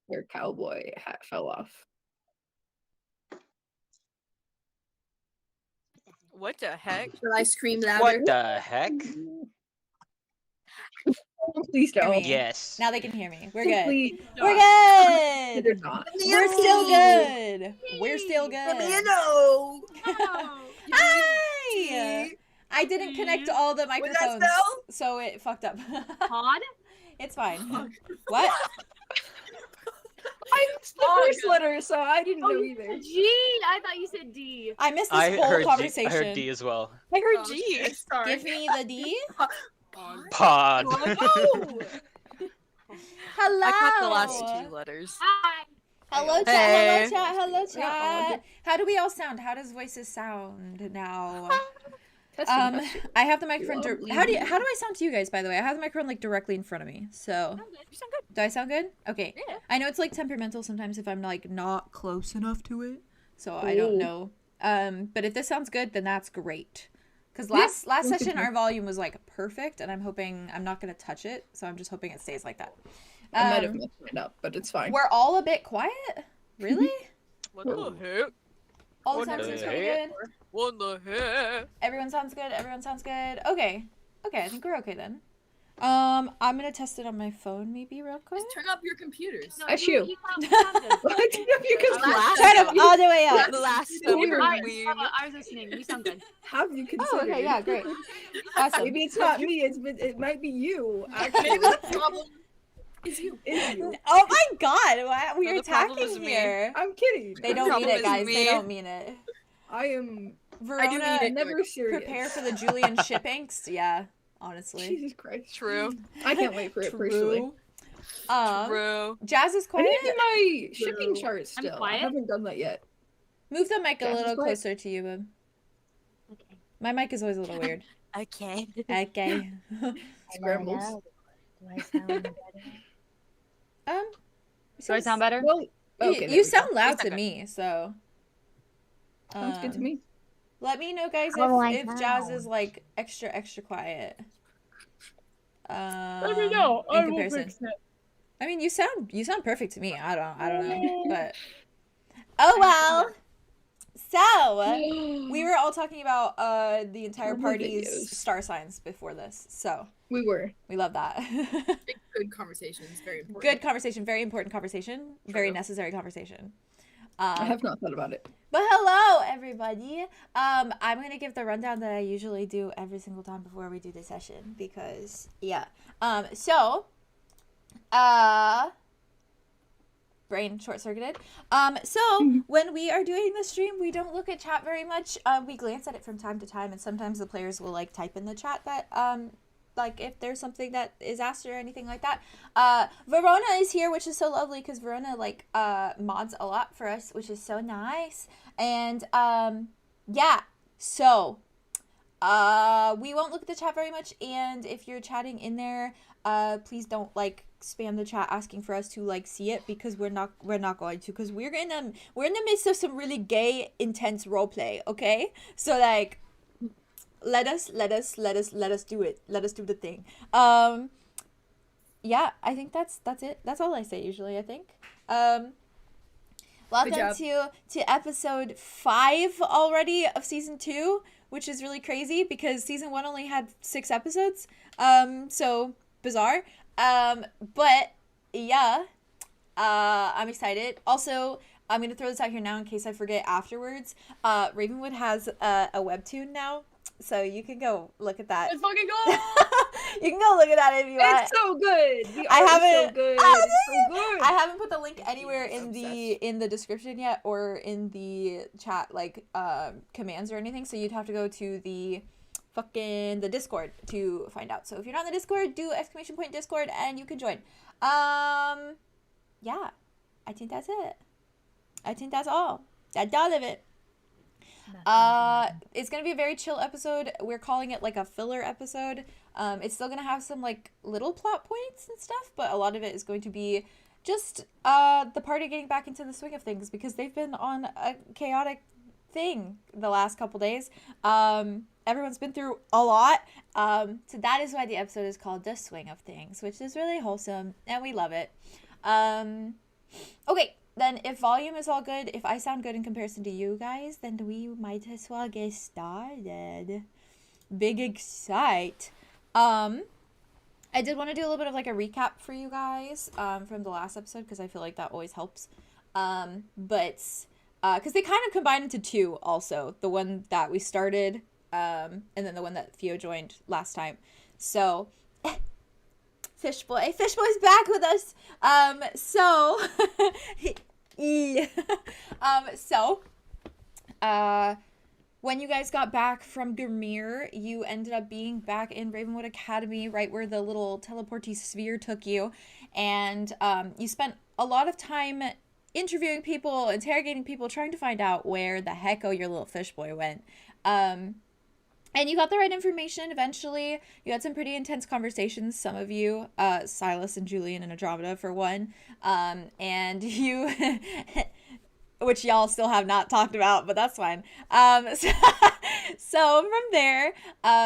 Your cowboy hat fell off. What the heck? Should I scream louder? What the heck? Please don't. Yes. Now they can hear me. We're good. Please We're don't. good. They're not. We're still good. We're still Let me good. know. Hi. I didn't connect all the What that microphones, spell? so it fucked up. Pod? It's fine. What? I missed the first letter, so I didn't know either. G. I thought you said D. I missed this I whole heard conversation. I heard D as well. I heard Oh, G. shit. Sorry. Give me the D. Pod. Oh! Hello. I caught the last 2 letters. Hi. Hello chat. Hey. Hello chat. Hello Yeah, chat. How do we all sound? How does voices sound now? Testing. I have the microphone. Lovely. How do I sound to you guys? By the way, I have the microphone like directly in front of me. So You sound good. do I sound good? Okay. Yeah. I know it's like temperamental sometimes if I'm like not close enough to it. So I don't Ooh. know. But if this sounds good, then that's great. Because last session our volume was like perfect, and I'm hoping I'm not gonna touch it. So I'm just hoping it stays like that. I might have messed it up, but it's fine. We're all a bit quiet. Really? What the heck? All the What time the seems pretty heck? good. What the heck? Everyone sounds good. Everyone sounds good. Okay. Okay, I think we're okay then. I'm gonna test it on my phone maybe real quick. Just turn up your computers. No, That's you you. sound good. I didn't know if you could Last Turn them all the way up. The last Weird. super I weird. was listening. You sound good. Have you Oh, considered? okay, yeah, great. Awesome. Maybe it's not me. It might be you. Actually, Maybe the problem is you. it's you. Oh my god, what? We're No, the problem attacking is me. here. I'm kidding. They The don't mean problem it, is guys. They me. don't mean it. I am Verona, mean it. never serious. prepare for the Julien ship angst. Yeah, honestly. Jesus Christ. True. I can't wait for it personally. True. Jazz is I quiet. need to do my shipping chart I'm still. I quiet? haven't done that yet. Move the mic a Jazz is little quiet. closer to you, babe. Okay. My mic is always a little weird. Okay. Okay. Scrambles. Do I sound better? Do I sound better? Well, okay, there you we sound go. loud to me, so. Sounds good to me. Let me know, guys, How do I if Jazz sound? is like extra quiet. Let me know. In I will comparison. fix it. I mean, you sound perfect to me. I don't know, but oh well. So we were all talking about the entire Probably party's videos. star signs before this, so We were. we love that. Good conversations, very important. Good conversation, very important conversation, very True. necessary conversation. I have not thought about it. But hello, everybody. I'm gonna give the rundown that I usually do every single time before we do the session because yeah. Brain short-circuited. So when we are doing the stream, we don't look at chat very much. We glance at it from time to time, and sometimes the players will like type in the chat that like if there's something that is asked or anything like that. Verona is here, which is so lovely because Verona like mods a lot for us, which is so nice. And yeah, so we won't look at the chat very much, and if you're chatting in there, please don't like spam the chat asking for us to like see it because we're not going to, because we're in the midst of some really gay intense roleplay, okay? So like let us do it. Let us do the thing. Yeah, I think that's it. That's all I say usually, I think. Welcome to episode 5 already of season 2, which is really crazy because season 1 only had 6 episodes. So bizarre. But yeah, I'm excited. Also, I'm gonna throw this out here now in case I forget afterwards. Ravenwood has a webtoon now, so you can go look at that. Let's fucking go! You can go look at that if you want. It's so good. The I art is haven't- so good. It's so good. I haven't put the link anywhere in Obsessed. the description yet or in the chat like commands or anything, so you'd have to go to the Discord to find out. So if you're not in the Discord, do !Discord and you can join. Yeah, I think that's it. I think that's all. That's all of it. It's gonna be a very chill episode. We're calling it like a filler episode. It's still gonna have some like little plot points and stuff, but a lot of it is going to be just the party getting back into the swing of things because they've been on a chaotic thing the last couple days. Everyone's been through a lot. So that is why the episode is called The Swing of Things, which is really wholesome and we love it. then if volume is all good, if I sound good in comparison to you guys, then we might as well get started. Big excite. I did want to do a little bit of like a recap for you guys from the last episode, because I feel like that always helps. But because they kind of combined into two also. The one that we started and then the one that Theo joined last time. So Fishboy's back with us. When you guys got back from Grimir, you ended up being back in Ravenwood Academy, right where the little teleporty sphere took you, and you spent a lot of time interviewing people, interrogating people, trying to find out where the hecko your little fish boy went. And you got the right information eventually. You had some pretty intense conversations, some of you, Silas and Julien and Andromeda for one, and you, which y'all still have not talked about, but that's fine. So from there,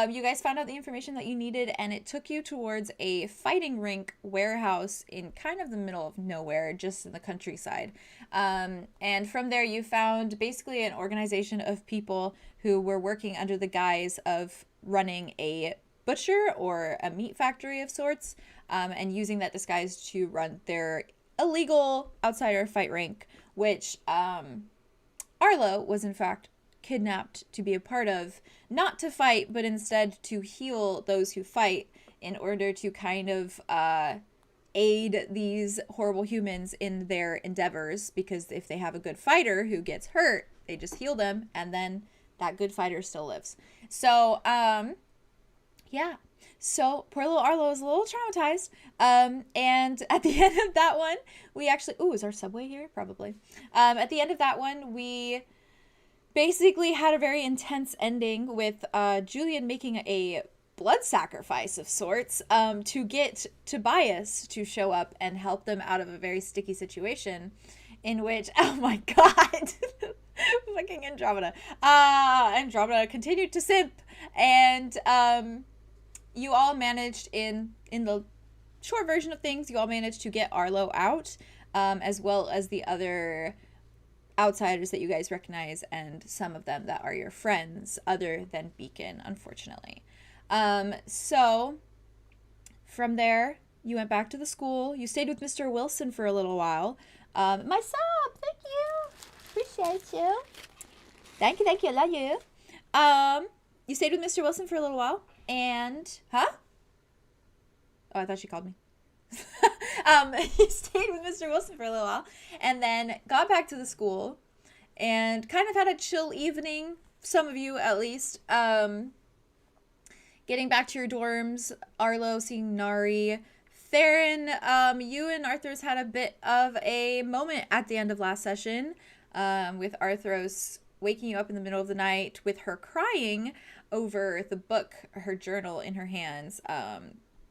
you guys found out the information that you needed, and it took you towards a fighting rink warehouse in kind of the middle of nowhere, just in the countryside. And from there, you found basically an organization of people who were working under the guise of running a butcher or a meat factory of sorts, and using that disguise to run their illegal outsider fight rink, which Arlow was in fact kidnapped to be a part of, not to fight, but instead to heal those who fight in order to kind of aid these horrible humans in their endeavors, because if they have a good fighter who gets hurt, they just heal them, and then that good fighter still lives. So, yeah. So, poor little Arlow is a little traumatized. And at the end of that one, we actually... Ooh, is our subway here? Probably. At the end of that one, we basically had a very intense ending with Julien making a blood sacrifice of sorts to get 𝙍𝙖𝙫𝙬𝙬𝙬 to show up and help them out of a very sticky situation in which... Oh my god! Fucking Andromeda. Andromeda continued to simp, and you all managed, in the short version of things, you all managed to get Arlow out, as well as the other outsiders that you guys recognize, and some of them that are your friends, other than Beacon, unfortunately. So, from there, you went back to the school. You stayed with Mr. Wilson for a little while. My sub, thank you. Appreciate you. Thank you, love you. You stayed with Mr. Wilson for a little while, and... Huh? Oh, I thought she called me. You stayed with Mr. Wilson for a little while, and then got back to the school, and kind of had a chill evening, some of you at least. Getting back to your dorms, Arlow seeing Nari. Theron, you and Arthros had a bit of a moment at the end of last session, with Arthros waking you up in the middle of the night with her crying over the book, her journal in her hands,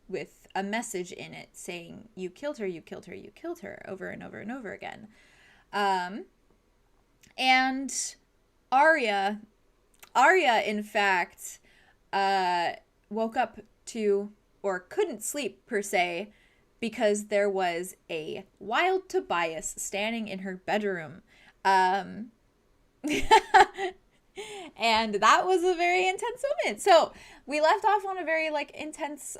with a message in it saying, "You killed her, you killed her, you killed her," over and over and over again. And Aria, in fact, woke up to, or couldn't sleep per se, because there was a wild 𝙍𝙖𝙫𝙬𝙀 standing in her bedroom. And that was a very intense moment. So we left off on a very like intense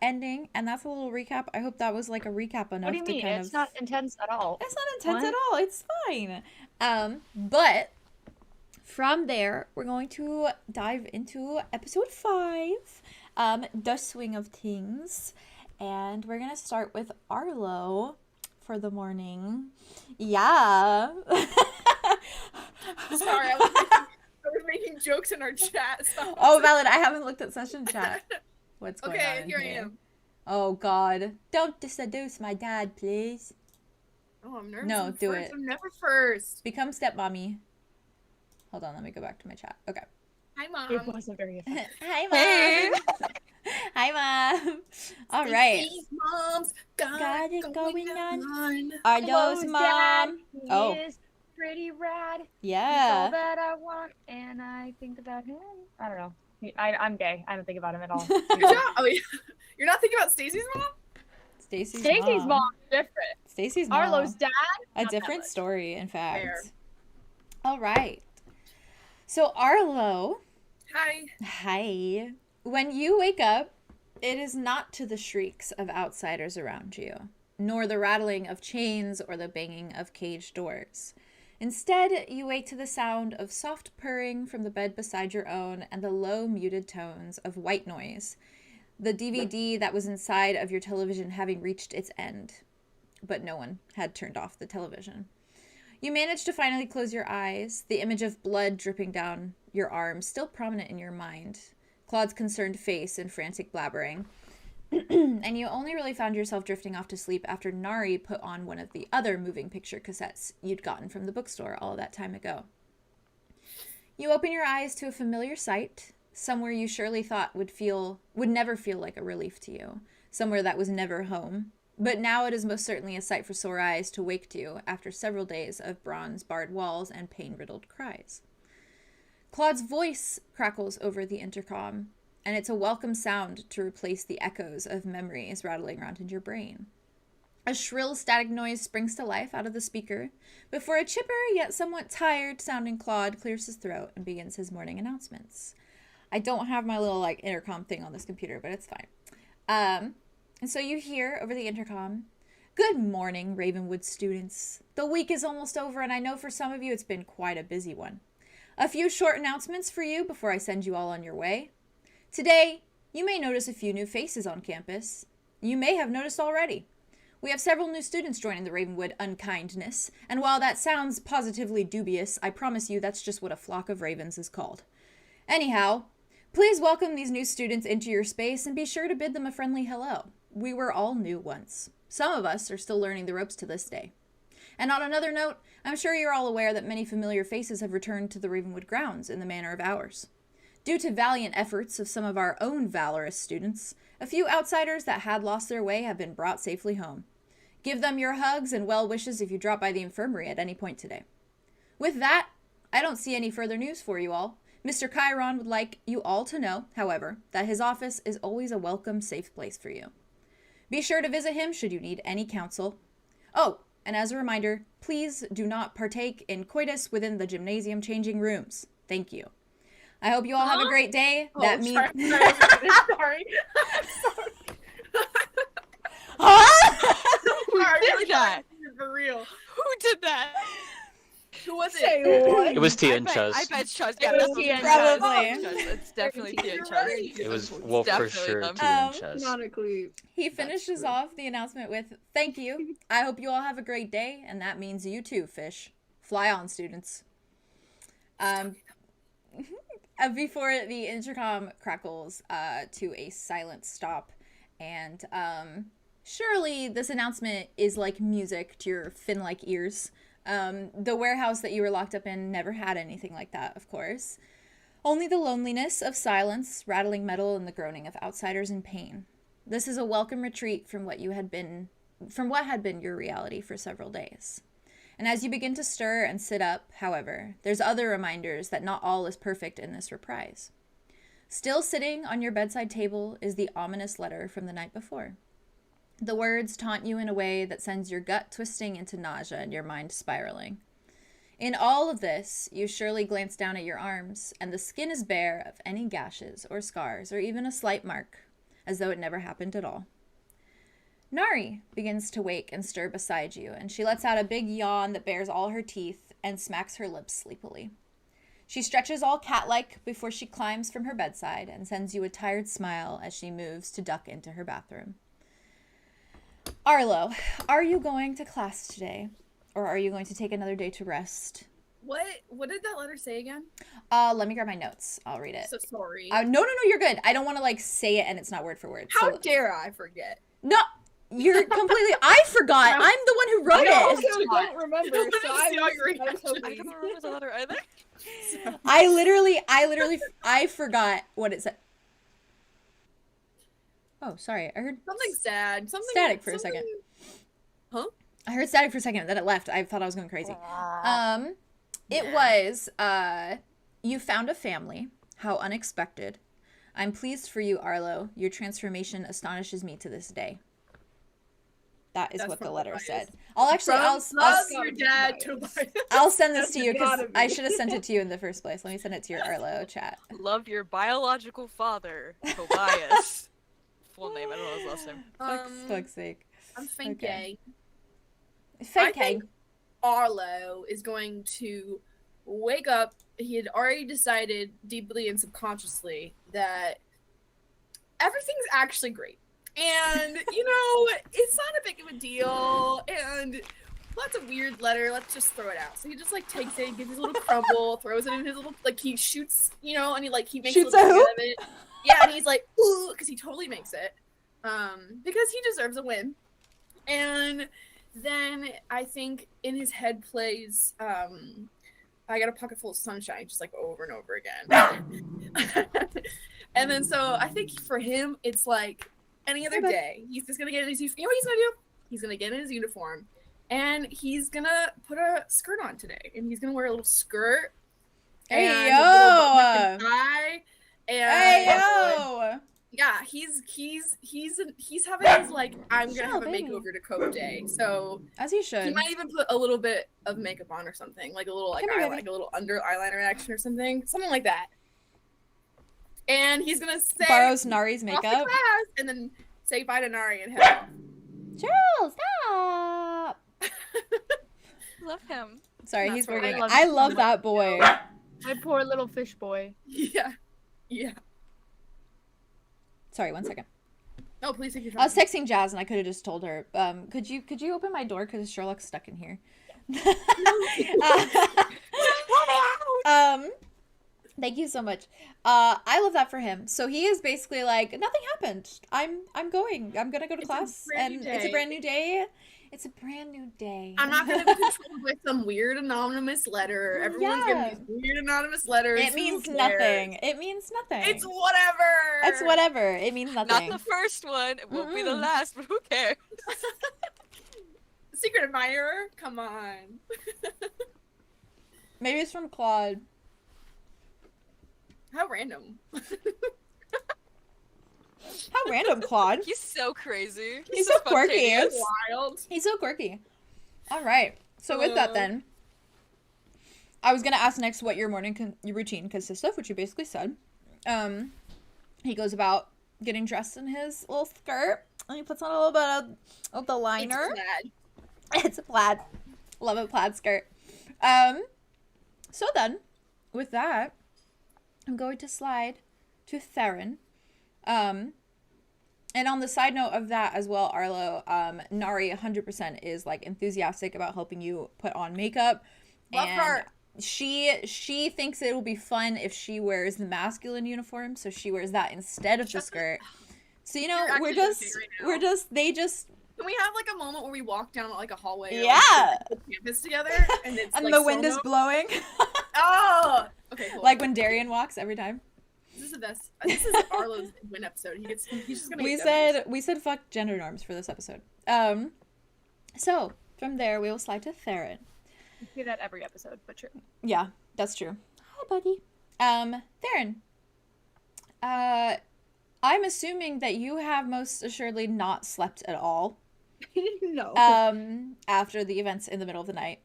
ending, and that's a little recap. I hope that was like a recap enough. What do you mean? It's not intense at all. It's not intense at all. It's fine. But from there, we're going to dive into episode 5, the swing of things, and we're gonna start with Arlow for the morning. Yeah. Sorry, I was making jokes in our chat. So. Oh, valid. I haven't looked at session chat. What's going on? Okay, here I am. Oh God! Don't seduce my dad, please. Oh, I'm nervous. No, do it. I'm never first. Become stepmommy. Hold on, let me go back to my chat. Okay. Hi, Mom. It wasn't very effective. Hi, Mom. Hi, Mom. All right. Stacey's mom's got it going on. Arlow's Hello, mom. Dad. He Oh. is pretty rad. He's Yeah. all that I want, and I think about him. I don't know. I'm gay. I don't think about him at all. Good job. Oh, yeah. You're not thinking about Stacey's mom? Stacy's mom, different. Stacy's mom. Arlow's dad, A not that different much. story, in fact. Fair. All right. So Arlo, Hi. hi. When you wake up, it is not to the shrieks of outsiders around you, nor the rattling of chains or the banging of caged doors. Instead, you wake to the sound of soft purring from the bed beside your own and the low muted tones of white noise, the DVD that was inside of your television having reached its end. But no one had turned off the television. You managed to finally close your eyes, the image of blood dripping down your arm still prominent in your mind, Claude's concerned face and frantic blabbering. And you only really found yourself drifting off to sleep after Nari put on one of the other moving picture cassettes you'd gotten from the bookstore all that time ago. You open your eyes to a familiar sight, somewhere you surely thought would never feel like a relief to you, somewhere that was never home. But now it is most certainly a sight for sore eyes to wake to after several days of bronze-barred walls and pain-riddled cries. Claude's voice crackles over the intercom, and it's a welcome sound to replace the echoes of memories rattling around in your brain. A shrill static noise springs to life out of the speaker before a chipper yet somewhat tired-sounding Claude clears his throat and begins his morning announcements. I don't have my little intercom thing on this computer, but it's fine. And so you hear over the intercom, "Good morning, Ravenwood students. The week is almost over, and I know for some of you it's been quite a busy one. A few short announcements for you before I send you all on your way. Today, you may notice a few new faces on campus. You may have noticed already. We have several new students joining the Ravenwood unkindness, and while that sounds positively dubious, I promise you that's just what a flock of ravens is called. Anyhow, please welcome these new students into your space and be sure to bid them a friendly hello. We were all new once. Some of us are still learning the ropes to this day. And on another note, I'm sure you're all aware that many familiar faces have returned to the Ravenwood grounds in the manner of ours. Due to valiant efforts of some of our own valorous students, a few outsiders that had lost their way have been brought safely home. Give them your hugs and well wishes if you drop by the infirmary at any point today. With that, I don't see any further news for you all. Mr. Chiron would like you all to know, however, that his office is always a welcome, safe place for you. Be sure to visit him should you need any counsel. Oh, and as a reminder, please do not partake in coitus within the gymnasium changing rooms. Thank you. I hope you all have a great day. That means... Sorry. Who did that? For real. Who did that? Who was Say it? what? It was Tia and I Chuz. bet it's Chuz. It Yeah, was that's Tia and Chuz. Probably. It's definitely Tia and You're Chuz. right. It was, It's well, for definitely sure, them. Tia and Chuz. Canonically. He finishes off the announcement with, "Thank you. I hope you all have a great day, and that means you too, Fish. Fly on, students." Before the intercom crackles to a silent stop, and surely this announcement is like music to your fin-like ears. The warehouse that you were locked up in never had anything like that, of course. Only the loneliness of silence, rattling metal, and the groaning of outsiders in pain. This is a welcome retreat from what had been your reality for several days. And as you begin to stir and sit up, however, there's other reminders that not all is perfect in this reprise. Still sitting on your bedside table is the ominous letter from the night before. The words taunt you in a way that sends your gut twisting into nausea and your mind spiraling. In all of this, you surely glance down at your arms, and the skin is bare of any gashes or scars or even a slight mark, as though it never happened at all. Nari begins to wake and stir beside you, and she lets out a big yawn that bares all her teeth and smacks her lips sleepily. She stretches all cat-like before she climbs from her bedside and sends you a tired smile as she moves to duck into her bathroom. Arlo, are you going to class today? Or are you going to take another day to rest? What did that letter say again? Let me grab my notes. I'll read it. So sorry. No, you're good. I don't want to say it and it's not word for word. How so... dare I forget? No, you're completely... I forgot. I'm the one who wrote I it. also don't remember, so I was I hoping. don't remember the letter either. I literally, I forgot what it said. Oh, sorry. I heard Something sad. Something static for a second. Huh? I heard static for a second, then it left. I thought I was going crazy. It was, you found a family. How unexpected. I'm pleased for you, Arlo. Your transformation astonishes me to this day. That is That's what the from letter Tobias. said. I'll actually, Love your dad, Tobias. I'll send this That's to you because gotta I be. should have sent it to you in the first place. Let me send it to your Arlo chat. Love your biological father, Tobias. Full name, I don't know his last name. Fuck's sake. I'm thinking. Okay. I Fake. think Arlo is going to wake up. He had already decided deeply and subconsciously that everything's actually great. And, it's not a big of a deal. And that's a weird letter. Let's just throw it out. So he just, takes it, gives it a little crumble, throws it in his little, he shoots, and he makes Shoots a little a who? bit of it. Yeah, and he's like, ooh, because he totally makes it. Because he deserves a win. And then I think in his head plays, I got a pocket full of sunshine, just over and over again. And then so I think for him, it's like any other day. He's just gonna get in his, you know what he's gonna do? He's gonna get in his uniform, and he's gonna put a skirt on today, and he's gonna wear a little skirt. Hey, and yo! a little button tie, and Hey, yo! yeah, he's having his I'm gonna have a baby. makeover to cope day. So As you should. he might even put a little bit of makeup on or something, a little Come here, baby. a little under eyeliner action or something like that. And he's gonna say Borrows Nari's off the makeup. class, and then say bye to Nari and head off. Charles, stop! Love him. Sorry, That's he's right. working. I love I him so love much. that boy. My poor little fish boy. Yeah. Sorry, 1 second. No, please take your time. I was texting Jazz and I could have just told her, could you open my door because Sherlock's stuck in here. Thank you so much. I love that for him. So he is basically nothing happened. I'm gonna go to class and it's a brand new day. It's a brand new day. I'm not gonna be controlled by some weird anonymous letter. Everyone's Yeah. getting these weird anonymous letters. It Who means cares? nothing. It means nothing. It's whatever. It's whatever. It means Not nothing. the first one. It won't be the Mm-mm. last, but who cares? Secret admirer? Come on. Maybe it's from Claude. How random. How random, Claude. He's so crazy. He's so quirky. spontaneous. Wild. He's so quirky. All right. So with that, then, I was gonna ask next what your morning routine consists of, which you basically said. He goes about getting dressed in his little skirt, and he puts on a little bit of the liner. It's plaid. It's a plaid. Love a plaid skirt. So then, with that, I'm going to slide to Theron. And on the side note of that as well, Arlo, Nari 100% is enthusiastic about helping you put on makeup. Love and her. She thinks it will be fun if she wears the masculine uniform, so she wears that instead of the skirt. So You're actually joking right now. they just Can we have a moment where we walk down a hallway? Or, Yeah. the campus together, and it's and the wind is slow-mo? blowing. Oh. Okay. Cool. Like when Darian walks every time. This is the best. This is Arlo's win episode. He's just gonna. We said fuck gender norms for this episode. So from there we will slide to Theron. We say that every episode, but true. Yeah, that's true. Hi, buddy. Theron. I'm assuming that you have most assuredly not slept at all. No. After the events in the middle of the night.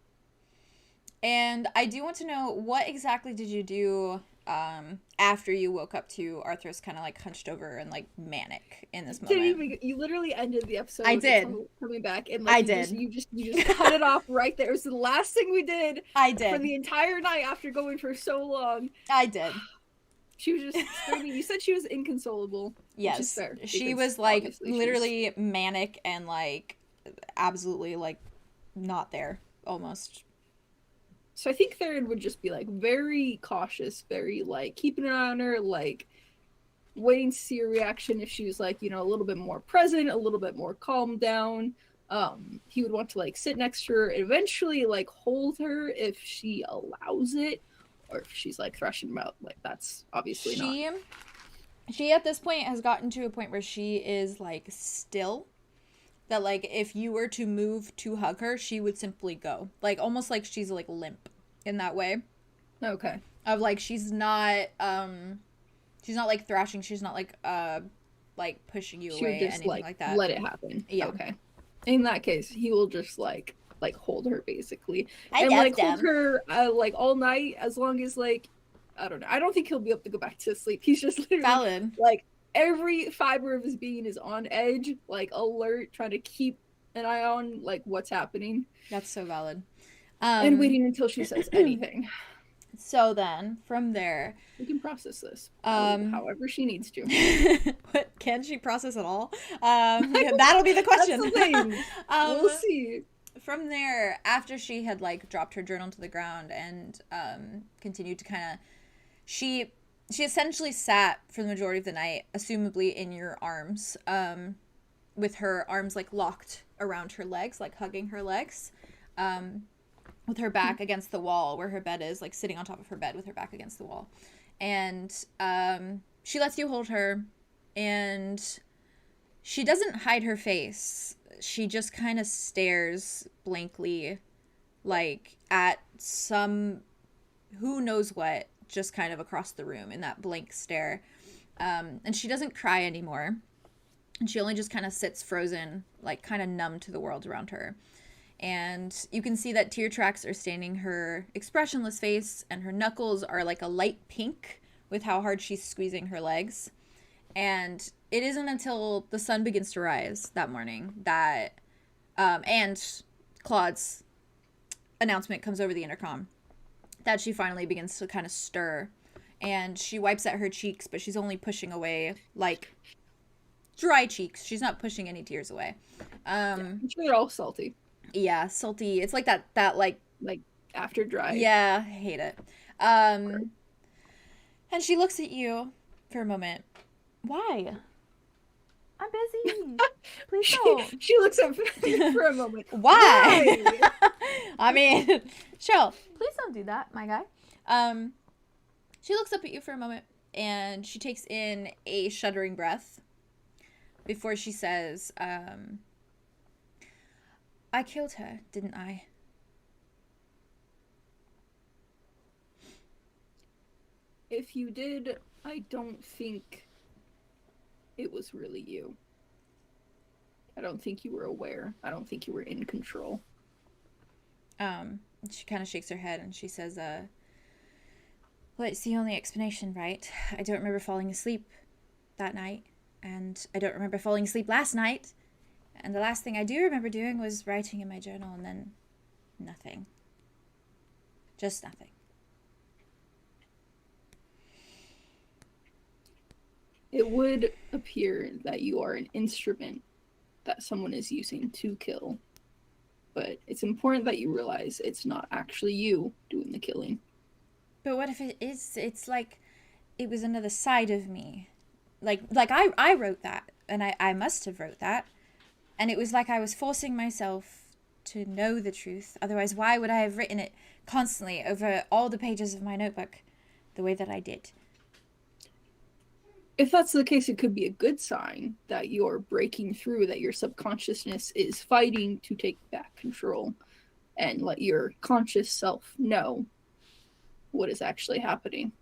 And I do want to know, what exactly did you do after you woke up to Arthros kind of hunched over and manic in this moment? Didn't even, you literally ended the episode. I with did. someone coming back, and I you did. You just cut it off right there. It was the last thing we did I for did. the entire night after going for so long. I did. She was just screaming. You said she was inconsolable. Yes. Which is fair, She because was obviously she's- literally manic and absolutely not there almost. So I think Theron would just be very cautious, very keeping an eye on her, waiting to see her reaction. If she was a little bit more present, a little bit more calmed down. He would want to sit next to her, eventually hold her if she allows it, or if she's thrashing about. That's obviously not. She at this point has gotten to a point where she is still. That if you were to move to hug her, she would simply go. Almost she's limp in that way. Okay. Of she's not thrashing, she's not pushing you She away, would just anything like that. let it happen. Yeah. Okay. In that case, he will just like hold her basically, I and love like them. hold her like all night, as long as like, I don't know. I don't think he'll be able to go back to sleep. He's just literally Valid. like every fiber of his being is on edge, like alert, trying to keep an eye on like what's happening, That's so valid. and waiting until she says anything. So then, from there, We can process this however she needs to. what, can she process at all? That'll be the question. That's the thing. We'll see. From there, after she had like dropped her journal to the ground and continued to kind of, she essentially sat for the majority of the night, assumably in your arms, with her arms like locked around her legs, like hugging her legs, with her back against the wall where her bed is, like sitting on top of her bed with her back against the wall. And she lets you hold her, and she doesn't hide her face. She just kind of stares blankly, like at some, who knows what, just kind of across the room in that blank stare. And she doesn't cry anymore. And she only just kind of sits frozen, like kind of numb to the world around her. And you can see that tear tracks are staining her expressionless face, and her knuckles are like a light pink with how hard she's squeezing her legs. And it isn't until the sun begins to rise that morning that, and Claude's announcement comes over the intercom, that she finally begins to kind of stir. And she wipes at her cheeks, but she's only pushing away, like, dry cheeks. She's not pushing any tears away. I'm sure they're all salty. Yeah, salty. It's like that like after dry. Yeah, I hate it. And she looks at you for a moment. Why? I'm busy. Please don't. She looks up for a moment. Why? I mean, Cheryl, please don't do that, my guy. She looks up at you for a moment, and she takes in a shuddering breath before she says, I killed her, didn't I? If you did, I don't think it was really you. I don't think you were aware. I don't think you were in control. She kind of shakes her head and she says, well, it's the only explanation, right? I don't remember falling asleep that night, and I don't remember falling asleep last night, and the last thing I do remember doing was writing in my journal, and then nothing. Just nothing. It would appear that you are an instrument that someone is using to kill, but it's important that you realize it's not actually you doing the killing. But what if it is? It's like it was another side of me. Like I wrote that, and I must have wrote that, and it was like I was forcing myself to know the truth. Otherwise, why would I have written it constantly over all the pages of my notebook the way that I did? If that's the case, it could be a good sign that you're breaking through, that your subconsciousness is fighting to take back control and let your conscious self know what is actually happening.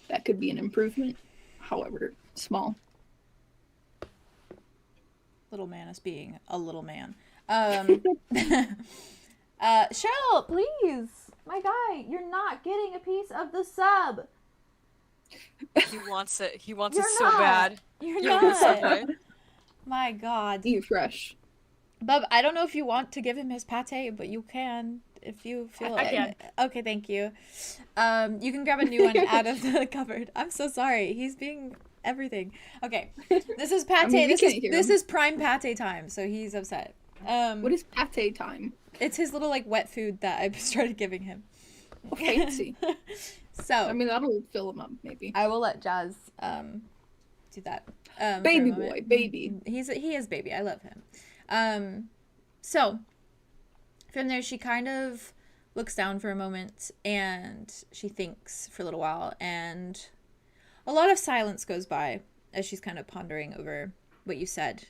That could be an improvement, however small. Little man is being a little man. Cheryl, please, my guy, you're not getting a piece of the sub. He wants it. He wants You're it so not. bad. You're He wants it so not. bad. My God. Eat fresh. Bub, I don't know if you want to give him his pate, but you can if you feel I it. can. Okay, thank you. You can grab a new one out of the cupboard. I'm so sorry. He's being everything. Okay, this is pate. I mean, we this can't hear is him. prime pate time, so he's upset. What is pate time? It's his little like wet food that I started giving him. Fancy. So I mean, that'll fill him up, maybe. I will let Jazz do that. For a Baby moment. boy, baby. He is baby. I love him. So from there, she kind of looks down for a moment and she thinks for a little while, and a lot of silence goes by as she's kind of pondering over what you said.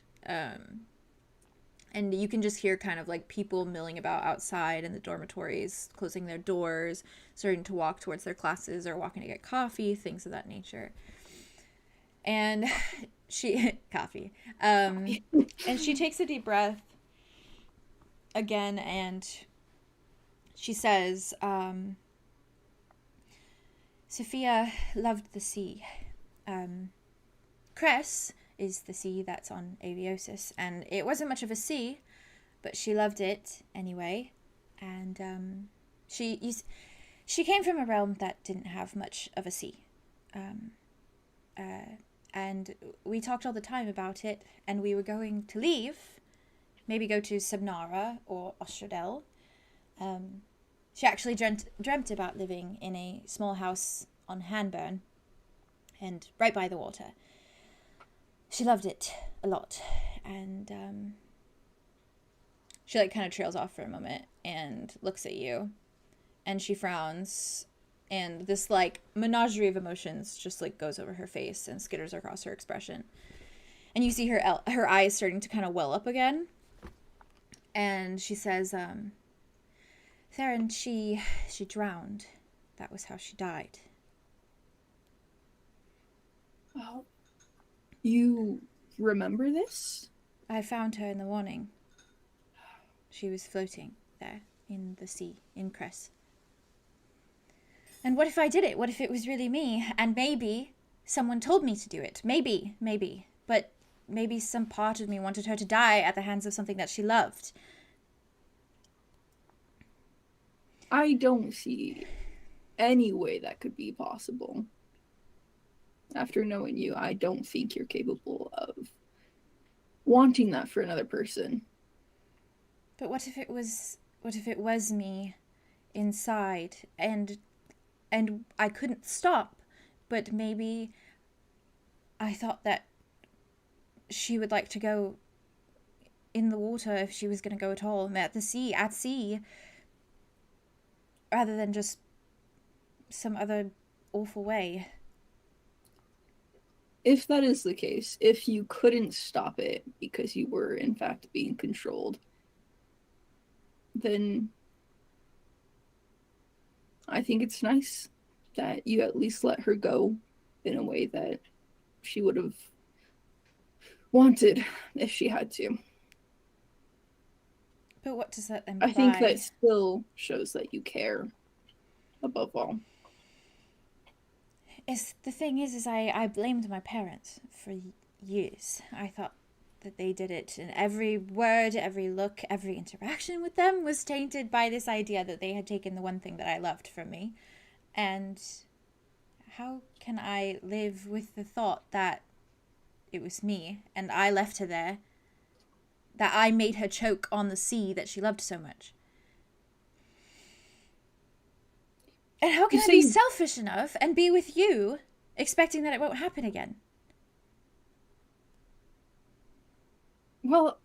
And you can just hear kind of like people milling about outside in the dormitories, closing their doors, starting to walk towards their classes or walking to get coffee, things of that nature. And she coffee. And she takes a deep breath again, and she says, Sophia loved the sea. Cress is the sea that's on Aviosis, and it wasn't much of a sea, but she loved it anyway. And she came from a realm that didn't have much of a sea. And we talked all the time about it, and we were going to leave, maybe go to Subnara or Ostradel. She actually dreamt about living in a small house on Hanburn, and right by the water. She loved it a lot, and she like kind of trails off for a moment and looks at you, and she frowns, and this like menagerie of emotions just like goes over her face and skitters across her expression, and you see her eyes starting to kind of well up again, and she says, Theron, she drowned. That was how she died. Oh, you remember this? I found her in the morning. She was floating there in the sea, in Cress. And what if I did it? What if it was really me? And maybe someone told me to do it. Maybe. But maybe some part of me wanted her to die at the hands of something that she loved. I don't see any way that could be possible. After knowing you, I don't think you're capable of wanting that for another person. But what if it was me inside, and I couldn't stop, but maybe I thought that she would like to go in the water if she was going to go at all, at sea, rather than just some other awful way. If that is the case, if you couldn't stop it because you were in fact being controlled, then I think it's nice that you at least let her go in a way that she would have wanted if she had to. But what does that imply? I think that still shows that you care, above all. The thing is I blamed my parents for years. I thought that they did it, and every word, every look, every interaction with them was tainted by this idea that they had taken the one thing that I loved from me. And how can I live with the thought that it was me, and I left her there, that I made her choke on the sea that she loved so much? And how can I be selfish enough and be with you, expecting that it won't happen again? Well,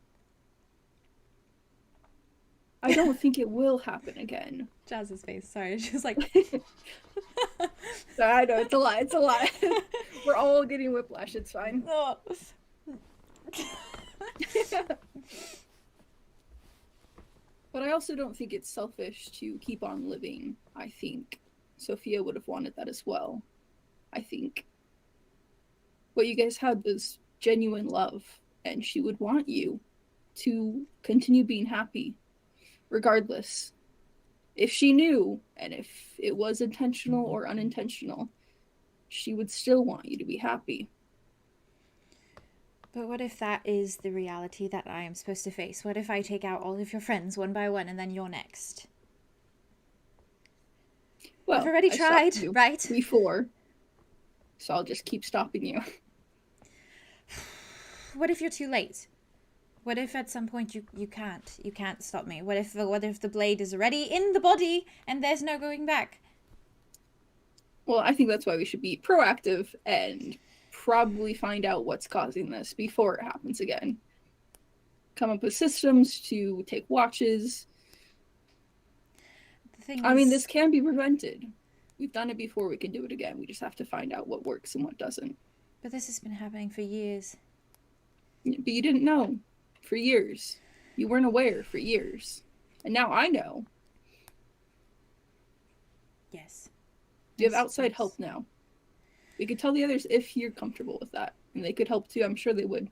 I don't think it will happen again. Jazz's face, sorry, she's like... I know, it's a lot. We're all getting whiplash, it's fine. Oh. But I also don't think it's selfish to keep on living. I think Sophia would have wanted that as well. I think what you guys had was genuine love, and she would want you to continue being happy, regardless. If she knew, and if it was intentional or unintentional, she would still want you to be happy. But what if that is the reality that I am supposed to face? What if I take out all of your friends one by one and then you're next? Well, I've already tried, right? Before. So I'll just keep stopping you. What if you're too late? What if at some point you can't stop me? What if the blade is already in the body and there's no going back? Well, I think that's why we should be proactive and probably find out what's causing this before it happens again. Come up with systems to take watches. The thing I mean, is, this can be prevented. We've done it before, we can do it again. We just have to find out what works and what doesn't. but this has been happening for years. But you didn't know for years. You weren't aware for years. And now I know. Yes. You have Yes, outside yes. help now. We could tell the others if you're comfortable with that. And they could help too. I'm sure they would.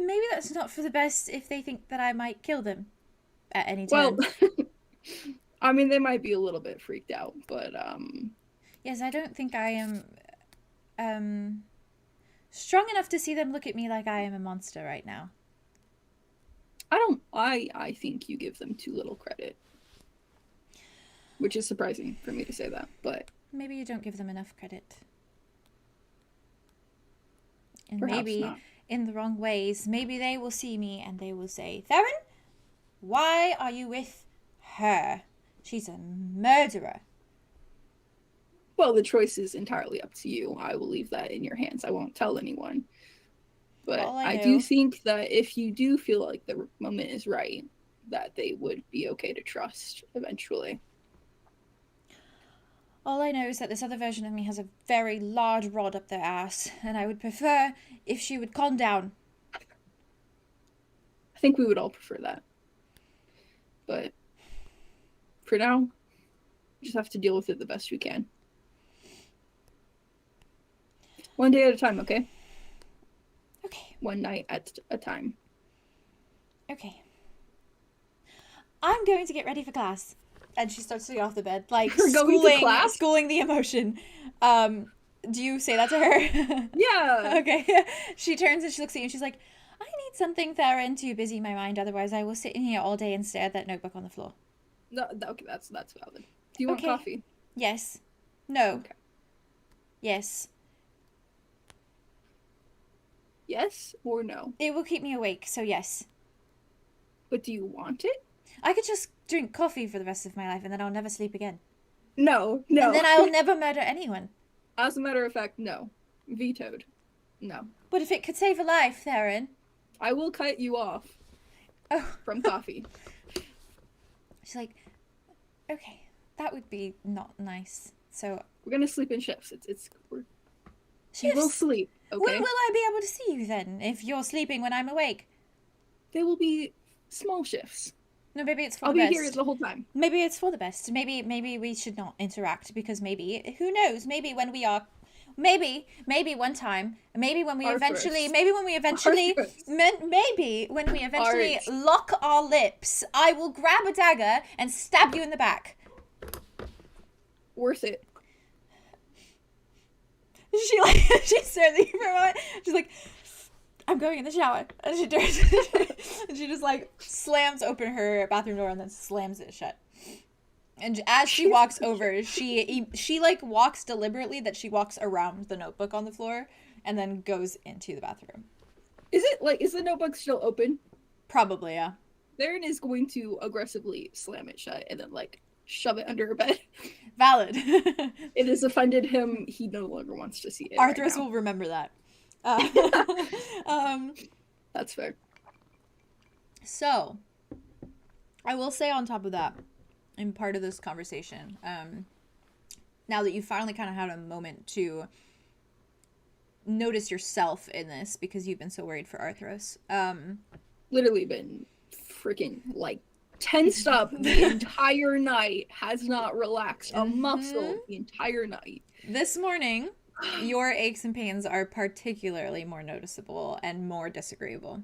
Maybe that's not for the best if they think that I might kill them at any time. Well, I mean, they might be a little bit freaked out, but Yes, I don't think I am strong enough to see them look at me like I am a monster right now. I think you give them too little credit. Which is surprising for me to say that, but Maybe you don't give them enough credit. And perhaps maybe not. in the wrong ways, maybe they will see me and they will say, Theron, why are you with her? She's a murderer. Well, the choice is entirely up to you. I will leave that in your hands. I won't tell anyone. But All I I know- do think that if you do feel like the moment is right, that they would be okay to trust eventually. All I know is that this other version of me has a very large rod up their ass, and I would prefer if she would calm down. I think we would all prefer that. But for now, we just have to deal with it the best we can. One day at a time, okay? Okay, One night at a time. okay. I'm going to get ready for class. And she starts to get off the bed, like You're going to class? schooling the emotion. Do you say that to her? Yeah! Okay. She turns and she looks at you and she's like, I need something, Theron, to busy my mind, otherwise I will sit in here all day and stare at that notebook on the floor. No, okay, that's valid. Do you want Okay. coffee? Yes. No. Okay. Yes. Yes or no? It will keep me awake, so yes. But do you want it? I could just drink coffee for the rest of my life and then I'll never sleep again. No. And then I will never murder anyone. As a matter of fact, no. Vetoed. No. But if it could save a life, Theron. I will cut you off Oh. from coffee. She's like, okay, that would be not nice. So, We're gonna sleep in shifts. You will shifts. sleep, When okay? will I be able to see you then, if you're sleeping when I'm awake? They will be small shifts. No, maybe it's for I'll the be best. here the whole time. Maybe it's for the best. Maybe we should not interact because maybe, who knows? Maybe when we are, maybe one time, maybe when we Arthros. eventually, Arthros. maybe when we eventually Art. lock our lips, I will grab a dagger and stab you in the back. Worth it. She like she stares at you for a moment. She's like, I'm going in the shower, and she turns and she just like slams open her bathroom door and then slams it shut. And as she walks over, she like walks deliberately that she walks around the notebook on the floor and then goes into the bathroom. Is the notebook still open? Probably, yeah. Theron is going to aggressively slam it shut and then shove it under her bed. Valid. It has offended him. He no longer wants to see it. Arthros right now. will remember that. That's fair. So, I will say on top of that, in part of this conversation, now that you finally kind of had a moment to notice yourself in this because you've been so worried for Arthros. Literally been freaking tensed up the entire night, has not relaxed a muscle the entire night. This morning, your aches and pains are particularly more noticeable and more disagreeable.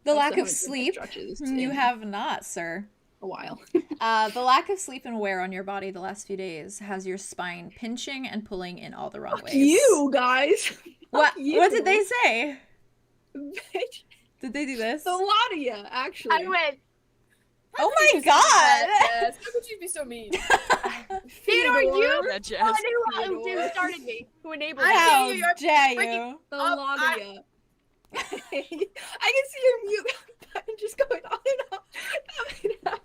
The Also lack of haven't done sleep, stretches you in have not, sir. a while. The lack of sleep and wear on your body the last few days has your spine pinching and pulling in all the wrong ways. You guys. What? you. What did they say? Bitch. Did they do this? A lot of you, actually. I went. Oh my god! Yes. How could you be so mean? Theodore, you Red Jazz. who started me, who enabled How me. dare you? freaking- A lot of you. I can see your mute button just going on and on.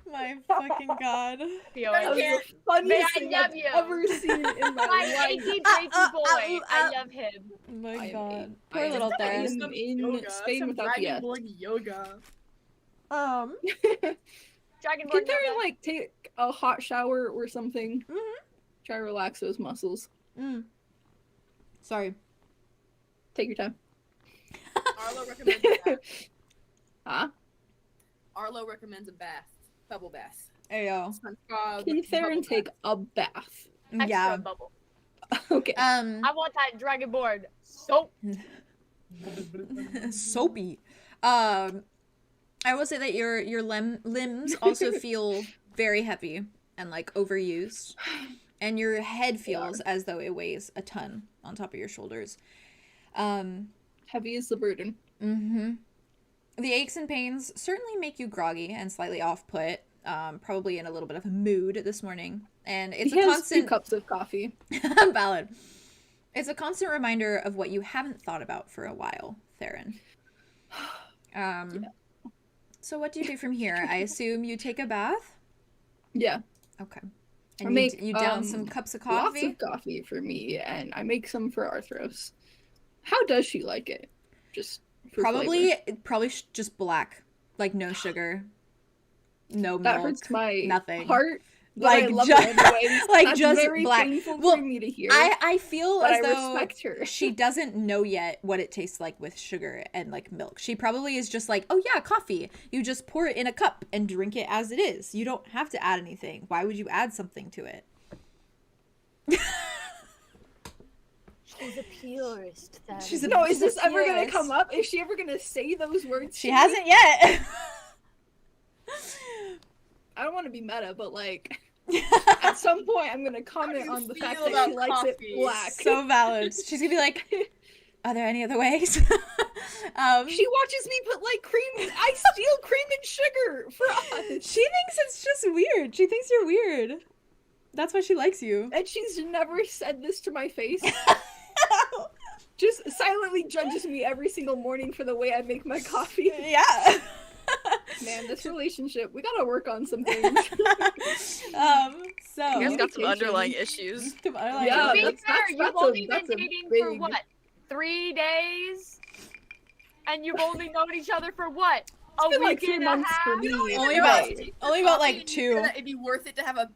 My fucking god. That Theodore, was can't- the funniest I thing love I've you. ever seen in my my life. achy breaky boy. I love him. My I am god. a- Poor I little am Theron. Some in Spain without the S. Dragonborn yoga. Dragonborn Can Theron yoga. take a hot shower or something? Mhm. Try to relax those muscles. Sorry. Take your time. Arlo recommends a bath. Huh? Arlo recommends a bath. Bubble bath. Ayo. SpongeBob Can Theron bubble take bath. a bath? Extra Yeah. bubble. Okay. I want that dragonborn soap. Soapy. I will say that your limbs also feel very heavy and like overused, and your head feels as though it weighs a ton on top of your shoulders. Heavy is the burden. Mm-hmm. The aches and pains certainly make you groggy and slightly off-put. Probably in a little bit of a mood this morning, and it's He a has constant 2 cups of coffee. valid. It's a constant reminder of what you haven't thought about for a while, Theron. So what do you do from here? I assume you take a bath? Yeah. Okay. I And make you down some cups of lots coffee? of coffee for me, and I make some for Arthros. How does she like it? Just for Probably flavor. just black. Like no sugar. No That milk. hurts my nothing. heart. But Like I love just- it anyways. like That's just very black. painful Well, for me to hear. I feel but as I though respect her. she doesn't know yet what it tastes like with sugar and like milk. She probably is just like, oh yeah, coffee. You just pour it in a cup and drink it as it is. You don't have to add anything. Why would you add something to it? She's a purist. She's a- No, is she's a this ever gonna purist. come up? Is she ever gonna say those words? She to me? hasn't yet. I don't want to be meta, but like, at some point, I'm gonna comment on the fact feel that she about likes it coffee? black. So valid. She's gonna be like, are there any other ways? She watches me put like cream. I steal cream and sugar for us, She thinks it's just weird. She thinks you're weird. That's why she likes you. and she's never said this to my face. Just silently judges me every single morning for the way I make my coffee. Yeah. Man, this relationship, we gotta work on some things. So You guys got some Communication. underlying issues. Yeah, To be that's- fair, you've that's only been that's a dating for big- what? 3 days? And you've only known each other for what? A been like week 3 and a months half? for me. Only Right. about like 2. It'd be worth it to have a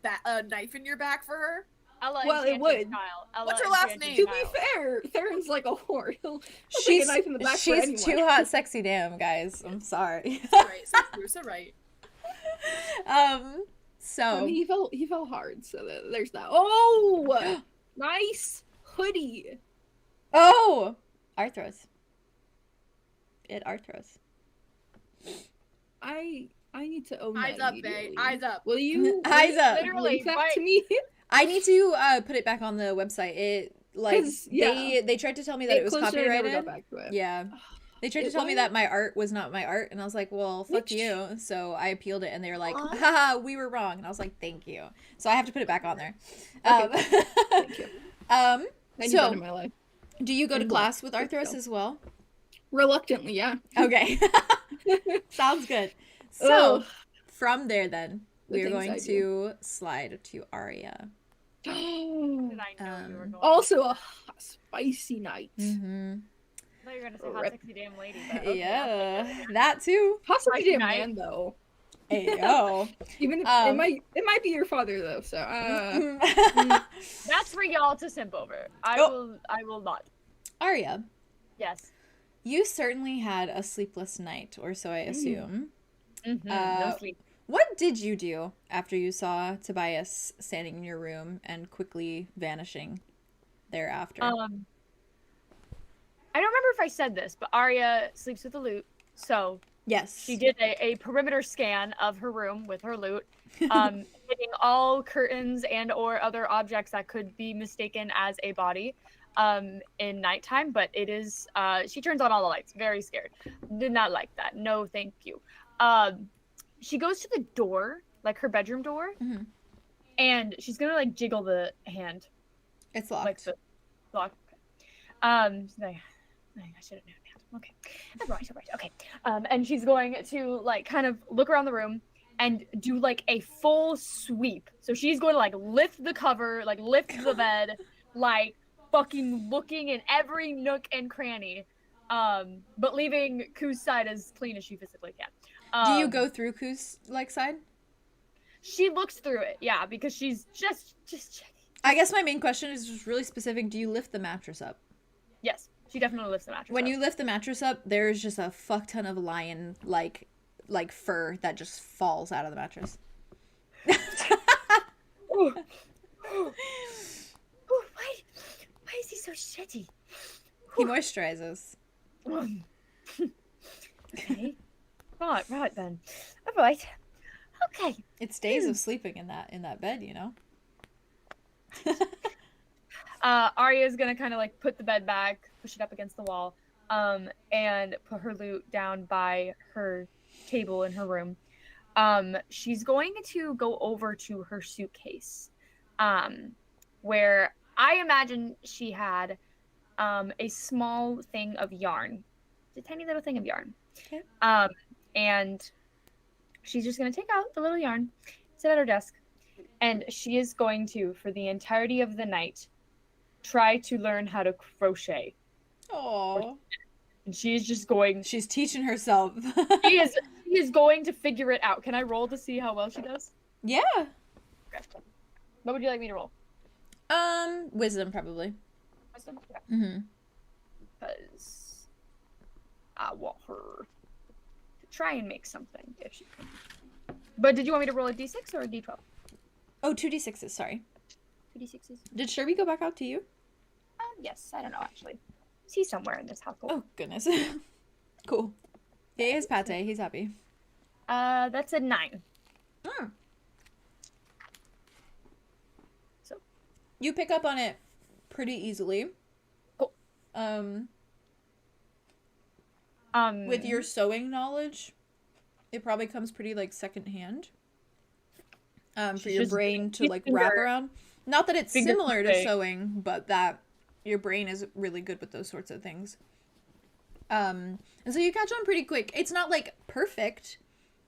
knife in your back for her. Ella Well, it Enchanted would. Style. Ella What's her last Enchanted name? To be Style. fair, Theron's like a whore. He'll take She's a knife in the back for anyone. too hot, sexy, damn, guys. I'm sorry. Right, so right. So I mean, he fell hard, so there's that. Oh, nice hoodie. oh, Arthros. Arthros. I need to own Eyes that up, babe. immediately. Eyes up. Will you Eyes up. Literally, link that right- to me? I need to put it back on the website. It like 'Cause, yeah. they tried to tell me that it was closed it, I never copyrighted. got back to it. Yeah. They tried to It tell me was? that my art was not my art, and I was like, well, fuck Which- you. So I appealed it, and they were like, haha, we were wrong. And I was like, thank you. So I have to put it back on there. Thank you. I need that in So, my life. do you go to And class with there you Arthros go. as well? Reluctantly, yeah. Okay. Sounds good. So, Ugh. from there, then, The we are things going I to slide to Aria. Did I know you were going? Also a spicy night. Mm-hmm. I thought you were gonna say hot, Rip. sexy, damn lady. But okay, Yeah, that too. Possibly Spicy damn night. man though. Ayo. Even if, Um, it might be your father though. So That's for y'all to simp over. I Oh. will not. Aria, Yes. you certainly had a sleepless night, or so I assume. Mm-hmm. Uh, No sleep. What did you do after you saw Tobias standing in your room and quickly vanishing thereafter? I don't remember if I said this, but Arya sleeps with the loot, so yes. she did a perimeter scan of her room with her loot, hitting all curtains and or other objects that could be mistaken as a body in nighttime, but it is she turns on all the lights, very scared. Did not like that. No, thank you. She goes to the door, like her bedroom door, Mhm. and she's gonna like jiggle the hand, It's locked. like the lock. She's like, I should have known that. Okay, right, okay. And she's going to like kind of look around the room and do like a full sweep. So she's going to like lift the cover, like lift the bed, like fucking looking in every nook and cranny, but leaving Ku's side as clean as she physically can. Do you go through Ku's like side? She looks through it, yeah, because she's just checking. I guess my main question is just really specific. Do you lift the mattress up? Yes, she definitely lifts the mattress. When up. you lift the mattress up, there's just a fuck ton of lion like fur that just falls out of the mattress. so shitty. He moisturizes. Okay. Right then. All right. Okay. It's days of sleeping in that bed, you know. Aria's gonna kind of like put the bed back, push it up against the wall, and put her loot down by her table in her room. She's going to go over to her suitcase, where I imagine she had a small thing of yarn. It's a tiny little thing of yarn. Okay. And she's just going to take out the little yarn, sit at her desk, and she is going to, for the entirety of the night, try to learn how to crochet. Oh. And she is just going... She's teaching herself. She is going to figure it out. Can I roll to see how well she does? Yeah. Okay. What would you like me to roll? Wisdom, probably. Wisdom? Okay. Mm-hmm. Because I want her to try and make something if she can. But did you want me to roll a d6 or a d12? Oh, 2d6s, sorry. 2d6s? Did Sherby go back out to you? Yes, I don't know actually. Is he somewhere in this household? Oh, goodness. Cool. He is pate, he's happy. That's a 9. Hmm. So you pick up on it pretty easily. Cool. With your sewing knowledge, it probably comes pretty like secondhand. For your brain to like wrap around. Not that it's similar to sewing, but that your brain is really good with those sorts of things. And so you catch on pretty quick. It's not like perfect,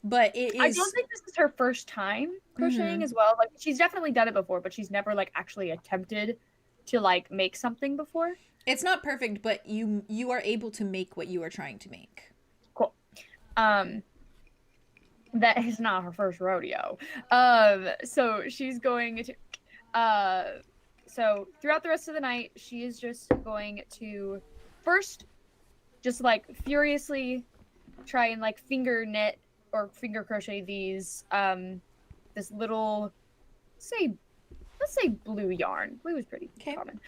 but it is. I don't think this is her first time crocheting as well. Like she's definitely done it before, but she's never like actually attempted to like make something before. It's not perfect, but you are able to make what you are trying to make. Cool. That is not her first rodeo. So she's going to so throughout the rest of the night, she is just going to first just like furiously try and like finger knit or finger crochet these this little let's say blue yarn. Blue is pretty common.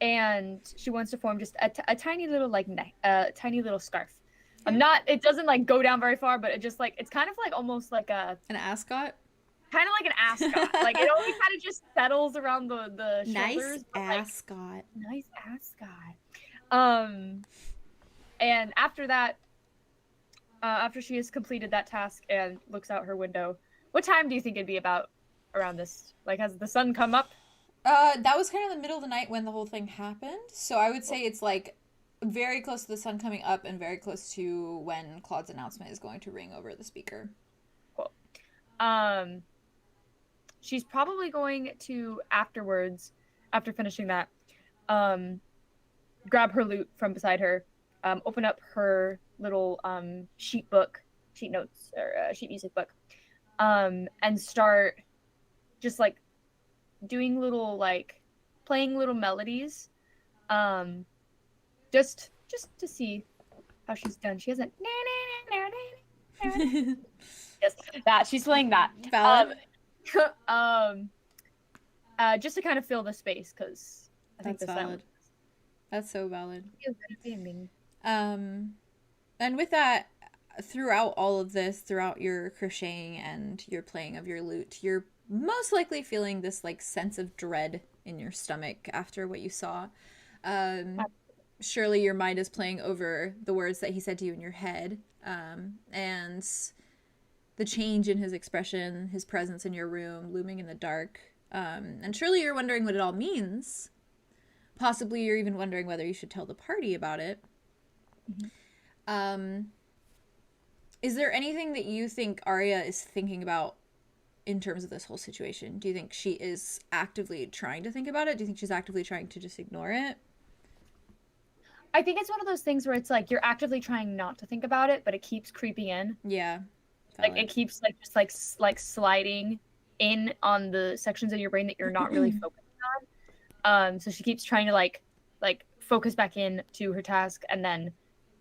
And she wants to form just a tiny little like tiny little scarf. It doesn't like go down very far, but it just like it's kind of like almost like an ascot. Kind of like an ascot. Like it only kind of just settles around the shoulders. Nice ascot. Nice ascot. And after that, after she has completed that task and looks out her window, what time do you think it'd be about around this? Like, has the sun come up? That was kind of the middle of the night when the whole thing happened. So I would say it's like very close to the sun coming up and very close to when Claude's announcement is going to ring over the speaker. Cool. She's probably going to afterwards, after finishing that, grab her lute from beside her, open up her little sheet notes or sheet music book, and start just like doing little like playing little melodies, just to see how she's done. She hasn't. Yes, that she's playing that. Valid. Just to kind of fill the space, because I think that's valid. That's so valid. And with that, throughout all of this, throughout your crocheting and your playing of your lute, you're most likely feeling this like sense of dread in your stomach after what you saw. Surely your mind is playing over the words that he said to you in your head, and the change in his expression, his presence in your room, looming in the dark. And surely you're wondering what it all means. Possibly you're even wondering whether you should tell the party about it. Mm-hmm. Is there anything that you think Aria is thinking about in terms of this whole situation? Do you think she is actively trying to think about it? Do you think she's actively trying to just ignore it? I think it's one of those things where it's like you're actively trying not to think about it, but it keeps creeping in. Yeah. Like it keeps like just like sliding in on the sections of your brain that you're not really focusing on. So she keeps trying to like focus back in to her task, and then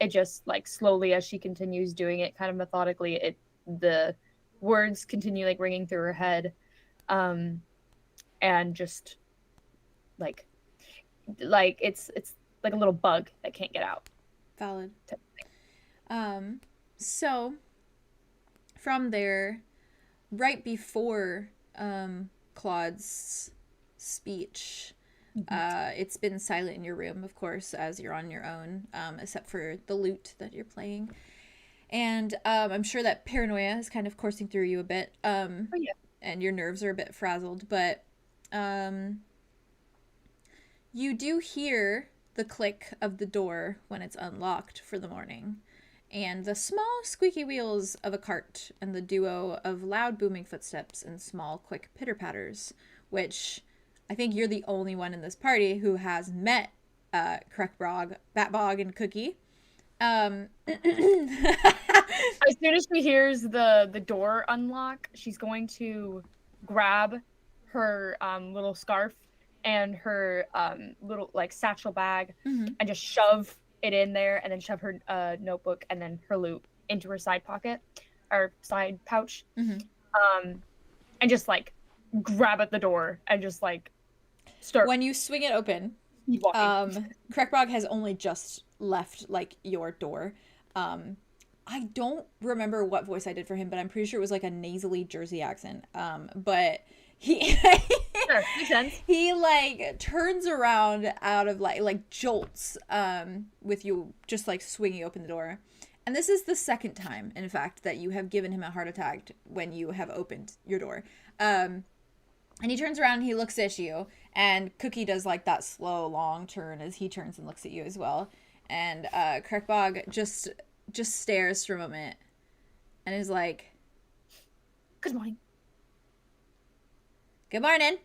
it just like slowly, as she continues doing it kind of methodically, the words continue like ringing through her head, and just like like it's like a little bug that can't get out. Valid. So from there, right before Claude's speech, it's been silent in your room, of course, as you're on your own, except for the lute that you're playing. And I'm sure that paranoia is kind of coursing through you a bit. And your nerves are a bit frazzled, but you do hear the click of the door when it's unlocked for the morning, and the small squeaky wheels of a cart, and the duo of loud booming footsteps and small quick pitter-patters, which I think you're the only one in this party who has met Krekbrog, Batbog, and Cookie. As soon as she hears the door unlock, she's going to grab her little scarf and her little like satchel bag and just shove it in there, and then shove her notebook and then her loot into her side pocket or side pouch, and just like grab at the door and just like start. When you swing it open, Krekbrog has only just left like your door. I don't remember what voice I did for him, but I'm pretty sure it was like a nasally Jersey accent. But he sure, makes sense. He like turns around out of like jolts with you just like swinging open the door. And this is the second time, in fact, that you have given him a heart attack when you have opened your door. And he turns around and he looks at you, and Cookie does like that slow long turn as he turns and looks at you as well. And Krekbog just stares for a moment and is like, "Good morning." "Good morning.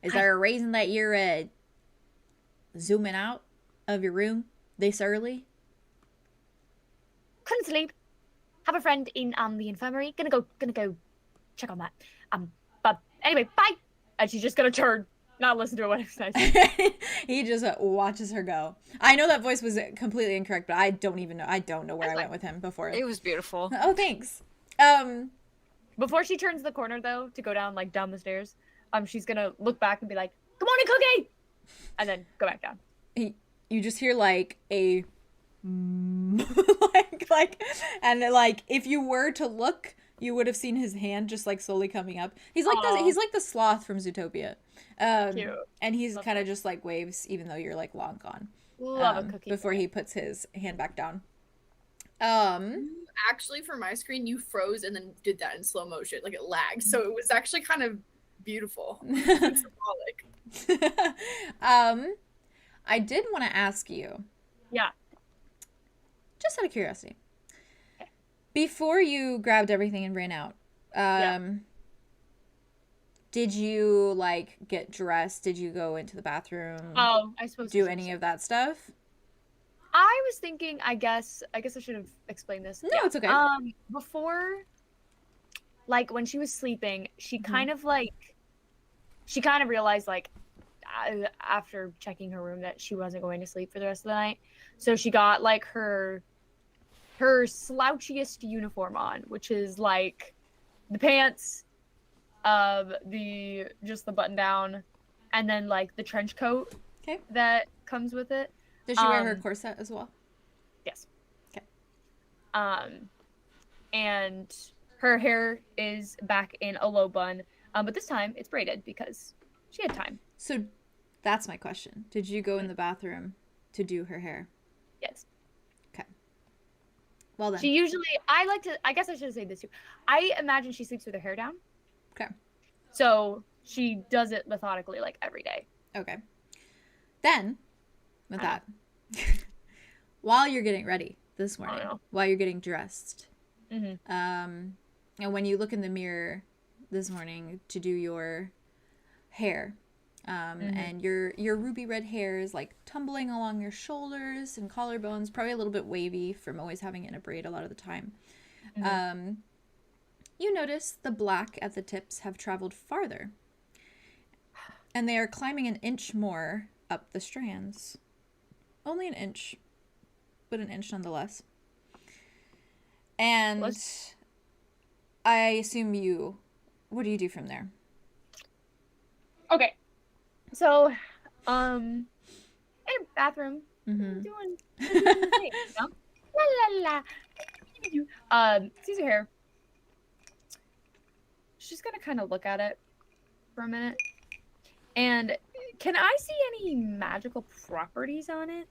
Is there a reason that you're zooming out of your room this early?" "Couldn't sleep. Have a friend in the infirmary. Gonna go check on that. But anyway, bye." And she's just gonna turn, not listen to what I'm saying. He just watches her go. I know that voice was completely incorrect, but I don't even know. I don't know where I went with him before. It was beautiful. Oh, thanks. Before she turns the corner though to go down the stairs, she's gonna look back and be like, "Good morning, Cookie," and then go back down. You just hear like a like, and like if you were to look, you would have seen his hand just like slowly coming up. He's like the sloth from Zootopia. Cute. And he's kind of just like waves, even though you're like long gone. Love a Cookie. Before he puts his hand back down. Actually, for my screen, you froze and then did that in slow motion, like it lagged. So it was actually kind of beautiful, symbolic. I did want to ask you. Yeah. Just out of curiosity. Before you grabbed everything and ran out, did you like get dressed? Did you go into the bathroom? Oh, I suppose do any of that stuff? I was thinking, I guess I should have explained this. No, it's okay. Before, like when she was sleeping, she kind of realized like after checking her room that she wasn't going to sleep for the rest of the night. So she got like her slouchiest uniform on, which is like the pants, the button down, and then like the trench coat that comes with it. Does she wear her corset as well? Yes. Okay. And her hair is back in a low bun, but this time it's braided because she had time. So that's my question. Did you go in the bathroom to do her hair? Yes. Okay. Well then. She usually, I guess I should say this too. I imagine she sleeps with her hair down. Okay. So she does it methodically like every day. Okay. Then, with that, while you're getting ready this morning, while you're getting dressed, and when you look in the mirror this morning to do your hair, and your ruby red hair is like tumbling along your shoulders and collarbones, probably a little bit wavy from always having it in a braid a lot of the time. You notice the black at the tips have traveled farther, and they are climbing an inch more up the strands. Only an inch, but an inch nonetheless. And I assume what do you do from there? Okay. So, in a bathroom, Mm-hmm. doing the thing, you know? La la la. Sees her hair. She's gonna kind of look at it for a minute. And can I see any magical properties on it?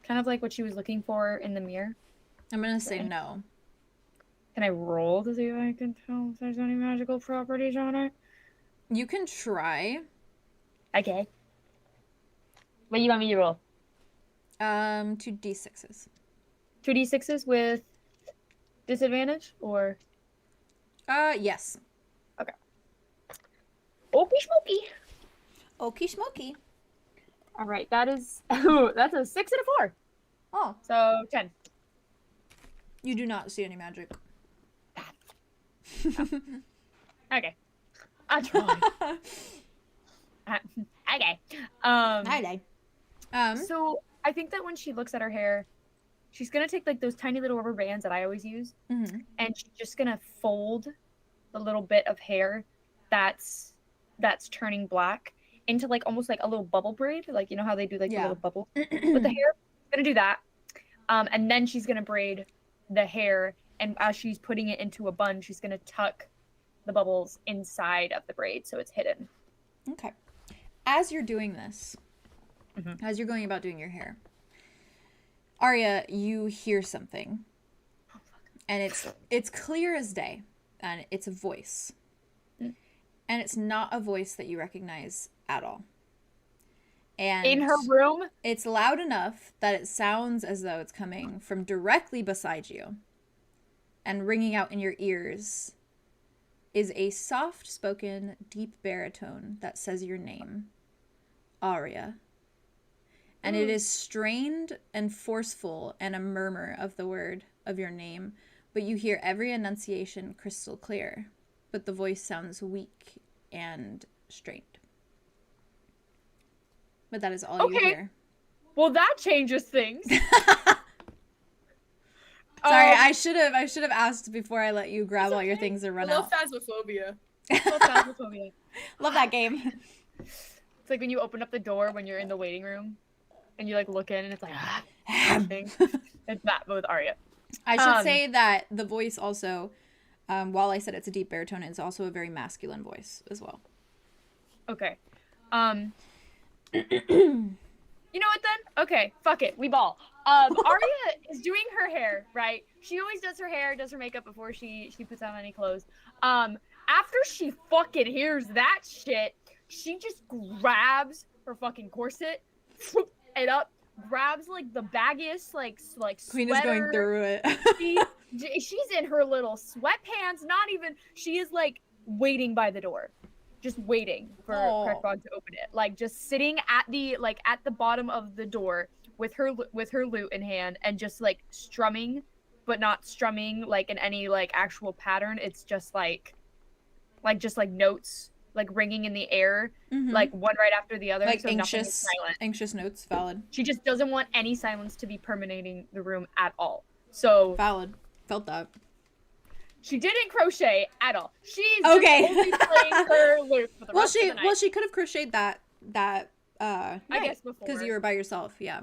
Kind of like what she was looking for in the mirror. I'm gonna say no. Can I roll to see if I can tell if there's any magical properties on it? You can try. Okay. What do you want me to roll? 2d6s. 2d6s with disadvantage, or? Yes. Okie smoky. Okie smoky. All right, that is. Oh, that's a 6 and a 4. Oh, So 10. you do not see any magic. Okay. I tried. Okay. Hi, So I think that when she looks at her hair, she's gonna take like those tiny little rubber bands that I always use, Mm-hmm. and she's just gonna fold the little bit of hair that's turning black into like almost like a little bubble braid, like you know how they do like the Yeah. little bubble with the hair. Gonna do that, and then she's gonna braid the hair, and as she's putting it into a bun, she's gonna tuck the bubbles inside of the braid so it's hidden. Okay. As you're doing this, Mhm. as you're going about doing your hair, Aria, you hear something, and it's clear as day, and it's a voice, and it's not a voice that you recognize at all. And In her room. it's loud enough that it sounds as though it's coming from directly beside you, and ringing out in your ears is a soft-spoken, deep baritone that says your name, Aria. And it is strained and forceful and a murmur of the word of your name, but you hear every enunciation crystal clear, but the voice sounds weak and strained. But that is all you Okay. hear. Well, that changes things. Sorry, I should have asked before I let you grab all your okay. things and run I love out. phasmophobia. Phasmophobia. Love that game. It's like when you open up the door when you're in the waiting room, and you like look in and it's like thing. It's that, but with Aria. I should say that the voice also, while I said it's a deep baritone, it's also a very masculine voice as well. Okay. You know what then? Okay, fuck it. We ball. Aria is doing her hair, right? She always does her hair, does her makeup before she puts on any clothes. After she fucking hears that shit, she just grabs her fucking corset, swoop it up, grabs like the baggiest like Queen sweater. is going through it. She's in her little sweatpants. Not even. She is like waiting by the door, just waiting for Crackbog to open it. Like just sitting at the bottom of the door with her lute in hand and just like strumming, but not strumming like in any like actual pattern. It's just like notes like ringing in the air, like one right after the other. Like so nothing is silent. anxious notes. Valid. She just doesn't want any silence to be permeating the room at all. So Valid. Felt that. she didn't crochet at all. She's Okay. just only playing her lute for the rest of the night. Well, she could have crocheted that I guess before, because you were by yourself. Yeah.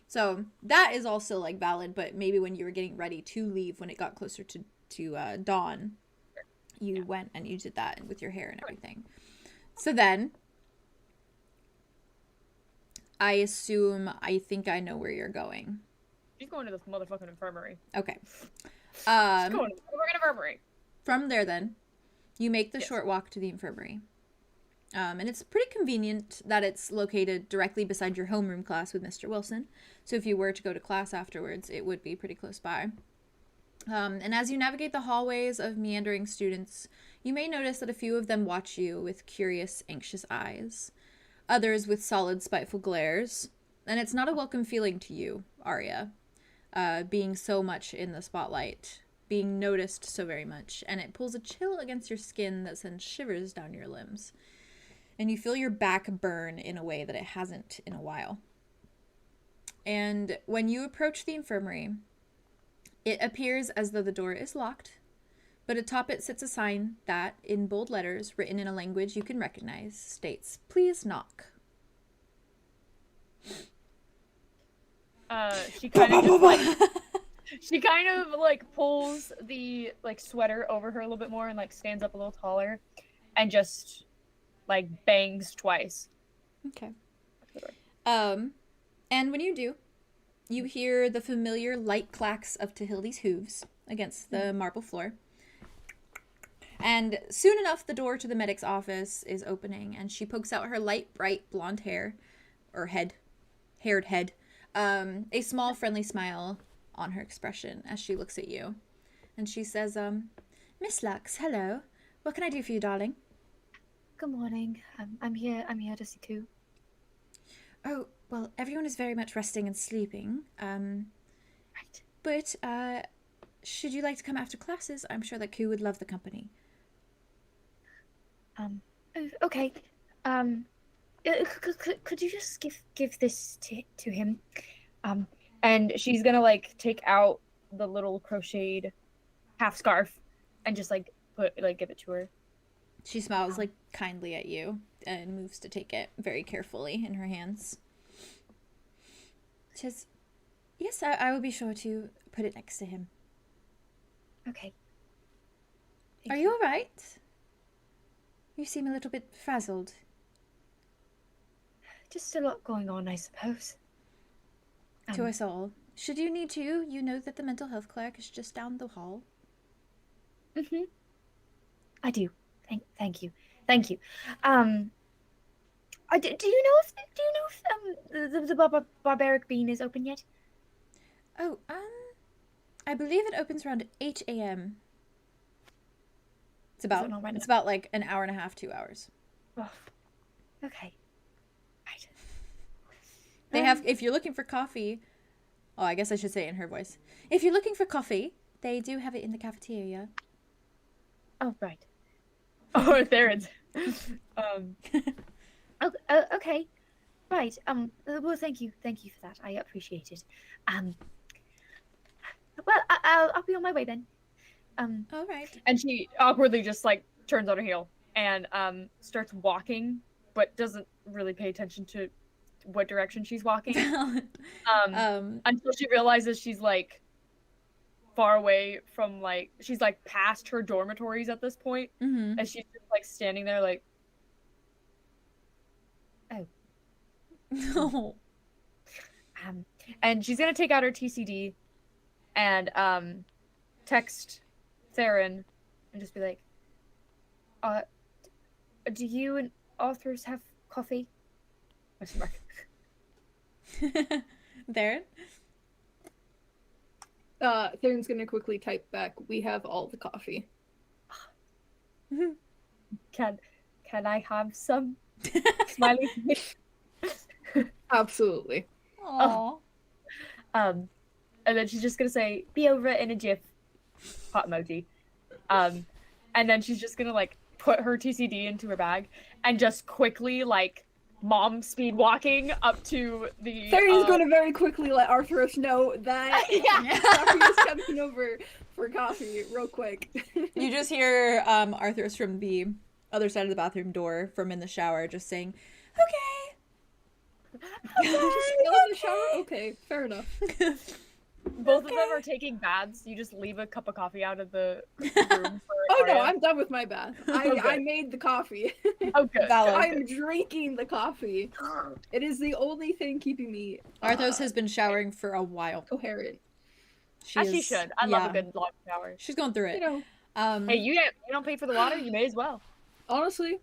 So that is also like valid, but maybe when you were getting ready to leave, when it got closer to dawn, you went and you did that with your hair and everything. So then, I think I know where you're going. She's going to this motherfucking infirmary. Okay. She's going to the motherfucking infirmary. From there, then, you make the short walk to the infirmary. And it's pretty convenient that it's located directly beside your homeroom class with Mr. Wilson. So if you were to go to class afterwards, it would be pretty close by. And as you navigate the hallways of meandering students, you may notice that a few of them watch you with curious, anxious eyes. Others with solid, spiteful glares. And it's not a welcome feeling to you, Aria, being so much in the spotlight, being noticed so very much. And it pulls a chill against your skin that sends shivers down your limbs. And you feel your back burn in a way that it hasn't in a while. And when you approach the infirmary, it appears as though the door is locked, but atop it sits a sign that, in bold letters, written in a language you can recognize, states, "Please knock." She kind of just like she kind of like pulls the like sweater over her a little bit more and like stands up a little taller and just like bangs twice. Okay. And when you do, you hear the familiar light clacks of 𝙍𝙖𝙫𝙬𝙬𝙬𝙬 hooves against the marble floor. And soon enough, the door to the medic's office is opening, and she pokes out her light, bright blonde hair, or haired head, a small, friendly smile on her expression as she looks at you. And she says, "Miss Lux, hello. What can I do for you, darling?" Good morning. I'm here to see Ku. Oh, well, everyone is very much resting and sleeping. Right. But, should you like to come after classes? I'm sure that Ku would love the company. Okay. Could you just give this to him? And she's gonna like take out the little crocheted half scarf and just like give it to her. She smiles like kindly at you and moves to take it very carefully in her hands. She says, "Yes, I will be sure to put it next to him." Okay. Are you all right? You seem a little bit frazzled. Just a lot going on, I suppose. To us all. Should you need to, you know that the mental health cleric is just down the hall. Mm-hmm. I do. Thank you. Do you know if the barbaric bean is open yet? Oh, I believe it opens around 8 a.m. It's about like an hour and a half, 2 hours. Oh, okay. Right. They have, if you're looking for coffee, oh, I guess I should say it in her voice. If you're looking for coffee, they do have it in the cafeteria. Oh, right. Oh, there it's. Okay. Right. Well, thank you for that. I appreciate it. Well, I'll be on my way then. All right. And she awkwardly just like turns on her heel and starts walking, but doesn't really pay attention to what direction she's walking. Until she realizes she's like far away from like she's like past her dormitories at this point, Mm-hmm. and she's just like standing there like, Oh. No. and she's gonna take out her TCD and text Theron and just be like, Do you and Arthros have coffee? question mark. Theron? Theron's gonna quickly type back, "We have all the coffee." Can I have some? Smiley face. Absolutely. Aww. And then she's just gonna say, "Be over in a jiff." Hot emoji. And then she's just gonna like put her TCD into her bag and just quickly like mom speed walking up to the. Theron's going to very quickly let Arthros know that Coffee is coming over for coffee real quick. You just hear Arthros from the other side of the bathroom door from in the shower just saying, "Okay." Still in the shower? Okay, fair enough. Both of them are taking baths. You just leave a cup of coffee out of the room for Oh no, Aria. I'm done with my bath. I made the coffee. Oh, good. Valid. I'm drinking the coffee. It is the only thing keeping me Arthros has been showering for a while. coherent. As she should. I love a good long shower. She's going through it. You know, Hey, you don't pay for the water. You may as well. honestly,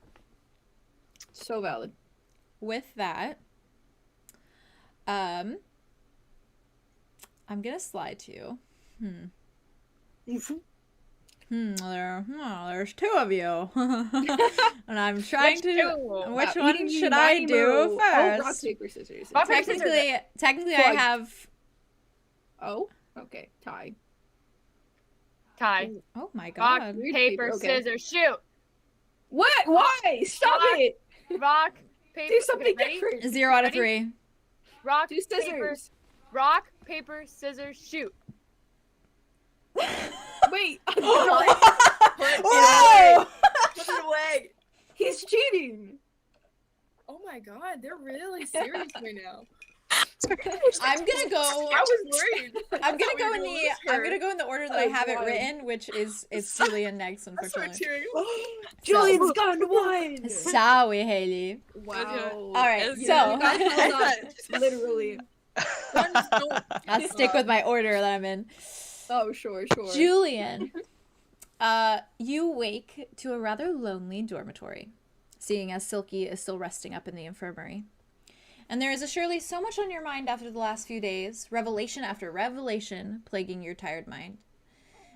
so valid. With that, I'm gonna slide to you. There's two of you. And I'm trying which one should I do first? Oh, rock, paper, scissors. Rock, paper, scissors. Technically I Plug. have... Oh, okay, tie. Tie. Oh my Rock, god. Weird paper, paper, okay. scissors, shoot. What? Why? Stop Rock. it! Rock, paper. Do something okay, ready? different. 0 out of Ready? 3. Rock, Do paper. scissors. Rock, paper, scissors, shoot. Wait. I'm gonna god, they're really serious right now. I'm gonna go. I was worried. I'm gonna thought we go were in gonna the. lose I'm her. gonna go in the order that Oh, I have it wild. written, which is it's Julien next, I started unfortunately. cheering. Julian's gone to one. 𝙍𝙖𝙫𝙬𝙫𝙤𝙬. Wow. All right, Okay. so You guys will not, literally. I'll stick with my order that I'm in. Oh, sure. Julien, you wake to a rather lonely dormitory, seeing as Silky is still resting up in the infirmary. And there is surely so much on your mind after the last few days, revelation after revelation plaguing your tired mind.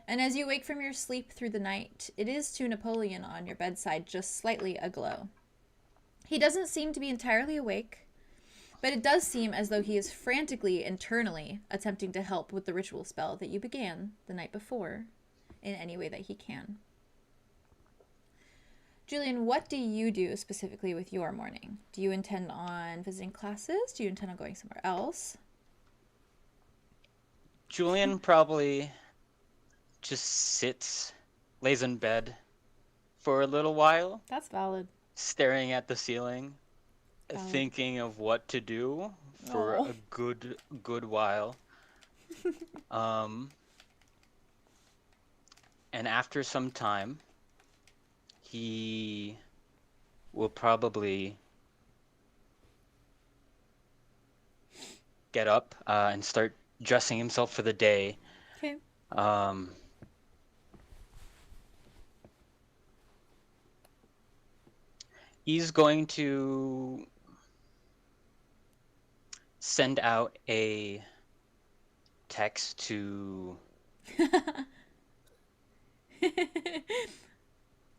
And as you wake from your sleep through the night, it is to Napoleon on your bedside just slightly aglow. He doesn't seem to be entirely awake, but it does seem as though he is frantically, internally, attempting to help with the ritual spell that you began the night before in any way that he can. Julien, what do you do specifically with your morning? Do you intend on visiting classes? Do you intend on going somewhere else? Julien probably just lays in bed for a little while, That's valid. staring at the ceiling, Valid. thinking of what to do for Aw. a good while. And after some time, he will probably get up and start dressing himself for the day. Okay. He's going to send out a text to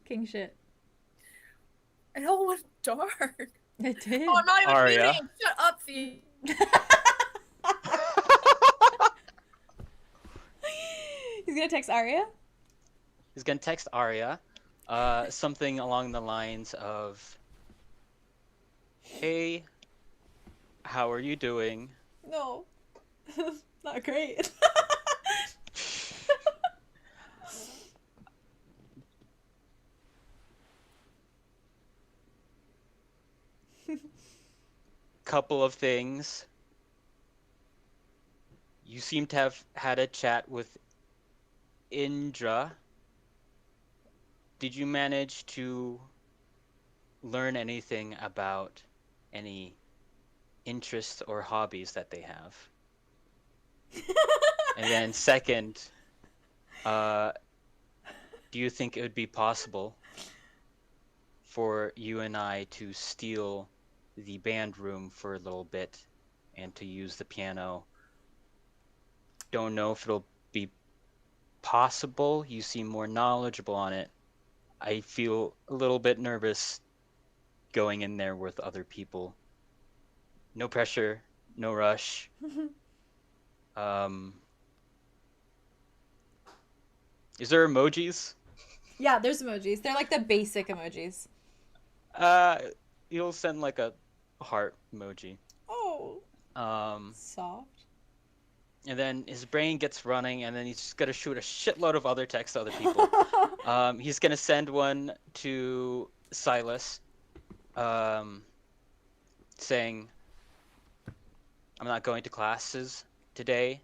King shit. It all went dark. It did. Oh, I'm not even Aria. reading. Shut up, Fee. He's gonna text Aria? He's gonna text Aria, something along the lines of, "Hey, how are you doing? No. Not great. Couple of things. You seem to have had a chat with Indra. Did you manage to learn anything about any interests or hobbies that they have?" And then second, do you think it would be possible for you and I to steal the band room for a little bit and to use the piano? Don't know if it'll be possible. You seem more knowledgeable on it. I feel a little bit nervous going in there with other people. No pressure, no rush. Is there emojis? Yeah, there's emojis. They're like the basic emojis. You'll send like a heart emoji. Oh. Um, Soft. and then his brain gets running, and then he's just gonna shoot a shitload of other texts to other people. He's gonna send one to Silas, saying, "I'm not going to classes today.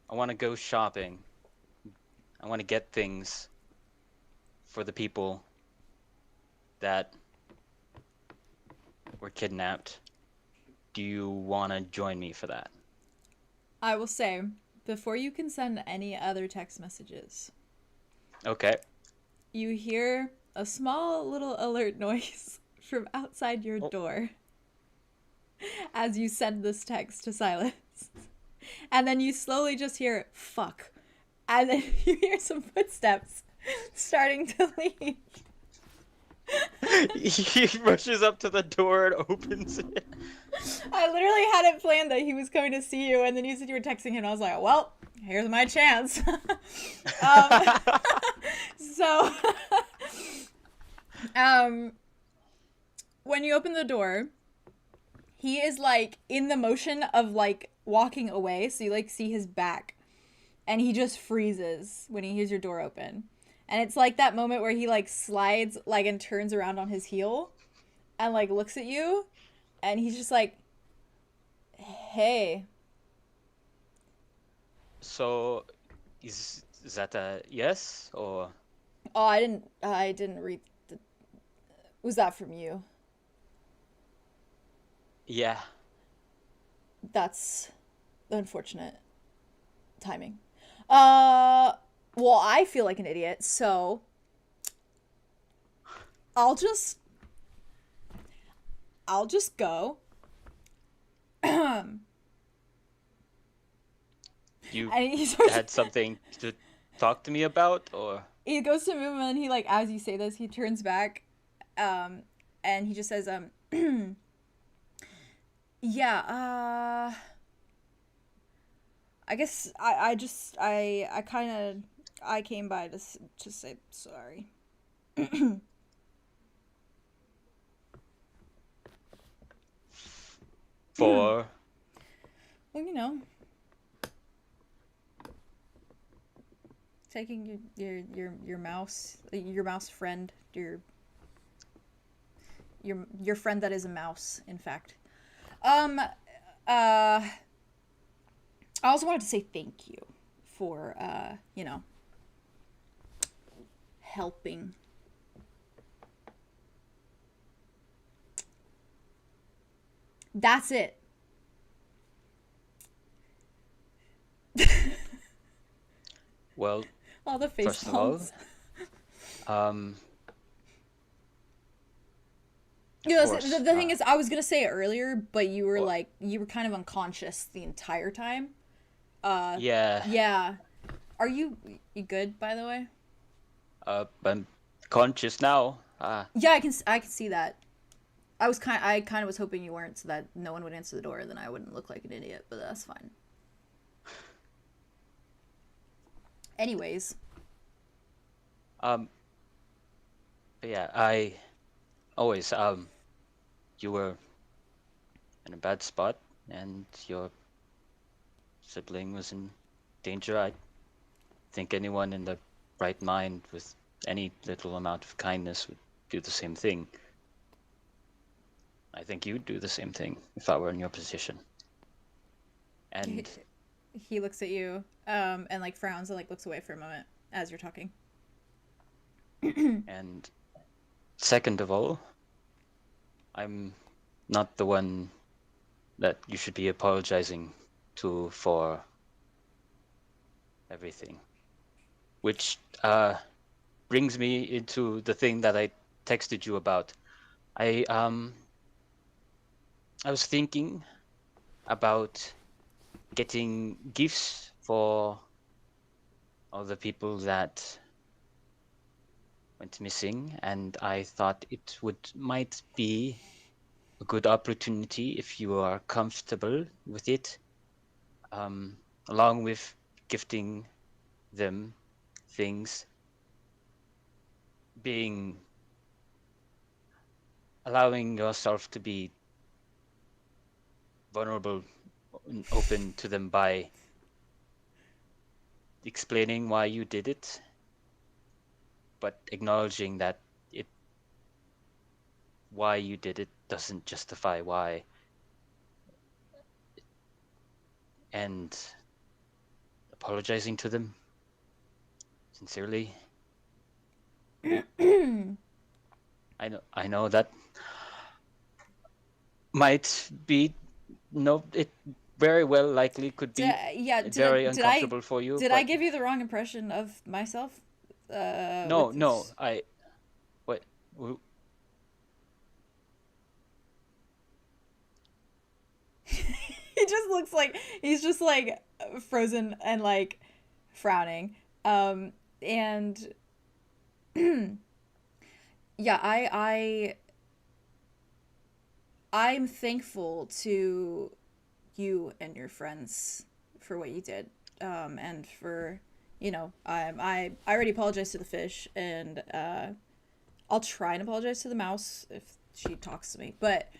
I want to go shopping. I want to get things for the people that were kidnapped. Do you want to join me for that?" I will say, before you can send any other text messages, Okay. you hear a small little alert noise from outside your door as you send this text to Silas. And then you slowly just hear, "Fuck." And then you hear some footsteps starting to leave. He rushes up to the door and opens it. I literally had it planned that he was coming to see you, and then you said you were texting him, and I was like, well, here's my chance. So, when you open the door, he is, like, in the motion of, like, walking away, so you, like, see his back, and he just freezes when he hears your door open. And it's like that moment where he, like, slides, like, and turns around on his heel, and like looks at you, and he's just like, "Hey." So, is that a yes or? Oh, I didn't read the... Was that from you? Yeah. That's unfortunate timing. Well, I feel like an idiot, so I'll just go. You And he starts, had something to talk to me about, or? he goes to move, and he, like, as you say this, he turns back, and he just says, yeah, I guess I came by to say sorry. For? Well, you know, taking your mouse friend, your friend that is a mouse, in fact. I also wanted to say thank you for you know, helping. That's it. Well, All the face first of all, palms. Of You know, course, the thing is, I was gonna say it earlier, but you were like, you were kind of unconscious the entire time. yeah. Yeah. Are you good, by the way? I'm conscious now. Yeah, I can see that. I kind of was hoping you weren't, so that no one would answer the door, then I wouldn't look like an idiot, but that's fine. Anyways. But yeah, I always, you were in a bad spot, and your sibling was in danger. I think anyone in the right mind with any little amount of kindness would do the same thing. I think you'd do the same thing if I were in your position. And He looks at you, and like frowns and like looks away for a moment as you're talking. and second of all, I'm not the one that you should be apologizing to for everything. Which brings me into the thing that I texted you about. I was thinking about getting gifts for all the people that went missing, and I thought it might be a good opportunity if you are comfortable with it, along with gifting them things, allowing yourself to be vulnerable and open to them by explaining why you did it, but acknowledging that why you did it doesn't justify why, and apologizing to them sincerely. I know that might be it very well likely could be very uncomfortable for you. Did I give you the wrong impression of myself? No, what? He's just like frozen and like frowning. And yeah, I'm thankful to you and your friends for what you did, and for, you know, I already apologized to the fish, and I'll try and apologize to the mouse if she talks to me, but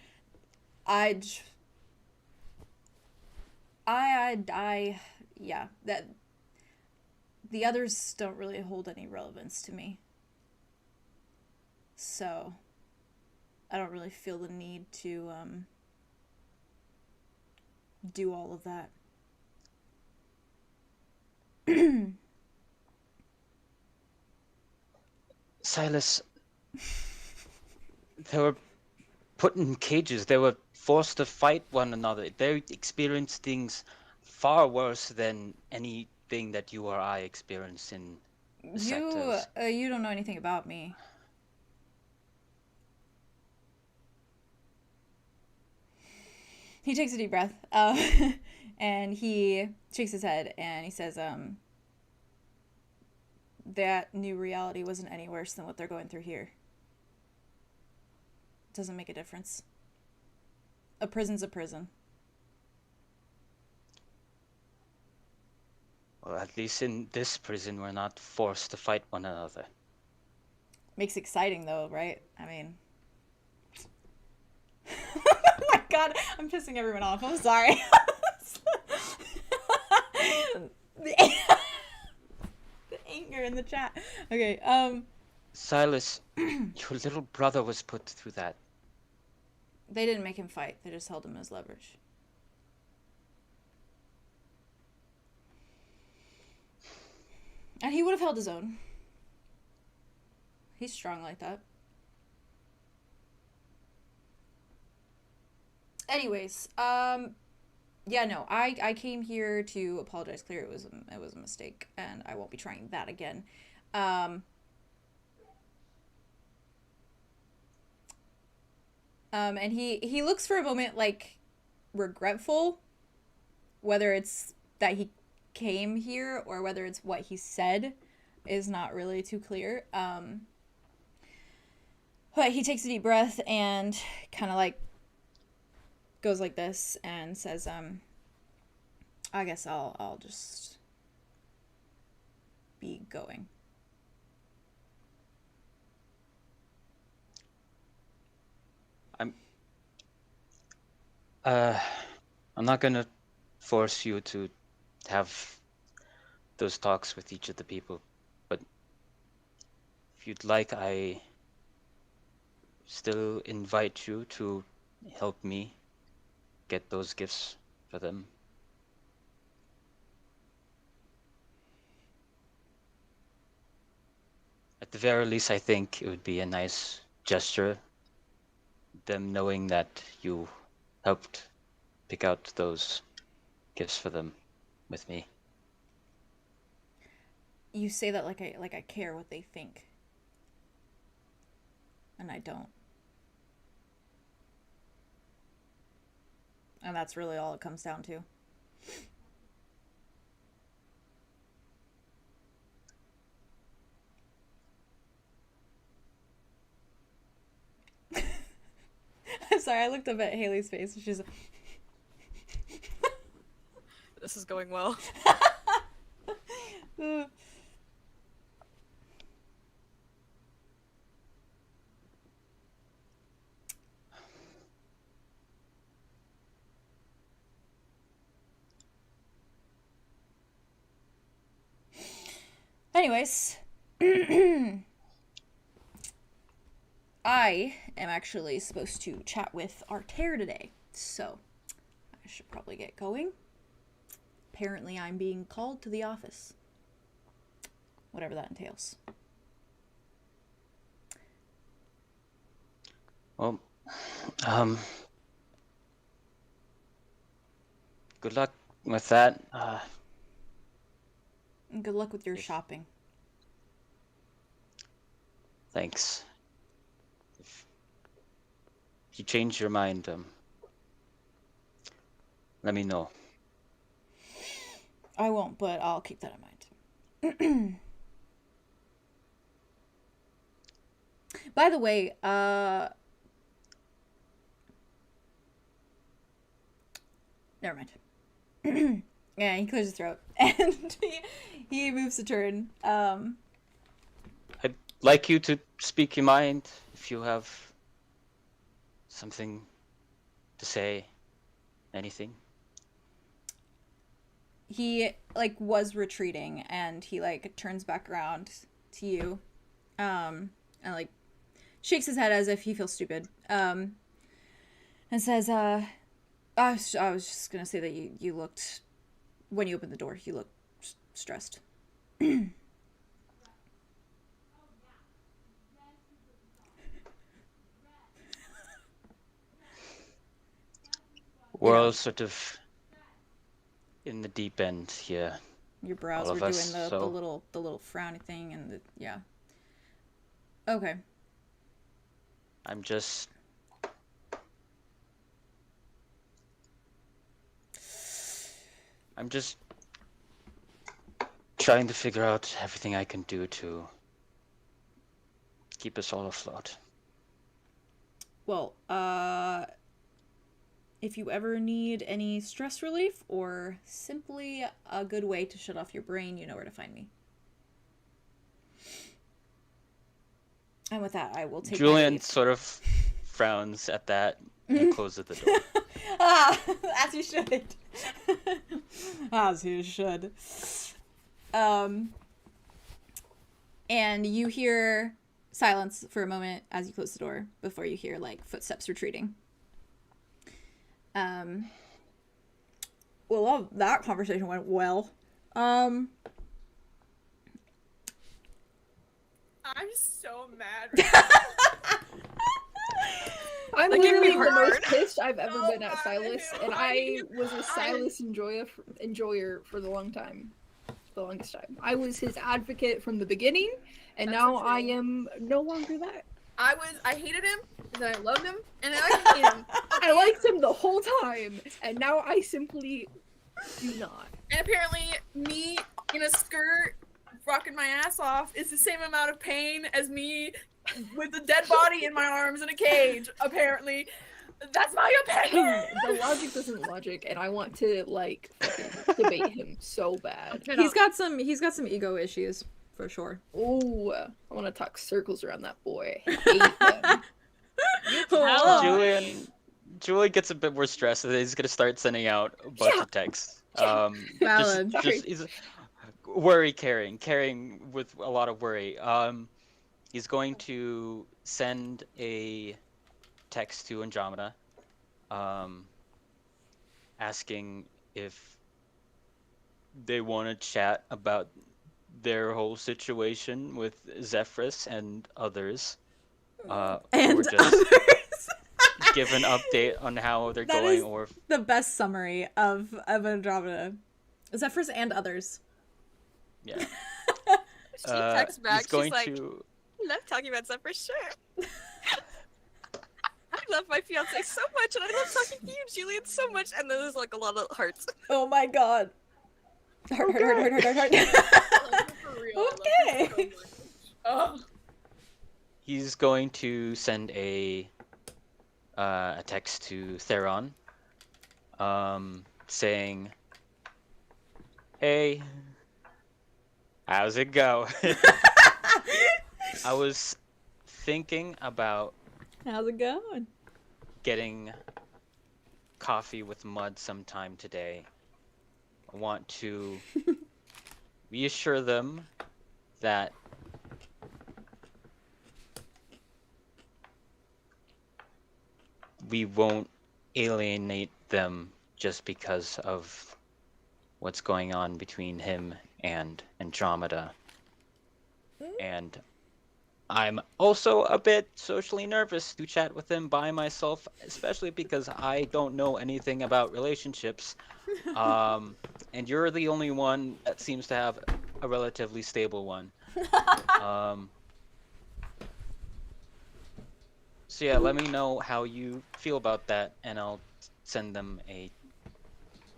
yeah, that the others don't really hold any relevance to me. So I don't really feel the need to do all of that. Silas, they were put in cages. They were forced to fight one another. They experienced things far worse than anything that you or I experienced in the sectors. You don't know anything about me. He takes a deep breath, and he shakes his head, and he says, that new reality wasn't any worse than what they're going through here. Doesn't make a difference. A prison's a prison. Well, at least in this prison, we're not forced to fight one another. Makes it exciting, though, right? I mean... Oh my god, I'm pissing everyone off. I'm sorry. The anger in the chat. Okay, Silas, your little brother was put through that. They didn't make him fight. They just held him as leverage. And he would have held his own. He's strong like that. Anyways, yeah, no, I came here to apologize. Clear, it was a mistake, and I won't be trying that again. And he looks for a moment, like, regretful, whether it's that he came here or whether it's what he said is not really too clear. But he takes a deep breath and kind of, like, goes like this and says, I guess I'll just be going. I'm not gonna force you to have those talks with each of the people, but if you'd like, I still invite you to help me get those gifts for them. At the very least, I think it would be a nice gesture, them knowing that you helped pick out those gifts for them with me. You say that like I care what they think. And I don't. And that's really all it comes down to. I'm sorry, I looked up at Haley's face and she's like... This is going well. Anyways, I am actually supposed to chat with Artair today, so I should probably get going. Apparently I'm being called to the office. Whatever that entails. Well, good luck with that. And good luck with your shopping. Thanks. If you change your mind, let me know. I won't, but I'll keep that in mind. By the way, never mind. Yeah, he clears his throat, and he moves to turn. I'd like you to speak your mind if you have something to say, anything. He, like, was retreating, and he, like, turns back around to you, and, like, shakes his head as if he feels stupid, and says, I was just gonna say that you looked, when you opened the door, you looked stressed. We're all sort of in the deep end here. Your brows All were of doing us, the so- little frowny thing, and yeah. Okay. I'm just trying to figure out everything I can do to keep us all afloat. Well, if you ever need any stress relief or simply a good way to shut off your brain, you know where to find me. And with that, I will take my Julien leave. sort of frowns at that and closes the door. As you should. As you should. And you hear silence for a moment as you close the door before you hear, like, footsteps retreating. Well, that conversation went well. I'm so mad right now. I'm That gave me literally the most heartburn. pissed I've ever been at Silas, and I was a Silas enjoyer for the longest time. I was his advocate from the beginning, and That's now so true. I am no longer that. I hated him, and then I loved him, and then I hate him. I liked him the whole time, and now I simply do not. And apparently, me in a skirt, rocking my ass off, is the same amount of pain as me with a dead body in my arms in a cage. Apparently, that's my opinion. The logic doesn't logic, and I want to like fucking debate him so bad. He's got some ego issues, for sure. Oh, I want to talk circles around that boy. I hate him. Oh. Julien gets a bit more stressed, and he's gonna start sending out a bunch of texts. Valid. He's worry carrying with a lot of worry. He's going to send a text to Andromeda, asking if they want to chat about their whole situation with Zephyrus and others, or just others. give an update on how they're That going, is or the best summary of Andromeda. Zephyrus and others. yeah. She texts back. He's going She's like, to. I love talking about stuff for sure. I love my fiance so much, and I love talking to you, Julien, so much. And then there's like a lot of hearts. Oh my god. Heart. For real, I love him so Okay. much. Oh. He's going to send a text to Theron, saying, "Hey, how's it go?" I was thinking about How's it going? getting coffee with Mud sometime today. I want to reassure them that we won't alienate them just because of what's going on between him and Andromeda. And I'm also a bit socially nervous to chat with him by myself, especially because I don't know anything about relationships. And you're the only one that seems to have a relatively stable one. So yeah, let me know how you feel about that, and I'll send them a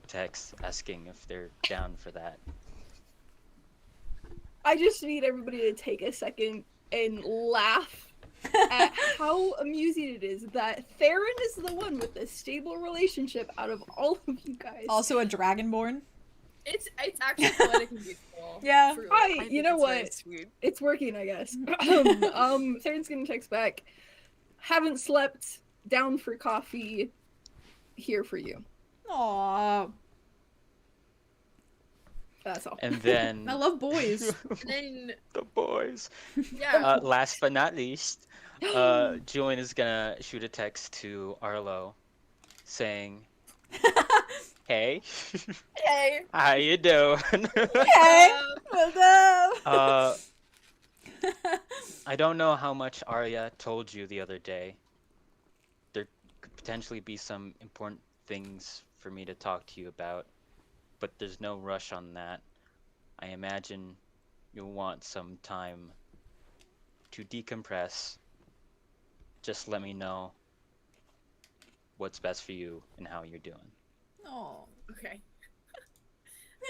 text asking if they're down for that. I just need everybody to take a second and laugh at how amusing it is that Theron is the one with a stable relationship out of all of you guys. Also a dragonborn. It's actually poetic and beautiful. Yeah. Truly. I, think you know it's very what? sweet. It's working, I guess. Theron's gonna text back. Haven't slept. Down for coffee. Here for you. Aww. That's all. And then I love boys. And then, the boys. yeah. Last but not least, Julien is gonna shoot a text to Arlo saying, "Hey, Hey. how you doing?" Okay. Well Uh, done. I don't know how much Aria told you the other day. There could potentially be some important things for me to talk to you about, but there's no rush on that. I imagine you'll want some time to decompress. Just let me know what's best for you and how you're doing. Oh. Okay.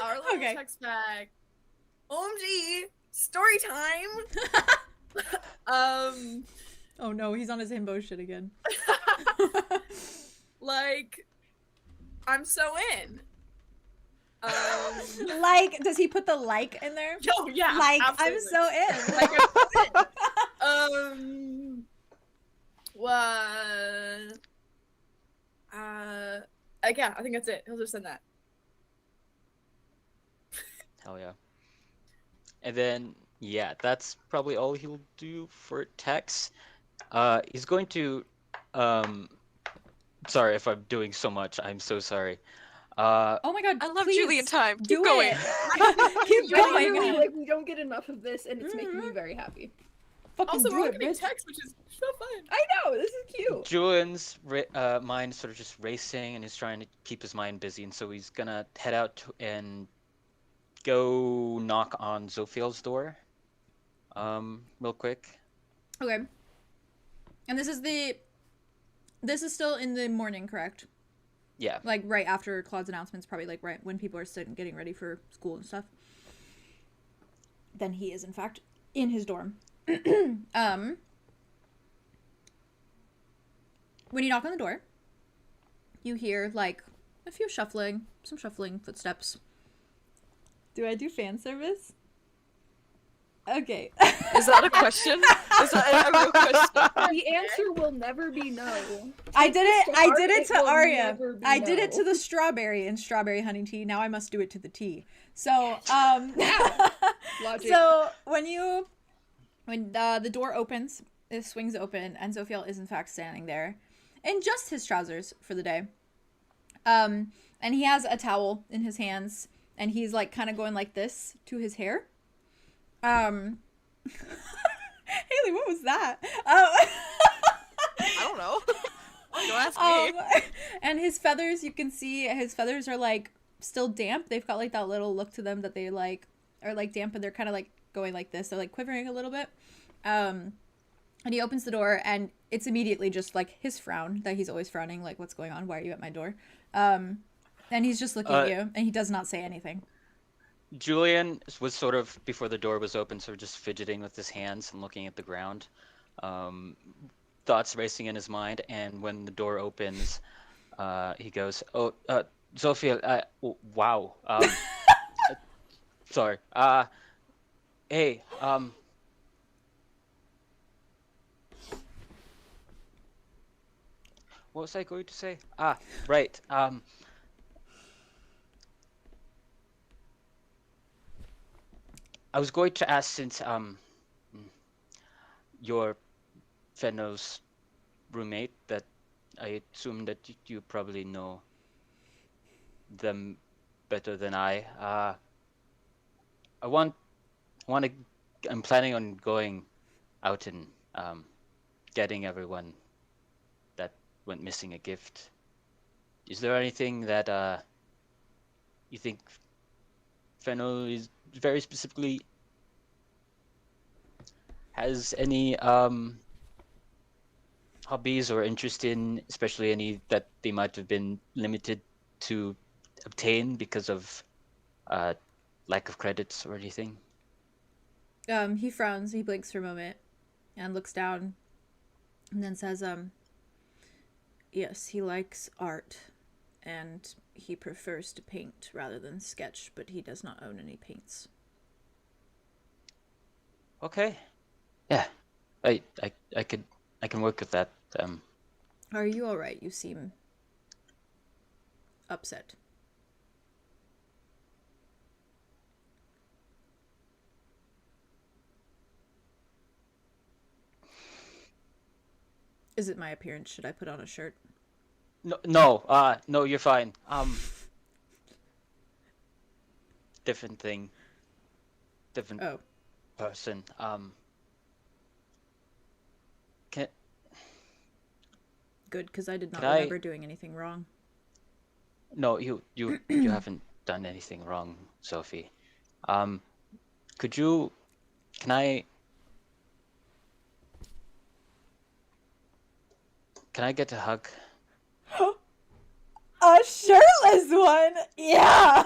Arlo Okay. texts back. OMG, story time. Oh no, he's on his himbo shit again. Like, I'm so in. Like, does he put the like in there? Yo, yeah. Like, absolutely. I'm so in. Like, I'm so in. What? Yeah, I think that's it. He'll just send that. Hell yeah. And then, yeah, that's probably all he'll do for text. He's going to, sorry if I'm doing so much, I'm so sorry. Oh my god, I love please Julien time. Keep do going. it. Keep Genuinely, going. like, we don't get enough of this, and it's making me very happy. Fucking Also, do we're it, getting bitch. text, which is so fun. I know, this is cute. Julian's mind sort of just racing, and he's trying to keep his mind busy, and so he's gonna head out and go knock on Zophiel's door, real quick. Okay. And this is still in the morning, correct? Yeah. Like right after Claude's announcements, probably like right when people are sitting getting ready for school and stuff. Then he is in fact in his dorm. When you knock on the door, you hear like some shuffling footsteps. Do I do fan service? Okay. Is that a question? Is that a real question? The answer will never be no. I did it to will Aria. never be I did it no. to the strawberry and strawberry honey tea. Now I must do it to the tea. So, Logic. so when the door opens, it swings open, and Zophiel is in fact standing there in just his trousers for the day. And he has a towel in his hands, and he's like kind of going like this to his hair. Haley, what was that? I don't know. Don't ask me. And his feathers, you can see his feathers are like still damp. They've got like that little look to them that they like are like damp, and they're kind of like going like this. They're like quivering a little bit. And he opens the door, and it's immediately just like his frown that he's always frowning, like, what's going on? Why are you at my door? And he's just looking at you, and he does not say anything. Julien was sort of, before the door was open, sort of just fidgeting with his hands and looking at the ground. Thoughts racing in his mind, and when the door opens, he goes, "Oh, Zophiel, wow. Sorry. Hey, what was I going to say? Right. I was going to ask, since you're Fenno's roommate, that I assume that you probably know them better than I. I'm planning on going out and getting everyone that went missing a gift. Is there anything that you think Fenno is very specifically has any hobbies or interest in, especially any that they might have been limited to obtain because of lack of credits or anything? He frowns, he blinks for a moment, and looks down, and then says, yes, he likes art, and he prefers to paint rather than sketch, but he does not own any paints. Okay. Yeah. I can work with that. Are you alright? You seem upset. Is it my appearance? Should I put on a shirt? No, you're fine. Different thing. Different Oh. person. Can Good, because I did not Could I- remember doing anything wrong. No, you haven't done anything wrong, Sophie. Can I get a hug? A shirtless one? Yeah!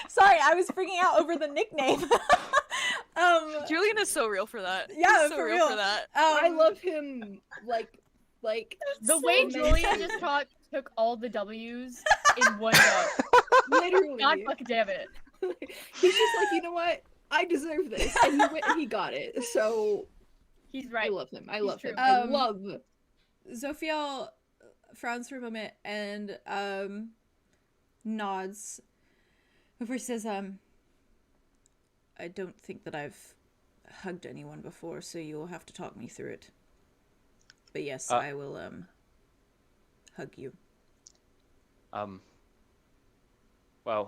Sorry, I was freaking out over the nickname. Julien is so real for that. Yeah, He's so for real real. for that. I love him like The way so Julian many- just took all the W's in one go. literally. God fucking damn it. He's just like, you know what? I deserve this, and he went and he got it. So He's I right. love him. I He's love him. true. I love. Zophiel frowns for a moment and nods before he says, I don't think that I've hugged anyone before, so you'll have to talk me through it. But yes, I will hug you. Well,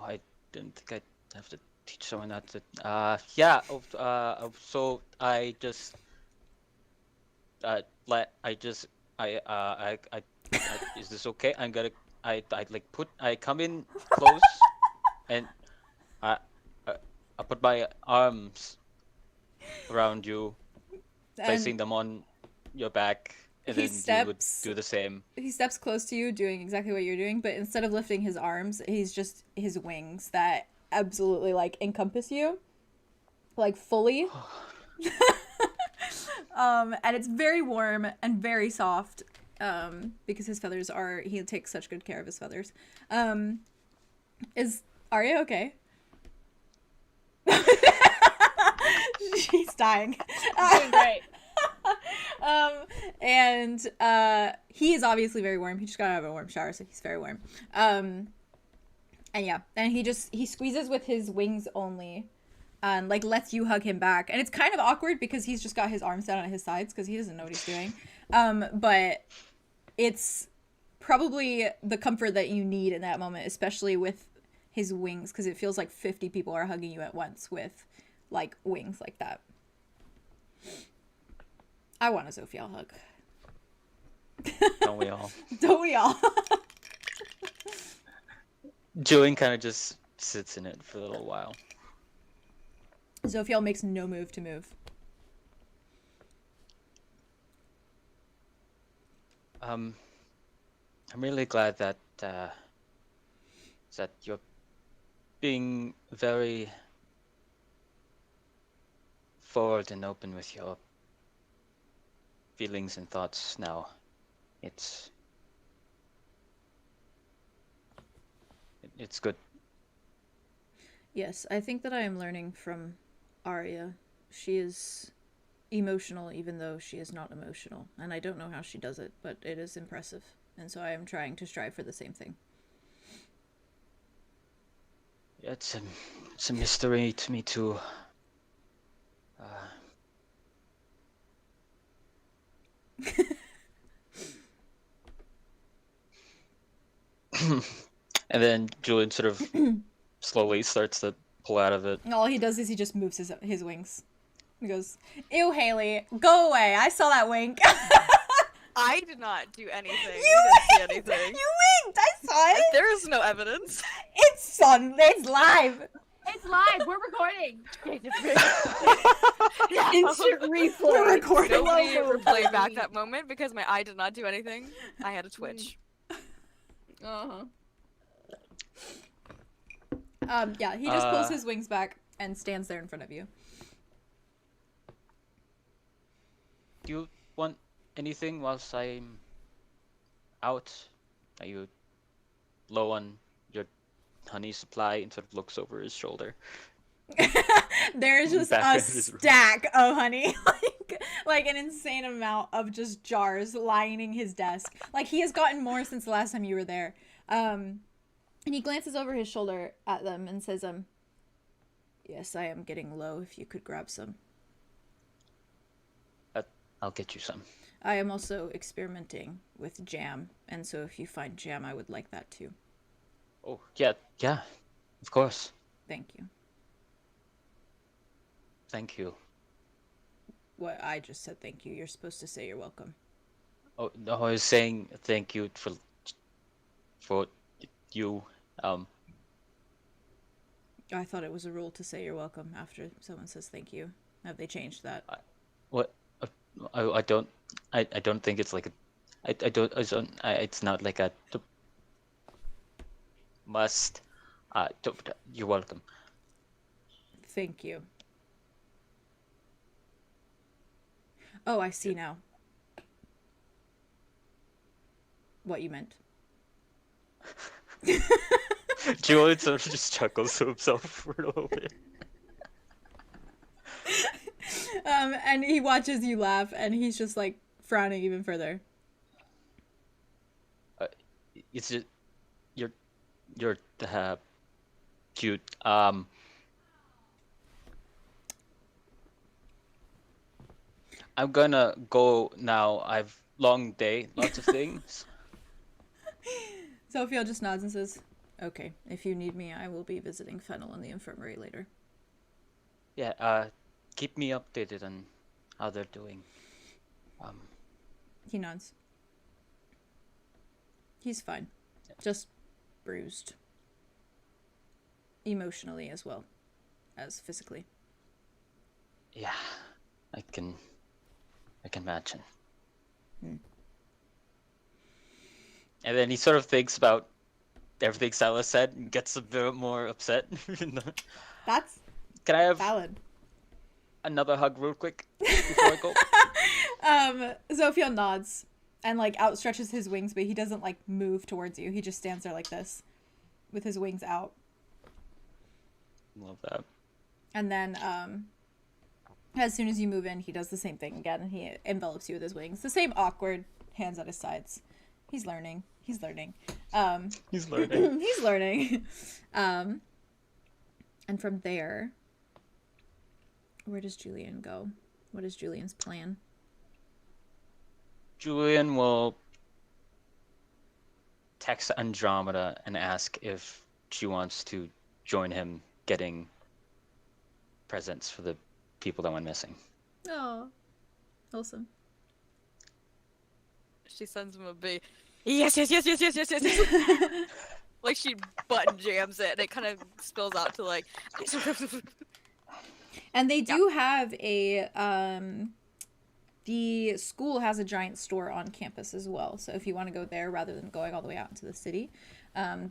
I didn't think I'd have to teach someone that to. So I just. Is this okay? I come in close, and I put my arms around you, placing them on your back, and he then you would steps- do the same. He steps close to you, doing exactly what you're doing, but instead of lifting his arms, he's just his wings that absolutely, like, encompass you. Like, fully. And it's very warm and very soft, because his feathers are, he takes such good care of his feathers. Is Aria okay? She's dying. Doing great. And he is obviously very warm. He just got out of a warm shower, so he's very warm. And yeah, and he squeezes with his wings only, and like lets you hug him back. And it's kind of awkward because he's just got his arms down at his sides because he doesn't know what he's doing. But it's probably the comfort that you need in that moment, especially with his wings, because it feels like 50 people are hugging you at once with like wings like that. I want a Zophiel hug. Don't we all? Don't we all? Julian kind of just sits in it for a little while. Zophiel makes no move to move. I'm really glad that you're being very forward and open with your feelings and thoughts now. It's good. Yes, I think that I am learning from Aria. She is emotional even though she is not emotional, and I don't know how she does it, but it is impressive, and so I am trying to strive for the same thing. Yeah, it's a mystery to me too. And then Julian sort of slowly starts to pull out of it. And all he does is he just moves his wings. He goes, "Ew, Haley, go away. I saw that wink." I did not do anything. You You didn't see winked! anything. You winked! I saw it! There is no evidence. It's live! It's live. We're recording. Instant replay. We're recording. Nobody Slow-mo. ever played back that moment because my eye did not do anything. I had a twitch. Uh-huh. Yeah, he just pulls his wings back and stands there in front of you. Do you want anything whilst I'm out? Are you low on your honey supply? And sort of looks over his shoulder. There's just Back a in his room. stack of honey. like an insane amount of just jars lining his desk. Like, he has gotten more since the last time you were there. And he glances over his shoulder at them and says, yes, I am getting low. If you could grab some. I'll get you some. I am also experimenting with jam, and so if you find jam, I would like that too. Oh, yeah, of course. Thank you. Thank you. What? I just said thank you. You're supposed to say you're welcome. Oh, no, I was saying thank you for you. I thought it was a rule to say you're welcome after someone says thank you. Have they changed that? What? I don't think it's like it's not like a must. You're welcome. Thank you. Oh, I see now. What you meant. Julien sort of just chuckles to himself for a little bit. And he watches you laugh, and he's just like frowning even further. It's just you're cute. I'm gonna go now. I've long day, lots of things. Zophiel just nods and says, "Okay, if you need me, I will be visiting Fennel in the infirmary later." Yeah, keep me updated on how they're doing. He nods. He's fine. Just bruised. Emotionally as well as physically. Yeah, I can imagine. And then he sort of thinks about everything Silas said and gets a bit more upset. That's Can I have valid. another hug real quick before I go? Zophiel nods and like outstretches his wings, but he doesn't like move towards you. He just stands there like this with his wings out. Love that. And then as soon as you move in, he does the same thing again, and he envelops you with his wings. The same awkward hands at his sides. He's learning. He's learning. He's learning. He's learning. And from there, where does Julien go? What is Julian's plan? Julien will text Andromeda and ask if she wants to join him getting presents for the people that went missing. Oh, awesome. She sends him a big yes. Like she button jams it and it kind of spills out to like And they do have a the school has a giant store on campus as well. So if you want to go there rather than going all the way out into the city,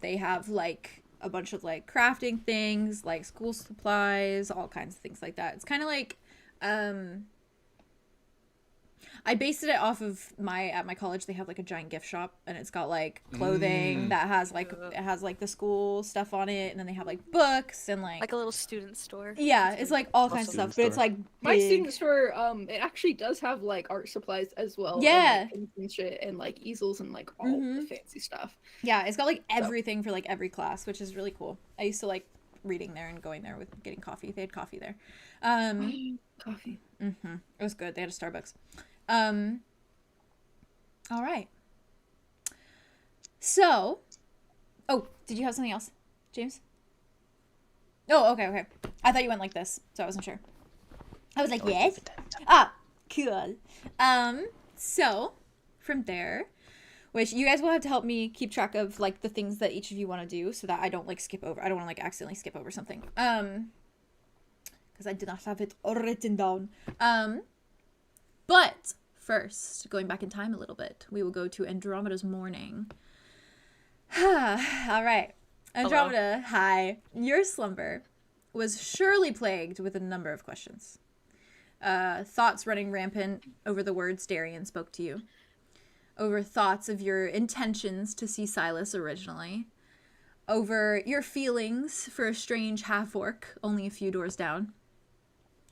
they have like a bunch of like crafting things, like school supplies, all kinds of things like that. It's kind of like I based it off of at my college. They have like a giant gift shop, and it's got like clothing that has like it has like the school stuff on it, and then they have like books and like a little student store. Yeah, it's like all kinds of stuff, but it's like My big. student store, it actually does have like art supplies as well. Yeah. And, like, pens and shit, and like easels and like all the fancy stuff. Yeah, it's got like everything for like every class, which is really cool. I used to like reading there and going there with getting coffee. They had coffee there. Coffee. It was good. They had a Starbucks. All right. So, oh, did you have something else, James? Oh, okay. I thought you went like this, so I wasn't sure. I was like, yes. Ah, cool. So from there, which you guys will have to help me keep track of like the things that each of you want to do, so that I don't like skip over. I don't want to like accidentally skip over something. Because I did not have it written down. But first, going back in time a little bit, we will go to Andromeda's morning. All right. Andromeda, hello. Hi. Your slumber was surely plagued with a number of questions. Thoughts running rampant over the words Darian spoke to you. Over thoughts of your intentions to see Silas originally. Over your feelings for a strange half-orc only a few doors down.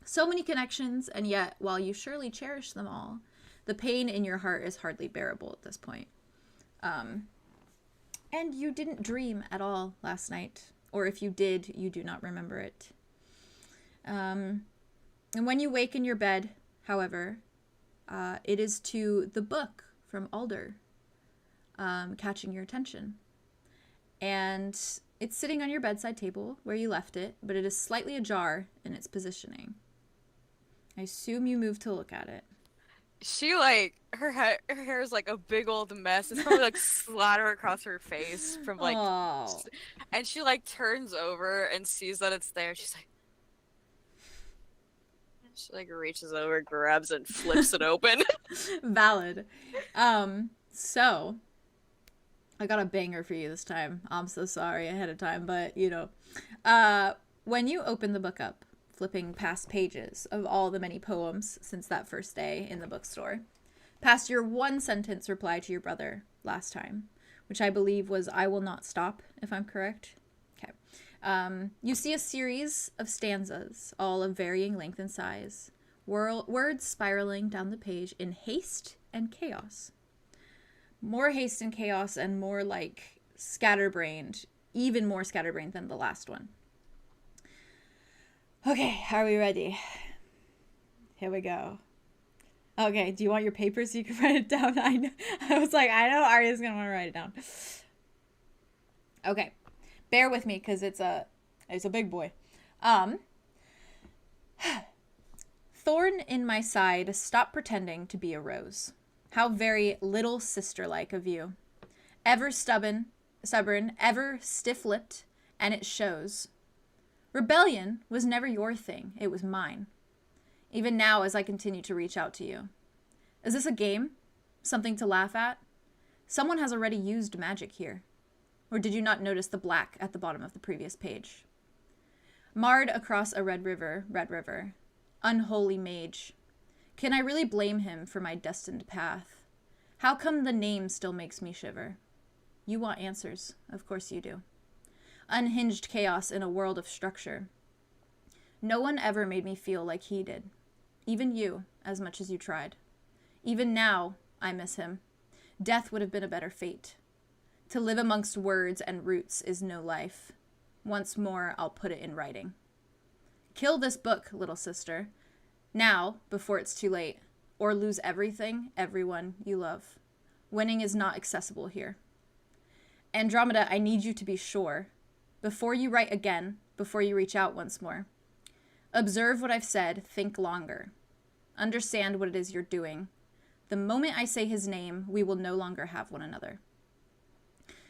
So many connections, and yet, while you surely cherish them all, the pain in your heart is hardly bearable at this point. And you didn't dream at all last night, or if you did, you do not remember it. And when you wake in your bed, however, It is to the book from Alder, catching your attention. And it's sitting on your bedside table where you left it, but it is slightly ajar in its positioning. I assume you moved to look at it. She like her hair is like a big old mess. It's probably like slattered across her face from like, Oh. and she like turns over and sees that it's there. She's like, she like reaches over, grabs it, and flips it open. Valid. So I got a banger for you this time. I'm so sorry ahead of time, but you know, when you open the book up, flipping past pages of all the many poems since that first day in the bookstore, past your one sentence reply to your brother last time, which I believe was "I will not stop," if I'm correct. Okay. You see a series of stanzas, all of varying length and size, words spiraling down the page in haste and chaos. More haste and chaos, and more like scatterbrained, even more scatterbrained than the last one. Okay, are we ready? Here we go. Okay, do you want your paper so you can write it down? I was like, I know Aria's gonna want to write it down. Okay, bear with me because it's a big boy. Thorn in my side, stop pretending to be a rose. How very little sister-like of you. Ever stubborn, ever stiff-lipped, and it shows. Rebellion was never your thing, it was mine. Even now as I continue to reach out to you. Is this a game? Something to laugh at? Someone has already used magic here. Or did you not notice the black at the bottom of the previous page? Marred across a red river, unholy mage. Can I really blame him for my destined path? How come the name still makes me shiver? You want answers, of course you do. Unhinged chaos in a world of structure. No one ever made me feel like he did. Even you, as much as you tried. Even now, I miss him. Death would have been a better fate. To live amongst words and roots is no life. Once more, I'll put it in writing. Kill this book, little sister. Now, before it's too late. Or lose everything, everyone you love. Winning is not accessible here. Andromeda, I need you to be sure. Before you write again, before you reach out once more. Observe what I've said, think longer. Understand what it is you're doing. The moment I say his name, we will no longer have one another.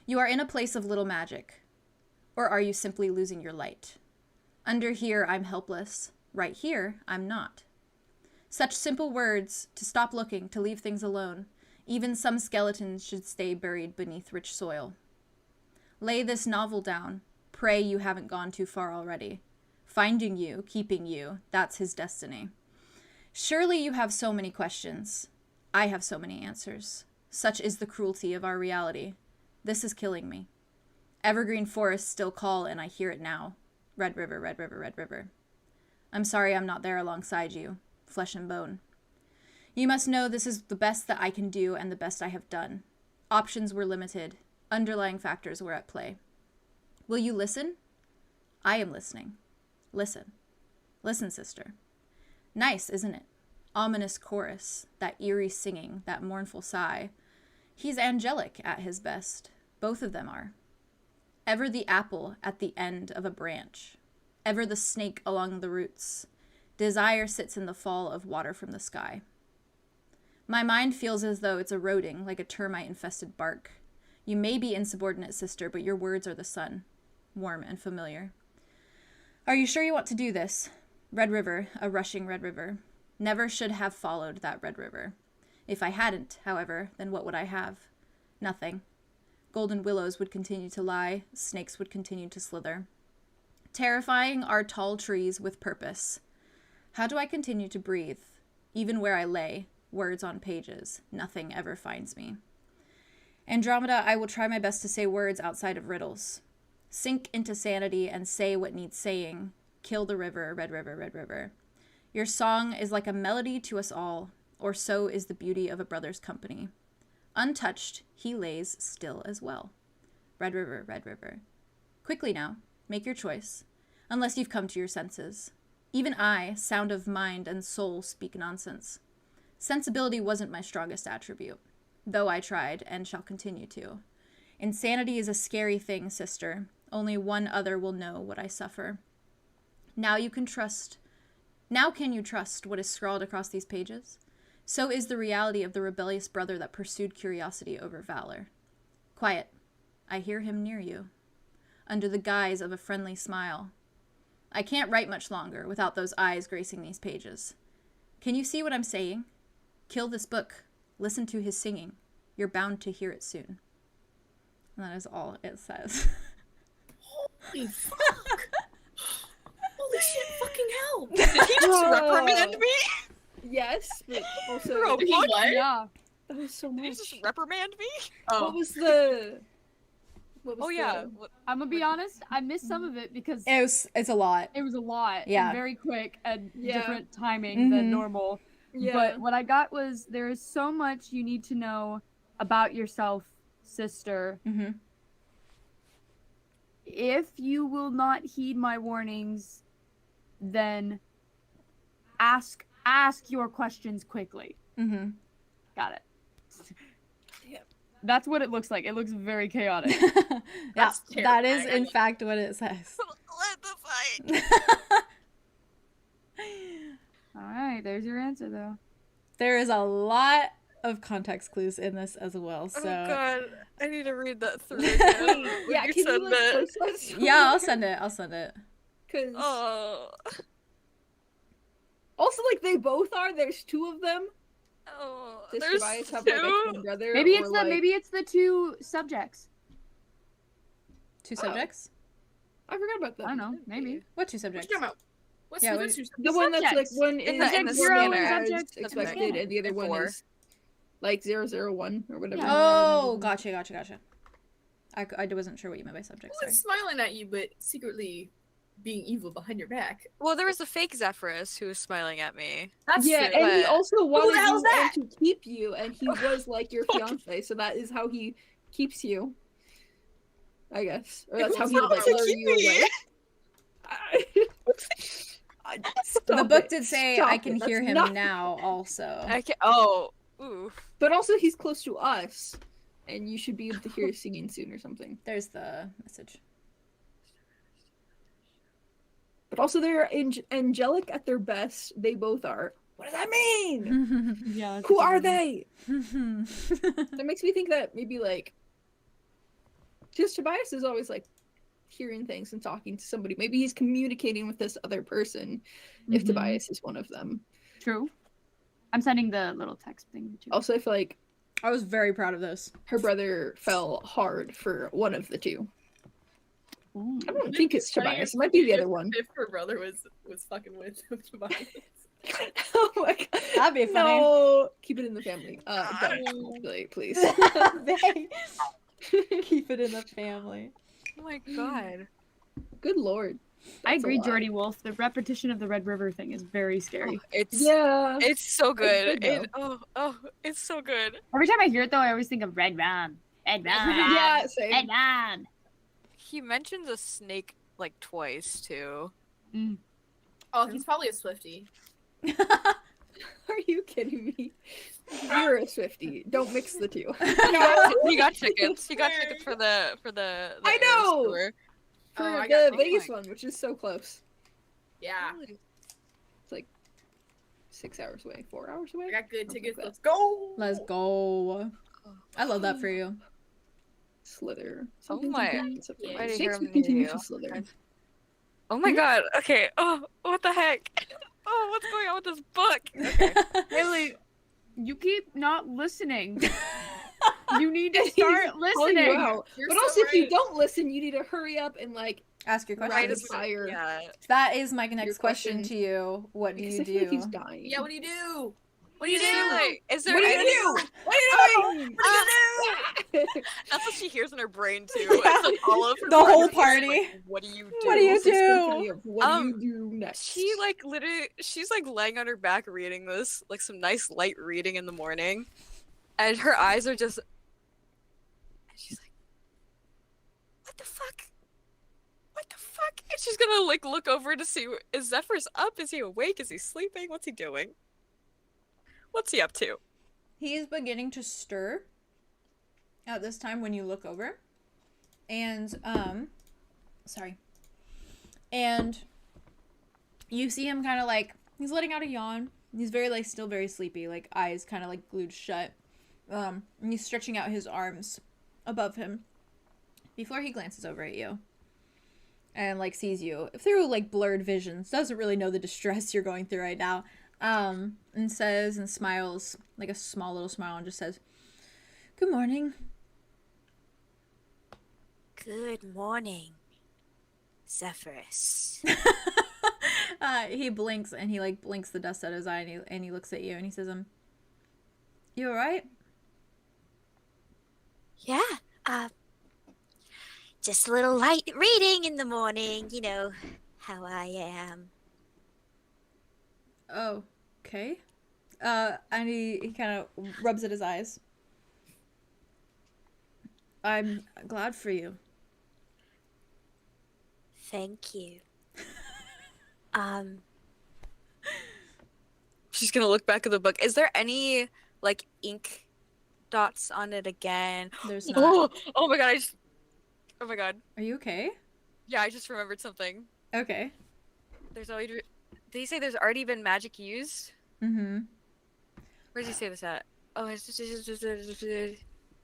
You are in a place of little magic. Or are you simply losing your light? Under here, I'm helpless. Right here, I'm not. Such simple words, to stop looking, to leave things alone. Even some skeletons should stay buried beneath rich soil. Lay this novel down. Pray you haven't gone too far already. Finding you, keeping you, that's his destiny. Surely you have so many questions. I have so many answers. Such is the cruelty of our reality. This is killing me. Evergreen forests still call, and I hear it now. Red river, red river, red river. I'm sorry I'm not there alongside you, flesh and bone. You must know this is the best that I can do and the best I have done. Options were limited. Underlying factors were at play. Will you listen? I am listening. Listen. Listen, sister. Nice, isn't it? Ominous chorus, that eerie singing, that mournful sigh. He's angelic at his best. Both of them are. Ever the apple at the end of a branch. Ever the snake along the roots. Desire sits in the fall of water from the sky. My mind feels as though it's eroding like a termite-infested bark. You may be insubordinate, sister, but your words are the sun. Warm and familiar. Are you sure you want to do this? Red river, a rushing red river. Never should have followed that red river. If I hadn't, however, then what would I have? Nothing. Golden willows would continue to lie, snakes would continue to slither. Terrifying are tall trees with purpose. How do I continue to breathe? Even where I lay, words on pages, nothing ever finds me. Andromeda, I will try my best to say words outside of riddles. Sink into sanity and say what needs saying. Kill the river, red river, red river. Your song is like a melody to us all, or so is the beauty of a brother's company. Untouched, he lays still as well. Red river, red river. Quickly now, make your choice, unless you've come to your senses. Even I, sound of mind and soul, speak nonsense. Sensibility wasn't my strongest attribute, though I tried and shall continue to. Insanity is a scary thing, sister. Only one other will know what I suffer. Now can you trust what is scrawled across these pages? So is the reality of the rebellious brother that pursued curiosity over valor. Quiet. I hear him near you, under the guise of a friendly smile. I can't write much longer without those eyes gracing these pages. Can you see what I'm saying? Kill this book. Listen to his singing. You're bound to hear it soon. And that is all it says. Holy fuck! Holy shit! Fucking hell! Did he just reprimand me? Yes, but also Bro, Did he what? Yeah. that was so Did he much. just reprimand me? Oh. What was the? What was Oh yeah. the- I'm gonna be honest, I missed some of it because It's a lot. it was a lot. Yeah. And very quick and Yeah. different timing than Mhm. normal. Yeah. But what I got was there is so much you need to know about yourself, sister. Mm-hmm. If you will not heed my warnings, then ask your questions quickly. Mm-hmm. Got it. Damn. That's what it looks like. It looks very chaotic. Yeah, That's that is terrifying. in fact what it says. Let the fight. All right, there's your answer though. There is a lot of context clues in this as well, so Oh god, I need to read that through again. Yeah, Would can you send like it? post us? yeah, I'll send it. Cause Oh. also like they both are. There's two of them. Oh. Does There's Tobias have two? like a twin brother? Maybe or, it's the like... two subjects. Two Oh. subjects? I forgot about that. I don't know. Maybe. What two What subjects? you talking about? What's Yeah, the what- two- The one that's like subjects. one In is the- in the zero scanner. as Subject. expected, and the other And one four. is like 001 or whatever. Yeah. Oh, gotcha. I wasn't sure what you meant by subject, Who sorry. is smiling at you but secretly being evil behind your back? Well, there was a fake Zephyrus who was smiling at me. That's Yeah, true. and he but- also wanted hell's you that? and to keep you, and he was like your fiance, so that is how he keeps you. I guess, or that's how he would like Who's lure keep you me? away. The book did say Stop I it, can that's hear him not- now also. I can Oh. Ooh. But also, he's close to us, and you should be able to hear us singing soon or something. There's the message. But also, they're angelic at their best. They both are. What does that mean? Yeah. Who are they? That makes me think that maybe like, just Tobias is always like hearing things and talking to somebody. Maybe he's communicating with this other person. If Mhm. Tobias is one of them. True. I'm sending the little text thing too. Also, I feel like I was very proud of this. her brother fell hard for one of the two. Ooh. I don't think it's Tobias. It might be the other one. If her brother was fucking with Tobias. Oh my god. That'd be funny. No, keep it in the family. Don't, really, please. Keep it in the family. Oh my god. Good lord. I That's a agree, lot. Jordy Wolf. The repetition of the Red River thing is very scary. It's Yeah. It's so good. good, It's so good. Every time I hear it, though, I always think of Red Rum. Red Rum. Yeah, same. Red Rum. He mentions a snake like twice too. Oh, he's probably a Swiftie. Are you kidding me? You're a Swiftie. Don't mix the two. He got tickets. He got tickets for the I Eras know! tour. For Oh, I the got- Vegas one, which is so close. Yeah. It's like 6 hours away, 4 hours away. I got good Something tickets. like Let's go. Let's go. I love that for you. Slither. Oh my- Yeah. Why did Snakes I would hear continue you? to slither. Oh my god. Okay. Oh, what the heck? Oh, what's going on with this book? Okay. Haley, you keep not listening. You need to He's start calling you listening. out. You're But so also, if you right. don't listen, you need to hurry up and like Ask your Right questions. as fire. Yeah. That is my next Your question question. to you. What do because you I feel like he's do? dying. Yeah, what do you do? What do you do? Like, is there What are you any- gonna do? What are you doing? That's what she hears in her brain too. It's like all of her The whole brain is party. like, what do you do? What do you What's this do? symphony of What do you do next? She like literally, she's like laying on her back reading this, like some nice light reading in the morning, and her eyes are just. And she's like, "What the fuck? What the fuck?" And she's gonna like look over to see is Zephyrus up? Is he awake? Is he sleeping? What's he doing? What's he up to? He's beginning to stir at this time when you look over. And, sorry. And you see him kind of like, he's letting out a yawn. He's very, like, still very sleepy, like, eyes kind of, like, glued shut. And he's stretching out his arms above him before he glances over at you. And, like, sees you through, like, blurred visions. Doesn't really know the distress you're going through right now. And says and smiles, like a small little smile, and just says, "Good morning." Good morning, Zephyrus. He blinks, and he, like, blinks the dust out of his eye, and he looks at you, and he says, "You alright?" Yeah, just a little light reading in the morning, you know how I am. Oh, okay. And he kind of rubs at his eyes. "I'm glad for you." Thank you. She's gonna look back at the book. Is there any, like, ink dots on it again? There's not. Oh my god, oh my god. Are you okay? Yeah, I just remembered something. Okay. There's already... Did he say there's already been magic used? Mm-hmm. Where did he say this at? Oh,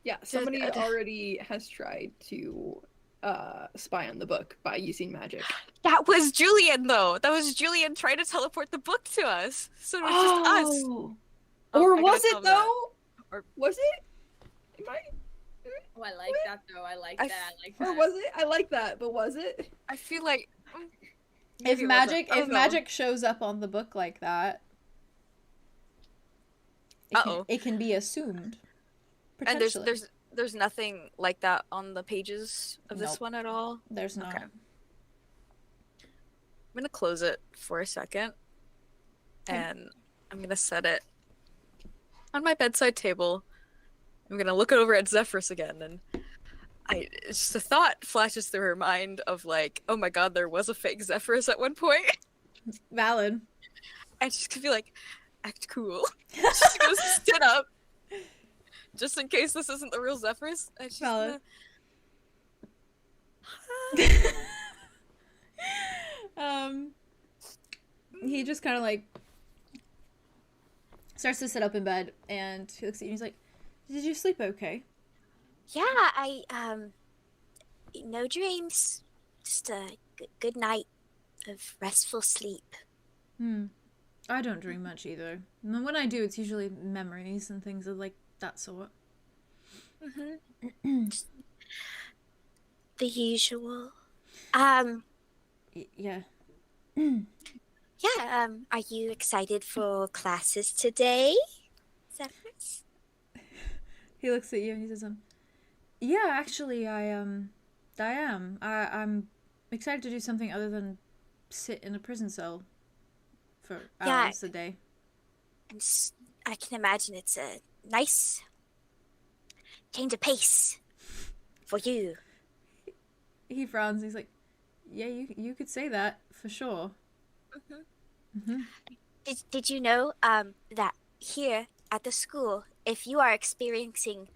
Yeah, somebody already has tried to spy on the book by using magic. That was Julien, though. That was Julien trying to teleport the book to us. So it was just us. Oh, Oh, I was gotta it tell him that. though? Or- Was it? Am I? Oh, I like that though. I like I that. I like that. Or was it? I like that, but was it? I feel like... If maybe it magic, wasn't. I if don't know. magic shows up on the book like that, it can be assumed. And there's Potentially. there's nothing like that on the pages of this Nope. one at all. There's not. Okay. I'm gonna close it for a second, and I'm gonna set it on my bedside table. I'm gonna look over at Zephyrus again, and it's just a thought flashes through her mind of like, oh my god, there was a fake Zephyrus at one point, Valid. and she's gonna be like, act cool. She's gonna stand up, just in case this isn't the real Zephyrus. And she's Valid. He just kind of like starts to sit up in bed, and he looks at you and he's like, "Did you sleep okay?" Yeah, I, no dreams. Just a good night of restful sleep. I don't dream much either. And when I do, it's usually memories and things of like that sort. The usual. Yeah. Yeah, are you excited for classes today, Zephyrus? He looks at you and he says, "Yeah, actually, I am. I'm excited to do something other than sit in a prison cell for hours a day." I can imagine it's a nice change of pace for you. He frowns. He's like, "Yeah, you could say that for sure." Did you know that here at the school, if you are experiencing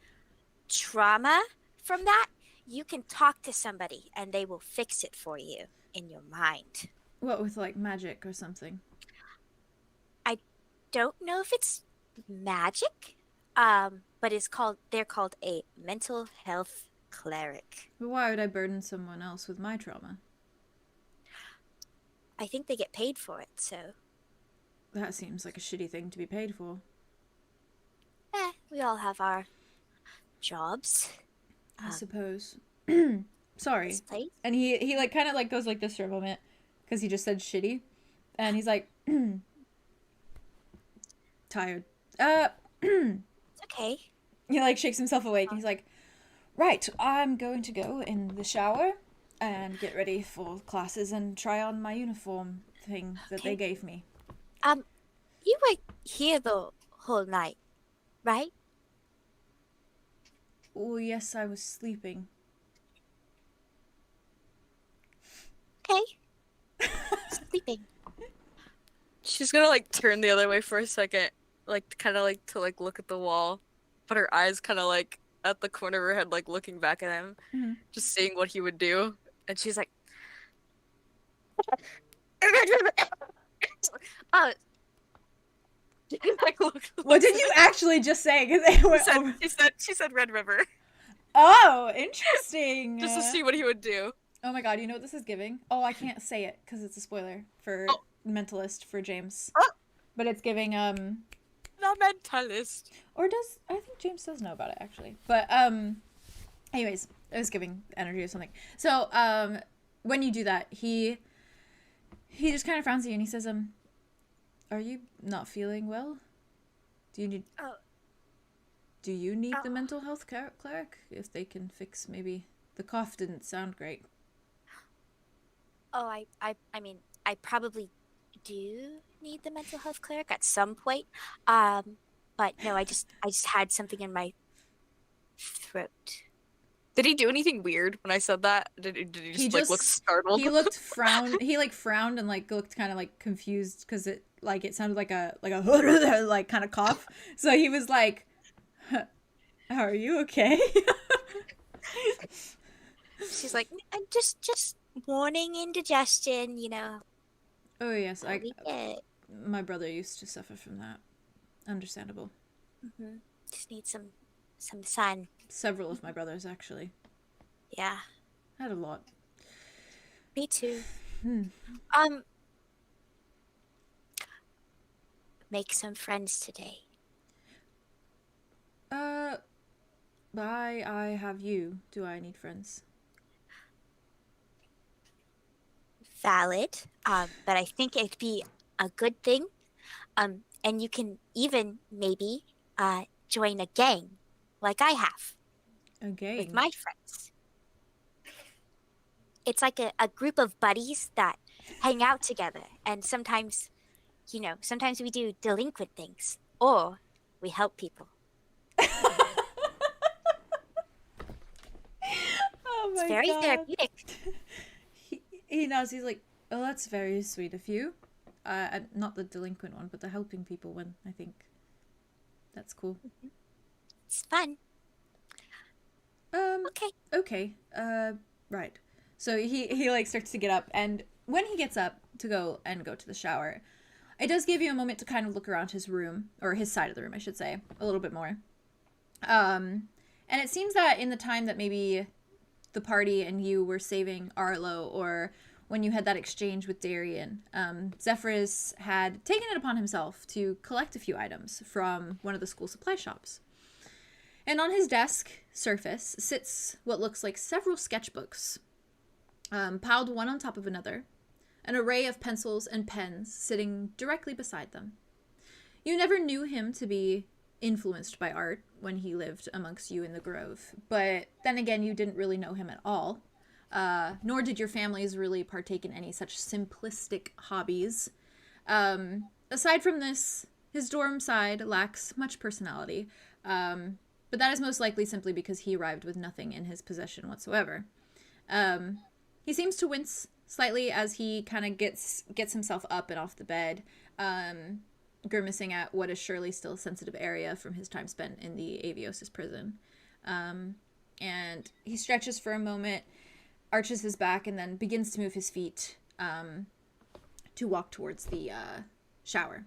trauma from that, you can talk to somebody and they will fix it for you in your mind. What, with like magic or something? I don't know if it's magic, but they're called a mental health cleric. But why would I burden someone else with my trauma? I think they get paid for it, so That seems like a shitty thing to be paid for. we all have our jobs. I suppose. Sorry. This place. And he like kind of like goes like this for a moment because he just said shitty, and he's like tired. It's okay. He like shakes himself awake and he's like, "Right, I'm going to go in the shower and get ready for classes and try on my uniform thing that they gave me." You were here the whole night, right? Oh yes, I was sleeping. Okay. Sleeping. She's gonna like turn the other way for a second like kind of like to like look at the wall, but her eyes kind of like at the corner of her head, like looking back at him, just seeing what he would do. And she's like, uh, like, What did you actually just say? 'Cause it went over. She said Red River. Oh, interesting. Just to see what he would do. Oh my god, you know what this is giving? Oh, I can't say it because it's a spoiler for Mentalist for James. But it's giving The Mentalist. or does I think James does know about it actually. But anyways, it was giving energy or something. So when you do that, he just kind of frowns at you and he says, are you not feeling well? Do you need the mental health cleric? If they can fix maybe the cough didn't sound great. Oh, I mean, I probably do need the mental health cleric at some point. But no, I just had something in my throat. Did he do anything weird when I said that? Did he just like look startled? He looked frowned. He like frowned and like looked kind of like confused because it sounded like a like kind of cough. So he was like, "Are you okay?" She's like, just morning indigestion, you know. Oh yes, We get my brother used to suffer from that. Understandable. just need some sun. Several of my brothers actually. Yeah, Had a lot. me too. Make some friends today. I have you. Do I need friends? Valid. But I think it'd be a good thing. And you can even maybe join a gang, like I have Okay. with my friends. It's like a group of buddies that hang out together, and sometimes, sometimes we do delinquent things, or we help people. Oh my It's very god. therapeutic. He nods. He's like, "Oh, that's very sweet of you. Not the delinquent one, but the helping people one. I think that's cool." It's fun. Okay. Okay. Right. So he like starts to get up, and when he gets up to go to the shower, it does give you a moment to kind of look around his room, or his side of the room, I should say, a little bit more. And it seems that in the time that maybe the party and you were saving Arlow, or when you had that exchange with Darian, Zephyrus had taken it upon himself to collect a few items from one of the school supply shops. And on his desk surface sits what looks like several sketchbooks, piled one on top of another, an array of pencils and pens sitting directly beside them. You never knew him to be influenced by art when he lived amongst you in the Grove, but then again, you didn't really know him at all, nor did your families really partake in any such simplistic hobbies. Aside from this, his dorm side lacks much personality, but that is most likely simply because he arrived with nothing in his possession whatsoever. He seems to wince slightly as he kind of gets himself up and off the bed, grimacing at what is surely still a sensitive area from his time spent in the 𝐂𝐸𝑚 prison. And he stretches for a moment, arches his back, and then begins to move his feet to walk towards the shower.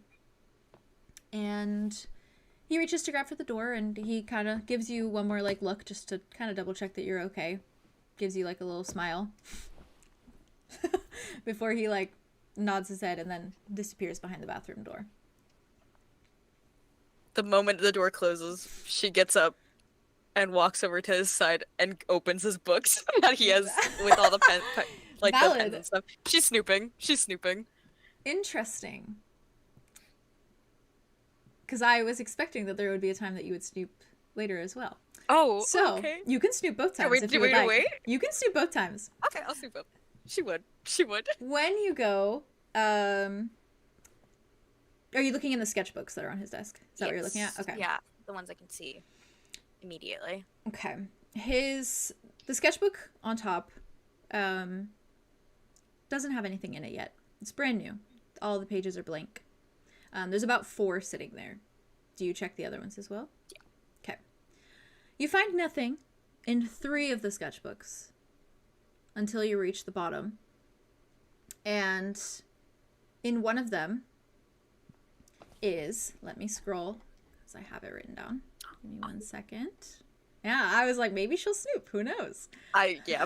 And he reaches to grab for the door, and he kind of gives you one more like look just to kind of double check that you're okay. Gives you like a little smile before he like nods his head and then disappears behind the bathroom door. The moment the door closes, she gets up and walks over to his side and opens his books that he has with all the the pens and stuff. She's snooping. Interesting. Because I was expecting that there would be a time that you would snoop later as well. Oh, so okay. You can snoop both times. Do we wait? You can snoop both times. Okay, I'll snoop up. She would. When you go, are you looking in the sketchbooks that are on his desk? Is that what you're looking at? Okay. Yeah, the ones I can see immediately. Okay. The sketchbook on top doesn't have anything in it yet. It's brand new. All the pages are blank. There's about 4 sitting there. Do you check the other ones as well? Yeah. Okay. You find nothing in 3 of the sketchbooks until you reach the bottom. And in one of them is, let me scroll because I have it written down. Give me 1 second. Yeah, I was like, maybe she'll snoop. Who knows? Yeah.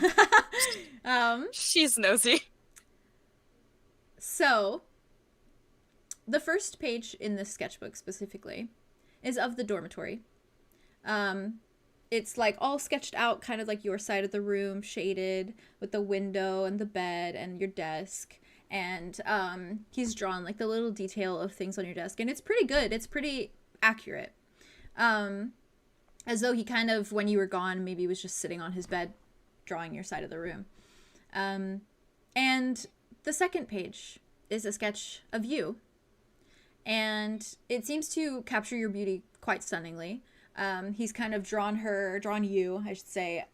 She's nosy. So, the first page in this sketchbook specifically is of the dormitory. It's like all sketched out, kind of like your side of the room, shaded with the window and the bed and your desk. And he's drawn like the little detail of things on your desk, and it's pretty good. It's pretty accurate. As though he kind of, when you were gone, maybe was just sitting on his bed drawing your side of the room. And the second page is a sketch of you. And it seems to capture your beauty quite stunningly. He's kind of drawn you, I should say,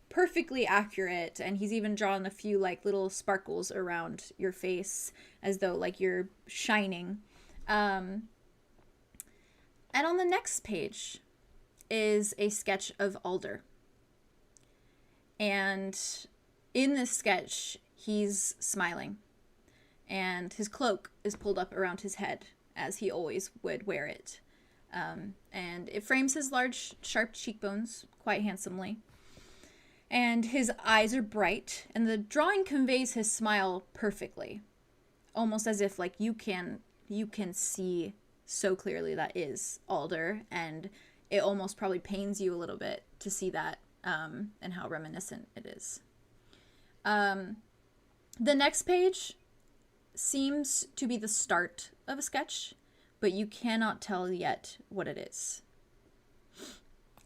perfectly accurate. And he's even drawn a few like little sparkles around your face as though like you're shining. And on the next page is a sketch of Alder. And in this sketch, he's smiling. And his cloak is pulled up around his head, as he always would wear it. And it frames his large, sharp cheekbones quite handsomely. And his eyes are bright, and the drawing conveys his smile perfectly. Almost as if, like, you can see so clearly that is Alder, and it almost probably pains you a little bit to see that, and how reminiscent it is. The next page seems to be the start of a sketch, but you cannot tell yet what it is.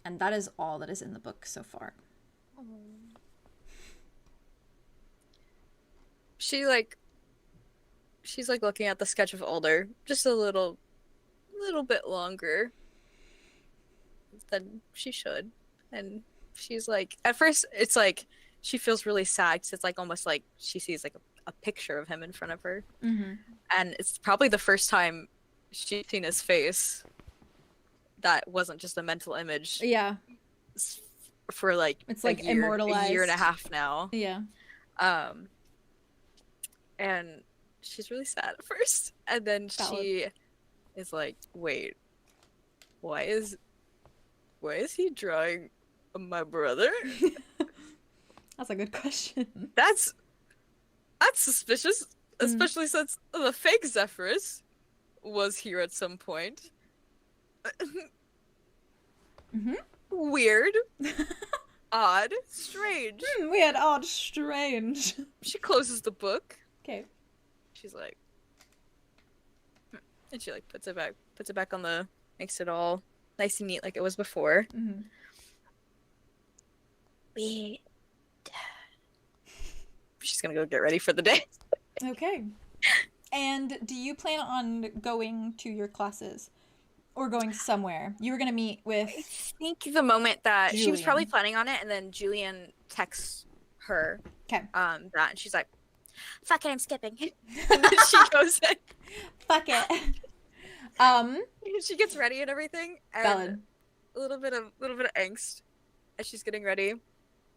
And that is all that is in the book so far. She's looking at the sketch of Alder just a little bit longer than she should. And she's like, at first it's like she feels really sad because it's like almost like she sees like a picture of him in front of her. Mm-hmm. And it's probably the first time she's seen his face that wasn't just a mental image. Yeah. For like it's like a immortalized. year and a half now. Yeah. And she's really sad at first, and then she is like, wait, why is he drawing my brother? That's a good question. That's suspicious, especially since the fake Zephyrus was here at some point. Mm-hmm. Weird. Odd. Strange. Weird, odd, strange. She closes the book. Okay. She's like, and she like puts it back on the, makes it all nice and neat like it was before. Mm-hmm. She's gonna go get ready for the day. Okay. And do you plan on going to your classes? Or going somewhere? You were going to meet with... I think the moment that Julien. she was probably planning on it, and then Julien texts her Okay. that, and she's like, fuck it, I'm skipping. And then she goes in. Fuck it. She gets ready and everything. And Valid. a little bit of angst as she's getting ready.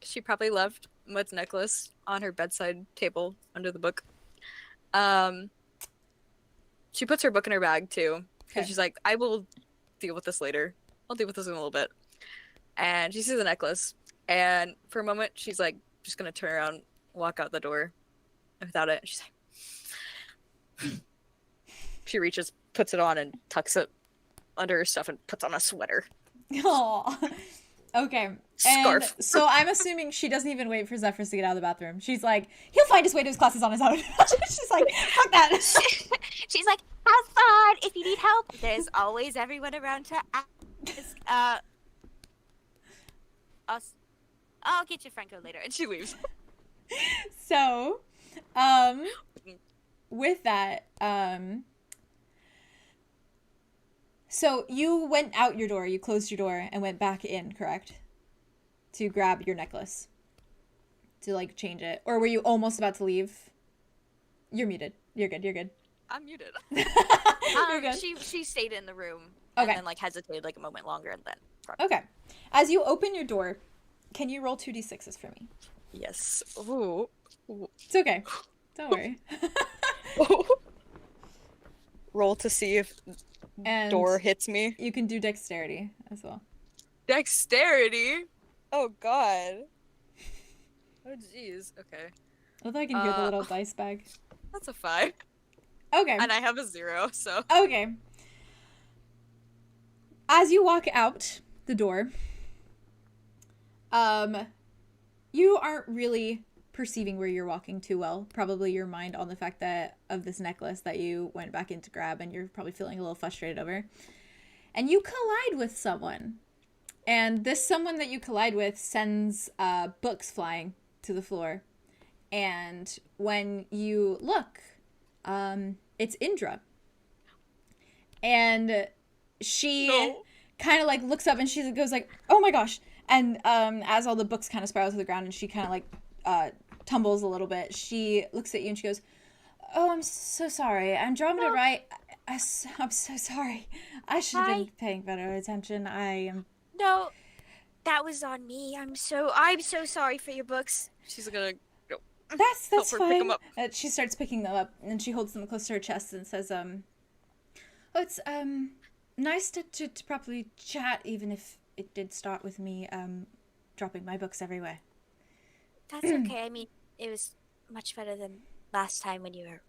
She probably left Mud's necklace on her bedside table under the book. She puts her book in her bag too. Because she's like, I will deal with this later. I'll deal with this in a little bit. And she sees the necklace. And for a moment, she's like, just going to turn around, walk out the door. And without it, she's like... She reaches, puts it on, and tucks it under her stuff and puts on a sweater. Aww. Okay. Scarf. And so I'm assuming she doesn't even wait for Zephyrus to get out of the bathroom. She's like, he'll find his way to his classes on his own. She's like, fuck that. She's like, have fun. If you need help, there's always everyone around to ask. I'll get you Franco later. And she leaves. So, with that, so you went out your door, you closed your door, and went back in, correct? To grab your necklace. To, like, change it. Or were you almost about to leave? You're muted. You're good, you're good. I'm muted. You're good. She stayed in the room Okay. and then like hesitated like a moment longer and then. Okay. As you open your door, can you roll 2d6s for me? Yes. Ooh. It's okay. Don't worry. Roll to see if And door hits me. you can do dexterity as well. Dexterity. Oh god. Oh jeez. Okay. Although I can hear the little dice bag. That's a 5. Okay. And I have a 0, so. Okay. As you walk out the door, you aren't really perceiving where you're walking too well. Probably your mind on the fact that of this necklace that you went back in to grab, and you're probably feeling a little frustrated over. And you collide with someone. And this someone that you collide with sends books flying to the floor. And when you look, it's Indra. And she kind of like looks up and she goes like, oh my gosh. And as all the books kind of spiral to the ground and she kind of like tumbles a little bit, she looks at you and she goes, oh, I'm so sorry. Andromeda, right? I'm so sorry. I should have been paying better attention. I am... No, that was on me. I'm so sorry for your books. She's gonna go. That's help her fine. pick 'em up. She starts picking them up and she holds them close to her chest and says, oh, it's nice to properly chat, even if it did start with me dropping my books everywhere. That's okay. I mean, it was much better than last time when you were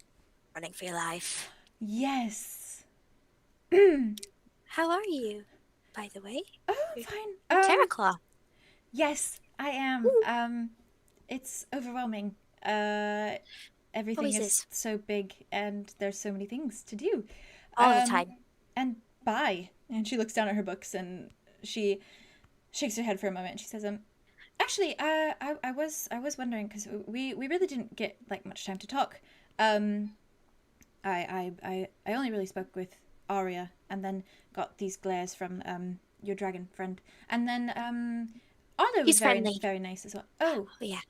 running for your life. Yes. How are you, by the way? Oh, fine. Terraclaw. Yes, I am. It's overwhelming. Everything is so big and there's so many things to do. All the time. And bye. And she looks down at her books and she shakes her head for a moment and she says, actually, I was wondering, because we really didn't get like much time to talk. I only really spoke with Aria and then got these glares from your dragon friend. And then Arlow was very nice as well. Oh yeah.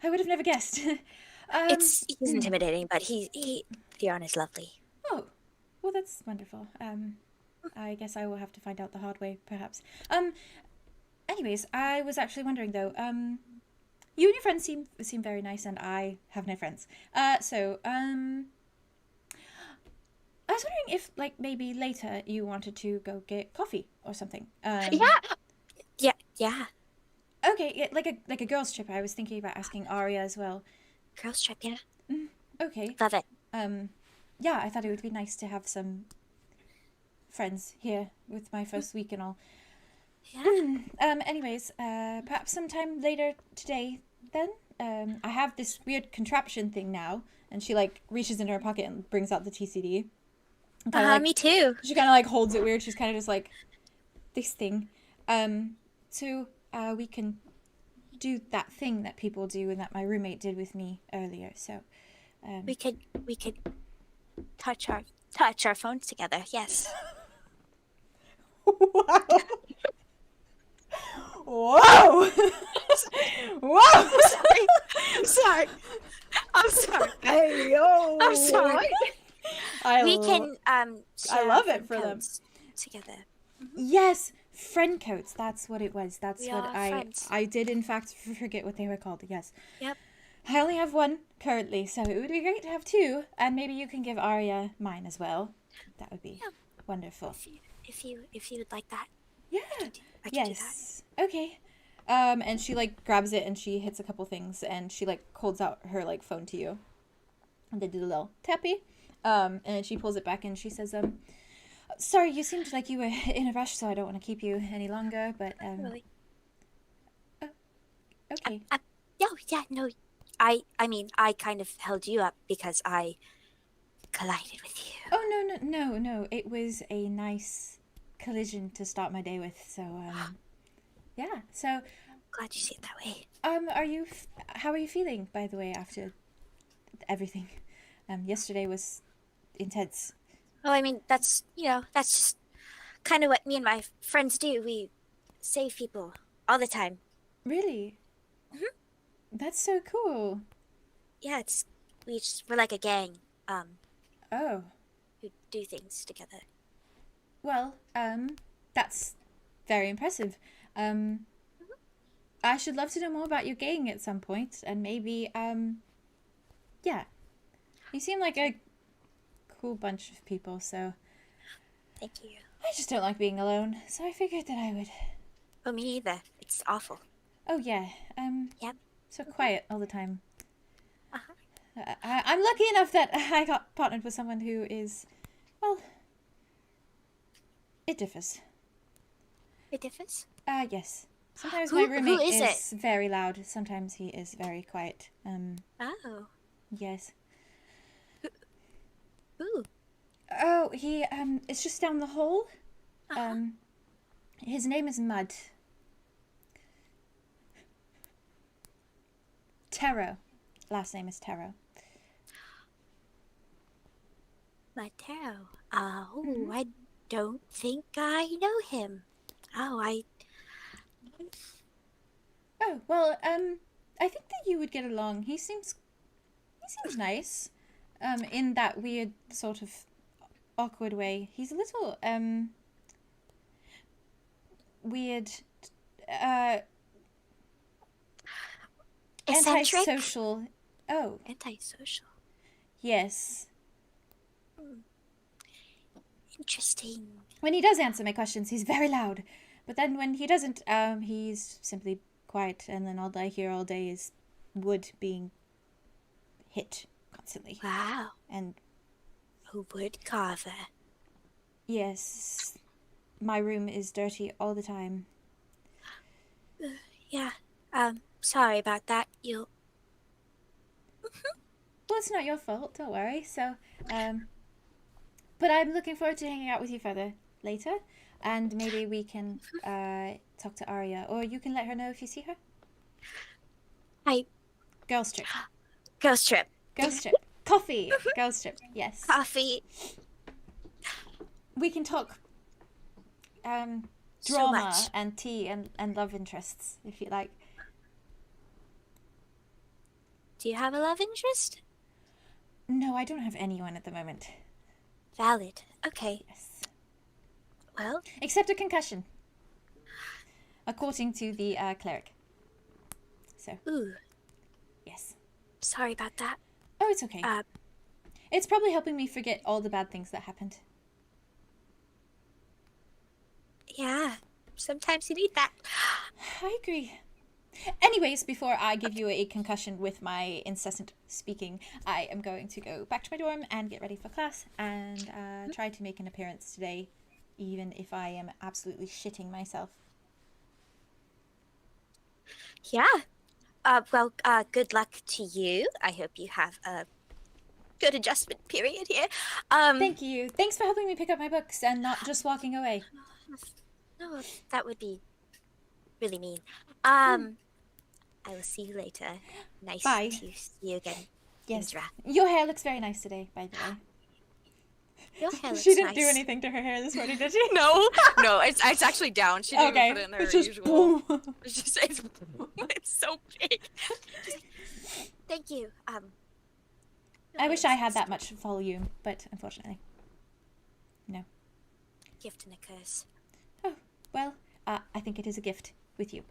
I would have never guessed. He's intimidating, but Theron is lovely. Oh, well, that's wonderful. I guess I will have to find out the hard way, perhaps. Anyways, I was actually wondering though. You and your friends seem very nice, and I have no friends. So I was wondering if, like, maybe later you wanted to go get coffee or something. Yeah. Okay, yeah, like a girls' trip. I was thinking about asking Aria as well. Girls' trip, yeah. Okay. Love it. Yeah, I thought it would be nice to have some friends here with my first week and all. Yeah. Anyways, perhaps sometime later today then. I have this weird contraption thing now, and she like reaches into her pocket and brings out the TCD. Me too. She kind of like holds it weird. She's kind of just like this thing. So we can do that thing that people do and that my roommate did with me earlier. So we could touch our phones together. Yes. Wow. Whoa! Whoa! I'm sorry. Hey, yo! I'm sorry. We can I love it for them together. Yes, friend coats. That's what it was. That's We what are I friends. I did in fact forget what they were called. Yes. Yep. I only have one currently, so it would be great to have two, and maybe you can give Aria mine as well. That would be wonderful. If you would like that. Yeah. I can do that. Yes. Okay. And she like grabs it and she hits a couple things and she like holds out her like phone to you. And they do a little tappy. And then she pulls it back and she says, sorry, you seemed like you were in a rush, so I don't want to keep you any longer, but Really? Oh, okay. No. I mean, I kind of held you up because I collided with you. Oh no. It was a nice collision to start my day with, so yeah. So Glad you see it that way. how are you feeling, by the way, after everything? Yesterday was intense. Oh, I mean, that's just kind of what me and my friends do. We save people all the time. Really? That's so cool. Yeah, we're like a gang. Oh, who do things together. well, that's very impressive. I should love to know more about your gang at some point, and maybe, yeah. You seem like a cool bunch of people, so Thank you. I just don't like being alone, so I figured that I would. Oh, me either. It's awful. Oh, yeah, Yep. so quiet all the time. Uh-huh. I'm lucky enough that I got partnered with someone who is, well, it differs. It differs? Yes. Sometimes Who- my who roommate is is very loud. Sometimes he is very quiet. Oh. Yes. Ooh. Oh, he, it's just down the hall. Uh-huh. His name is Mud. Taro. Last name is Taro. Mateo. Oh, I don't think I know him. Oh, Oh, well, I think that you would get along. He seems nice. In that weird sort of awkward way. He's a little, weird, eccentric? antisocial. Oh, Antisocial. yes. Interesting. When he does answer my questions, he's very loud. But then when he doesn't, he's simply quiet. And then all I hear all day is wood being hit constantly. Wow. And A wood carver. yes, my room is dirty all the time. Yeah. Sorry about that. You'll... Well, it's not your fault, don't worry. So, but I'm looking forward to hanging out with you further later. And maybe we can talk to Aria. Or you can let her know if you see her. Hi. Girls trip. Ghost trip. Girls trip. Coffee. Girls trip. Yes. Coffee. We can talk So drama much. and tea and love interests, if you like. Do you have a love interest? No, I don't have anyone at the moment. Valid. Okay. Yes. Well, Except a concussion. According to the cleric. So, ooh. yes. Sorry about that. Oh, it's okay. It's probably helping me forget all the bad things that happened. Yeah. Sometimes you need that. I agree. Anyways, before I give you a concussion with my incessant speaking, I am going to go back to my dorm and get ready for class and try to make an appearance today, even if I am absolutely shitting myself. Yeah. Well, good luck to you. I hope you have a good adjustment period here. Thank you. Thanks for helping me pick up my books and not just walking away. No, that would be really mean. I will see you later. Nice Bye. to see you again. Yes. Indra. Your hair looks very nice today, by the way. Your hair looks She didn't nice. do anything to her hair this morning, did she? No, no, it's actually down. She didn't Okay. even put it in her It's just usual. boom. It's just it's so big. Thank you. I wish I had that much volume, but unfortunately. Gift and a curse. Oh, well, I think it is a gift with you.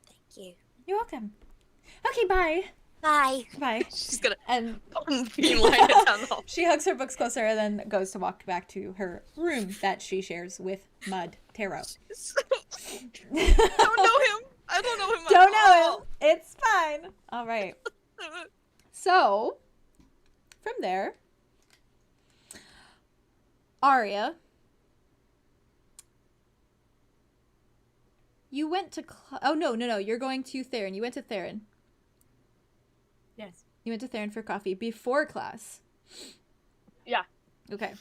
Thank you. You're welcome. Okay, bye. Bye. Bye. She's gonna And beeline it down the hall. she hugs her books closer and then goes to walk back to her room that she shares with Mud Taro. I don't know him. I don't know him. at Don't know all. him. It's fine. All right. So, from there, Aria, you went to oh no, you're going to Theron. You went to Theron. Yes. You went to Theron for coffee before class. Yeah. Okay.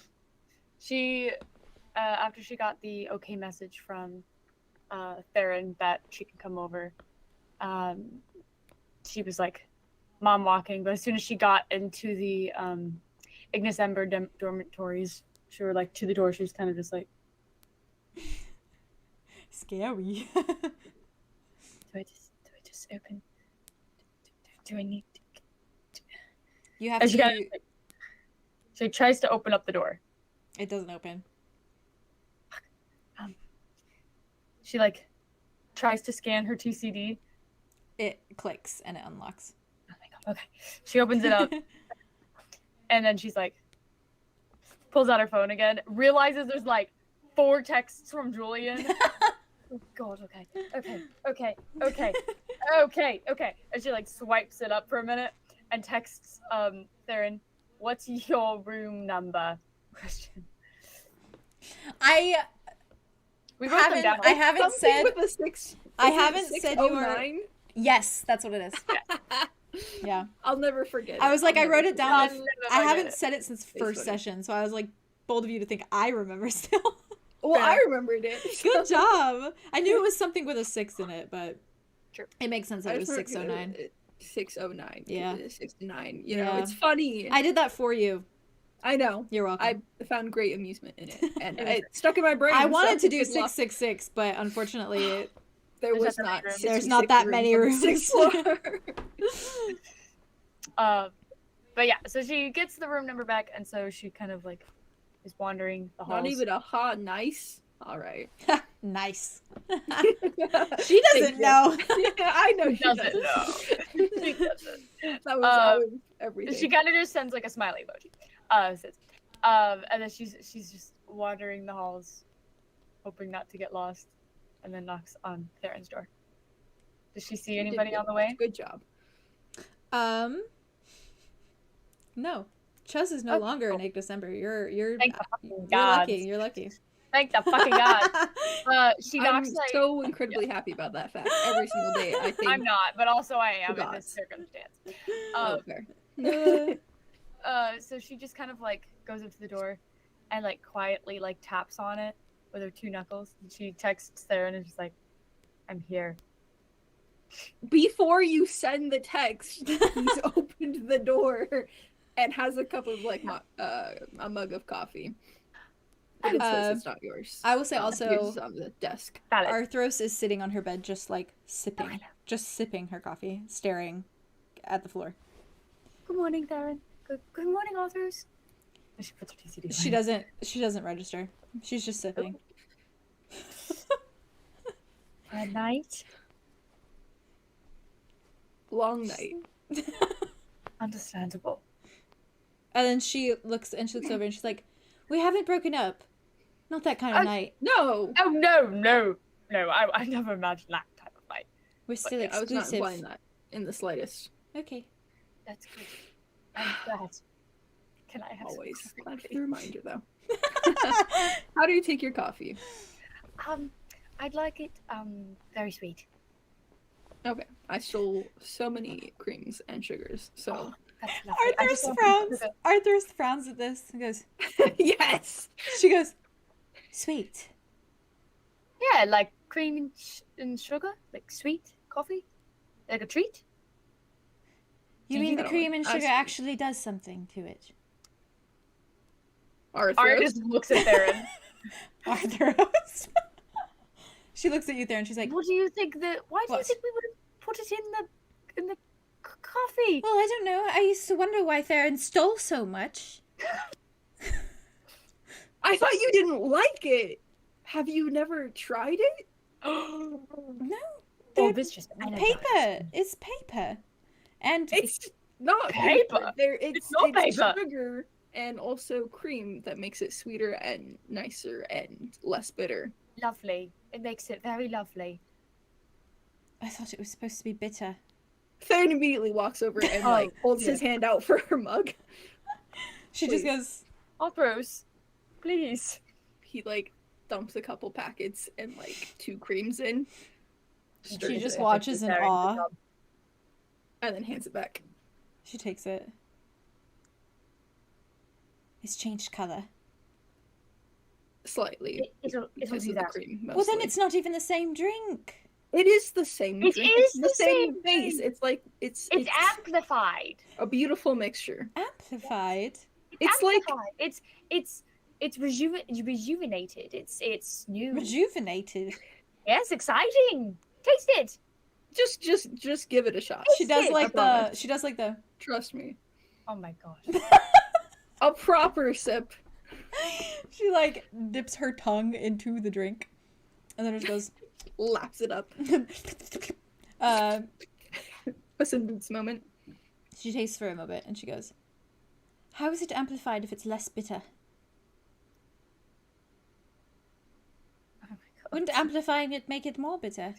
She, after she got the okay message from Theron that she can come over, she was like mom walking. But as soon as she got into the Ignis Ember dormitories, she were like to the door. She was kind of just like, Scary. do I just open? Do I need to? You have And she to. kind of like, She tries to open up the door. It doesn't open. She like tries to scan her TCD. It clicks and it unlocks. Oh my god. Okay. She opens it up. And then she's like, pulls out her phone again, realizes there's like 4 texts from Julien. Oh god, okay. And she like swipes it up for a minute and texts Theron, what's your room number? Question. We wrote them down. I haven't said. With a 6, I haven't said you were. 609? Yes, that's what it is. Yeah. I'll never forget. I was like, I wrote it down. I'll If, never I forget haven't it. said it since first funny. session, so I was like, bold of you to think I remember still. Well, I remembered it. Good job. I knew it was something with a 6 in it, but True. it makes sense that it was 609. 609. Yeah. 69. You know, Yeah. it's funny. I did that for you. I know. You're welcome. I found great amusement in it, and it stuck in my brain. I wanted so to do good luck. 666, but unfortunately, There was There's not not. that many rooms. There's not that many on the rooms. 6th floor. But yeah, so she gets the room number back, and so she kind of like is wandering the halls. Not even a nice. All right. nice. She doesn't know. Yeah, I know she doesn't doesn't. know. She doesn't. That was everything. She kind of just sends like a smiley emoji. And then she's just wandering the halls, hoping not to get lost, and then knocks on Theron's door. Does she see You did anybody good. on the way? Good job. No. Chuz is no Oh, longer cool. in December. You're Thank the fucking you're gods. lucky. You're lucky. Thank the fucking god. She I'm knocks like so incredibly happy about that fact. Every single day, I think. I'm not, but also I am in gods. this circumstance. Oh, fair. So she just kind of like goes up to the door and like quietly like taps on it with her 2 knuckles. And she texts Theron and she's like, I'm here. Before you send the text, he's opened the door and has a cup of like a mug of coffee. But it says it's not yours. I will say Yours also, is on the desk. Valid. Arthros is sitting on her bed, just like sipping, just sipping her coffee, staring at the floor. Good morning, Theron. Good morning, Arthros. And she puts her TCD She away. doesn't register. She's just sipping. Good night. Long night. Understandable. And then she looks over and she's like, "We haven't broken up. Not that kind of night. No. Oh no. I never imagined that type of fight. We're still I was not exclusive." implying that in the slightest. Okay. That's good. I'm glad. Can I have Always. some Glad coffee, for the reminder, though. How do you take your coffee? I'd like it very sweet. Okay. I stole so many creams and sugars, so. That's lovely. I just Arthros want- frowns. Arthros frowns at this and goes, Yes! she goes, "Sweet." Yeah, like cream and sugar, like sweet coffee, like a treat. You mean the don't cream like and ice sugar cream. actually does something to it? Aria Arthros. just looks at Theron. Arthros. She looks at you there and she's like, What do you think that? Why do you What? think we would have put it in the coffee? "Well, I don't know. I used to wonder why Theron stole so much." I thought you didn't like it. Have you never tried it? No. Oh, They're this just paper. It's paper. And It's not Paper. It's not paper. Sugar and also cream that makes it sweeter and nicer and less bitter. Lovely. It makes it very lovely. I thought it was supposed to be bitter. Theron immediately walks over and like holds his hand out for her mug. She Please. just goes, Arthros, please. He like dumps a couple packets and like 2 creams in, she just watches in awe. and then hands it back. She takes it. It's changed color. Slightly. It'll Because do of the that. cream, Well, then mostly. it's not even the same drink. It is the same It drink. is It's the same base. thing. It's like it's amplified. a beautiful mixture. Amplified. It's like Amplified. It's rejuvenated. It's new. Rejuvenated. Yes, exciting. Taste it. just give it a shot. She does it, like I promise. she does like the Trust me. Oh my gosh. A proper sip. She like dips her tongue into the drink, and then just goes, Laps it up. Puss in Boots moment. She tastes for a moment, and she goes, "How is it amplified if it's less bitter? Oh my god. Wouldn't amplifying it make it more bitter?"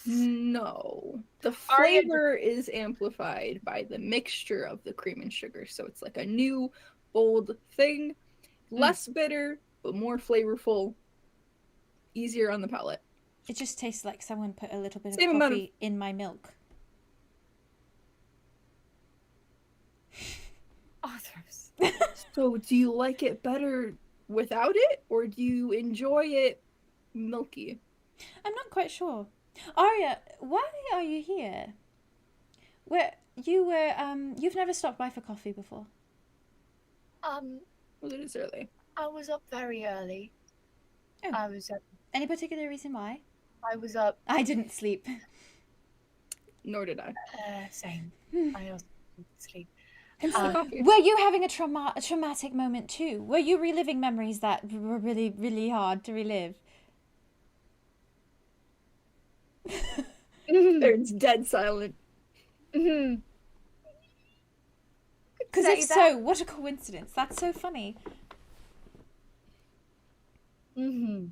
No. The Aria flavor is amplified by the mixture of the cream and sugar. So it's like a new, bold thing. Less bitter, but more flavorful. Easier on the palate. It just tastes like someone put a little bit Same of amount coffee in my milk. Arthros. So do you like it better without it? Or do you enjoy it milky? I'm not quite sure. Aria, why are you here? You've never stopped by for coffee before. Well, it is early. I was up very early. Oh. I was up. Any particular reason why? I was up. I didn't sleep. Nor did I. Same. I also didn't sleep. Hence the coffee. Were you having a traumatic moment too? Were you reliving memories that were really, really hard to relive? It's dead silent. Mm-hmm. Because say if that. so, what a coincidence. That's so funny. Mm-hmm.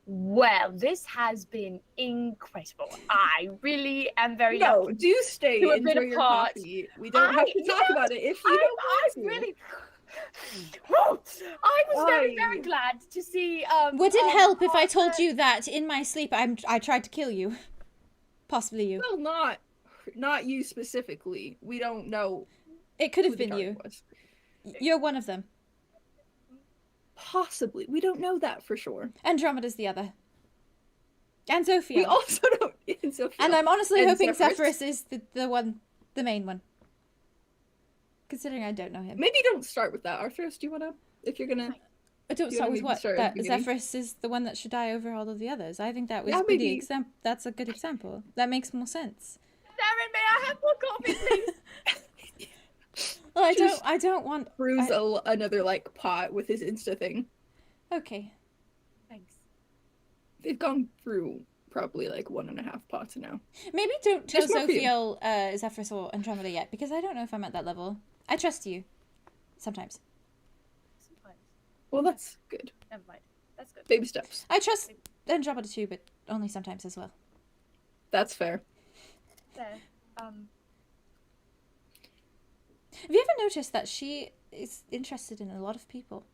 Well, this has been incredible. I really am very No, lucky. do stay. to a Enjoy bit your apart. coffee. We don't have to talk about it if you don't want to. really. I was very, very glad to see. Would it help if I told Arthur- you that in my sleep I tried to kill you? Possibly you. Well, not you specifically. We don't know. It could Who have the been you. target was. You're one of them. Possibly. We don't know that for sure. Andromeda's the other. And We Zophiel. also don't. And, Zophiel. And I'm honestly And hoping Zephyrus. Zephyrus is the main one. Considering I don't know him. Maybe don't start with that. Arthros, do you want to? If you're gonna. I don't You start wanna with maybe what? start at That the beginning? Zephyrus is the one that should die over all of the others. I think that was Yeah, pretty maybe. that's a good example. That makes more sense. Darren, may I have more coffee, please? Well, Just I don't want. Brews another like pot with his Insta thing. Okay. Thanks. They've gone through probably like 1.5 pots now. Maybe don't tell There's more for you. Zophiel, Zephyrus or Andromeda yet, because I don't know if I'm at that level. I trust you. Sometimes. Sometimes. Well, that's good. Never mind. That's good. Baby steps. I trust Andromeda too, but only sometimes as well. That's fair. There. Have you ever noticed that she is interested in a lot of people?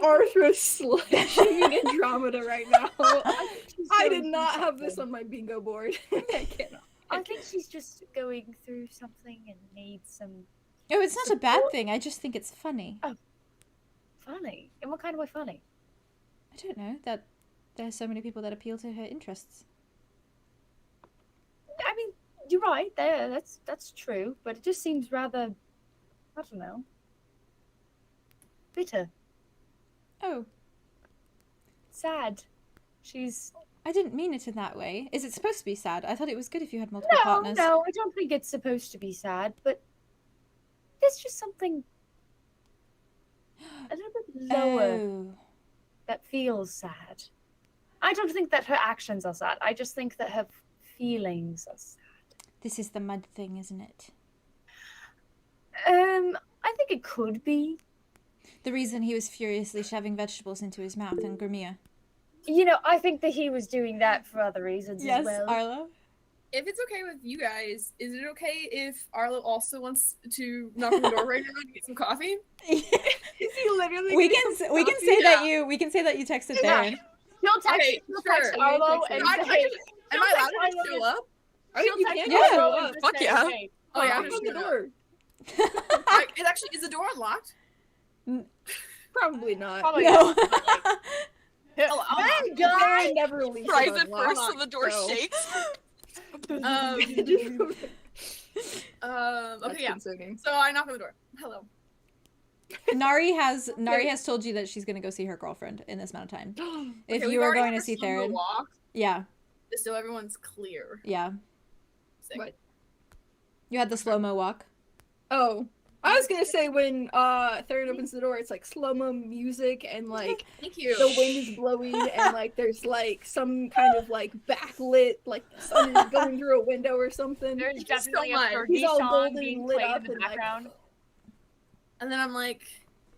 Arthros slashing Andromeda right now. I did not have this on my bingo board. I cannot. I think she's just going through something and needs some Oh, it's not a bad thing. I just think it's funny. funny. In what kind of way funny? I don't know that there's so many people that appeal to her interests. I mean, you're right. There, that's true. But it just seems rather, I don't know, bitter, Oh, sad. She's I didn't mean it in that way. Is it supposed to be sad? I thought it was good if you had multiple no, partners. no. I don't think it's supposed to be sad, but there's just something a little bit lower Oh. that feels sad. I don't think that her actions are sad. I just think that her feelings are sad. This is the mud thing, isn't it? I think it could be. The reason he was furiously shoving vegetables into his mouth and Grimia. You know, I think that he was doing that for other reasons as well. Arlo? If it's okay with you guys, is it okay if Arlo also wants to knock on the door right now to get some coffee? Is he literally we getting can some we can coffee? say that you texted Yeah. Darren. She'll text, Okay, she'll sure. text Arlo and Am I say, allowed to just show up? I think you she'll can text Yeah. Arlo show and up. just Fuck say, yeah. hey, Oh yeah, I'm Knock just on the gonna- door. It actually is the door unlocked? Probably not. Probably No. Oh, Thank Darren God! never leaves Tries it it first unlocked, and the door so- shakes. That's Okay, yeah. concerning. So I knock on the door. Hello. Nari has told you that she's gonna go see her girlfriend in this amount of time. If Okay, you we've are already going had to see slow Theron. walk, Yeah, so everyone's clear. yeah. Sick. What? You had the slow-mo walk. Oh, I was gonna say when Third opens the door, it's like slow-mo music and like Thank you. the wind is blowing and like there's like some kind of like backlit, like the sun is going through a window or something. There's Thank you so definitely a much. Fergie He's all song golden being lit played up in the and, like, background. And then I'm like,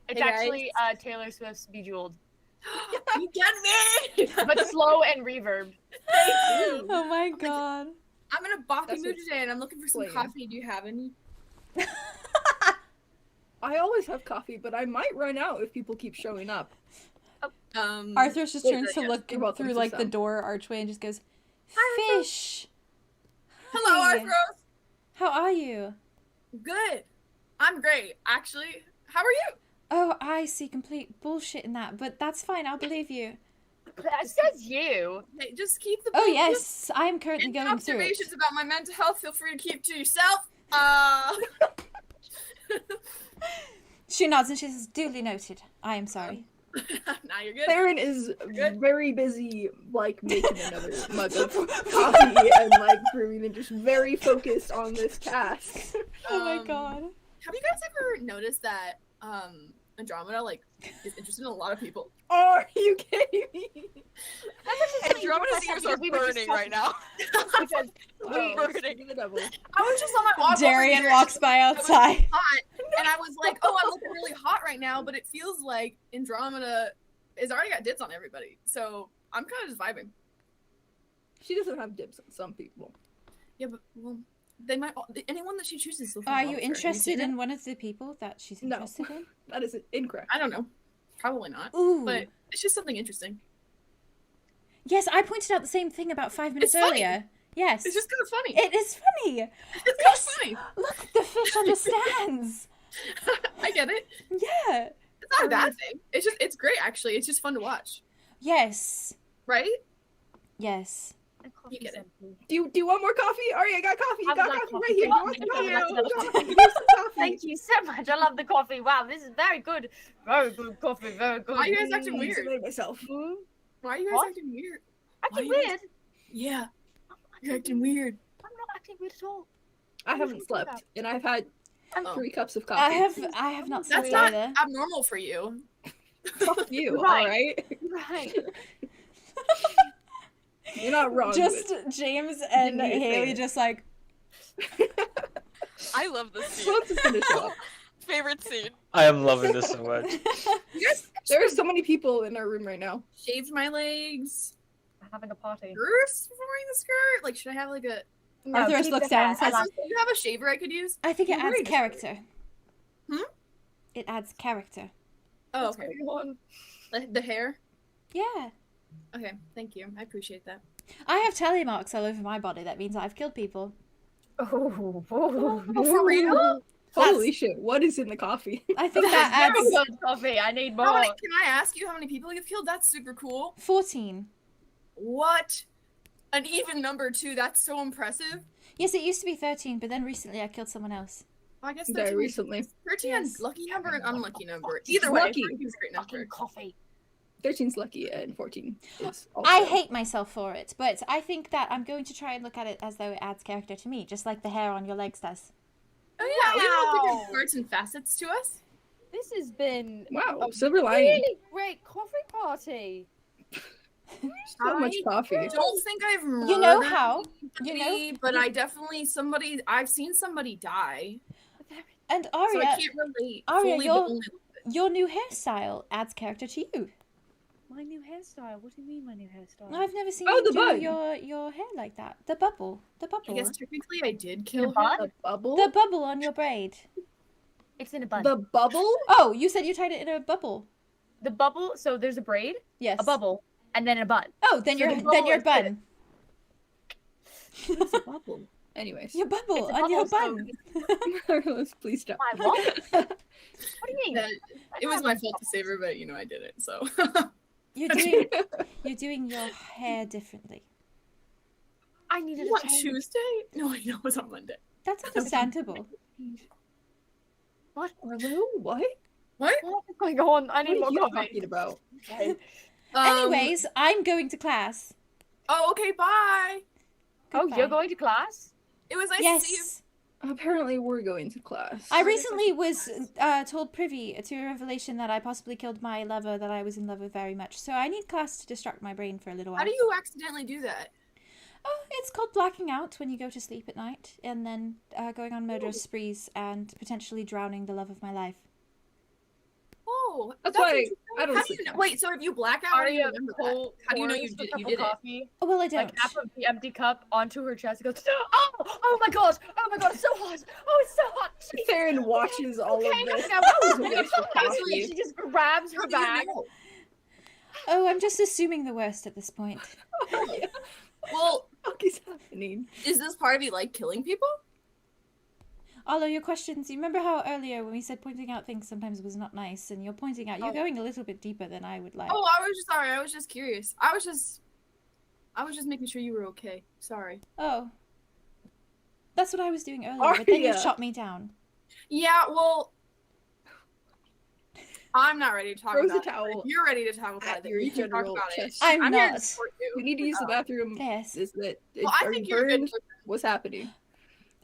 It's hey, actually Taylor Swift's Bejeweled, you get me! but slow and reverb. Oh my god. I'm in a Baki That's mood what's today and I'm looking for some playing. coffee. Do you have any? I always have coffee, but I might run out if people keep showing up. Arthros just wait, turns to yes, look you're welcome through to like the some. door archway and just goes, Hi, "Fish, Hello, Hi. Arthros. how are you?" Good. I'm great, actually. How are you? Oh, I see complete bullshit in that, but that's fine. I'll believe you. That says you. Hey, just keep the Oh yes, I am currently Any going through it. observations about my mental health, feel free to keep to yourself. She nods and she says, "Duly noted. I am sorry." Now you're good. Theron is Good. very busy, like, making another mug of coffee and, like, brewing and just very focused on this task. Oh my Um, god. Have you guys ever noticed that Andromeda, like, is interested in a lot of people? Are you kidding me? Andromeda's ears are burning right now. Because Oh, burning. speak of the devil. I was just on my walk over Darian here, walks by I was outside. hot, and I was like, oh, I'm looking really hot right now, but it feels like Andromeda has already got dibs on everybody. So I'm kind of just vibing. She doesn't have dibs on some people. Yeah, but, well, they might, anyone that she chooses will feel Are well you for her. Have interested seen it? in one of the people that she's No. interested in? That is incorrect. I don't know. Probably not. Ooh. But it's just something interesting. Yes, I pointed out the same thing about 5 minutes It's funny. earlier. Yes. It's just kind of funny. It is funny. It's kind of funny. Look, the fish understands. I get it. Yeah. It's not a bad thing. It's just, it's great, actually. It's just fun to watch. Yes. Right? Yes. You get it. Do you want more coffee? Aria, I got coffee. You I would got like coffee coffee. right here. You want Thank some you. coffee? I would like Come on, coffee. here's some coffee. Thank you so much. I love the coffee. Wow, this is very good. Very good coffee. Very good. Why are you guys acting I weird? made myself. Why are you guys What? acting weird? Acting Why are you weird? Yeah. You're acting weird. I'm not acting weird at all. I haven't slept, and I've had Oh. 3 cups of coffee. I have not That's slept not either. abnormal for you. Fuck you, Right. alright? Right. You're not wrong. Just James and Didn't you say Haley it? just like, I love this scene. Let's just finish up. Favorite scene. I am loving this so much. You guys There are so many people in our room right now. shaved my legs. I'm having a party. First before wearing the skirt? Like, should I have like a... No, Arthros keep looks the down and hair. says, Do you have a shaver I could use? I think it You're adds very character. Hmm? It adds character. Oh, okay. The hair? Yeah. Okay, thank you. I appreciate that. I have tally marks all over my body. That means I've killed people. Oh, For real? Holy shit, what is in the coffee? I think that Very adds good coffee. I need How more. many, can I ask you how many people you've killed? That's super cool. 14. What? An even number too. That's so impressive. Yes, it used to be 13, but then recently I killed someone else. Well, I guess Very 13 recently. 13 Yes. is lucky number and unlucky number. Either way, Lucky. 13 is a great number. Fucking coffee. 13's lucky and 14 is also. I hate myself for it, but I think that I'm going to try and look at it as though it adds character to me, just like the hair on your legs does. Oh yeah, we have Wow. different parts and facets to us. This has been Wow, a silver lining. really great coffee party. So much coffee. I don't think I've murdered You know how? You anybody, know? but I definitely I've seen somebody die, And so I Aria, can't relate Aria, fully. you're- But only your new hairstyle adds character to you. My new hairstyle. What do you mean, my new hairstyle? I've never seen Oh, you the do bug. your hair like that. The bubble. The I bubble. guess technically I did In a kill bun? him. The bubble? The bubble on your braid. It's in a bun. The bubble? Oh, you said you tied it in a bubble. The bubble. So there's a braid, Yes. a bubble, and then a bun. Oh, then So your the bubble your is bun. It's a bubble. Anyways. Your bubble It's a on your bubble, bun. Let's please stop. My what? What do you mean? That- It was my fault to save her, but I did it. So You're doing your hair differently. I needed what a change. Tuesday? No, I know it was on Monday. That's understandable. Arlo, what? What? What's going on? I need What are more you coffee. talking about? Okay. Anyways, I'm going to class. Oh, okay. Bye. Oh, Goodbye. you're going to class? It was nice to see you. Yes. Apparently we're going to class. I recently was told privy to a revelation that I possibly killed my lover that I was in love with very much. So I need class to distract my brain for a little while. How do you accidentally do that? Oh, it's called blacking out when you go to sleep at night and then going on murderous sprees and potentially drowning the love of my life. Oh, That's why interesting. I don't How do sleep you know? now. Wait, so if you black out, how do you Aria remember that? How do you know you pours did, a you cup did of it? coffee, Oh, well, I don't. like half of the empty cup onto her chest. And goes, oh my god, it's so hot. Oh, it's so hot. Jeez. Theron watches all Okay, of this. now That was a waste of Actually, coffee. she just grabs her How do you bag. know? Oh, I'm just assuming the worst at this point. Well, What is happening? is this part of you like killing people? Although your questions, you remember how earlier when we said pointing out things sometimes was not nice, and you're pointing out, you're going a little bit deeper than I would like. Oh, I was just sorry. I was just curious. I was just making sure you were okay. Sorry. Oh. That's what I was doing earlier, but then you Aria. shot me down. Yeah, well, I'm not ready to talk Throws a about it. towel If you're ready to talk about at it, then your we can talk general about it. chest. I'm I'm here to not. support We you. need to use the bathroom. Yes. Is that Well, I are think you you're a good burned? person. What's happening?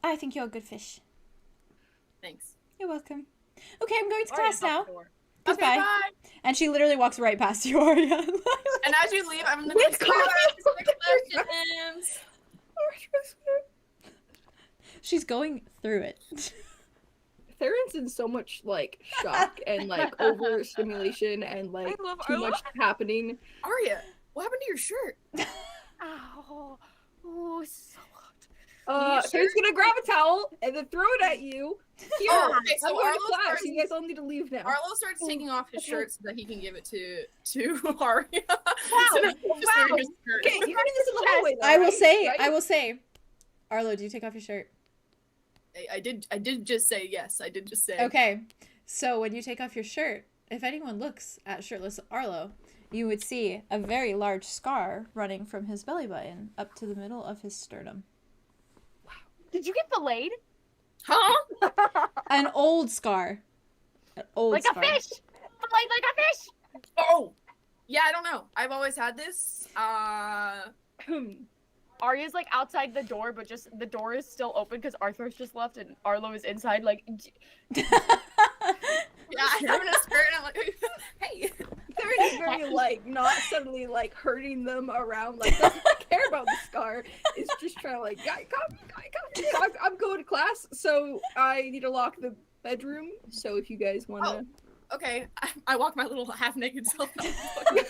I think you're a good fish. Thanks. You're welcome. Okay, I'm going to Aria's class out now. the door. Goodbye. Okay, bye. And she literally walks right past you, Aria. And as you leave, I'm gonna With go coffee. questions. She's going through it. Theron's in so much like shock and like overstimulation and like I love too Arlo. much happening. Aria, what happened to your shirt? Ow. Oh, it's so hot. Theron's gonna grab a towel and then throw it at you. Here, Oh, okay, so I'm going to Arlo class. starts- You guys all need to leave now. Arlo starts taking off his shirt so that he can give it to Aria. Wow. Wow. Okay, you're doing this in the hallway. Though, I will right? say, Arlo, do you take off your shirt? I did just say yes. I did just say. Okay, so when you take off your shirt, if anyone looks at shirtless Arlo, you would see a very large scar running from his belly button up to the middle of his sternum. Did you get filleted? Huh? An old scar. An old Like scar. a fish? Filleted like a fish? Oh. Yeah, I don't know. I've always had this. Arya's like outside the door, but just the door is still open because Arthros just left and Arlo is inside. Like, Yeah, I'm in a skirt and I'm like, hey. Theron is very like not suddenly like hurting them around, like doesn't care about the scar. Is just trying to like, guy, come. So I'm going to class, so I need to lock the bedroom. So if you guys wanna, Okay, I walk my little half-naked self out.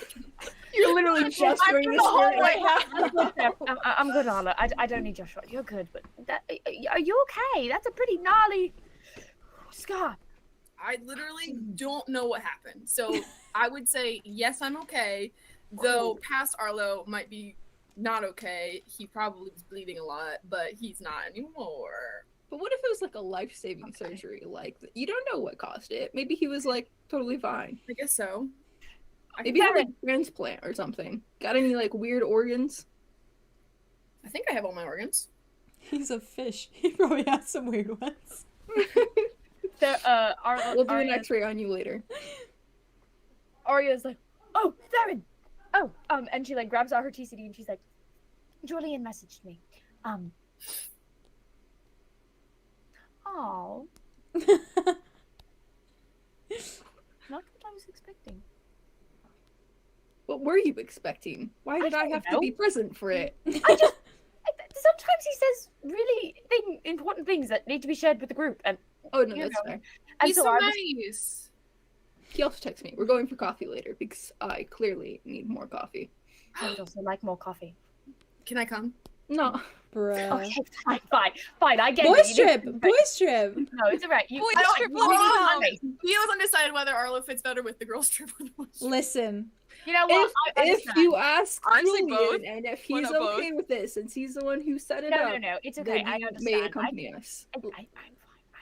you're literally just I'm wearing in this the skirt hallway. right now. I'm good, Arlo. I don't need your shot. You're good, but are you okay? That's a pretty gnarly scar. I literally don't know what happened. So I would say, yes, I'm okay. Though past Arlo might be not okay. He probably was bleeding a lot, but he's not anymore. But what if it was like a life-saving surgery? Like you don't know what caused it. Maybe he was like totally fine. I guess so. Maybe he had like a transplant or something. Got any like weird organs? I think I have all my organs. He's a fish. He probably has some weird ones. Arlo, We'll do an X-ray on you later. Arya's like, oh, Theron! Oh, and she like grabs out her TCD and she's like, Julien messaged me. Oh. Not what I was expecting. What were you expecting? Why did I have to be present for it? Sometimes he says really important things that need to be shared with the group, and Oh no, You that's know. fair. and He's so so I was, nice. He also texted me. We're going for coffee later because I clearly need more coffee. I would also like more coffee. Can I come? No. Bruh. Okay, fine. I get Boys it. You trip! didn't- Boys trip! No, it's alright. You, Boys I don't- trip, you- let me you- come. He was undecided whether Arlo fits better with the girls' trip or the boys' trip. Listen, You know what? I If understand. you ask Honestly, Julien, both. and if Why he's not both? okay with this, since he's the one who set it No, up, it's okay. then I you understand. may accompany us. I'm fine.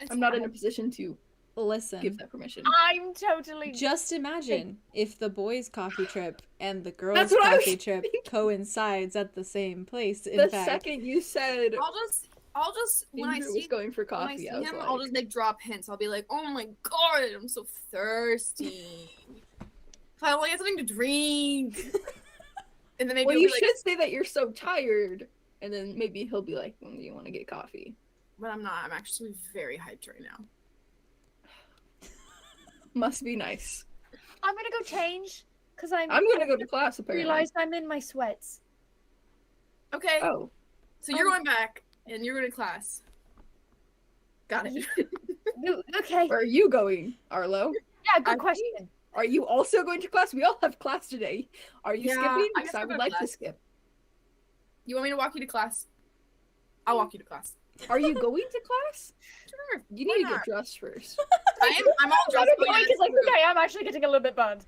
It's I'm not in fine. a position to listen. give that permission. I'm totally. Just imagine if the boys' coffee trip and the girls' That's what I was coffee trip thinking. coincides at the same place. In The fact, second you said I'll just when I Andrew see was going for when I coffee, see I was him, like, I'll just like drop hints. I'll be like, "Oh my god, I'm so thirsty. If I only get something to drink." And then maybe well, he'll you be like, should say that you're so tired, and then maybe he'll be like, "Do you want to get coffee?" but I'm not. I'm actually very hyped right now. Must be nice. I'm gonna go change because I'm gonna go to class apparently. realized I'm in my sweats. Okay. Oh. So you're going back, and you're going to class. Got it. Okay. Where are you going, Arlo? Yeah, good question. Are you also going to class? We all have class today. Are you Yeah, skipping? I Because guess I I'll would go to like to class. skip. You want me to walk you to class? I'll walk you to class. Are you going to class? Sure. You why need to not? get dressed first. I'm all dressed. Because I think I am actually getting a little bit burned.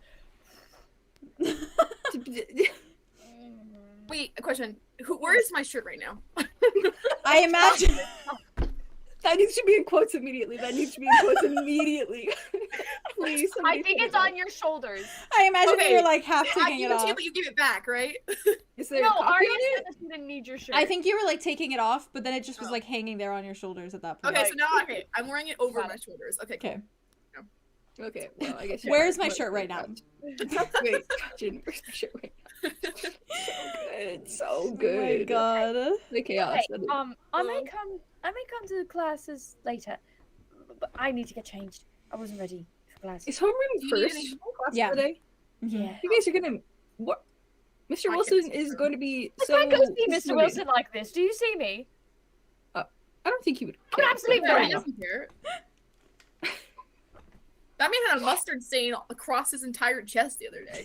Wait, a question. Where is my shirt right now? I imagine. That needs to be in quotes immediately. That needs to be in quotes immediately. Please. I somebody think put it's it on your shoulders. I imagine Okay. you were like half I taking give it it to you, off. but you give it back, right? Is there No, a copy Aria on it? said that she didn't need your shirt. I think you were like taking it off, but then it just was Oh. like hanging there on your shoulders at that point. Okay, so now I'm wearing it over Got my it. shoulders. Okay, cool. Okay. Okay, well, I guess. Where's my shirt right now? Wait, Jen, where's my shirt right now? So Oh my good. god. The chaos. Okay, that is- I may come to classes later, but I need to get changed. I wasn't ready for class. Is homeroom Do you need first any- class Yeah. today? Yeah. You guys are gonna what? Mr. I Wilson can't is see going to be I so. can't go see Mr. assuming. Wilson like this. Do you see me? I don't think he would. I'm an care, absolute but No, villain. he doesn't care. That man had a mustard stain across his entire chest the other day.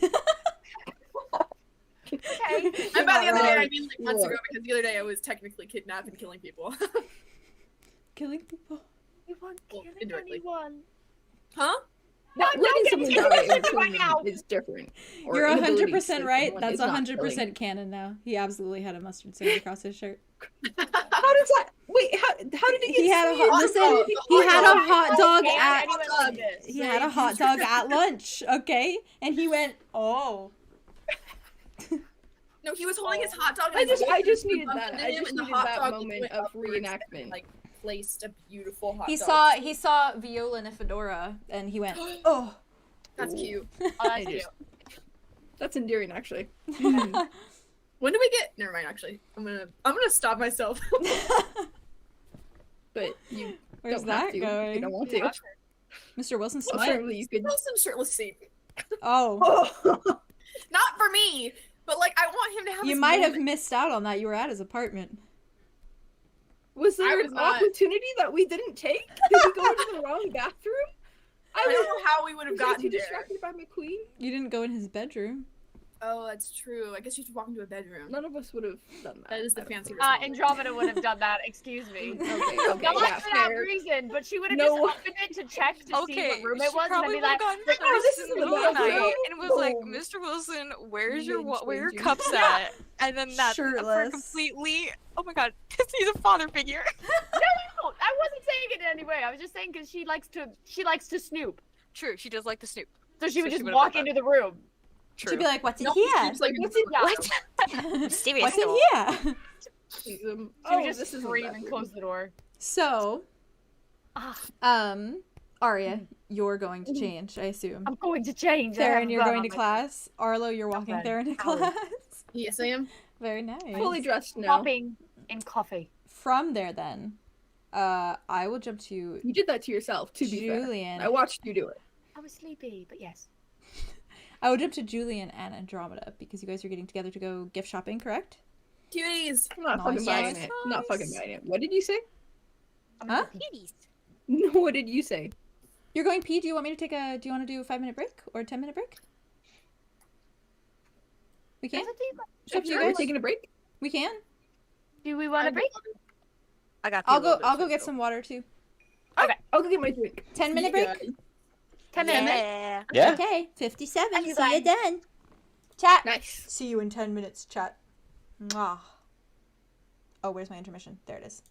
Okay. And by the other day, Right. I mean like months Lord. ago, because the other day I was technically kidnapped and killing people. Killing people. You won't Well, kill indirectly. anyone. Huh? No, I'm Letting not someone getting die in right between now. is different. Or You're inability to 100% kill right. someone That's is not 100% killing. canon now. He absolutely had a mustard stain across his shirt. How does that? Wait, how did he get? He had a stained? hot. Listen, Oh, he had a oh, hot dog Yeah, at. anyone like this. He had a hot dog at lunch. Okay, and he went, oh. No, he was holding his hot dog. I and his just bumped needed that. into I him, just and the needed hot that dog moment went of upwards reenactment. and, like placed a beautiful hot He dog. saw Viola in a fedora, and he went, oh. That's cute. Oh, that's I cute. just- That's endearing, actually. When do we get? Never mind. Actually, I'm gonna stop myself. But you Where's don't have that to. You going? don't want to. Yeah. Mr. Wilson smut? Certainly, you could. Post some shirtless scene. Oh. Oh. Not for me, but like I want him to have. You his might have moment. missed out on that. You were at his apartment. Was there was an not- opportunity that we didn't take? Did we go into the wrong bathroom? I don't know how we would have Was I gotten too there. distracted by my queen? You didn't go in his bedroom. Oh, that's true. I guess you should walk into a bedroom. None of us would have done that. That is the I don't fancy think. response. Andromeda would have done that. Excuse me. Okay, Not okay, yeah, for that fair. reason, but she would have No. just opened it to check to see Okay, what room she it was, and then probably be would like, have gone "Oh, first this in is the the middle of the bathroom." night and was like, Boom. Mr. Wilson, where's You're your where your changing. cups at? And then that for Shirtless. completely. Oh my god, he's a father figure. no, I wasn't saying it in any way. I was just saying because she likes to snoop, True, she does like the snoop. so she would So she just would've walk done into the room. True. She'd be like, what's in No, here? she's like, What's in Yeah. Mysterious What's in door. here? She would Oh, just this is the scream and bathroom. close the door. So, Ah, Aria, you're going to change, I assume. I'm going to change. I Theron, have you're that going on to my- class. Arlo, you're walking Okay. Theron to Howard. class. Yes, I am. Very nice. Fully dressed now. Popping in coffee. From there, then, I will jump to You did that to yourself, to be fair. Julian. I watched you do it. I was sleepy, but yes. I will jump to Julian and Andromeda because you guys are getting together to go gift shopping, correct? Cuties. I'm not fucking Nice. buying it. I'm not fucking buying it. What did you say? Huh? Kitties. No, what did you say? You're going pee. Do you want me to take a? Do you want to do a 5-minute break or a 10-minute break? We can. It's up to you Sure, we're guys. taking a break. We can. Do we want a break? I got. I'll go get some water too. I'll go get my drink. 10-minute break. 10 minutes. Yeah. Yeah. Okay. 57. Thank you, See you guys. then. Chat. Nice. See you in 10 minutes. Chat. Mwah. Oh, where's my intermission? There it is.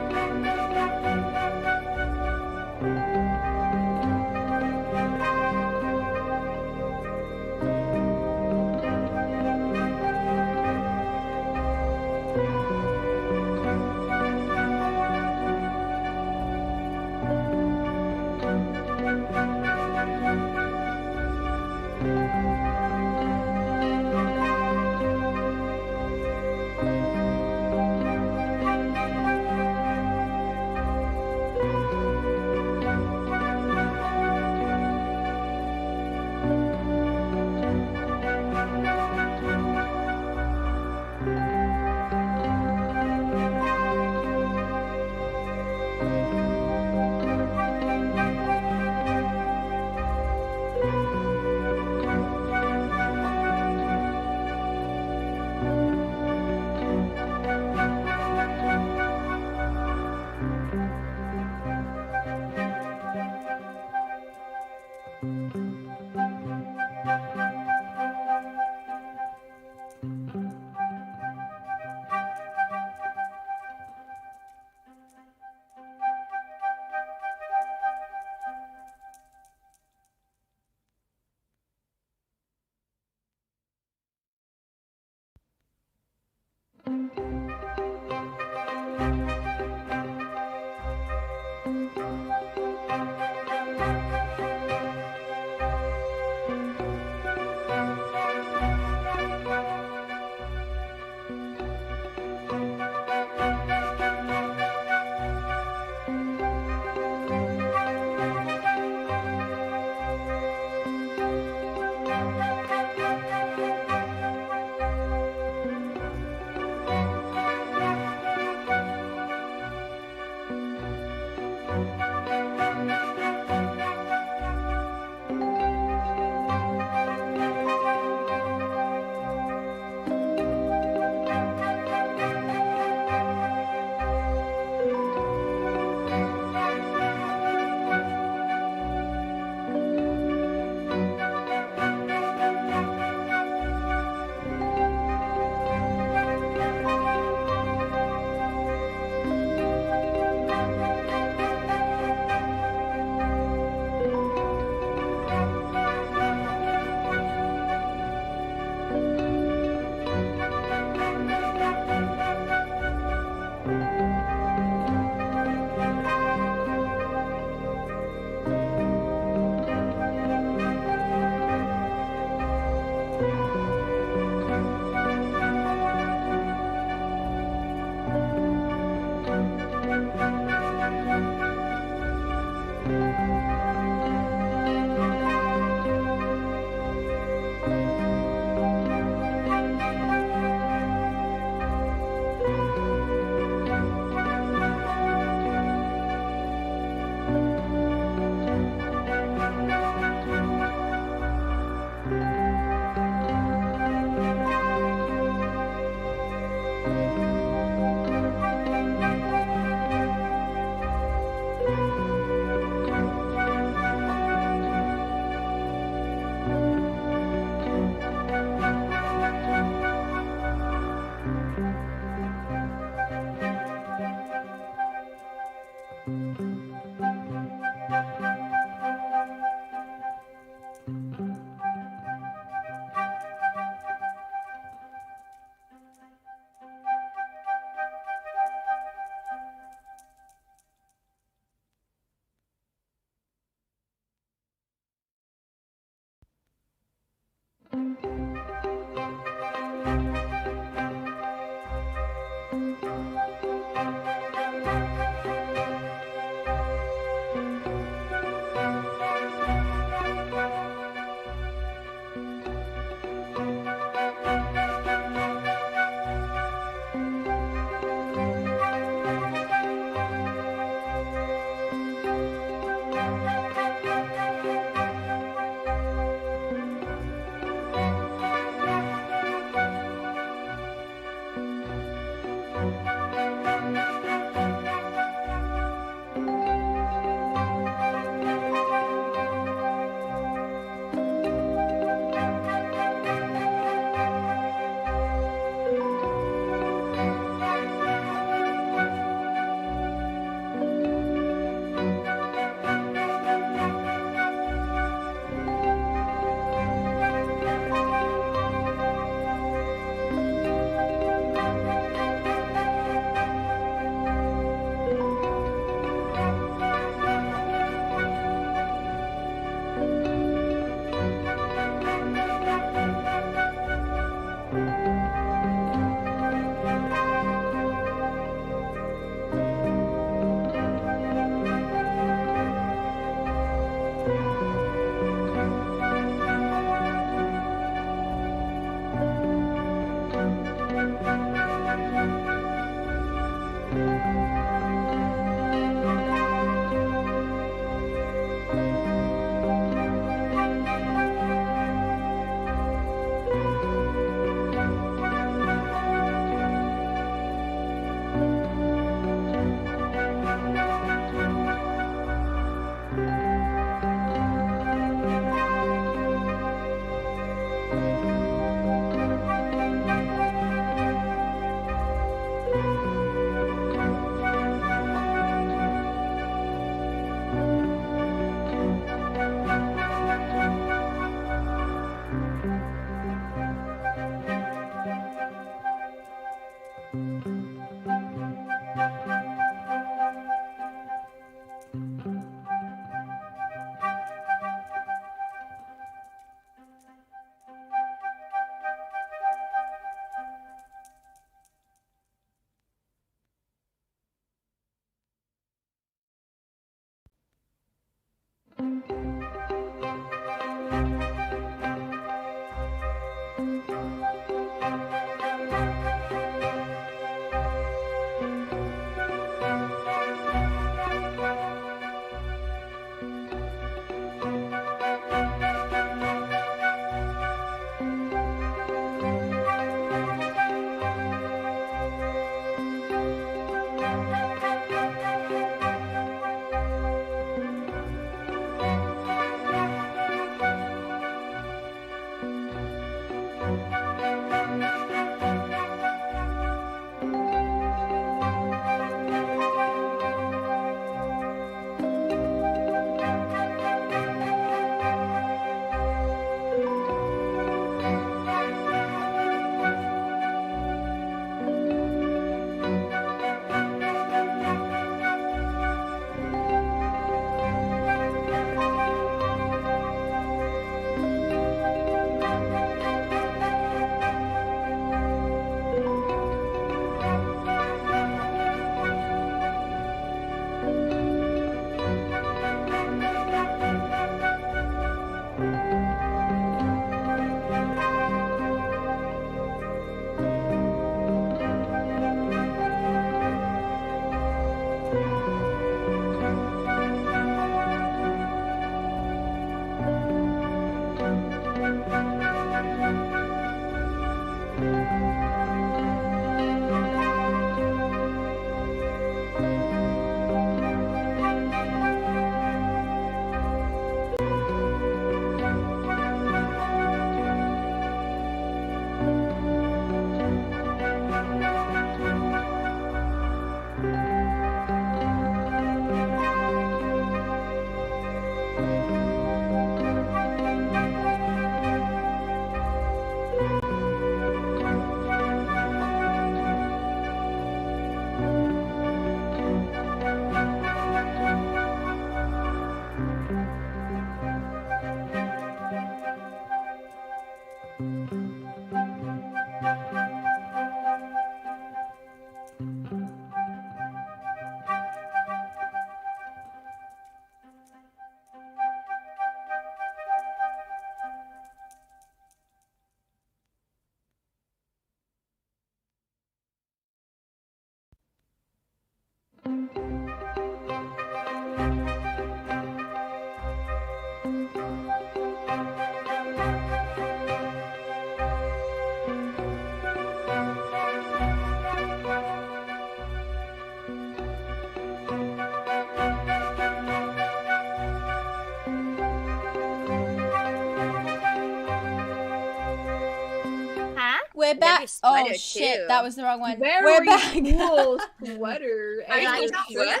We're back. your Oh sweater, shit, too. that was the wrong one. Very We're back. cool sweater. I And like your sweater.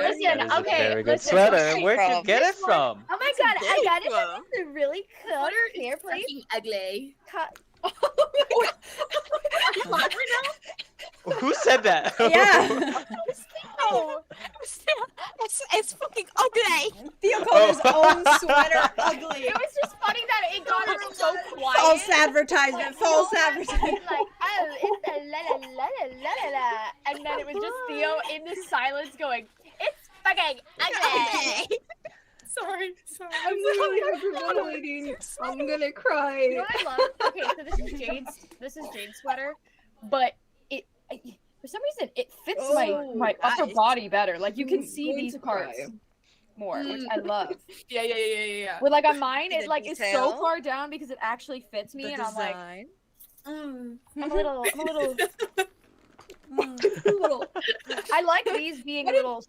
Listen, That is okay, a very good listen. sweater. Where'd you From get it this one- from? Oh my god, I got it Whoa. from a really cool Sweater hair is place. fucking ugly. Who said that? Yeah. Oh, It's fucking ugly. Theo called his own sweater ugly. it was just funny that it got so quiet. False advertisement. False advertisement. It's like, oh, it's a la la la la la la la. And then it was just Theo in the silence going, "It's fucking ugly." Sorry. I'm literally hyperventilating. I'm gonna cry. You know what I love? Okay, so this is Jade's sweater, but for some reason it fits my upper nice. body better. Like you can I'm see going these to parts cry. more, which I love. Yeah. With like on mine, The it like is so detail. far down because it actually fits me, The and I'm like, design. I'm a little. I like these being little.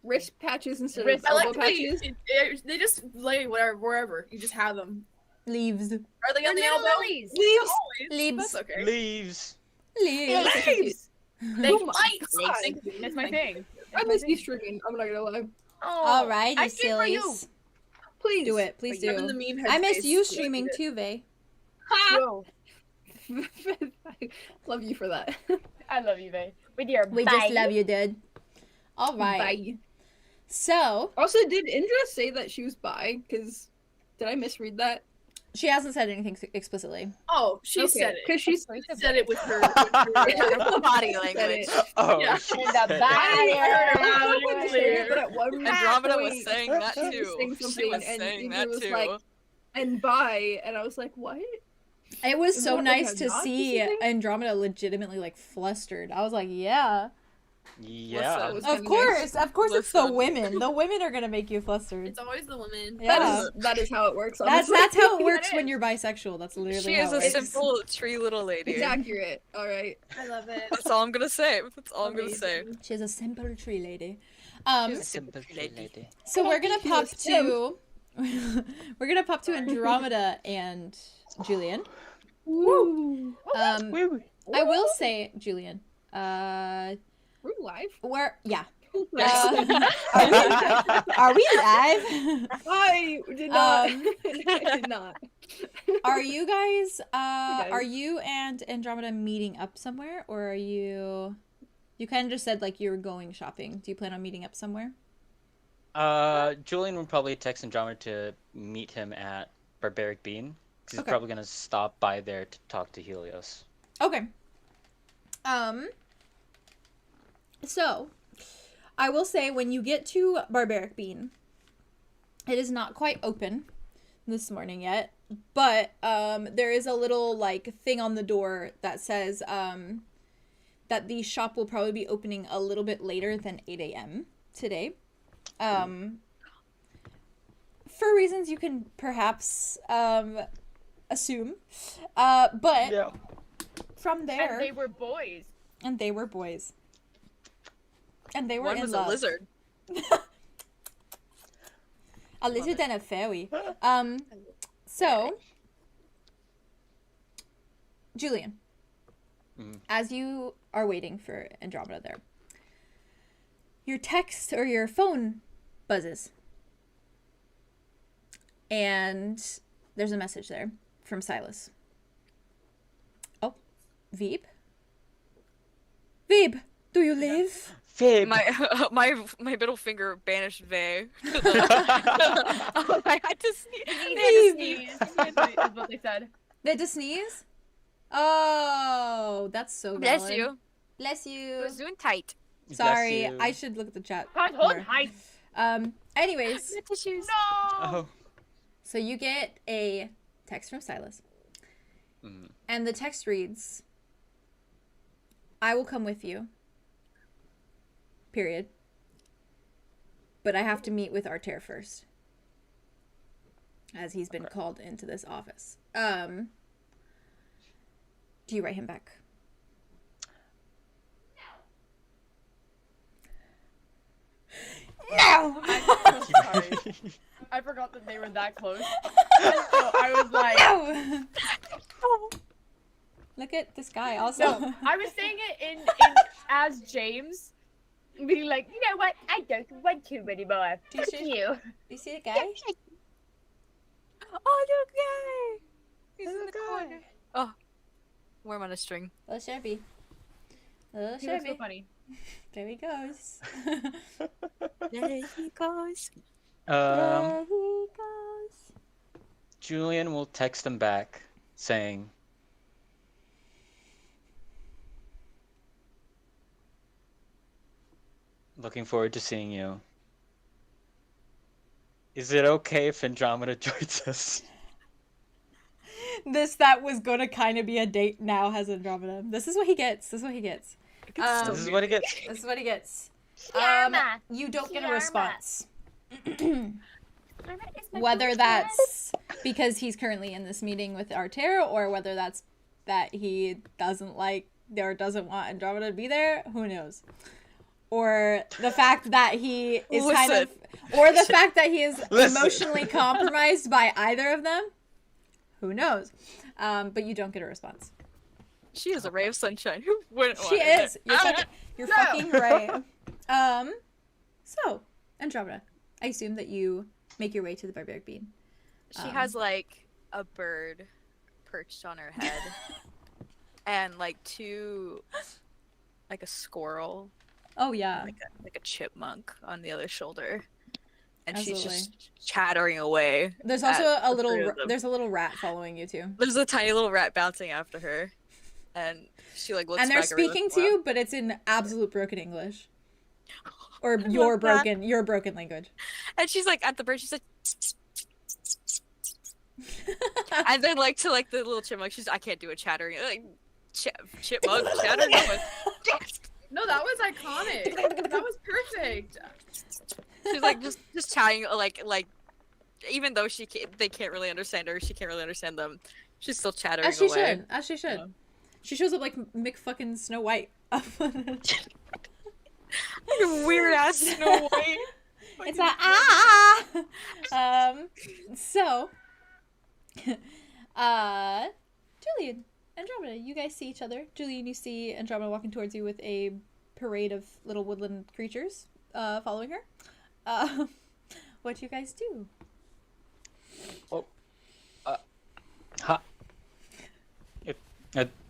Wrist patches instead Wrist- of I elbow like patches. they just lay wherever. You just have them. Leaves. Are they on the They're elbow? lilies. Leaves. Leaves. That's okay. Leaves. Leaves. Leaves. They Oh my fight. God. Thank you. That's my thing. I miss you streaming. I'm not gonna lie. Oh, Alrighty, I did for you. sillies. Please Do it. Please I'm in the do. meme I miss headspace. you streaming too, Vay. Whoa. Love you for that. I love you, Vay. With your We bye. just love you, dude. Alright. Bye. So, Also, did Indra say that she was bi? Because did I misread that? she hasn't said anything explicitly. Oh, she said it. Because she Said it with her. Body said language. it. Oh, Yeah. she In the said it. body. Loud and clear. But at one Andromeda was point, saying that she was too. saying She something, was and saying Indra that was too. like, and bi, and I was like, what? It was Is so that nice like a to Nazi see thing? Andromeda legitimately like flustered. I was like, yeah. Yeah. was Of kinda course, of course it's the Listen. women. The women are gonna make you flustered. It's always the women. Yeah. That is how it works. That's honestly. that's how it That works when is. you're bisexual. That's literally She how is it a works. simple tree little lady. It's accurate. All right. I love it. That's all I'm gonna say. That's all I'm gonna say. Amazing. She's a simple tree lady. She's a Simple lady. lady. So we're gonna He pop was him. to we're gonna pop to Andromeda and Julien. Woo. Woo. I will say, Julien, We're live. where yeah. Uh, Are we live? I did not. Um, I did not. Are you guys guys. are you and Andromeda meeting up somewhere, or are you kind of just said like you were going shopping. Do you plan on meeting up somewhere? Julian would probably text Andromeda to meet him at Barbaric Bean. 'Cause he's Okay. probably gonna stop by there to talk to Helios. Okay. So I will say when you get to Barbaric Bean, it is not quite open this morning yet, but there is a little like thing on the door that says that the shop will probably be opening a little bit later than 8 a.m. today. For reasons you can perhaps assume. But Yeah. from there, And they were boys. and they were boys. And they were One in was love. a lizard. A lizard and a fairy. So, Julien, Mhm. as you are waiting for Andromeda there, your text or your phone buzzes. And there's a message there from Silas. Oh, Veeb? Veeb, do you live? Fib. My middle finger banished Vay. I had to sneeze. They had to sneeze, is what they said. They had to sneeze? Oh, that's so Bless valid. you. Bless It you. was doing tight. Bless Sorry, you. I should look at the chat. God, hold more. high. Anyways, The tissues. No. Oh. so you get a text from Silas. Mhm. And the text reads, I will come with you. Period. But I have to meet with Artair first. As he's been called into this office. Do you write him back? No! I'm so sorry. I forgot that they were that close. And so I was like, No! look at this guy also. No, I was saying it in as James, being like, you know what? I don't want to anymore. Do you Fuck see- you. You see the guy? Oh, look, yay! He's in the corner. Oh, where am I on a string? Little Sharpie. Little He looks so Sharpie. funny. There he goes. There he goes. There he goes. Julien will text him back saying, looking forward to seeing you. Is it okay if Andromeda joins us? That was gonna kind of be a date now has Andromeda. This is what he gets. This is what he gets. This is what it gets. This is what he gets. Kiarma. You don't get a Kiarma. response. Kiarma is my Whether best that's because he's currently in this meeting with Artair, or whether that's that he doesn't like or doesn't want Andromeda to be there, who knows? Or the fact that he is kind of, or the fact that he is emotionally compromised by either of them, who knows? But you don't get a response. She is a ray of sunshine. Who wouldn't She want it? is. You're fucking right. So Andromeda, I assume that you make your way to the barbaric bean. She has like a bird perched on her head, and like like a squirrel, Oh yeah. like a chipmunk on the other shoulder, and Absolutely. she's just chattering away. There's at also a the three little of them. there's a little rat following you too. There's a tiny little rat bouncing after her, and she like looks. And they're back over the speaking to floor. you, but it's in absolute broken English. Or love your that. broken language. And she's like at the bird. She's like, and then like to like the little chipmunk. She's I can't do a chattering like chipmunk chattering. No, that was iconic. That was perfect. She's like just chatting like even though they can't really understand her, she can't really understand them. She's still chattering As she away. should. As she should. Yeah. She shows up like Mick fucking Snow White. Like a weird ass Snow White. It's like so Julien, Andromeda, you guys see each other. Julien, you see Andromeda walking towards you with a parade of little woodland creatures following her. What do you guys do?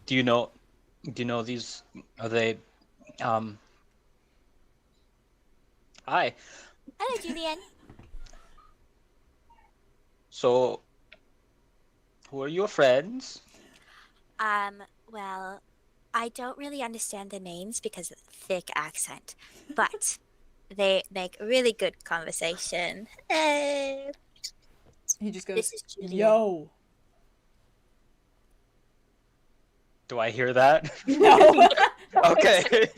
Do you know these? Are they? Hi. Hello, Julien. So, who are your friends? Well, I don't really understand the names because of the thick accent, but they make really good conversation. He just goes, This is Julien. yo. Do I hear that? No. Okay.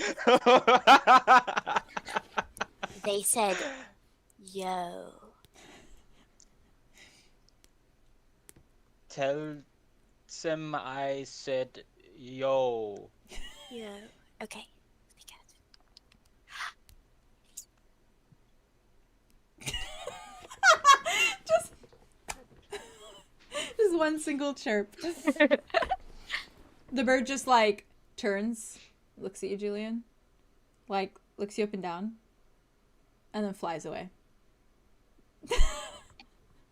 They said, yo. Tell them I said yo. Yo. Okay. We got it. Just one single chirp. The bird just like turns, looks at you, Julien, like looks you up and down, and then flies away.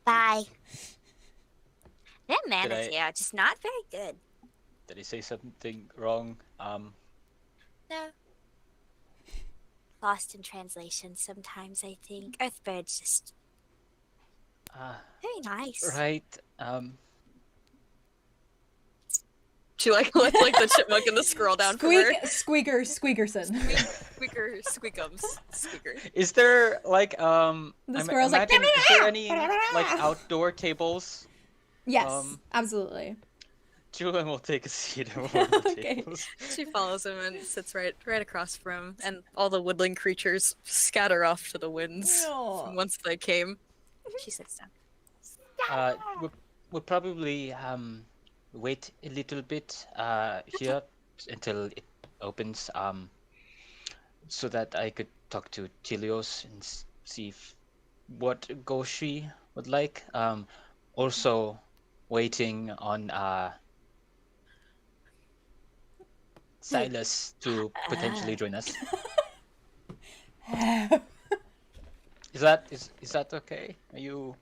Bye. Their Did manners I- here are just not very good. Did I say something wrong? No. Lost in translation sometimes, I think. Earthbird's just very nice. Right. She like lets like the chipmunk and the squirrel down from her. Squeakerson. Squeaker. Is there like The squirrel's like, imagine, is there any like outdoor tables? Yes, absolutely. Julien will take a seat at one of the Okay. tables. She follows him and sits right across from him, and all the woodland creatures scatter off to the winds from whence they came. She sits down. We'll probably wait a little bit here until it opens, so that I could talk to Tilios and see what 𝙍𝙬 would like. Also waiting on Silas to potentially join us. Is that okay? Are you?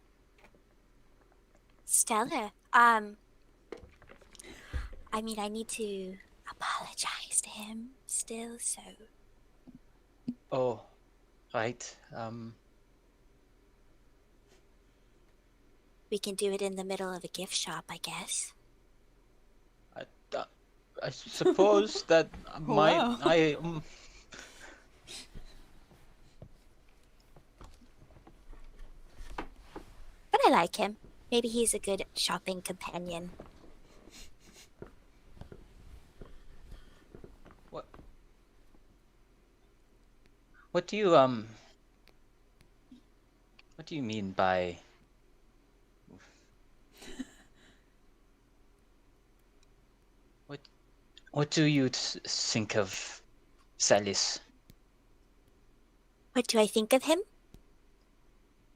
Stellar. I mean, I need to apologize to him still, so Oh, right. we can do it in the middle of a gift shop, I guess. I suppose that Wow. But I like him. Maybe he's a good shopping companion. What do you mean by what do you think of Silas? What do I think of him?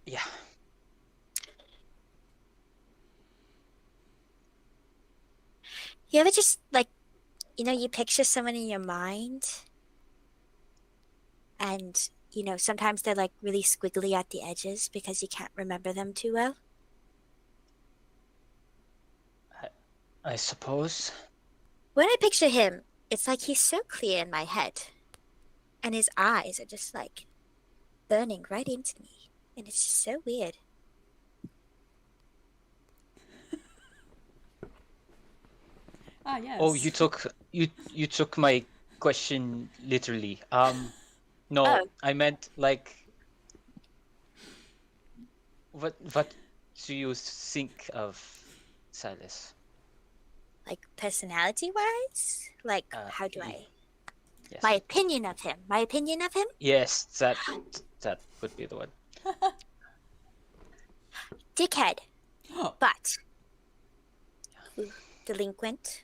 Yeah. You ever just, like, you picture someone in your mind, and, sometimes they're, like, really squiggly at the edges because you can't remember them too well? I suppose. When I picture him, it's like he's so clear in my head. And his eyes are just, like, burning right into me. And it's just so weird. Ah, yes. Oh, you took my question literally. No, Oh. I meant like what do you think of Silas? Like, personality-wise? Like, how do y- I... Yes. My opinion of him. My opinion of him? Yes, that would be the one. Dickhead. But... delinquent.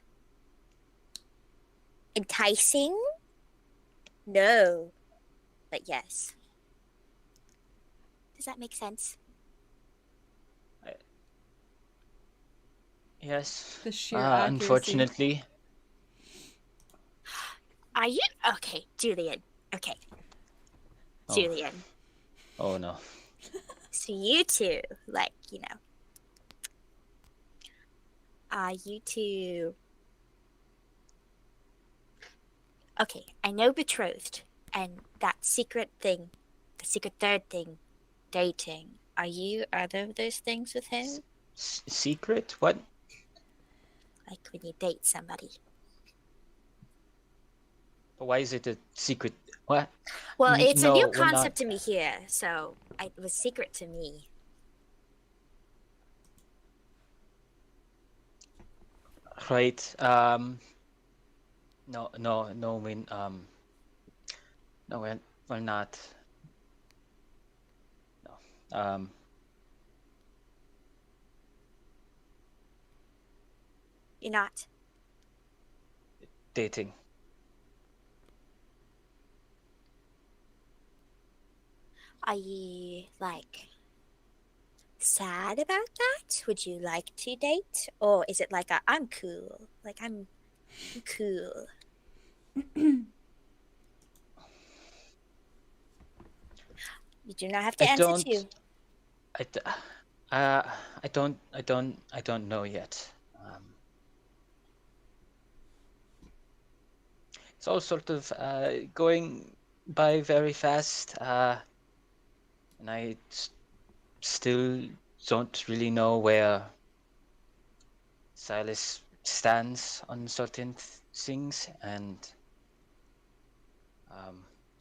Enticing? No. But yes. Does that make sense? Yes. The sheer accuracy. Unfortunately. Are you... Okay, Julien. Okay. Oh. Julien. Oh no. So you two, like, are you two... Okay, I know betrothed, and that secret thing, the secret third thing, dating. Are you either of those things with him? Secret? What? Like when you date somebody. Why is it a secret? What? Well, it's a new we're not. concept to me here, so it was secret to me. Right. No, we're not. No. You're not. Dating. Are you, like, sad about that? Would you like to date? Or is it like I'm cool? Like, I'm cool. You do not have to answer too. I don't know yet. It's all sort of going by very fast, and I still don't really know where Silas stands on certain things, and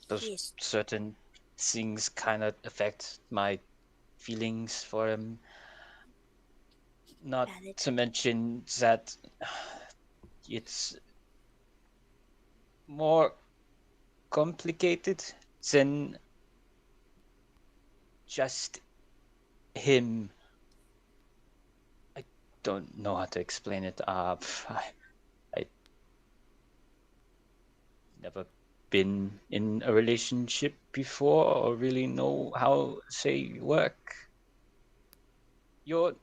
those certain things kind of affect my feelings for him. Not to mention that it's more complicated than just him. I don't know how to explain it. I never been in a relationship before or really know how they work. You're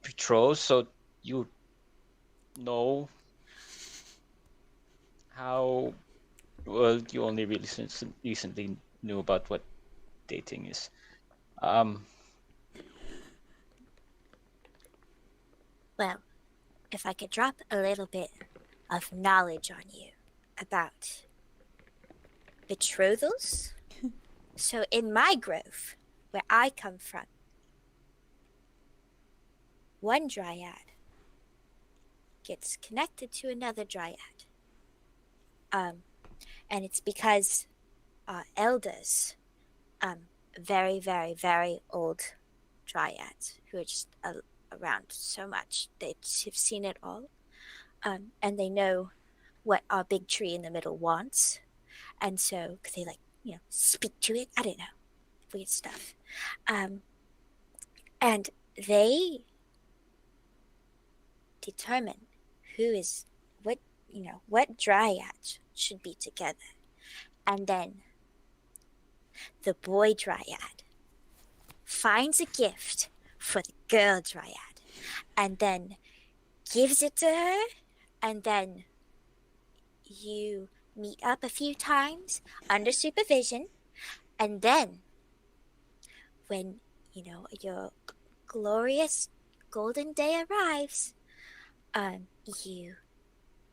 betrothed, so you No. How? Well, you only really recently knew about what dating is. Well, if I could drop a little bit of knowledge on you about betrothals. So in my grove, where I come from, one dryad gets connected to another dryad. And it's because elders, very, very, very old dryads who are just around so much, they've seen it all. And they know what our big tree in the middle wants. And so, because they speak to it, I don't know, weird stuff. And they determine what dryads should be together. And then the boy dryad finds a gift for the girl dryad and then gives it to her, and then you meet up a few times under supervision, and then when your glorious golden day arrives, you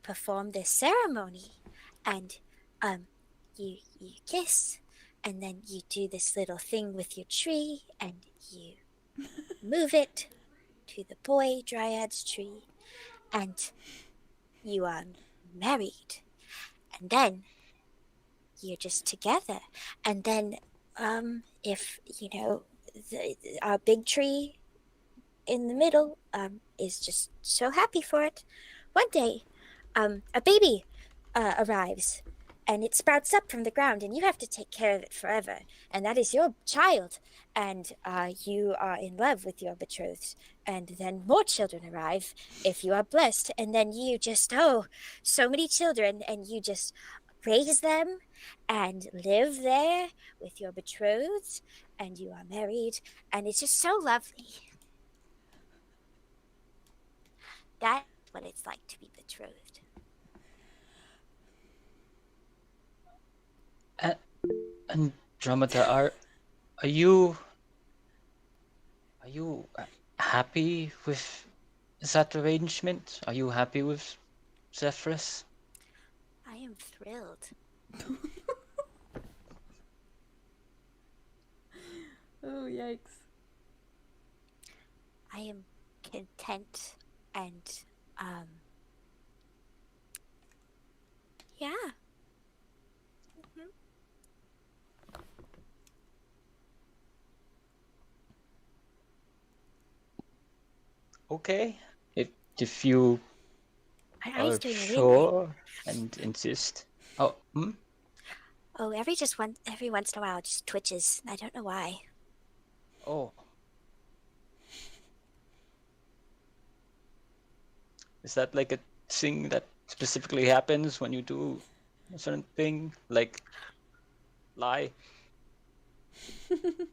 perform this ceremony, and you kiss, and then you do this little thing with your tree, and you move it to the boy dryad's tree, and you are married. And then you're just together. And then if our big tree in the middle is just so happy for it, one day a baby arrives, and it sprouts up from the ground, and you have to take care of it forever, and that is your child, and you are in love with your betrothed, and then more children arrive if you are blessed, and then you just so many children, and you just raise them and live there with your betrothed, and you are married, and it's just so lovely. That's what it's like to be betrothed. Andromeda, are you happy with that arrangement? Are you happy with Zephyrus? I am thrilled. Oh, yikes. I am content and yeah. Okay, if you Ari's are doing a win. sure and insist. Oh, Oh, every once in a while it just twitches. I don't know why. Oh. Is that like a thing that specifically happens when you do a certain thing? Like, lie? I've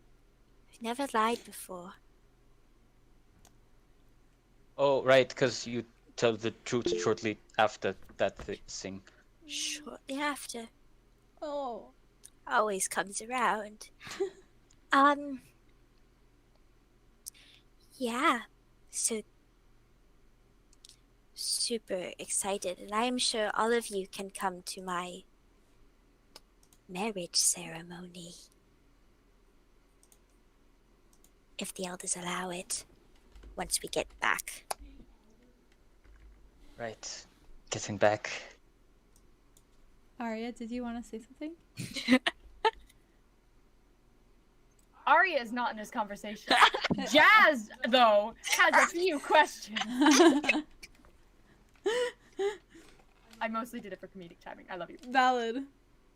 never lied before. Oh, right, because you tell the truth shortly after that thing. Shortly after. Oh. Always comes around. Yeah. So super excited, and I am sure all of you can come to my marriage ceremony. If the elders allow it, once we get back. Right. Getting back. Aria, did you want to say something? Aria is not in this conversation. Jazz, though, has a few questions. I mostly did it for comedic timing. I love you. Valid.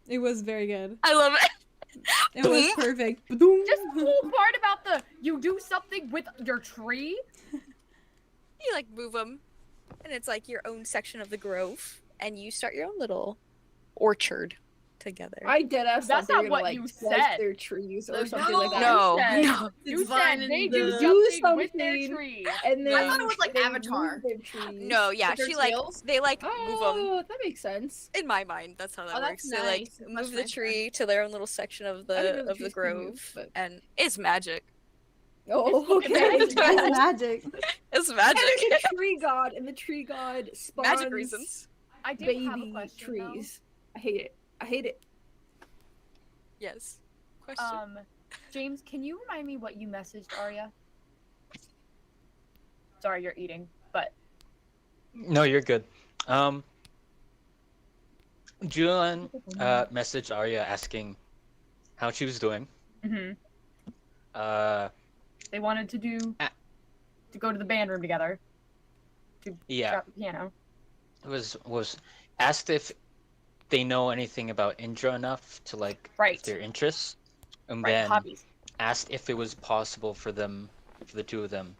It was very good. I love it. It was perfect. Just the whole part about you do something with your tree. You move them, and it's your own section of the grove, and you start your own little orchard together. I deadass That's thought they were not gonna what like you slice said. their trees or No, something like that. No, You It's said fine they and do the- something with their something, trees. And then I thought it was like they Avatar. move their trees. No, yeah, With their she like tails? they like move them. Oh, that makes sense. In my mind, that's how that Oh, works. that's They like nice. That's move the nicer. tree to their own little section of I didn't know the trees could grove, move, but- and it's magic. Oh, fucking okay. magic. It's magic. It's And magic. it's a tree god, and the tree god spawns Magic reasons. I do baby have a question, trees. I hate it. I hate it. Yes. though. Question. James, can you remind me what you messaged Aria? Sorry, you're eating, but No, you're good. Julien messaged Arya asking how she was doing. mhm. Uh, They wanted to go to the band room together. yeah, Drop the piano. was asked if they know anything about Indra enough to like Right. their interests, and Right. then Hobbies. asked if it was possible for them, for the two of them,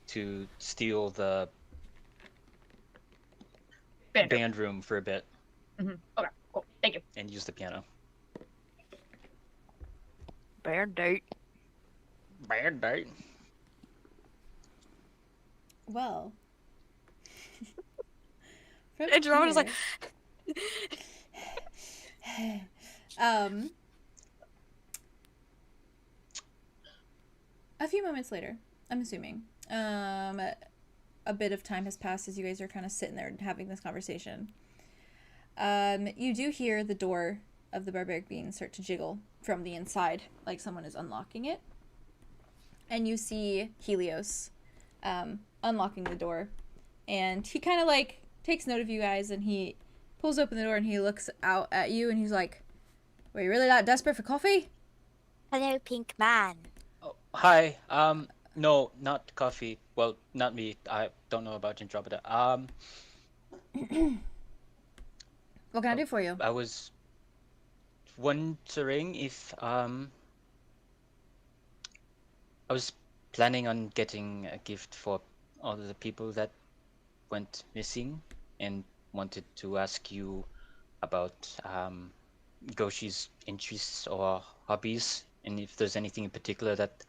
to steal the Band room. band room for a bit Okay. Cool. Thank you. and use the piano. Band date. Band date. Well. From Andromeda's like, here- um. A few moments later, I'm assuming, a bit of time has passed as you guys are kind of sitting there having this conversation. You do hear the door of the barbaric being start to jiggle from the inside, like someone is unlocking it. And you see Helios unlocking the door. And he kind of like takes note of you guys and he pulls open the door and he looks out at you and he's like, "Were you really that desperate for coffee?" Hello, Pink Man. Oh, hi. No, not coffee. Well, not me. I don't know about Andromeda. What can I do for you? I was wondering if I was planning on getting a gift for all of the people that went missing, and wanted to ask you about 𝙍𝙖𝙫𝙬𝙬𝙁's interests or hobbies, and if there's anything in particular that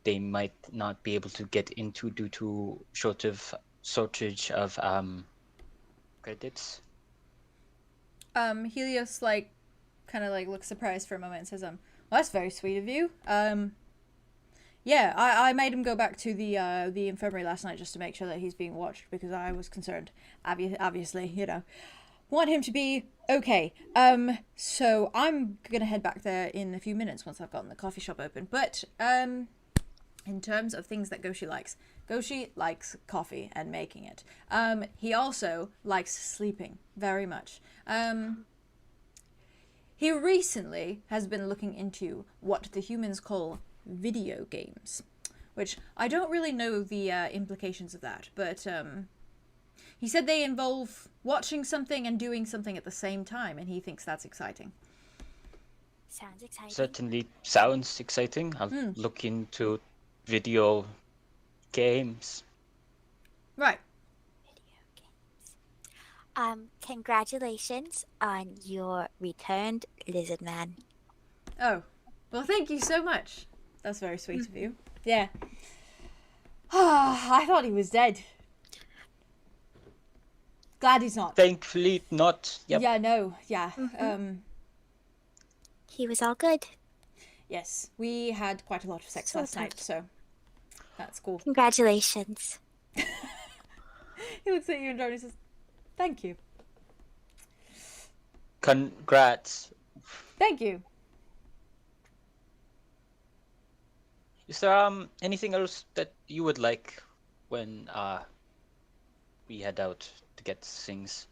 they might not be able to get into due to shortage of credits. Helios like kind of like looks surprised for a moment and says, "Well, that's very sweet of you. Yeah, I made him go back to the infirmary last night just to make sure that he's being watched because I was concerned. Obviously, you know, want him to be okay. So I'm gonna head back there in a few minutes once I've gotten the coffee shop open. But in terms of things that 𝙍𝙖 likes coffee and making it. He also likes sleeping very much. He recently has been looking into what the humans call video games, which I don't really know the implications of that, but he said they involve watching something and doing something at the same time, and he thinks that's exciting. Sounds exciting. Certainly sounds exciting. I'll look into video games. Right. Congratulations on your returned lizard man. Oh, well, thank you so much. That's very sweet of you. Yeah. I thought he was dead. Glad he's not. Thankfully not. Yep. Yeah, no, yeah. He was all good. Yes, we had quite a lot of sex So last night, good. so that's cool. Congratulations. He looks at you and Johnny says, "Thank you. Congrats. Thank you." Is there anything else that you would like when we head out to get things?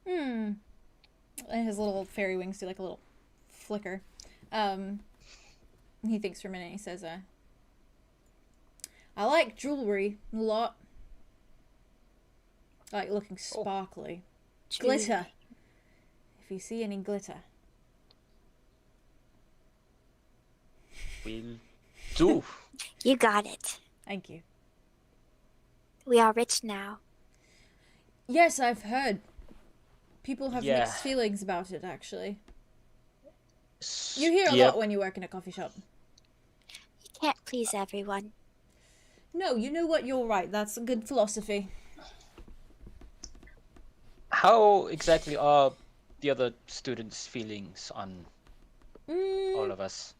And his little fairy wings do like a little flicker. He thinks for a minute. He says, "I like jewelry a lot. I like looking sparkly. Glitter. If you see any glitter." We'll do. You got it. Thank you. We are rich now. Yes, I've heard. People have Yeah. mixed feelings about it, actually. You hear a Yep. lot when you work in a coffee shop. You can't please everyone. No, you know what? You're right. That's a good philosophy. How exactly are the other students' feelings on all of us?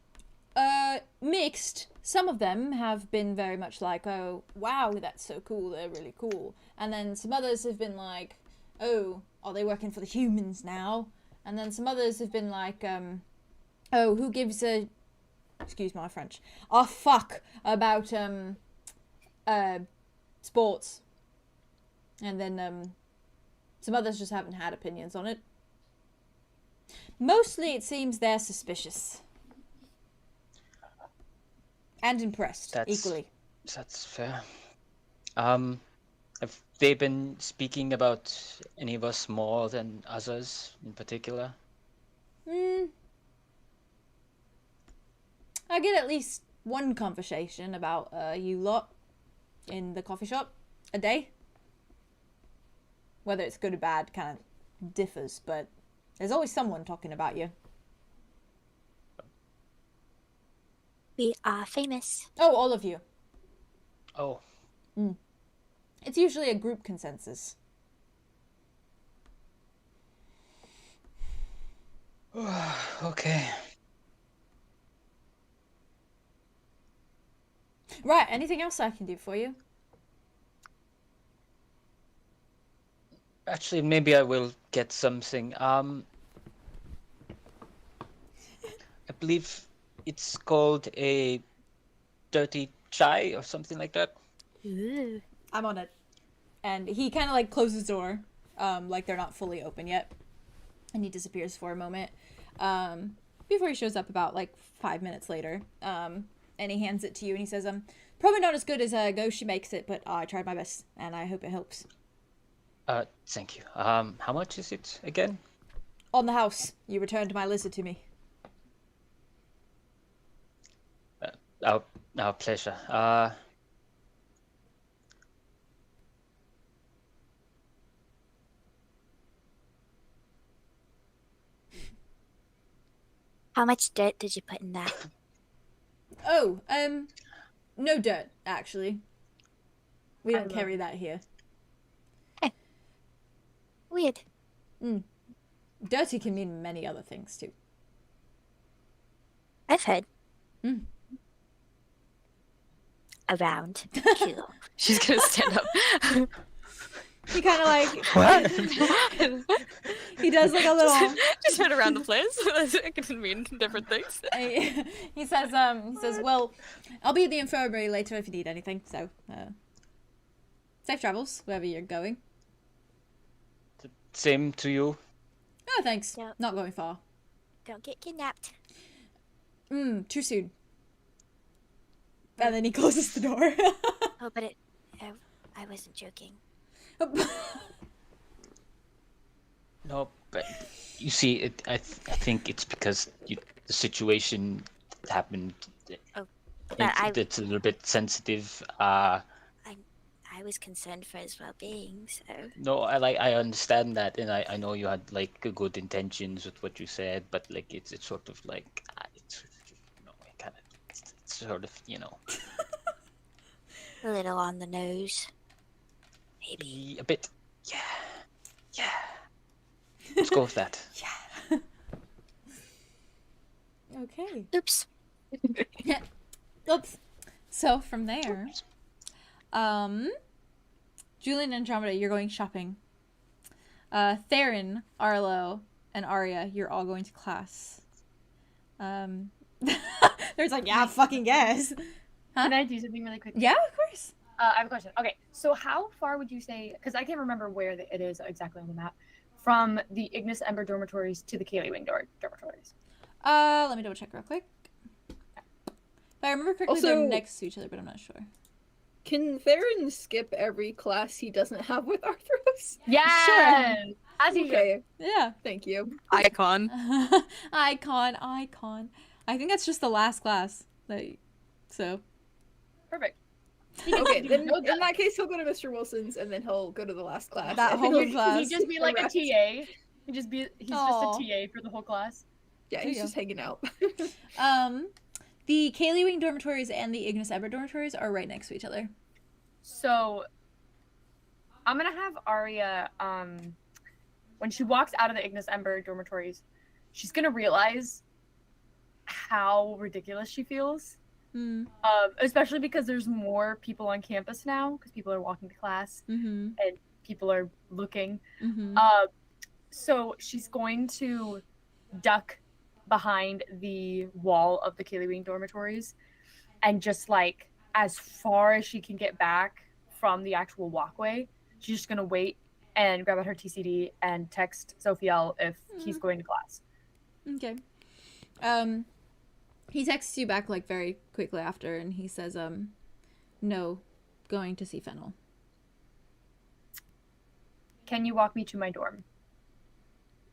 Mixed. Some of them have been very much like, oh, wow, that's so cool, they're really cool. And then some others have been like, oh, are they working for the humans now? And then some others have been like, oh, who gives a, excuse my French, a fuck about, sports. And then, some others just haven't had opinions on it. Mostly it seems they're suspicious. And impressed, equally. That's fair. Have they been speaking about any of us more than others in particular? I get at least one conversation about you lot in the coffee shop a day. Whether it's good or bad kind of differs, but there's always someone talking about you. We are famous. Oh, all of you. Oh. It's usually a group consensus. Okay. Right, anything else I can do for you? Actually, maybe I will get something. I believe it's called a dirty chai or something like that. Ooh. I'm on it. And he kind of like closes the door, like they're not fully open yet. And he disappears for a moment. Before he shows up about like 5 minutes later. And he hands it to you and he says, probably not as good as 𝐂𝐩𝐢𝙕 but I tried my best and I hope it helps. Thank you. How much is it again? On the house. You returned my lizard to me. Our pleasure. How much dirt did you put in that? Oh, no dirt, actually. We don't carry that here. Weird. Dirty can mean many other things, too. I've heard. Around. Cool. She's gonna stand up. He kind of like... What? He does like a little... Just heard around the place. It can mean different things. he says, well, I'll be at the infirmary later if you need anything, so, safe travels, wherever you're going. Same to you. Oh, thanks. Yep. Not going far. Don't get kidnapped. Too soon. And then he closes the door. Oh, but I wasn't joking. No, but you see, I think it's because the situation happened. Oh, but It's a little bit sensitive. I was concerned for his well-being, so... No, I understand that, and I know you had like good intentions with what you said, but like it's sort of like it's kind of it's sort of A little on the nose. Maybe. a bit. Yeah. Let's go with that. Yeah. Okay. Oops. Oops. So from there, Julien and Andromeda, you're going shopping. Theron, Arlow, and Aria, you're all going to class. There's like, yeah, fucking guess. Huh? Can I do something really quick? Yeah, of course. I have a question. Okay, so how far would you say, because I can't remember where it is exactly on the map, from the Ignis Ember dormitories to the Kaylee Wing dormitories? Let me double check real quick. If I remember correctly, they're next to each other, but I'm not sure. Can Theron skip every class he doesn't have with Arthros? Yes! Sure. As you Okay, Yeah. thank you. Icon. Icon. I think that's just the last class. So. Perfect. Okay, then in that case, he'll go to Mr. Wilson's, and then he'll go to the last class. That and then whole he'll- class. He'd just be like a TA. He's just a TA for the whole class. Yeah, he's just hanging out. The 𝐂𝐩𝐢𝐸𝐸 dormitories and the 𝙬𝙗𝙚𝙬𝙗 dormitories are right next to each other. So I'm gonna have Aria, when she walks out of the 𝙬𝙗𝙚 dormitories, she's gonna realize how ridiculous she feels. Especially because there's more people on campus now, because people are walking to class and people are looking. So she's going to duck behind the wall of the 𝐂𝐩𝐸𝐸 dormitories and just like as far as she can get back from the actual walkway, she's just gonna wait and grab out her TCD and text Zophiel if he's going to class. Okay. He texts you back like very quickly after, and he says, no, going to see Fennel. Can you walk me to my dorm?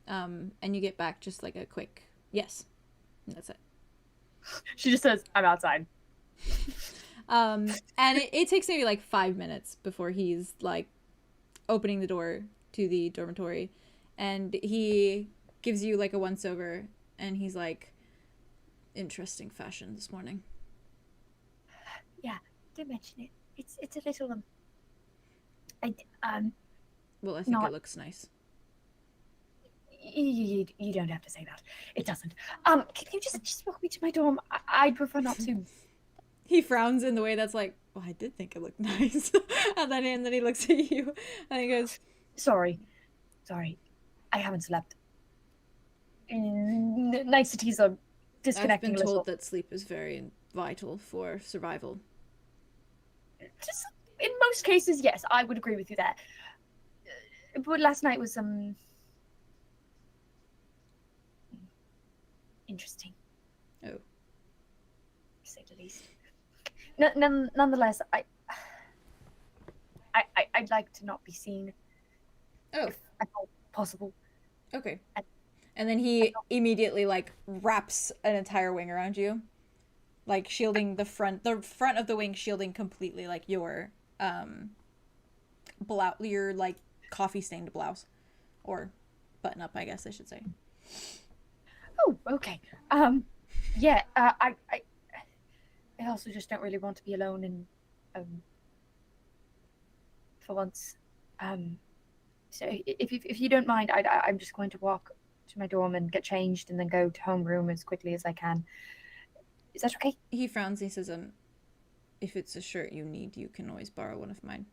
And you get back just like a quick yes. And that's it. She just says, I'm outside. And it takes maybe like 5 minutes before he's like opening the door to the dormitory, and he gives you like a once over, and he's like, interesting fashion this morning. Yeah, don't mention it. It's a little well, I think it looks nice. You don't have to say that. It doesn't. Can you just walk me to my dorm? I'd prefer not to. He frowns in the way that's like, well, I did think it looked nice. and then he looks at you and he goes, Sorry. I haven't slept. Niceties are disconnecting. I've been told that sleep is very vital for survival. Just in most cases, yes, I would agree with you there. But last night was interesting. Oh. To say the least. Nonetheless, I'd like to not be seen. Oh. If at all possible. Okay. And then he immediately like wraps an entire wing around you, like shielding the front of the wing, shielding completely like your your like coffee stained blouse, or button up, I guess I should say. Oh, okay. Yeah. I also just don't really want to be alone, and for once, so if you don't mind, I'm just going to walk to my dorm and get changed and then go to homeroom as quickly as I can. Is that okay? He frowns and he says, if it's a shirt you need, you can always borrow one of mine.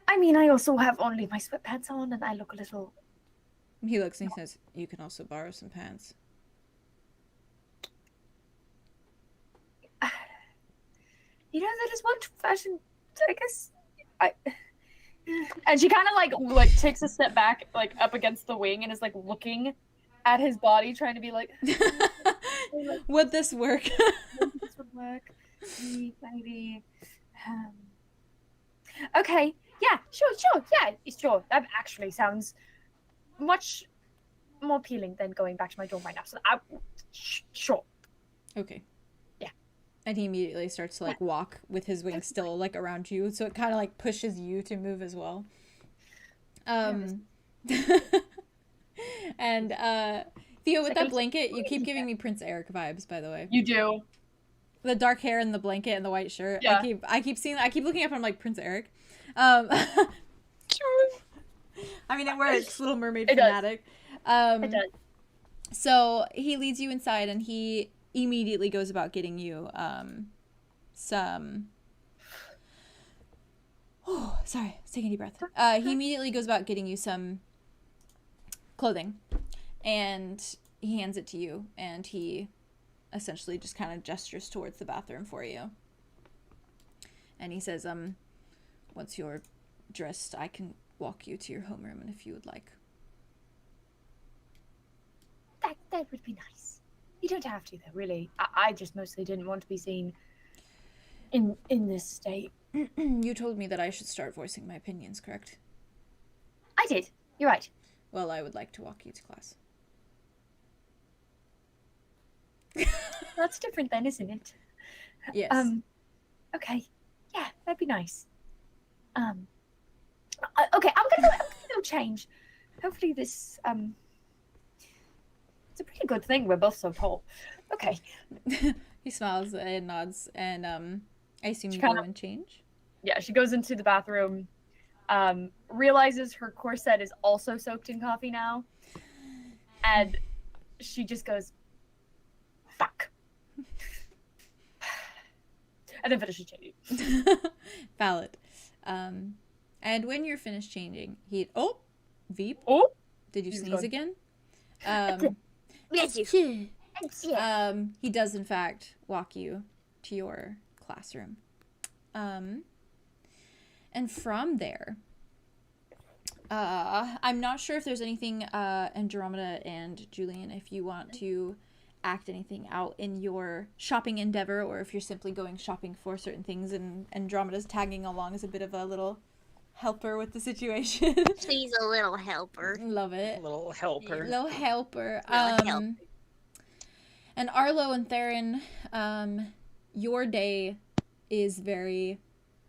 I mean, I also have only my sweatpants on and I look a little... He looks and he says, you can also borrow some pants. You know, that is one fashion, I guess. And she kind of like takes a step back, like up against the wing, and is like looking at his body, trying to be like, would this work? This would work. Maybe. Okay. Yeah. Sure. Yeah. Sure. That actually sounds much more appealing than going back to my dorm right now. So sure. Okay. Yeah. And he immediately starts to like walk with his wings still like around you, so it kind of like pushes you to move as well. And Theo, with that blanket, you keep giving me Prince Eric vibes, by the way. You do. The dark hair and the blanket and the white shirt. Yeah. I keep looking up and I'm like, Prince Eric. Sure. I mean, it works. Little Mermaid It fanatic. It does. So he leads you inside and he immediately goes about getting you some... Oh, sorry. Let's take a deep breath. He immediately goes about getting you some clothing, and he hands it to you, and he essentially just kind of gestures towards the bathroom for you. And he says, once you're dressed, I can walk you to your homeroom, and if you would like. That would be nice. You don't have to, though, really. I just mostly didn't want to be seen in this state. You told me that I should start voicing my opinions, correct? I did. You're right. Well, I would like to walk you to class. That's different then, isn't it? Yes. Okay. Yeah, that'd be nice. Okay, I'm gonna go change. Hopefully this It's a pretty good thing we're both so tall. Okay. He smiles and nods, and I assume She you kind go of- and change. Yeah, she goes into the bathroom, realizes her corset is also soaked in coffee now, and she just goes, fuck. And then finishes changing. Valid. And when you're finished changing, Veep, Oh! did you He's sneeze gone. again? Yes, you. He does in fact walk you to your classroom. And from there, I'm not sure if there's anything, Andromeda and Julien, if you want to act anything out in your shopping endeavor, or if you're simply going shopping for certain things and Andromeda's tagging along as a bit of a little helper with the situation. She's a little helper. Love it. Little helper. Little helper. Little help. And Arlow and Theron, your day is very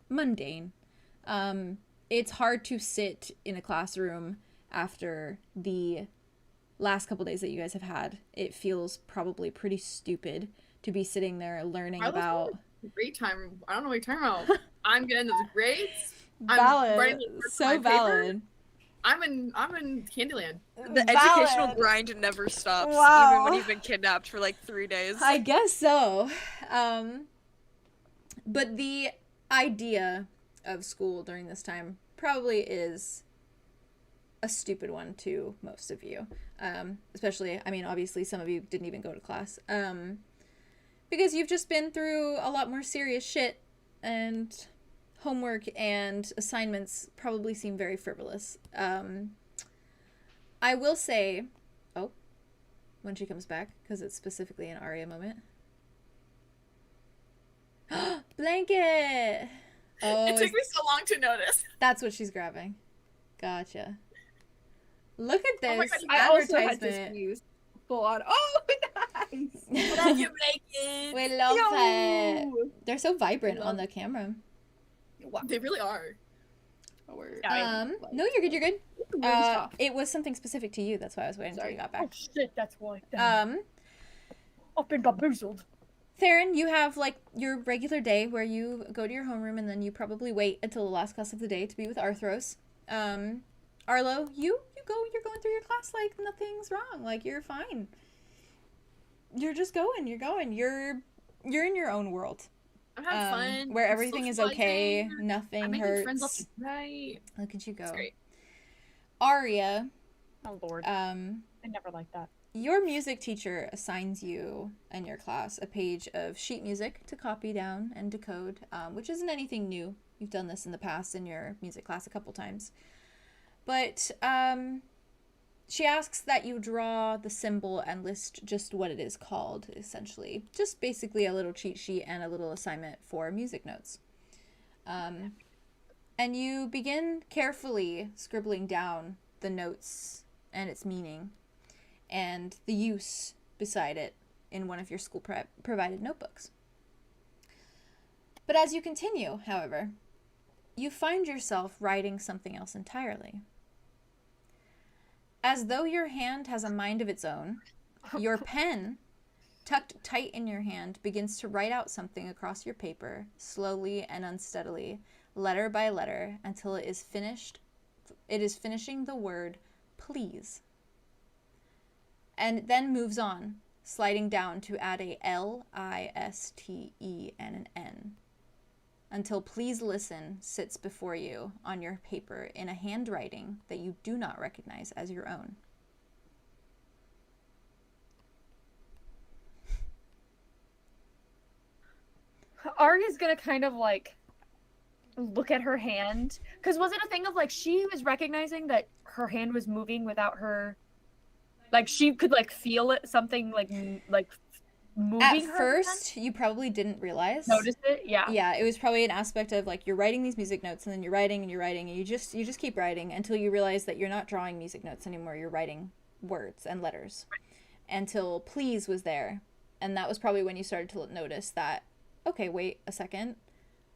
mundane. It's hard to sit in a classroom after the last couple days that you guys have had. It feels probably pretty stupid to be sitting there learning about... Great time. I don't know what you're talking about. I'm getting those grades. Valid. writing the work for my So paper. valid. I'm in Candyland. The educational grind never stops, Wow. even when you've been kidnapped for like 3 days. I guess so. But the idea of school during this time probably is a stupid one to most of you. Especially, I mean, obviously some of you didn't even go to class. Because you've just been through a lot more serious shit, and homework and assignments probably seem very frivolous. I will say, when she comes back, because it's specifically an Aria moment. Blanket! Oh, It took me so long to notice. that's what she's grabbing. Gotcha. Look at Oh my this God, I also had to advertisement. sneeze. Full on. Oh, nice. Love you, Blanket. We love it. Yo! They're so vibrant love on the camera. Wow. They really are. Oh, we're- No, you're good. You're good. Really soft. It was something specific to you. That's why I was waiting until you got Oh back. shit, that's why. I've been bamboozled. Theron, you have like your regular day where you go to your homeroom and then you probably wait until the last class of the day to be with Arthros. Arlow, you're going through your class like nothing's wrong. Like you're fine. You're just going. You're in your own world. I'm having fun. Where I'm everything is okay. socializing. Nothing I'm making friends left hurts. and right. Look at you go. It's great. Aria, Oh lord. I never liked that. your music teacher assigns you and your class a page of sheet music to copy down and decode, which isn't anything new. You've done this in the past in your music class a couple times. But she asks that you draw the symbol and list just what it is called, essentially. Just basically a little cheat sheet and a little assignment for music notes. And you begin carefully scribbling down the notes and its meaning and the use beside it in one of your school provided notebooks. But as you continue, however, you find yourself writing something else entirely. As though your hand has a mind of its own, your pen, tucked tight in your hand, begins to write out something across your paper, slowly and unsteadily, letter by letter, until it is finished. It is finishing the word please. And then moves on, sliding down to add a L, I, S, T, E, and an N. Until please listen sits before you on your paper in a handwriting that you do not recognize as your own. Aria's gonna kind of like look at her hand, because was it a thing of like she was recognizing that her hand was moving without her, like she could like feel it, something like moving At her first, you probably didn't realize. hand? Notice it, yeah. Yeah, it was probably an aspect of like you're writing these music notes and then you're writing and you're writing and you just keep writing until you realize that you're not drawing music notes anymore. You're writing words and letters. Until please was there, and that was probably when you started to notice that. Okay, wait a second.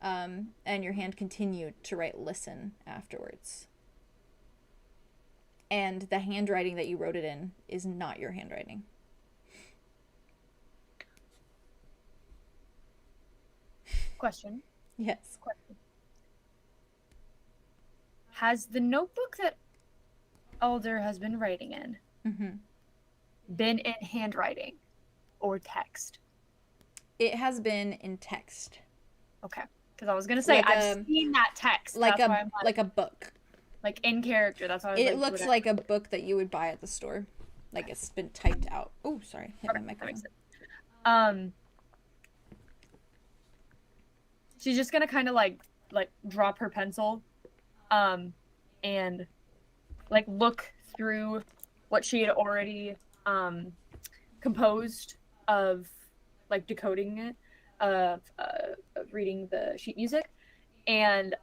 And your hand continued to write listen afterwards. And the handwriting that you wrote it in is not your handwriting. Question. Yes. Question. Has the notebook that Alder has been writing in been in handwriting or text? It has been in text. Okay. Because I was gonna say I've seen that text. Like that's why I'm like a book. like in character. That's why I was It like, looks like a book that you would buy at the store. Like it's been typed out. Oh, sorry. Hit my microphone. She's just gonna kind of like drop her pencil, and like look through what she had already composed of like decoding it, of reading the sheet music, and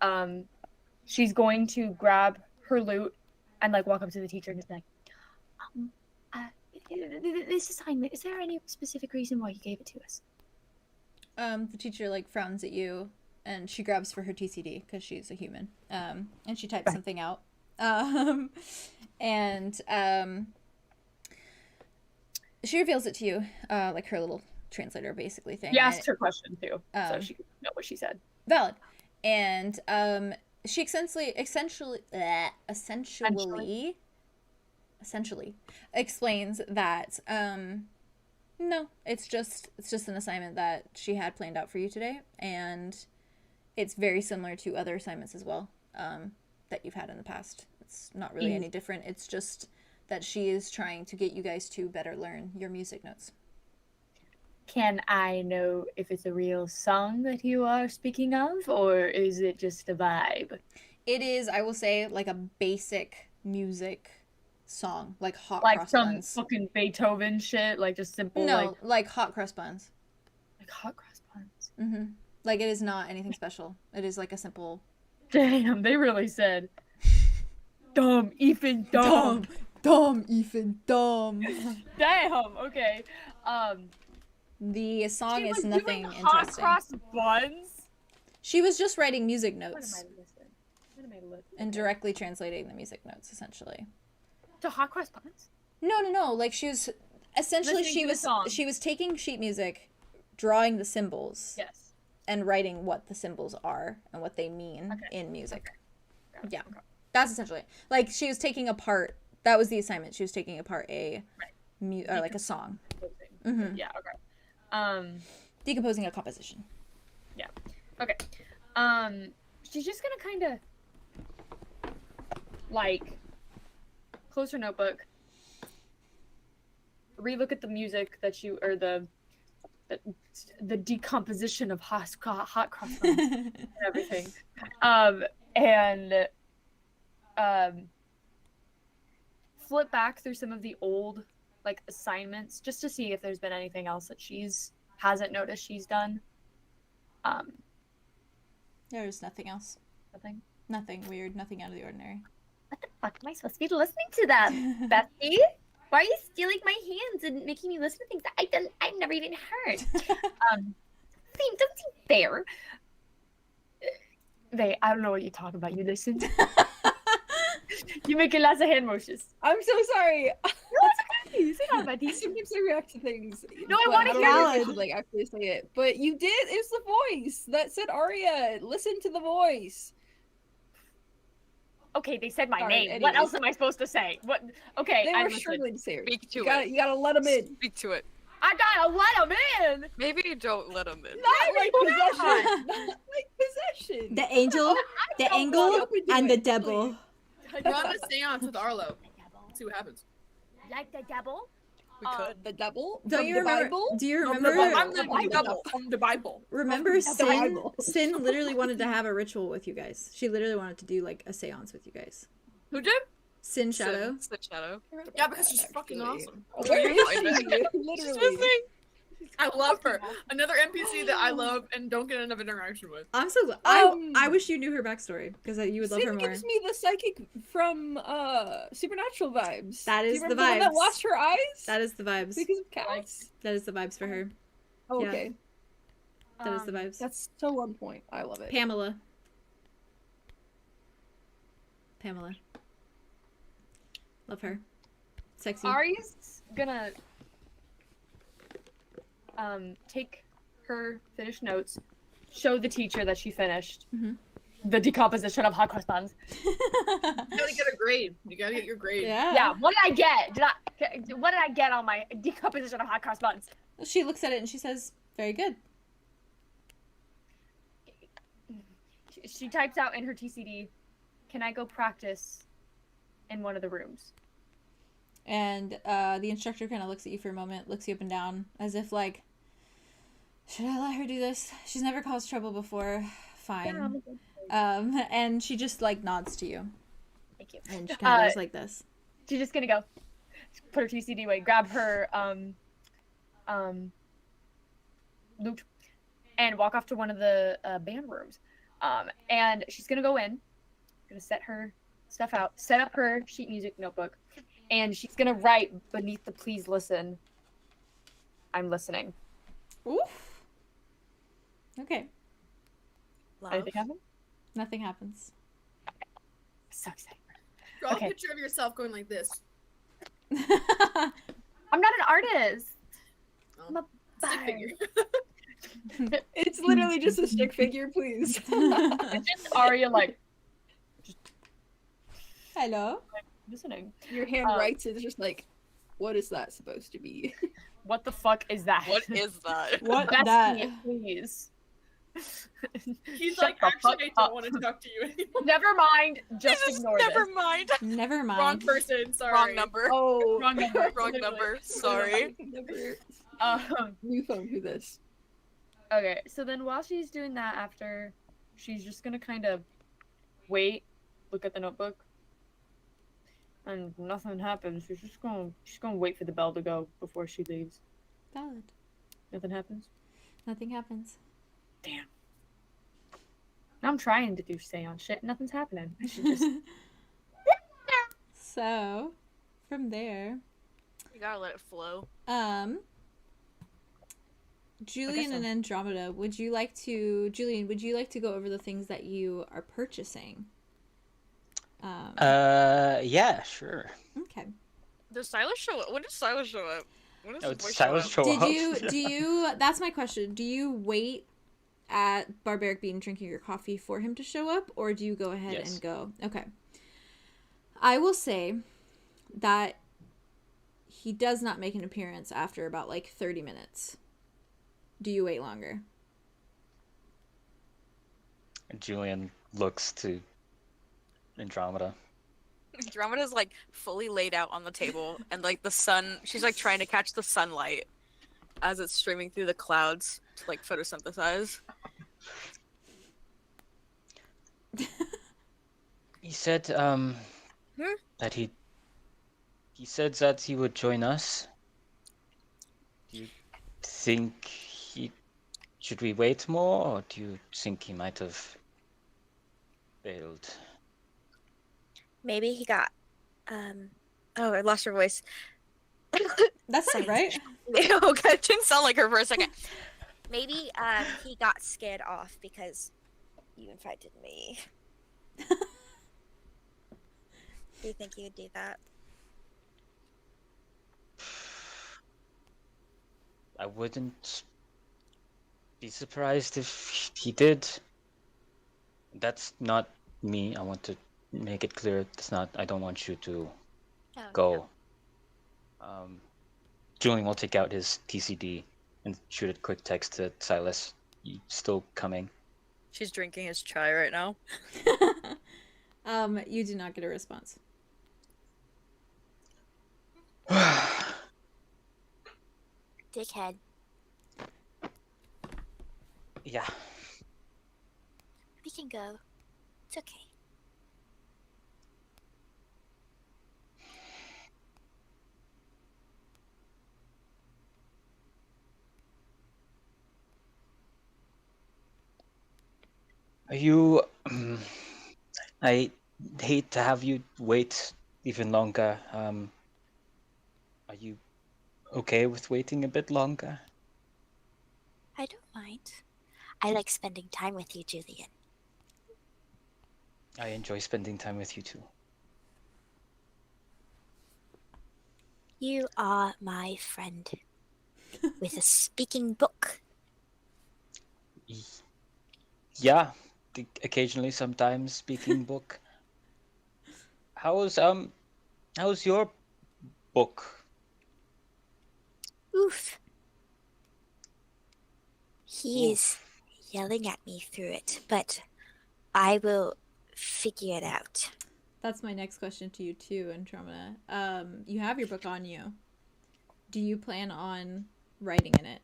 she's going to grab her lute and like walk up to the teacher and just be like, this assignment, is there any specific reason why you gave it to us? The teacher like frowns at you and she grabs for her TCD because she's a human. And she types something out. She reveals it to you, like her little translator basically thing. You asked her question too, so she could know what she said. Valid. And she essentially explains that no, it's just an assignment that she had planned out for you today, and it's very similar to other assignments as well that you've had in the past. It's not really any different. It's just that she is trying to get you guys to better learn your music notes. Can I know if it's a real song that you are speaking of, or is it just a vibe? It is, I will say, like a basic music song, like hot like cross some buns. fucking Beethoven shit, like just simple. No, like hot cross buns. Like hot cross buns. Mm-hmm. Like it is not anything special. It is like a simple. Damn, they really said. Dumb, Ethan, dumb. Dumb, Ethan, dumb. Damn. Okay. The song she is was nothing doing interesting. Hot cross buns. She was just writing music What notes am I listening? What am I listening? and directly translating the music notes, essentially. To hot cross buns? No. Like she was essentially Listening to the song. she was taking sheet music, drawing the symbols, Yes. and writing what the symbols are and what they mean in music. Okay. Yeah, that's essentially it. Like she was taking apart. That was the assignment. She was taking apart a or like a song. Mm-hmm. Yeah. Okay. Decomposing a composition. Yeah. Okay. She's just gonna kind of like close her notebook, relook at the music that you, or the decomposition of hot cross buns and everything, and flip back through some of the old like assignments just to see if there's been anything else that hasn't noticed she's done. There's nothing else. Nothing. Nothing weird. Nothing out of the ordinary. What the fuck am I supposed to be listening to them, Bessie? Why are you stealing my hands and making me listen to things that I've never even heard? Doesn't seem fair. I don't know what you're talking about. You listen. You making lots of hand motions. I'm so sorry. No, it's okay. Say not about these. Sometimes I react to things. No, I but wanna don't hear know if I it. should, like actually say it. But you did. It's the voice that said Aria. Listen to the voice. Okay, they said my Sorry, name. What anyways. else am I supposed to say? What? Okay, They I were listened. struggling to say it. Speak to You it. gotta let them in. Speak to it. I gotta let them in. Maybe don't let him in. Not like Not. possession. Not like possession. The angel, the don't angle, want to do and the it, devil. Run a seance with Arlo. See what happens. Like the devil? We could. The devil. Don't from you the remember? Bible? Do you From the remember? Bible. I'm the Bible. From the Bible. Remember the Sin? Bible. Sin literally wanted to have a ritual with you guys. She literally wanted to do like a seance with you guys. Who did? Sin Shadow. It's the shadow. Yeah, because she's fucking awesome. Where is she? She's Literally. missing. I love her. Another NPC that I love and don't get enough interaction with. I'm so glad. I wish you knew her backstory because you would love her Sin more. gives me the psychic from Supernatural vibes. That Do you is the remember one that vibes. lost her eyes That is the vibes. because of cats. That is the vibes for her. Oh, yeah. okay, That is the vibes. that's so on point. I love it. Pamela. Love her. Sexy. Ari's gonna take her finished notes. show the teacher that she finished Mhm. the decomposition of hot cross buns. You gotta get a grade. You gotta get your grade. Yeah, what did I get? What did I get on my decomposition of hot cross buns? She looks at it and she says, "Very good." She types out in her TCD, "Can I go practice in one of the rooms?" And the instructor kind of looks at you for a moment, looks you up and down, as if like, should I let her do this? She's never caused trouble before. Fine. And she just like nods to you. Thank you. And she kind of goes like this. She's just gonna go, put her TCD away, grab her loot, and walk off to one of the band rooms. And she's gonna go in, gonna set her stuff out, set up her sheet music notebook, and she's gonna write beneath the "Please listen." "I'm listening." Oof. Okay. Anything happen? Nothing happens. So excited. Draw Okay. a picture of yourself going like this. I'm not an artist. Oh, I'm a stick bard. figure. It's literally just a stick figure, please. It's just Aria like Hello. listening. Your hand writes it, it's just like, what is that supposed to be? What the fuck is that? What is that? What Bestie, that? please. He's Shut like, the actually, fuck I up. don't want to talk to you anymore. Never mind. Just Just ignore never this. mind. Never mind. Wrong person, sorry. Wrong number. Oh, Wrong number. Wrong number. Sorry. Never. Um, New phone, who this? okay, so then while she's doing that, after, she's just gonna kind of wait, look at the notebook, and nothing happens. She's gonna wait for the bell to go before she leaves. Valid. Nothing happens. Nothing happens. Damn. Now I'm trying to do seance shit. Nothing's happening. I should just. So, from there, You gotta let it flow. Julien and Andromeda, Julien, would you like to go over the things that you are purchasing? Yeah, sure. Okay. Does Silas show up? When does Silas show up? When does Oh, his did voice Silas show up? show up? Do you, that's my question. Do you wait at Barbaric Bean drinking your coffee for him to show up, or do you go ahead Yes. and go? Okay. I will say that he does not make an appearance after about like 30 minutes. Do you wait longer? Julien looks to Andromeda. Andromeda's like fully laid out on the table, and like the sun, she's like trying to catch the sunlight as it's streaming through the clouds to like photosynthesize. He said that he said that he would join us. Do you think should we wait more, or do you think he might have failed? Maybe he got. Oh, I lost her voice. That's right. Okay, it didn't sound like her for a second. Maybe he got scared off because you invited me. Do you think he would do that? I wouldn't be surprised if he did. That's not me. I want to make it clear. It's not. I don't want you to Oh, go. Julien will take out his TCD and shoot a quick text to Silas. You still coming? She's drinking his chai right now. You do not get a response. Dickhead. Yeah. We can go. It's okay. Are you? I hate to have you wait even longer. Are you okay with waiting a bit longer? I don't mind. I like spending time with you, Julien. I enjoy spending time with you too. You are my friend with a speaking book. Yeah, the occasionally sometimes speaking book. How's your book? Oof. He is Oof. yelling at me through it, but I will figure it out. That's my next question to you too, Andromeda. You have your book on you. Do you plan on writing in it?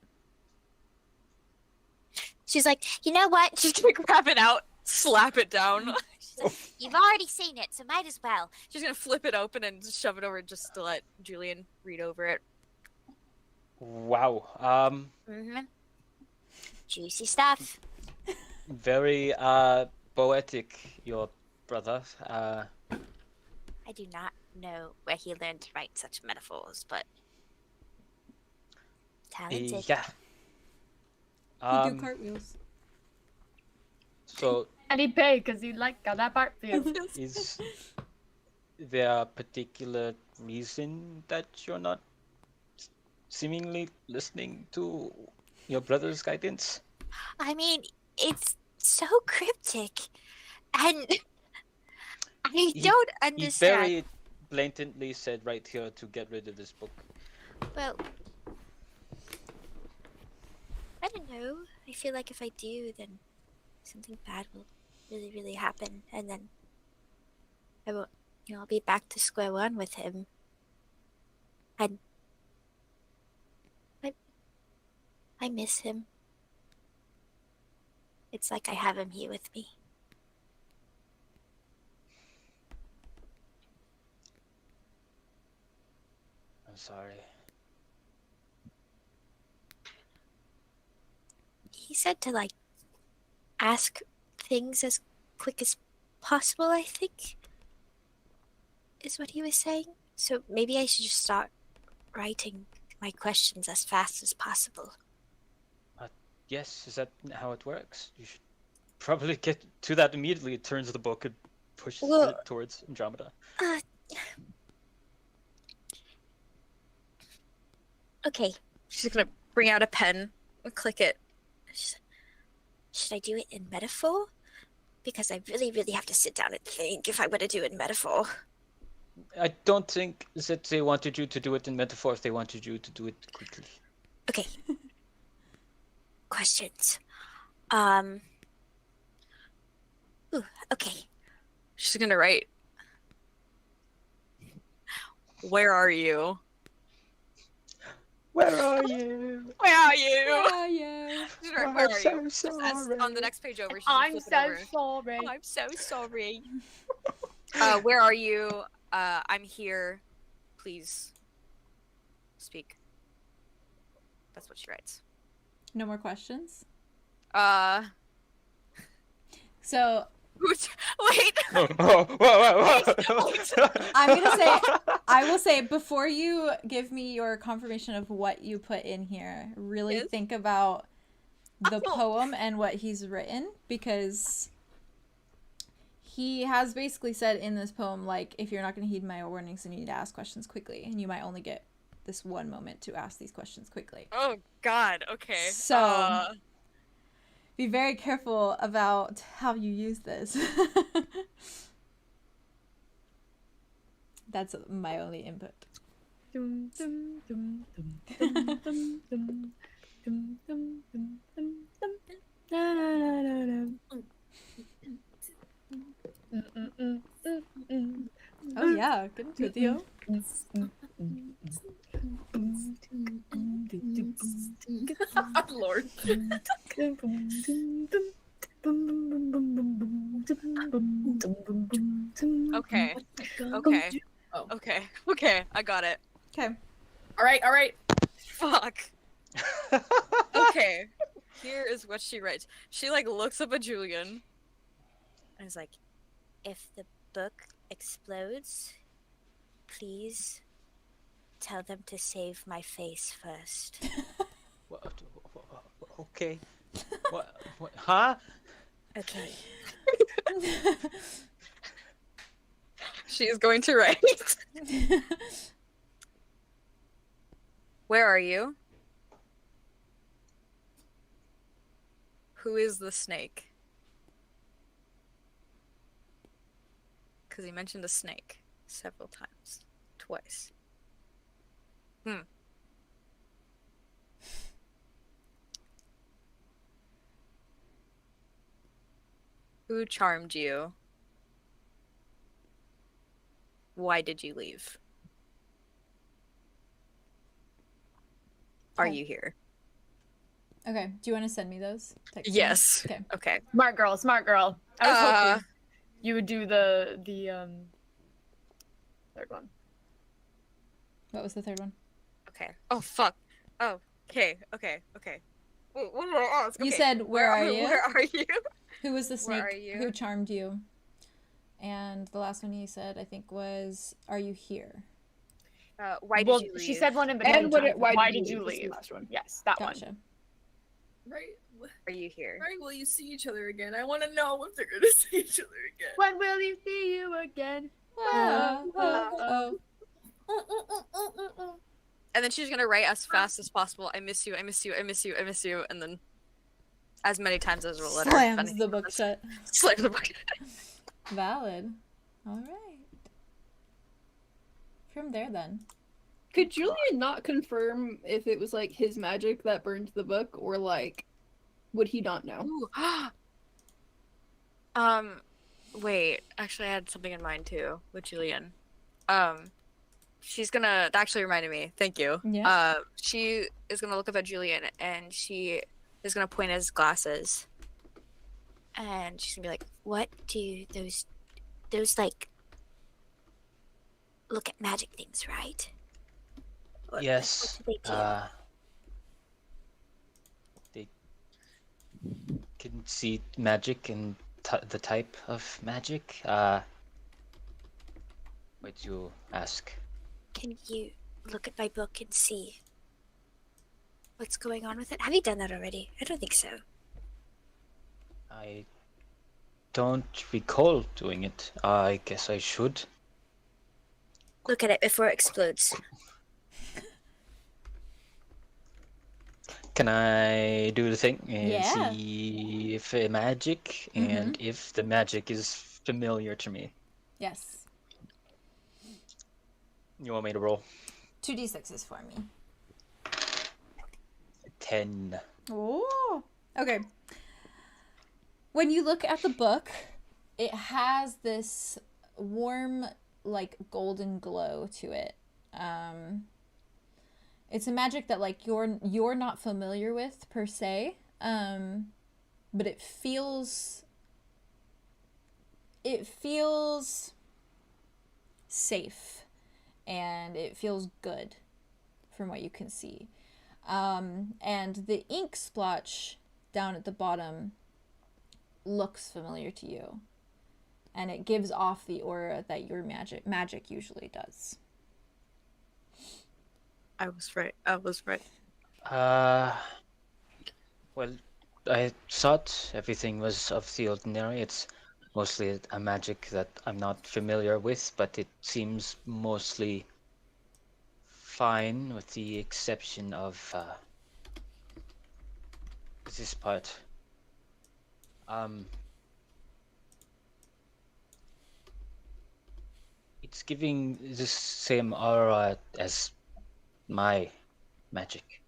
She's like, you know what? She's gonna grab it out, slap it down. She's like, you've already seen it, so might as well. She's gonna flip it open and shove it over just to let Julien read over it. Wow. Mm-hmm. Juicy stuff. Very poetic, your brother. I do not know where he learned to write such metaphors, but talented. Yeah. You do cartwheels. So And he paid because he liked how that part feels. is there a particular reason that you're not seemingly listening to your brother's guidance? I mean, it's so cryptic, and I don't He understand. very blatantly said right here to get rid of this book. Well, I don't know. I feel like if I do, then something bad will really, really happen, and then I will, I'll be back to square one with him. And I miss him. It's like I have him here with me. I'm sorry. He said to, like, ask things as quick as possible, I think, is what he was saying. So maybe I should just start writing my questions as fast as possible. Yes, is that how it works? You should probably get to that immediately. It turns the book and pushes it towards Andromeda. Okay. She's gonna bring out a pen and click it. Should I do it in metaphor? Because I really, really have to sit down and think if I want to do it in metaphor. I don't think that they wanted you to do it in metaphor. They wanted you to do it quickly. Okay. Questions. Ooh, okay. She's gonna write. Where are you? Where are you? Where are you? Where are you? She's gonna write, I'm Where are so you? Just as sorry. on the next page over. She's gonna I'm flip it so over. sorry. Oh, I'm so sorry. Where are you? I'm here. Please speak. That's what she writes. No more questions? So Wait. I'm gonna say, I will say, before you give me your confirmation of what you put in here, really Yes? think about the Oh. poem and what he's written, because he has basically said in this poem, like, if you're not going to heed my warnings, then you need to ask questions quickly, and you might only get this one moment to ask these questions quickly. Oh God. Okay. So be very careful about how you use this. That's my only input. Dum, dum, dum, dum, dum, dum, dum, dum, dum, dum, dum, dum. Na, na, na, na, na. Oh yeah, get into it, Theo. Lord. Okay. Okay. Oh. Okay. Okay. I got it. Okay. All right. Fuck. Okay. Here is what she writes. She like looks up at Julien. I was like, if the book explodes, please tell them to save my face first. Okay. What? Huh? Okay. She is going to write. Where are you? Who is the snake? Because he mentioned a snake several times. Twice. Who charmed you? Why did you leave? Are Okay. you here? Okay. Do you want to send me those? Text me? Yes. Okay. Okay. Smart girl, smart girl. I was hoping you would do the third one. What was the third one? Okay. Oh fuck. Oh. Okay. Okay. Okay. What did I ask? You Okay. said, "Where are you?" Where are you? Who was the snake Where are you? who charmed you? And the last one you said, I think, was, "Are you here?" Why Well, did you leave? she said one in between. And why did you was the leave? last one. Yes, that Gotcha. one. Right. Are you here? Right. Will you see each other again? I want to know if they're gonna see each other again. When will you see you again? Oh. And then she's gonna write as fast as possible. I miss you. I miss you. I miss you. I miss you. And then, as many times as we'll let her. Slams the book shut. Slams the book. Valid. All right. From there, then. Could Julien not confirm if it was like his magic that burned the book, or like would he not know? Ooh. Wait. Actually, I had something in mind too with Julien. She's gonna. That actually reminded me. Thank you. Yeah. She is gonna look up at Julien and she is gonna point at his glasses. And she's gonna be like, What do those like look at magic things, right? Yes. What do they do? They can see magic and the type of magic. Wait, you ask? Can you look at my book and see what's going on with it? Have you done that already? I don't think so. I don't recall doing it. I guess I should. Look at it before it explodes. Can I do the thing and Yeah. see if magic and if the magic is familiar to me? Yes. You want me to roll? 2d6s for me. 10. Oh. Okay. When you look at the book, it has this warm, like, golden glow to it. It's a magic that, like, you're not familiar with per se, but it feels safe, and it feels good from what you can see. And the ink splotch down at the bottom looks familiar to you, and it gives off the aura that your magic usually does. I was right. I was right. Well, I thought everything was of the ordinary. It's mostly a magic that I'm not familiar with, but it seems mostly fine with the exception of this part. It's giving the same aura as my magic.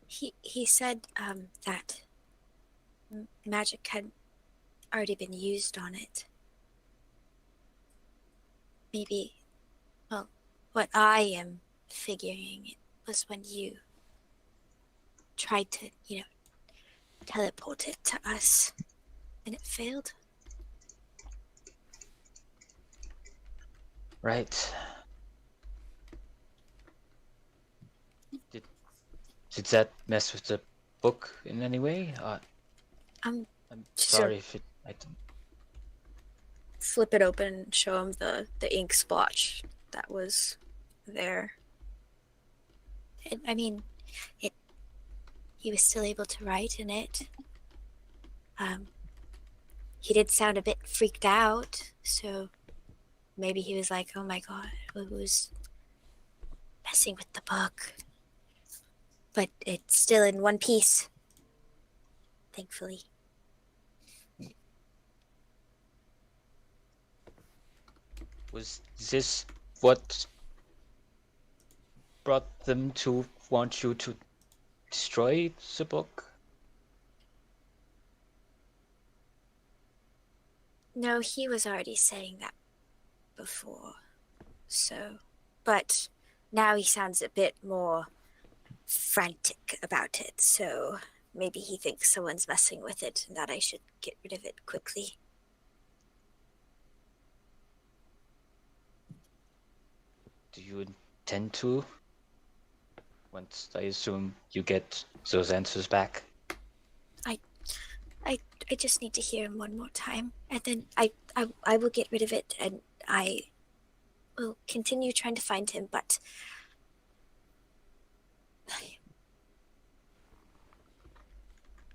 He said that magic had already been used on it. Maybe, well, what I am figuring was when you tried to, teleport it to us, and it failed. Right. Did that mess with the book in any way? I'm sorry if I didn't. Flip it open and show him the ink splotch that was there. He was still able to write in it. He did sound a bit freaked out, so maybe he was like, oh my god, who's messing with the book? But it's still in one piece, thankfully. Was this what brought them to want you to destroy the book? No, he was already saying that before. So, but now he sounds a bit more frantic about it, so maybe he thinks someone's messing with it and that I should get rid of it quickly. Do you intend to? Once I assume you get those answers back. I just need to hear him one more time, and then I will get rid of it, and I will continue trying to find him, but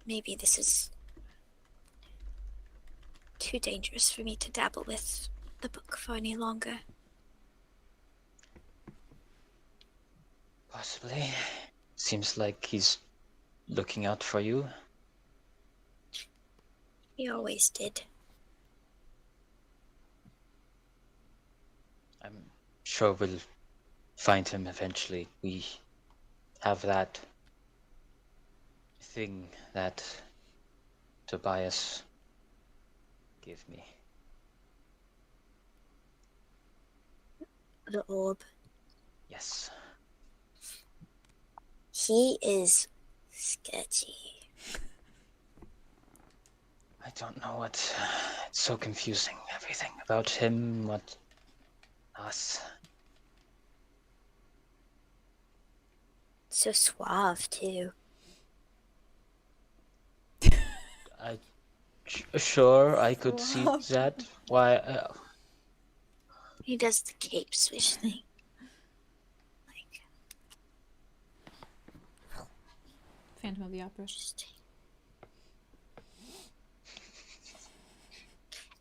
maybe this is too dangerous for me to dabble with the book for any longer. Possibly. Seems like he's looking out for you. He always did. I'm sure we'll find him eventually. We have that thing that Tobias gave me. The orb. Yes. He is sketchy. I don't know what... It's so confusing. Everything about him, what... us. So suave, too. Sure, I could see Suave. that. Why... He does the cape swish thing. Like, Phantom of the Opera. interesting.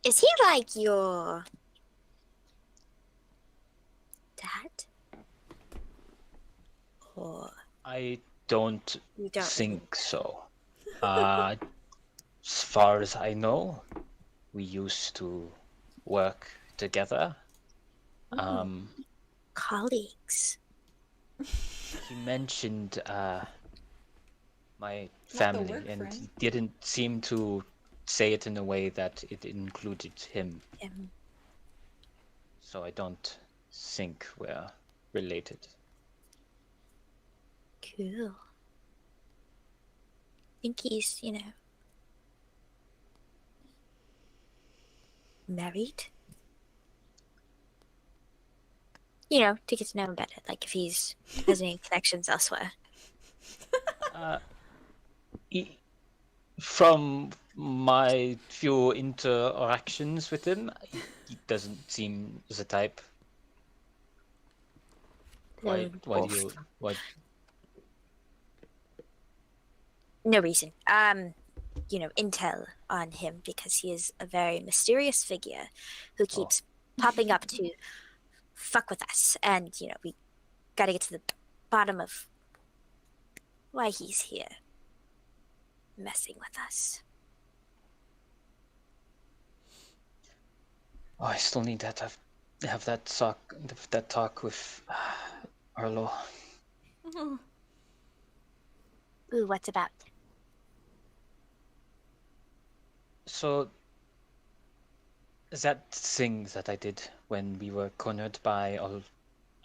Is he like your dad? Or I don't you don't think so. As far as I know, we used to work together. colleagues? He mentioned my the family, work and friend. he didn't seem to say it in a way that it included him. So I don't think we're related. Cool. Think he's, married? To get to know him better, like if he's has any connections elsewhere. From my few interactions with him, he doesn't seem the type. Why do you... What? No reason. Intel on him because he is a very mysterious figure who keeps popping up to fuck with us. And, we gotta get to the bottom of why he's here messing with us. Oh, I still need to have that talk with Arlow. Ooh, what's about? So, that thing that I did when we were cornered by all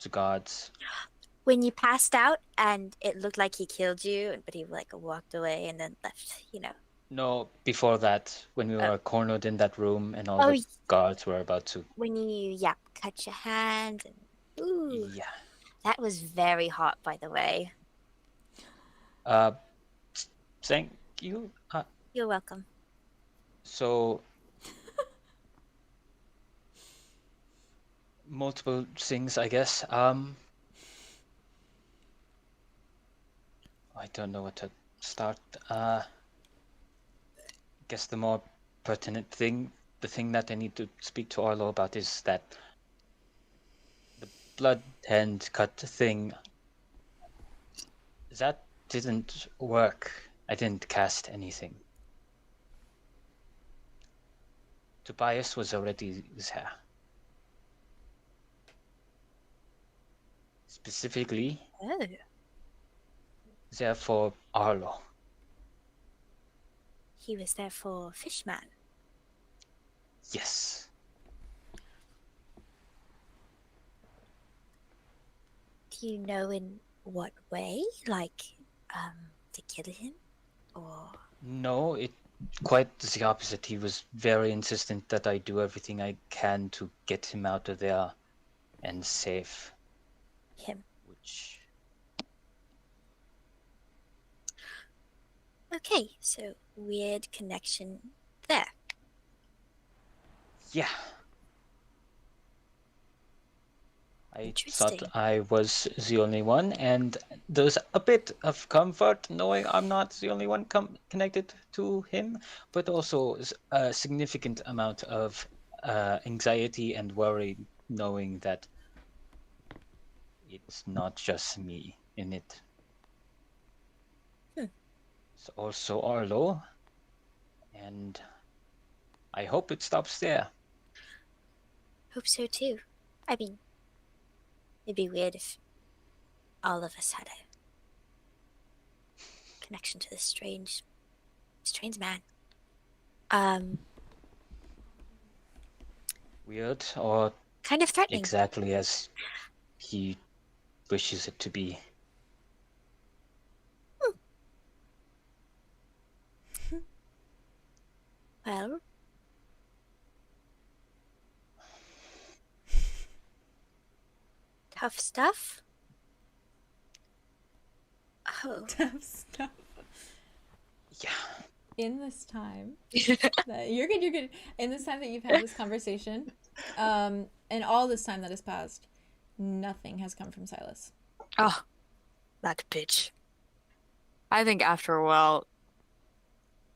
the guards. When you passed out and it looked like he killed you, but he walked away and then left, No, before that, when we were cornered in that room and all Oh, the guards were about to... when you, cut your hand and ooh. Yeah. That was very hot, by the way. Thank you. You're welcome. So... multiple things, I guess. I don't know what to start. Guess the more pertinent thing, the thing that I need to speak to Arlo about is that the blood hand cut thing, that didn't work. I didn't cast anything. Tobias was already there. specifically Oh. there for Arlow. He was there for Fishman. Yes. Do you know in what way? Like, to kill him? Or... No, it quite the opposite. He was very insistent that I do everything I can to get him out of there and safe. him? Which Okay, so weird connection there. yeah. I Interesting. thought I was the only one, and there's a bit of comfort knowing I'm not the only one connected to him, but also a significant amount of anxiety and worry knowing that it's not just me in it. It's also Arlow, and I hope it stops there. Hope so too. I mean, it'd be weird if all of us had a connection to this strange man. Weird, or Kind of threatening. exactly as he wishes it to be. Well, tough stuff. Oh, Tough stuff. Yeah. In this time, you're good. In this time that you've had this conversation, and all this time that has passed, nothing has come from Silas. Oh, that bitch. I think after a while,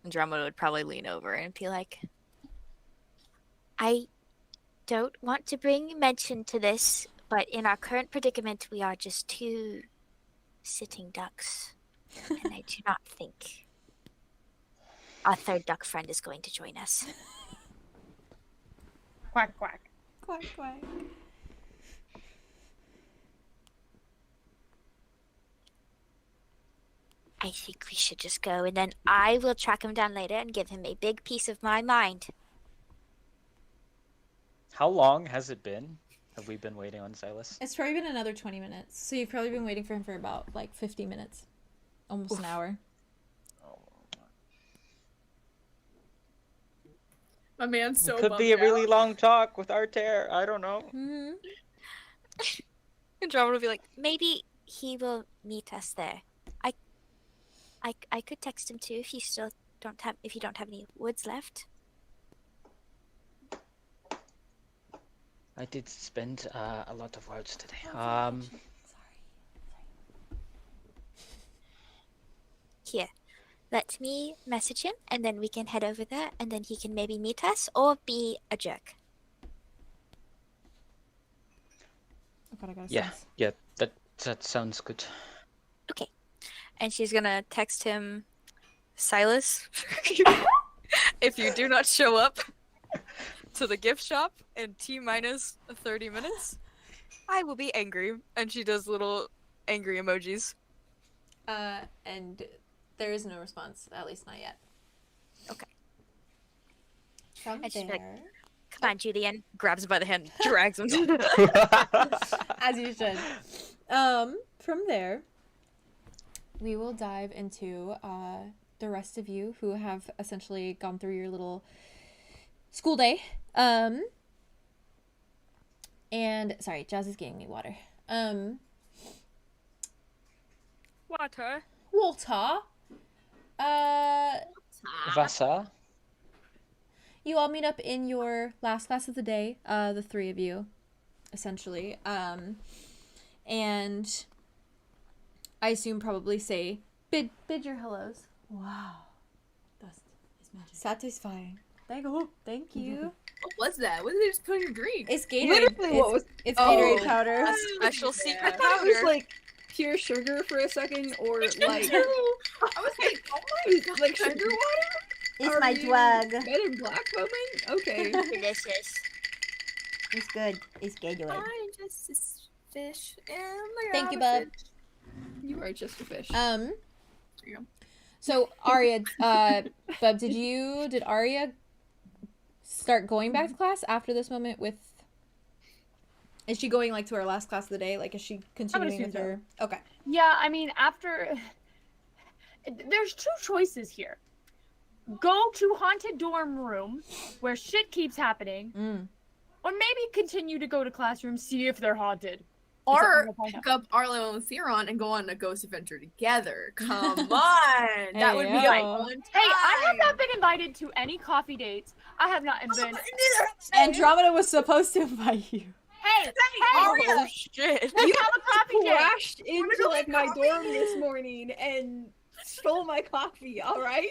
Andromeda would probably lean over and be like, I don't want to bring mention to this, but in our current predicament, we are just two sitting ducks, and I do not think our third duck friend is going to join us. Quack, quack. Quack, quack. I think we should just go, and then I will track him down later and give him a big piece of my mind. How long has it been? Have we been waiting on Silas? It's probably been another 20 minutes. So you've probably been waiting for him for about like 50 minutes. Almost an hour. My man's so Could be a bummed really out. long talk with Artair. I don't know. Mm-hmm. Andromeda would be like, Maybe he will meet us there. I could text him too if you still don't have any woods left. I did spend a lot of words today. Sorry. Here, let me message him, and then we can head over there, and then he can maybe meet us or be a jerk. Oh God, I got a Yeah, sense. yeah, that sounds good. and she's gonna text him, Silas, if you do not show up to the gift shop in T-minus 30 minutes, I will be angry. And she does little angry emojis. And there is no response, at least not yet. Okay. From I should be like- there, Come on, Julien. Grabs him by the hand, drags him. as you should. From there, we will dive into the rest of you who have essentially gone through your little school day. And sorry, Jazz is getting me water. Water. Walter. Vasa? You all meet up in your last class of the day, the three of you, essentially. And I assume probably say, bid your hellos. Wow. Dust is magic. Satisfying. Thank you. What was that? What did they just put in your drink? It's Gatorade. Literally, what was It's Oh. Gatorade powder. A special Yeah. secret I thought it was powder. like pure sugar for a second, or like I was like, oh my it was god, like sugar water. It's Are my you drug. Men in Black moment. Okay. Delicious. It's good. It's Gatorade. I just fish. And they're Thank out you, of bub. fish. You are just a fish. There you go. So Aria, Bub, did Aria start going back to class after this moment with? Is she going like to her last class of the day? Like, is she continuing with her? Okay. Yeah, I mean, after there's two choices here: go to haunted dorm room where shit keeps happening, or maybe continue to go to classroom, see if they're haunted. Or pick up Arlow Theron and go on a ghost adventure together. Come on! That would be a fun time. Hey, I have not been invited to any coffee dates. I have not been. Andromeda was supposed to invite you. Hey, Oh Aria, shit! you have a coffee date. Crashed into like my dorm this morning and stole my coffee. All right.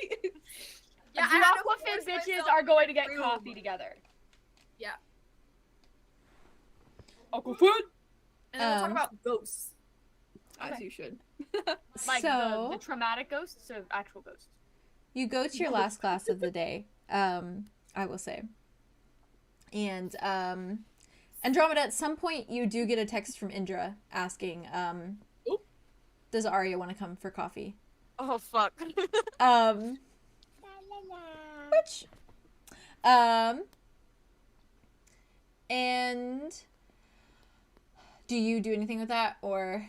Yeah, the Aquafin bitches are going to get coffee together. Yeah. Aquafin. And then we'll talk about ghosts. As you should. Like So- the traumatic ghosts or actual ghosts? You go to your last class of the day, I will say. And Andromeda, at some point you do get a text from Indra asking, does Aria want to come for coffee? Oh fuck. Which and do you do anything with that, or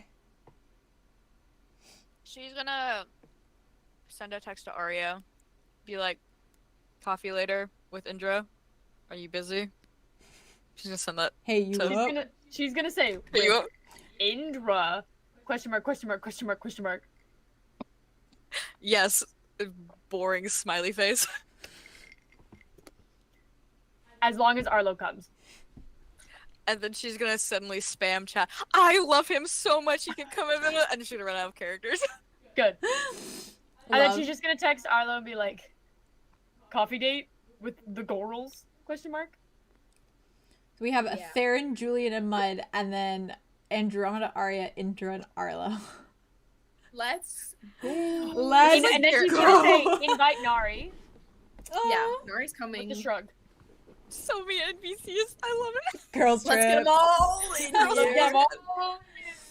She's gonna send a text to Aria, be like, "Coffee later with Indra. Are you busy?" She's gonna send that. hey, you So- up? She's gonna say, Are you up? Indra? Question mark, question mark, question mark, question mark. Yes. Boring smiley face. As long as Arlo comes. And then she's gonna suddenly spam chat. I love him so much. He can come in, and she's gonna run out of characters. Good. And then Love. she's just gonna text Arlo and be like, coffee date with the Gorals? Question mark. We have Yeah. Theron, Julien, and Mud, and then Andromeda, Aria, Indra, and Arlo. Let's Let's And then she's go. gonna say, invite Nari Yeah, Nari's with coming. a shrug. So many NPCs. I love it. Girls Let's trip. get them all in Let's here. get 'em all.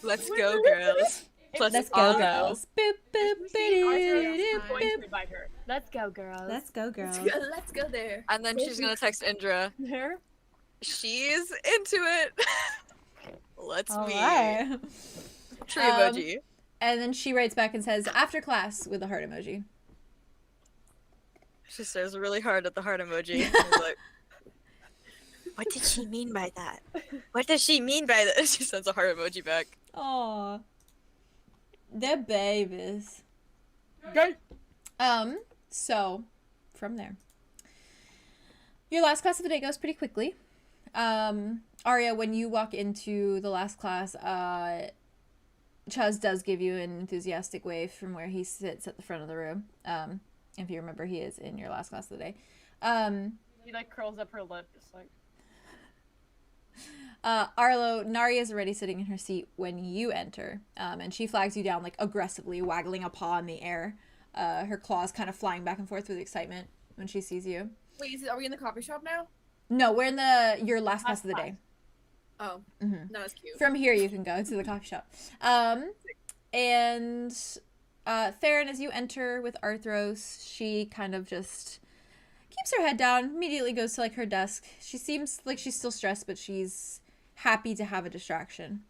Let's go, girls. Plus Let's go, Arlo. girls. Boop, boop, boop, Going to boop. invite her. Let's go, girls. Let's go, girls. Let's go there. And then she's gonna text Indra. There. She's into it. Let's All meet. right. Tree emoji. And then she writes back and says, after class, with a heart emoji. She stares really hard at the heart emoji. And is like, What did she mean by that? what does she mean by this? She sends a heart emoji back. Aw. They're babies. Go. So, from there. Your last class of the day goes pretty quickly. Aria, when you walk into the last class, Chuz does give you an enthusiastic wave from where he sits at the front of the room. If you remember, he is in your last class of the day. He like curls up her lip, just like. Arlo, Nari is already sitting in her seat when you enter, and she flags you down, like, aggressively, waggling a paw in the air, her claws kind of flying back and forth with excitement when she sees you. Wait, are we in the coffee shop now? No, we're in your last class of the day. Oh, Mhm. not as cute. From here, you can go to the coffee shop. And Theron, as you enter with Arthros, she kind of just keeps her head down, immediately goes to, like, her desk. She seems like she's still stressed, but she's happy to have a distraction.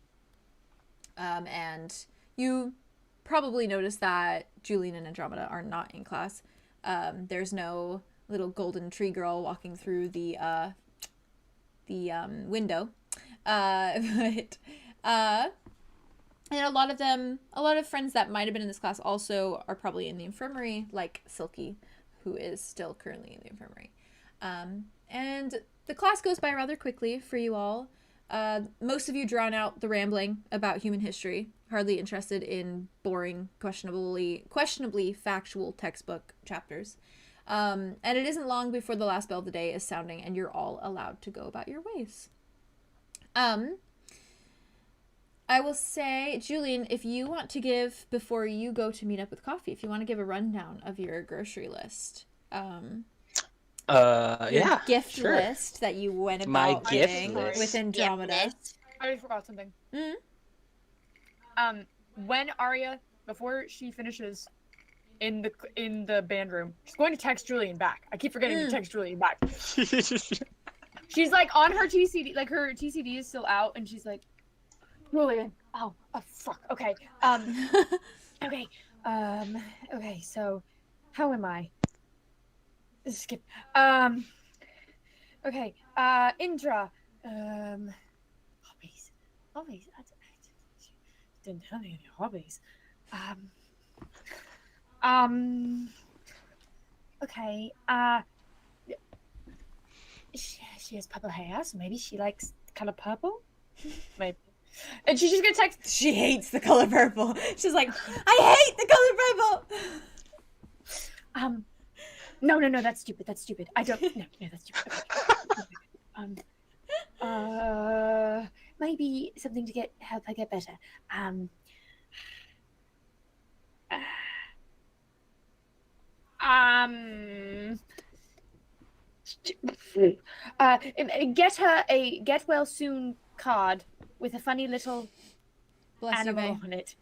And you probably notice that Julien and Andromeda are not in class. There's no little golden tree girl walking through the window. And a lot of friends that might have been in this class also are probably in the infirmary, like Silky, who is still currently in the infirmary. And the class goes by rather quickly for you all. Most of you drown out the rambling about human history, hardly interested in boring, questionably factual textbook chapters. And it isn't long before the last bell of the day is sounding and you're all allowed to go about your ways. I will say, Julien, if you want to give, before you go to meet up with coffee, if you want to give a rundown of your grocery list. Your Yeah, gift sure. list that you went My about gift getting list. with Andromeda. I just forgot something. Mm. When Aria, before she finishes in the band room, she's going to text Julien back. I keep forgetting to text Julien back. She's like on her TCD, like her TCD is still out, and she's like, Julien. Oh fuck. Okay. Okay. Okay. So, how am I? Skip. Okay. Indra. Hobbies. Hobbies. I didn't tell me any hobbies. Okay. She has purple hair, so maybe she likes the color purple. Maybe. And she's just gonna text. She hates the color purple. She's like, I hate the color purple. No, that's stupid. That's stupid. I don't. No, that's stupid. Okay. Maybe something to help her get better. Get her a get well soon card with a funny little Bless you, animal May. on it.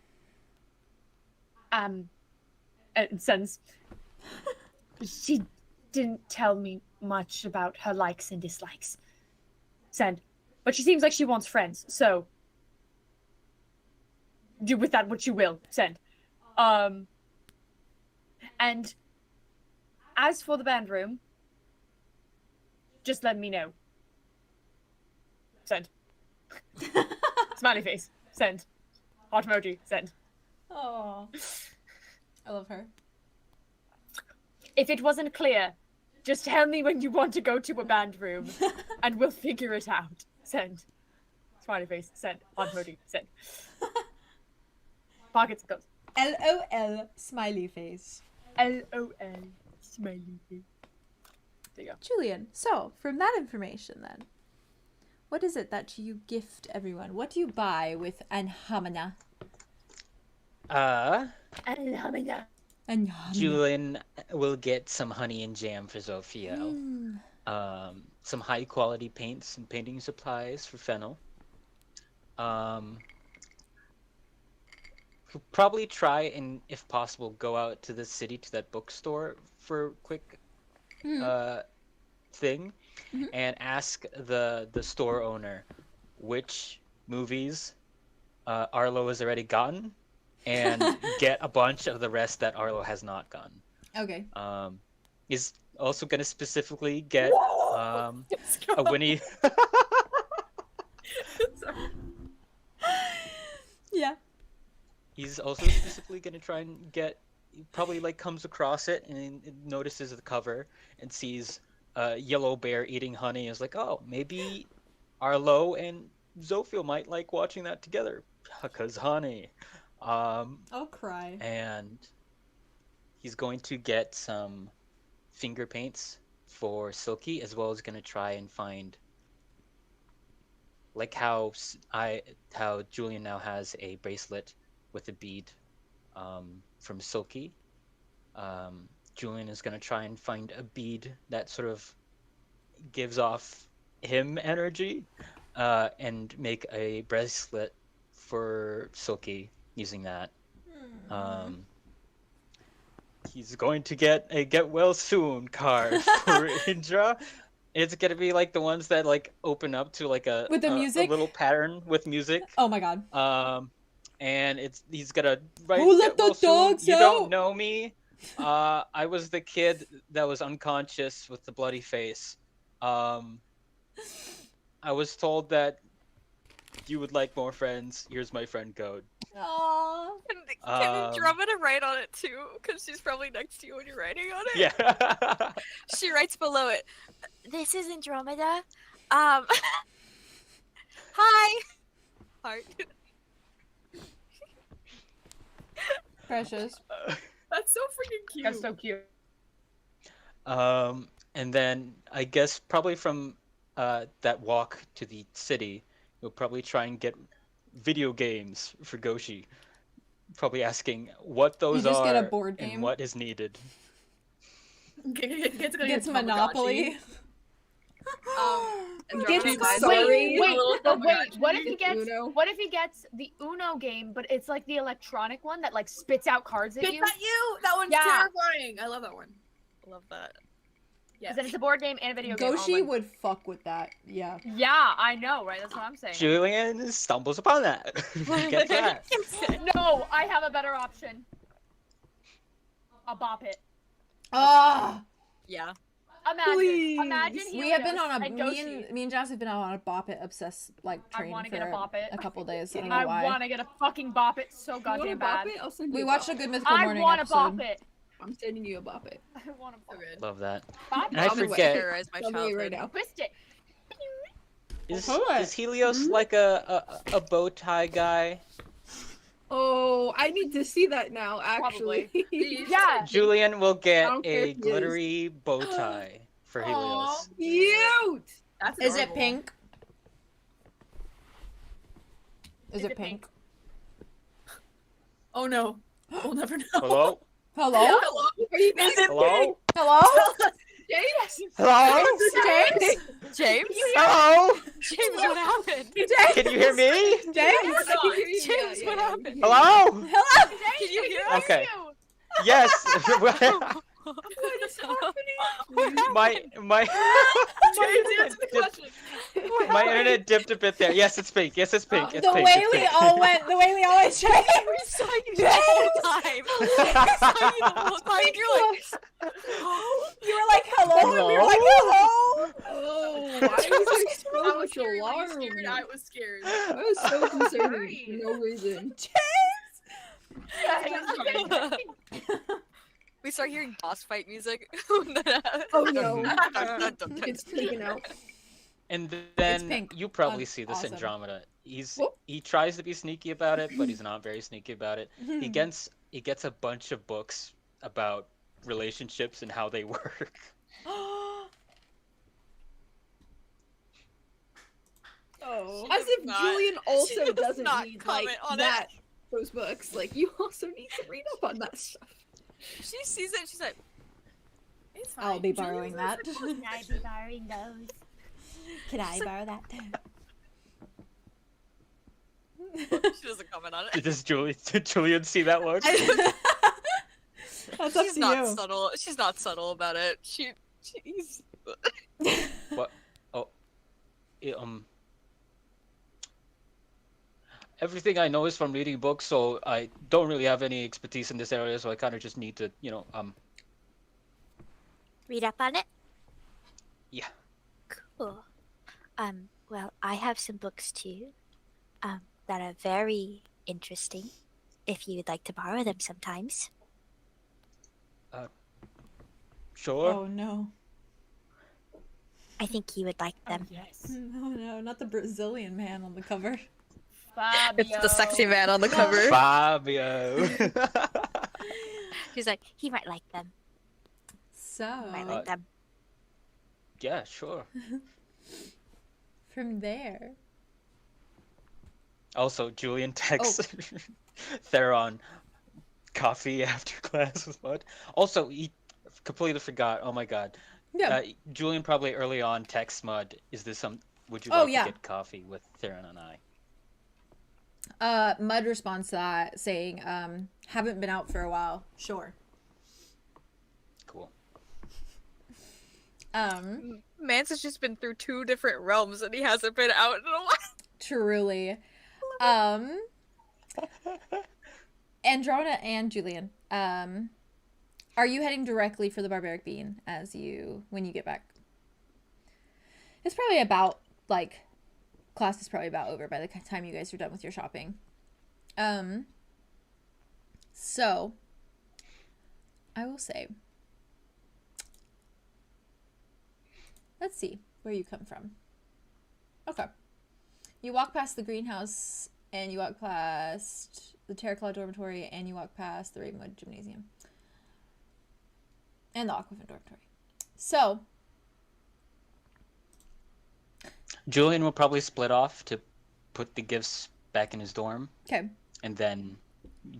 It sends. She didn't tell me much about her likes and dislikes. Send. But she seems like she wants friends, so do with that what you will. Send. And as for the band room, just let me know. Send. Smiley face. Send. Heart emoji. Send. Oh, I love her. If it wasn't clear, just tell me when you want to go to a band room, and we'll figure it out. Send. Smiley face. Send. Heart emoji. Send. Pockets goes. LOL smiley face. LOL smiley face. There you go. Julien, so from that information then, what is it that you gift everyone? What do you buy with Andromeda? Andromeda. Julien will get some honey and jam for Zophiel. Some high quality paints and painting supplies for Fennel. We'll probably try and, if possible, go out to the city to that bookstore for a quick thing, and ask the store owner which movies Arlow has already gotten, and get a bunch of the rest that Arlow has not gotten. Okay. He's also going to specifically get a Winnie. Yeah. He's also specifically going to try and get, he probably like comes across it and notices the cover and sees a yellow bear eating honey and is like, oh, maybe Arlow and Zophiel might like watching that together because honey. I'll cry. And he's going to get some finger paints for Silky, as well as going to try and find, like how Julien now has a bracelet with a bead from Silky. Julien is going to try and find a bead that sort of gives off him energy, and make a bracelet for Silky using that. He's going to get a get well soon card for Indra. It's gonna be like the ones that like open up to like a with the music, a little pattern with music. Oh my god. And he's gonna write. Who let the dogs out? You don't know me. I was the kid that was unconscious with the bloody face. I was told that you would like more friends. Here's my friend code. Aww. Can Andromeda write on it too? Because she's probably next to you when you're writing on it. Yeah. She writes below it. This is Andromeda. Hi. Heart. Precious. That's so freaking cute. That's so cute. And then I guess probably from that walk to the city, you'll probably try and get video games for Goshi. Probably asking what those you just are get a board game. and what is needed. Get Gets Monopoly. Andromeda Sorry. Wait. What if he gets? Uno. What if he gets the Uno game, but it's like the electronic one that like spits out cards at Spit you? at you! That one's Yeah. terrifying. I love that one. Love that. Yes. Then it's a board game and a video game. all in 𝙍𝙖 one. would fuck with that. Yeah. Yeah, I know, right? That's what I'm saying. Julian stumbles upon that. Get that. No, I have a better option. A bop it. Ah. Yeah. Imagine We have been Helios on a and me Goshi. and Jazz have been on a bop it obsessed like I train want to get a for bop it. a couple days. I don't know I why. want to get a fucking bop it so You wanna goddamn bop bad. it? I'll send you We a watched bop a Good it. Mythical I Morning want to episode. bop it. I'm sending you a bop it. I want to bop it. Love that. Bop And I it. On the way. forget, Terrorize my Tell me childhood. right now. Twist it. is Helios like a bow tie guy? Oh, I need to see that now, actually. Yeah. Julian will get I don't care a if he is. glittery bow tie for Helios. Cute! That's Is it adorable. pink? Is Is it it pink? Oh no. We'll never know. Hello? Hello? Hello? Are you busy? Hello? Hello? James? Hello? James? James? Hello? James, what happened? Can you hear me? James? James, what happened? Hello? Hello? Can you hear us? Okay. Yes. What is happening? my James, answer the question. my internet dipped a bit there. Yes, it's pink. Yes, it's pink. It's The pink. way it's we pink. all went, the way we all went, James! saw you the whole time. I saw you the whole time. You're like, You were like, hello? And we were like, hello? Oh, why was there so much Scared, alarm? scared, I was scared. I was so concerned for no reason. we start hearing boss fight music. Oh no, Dun, dun, dun, dun. it's taken out. And then pink. you probably see this Awesome. Andromeda. Whoop. He tries to be sneaky about it, but he's not very sneaky about it. Hmm. He gets a bunch of books about relationships and how they work. Oh. As if not- Julian also does doesn't not need comment like on that. Those books, like you also need to read up on that stuff. She sees it. She's like, It's fine. I'll be Julian's borrowing always that. supportive. Can I be borrowing those? Can I borrow that? she doesn't comment on it. Does Julian see that look? That's up She's to not you. subtle. She's not subtle about it. She's. What? Oh, everything I know is from reading books, so I don't really have any expertise in this area. So I kind of just need to, Read up on it? Yeah. Cool. Well, I have some books too, that are very interesting, if you would like to borrow them sometimes. Sure. Oh no. I think you would like them. Yes. No, not the Brazilian man on the cover. Fabio. It's the sexy man on the cover. Fabio. She's like, he might like them. So, He might like them. Yeah, sure. from there. Also, Julian texts Theron coffee after class with what? Also, he completely forgot. Oh my god. Yeah. Julian probably early on texts Mud, is this would you Oh, like yeah. to get coffee with Theron and I? Mud responds to that saying, haven't been out for a while. Sure. Cool. Mance has just been through 2 different realms and he hasn't been out in a while. Truly. Andromeda and Julien, are you heading directly for the barbaric bean when you get back? It's probably about, class is probably about over by the time you guys are done with your shopping. So, I will say, let's see where you come from. Okay. You walk past the greenhouse, and you walk past the Terraclaw dormitory, and you walk past the Ravenwood gymnasium. And the Aquafin dormitory. So, Julian will probably split off to put the gifts back in his dorm, okay. and then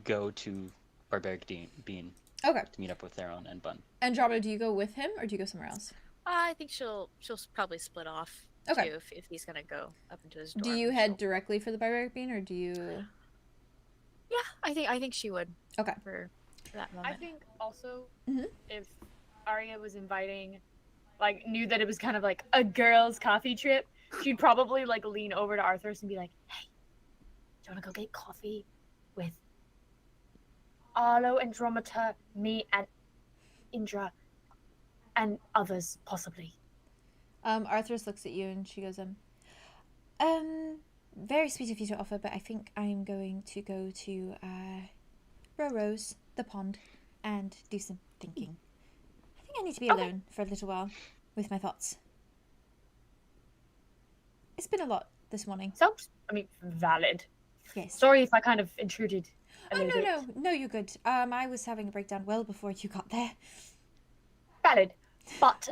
go to Barbaric Bean Okay. to meet up with Theron and Bun. Andromeda, do you go with him, or do you go somewhere else? I think she'll probably split off Okay. too, if he's gonna go up into his dorm. Do you head directly for the barbaric bean, or do you? Yeah, I think she would. Okay. For that I moment. think also Mhm. if Aria was inviting, like, knew that it was kind of like a girls' coffee trip, she'd probably like lean over to Arthros and be like, "Hey, do you want to go get coffee with Arlow, Andromeda, me, and Indra, and others possibly?" Arthros looks at you and she goes, very sweet of you to offer, but I think I'm going to go to, Rose, the pond, and do some thinking. I think I need to be Okay. alone for a little while with my thoughts. It's been a lot this morning. Sounds, I mean, valid. Yes. Sorry if I kind of intruded a Oh, little bit. no, you're good. I was having a breakdown well before you got there. Valid, but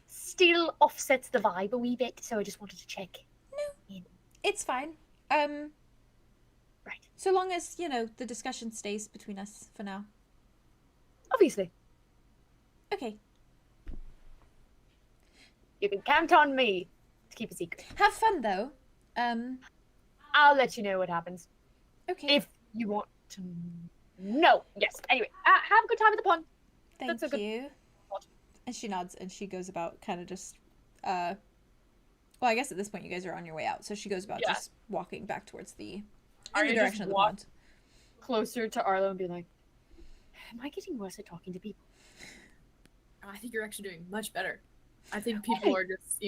still offsets the vibe a wee bit, so I just wanted to check. It's fine. Right. So long as, the discussion stays between us for now. Obviously. Okay. You can count on me to keep a secret. Have fun, though. I'll let you know what happens. Okay. If you want to know. Yes. Anyway, have a good time at the pond. Thank that's a good you. thought. And she nods and she goes about kind of just, well, I guess at this point you guys are on your way out, so she goes about Yeah. just walking back towards in Aria the just direction of the walk- pond. Closer to Arlo and be like, am I getting worse at talking to people? I think you're actually doing much better. I think people are just,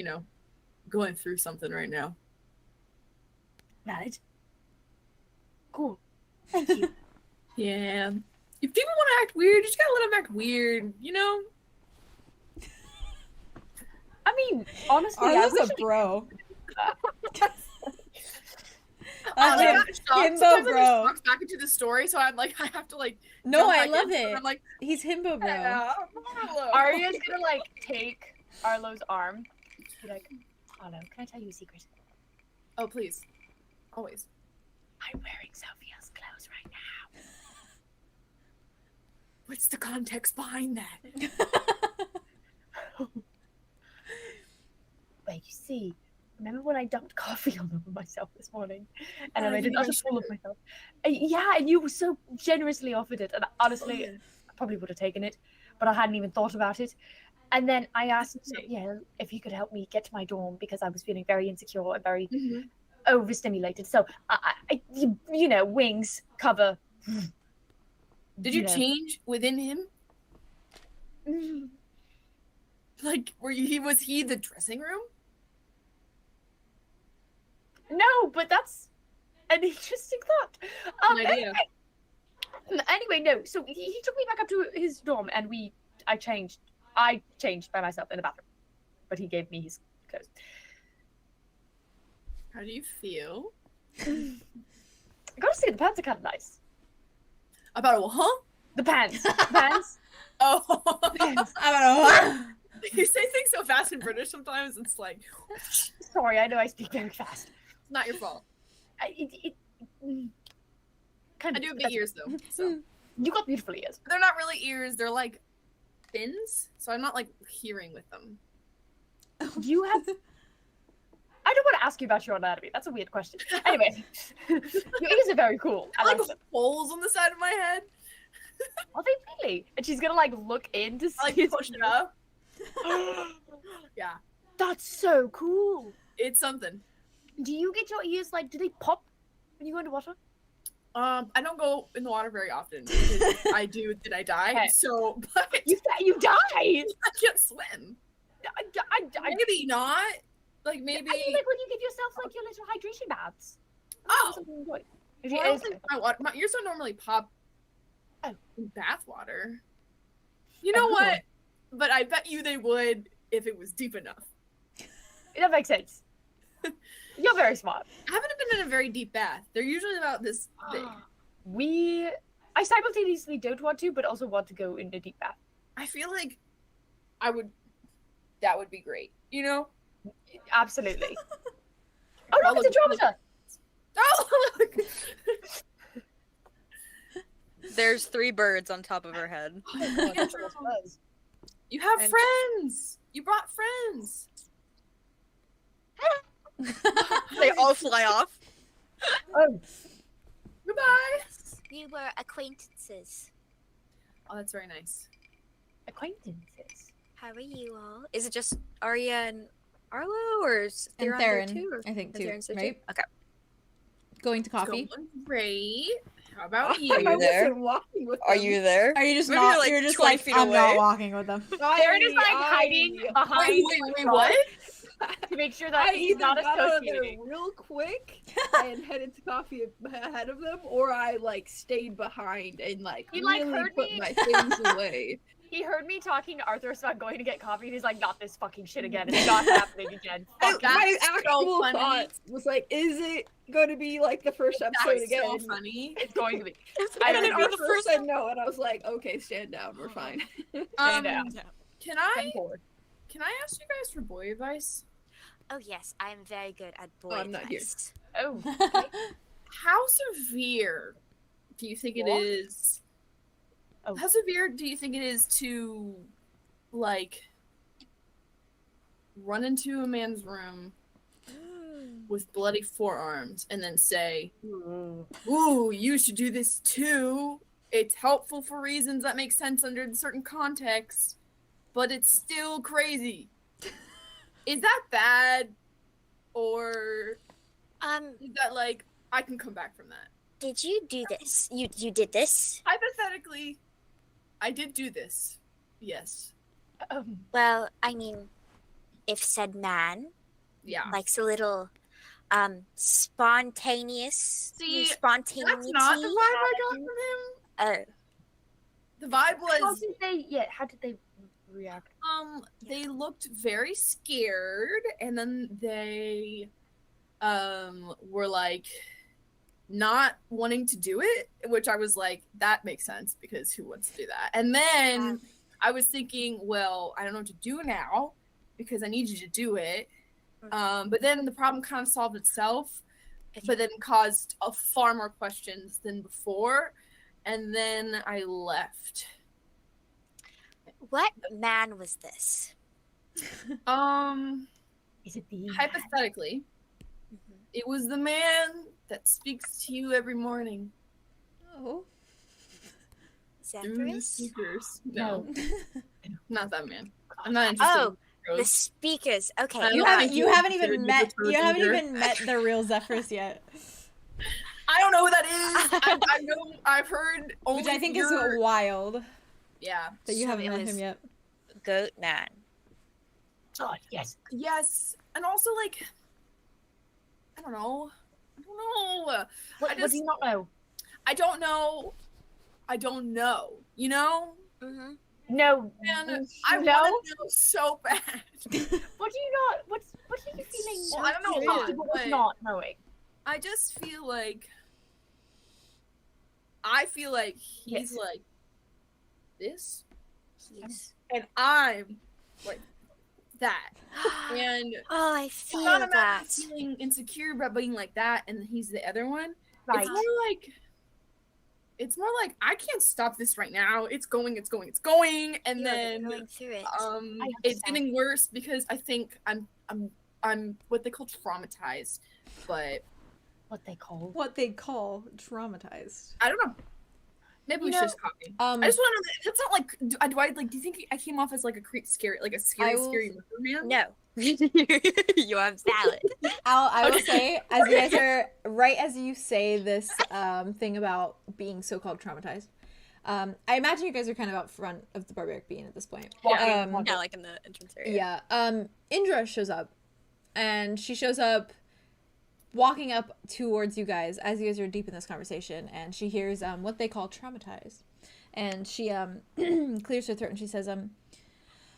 going through something right now. Valid. Cool. Thank you. Yeah. If people want to act weird, you just gotta let them act weird, I mean, honestly, I Arlo's wish a bro. Honestly, him- I'm shocked. himbo Sometimes I bro. just walk back into the story, so I'm like, I have to No, jump I back love into it. I'm like, He's himbo bro. yeah, Aria's gonna take Arlo's arm. Be like, Arlo, can I tell you a secret? Oh, please. Always. I'm wearing Zophiel's clothes right now. What's the context behind that? Well, you see, remember when I dumped coffee all over myself this morning? And I Oh, made you an utter fool of myself. Yeah, and you so generously offered it. And honestly, I probably would have taken it, but I hadn't even thought about it. And then I asked if he could help me get to my dorm because I was feeling very insecure and very overstimulated. So, I wings, cover. Did you change within him? Like, was he the dressing room? No, but that's an interesting thought. Good idea. Anyway, no. So he took me back up to his dorm, and I changed by myself in the bathroom, but he gave me his clothes. How do you feel? I gotta say, the pants are kind of nice. About a huh? The pants. Pants. Oh. Pants. You say things so fast in British sometimes, it's like, Sorry, I know I speak very fast. it's not your fault. Kind I of. do have big ears, though, so. You got beautiful ears. They're not really ears, they're like fins, so I'm not like hearing with them. You have. I don't want to ask you about your anatomy. That's a weird question. Anyway, your ears are very cool. I I like like them. holes on the side of my head. Are they really? And she's gonna look in to see. I like his push it ears. up. Yeah, That's so cool. it's something. Do you get your ears do they pop when you go into water? I don't go in the water very often because I do, then I die. Okay. So, but You die. I can't swim. I Maybe not. Like maybe. I mean, when you give yourself your little hydration baths. Oh. Something to enjoy. Well, I don't think my ears don't normally pop Oh. in bath water. You know what? But I bet you they would if it was deep enough. That makes sense. You're very smart. I haven't been in a very deep bath. They're usually about this big. I simultaneously don't want to, but also want to go in a deep bath. I feel like that would be great. Absolutely. Oh, look, it's Andromeda. Oh, look. There's 3 birds on top of her head. You have And- friends. You brought friends. They all fly off. Oh, Goodbye. You were acquaintances. Oh, that's very nice. acquaintances. How are you all? Is it just Aria and Arlo, or is And Theron there Theron, too? Or I think is too, Theron there right? Okay. Going to coffee. Going great. How about you? Are you I there? wasn't walking with Are them. you there? Are you just Maybe not? you're, like, You're just 20 like feet I'm not away. walking with them. Theron is like hiding behind Wait, what? to make sure that I he's either not got out of there associating. real quick and headed to coffee ahead of them, or I like stayed behind and like He, like, really heard put me. my things away. He heard me talking to Arthros about going to get coffee, and he's like, "Not this fucking shit again. It's not happening again." Fuck That's My so actual funny. thought was like, is it going to be like the first episode That's again? so funny. It's going to be. I I don't don't know And the Arthur first said no, and I was like, okay, stand down, we're fine. Stand down. Can I Come forward. ask you guys for boy advice? Oh yes, I am very good at boy I'm not here. advice. Oh, How severe do you think it What? is? Oh. How severe do you think it is to, like, run into a man's room with bloody forearms and then say, "Ooh, you should do this too. It's helpful for reasons that make sense under certain context, but it's still crazy." Is that bad, or is that like I can come back from that? Did you do this? You did this? Hypothetically, I did do this. Yes. Well, I mean, if said man Yeah. likes a little spontaneous, See, spontaneity. That's not the vibe I got from him. Oh, The vibe how was did they? Yeah, how did they react? they looked very scared, and then they were like not wanting to do it, which I was like, that makes sense, because who wants to do that? And then I was thinking, well, I don't know what to do now because I need you to do it. But then the problem kind of solved itself, but then caused far more questions than before. And then I left. what man was this? Is it the Hypothetically, it was the man that speaks to you every morning Oh. through the Zephyrus? speakers. No. No, not that man. I'm not interested. Oh, in the those. speakers. Okay. I You don't haven't. think You you haven't even considered met. me the You haven't leader. even met the real Zephyrus yet, I don't know who that is. I know. I've heard only. which I think is your- wild Yeah. that you So haven't it met was- him yet. Goat man. God, yes. Yes, and also like, I don't know. What do you not know? I don't know. You know? Mm-hmm. No. And you I know? want to know so bad. What do you not? What are you feeling? Well, I don't know what, comfortable with but- not knowing. I just feel like. I feel like he's Yes. like this, He's. and I'm like that. And Oh, I I'm feel not that. imagine feeling insecure about being like that, and he's the other one. Right. It's more like I can't stop this right now. It's going, and You're then going through it. it's understand. getting worse because I think I'm what they call traumatized, but What they call. What they call traumatized. I don't know. Maybe we should just copy. I just want to know that it's not like do I like? Do you think I came off as like a scary murder man? No. You have salad. I will say, as you guys are right as you say this thing about being so-called traumatized, I imagine you guys are kind of out front of the barbaric being at this point. Yeah, like in the entrance area. Yeah. Indra shows up, and she shows up walking up towards you guys as you guys are deep in this conversation, and she hears what they call traumatized, and she clears her throat and she says, "Oh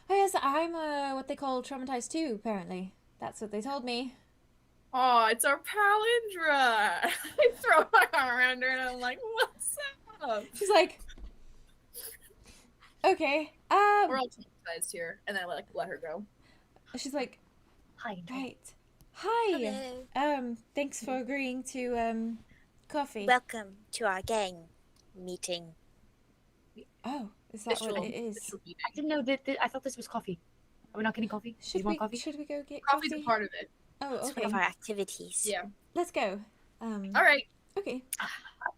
yes, I'm what they call traumatized too. Apparently, that's what they told me." Oh, it's our pal Indra. I throw my arm around her and I'm like, "What's up?" She's like, "Okay, We're all traumatized here, and then I let her go. she's like, Hi. right, hi, Hello. thanks for agreeing to coffee." Welcome to our gang meeting. Oh, is that what it is? Official meeting. I didn't know that. I thought this was coffee. Are we not getting coffee? Do Should you want coffee? Should we go get Coffee's coffee? a part of it. Oh, It's okay. one of our activities. Yeah. Let's go. All right. Okay.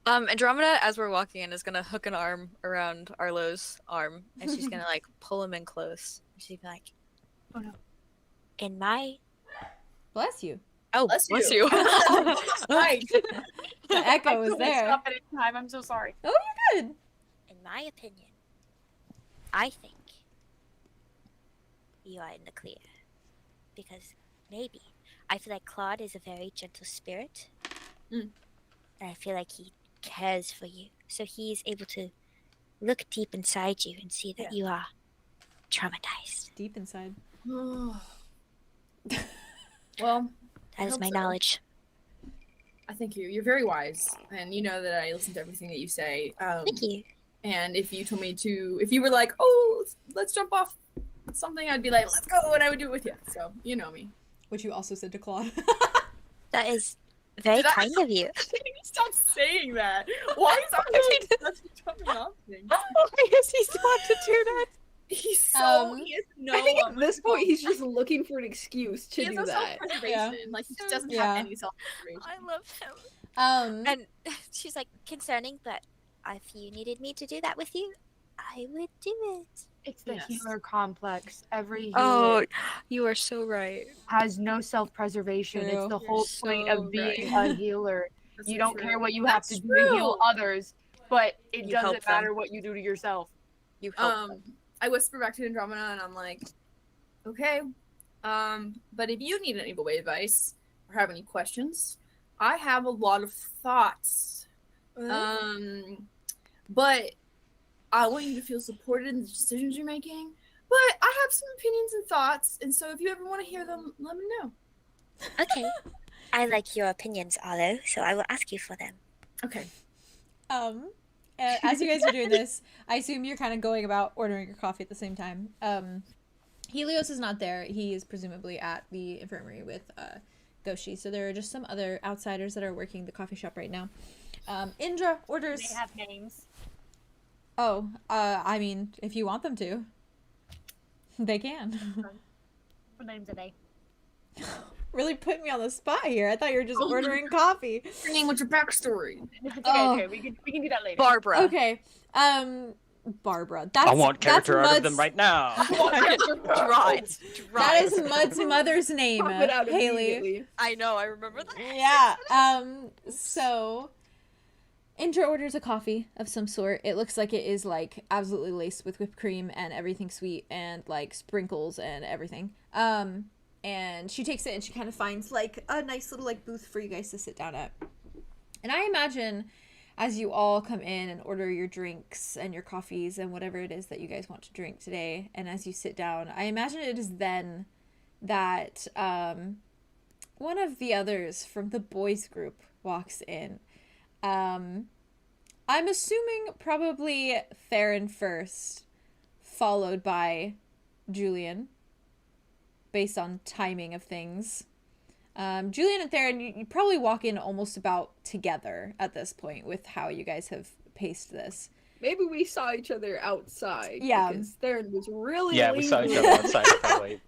Andromeda, as we're walking in, is gonna hook an arm around Arlow's arm, and she's gonna like pull him in close. She'd be like, Oh no. In my Bless you. "Oh, Bless bless you." you." Right. The echo I was couldn't there. stop at any time. I'm so sorry. Oh, you're good. in my opinion, I think you are in the clear. Because maybe I feel like Claude is a very gentle spirit. Mm. And I feel like he cares for you. So he's able to look deep inside you and see that you are traumatized. Deep inside. Well, That is hope my so. knowledge. I think you're very wise, and you know that I listen to everything that you say. Thank you. And if you told me to, if you were like, "Oh, let's jump off something," I'd be like, "Let's go," and I would do it with you. So you know me. Which you also said to Claude. That is very Did I- kind of you. Stop saying that. Why is that such a jumping off thing? Because he's about to do that. He's so Um, he has no. I think at this point he's just looking for an excuse to he has do no that. self-preservation. Like he just doesn't Yeah. have any self-preservation. I love him. And And she's like, concerning, but if you needed me to do that with you, I would do it. It's the Yes. healer complex. Every healer Oh, you are so right. has no self-preservation. True. It's the You're whole point so of being right. a healer. That's You so don't true. care what you have That's to do to heal true. others, but it You help doesn't them. matter what you do to yourself. You help. I whisper back to Andromeda and I'm like, okay, but if you need any way advice or have any questions, I have a lot of thoughts. But I want you to feel supported in the decisions you're making. But I have some opinions and thoughts, and so if you ever want to hear them, let me know. Okay. I like your opinions, Arlo, so I will ask you for them. Okay. as you guys are doing this, I assume you're kind of going about ordering your coffee at the same time. Helios is not there. He is presumably at the infirmary with 𝙍𝙖𝙫𝙬𝙬𝙤. So there are just some other outsiders that are working the coffee shop right now. Indra orders. They have names. Oh, I mean, if you want them to, they can. What names are they? Really put me on the spot here. I thought you were just ordering coffee. Bringing what's your backstory? It's okay, Oh. okay. We can do that later. Barbara. Okay. Barbara. That's, I want character that's out of Mud's, them right now. Draw it. Draw That it. is Mud's mother's name, Pop it out Haley. immediately. I know. I remember that. Yeah. So Indra orders a coffee of some sort. It looks like it is like absolutely laced with whipped cream and everything sweet and like sprinkles and everything. And she takes it and she kind of finds like a nice little like booth for you guys to sit down at. And I imagine as you all come in and order your drinks and your coffees and whatever it is that you guys want to drink today, and as you sit down, I imagine it is then that one of the others from the boys group walks in. I'm assuming probably Theron first, followed by Julien, based on timing of things. Julien and Theron, you probably walk in almost about together at this point with how you guys have paced this. Maybe we saw each other outside. Yeah. Because Theron was really Yeah, we saw each lingering. other outside probably.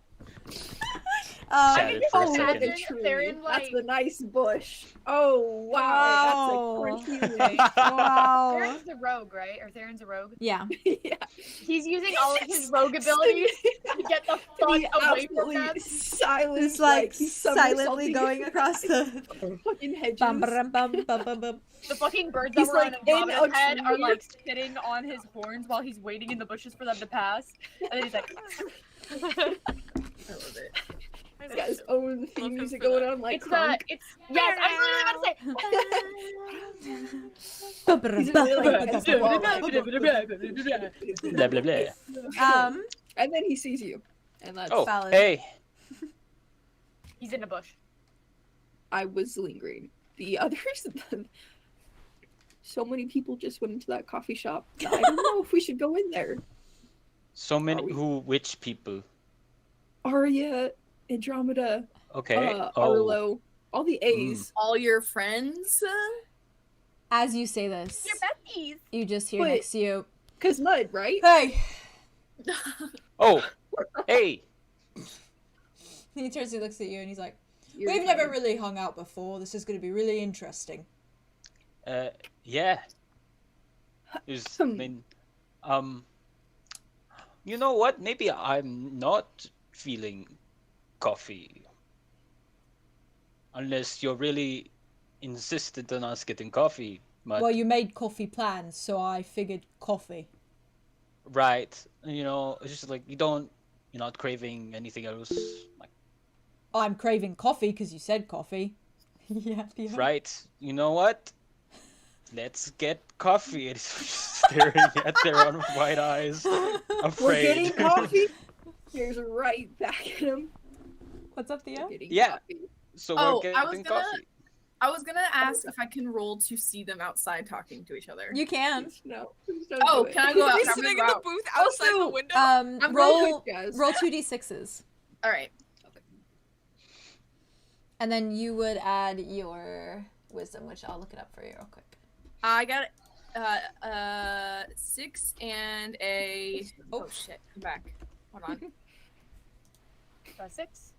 I Chatted can for a just Oh, second. the imagine tree. Theron, That's like- the nice bush. Oh, Wow. wow. That's a crunchy way. Wow. Theron's a rogue, right? Or Theron's a rogue? Yeah. Yeah. He's using all of his rogue abilities to get the fuck He away from absolutely them. silent, It's like he's silently somersaulting going across the fucking hedges. bum bum bum bum bum bum. The fucking birds He's that were like on in Andromeda's a head are tree. like sitting on his horns while he's waiting in the bushes for them to pass. And then he's like, I love it. He's got his own theme him music for going that. on like it's crunk. it's yes, I was literally about to say. He's really like against the wall, Blah blah blah. and then he sees you. And that's Oh, valid. hey. He's in a bush. I was lingering. The others, so many people just went into that coffee shop. I don't know if we should go in there. So many. Are we- Which people? Aria, Andromeda, Okay. Arlo, all the A's. All your friends? As you say this, Your besties. you just hear Wait. next to you, Cause Mud, right? "Hey!" Oh. Hey. He turns and looks at you and he's like, We've never really hung out before. This is going to be really interesting. Yeah. I mean, you know what? Maybe I'm not feeling coffee. Unless you're really insistent on us getting coffee. But... Well, you made coffee plans, so I figured coffee. Right. You know, it's just like you're not craving anything else. Like... I'm craving coffee because you said coffee. Yeah. Right. You know what? Let's get coffee. And he's staring at their own white eyes. Afraid. We're getting coffee? Here's right back at him. What's up, Theo? Yeah. Coffee. So we're getting coffee. I was gonna ask if I can roll to see them outside talking to each other. You can. No. Please don't Oh, do it. can I go out? He's sitting in the booth outside the window. I'm Roll really quick, guys. 2d6s. All right. And then you would add your wisdom, which I'll look it up for you real quick. I got 6 and a. Oh shit! Come back. Hold on. 6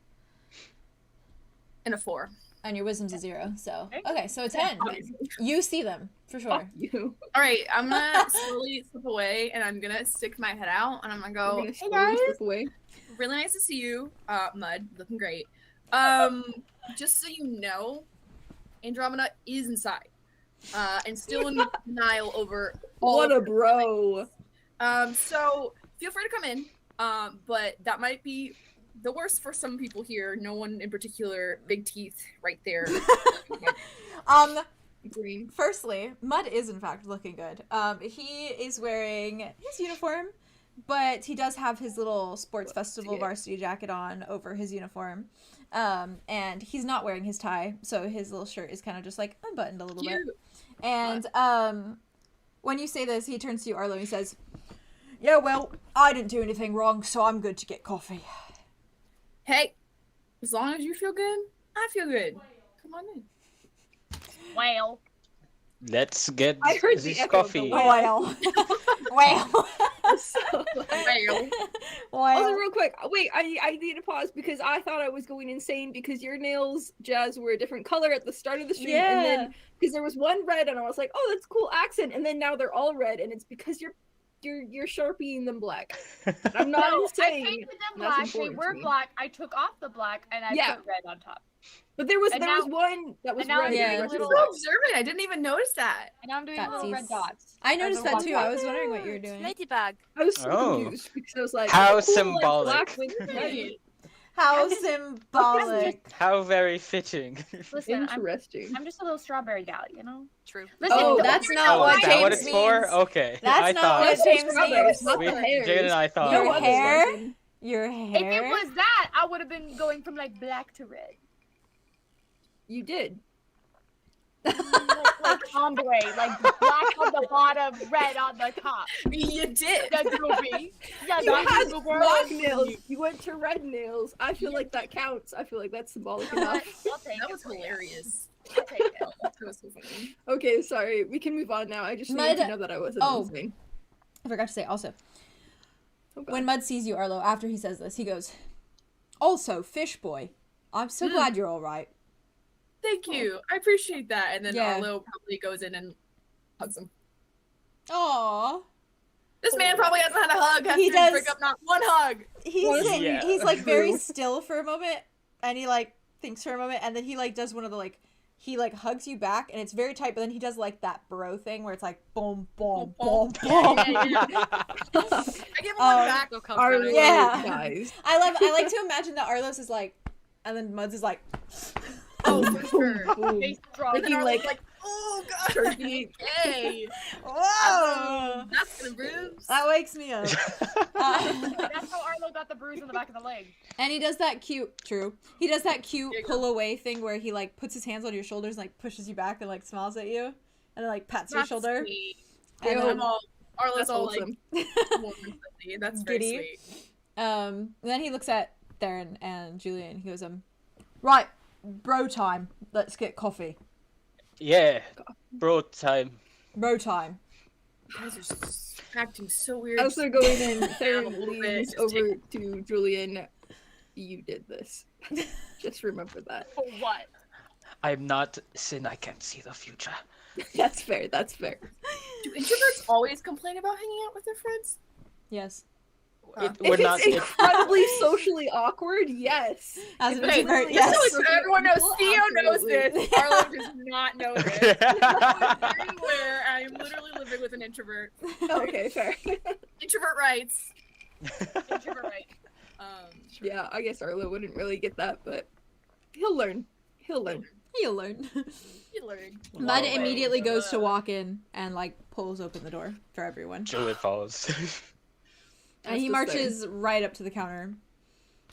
And a 4. And your wisdom's a 0, so... Okay. Okay, so a 10. You see them, for sure. Fuck you. All right, I'm gonna slowly slip away, and I'm gonna stick my head out, and I'm gonna go. We're gonna Hey slowly guys, slip away. really nice to see you. Mud, looking great. Just so you know, Andromeda is inside, and still in denial over all. What of a her bro. So feel free to come in. But that might be the worst for some people here. No one in particular. Big teeth right there. Green. Firstly, Mud is in fact looking good. He is wearing his uniform, but he does have his little sports festival varsity jacket on over his uniform. And he's not wearing his tie, so his little shirt is kind of just like unbuttoned a little bit. And when you say this, he turns to you, Arlo, and he says, "Yeah, well, I didn't do anything wrong, so I'm good to get coffee." Hey, as long as you feel good, I feel good. Come on in. Well. Let's get I heard the this echo of the coffee. Well. Well. Also, real quick, wait, I need to pause because I thought I was going insane because your nails, Jazz, were a different color at the start of the stream, and then because there was one red, and I was like, oh, that's a cool accent, and then now they're all red, and it's because you're sharpieing them black. I'm not insane. I painted them black. They were black. I took off the black and I put red on top. But there was one that was red. Yeah, I'm so observant. I didn't even notice that. And now I'm doing little red dots. I noticed that too. I was wondering what you were doing. Ladybug. I was so confused because I was like, how cool, symbolic. Like, black with red. How symbolic. How very fitting. Listen, interesting. I'm just a little strawberry gal, you know? True. Listen, Oh, that's not what is that James what it's means. for? Okay. That's not what James means. Jade and I thought. Your hair? Your hair? If it was that, I would have been going from like black to red. You did. like ombre, like black on the bottom, red on the top. You did. That's groovy. Yeah, You that's had the black nails. You went to red nails. I feel like that counts. I feel like that's symbolic enough. That was hilarious. I'll take it. That was so funny. Okay, sorry. We can move on now. I just needed to know that I wasn't insane. I forgot to say also. When Mud sees you, Arlo, after he says this, he goes, "Also, Fish Boy, I'm so glad you're all right." Thank you. I appreciate that. And then Yeah. Arlo probably goes in and hugs him. Aww. This man probably hasn't had a hug. He does. Break up not one hug. He's like very still for a moment, and he like thinks for a moment, and then he like does one of the like he like hugs you back, and it's very tight, but then he does like that bro thing where it's like boom, boom, boom, boom. I give him one back. Arlo, Yeah. guys. I like to imagine that Arlos is like, and then Muds is like, Oh, for sure. Face strong. Then like, like, oh god. turkey. Hey. whoa, That's gonna bruise. that wakes me up. That's how Arlo got the bruise on the back of the leg. And he does that cute, he does that cute pull away thing where he like puts his hands on your shoulders and like pushes you back and like smiles at you and then like pats your shoulder. Sweet. And I'm then, all, Arlo's That's all awesome. like, warm and fuzzy. That's very Giddy. sweet. and then he looks at Theron and Julien. He goes, right, bro time. Let's get coffee. Yeah, bro time. Bro time. You guys are acting so weird. As they're going in, a Theron little bit, leans just over to Julien. you did this. Just remember that. For what? I'm not Sin. I can't see the future. That's fair. That's fair. Do introverts always complain about hanging out with their friends? Yes. We're If not. it's incredibly socially awkward, yes. As an Okay, introvert, just yes. so everyone knows, Well, Theo knows this. absolutely. Arlo does not know this. I'm very aware. I'm literally living with an introvert. Okay, fair. Introvert rights. Introvert right. Yeah, I guess Arlo wouldn't really get that, but he'll learn. He'll learn. You'll learn. You learn. Mud Wow. immediately goes to walk in and like pulls open the door for everyone. Juliet follows. And he marches right up to the counter.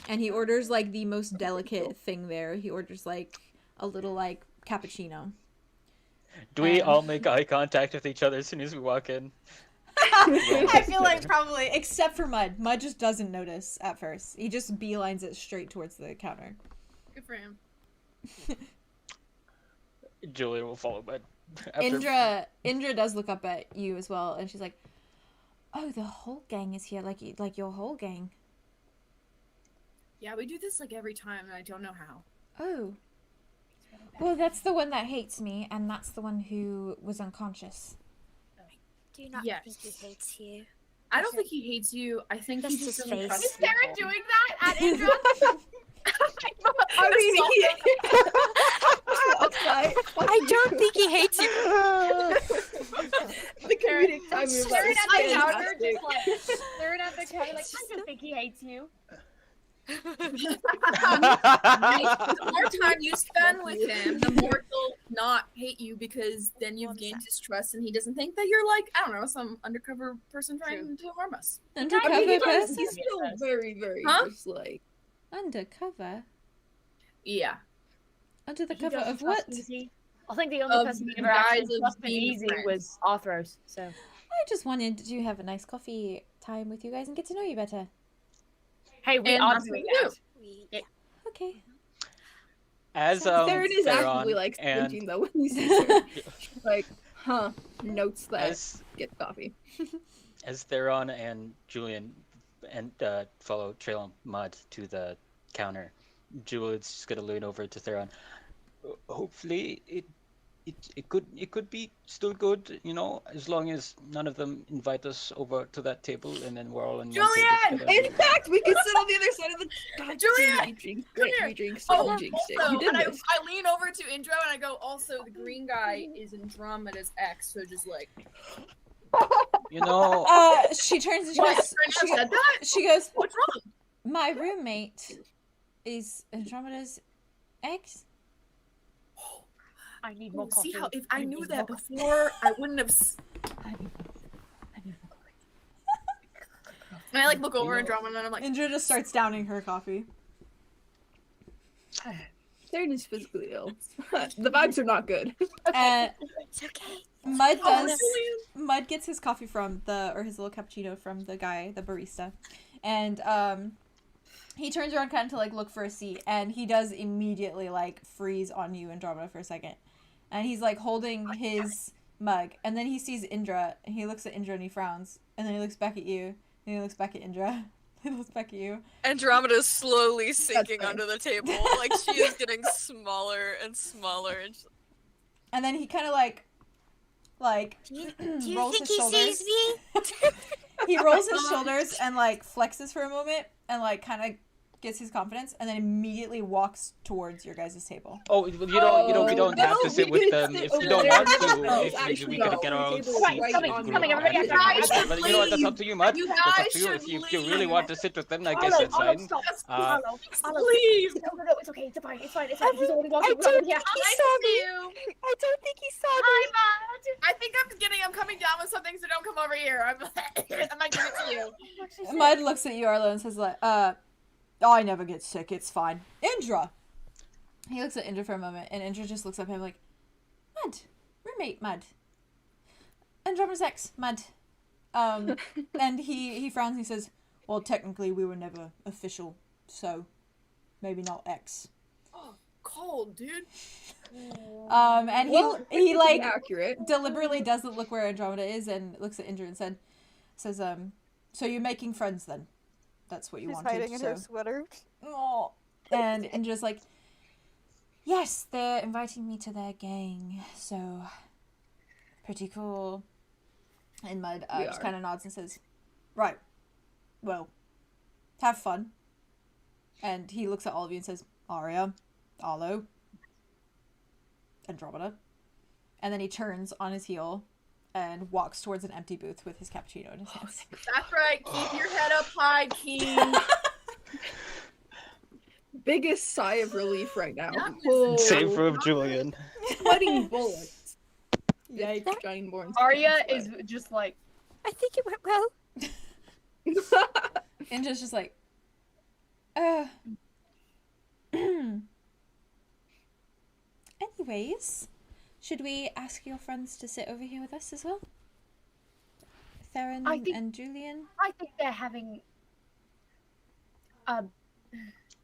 And he orders like the most delicate thing there. He orders like a little like cappuccino. Do we all make eye contact with each other as soon as we walk in? I feel like probably, except for Mud. Mud just doesn't notice at first. He just beelines it straight towards the counter. Good for him. Juliet will follow, but Indra does look up at you as well, and she's like, "Oh, the whole gang is here, like your whole gang." Yeah, we do this like every time, and I don't know how. Oh. Well, that's the one that hates me, and that's the one who was unconscious. Do you not Yes. think he hates you? I don't think he hates you. I think Just he just his doesn't face. trust Is people. Sarah doing that at Indra? I mean, I don't think he hates you. the comedic timing of that Staring is at the counter, fantastic. just like staring at the counter, like I don't think he hates you. The more time you spend with him, the more he'll not hate you because then you've gained his trust and he doesn't think that you're like, I don't know, some undercover person trying to harm us. Undercover I mean, person? he's still very, very Huh? just like. Undercover? Yeah. Under the He cover doesn't of trust what? Easy. I think the only Of person he the ever actually guise of trusted being easy friends. was Arthros. So I just wanted to have a nice coffee time with you guys and get to know you better. hey, we And are that's doing what we that. do. Okay. As Theron is Theron actively like and squinting though when he sees her. Like, huh? Notes that. Get coffee. as Theron and Julien and trail Mud to the counter, Juliet's just gonna lean over to Theron. Hopefully, it could be still good, you know, as long as none of them invite us over to that table, and then we're all in one table Julien! together. In fact, we could sit on the other side of the. God, Juliet! Come here! You jinxed Oh, it. You jinxed it. also, You did and this. I lean over to Indra and I go, also, the green guy is Andromeda's ex, so just like. You know, She turns and she What? goes, I said that? she goes, What's wrong? my roommate is Andromeda's ex? I need more coffee. See how if I need knew more that coffee. before, I wouldn't have. I need more coffee. And I like look over Andromeda and I'm like, Indra just starts downing her coffee. Theron is physically ill. The vibes are not good. And It's okay. Mud oh, does. Julian. Mud gets his coffee from his little cappuccino from the guy, the barista, and he turns around kind of to like look for a seat, and he does immediately like freeze on you, Andromeda, for a second, and he's like holding his mug, and then he sees Indra, and he looks at Indra and he frowns, and then he looks back at you, and he looks back at Indra, he looks back at you. Andromeda's slowly sinking fair. under the table. Like, she is getting smaller and smaller. And then he kind of like Do you rolls think his he shoulders. sees me? He rolls his shoulders and like flexes for a moment and like kind of gets his confidence, and then immediately walks towards your guys' table. oh, you don't, we don't have to sit with them if you don't want to. If Actually, we could no. get our own The seats. table is right coming, on coming, the everybody, edge. guys, But you know what? That's up to you, Mud. You That's up guys to you. should If you really leave. want to sit with them, I guess that's fine. Stop. Uh, Please. No, it's okay. It's fine. It's fine. It's fine. He's already walking. I don't Yeah. think he Nice saw to me. see you. I don't think he saw me. Hi, Mud. I think I'm coming down with something, so don't come over here. I'm gonna give it to you. Mud looks at you, Arlo, and says like, I never get sick. It's fine. Indra. He looks at Indra for a moment, and Indra just looks at him like, Mud, roommate, Mud. Andromeda's ex, Mud. And he frowns and he says, well, technically we were never official, so maybe not ex. Oh, cold, dude. And he like accurate. deliberately doesn't look where Andromeda is and looks at Indra and says, so you're making friends then? that's what you She's wanted. hiding in her So. sweater. Oh. And just like, yes, they're inviting me to their gang, so pretty cool. And Mud just kind of nods and says, right, well, have fun. And he looks at all of you and says, Aria, Arlow, Andromeda. And then he turns on his heel and walks towards an empty booth with his cappuccino in his hands. That's right. Keep your head up high, King. Biggest sigh of relief right now. Yeah. Oh, Save from Julien. sweating bullets. Yikes. Giantborn's Arya fucking is just like, I think it went well. sweat. And just like, anyways, should we ask your friends to sit over here with us as well? Theron I think- and Julien? I think they're having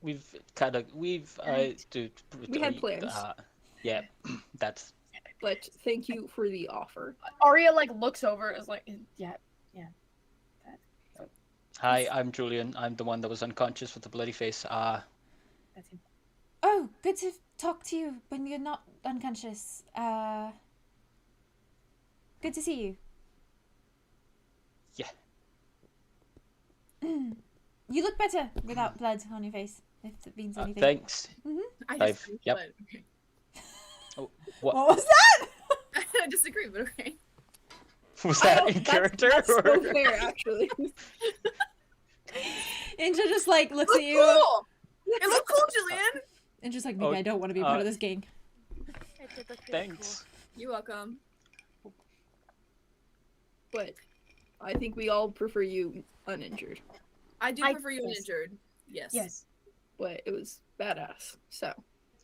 We had plans. Yeah, that's But thank you for the offer. Arya like looks over is like, yeah. Hi, I'm Julien. I'm the one that was unconscious with the bloody face. That's him. Oh, good to talk to you when you're not unconscious. Good to see you. Yeah. You look better without blood on your face, if it means anything. Thanks. I I've- disagree, yep. but okay. What What was that? I disagree, but okay. was that in character? That's or... so fair, actually. Indra just like looks Look at you cool! It looked cool, Julien! and just like, maybe I don't want to be part of this gang. It did look really Thanks. You're welcome. But I think we all prefer you uninjured. I do I- prefer you yes. uninjured. Yes. Yes, But it was badass. So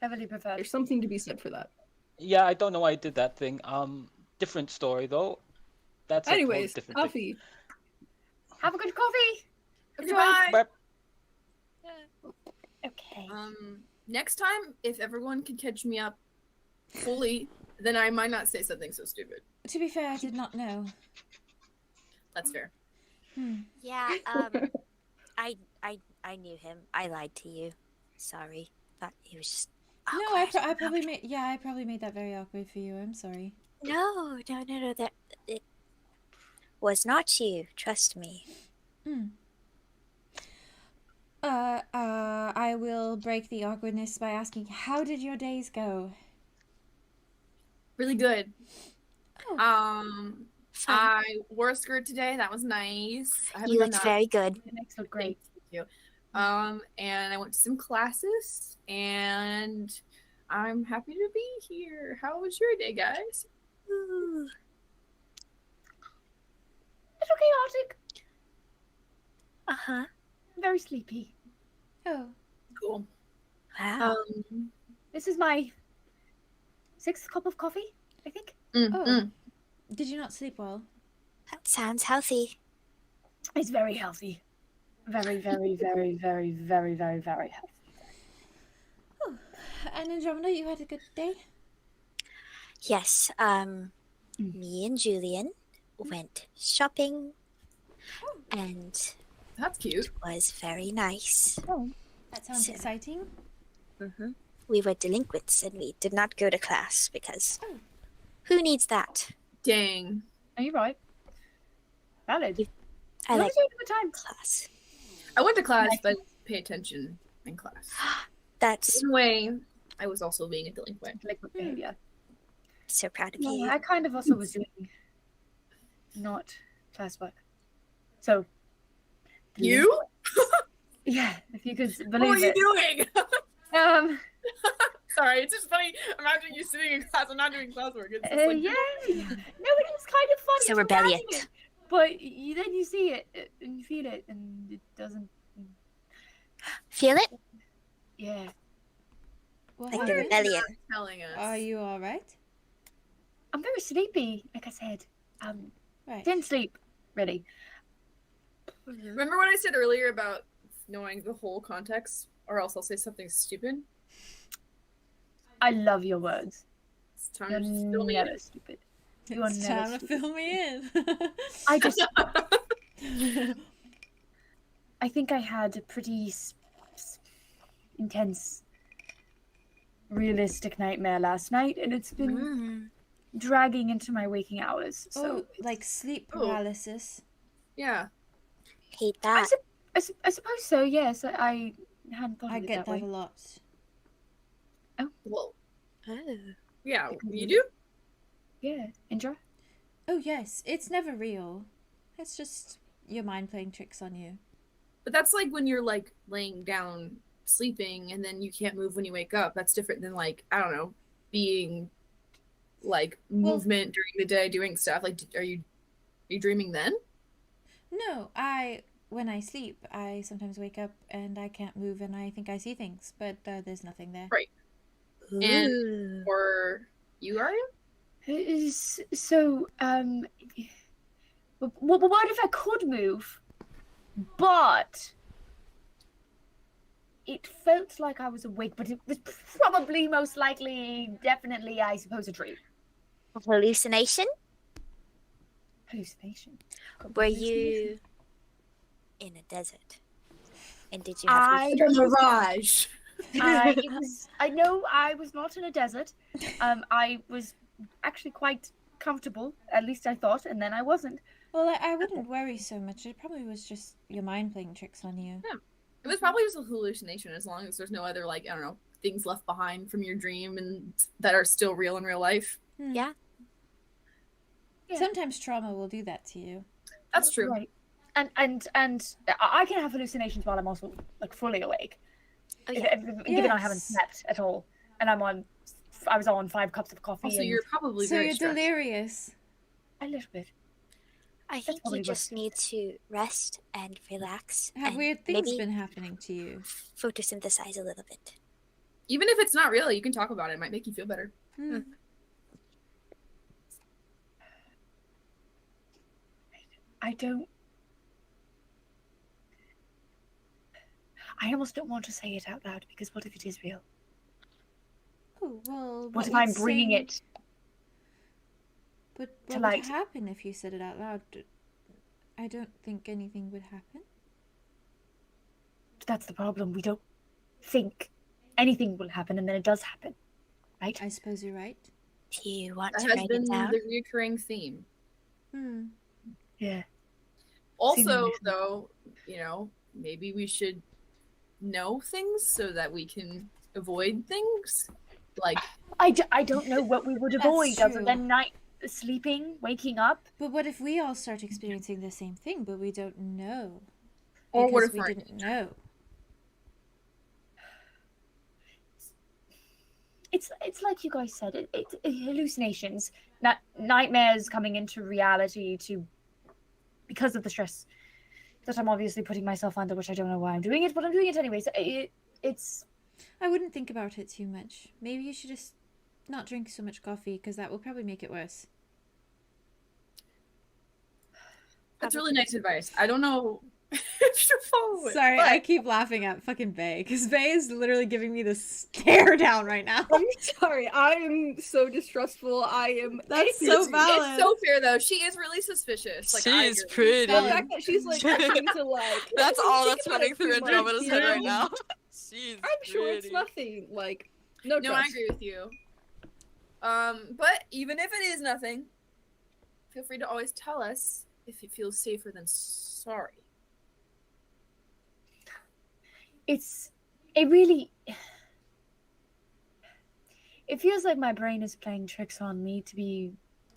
heavily preferred. there's something to be said for that. Yeah, I don't know why I did that thing. Different story though. That's a totally Anyways, different thing. coffee. Have a good coffee. Goodbye. Bye. Okay. Next time, if everyone can catch me up fully, then I might not say something so stupid. To be fair, I did not know. That's fair. Yeah, I knew him. I lied to you. Sorry. Thought he was just No, awkward. I probably made I probably made that very awkward for you. I'm sorry. No, that it was not you. Trust me. I will break the awkwardness by asking, how did your days go? Really good. Oh. Fun. I wore a skirt today. That was nice. I haven't You done looked that. very good. It makes look great. Thank you. And I went to some classes, and I'm happy to be here. How was your day, guys? Ooh. Little chaotic. Uh-huh. Very sleepy. Oh, Cool. Wow. This is my 6th cup of coffee, I think. Oh. Did you not sleep well? That sounds healthy. It's very healthy. Very, very, very, very, very, very, very healthy. And Andromeda, you had a good day? Yes, me and Julien went shopping, and That's cute. it was very nice. That sounds So- exciting. We were delinquents, and we did not go to class because who needs that? Dang. Are you right? Valid. I You like always had a good time. class. I went to class, but I didn't pay attention in class. That's In a way, I was also being a delinquent. Liquid behavior. so proud of Yeah, you. I kind of also was doing not classwork. So. You? Yeah, if you could What were believe you it. doing? Sorry, it's just funny. Imagine you sitting in class. I'm not doing classwork. It's just like, Yeah. No, it is kind of funny. So to rebellious. imagine it, but then you see it and you feel it, and it doesn't. Feel it? Yeah. What Like the happened? rebellion. telling us. Are you alright? I'm very sleepy, like I said. Right. Didn't sleep, really. Remember what I said earlier about knowing the whole context, or else I'll say something stupid? I love your words. It's time You're to just fill me in. never stupid. You are It's never time to stupid. fill me in. I just. I think I had a pretty intense, realistic nightmare last night, and it's been dragging into my waking hours. So like sleep paralysis. Yeah. Hate that. I suppose so. Yes, I hadn't thought of I it get that way. that a lot. Well, Oh. yeah, you do? Yeah, Indra? Oh yes, it's never real. It's just your mind playing tricks on you. But that's like when you're like laying down sleeping and then you can't move when you wake up. That's different than like, I don't know, being like movement during the day doing stuff. Like, are you dreaming then? No, when I sleep, I sometimes wake up and I can't move and I think I see things, but there's nothing there. Right. And for you, Aria? So, what if I could move, but it felt like I was awake, but it was probably, most likely, definitely, I suppose, a dream. Hallucination? Hallucination? Were you in a desert? And did you have a mirage? I know I was not in a desert. I was actually quite comfortable, at least I thought, and then I wasn't. Well, I wouldn't worry so much. It probably was just your mind playing tricks on you. Yeah. It was probably just a hallucination, as long as there's no other, like, I don't know, things left behind from your dream and that are still real in real life. Yeah. Sometimes trauma will do that to you. That's true. Right. And I can have hallucinations while I'm also like fully awake. Oh, yeah. Given I haven't slept at all, and I was on 5 cups of coffee. Also, you're probably very stressed. Delirious. A little bit. I think you just need to rest and relax. Have and weird things maybe been happening to you? photosynthesize a little bit. Even if it's not real, you can talk about it. It might make you feel better. I almost don't want to say it out loud, because what if it is real? Oh, well, what if I'm bringing it? But what would happen if you said it out loud? I don't think anything would happen. That's the problem. We don't think anything will happen, and then it does happen, right? I suppose you're right. Do you want that to has write been it down? the recurring theme. Yeah. Also, though, maybe we should know things so that we can avoid things. Like, I don't know what we would avoid other than sleeping, waking up. But what if we all start experiencing the same thing, but we don't know? Or what if we didn't know? It's like you guys said, it's hallucinations, nightmares coming into reality because of the stress that I'm obviously putting myself under, which I don't know why I'm doing it, but I'm doing it anyway. So it's. I wouldn't think about it too much. Maybe you should just not drink so much coffee, because that will probably make it worse. That's really nice advice. I don't know if you follow it. Sorry, I keep laughing at fucking Bae, because Bae is literally giving me the stare down right now. I'm sorry, I am so distrustful. That's so valid. It's so fair, though. She is really suspicious. Like, She's pretty. The fact that she's like trying to like. That's all that's think about running it through too much, Andromeda's head right now. She's I'm sure it's pretty. nothing. Like, no, I agree with you. But even if it is nothing, feel free to always tell us if it feels safer than sorry. It feels like my brain is playing tricks on me to be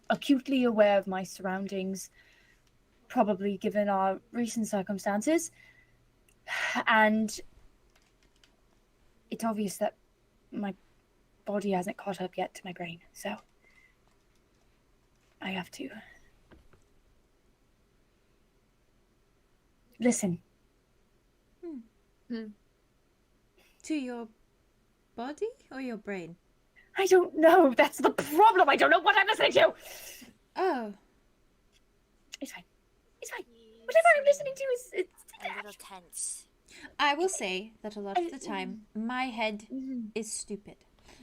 acutely aware of my surroundings, probably given our recent circumstances. And it's obvious that my body hasn't caught up yet to my brain, so I have to listen. To your body or your brain? I don't know. That's the problem. I don't know what I'm listening to. Oh. It's fine. It's fine. Whatever I'm listening to is a little tense. I will say that a lot of the time, my head is stupid.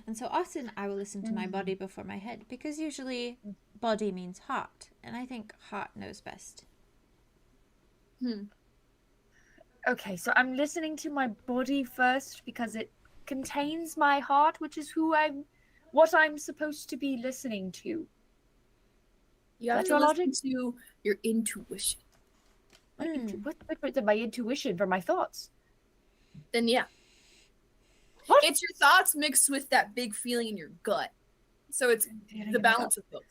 And so often I will listen to my body before my head, because usually body means heart. And I think heart knows best. Okay, so I'm listening to my body first because it contains my heart, which is what I'm supposed to be listening to. You have That's to your listen logic? to your intuition. What's my intuition for my thoughts? Then yeah. What? It's your thoughts mixed with that big feeling in your gut. So it's the balance of both.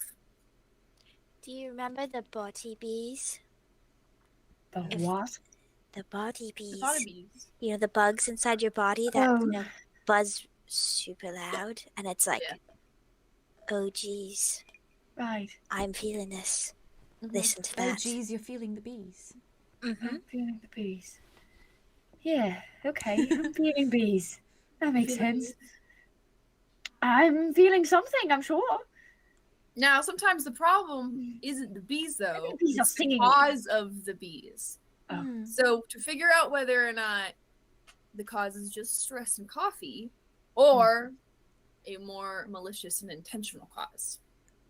Do you remember the body bees? The If- what? The body bees. The body bees. You know, the bugs inside your body that Oh. you know, buzz super loud, and it's like, Yeah. oh geez, Right. I'm feeling this. Mhm. Listen to Oh, that. geez, you're feeling the bees. Mm-hmm. I'm feeling the bees. Yeah, okay. I'm feeling bees. That makes sense. I'm feeling something, I'm sure. Now, sometimes the problem isn't the bees, though. The bees are It's the stinging. cause of the bees. Oh. Hmm. So, to figure out whether or not the cause is just stress and coffee, or a more malicious and intentional cause.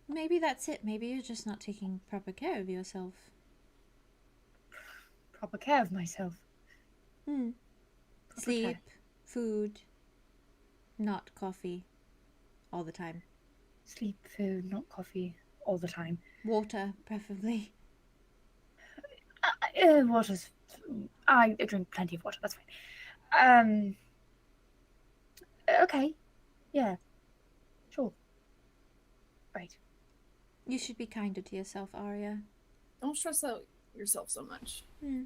Maybe that's it. Maybe you're just not taking proper care of yourself. Proper care of myself. Hmm. Proper Sleep, care. food, not coffee all the time. Sleep, food, not coffee all the time. Water, preferably. Water's... I drink plenty of water, that's fine. Okay. Yeah. Sure. Right. You should be kinder to yourself, Aria. Don't stress out yourself so much. Hmm.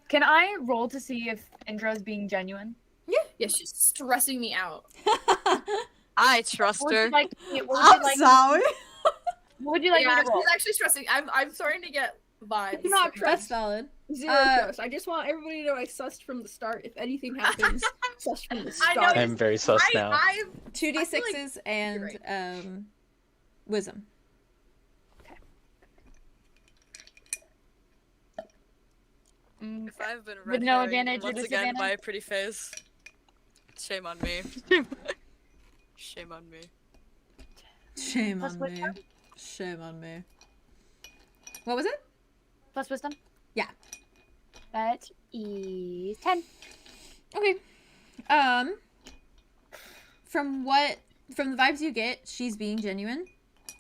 Can I roll to see if Indra's being genuine? Yeah, she's stressing me out. I trust What would her. you like, sorry. what would you like Yeah, me to roll? she's actually stressing. I'm starting to get vibes. Do not from trust. That's valid. Zero trust. I just want everybody to know I sussed from the start. If anything happens, sussed from the I know. start. I'm very sus now. I 2d6s and you're wisdom. If I've been With red no herring advantage or once again by disadvantage? a pretty face, shame on me. Shame on me. Shame Plus on what me. now? Shame on me. What was it? Plus wisdom? Yeah. That is 10. Okay. From the vibes you get, she's being genuine.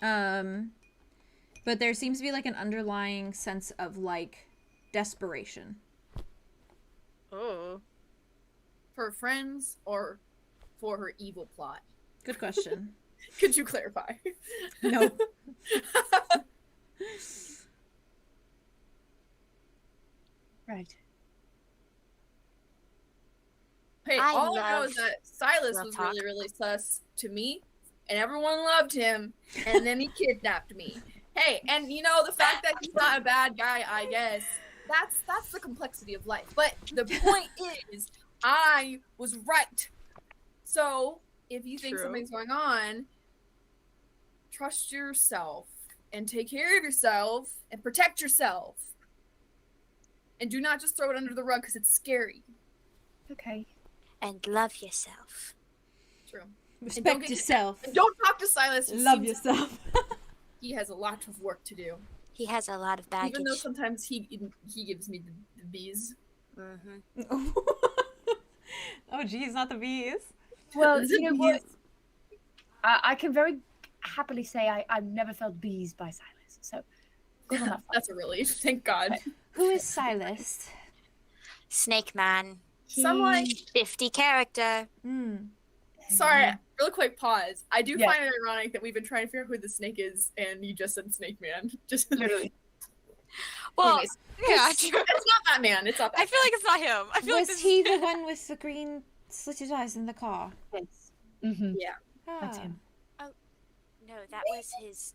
But there seems to be like an underlying sense of like desperation. Oh. for friends or for her evil plot. Good question. Could you clarify? Nope. Right. Hey, I all I know love is that Silas real was talk. really, really sus to me, and everyone loved him, and then he kidnapped me. Hey, and you know, the fact that he's not a bad guy, I guess, that's the complexity of life. But the point is, I was right. So, if you think True. something's going on, trust yourself, and take care of yourself, and protect yourself. And do not just throw it under the rug, because it's scary. Okay. And love yourself. True. Respect get- yourself. And don't talk to Silas. He Love seems- yourself. He has a lot of work to do. He has a lot of baggage. Even though sometimes he gives me the bees. Mm-hmm. Oh geez, not the bees. Well, The you know what? bees. I can very happily say I've never felt bees by Silas. So, good on that front. That's a relief. Thank God. Who is Silas? Snake Man. Someone. 50 character. Hmm. Sorry, real quick pause. I do Yeah. find it ironic that we've been trying to figure out who the snake is, and you just said Snake Man. Just Literally. Well, Anyways, yeah, it's not that man. It's not that. I feel like it's not him. I feel like Was this he is the one with the green slitted eyes in the car? Yes. Mm-hmm. That's Ah. him. No, that was his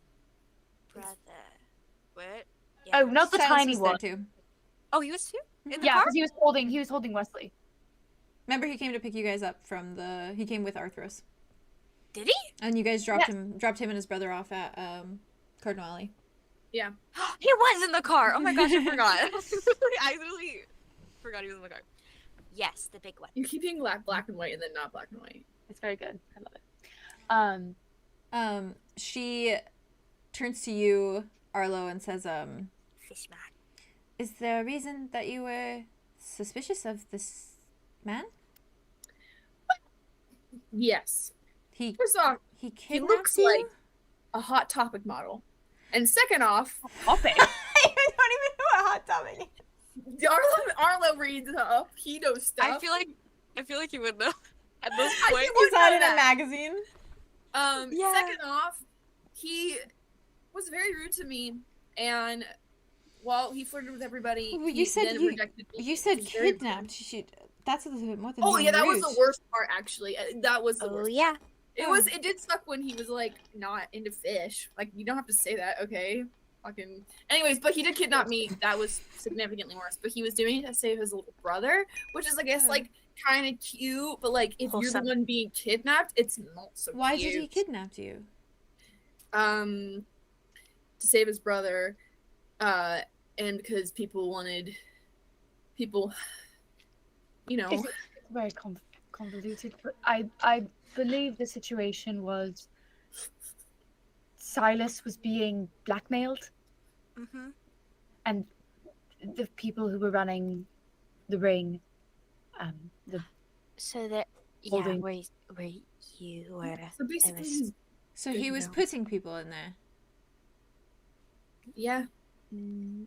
brother. What? Oh, not the Silas tiny was there one. too. Oh, he was too? In the Yeah, car? because he was holding Wesley. Remember, he came to pick you guys up from the. He came with Arthros, Did he? and you guys dropped Yes. him and his brother off at Cardinal Alley. He was in the car. Oh my gosh, I forgot. I literally forgot he was in the car. Yes, the big one. You're keeping black and white and then not black and white. It's very good. I love it. She turns to you, Arlo, and says, Fish man. Is there a reason that you were suspicious of this man? Yes. He First off, he he kidnapped looks you? like a Hot Topic model. And second off, Topic. I don't even know what hot topic is. Arlo reads up. He knows stuff. I feel like you would know at this I point. think Is that in that. a magazine? Yeah. Second off, he was very rude to me, and while he flirted with everybody, Well, he you said then you- rejected me. You said He's very rude. kidnapped. You should. That's a little bit more than. Oh being yeah, that was rude. the worst part actually. That was the Oh worst. yeah. It did suck when he was like not into fish. Like you don't have to say that, okay? Fucking. Anyways, but he did kidnap me. That was significantly worse. But he was doing it to save his little brother, which is I guess like kind of cute. But like if you're Wholesome. the one being kidnapped, it's not so Why cute. did he kidnap you? To save his brother, and because people wanted people, It's very convoluted, but I believe the situation was Silas was being blackmailed, Mm-hmm. and the people who were running the ring, So that Holding- where you were. so basically, was- he's- So Good he was to know. putting people in there. yeah. Mm.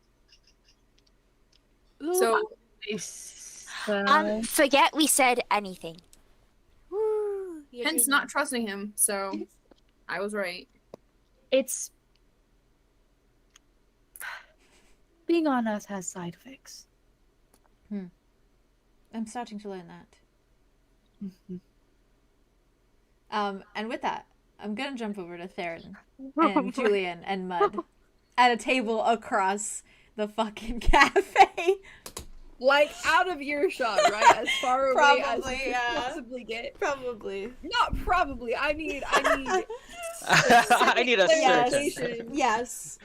So Forget we said anything. Woo, you're hence doing not trusting him. So I was right. it's being on Earth has side effects. I'm starting to learn that. Mhm. And with that, I'm gonna jump over to Theron and Julien and Mud at a table across the fucking cafe. Like out of earshot, right? As far away as Probably, we could yeah. possibly get. Probably. Not probably. I need. I need a Yes. certain. Yes.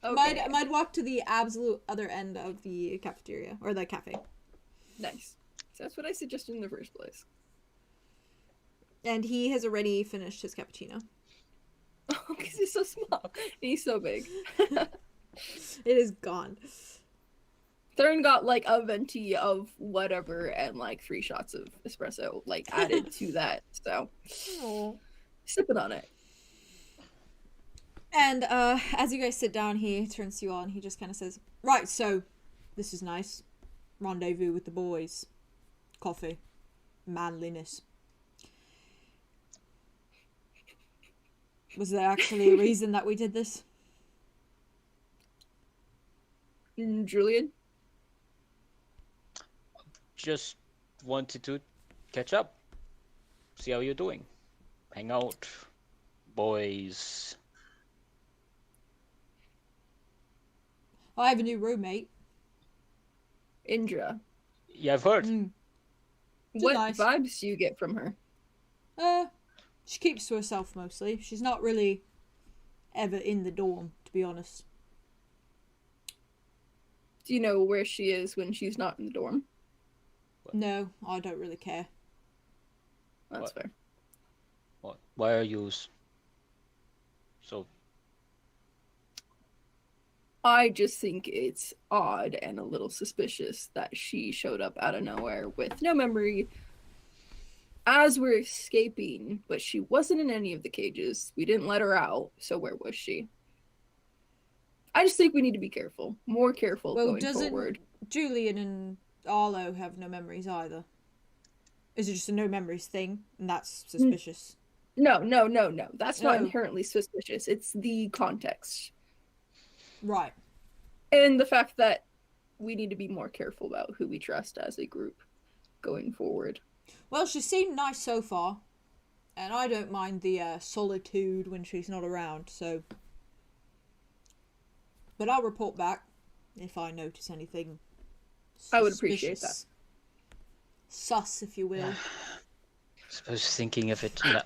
Okay. Mud walked to the absolute other end of the cafeteria or the cafe, Nice. So that's what I suggested in the first place. and he has already finished his cappuccino. Oh, because he's so small. And he's so big. It is gone. Theron got like a venti of whatever and like 3 shots of espresso like added to that. So sipping on it. And as you guys sit down, he turns to you all and he just kind of says, "Right, so this is nice. Rendezvous with the boys. Coffee. Manliness. Was there actually a reason that we did this?" Julien? Just wanted to catch up, see how you're doing, hang out, boys. I have a new roommate. Indra. Yeah, I've heard. She's What nice. vibes do you get from her? She keeps to herself mostly. She's not really ever in the dorm, to be honest. Do you know where she is when she's not in the dorm? No, I don't really care. That's What? fair. What? Why are you so? I just think it's odd and a little suspicious that she showed up out of nowhere with no memory as we're escaping, but she wasn't in any of the cages. We didn't let her out, so where was she? I just think we need to be careful. More careful Well, going doesn't forward. Julien and Arlo have no memories either? Is it just a no memories thing, and that's suspicious? No. That's not No. inherently suspicious. It's the context. Right. And the fact that we need to be more careful about who we trust as a group going forward. Well, she seemed nice so far, and I don't mind the solitude when she's not around, so... But I'll report back if I notice anything I would appreciate suspicious. Sus, if you will. I suppose thinking of it. No.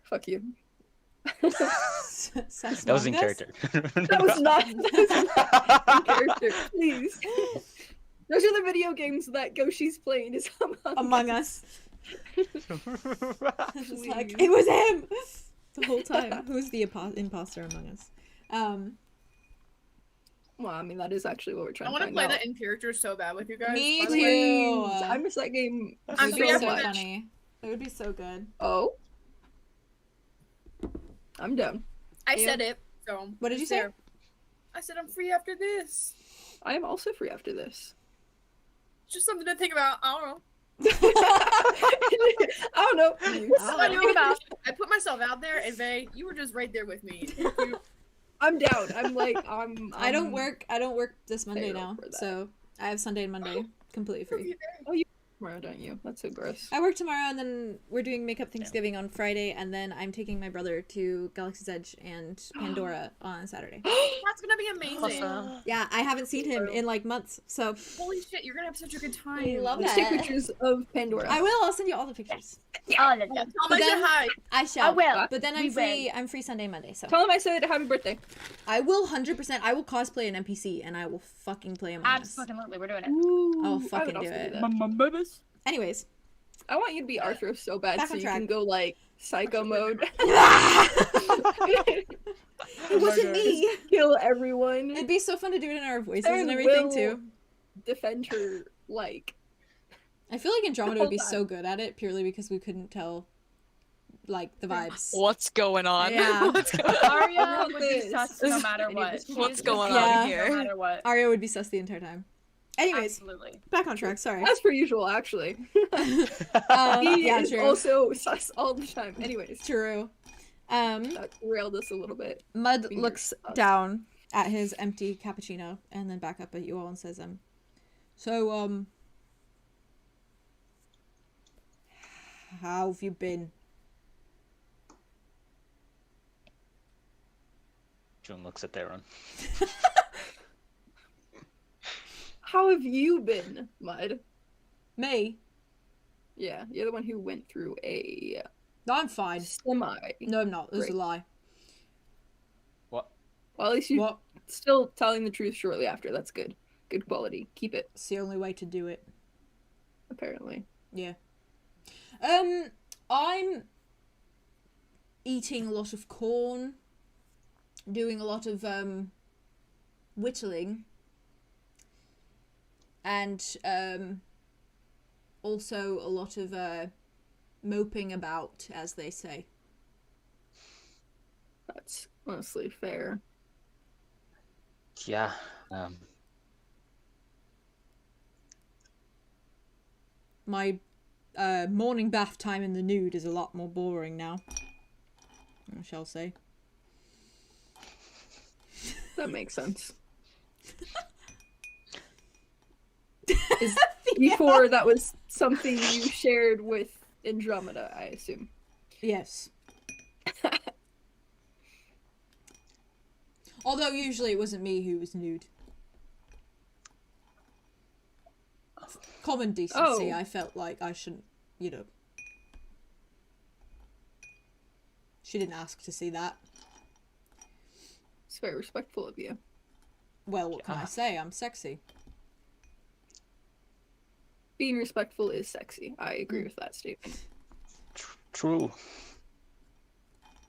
Fuck you. Sus That was in Mangus? character. That was not in character. Please. Those are the video games that 𝐿𝐻𝙗𝙫𝙬𝙬𝙬𝙬 is Among Us. It's just like, Please. it was him! the whole time. Who's the imposter among us? Well, I mean, that is actually what we're trying I to want to find play out. that in character so bad with you guys. Me by the way. too. Please, I miss that game. I'm It would free be after so this. funny. It would be so good. Oh. I'm down. I You? said it. So What did you it's say? there. I said I'm free after this. I am also free after this. Just something to think about. I don't know. I don't know. Something to think about. I put myself out there, and Vay, you were just right there with me. I'm down. I'm like, I don't work this Monday payroll now, for that. so I have Sunday and Monday completely free. Tomorrow, don't you? That's so gross. I work tomorrow, and then we're doing Makeup Thanksgiving on Friday, and then I'm taking my brother to Galaxy's Edge and Pandora on Saturday. That's gonna be amazing. Awesome. Yeah, I haven't seen him in like months, so Holy shit, you're gonna have such a good time. I love Let's that. take pictures of Pandora. I will. I'll send you all the pictures. Oh, no, no. Tell But me then- hi. I shall. I will. But then We I'm free. I'm free Sunday, Monday. So Tell him I said happy birthday. I will 100%. I will cosplay an NPC, and I will fucking play Among Us. Absolutely, we're doing it. Ooh, I'll I would fucking do also it. that. Anyways, I want you to be Arthros so bad Back so on you track. can go like psycho mode. it wasn't me. Kill everyone. It'd be so fun to do it in our voices And and everything will- too. Defend her like. I feel like Andromeda would be Hold on. so good at it purely because we couldn't tell, like, the vibes. What's going on? Yeah. What's going on? Aria would be this. sus no matter Any of what. this She What's is going sus on here? No matter what. Aria would be sus the entire time. Anyways, Absolutely. back on track. Sorry. As per usual, actually. He Yeah, is true. also sus all the time. Anyways, True. that derailed us a little bit. Mud Fingers looks crossed. down at his empty cappuccino and then back up at you all and says, so, how have you been? June looks at Theron. How have you been, Mud? Me? Yeah, you're the one who went through a No, I'm fine. semi. No, I'm not. This is a Great. lie. What? Well, at least you What? still telling the truth shortly after. That's good. Good quality. Keep it, It's the only way to do it. apparently. Yeah. I'm eating a lot of corn, doing a lot of whittling, and also a lot of moping about, as they say. That's honestly fair. Yeah. My morning bath time in the nude is a lot more boring now, I shall say. That makes sense. Is before that was something you shared with Andromeda, I assume. Yes. Although usually it wasn't me who was nude. Common decency, Oh. I felt like I shouldn't, you know. She didn't ask to see that. It's very respectful of you. Well, what can I Yeah. say? I'm sexy. Being respectful is sexy. I agree with that statement. True.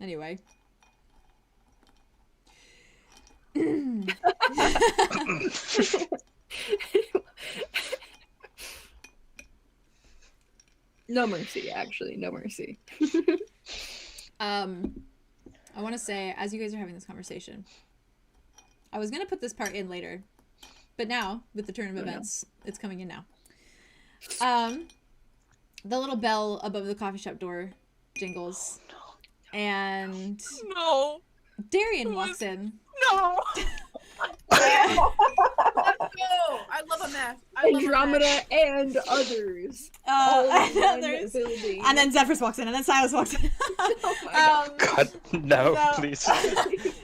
Anyway. No mercy, actually. No mercy. I want to say, as you guys are having this conversation, I was going to put this part in later, but now, with the turn of Oh, no. events, it's coming in now. The little bell above the coffee shop door jingles, and No. Darian walks in. No. Let's go! I love a mess. I love a mess. Andromeda and others. All in and, one others. building. And then Zephyrus walks in, and then Silas walks in. Oh my God. God, no, So- please.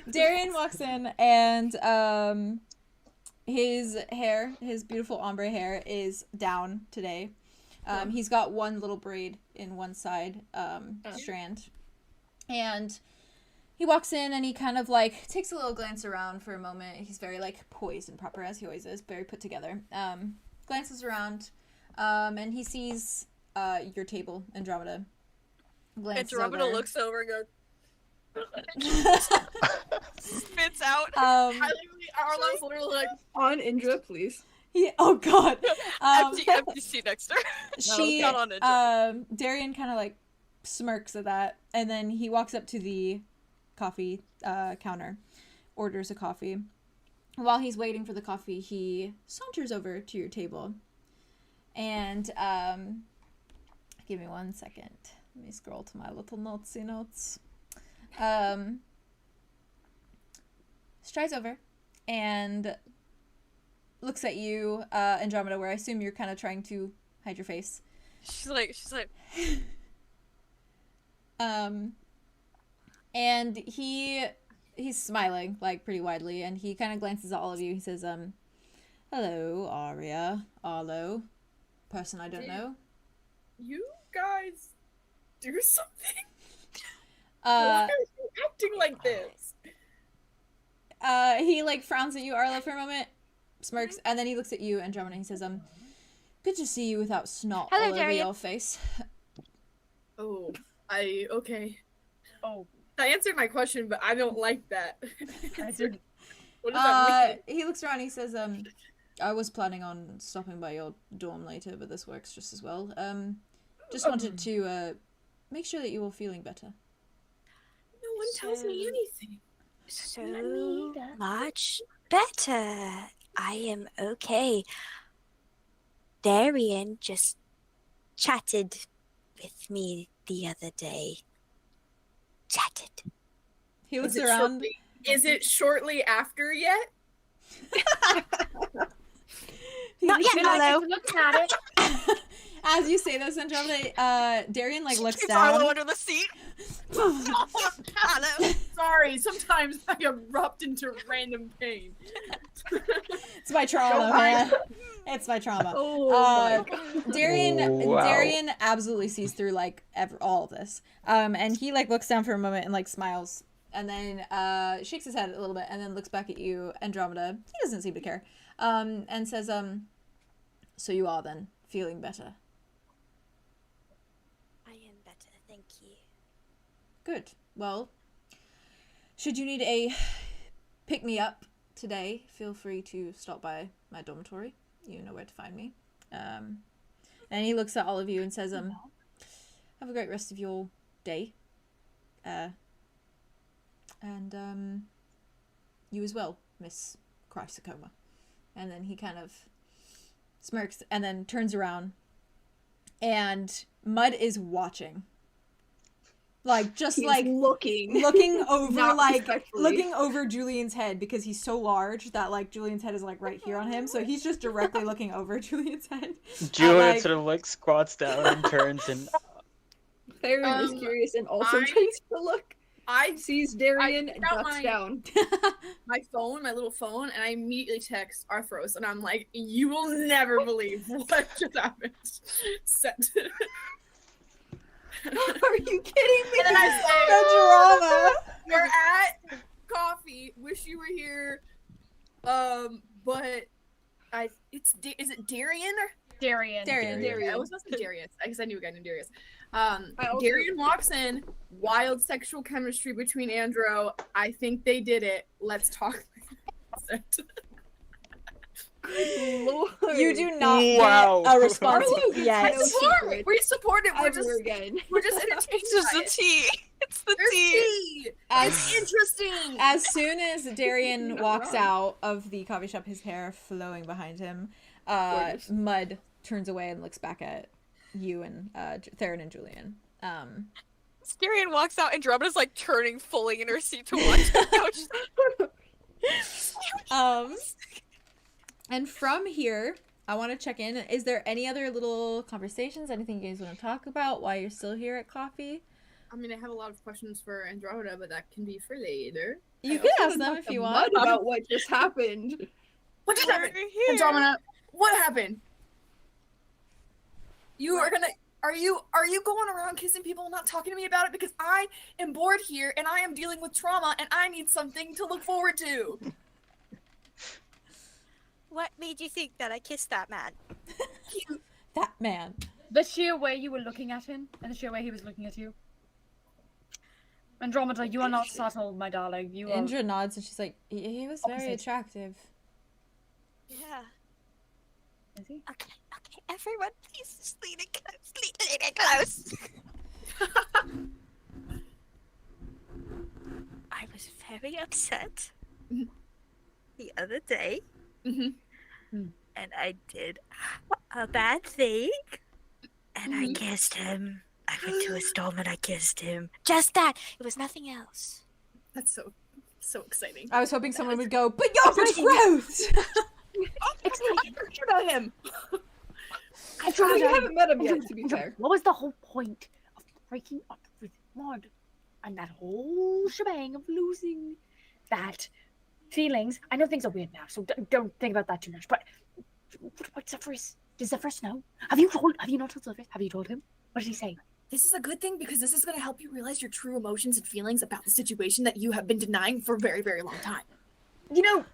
Darian walks in, and his hair, his beautiful ombre hair, is down today. He's got one little braid in one side strand, and he walks in and he kind of like takes a little glance around for a moment. He's very like poised and proper, as he always is, very put together. Glances around, and he sees your table, Andromeda. Glances Andromeda over. looks over and goes, Spits out. Arlow's literally like, On Indra, please. Oh god. Empty seat next to her. She Not on Indra. Darian kind of like smirks at that, and then he walks up to the coffee counter, orders a coffee. While he's waiting for the coffee, he saunters over to your table, and give me 1 second. Let me scroll to my little notesy notes. Strides over and looks at you, Andromeda, where I assume you're kind of trying to hide your face. She's like. And he's smiling, like, pretty widely, and he kind of glances at all of you. He says, hello, Aria, Arlow, person I don't know. you guys do something? Why are you acting like this? He, like, frowns at you, Arlo, for a moment, smirks, and then he looks at you, Andromeda, and he says, good to see you without snot Hello, all over Darian. your face. Oh, okay. Oh, I answered my question, but I don't like that. I didn't. What does that mean? He looks around, he says, I was planning on stopping by your dorm later, but this works just as well. Just wanted to, make sure that you were feeling better. No one tells me anything. So much better. I am okay. Darian just chatted with me the other day. Chatted. He looks Is it around. Is it shortly after yet? Not yet, Arlo. Looking at it. As you say this, Andromeda, Darian, like, looks Keeps Arlo down. under the seat. Arlo. Sorry, sometimes I erupt into random pain. It's my trauma, man. It's my trauma. Oh my God. Darian, Oh, wow. Darian absolutely sees through, like, all of this. And he, like, looks down for a moment and, like, smiles. And then, shakes his head a little bit and then looks back at you, Andromeda. He doesn't seem to care. And says, so you are then feeling better. I am better, thank you. Good. Well, should you need a pick-me-up today, feel free to stop by my dormitory. You know where to find me. And he looks at all of you and says, have a great rest of your day. And you as well, Miss Chrysocoma. And then he kind of smirks and then turns around, and Mud is watching. Like, just He's like looking over, Not like, respectfully. looking over Julian's head, because he's so large that, like, Julian's head is, like, right here on him, so he's just directly looking over Julian's head. Julian like- sort of like squats down and turns and Theron is curious and also I- takes a look. I Sees Darian I and got ducks my- down. my phone, my little phone, and I immediately text Arthros, and I'm like, you will never believe what just happened. Sent. Are you kidding me? And then I The drama! we're at coffee. Wish you were here. But is it Darian? Darian. Darian. I was supposed to say Darius. I guess I knew a guy named Darius. also- Darian walks in. Wild sexual chemistry between Andro. I think they did it. Let's talk. Lord. You do not Wow. get a response Arlo gets yet. no secret We support it. ever again. We're just entertained. It's just by the it. tea. It's the There's tea. tea. It's interesting. As soon as Darian Not walks wrong. out of the coffee shop, his hair flowing behind him, Gorgeous. Mud turns away and looks back at you and Theron and Julien. Darian walks out, and Andromeda's like turning fully in her seat to watch the couch. And from here, I want to check in. Is there any other little conversations, anything you guys want to talk about while you're still here at coffee? I mean, I have a lot of questions for Andromeda, but that can be for later. You I can also ask them Talk if to you Mud want. about what just happened. What just We're happened? here. Andromeda, what happened? Are you going around kissing people and not talking to me about it? Because I am bored here and I am dealing with trauma and I need something to look forward to. What made you think that I kissed that man? That man. The sheer way you were looking at him, and the sheer way he was looking at you. Andromeda, you are not subtle, my darling. You are. Indra nods and she's like, he was very Opposite. attractive. Yeah. Is he? Okay, everyone, please just lean in close. Lean in close. I was very upset the other day, and I did a bad thing, and I kissed him. I went to his dorm and I kissed him. Just that. It was nothing else. That's so exciting. I was hoping someone would go, but you're betrothed! About him. We haven't met him yet, to be fair. What was the whole point of breaking up with Maud? And that whole shebang of losing that feelings. I know things are weird now, so don't think about that too much. But what Zephyrus? Does Zephyrus know? Have you not told Zephyrus? Have you told him? What did he say? This is a good thing because this is going to help you realize your true emotions and feelings about the situation that you have been denying for a very, very long time. You know,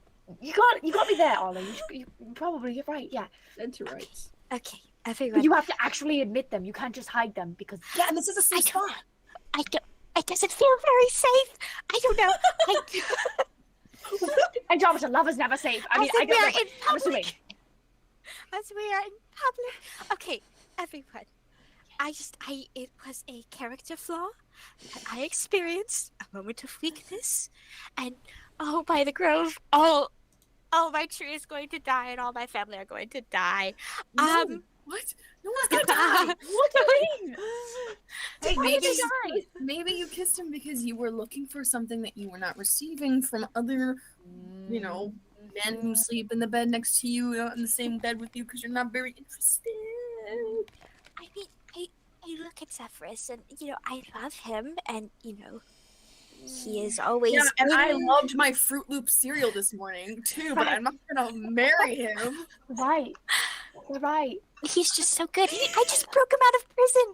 you got me there, Arlo. You're right. Yeah. Enter rights. Okay, everyone. But you have to actually admit them. You can't just hide them because Yeah, and this is a safe spot. It doesn't feel very safe. I don't know. Andromeda, love is never safe. I mean, I don't know. I'm assuming. As we are in public. Okay, everyone. It was a character flaw that I experienced, a moment of weakness, and by the grove, all my tree is going to die, and all my family are going to die. What? No one's gonna die. What do you mean? Hey, Why did you die? maybe you kissed him because you were looking for something that you were not receiving from other, men who sleep in the bed next to you, not in the same bed with you, because you're not very interested. I mean, I look at Zephyrus, and I love him, and he is always. Yeah, and I loved my Fruit Loop cereal this morning too, but I'm not gonna marry him. Right. You're right. He's just so good. I just broke him out of prison.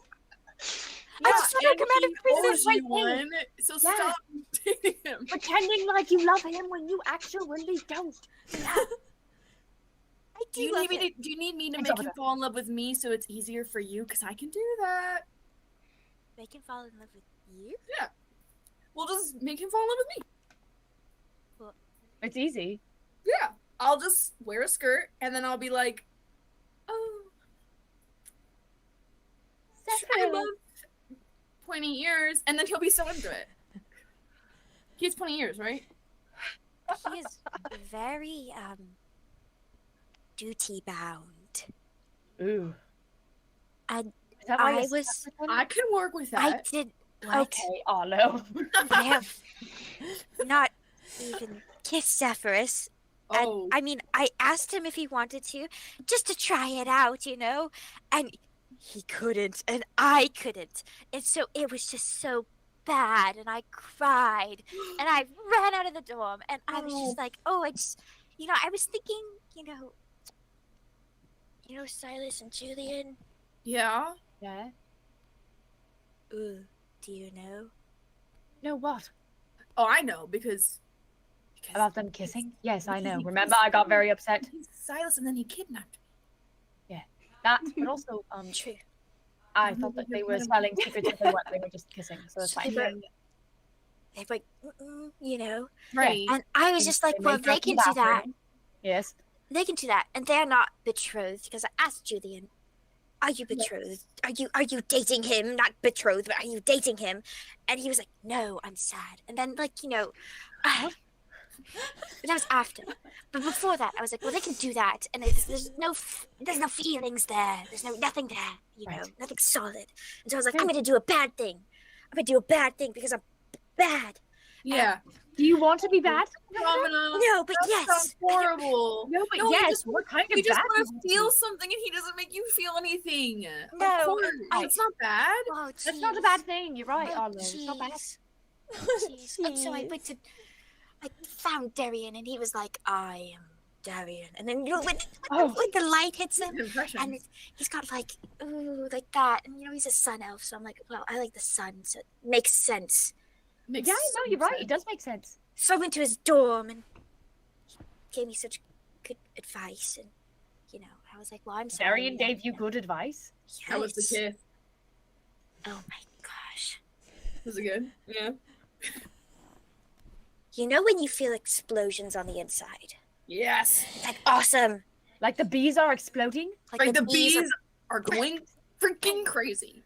I just broke him out of prison. One, so stop dating him. Pretending like you love him when you actually don't. Do you need me to make him fall in love with me so it's easier for you? Because I can do that. Make him fall in love with you? Yeah. We'll just make him fall in love with me. It's easy. Yeah. I'll just wear a skirt and then I'll be like, oh, I love pointy ears, and then he'll be so into it. He has pointy ears, right? He is very duty bound. Ooh. And Is that why I you're was. stuck with him? I can work with I that. did. What? Okay, Arlo. I have not even kissed Zephyrus. Oh. And, I mean, I asked him if he wanted to, just to try it out, and he couldn't, and I couldn't. And so it was just so bad, and I cried, and I ran out of the dorm, and I was just like, I was thinking, Silas and Julien. Yeah? Yeah? Ooh, do you know? No, what? Oh, I know, because About them kissing? Yes, I know. Remember, I got very upset. he's Silas and then he kidnapped me. That, but also, True. I thought that they were selling secrets if they weren't. They were just kissing, so it's fine. They're like, Right. And I was just like, well, make they out can in the do that. bathroom. Yes. They can do that, and they're not betrothed. Because I asked Julien, "Are you betrothed? Are you dating him? Not betrothed, but are you dating him?" And he was like, "No, I'm sad." And then, but that was after. But before that, I was like, "Well, they can do that, and there's no feelings there. There's nothing there. Right. Nothing solid." And so I was like, "I'm gonna do a bad thing. I'm gonna do a bad thing because I'm bad." Yeah. Do you want to be bad? No, but That yes. sounds horrible. No, but No, you yes. just- What kind of You just bad? want to feel something and he doesn't make you feel anything. No, Of course. It's not bad. Oh, That's not a bad thing. You're right, Arlo. It's not bad. Jeez. And so I found Darian, and he was like, "I am Darian." And then when the light hits him, and he's got like that, and he's a sun elf, so I'm like, well, I like the sun, so it makes sense. Yeah, no, you're right. It does make sense. So I went to his dorm, and he gave me such good advice, and I was like, well, I'm sorry. Darian gave you good advice. How was the Yes. kiss? Oh my gosh. Was it good? Yeah. You know when you feel explosions on the inside? Yes. It's like awesome. Like the bees are exploding? Like the bees are are going freaking crazy.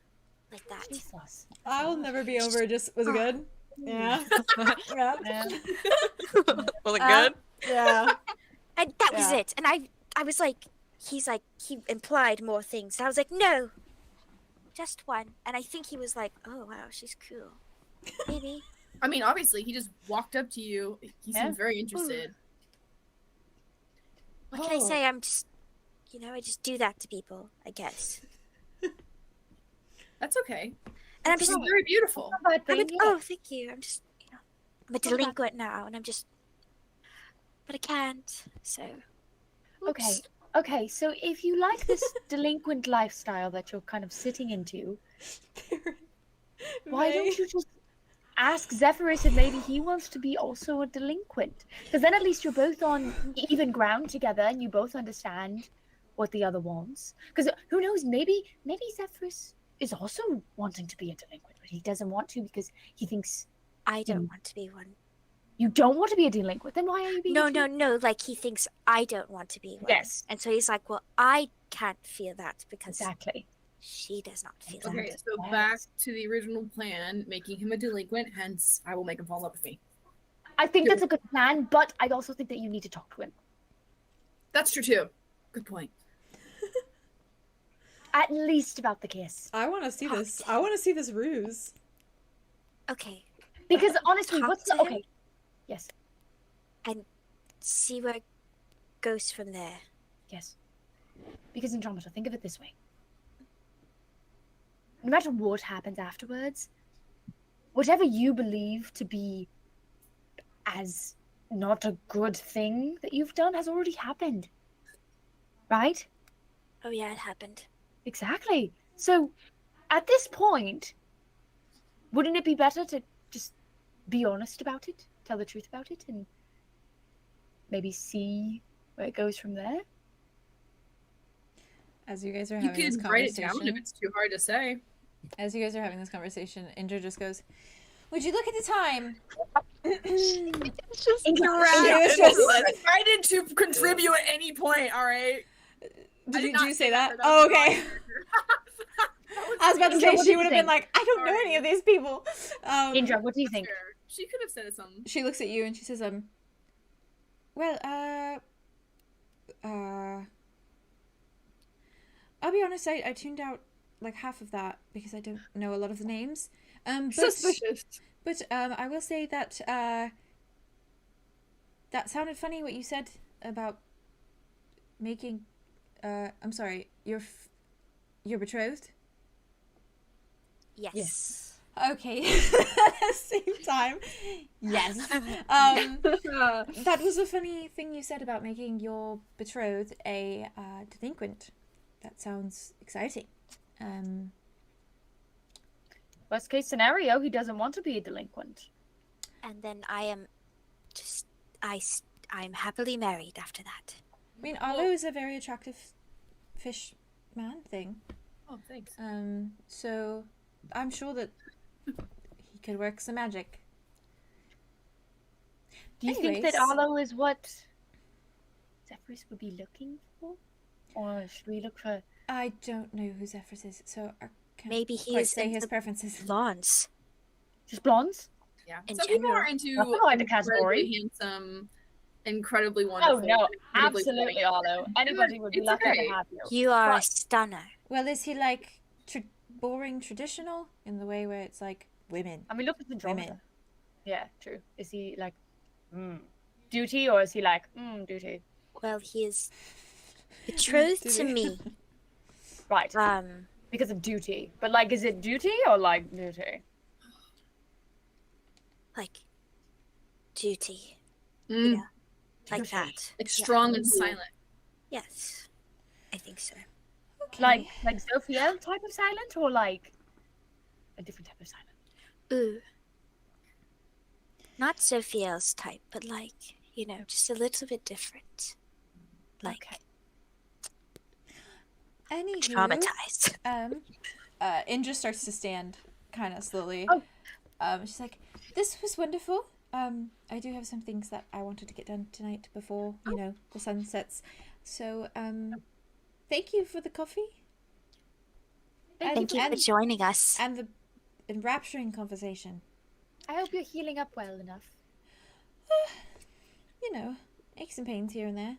like that. Jesus. I'll never be over. Just was it good? Yeah. Yeah. Was it good? Yeah. And that was Yeah. it. And I was like, he implied more things. And I was like, no, just one. And I think he was like, oh wow, she's cool. Maybe. I mean, obviously, he just walked up to you. He Yeah. seemed very interested. What can I say? I'm just, I just do that to people, I guess. That's okay. And I'm This just, is very beautiful. oh, thank you. I'm just, I'm a delinquent now, and I'm just, but I can't. So. Okay. Okay, so if you like this delinquent lifestyle that you're kind of sitting into, why don't you just ask Zephyrus if maybe he wants to be also a delinquent? Because then at least you're both on even ground together and you both understand what the other wants. Because who knows, maybe Zephyrus is also wanting to be a delinquent, but he doesn't want to because he thinks I don't want to be one. you don't want to be a delinquent. Then why are you being a No, delinquent? no, no. Like he thinks I don't want to be one. Yes. And so he's like, well, I can't feel that because Exactly. she does not feel Okay, that. so Yes. back to the original plan, making him a delinquent, hence I will make him fall in love with me. I think that's a good plan, but I also think that you need to talk to him. That's true too. Good point. At least about the kiss. I want to see this. I want to see this ruse. Okay. Because honestly, Talk what's to the... him? Okay. Yes. And see where it goes from there. Yes. Because Andromeda, think of it this way. No matter what happens afterwards, whatever you believe to be as not a good thing that you've done has already happened. Right? Oh yeah, it happened. Exactly. So, at this point, wouldn't it be better to just be honest about it, tell the truth about it, and maybe see where it goes from there? As you guys are You having this can write it conversation, down if it's too hard to say. as you guys are having this conversation, Indra just goes, "Would you look at the time?" It's just Indra- Indra was just- I didn't to contribute at any point, alright? Did not you say say that? for Oh, was okay. I was about to Indra, say what do she you would have think? been like, "I don't know any of these people." Indra, what do you think? Sure. She could have said something. She looks at you and she says, well, I'll be honest, I tuned out like half of that because I don't know a lot of the names. But Suspicious. I will say that that sounded funny what you said about making I'm sorry, your betrothed. Yes. Yes. Okay. At the same time, yes. That was a funny thing you said about making your betrothed a delinquent. That sounds exciting. Worst case scenario, he doesn't want to be a delinquent. And then I am just I'm happily married after that. I mean, Arlow is a very attractive fish man thing. Oh, thanks. So I'm sure that he could work some magic. Do you think that Anyways. Arlo is what Zephyrus would be looking for? Or should we look for... I don't know who Zephyrus is, so I can't Maybe he quite is say his into preferences. blondes. just blondes? Yeah. In Some people general. are into That's not the incredibly category. handsome, incredibly Oh wonderful. no, incredibly absolutely funny. Arlo. Anybody would be It's lucky okay. to have you. You are a Right. stunner. Well, is he like boring traditional in the way where it's like women? I mean, look at Andromeda. Women. Yeah, true. Is he like, duty, or is he like, duty? Well, he is betrothed to Duty. me. Right, Because because of duty. But like, is it duty or like duty? like duty, Mm, like Duty. that. like strong and Ooh. silent. Yes, I think so. Okay. Like Zophiel type of silent, or like a different type of silent? Ooh, not Zophiel's type, but like just a little bit different. Like Okay. Anywho, traumatized. Indra starts to stand kind of slowly. Oh. She's like, this was wonderful. I do have some things that I wanted to get done tonight before, you know, the sun sets. So, thank you for the coffee. Thank you for joining us. And the enrapturing conversation. I hope you're healing up well enough. You know, aches and pains here and there.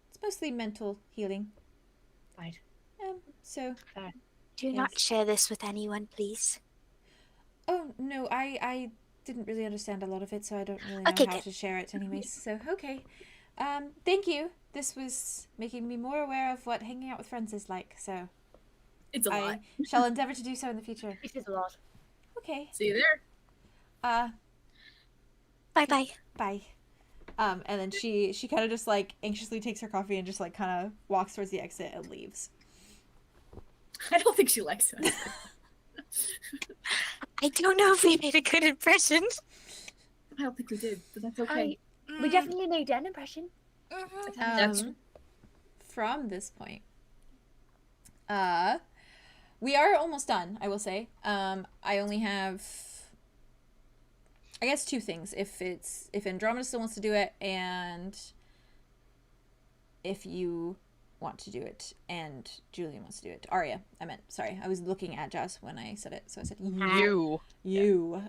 It's mostly mental healing. Right. So... Do not share this with anyone, please. Oh, no, I didn't really understand a lot of it, so I don't really know how to share it anyways. So, okay. Thank you. This was making me more aware of what hanging out with friends is like, so... It's a lot. I shall endeavor to do so in the future. It is a lot. Okay. See you there. Bye-bye. Bye. And then she kind of just, like, anxiously takes her coffee and just, like, kind of walks towards the exit and leaves. I don't think she likes it. I don't know if we made a good impression. I don't think we did, but that's okay. We definitely made an impression. From this point, we are almost done, I will say. I only have, I guess, 2 things. If Andromeda still wants to do it, and if you want to do it, and Julien wants to do it. Aria, I meant. Sorry, I was looking at Jazz when I said it, so I said you. You.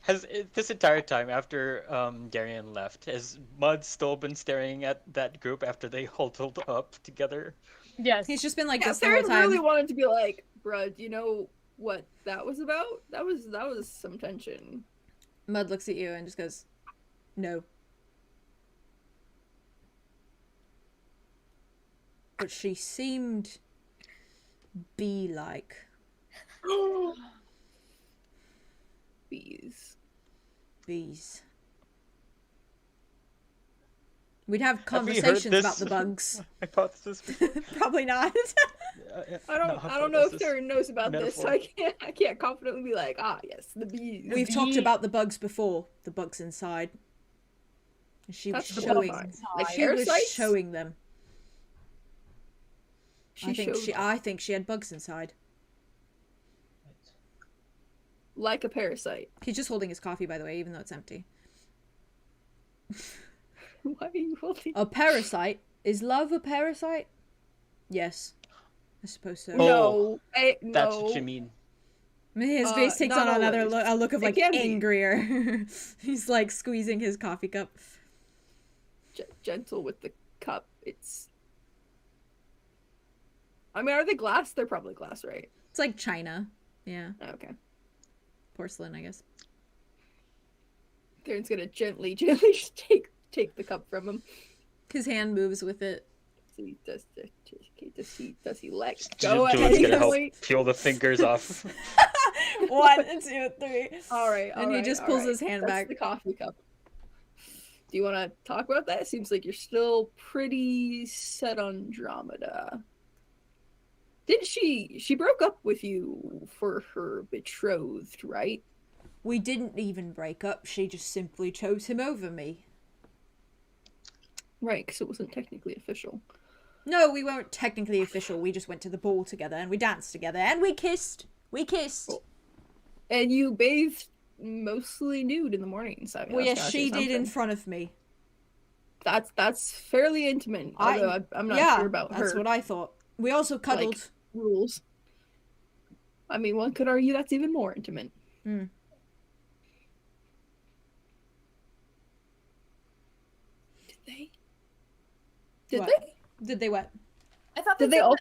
Has this entire time after Darian left, has Mud still been staring at that group after they huddled up together? Yes. He's just been like this the Theron whole time. really wanted to be like, bruh, do you know what that was about? That was some tension. Mud looks at you and just goes, no. But she seemed bee-like. Bees. Bees. We'd have conversations about the bugs. Hypothesis. Probably not. I don't know if Theron knows about this, so I can't confidently be like, yes, the bees. We've talked about the bugs before. The bugs inside. She was showing. She was showing them. I think she had bugs inside. Like a parasite. He's just holding his coffee, by the way, even though it's empty. Why are you holding? A parasite? Is love a parasite? Yes, I suppose so. No, no. That's what you mean. His face takes on another look of like angrier. He's like squeezing his coffee cup. Gentle with the cup. It's. I mean, are they glass? They're probably glass, right? It's like china. Yeah. Okay. Porcelain, I guess. Theron's gonna gently just take the cup from him. His hand moves with it. Does he let go? Julien's gonna help peel the fingers off. 1, 2, 3. All right. And he just pulls his hand back. The coffee cup. Do you want to talk about that? It seems like you're still pretty set on Andromeda. Did she broke up with you for her betrothed, right? We didn't even break up. She just simply chose him over me. Right, because it wasn't technically official. No, we weren't technically official. We just went to the ball together and we danced together and we kissed. We kissed. Cool. And you bathed mostly nude in the mornings. I mean, well, yes, she did in front of me. That's fairly intimate. Although I'm not sure about her. That's what I thought. We also cuddled. Like, rules. I mean, one could argue that's even more intimate. Mm. Did they? Did they what? I thought they all love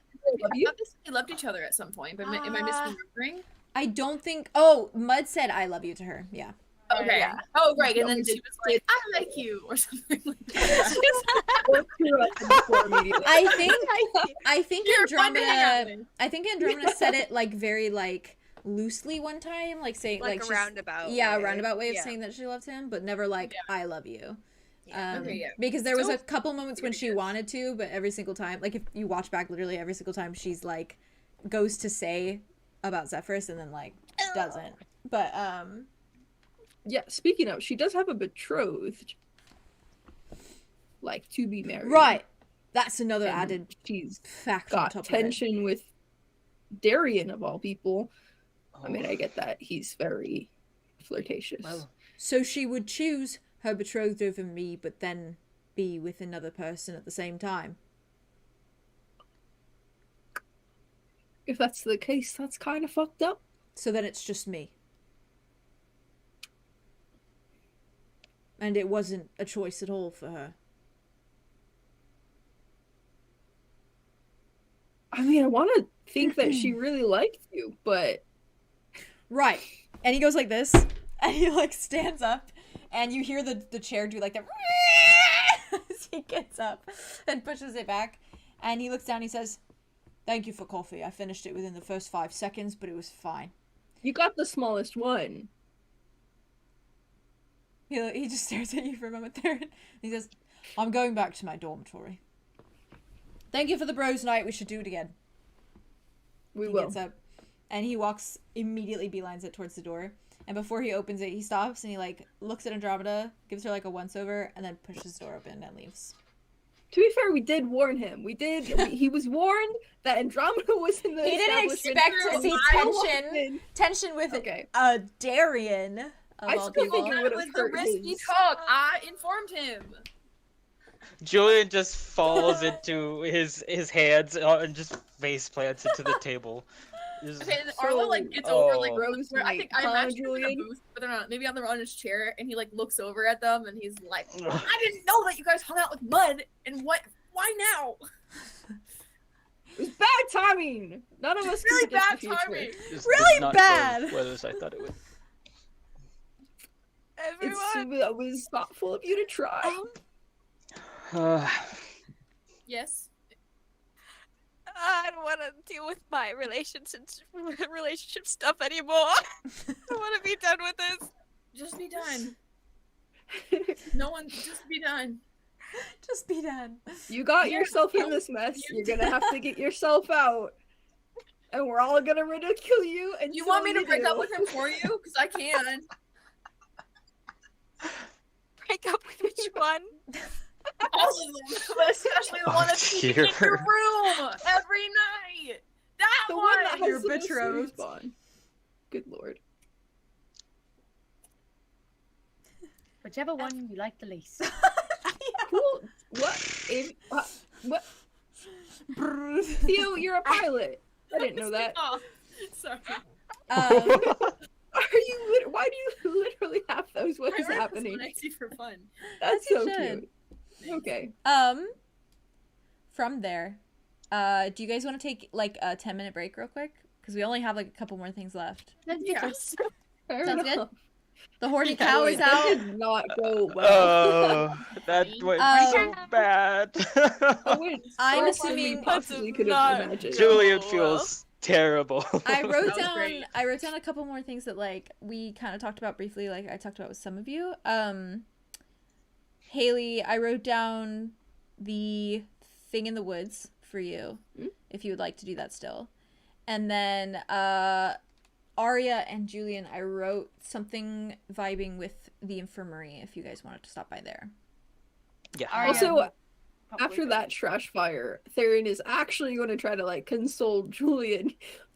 you? I thought they loved each other at some point, but am I misremembering? I don't think. Oh, Mud said "I love you" to her. Yeah. Okay. Yeah. Oh, right. And then she was like, "I like you" or something like that. I think Andromeda. I think Andromeda said it like very like loosely one time, like saying like a roundabout. Yeah, a roundabout way of saying that she loved him, but never like "I love you." Because there was a couple moments when she wanted to, but every single time, like if you watch back, literally every single time she's like goes to say about Zephyrus and then like doesn't. But yeah, speaking of, she does have a betrothed, like to be married. Right, that's another and added she's fact. Got on top tension of it. with Darian of all people. I mean, I get that he's very flirtatious. Well, so she would choose her betrothed over me, but then be with another person at the same time. If that's the case, that's kind of fucked up. So then it's just me. And it wasn't a choice at all for her. I mean, I want to think that she really liked you, but... Right. And he goes like this, and he like stands up, and you hear the chair do like that as he gets up and pushes it back, and he looks down and he says, "Thank you for coffee. I finished it within the first 5 seconds, but it was fine." You got the smallest one. He just stares at you for a moment there, and he says, "I'm going back to my dormitory. Thank you for the bros night. We should do it again." We He will. gets up, and he walks immediately, beelines it towards the door. And before he opens it, he stops and he like looks at Andromeda, gives her like a once over, and then pushes the door open and leaves. To be fair, we did warn him. He was warned that Andromeda was in the He didn't establishment expect to for a see while. tension with Okay. Darian. Of I all still people. think it That would was have the hurt risk he his... took. I informed him. Julien just falls into his hands and just face plants into the table. Just- Okay, and Arlo like gets over like Oh. where I think I imagine him in a booth, but they're not. Maybe on his chair, and he like looks over at them, and he's like, "I didn't know that you guys hung out with Mud, and what? Why now? It was bad timing! None of us Really could predict bad the future. timing." This Really did not bad. go as I thought it would. Everyone, That was thoughtful of you to try. Yes. I don't want to deal with my relationship stuff anymore. I want to be done with this. Just be done. No one, just be done. Just be done. You got yourself in this mess. You're gonna have to get yourself out. And we're all gonna ridicule you. And You want me to break up with him for you? Because I can. Break up with which one? All of them, but especially the one that's in your Artair. room every night. That The one. one that has Your the most betrothed. respawn. Good lord. Whichever one you like the least. Cool. What? Theo, you're a pilot. I didn't know that. Oh, sorry. Are you? Why do you literally have those? What is I read happening? this one actually for fun. That's you so should. cute. Okay. From there, do you guys want to take like a 10-minute break real quick? Because we only have like a couple more things left. Yes. Fair Sounds good. enough. The horny Yeah, cow wait, is that out. did not go well. That went Um, so bad. I went I'm farther assuming- than we possibly could Not- have imagined. Julien Oh, feels terrible. I wrote That was down great. I wrote down a couple more things that like we kind of talked about briefly, like I talked about with some of you. Haley, I wrote down the thing in the woods for you, if you would like to do that still. And then Aria and Julien, I wrote something vibing with the infirmary if you guys wanted to stop by there. Yeah. Aria Also, probably after goes. that trash fire, Theron is actually going to try to like console Julien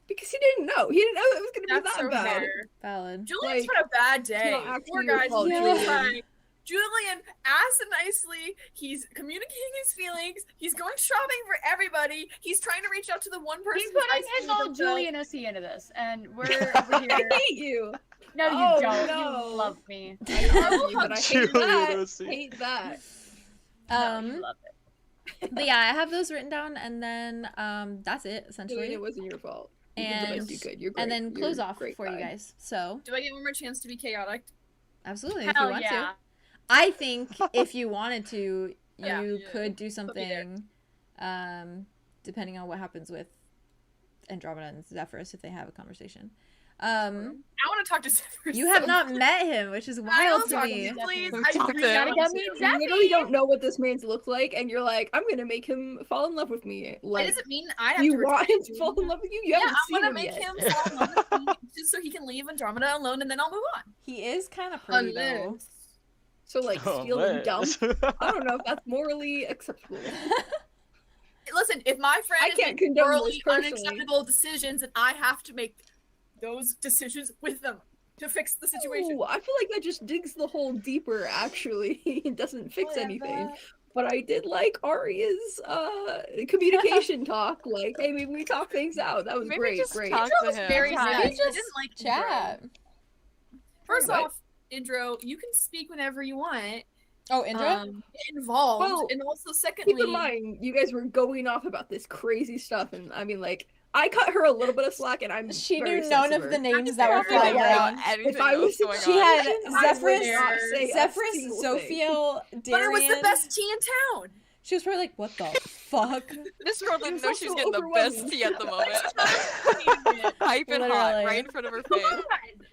because he didn't know. He didn't know it was going to be That's that so bad. fair. Valid. Julian's Like, had a bad day. not actually Poor your guys. fault, Julian's Julian. like, Julian asked nicely. He's communicating his feelings. He's going shopping for everybody. He's trying to reach out to the one person. He's who's putting his isolated old himself. Julian OC into this, and we're over here. I hate you. No, you Oh, don't. no. You love me. I love you, but I hate Julian that. OC. Hate that. No, you love it. But yeah, I have those written down, and then that's it Julian, essentially. it wasn't your fault. You did the And best you could. You're great. and then You're close off great for you guy. guys. So Do I get one more chance to be chaotic? absolutely, if Hell you want yeah. to. I think if you wanted to, you Yeah. could do be there. something, depending on what happens with Andromeda and Zephyrus if they have a conversation. I want to talk to Zephyrus. You have so not bad. met him, which is I wild don't to talk me. to you, please. Who I talked really to him? gotta Gotta get get me. me You literally don't know what this man's look like, and you're like, I'm gonna make him fall in love with me. It Like, doesn't mean I have you to want return him to fall in love with you? You Yeah, haven't I seen want to him make yet. him fall in love with me just so he can leave Andromeda alone, and then I'll move on. He is kind of pretty though. Unless- So like, steal and dump. Unless- I don't know if that's morally acceptable. Listen, if my friend I is can't making condone morally this personally. unacceptable decisions, and I have to make those decisions with them. to fix the situation. Ooh, I feel like that just digs the hole deeper, actually. It doesn't fix anything. But I did like Aria's communication talk. Like, hey, maybe we talk things out. That was Maybe great, just great. talk to him. Very Maybe nice. just I didn't like chat. First What? off, Indro, you can speak whenever you want. Oh, Indra? Get involved. Well, and also, secondly, Keep in mind, you guys were going off about this crazy stuff, and I mean, like, I cut her a little bit of slack, and I'm She very knew none sense of her. the names that were Figure flying out around. anything If I was else going She on. had I would Zephyrus, not say a Zephyrus, single thing. Zophiel, but Darian. it was the best tea in town. She was probably like, what the fuck? This girl didn't was know she was also getting the best overwhelming. tea at the moment. Piping hot Literally. right in front of her face.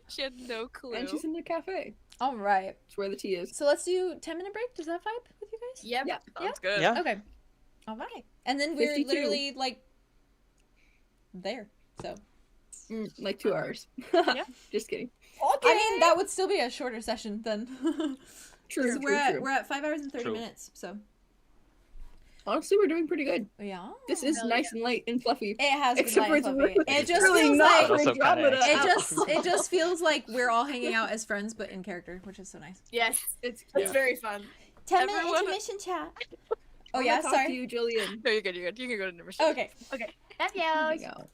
She had no clue. And she's in the cafe. All right. It's where the tea is. So let's do 10-minute break. Does that vibe with you guys? Yep. Yeah. Sounds good. Yeah. Okay. All right. And then we're 52. literally like there. So Like 2 hours. Yeah. Just kidding. Okay. I mean that would still be a shorter session then. True, So true. we're at 5 hours and 30 True. minutes. So Honestly, we're doing pretty good. yeah. This is Hell nice and light and fluffy. It has been Except for nice it's fluffy. really- It just really feels not like for Also kinda Andromeda. extra. it just feels like we're all hanging out as friends but in character, which is so nice. Yes, It's it's very fun. 10-minute Everyone- intermission chat. Oh I wanna yeah, talk to sorry. you, Julien. No, you're good. You're good. You can go to number 6. Okay. Love Hang you. out.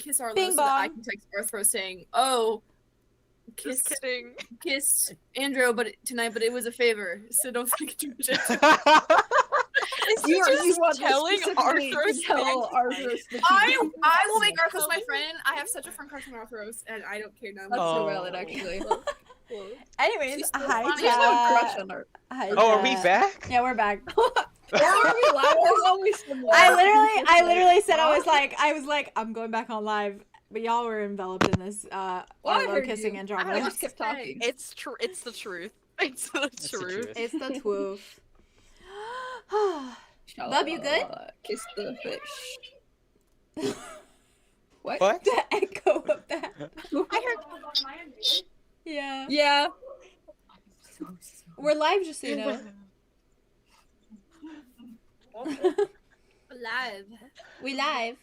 kiss Arlo Bing so that I bong. can text Arthros saying, "Oh, Just kidding. kissed Andrew, tonight, but it was a favor, so don't think too much." You want telling specifically Arthros to tell Arthros that you I will make Arthros my friend. I have such a friend crush on Arthros, and I don't care now. That's so Oh. valid, actually. Anyways, She's so hi, funny. There's no crush chat. on her. Hi, Oh, are we chat. back? Yeah, we're back. Are we live? There's always someone. I literally said I was like, I'm going back on live, but y'all were enveloped in this I Arlo heard kissing you. Andromeda. I just kept talking. It's true. It's the truth. It's the It's the truth. truth. It's the truth. Bub, you good? Kiss the fish. What? What? The echo of that. I heard. Yeah. Yeah. We're live, just so you know. Live. We live.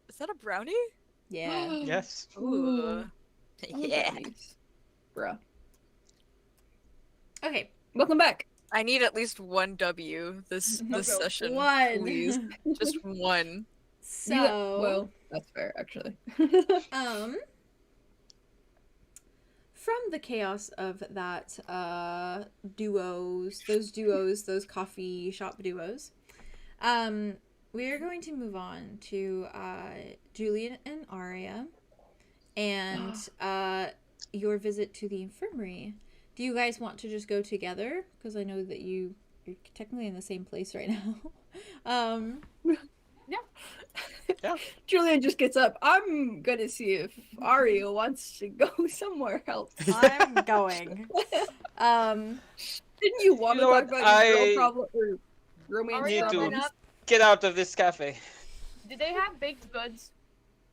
Is that a brownie? Yeah. Yes. Ooh. Yeah. Nice. Bruh. Okay. Welcome back. I need at least one W this session. One. Please. Just one. So, Well, that's fair, actually. from the chaos of that those coffee shop duos, we are going to move on to Julien and Aria and your visit to the infirmary. Do you guys want to just go together? Because I know that you're technically in the same place right now. Yeah. Julien just gets up. I'm gonna see if Aria wants to go somewhere else. I'm going. Didn't you want You to know talk what? about your I girl problem or romance Aria, need to went problems? up. get out of this cafe. Did they have baked goods?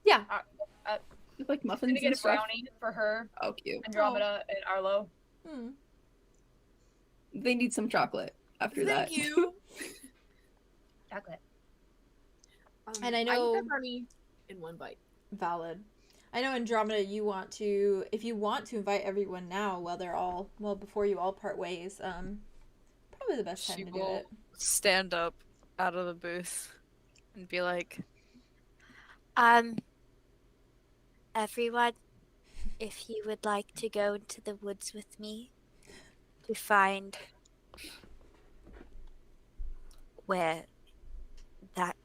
Yeah. Like I'm muffins gonna get and a stuff. brownie for her, Oh, cute. Andromeda, and Arlo. They need some chocolate after that. Thank you. Chocolate. And I I know- eat that brownie in one bite. Valid. I know Andromeda, if you want to invite everyone now before you all part ways, probably the best time She to do will it. stand up out of the booth and be like, Everyone, if you would like to go into the woods with me to find where that.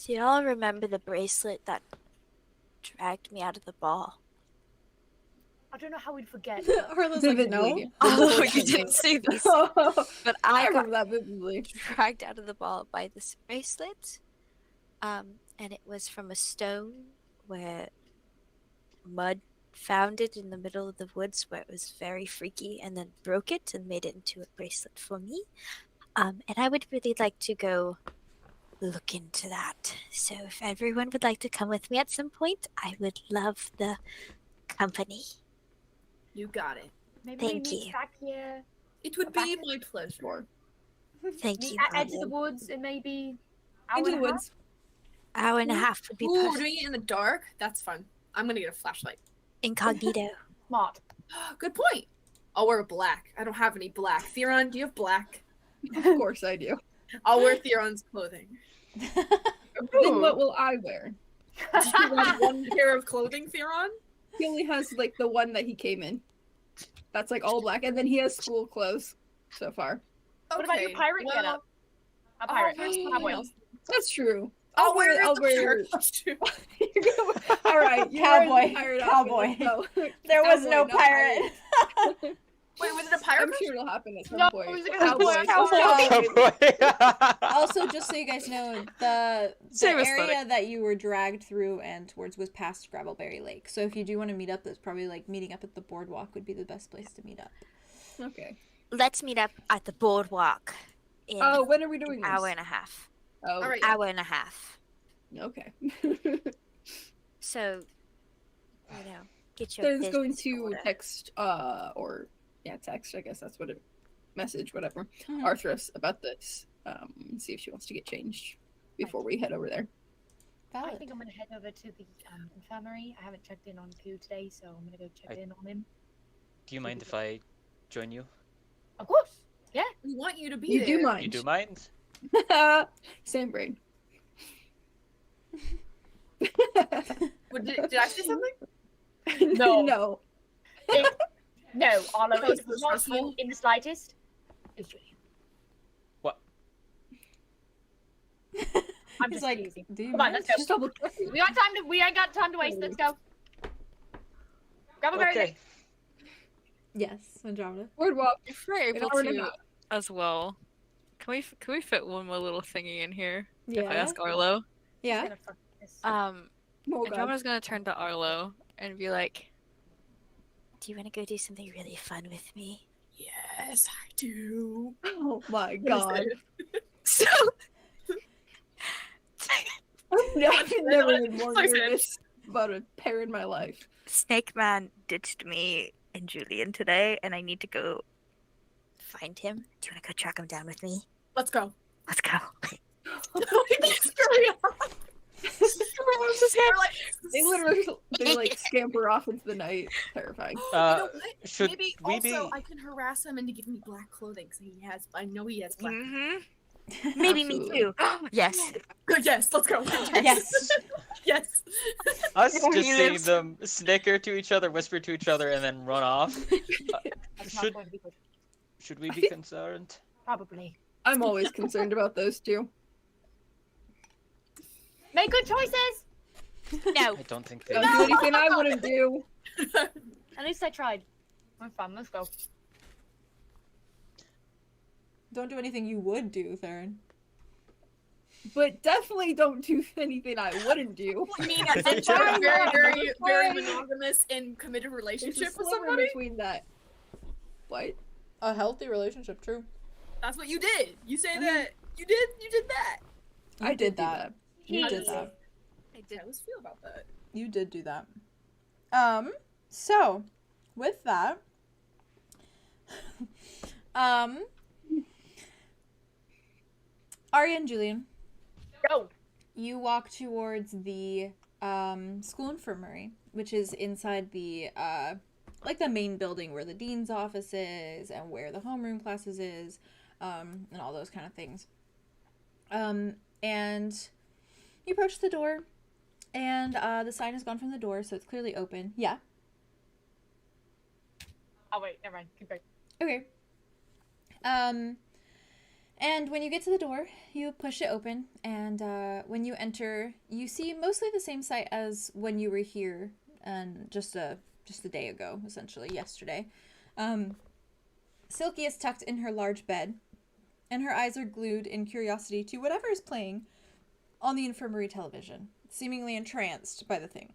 Do y'all remember the bracelet that dragged me out of the ball? I don't know how we'd forget. Arlo's like, no. Vividly. oh, you didn't say this. But I I got remember that vividly. dragged out of the ball by this bracelet. And it was from a stone where Mud found it in the middle of the woods where it was very freaky and then broke it and made it into a bracelet for me. And I would really like to go look into that. So if everyone would like to come with me at some point, I would love the company. You got it. Maybe Thank we meet you. back here. It would be my pleasure. Thank Meet you. at edge of the Arlo. woods in maybe hour Into the and a half. woods. Hour and a half would be Ooh, perfect. doing it in the dark? That's fun. I'm gonna get a flashlight. Incognito. Smart. Good point. I'll wear black. I don't have any black. Theron, do you have black? Of course I do. I'll wear Theron's clothing. Then what will I wear? Do you want one pair of clothing, Theron? He only has like the one that he came in. That's like all black, and then he has school clothes so far. What about your pirate getup? A pirate. Cowboy. That's true. I'll wear I'll the wear. pirate costume. All right, you're Cowboy, wearing the pirate cowboy. outfit, let's go. There was Cowboy, no not pirate. Wait, was it a pirate I'm costume? sure it'll happen at some No, point. it was a Cowboy. cowboy. Boy. Also, just so you guys know, the Same area aesthetic. that you were dragged through and towards was past Gravelberry Lake. So if you do want to meet up, that's probably like meeting up at the boardwalk would be the best place to meet up. Okay. Let's meet up at the boardwalk in Oh, when are we doing an this? hour and a half. Oh, All right. Hour and a half. okay. So, get your There's business going in to order. text, text, I guess that's what it, message, whatever, Mhm. Arthros about this, and see if she wants to get changed before we head over there. I Valid. think I'm gonna head over to the infirmary. I haven't checked in on Q today, so I'm gonna go check in on him. Do you mind if I join you? Of course. Yeah. We want you to be You there. do mind. You do mind? Same brain. What, did I say something? No. No. No, Arlo, That was it's not you stressful. in the slightest. It's Julien. What? I'm He's just like, teasing. do you Come on, mind? let's go. Just double checking. We ain't got time to waste. Let's go. Grab a berry. Okay. Yes, Andromeda. Boardwalk. if we're able hour and a to half. as well, can we fit one more little thingy in here? If I Yeah. ask Arlo. Yeah. Gonna fuck this. Oh, God. Andromeda's gonna turn to Arlo and be like, Do you want to go do something really fun with me? Yes, I do. Oh my What is god. it? so I've never been more So excited. nervous about a pair in my life. Snake Man ditched me and Julien today, and I need to go find him. Do you want to go track him down with me? Let's go. Let's go. Scurry off. Scurry off. We're like They literally like scamper off into the night. Terrifying. You know what? Should Maybe we also be? I can harass him into giving me black clothing. So I know he has black. Maybe me Absolutely. too. Yes. Good. Yes. Let's go. Yes. Yes. Us Where just he seeing lives. them snicker to each other, whisper to each other, and then run off. That's not Should going to be good. should we be concerned? Probably. I'm always concerned about those two. Make good choices! No. I don't think they. Don't do anything I wouldn't do. At least I tried. I'm fun. Let's go. Don't do anything you would do, Theron. But definitely don't do anything I wouldn't do. I mean, I think you're a very monogamous and committed There's a relationship with sliver somebody. between that. What? A healthy relationship, true. That's what you did. You say that you did that. I did that. You How did does- that. I did. I always feel about that. You did do that. So, with that, Aria and Julien, Go! you walk towards the school infirmary, which is inside the like the main building where the dean's office is and where the homeroom classes is, and all those kind of things. And you approach the door, and the sign has gone from the door, so it's clearly open. Yeah. Oh, wait. Never mind. Keep going. Okay. And when you get to the door, you push it open, and when you enter, you see mostly the same sight as when you were here, and just a day ago, essentially, yesterday. Silky is tucked in her large bed, and her eyes are glued in curiosity to whatever is playing on the infirmary television, seemingly entranced by the thing.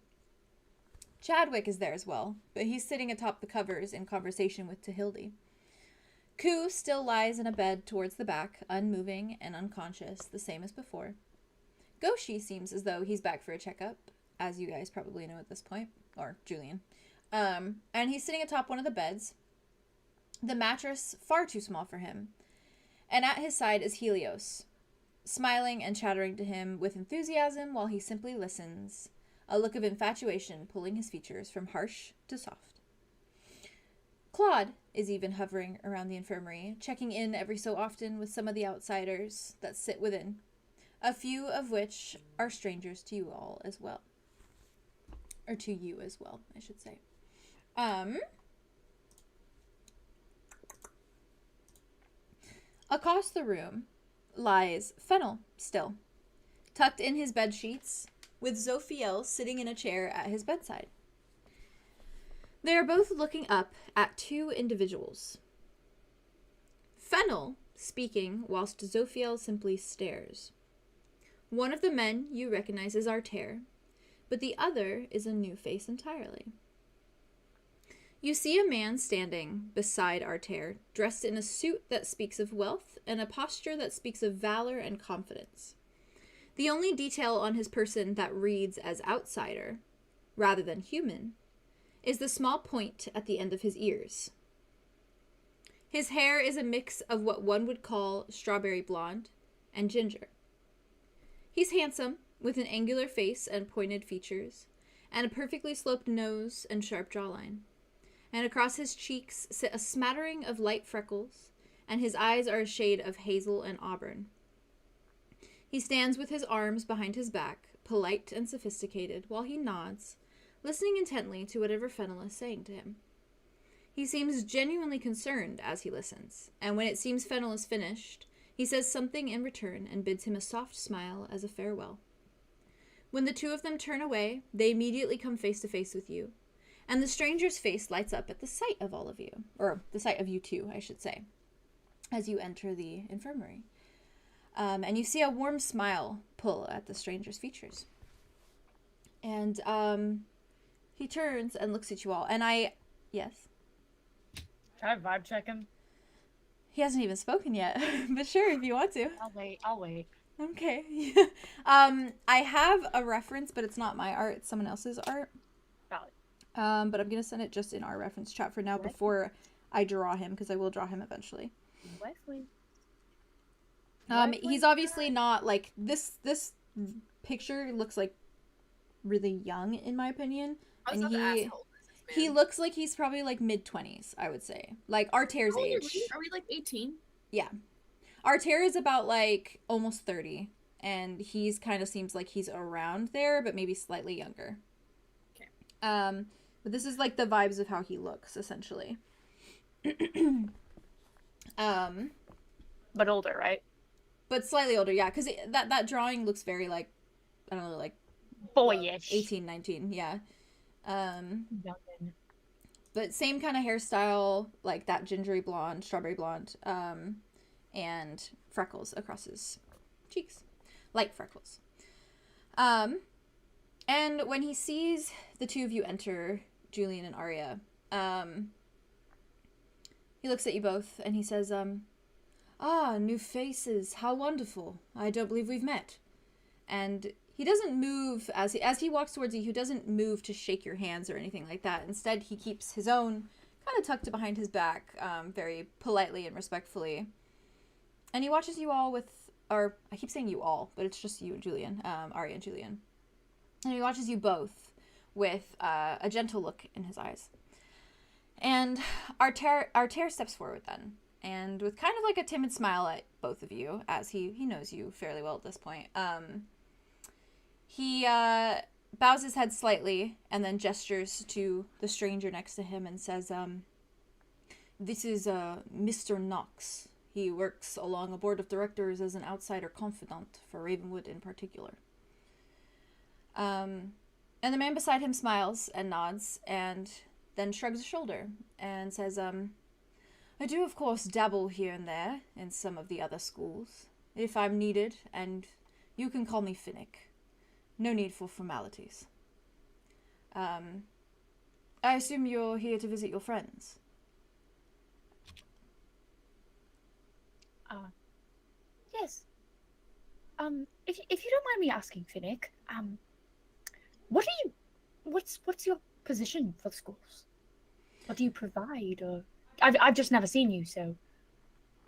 Chadwick is there as well, but he's sitting atop the covers in conversation with 𝙍𝙬𝙗. Ku still lies in a bed towards the back, unmoving and unconscious, the same as before. 𝙍𝙬𝙗 seems as though he's back for a checkup, as you guys probably know at this point, or Julien. And he's sitting atop one of the beds, the mattress far too small for him, and at his side is Helios, smiling and chattering to him with enthusiasm while he simply listens, a look of infatuation pulling his features from harsh to soft. Claude is even hovering around the infirmary, checking in every so often with some of the outsiders that sit within, a few of which are strangers to you all as well. Or to you as well, I should say. Across the room lies Fennel still, tucked in his bed sheets, with Zophiel sitting in a chair at his bedside. They are both looking up at two individuals. Fennel speaking whilst Zophiel simply stares. One of the men you recognize as Artair, but the other is a new face entirely. You see a man standing beside Artair, dressed in a suit that speaks of wealth and a posture that speaks of valor and confidence. The only detail on his person that reads as outsider, rather than human, is the small point at the end of his ears. His hair is a mix of what one would call strawberry blonde and ginger. He's handsome, with an angular face and pointed features, and a perfectly sloped nose and sharp jawline. And across his cheeks sit a smattering of light freckles, and his eyes are a shade of hazel and auburn. He stands with his arms behind his back, polite and sophisticated, while he nods, listening intently to whatever Fennel is saying to him. He seems genuinely concerned as he listens, and when it seems Fennel is finished, he says something in return and bids him a soft smile as a farewell. When the two of them turn away, they immediately come face to face with you, and the stranger's face lights up at the sight of all of you, or the sight of you two, I should say, as you enter the infirmary. And you see a warm smile pull at the stranger's features. And he turns and looks at you all, and yes? Try to vibe check him. He hasn't even spoken yet, but sure, if you want to. I'll wait. Okay. I have a reference, but it's not my art, it's someone else's art. Valid. But I'm going to send it just in our reference chat for now before I draw him, because I will draw him eventually. Wesley. He's obviously not, like, this picture looks like really young in my opinion. I was And about to ask how old is this man? he looks like he's probably like mid-20s, I would say. Like Artair's How old age. Are we like 18? Yeah. Artair is about like almost 30, and he's kind of seems like he's around there, but maybe slightly younger. Okay. But this is like the vibes of how he looks, essentially. But older, right? But slightly older, yeah, because that drawing looks very like, I don't know, like Boyish. 18, 19, yeah. Youngin'. But same kind of hairstyle, like that gingery blonde, strawberry blonde, and freckles across his cheeks, light freckles. And when he sees the two of you enter, Julien and Aria, he looks at you both and he says, "Ah, new faces, how wonderful. I don't believe we've met." And he doesn't move as he walks towards you. He doesn't move to shake your hands or anything like that. Instead, he keeps his own kind of tucked behind his back, very politely and respectfully. And he watches you all with, or I keep saying you all, but it's just you and Julien, Aria and Julien. And he watches you both with a gentle look in his eyes. And Artair steps forward then, and with kind of like a timid smile at both of you, as he knows you fairly well at this point, he bows his head slightly and then gestures to the stranger next to him and says, "This is Mr. Nox. He works along a board of directors as an outsider confidant for Ravenwood in particular." And the man beside him smiles and nods and then shrugs a shoulder and says, "I do, of course, dabble here and there in some of the other schools, if I'm needed, and you can call me Finnick. No need for formalities. I assume you're here to visit your friends." Yes. If you don't mind me asking, Finnick, what's your position for the schools? What do you provide? Or I've just never seen you, so.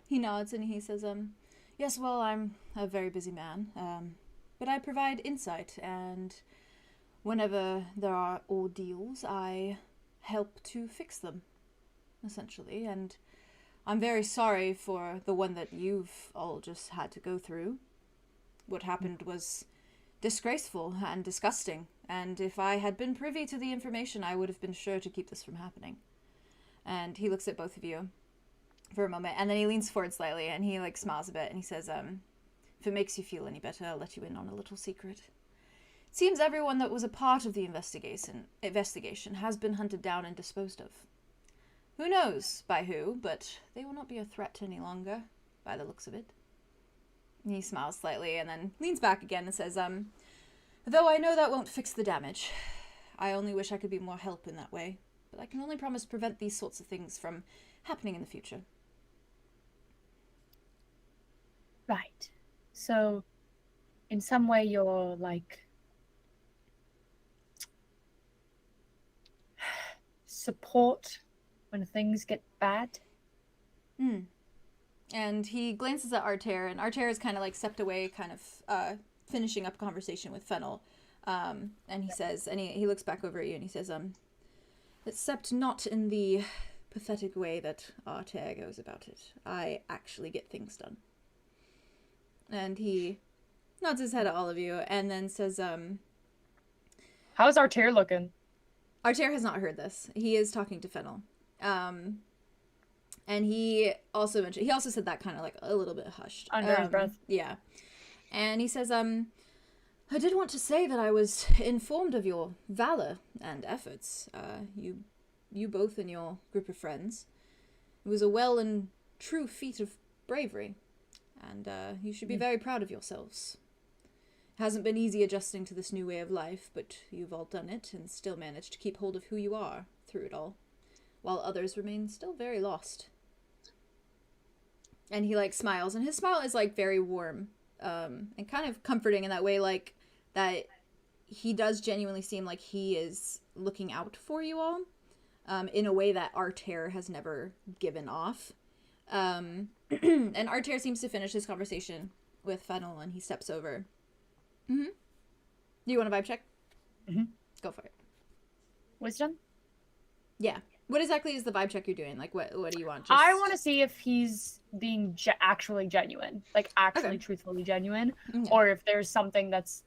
He nods and he says, "Yes, well, I'm a very busy man, but I provide insight, and whenever there are ordeals, I help to fix them, essentially, and I'm very sorry for the one that you've all just had to go through. What happened was disgraceful and disgusting, and if I had been privy to the information, I would have been sure to keep this from happening." And he looks at both of you for a moment, and then he leans forward slightly, and he, like, smiles a bit, and he says, "If it makes you feel any better, I'll let you in on a little secret. It seems everyone that was a part of the investigation has been hunted down and disposed of. Who knows by who, but they will not be a threat any longer, by the looks of it." And he smiles slightly, and then leans back again and says, "Though I know that won't fix the damage. I only wish I could be more help in that way, but I can only promise to prevent these sorts of things from happening in the future." Right. So, in some way, you're like support when things get bad. And he glances at Artair, and Artair is kind of like stepped away, kind of finishing up a conversation with Fennel. And he says, and he looks back over at you and he says, "Except not in the pathetic way that Artair goes about it. I actually get things done." And he nods his head at all of you and then says, How's Artair looking? Artair has not heard this. He is talking to Fennel. And he also said that kind of like a little bit hushed. Under his breath. Yeah. And he says, "I did want to say that I was informed of your valor and efforts. You both and your group of friends. It was a well and true feat of bravery. And you should be very proud of yourselves. It hasn't been easy adjusting to this new way of life, but you've all done it and still managed to keep hold of who you are through it all, while others remain still very lost." And he, like, smiles, and his smile is, like, very warm, and kind of comforting in that way, like, that he does genuinely seem like he is looking out for you all, in a way that Artair has never given off. And Artair seems to finish his conversation with Fennel, and he steps over. Do you want a vibe check? Mhm. Go for it. Wisdom? Yeah. What exactly is the vibe check you're doing? Like, what do you want? I want to see if he's being actually genuine, like actually Okay. truthfully genuine, Okay. or if there's something that's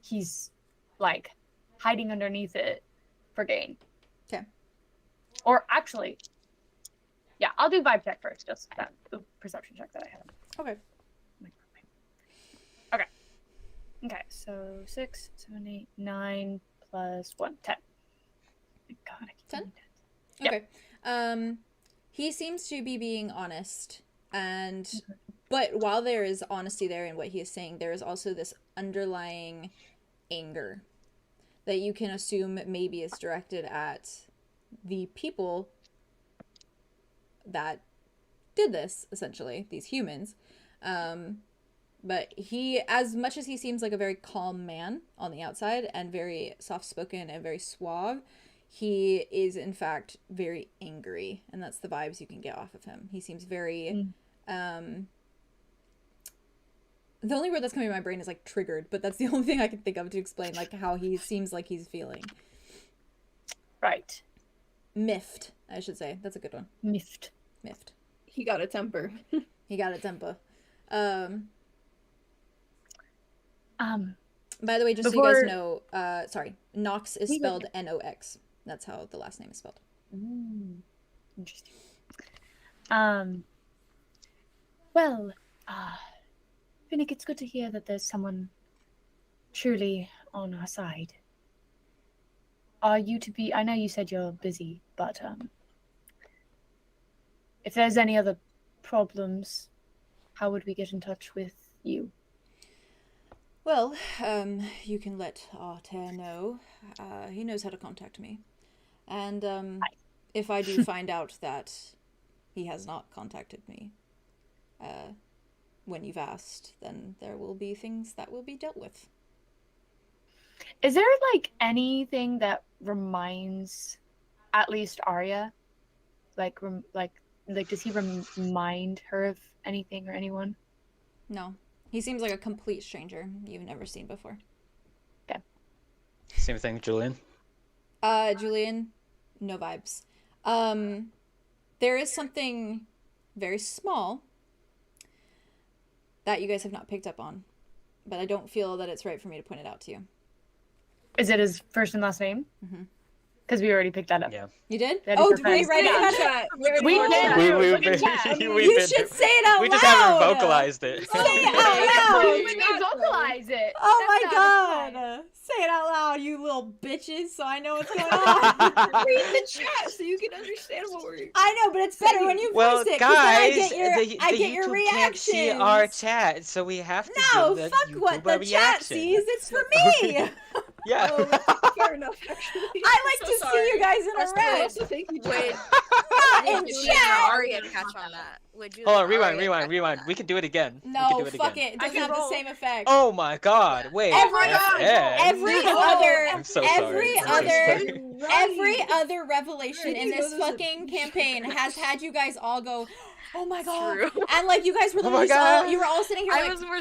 he's like hiding underneath it for gain. Okay. Or actually, yeah, I'll do vibe check first, just that the perception check that I have. Okay. Okay. Okay, so 6, 7, 8, 9 plus 1, 10. God, I keep 10? doing that. Okay. He seems to be being honest, but while there is honesty there in what he is saying, there is also this underlying anger that you can assume maybe is directed at the people that did this, essentially, these humans. But he, as much as he seems like a very calm man on the outside and very soft-spoken and very suave, he is, in fact, very angry, and that's the vibes you can get off of him. He seems very, the only word that's coming to my brain is, like, triggered, but that's the only thing I can think of to explain, like, how he seems like he's feeling. Right. Miffed, I should say. That's a good one. Miffed. Miffed. He got a temper. He got a temper. By the way, just so you guys know, sorry, Nox is spelled N-O-X. That's how the last name is spelled. Interesting. Well, Finnick, it's good to hear that there's someone truly on our side. Are you to be, I know you said you're busy, but if there's any other problems, how would we get in touch with you? Well, you can let Artair know. He knows how to contact me. And if I do find out that he has not contacted me when you've asked, then there will be things that will be dealt with. Is there, like, anything that reminds at least Aria? Like, does he remind her of anything or anyone? No. He seems like a complete stranger you've never seen before. Okay. Same thing, Julien. Julien, no vibes. There is something very small that you guys have not picked up on, but I don't feel that it's right for me to point it out to you. Is it his first and last name? Mhm. Because we already picked that up. Yeah. You did? That is Oh, your did we friend. write it in chat. We did. Look at chat. You should say it out We loud! just haven't vocalized it. Say it out loud! We didn't vocalize it. Oh my That's not god! Say it out loud, you little bitches, so I know what's going on. Read the chat so you can understand what we're. I know, but it's better when you Well, voice it, 'cause then guys, I get your YouTube reaction. can't see our chat, so we have to No, give the fuck YouTube what the a chat reaction. sees. It's for me. Yeah. Oh, fair enough, actually. I like so to see you guys in a I red. also think you Wait, Not in would chat. Aria catch on that? Would you Hold on, let Aria rewind. catch on that? We can do it again. we can No, do it fuck again. it. It doesn't can have the roll. same effect. Oh my god, wait. Every other I'm so sorry. every other revelation in this fucking campaign has had you guys all go, oh my god, True. and like you guys were Oh my literally all, God. you were all sitting here I like, was more.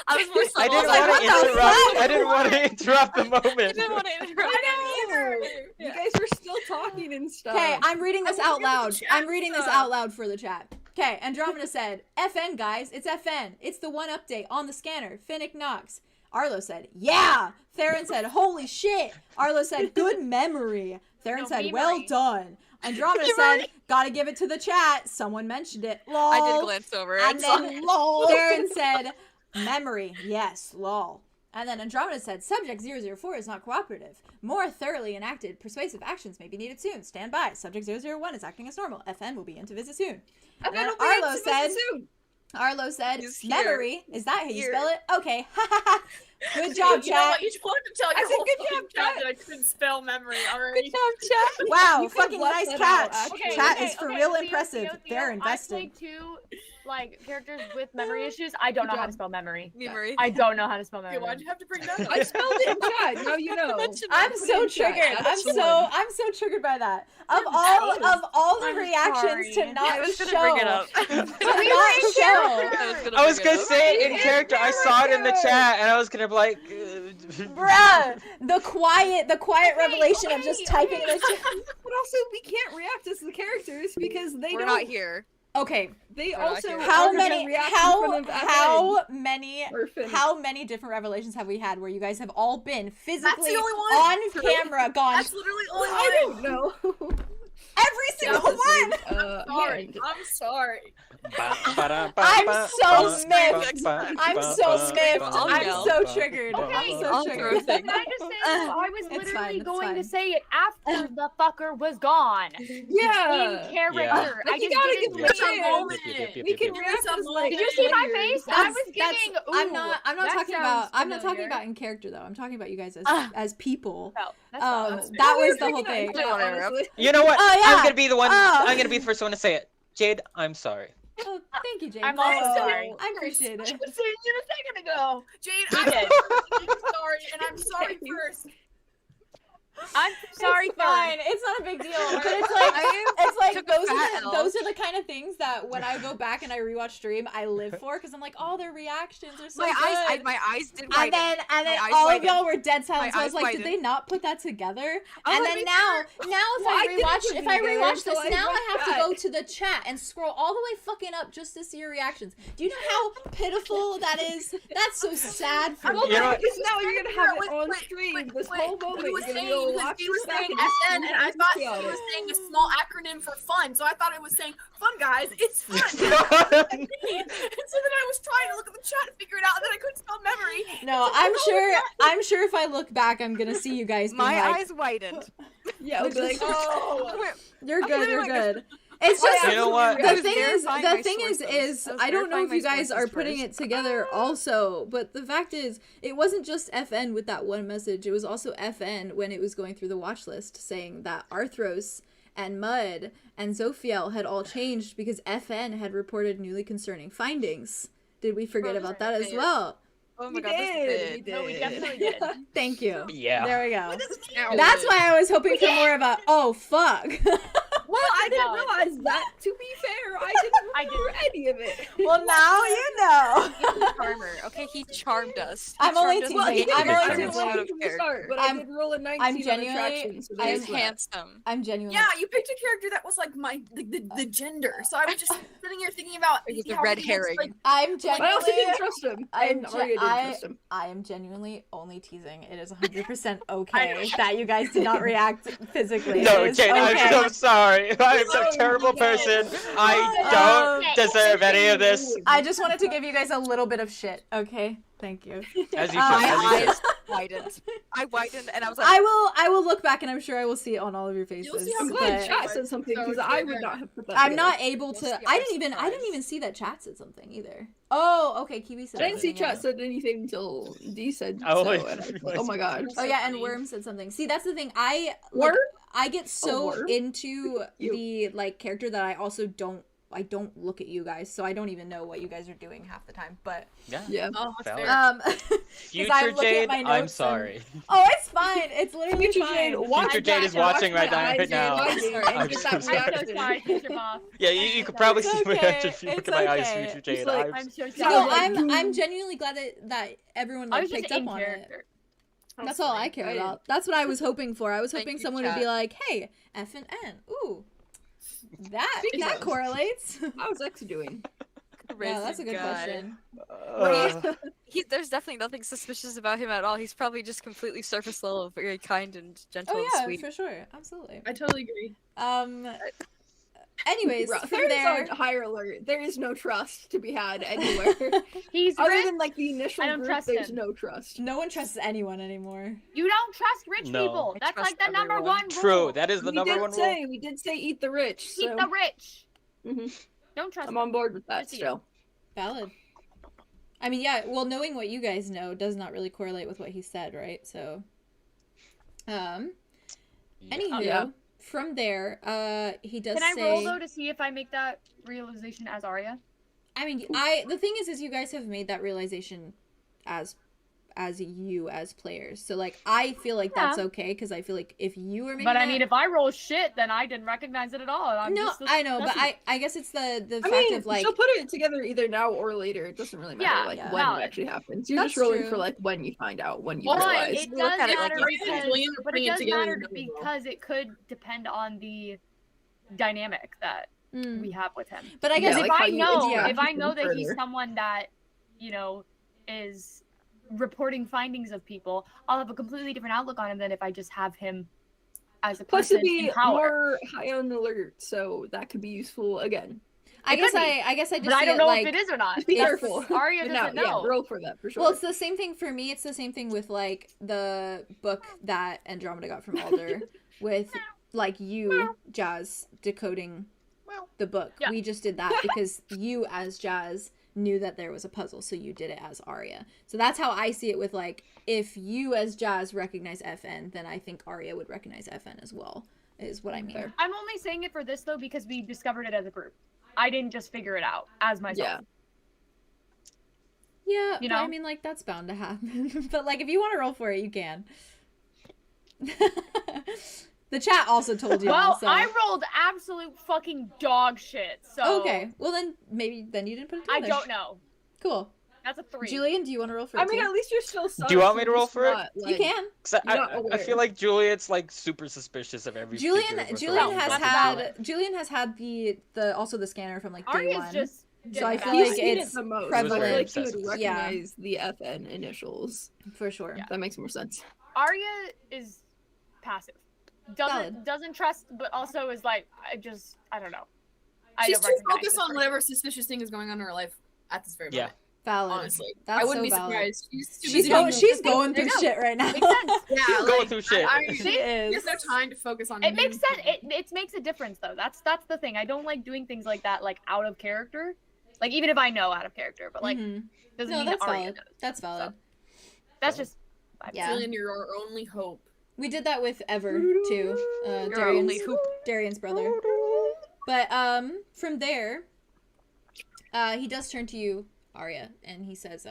I was more. I didn't like, want what to the interrupt. fuck? I didn't want to interrupt the I moment. didn't want to interrupt. You guys were still talking and stuff. okay, I'm reading this out loud. chat I'm reading this stuff. out loud for the chat. Okay, Andromeda said, FN guys, it's FN. It's the one update on the scanner. Finnick Nox. Arlo said, yeah. Theron said, holy shit. Arlo said, good memory. Theron No, said, memory. well done. Andromeda said, gotta give it to the chat. Someone mentioned it. Lol. I did glance over And and saw. then Theron said, memory. Yes, lol. And then Andromeda said, Subject 004 is not cooperative. More thoroughly enacted persuasive actions may be needed soon. Stand by. Subject 001 is acting as normal. FN will be in to visit soon. And then Arlo said, He's here. memory. Is that how you Here. spell it? Okay. Good job, You know chat. what? You just wanted to tell I your said whole good fucking job, chat chat. that I couldn't spell memory already. Good job, chat. Wow, You could've fucking left nice that catch. out, actually. Chat is for real Theo, impressive. Theo, They're I invested. played two characters with memory issues. I don't know how to job. spell memory. Memory. I don't know how to spell Okay, memory. why'd you have to bring that up? I spelled it in chat. Now you know. I'm Put it so in chat. triggered. That's the one. I'm so triggered by that. Of all the I'm reactions sorry. to not I was gonna show. bring it up. To not show. I was gonna say it in character. I saw it in the chat, and I was gonna be like, Bruh, the quiet revelation of just typing in the chat. But also, we can't react as the characters because they We're don't. not here. Okay, They We're not also here. how aren't gonna many react in front of FN or Finnick. how many different revelations have we had where you guys have all been physically only one. on camera gone That's literally all I don't know. every single one? Sorry. Hand. I'm sorry. I'm so sniffed. I'm so sniffed. I'll I'm yell. so triggered. Okay, I'm so I'll triggered. throw Can I just say I was It's literally fine, it's going fine. to say it after the fucker was gone. Yeah. In character. Yeah. I Like, you just gotta didn't give it a say chance. moment. We can react as like. Did you see my players. face? I was That's- giving. I'm ooh, not that talking sounds about I'm not talking familiar. about in character though. I'm talking about you guys Ah. as people. No, that's fine. That We was were the whole thinking thing. of that, honestly. You know what? Oh, yeah. I'm gonna be the one. Oh. I'm gonna be the first one to say it. Jade, I'm sorry. Oh, thank you, Jane. I'm also sorry. I appreciate I it. was saying it a second ago. Jade, I'm did. sorry, and I'm sorry first. I'm sorry. It's fine. It's not a big deal. But it's like took a those fat are L. those are the kind of things that when I go back and I rewatch stream, I live for because I'm like, oh, their reactions are so My good. eyes did and widen. then My eyes all of widened. y'all were dead silent. My So I was eyes like, did widened. they not put that together? I And was then like, now if Well, I I didn't rewatch put it if I together rewatch until this I now, went I have to back. go to the chat and scroll all the way fucking up just to see your reactions. Do you know how pitiful that is? That's so sad for Well, me. You know what? because now you're gonna have it on Wait, stream this wait, whole moment. He was You're gonna saying, go because watch he was this back saying and FN, and I thought he see was saying a small acronym for fun, so I thought it was saying, fun guys, it's fun. And so then I was trying to look at the chat and figure it out, and then I couldn't spell memory. No, I'm sure if I look back, I'm gonna see you guys being My like, eyes widened. Yeah, I'll be like, Oh, you're good, you're my good. It's just You know what? the I was thing verifying my is sources. I was I don't know verifying if my you guys are sources putting first. it together also, but the fact is it wasn't just FN with that one message. It was also FN when it was going through the watch list saying that Arthros and Mud and Zophiel had all changed because FN had reported newly concerning findings. Did we forget about that as well? Oh my we god, did. this We did. did. No, we definitely did. Thank you. Yeah. There we go. what does it mean? That's why I was hoping for more of a oh fuck. Well, I didn't No. realize that. To be fair, I didn't I remember any of it. Well, now you know. He's a charmer. Okay, he charmed us. He I'm only charmed us teasing. Well, into he did I'm it. only I making teasing. us out rolled of from the start, character. but I'm- I did roll a 19 I'm on genuinely- attraction, so I there's am that. Enhanced him. I'm genuinely. Yeah, you picked a character that was like the gender, so I was just sitting here thinking about It was a how red he was, herring. like, I'm But I also didn't genuinely. trust him. I'm And Aria didn't trust him. I am genuinely only teasing. It is 100% okay that you guys did not react physically. No, It is Jade, I'm okay. so sorry. I'm Oh, a terrible no. person. I don't deserve any of this. I just wanted to give you guys a little bit of shit. Okay, thank you. As you should. My As you should. eyes widened. I widened and I was like, I will look back and I'm sure I will see it on all of your faces. You'll see how I'm good glad but chat said something because I would not have put that I'm together. not able You'll to. see I our didn't even see that chat said something either. Oh, okay. Kiwi said. I didn't see something, yeah. chat said anything until D said Oh, so, wait. and I was like, oh my god. Oh yeah, and Worm said something. See, that's the thing. I Worm? I get so Worm? into You. the like character that I also don't look at you guys, so I don't even know what you guys are doing half the time. But Yeah. Yeah. oh, that's Valid. fair. Future I'm looking at Jade, my I'm notes and- sorry. oh, it's fine. It's literally Future fine. Jade, watch Future Jade that, is watching watch right my now- eyes now. widening Sorry. and I'm get so that sorry. I'm so reaction. sorry, future boss. Yeah, you could probably It's see my okay, reaction if you look it's at my eyes, okay. Future Jade. It's like- I'm so No, sorry. No, like, I'm genuinely glad that everyone I like was just picked up in on it. character. That's all I care about. That's what I was hoping for. I was Thank hoping you, someone would be chat. like, "Hey, F and N. Ooh, that Speaking of- correlates." How's X doing? Yeah, that's a good God. question. There's definitely nothing suspicious about him at all. He's probably just completely surface level, very kind and gentle Oh and yeah, sweet. for sure, absolutely. I totally agree. Anyways, Bro, from Third is there, on higher alert. There is no trust to be had anywhere. He's Other rich. than like the initial I don't group, trust there's him. no trust. no one trusts anyone anymore. You don't trust rich No. people. I That's trust like the number everyone. one True, rule. that is the number one rule. We did say eat the rich. Eat So the rich. Mhm. Don't trust I'm them. on board with that Just eat still. Valid. I mean, yeah. Well, knowing what you guys know does not really correlate with what he said, right? So, anywho, Yeah. from there, he does Can I say. roll though to see if I make that realization as Aria? I mean, the thing is you guys have made that realization as as you as players. So like I feel like that's okay because I feel like if you were making But I mean, if I roll shit, then I didn't recognize it at all. I know, but I guess it's the I fact mean, of like she'll put it together either now or later. It doesn't really matter when valid. it actually happens. You're That's just rolling true. for like when you find out, when you Well, realize. it does at it like matter you because, Julien but it putting it does together matter in the middle. because it could depend on the dynamic that we have with him. But I guess Because like how you interact if I with know him that he's further. someone that, you know, is reporting findings of people, I'll have a completely different outlook on him than if I just have him as a Plus, person to be in power. more high on alert, so that could be useful again. I guess could be. I just But I see don't it know like if it is or not. Just be Because careful. Aria But doesn't now, know. yeah, roll for that for sure. well, it's the same thing for me. It's the same thing with like the book that Andromeda got from Alder with like you, Jazz, decoding the book. Yeah. We just did that because you as Jazz knew that there was a puzzle, so you did it as Aria. So that's how I see it with like if you as Jazz recognize FN, then I think Aria would recognize FN as well, is what I mean. I'm only saying it for this though because we discovered it as a group. I didn't just figure it out as myself. Yeah, You but I know? mean, like, that's bound to happen. But, like, if you want to roll for it, you can. The chat also told you. Well, so. I rolled absolute fucking dog shit, so... Okay, well then, maybe then you didn't put it I together. don't know. Cool. That's a 3. Julien, do you want to roll for it I mean, too? at least you're still. Do you want me to roll for it? You can. 'Cause You're not I aware. feel like Juliet's like super suspicious of every Julian figure with Julian her has own had bucket. Julian has had the also the scanner from like day Aria's one. just... So I getting feel You've like seen it's it the most. prevalent. I feel like you Obsessive. would Yeah. recognize the FN initials. For sure. Yeah. That makes more sense. Aria is passive. Valid. Doesn't trust, but also is like, I don't know. She's don't too recognize focused this on person. whatever suspicious thing is going on in her life at this very Yeah. moment. Valid. Honestly, That's I wouldn't so be valid. surprised. She's too She's busy going doing she's the thing. going through I know. shit right now. Makes sense. Yeah, She's going like, through shit. She is. There's no time to focus on. It makes new sense. things. It makes a difference though. That's the thing. I don't like doing things like that, like out of character. Like even if I know out of character, but like Mhm. doesn't No, mean that's Aria valid. knows. That's valid. That's just Yeah. Julian, you're our only hope. We did that with Ever too. You're our only hoop. Darian's brother. But from there, he does turn to you, Aria, and he says,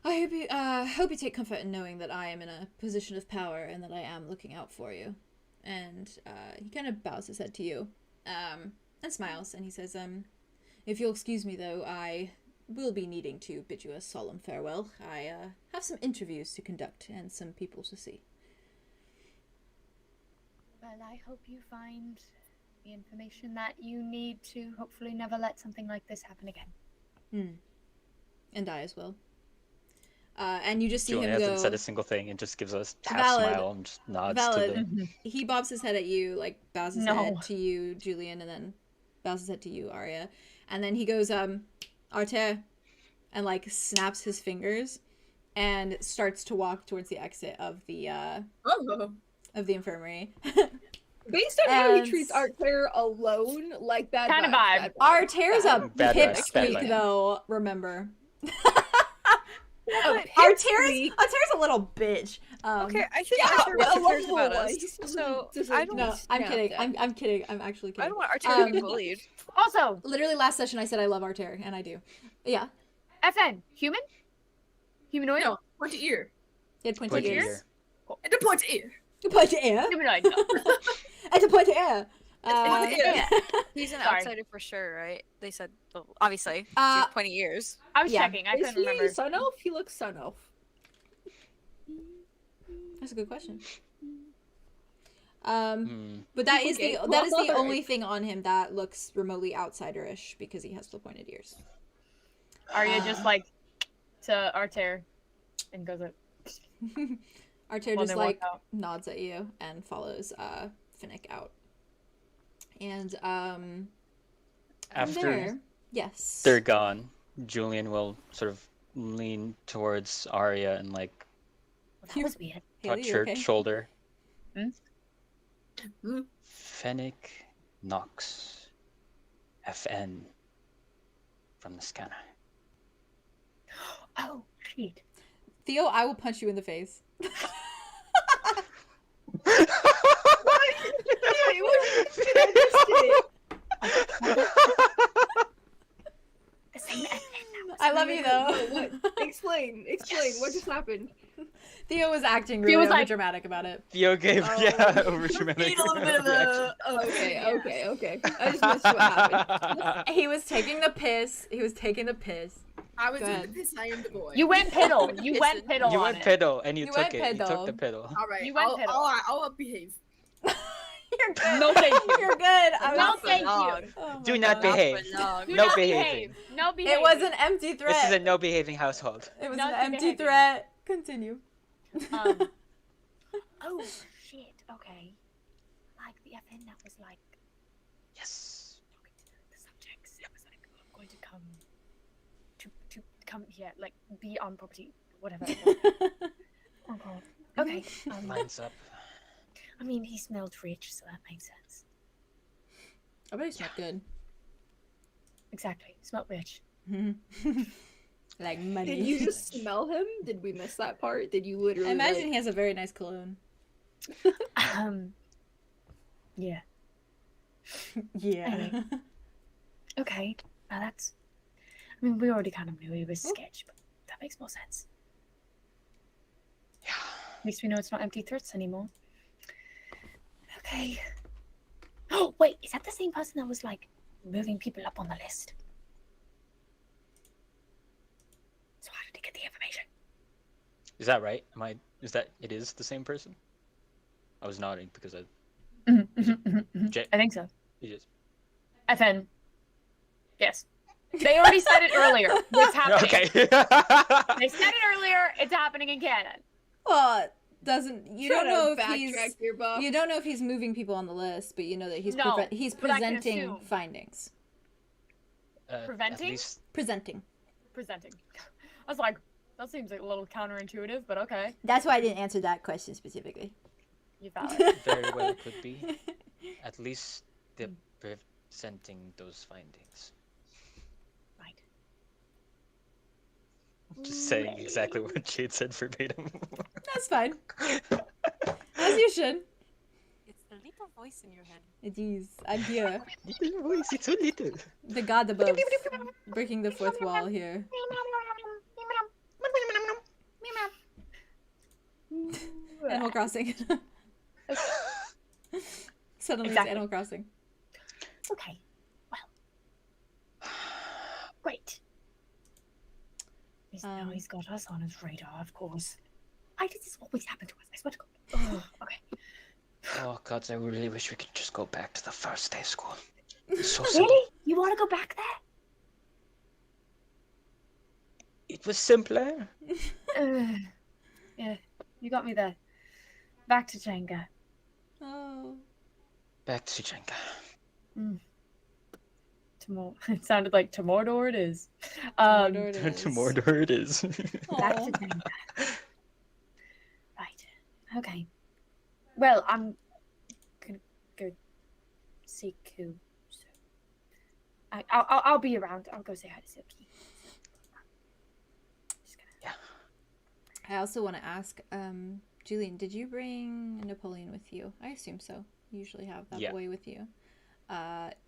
I hope you take comfort in knowing that I am in a position of power and that I am looking out for you. And he kind of bows his head to you, and smiles, and he says, if you'll excuse me though, I will be needing to bid you a solemn farewell. I have some interviews to conduct and some people to see. Well, I hope you find the information that you need to hopefully never let something like this happen again. And I as well. And you just see Julian him hasn't go. said a single thing and just gives us half Valid. smile and just nods Valid. to the. He bobs his head at you, like bows his No. head to you, Julien, and then bows his head to you, Aria. And then he goes, Artair, and like snaps his fingers and starts to walk towards the exit of the Oh, infirmary. Based on how he And- treats Artair alone, like bad Kinda vibes, vibe. bad vibes. Artair's a Bad vibes, bad pipsqueak vibes. though, remember. Oh, Artair's a little bitch. Okay, I think Yeah, Arthur well, really cares whoa, about whoa, us. he's supposed So to just, I don't. No, I'm Yeah, kidding. yeah. I'm kidding. I'm actually kidding. I don't want Arthur to be bullied. Also, Literally last session I said I love Artair, and I do. Yeah. FN, human? Humanoid? no, point to ear. He had pointy Pointy ears. ear. And the point to ear. Pointy ear. Humanoid, no. It's a pointy ear. pointy ear. Yeah. He's an Sorry. outsider for sure, right? They said, well, obviously, he Uh, has pointy ears. I was Yeah. checking. I Is couldn't he remember. Sun Elf? He looks Sun Elf. That's a good question. Hmm. But that is Okay, the well, only alright. thing on him that looks remotely outsider-ish because he has the pointed ears. Arya just like to Artair and goes like Artair while just they walk like out. nods at you and follows Finnick out. And from After there, yes. they're gone, Julian will sort of lean towards Aria and like That was weird. Haley, touch you her okay? shoulder. Hmm? Finnick Nox, FN, from the scanner. Oh shit. Theo, I will punch you in the face. The same FN. I love you though. What? Explain. What just happened? Theo was acting Theo really was like- dramatic about it. Theo gave Oh. over dramatic. Need a little bit of a. Okay. I just missed what happened. He was taking the piss. I was Go doing ahead. the piss. I am the boy. You went piddle. You went Listen, piddle You on went it. piddle and you You took went it. You took the piddle. piddle. All right. You went I'll, piddle. I'll behave. You're good. No, thank you. You're good. I No, was- for thank long. you. Oh Do my not God. behave. For long. Do No not behaving. behave. No behaving. It was an empty threat. This is a no behaving household. It was No an empty behaving. threat. Continue. Oh shit. Okay. Like the FN that was like Yes. talking to the subjects. It was like, I'm going to come here, like be on property, whatever. Oh god. Okay. Lines up. I mean he smelled rich, so that makes sense. I bet he smelled good. Exactly. Smelled rich. Like money. Did you just smell him? Did we miss that part? Did you literally? I imagine he has a very nice cologne. Yeah. Yeah. Anyway. Okay. Now that's. I mean, we already kind of knew he was sketch, but that makes more sense. Yeah. At least we know it's not empty threats anymore. Okay. Oh wait, is that the same person that was like moving people up on the list? So how did he get the information? Is that right? It is the same person? I was nodding because I J- I think so. it is. FN. Yes. They already said it earlier. It's happening. Okay. They said it earlier. It's happening in canon. Well, you don't know if backtrack your buff. you don't know if he's moving people on the list, but you know that he's No, he's but I can presenting assume. findings. Preventing? At least Presenting. Presenting. I was like, that seems like a little counterintuitive, but okay. That's why I didn't answer that question specifically. You found it. very well could be. At least they're presenting those findings. Right. Just saying exactly what Jade said verbatim. That's fine. As you should. It's the little voice in your head. It is. I'm here. Little voice, it's so little. The god above. Breaking the fourth wall here. Animal Crossing. Suddenly Exactly. it's Animal Crossing. Okay. Well. Great. Now he's got us on his radar, of course. Why does this always happen to us? I swear to God. Oh, okay. Oh god, I really wish we could just go back to the first day of school. It's so simple. Really? You want to go back there? It was simpler. Yeah, you got me there. Back to Jenga. Oh. Back to Jenga. It sounded like to Mordor it is. Mordor it is. To Mordor it is. Back to Jenga. Right. Okay. Well, I'm gonna go see Koo. So I'll be around. I'll go say hi to Silky. Just gonna... I also want to ask, Julien, did you bring Napoleon with you? I assume so. You usually have that boy with you.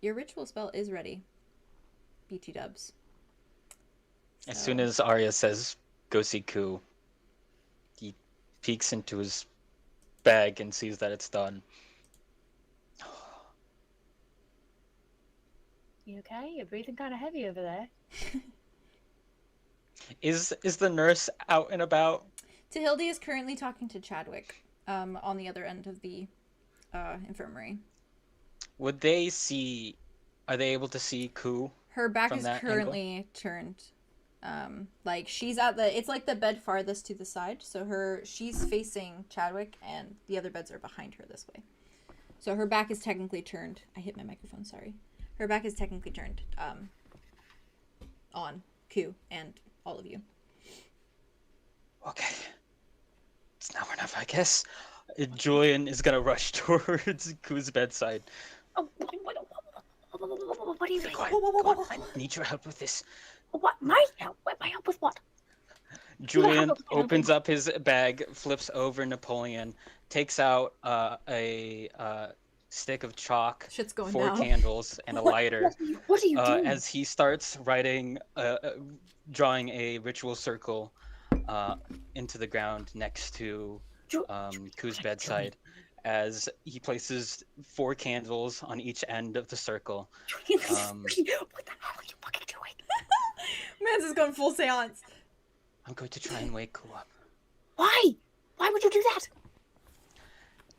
Your ritual spell is ready. BT dubs. As soon as Aria says, go see Koo, he peeks into his bag and sees that it's done. You okay? You're breathing kind of heavy over there. Is the nurse out and about? Tehilde is currently talking to Chadwick on the other end of the infirmary. Would they see... Are they able to see Koo? Her back From is that currently turned. Like she's at the, it's like the bed farthest to the side. So she's facing Chadwick and the other beds are behind her this way. So her back is technically turned. I hit my microphone, sorry. Her back is technically turned on Koo and all of you. Okay. It's now or never, I guess. Julien is gonna rush towards Koo's bedside. Oh, what do you Be mean? quiet. Come on, I need your help with this. What? My help? My help with what? Julien opens up his bag, flips over Napoleon, takes out a stick of chalk, Shit's going 4 down. candles, and a lighter. What are you doing? As he starts drawing a ritual circle into the ground next to 𝙍𝙬𝙘𝙀's bedside, as he places 4 candles on each end of the circle. What the hell are you fucking doing? Mans is going full seance. I'm going to try and wake Kuro up. Why? Why would you do that?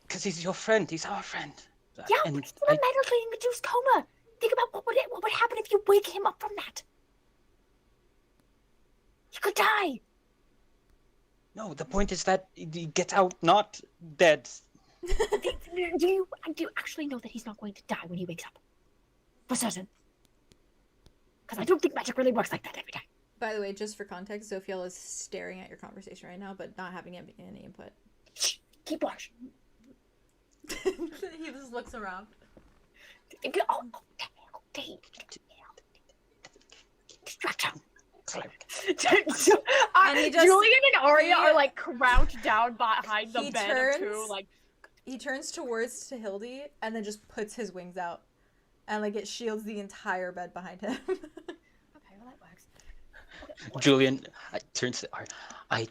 Because he's your friend. He's our friend. Yeah, and but he's still in medically induced coma. Think about what would happen if you wake him up from that. He could die. No, the point is that he gets out not dead. Do you actually know that he's not going to die when he wakes up? For certain. Because I don't think magic really works like that every time. By the way, just for context, Zophiel is staring at your conversation right now, but not having any input. Shh, keep watch. He just looks around. Oh, distract him. And he just- Julien and Aria are like crouched down behind the bed too, like. He turns towards to Hildy and then just puts his wings out, and like it shields the entire bed behind him. Okay, well that works. Okay, Julien turns to Aria. I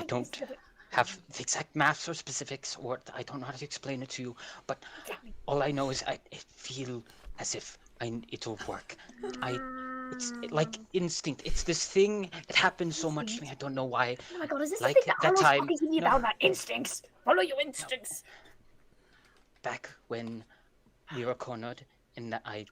don't have the exact maths or specifics, or I don't know how to explain it to you, but all I know is I feel as if it'll work. It's like instinct. It's this thing that happens so much to me. I don't know why. Oh my god, is this Like the thing that that Arlow's time- talking to me no. about instincts? Follow your instincts. Back when we were cornered and I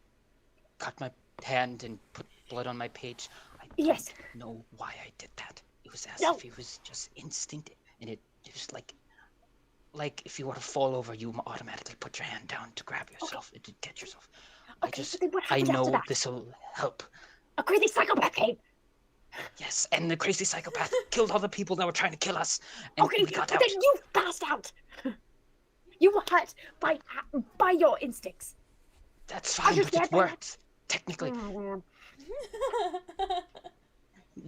cut my hand and put blood on my page, I Yes. don't know why I did that. It was as No. if it was just instinct, and it was like if you were to fall over, you automatically put your hand down to grab yourself and to catch yourself. Okay, so then what I happens after know that? this will help. A crazy psychopath came. Yes, and the crazy psychopath killed all the people that were trying to kill us, and Okay, we got but out. then you passed out. You were hurt by your instincts. That's fine, you but scared it by that? worked. Technically.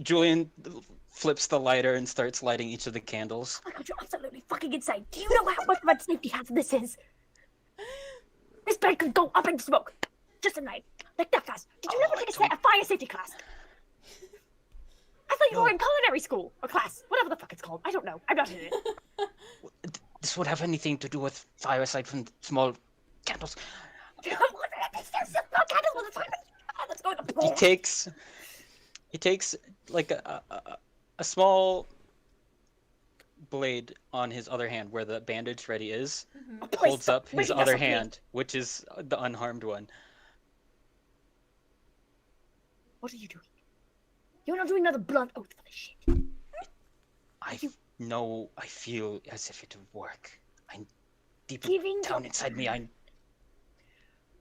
Julien flips the lighter and starts lighting each of the candles. Oh my god, you're absolutely fucking insane. Do you know how much of a safety hazard this is? This bed could go up in smoke. Just a night. Like that fast. Did you never take a fire safety class? I thought you were in culinary school. Or class. Whatever the fuck it's called. I don't know. I'm not in it. This would have anything to do with fire aside from small candles. He takes like a small blade on his other hand where the bandage ready is, holds up his other hand, which is the unharmed one. What are you doing? You're not doing another blood oath for this shit. I feel as if it would work. Deep Giving down inside me,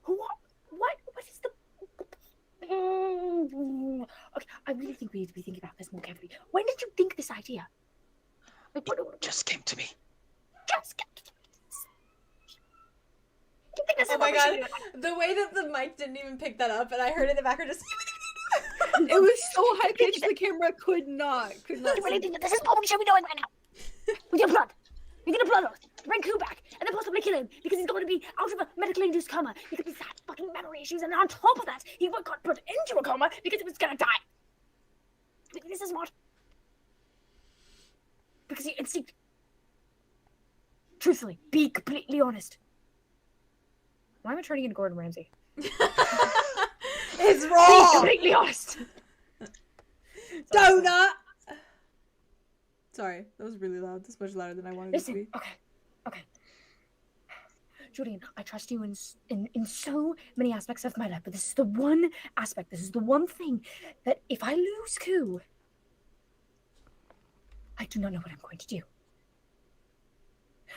What is the... Okay, I really think we need to be thinking about this more carefully. When did you think this idea? Like, it just came to me. You think this is Oh my what we should god, do? the way that the mic didn't even pick that up, and I heard it in the background just. It was so high pitched the camera could not. You really think that this is what we should be doing right now? With your blood. You're gonna blood oath, bring Ku back, and then possibly kill him because he's going to be out of a medically induced coma because he's had fucking memory issues, and on top of that, he got put into a coma because he was gonna die. You think this is smart? Because you instinct. Truthfully, be completely honest. Why am I turning into Gordon Ramsay? It's Be wrong! completely honest. Donut! Sorry, that was really loud. That's much louder than I wanted it to Listen, be. okay. Julien, I trust you in so many aspects of my life, but this is the one aspect, this is the one thing that if I lose Ku, I do not know what I'm going to do.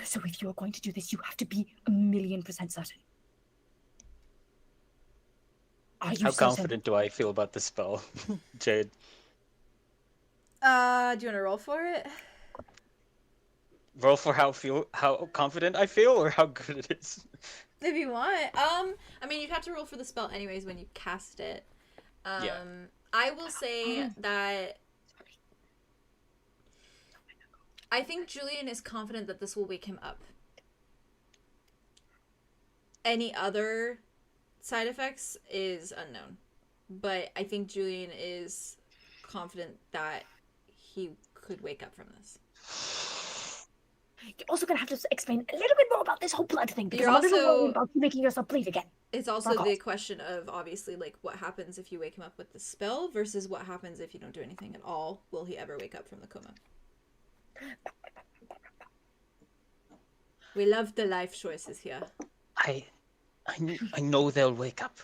So if you are going to do this, you have to be 1,000,000% certain. Are you How certain? confident do I feel about this spell, Jade? Do you want to roll for it? Roll for how confident I feel, or how good it is. If you want. I mean, you'd have to roll for the spell anyways when you cast it. Yeah. I will say that I think Julien is confident that this will wake him up. any other side effects is unknown. But I think Julien is confident that he could wake up from this. You're also gonna have to explain a little bit more about this whole blood thing, because You're I'm a little also- worried about you making yourself bleed again. It's also Fuck the off. question of, obviously, like, what happens if you wake him up with the spell versus what happens if you don't do anything at all. Will he ever wake up from the coma? We love the life choices here. I know they'll wake up,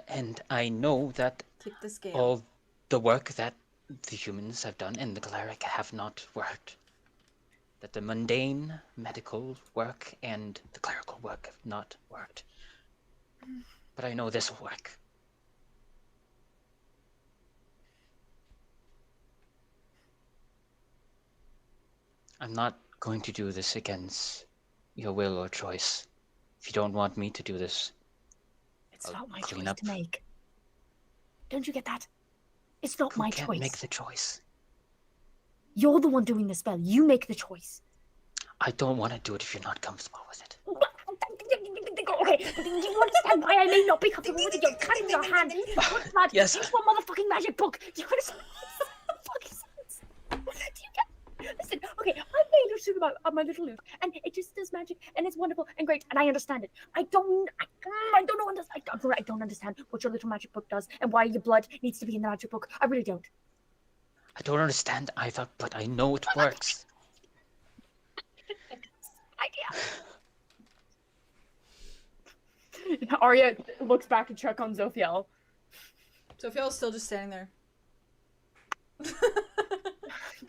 and I know that Tip the scale. all the work that the humans have done and the cleric have not worked. That the mundane medical work and the clerical work have not worked. But I know this will work. I'm not going to do this against your will or choice. If you don't want me to do this, It's I'll not my clean choice up. to make. Don't you get that? It's not who my can't choice. make the choice? You're the one doing the spell. You make the choice. I don't want to do it if you're not comfortable with it. Okay, do you understand why I may not be comfortable with it? You're cutting your hand. Put blood Yes. into a motherfucking magic book. Do you understand? Fucking sense. Do you get? Listen, okay, I made a suit about my little lute, and it just does magic, and it's wonderful and great, and I understand it. I don't understand what your little magic book does, and why your blood needs to be in the magic book. I really don't. I don't understand either, but I know it works. Idea. Aria looks back to check on Zophiel. Zophiel's still just standing there.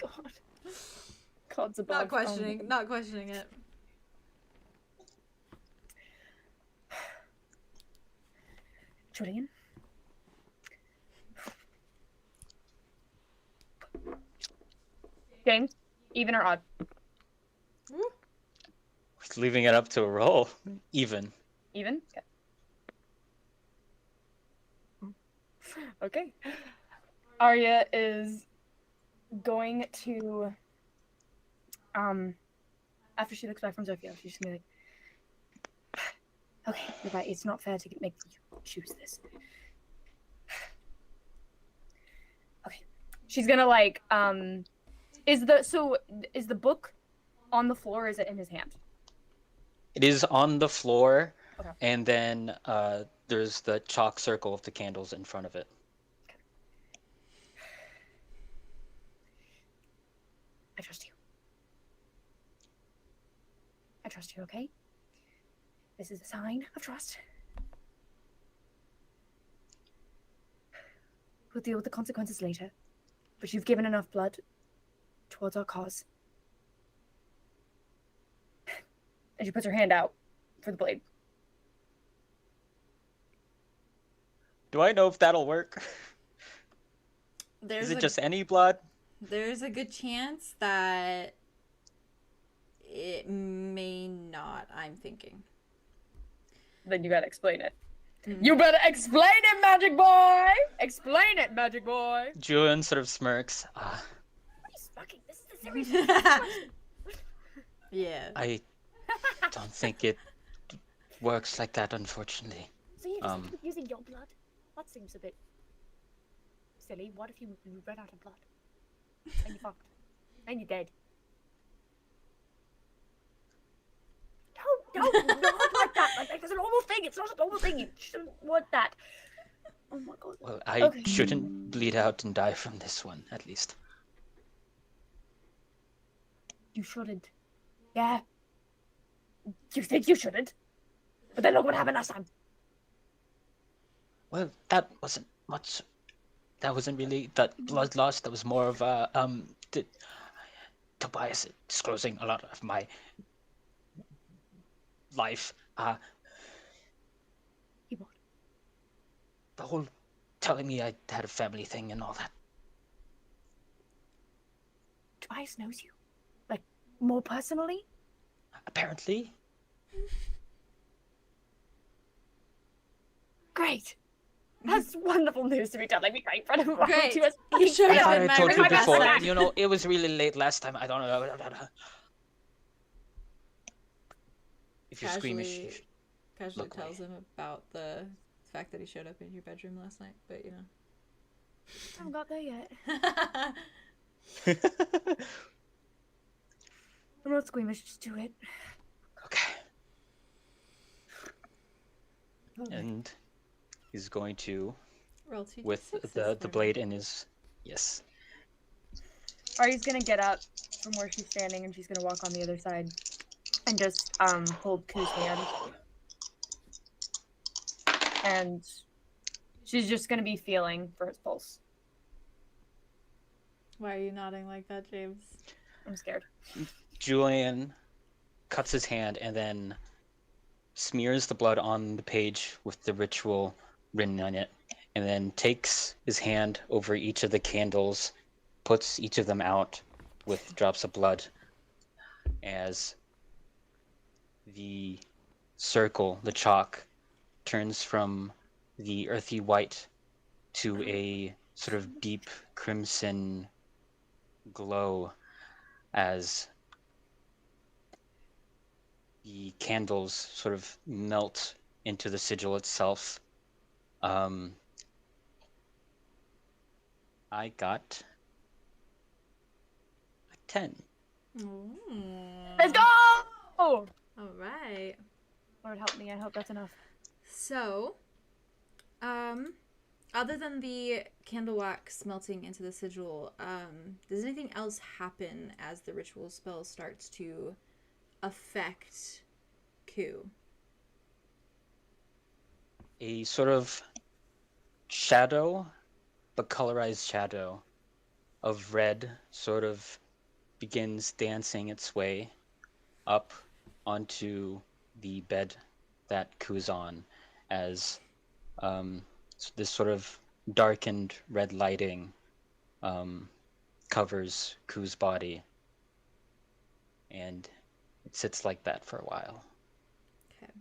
God. God's above. Not questioning it. Julien? James, even or odd? Just leaving it up to a roll. Even. Even? Okay. Aria is going to, after she looks back from Zophiel, she's just gonna be like, okay, you're right, it's not fair to make you choose this. Okay. She's gonna like, is the book on the floor, or is it in his hand? It is on the floor, Okay. and then there's the chalk circle of the candles in front of it. I trust you. I trust you, okay? This is a sign of trust. We'll deal with the consequences later, but you've given enough blood towards our cause. And she puts her hand out for the blade. Do I know if that'll work? There's Is it just any blood? There's a good chance that it may not, I'm thinking. Then you gotta explain it. Mhm. You better explain it, magic boy! Explain it, magic boy! Julien sort of smirks. What are you smirking? This is a serious Yeah. I don't think it works like that, unfortunately. So you're just using your blood? That seems a bit silly. What if you ran out of blood? And you're fucked. And you're dead. No, not like that. Like, that's a normal thing. It's not a normal thing. You shouldn't want that. Oh my god. Well, I Okay. shouldn't bleed out and die from this one, at least. You shouldn't. Yeah. You think you shouldn't? But then look what happened last time. Well, that wasn't much. That wasn't really that blood loss. That was more of a Tobias disclosing a lot of my life. He what? The whole telling me I had a family thing and all that. Tobias knows you. Like, more personally? Apparently, Great. That's wonderful news to be telling me right in front of him. Great. He was You should I have thought been I my told you request. before. You know, it was really late last time. I don't know. If you're squeamish, Casually- casually look tells away. him about the fact that he showed up in your bedroom last night, but you know. I haven't got there yet. I'm not squeamish, just do it. Okay. Okay. And he's going to, Roll 2d6s with for the me. blade in his, yes. Ari's gonna get up from where she's standing and she's gonna walk on the other side and just hold Ku's hand. And she's just gonna be feeling for his pulse. Why are you nodding like that, James? I'm scared. Julien cuts his hand and then smears the blood on the page with the ritual written on it, and then takes his hand over each of the candles, puts each of them out with drops of blood as the circle, the chalk, turns from the earthy white to a sort of deep crimson glow as the candles sort of melt into the sigil itself. I got a 10. Let's go! All right. Lord help me, I hope that's enough. So, other than the candle wax melting into the sigil, does anything else happen as the ritual spell starts to affect Q? A sort of shadow, but colorized shadow of red sort of begins dancing its way up onto the bed that Ku's on as this sort of darkened red lighting covers Ku's body, and it sits like that for a while. Okay.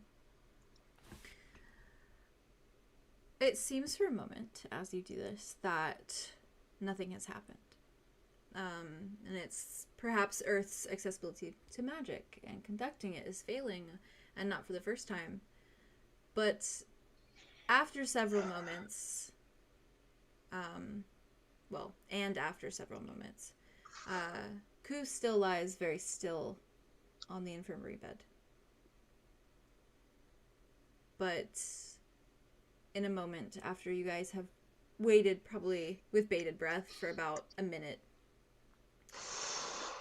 It seems for a moment, as you do this, that nothing has happened. And it's perhaps Earth's accessibility to magic and conducting it is failing, and not for the first time. But after several moments, after several moments, Ku still lies very still on the infirmary bed. But in a moment, after you guys have waited, probably with bated breath, for about a minute,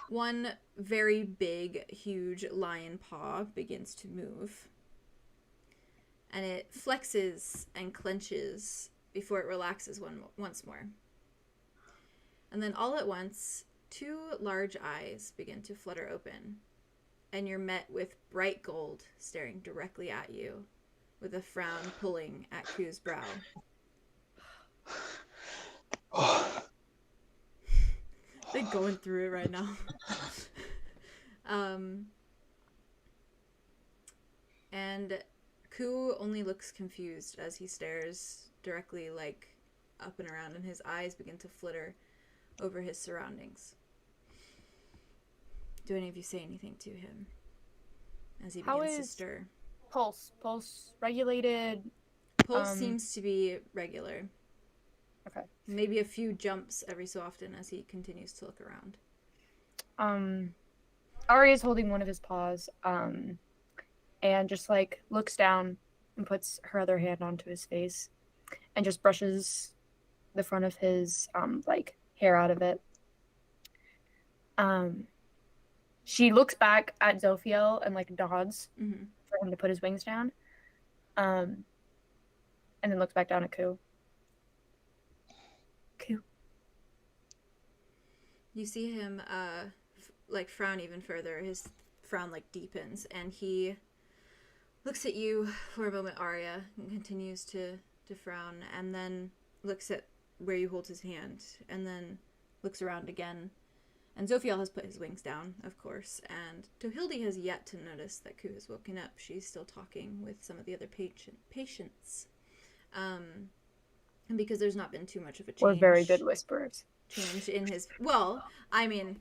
one very big, huge lion paw begins to move. And it flexes and clenches before it relaxes once more. And then all at once, two large eyes begin to flutter open, and you're met with bright gold staring directly at you, with a frown pulling at Ku's brow. They're going through it right now. And Ku only looks confused as he stares directly, like, up and around, and his eyes begin to flitter over his surroundings. Do any of you say anything to him as he How begins to is stir? Pulse regulated? Pulse seems to be regular. Okay. Maybe a few jumps every so often as he continues to look around. Aria's holding one of his paws, and just like looks down and puts her other hand onto his face and just brushes the front of his like hair out of it. She looks back at Zophiel and like nods for him to put his wings down. And then looks back down at Ku. Ku. You see him like frown even further. His frown like deepens, and he looks at you for a moment, Aria, and continues to frown, and then looks at where you hold his hand, and then looks around again. And Zophiel has put his wings down, of course, and 𝙍𝙖𝙫 has yet to notice that Ku has woken up. She's still talking with some of the other patients. And because there's not been too much of a change. We're very good whisperers. Change in his... Well, I mean,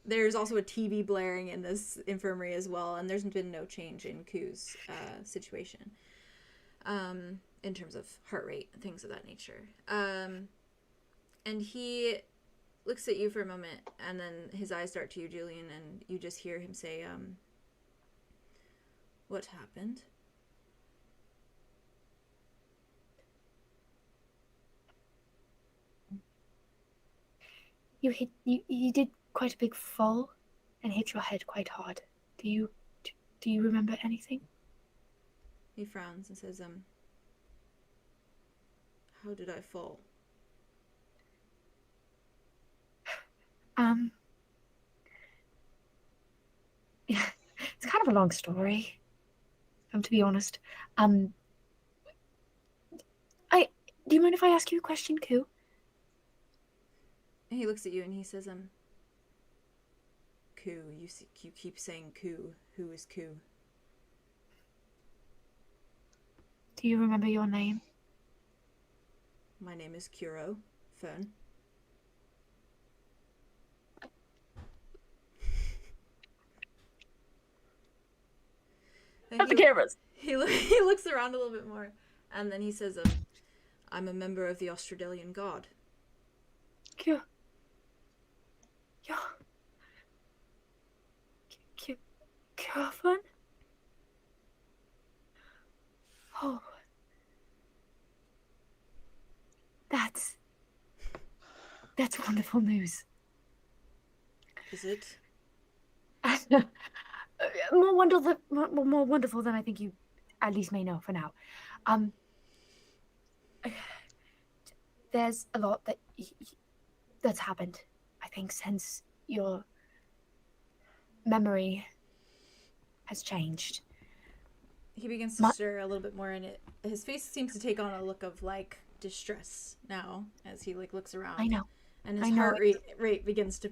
there's also a TV blaring in this infirmary as well, and there's been no change in 𝑄's situation in terms of heart rate and things of that nature. And he looks at you for a moment, and then his eyes dart to you, Julien, and you just hear him say, what happened? You did quite a big fall and hit your head quite hard. Do you remember anything? He frowns and says, how did I fall? Yeah, it's kind of a long story, to be honest. Do you mind if I ask you a question, 𝑄? And he looks at you and he says, 𝑄, you keep saying 𝑄. Who is 𝑄? Do you remember your name? My name is Kuro Fern. At the cameras. He looks around a little bit more, and then he says, I'm a member of the Australian Guard. 𝑄. Kuro Fern? Oh. That's wonderful news. Is it? More wonderful than I think you at least may know for now. There's a lot that's happened, I think, since your memory has changed. He begins to stir a little bit more, and his face seems to take on a look of like distress now as he like looks around. I know. And his heart rate begins to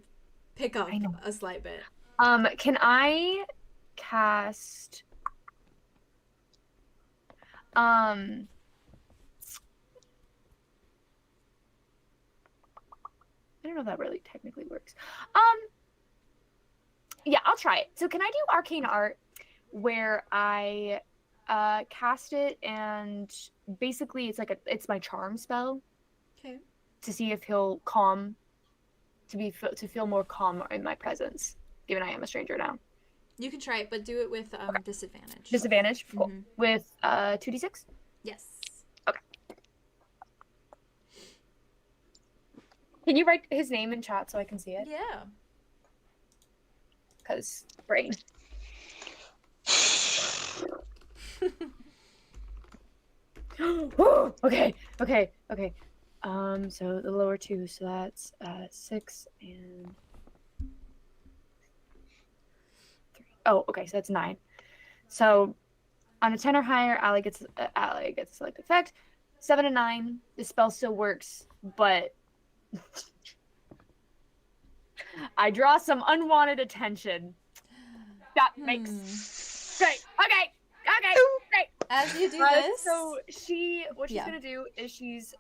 pick up a slight bit. Can I cast I don't know if that really technically works. Yeah, I'll try it. So can I do arcane art where I cast it, and basically it's my charm spell. Okay. To see if he'll calm, to feel more calm in my presence, given I am a stranger now. You can try it, but do it with disadvantage. Disadvantage? Cool. Mm-hmm. With 2d6? Yes. Okay. Can you write his name in chat so I can see it? Yeah. Because brain. Okay. So the lower two, so that's 6 and 3. Oh, okay, so that's 9. So on a 10 or higher, ally gets select effect. 7 and 9, the spell still works, but I draw some unwanted attention. That makes great. Okay, great. As you do this, so what she's gonna do is she's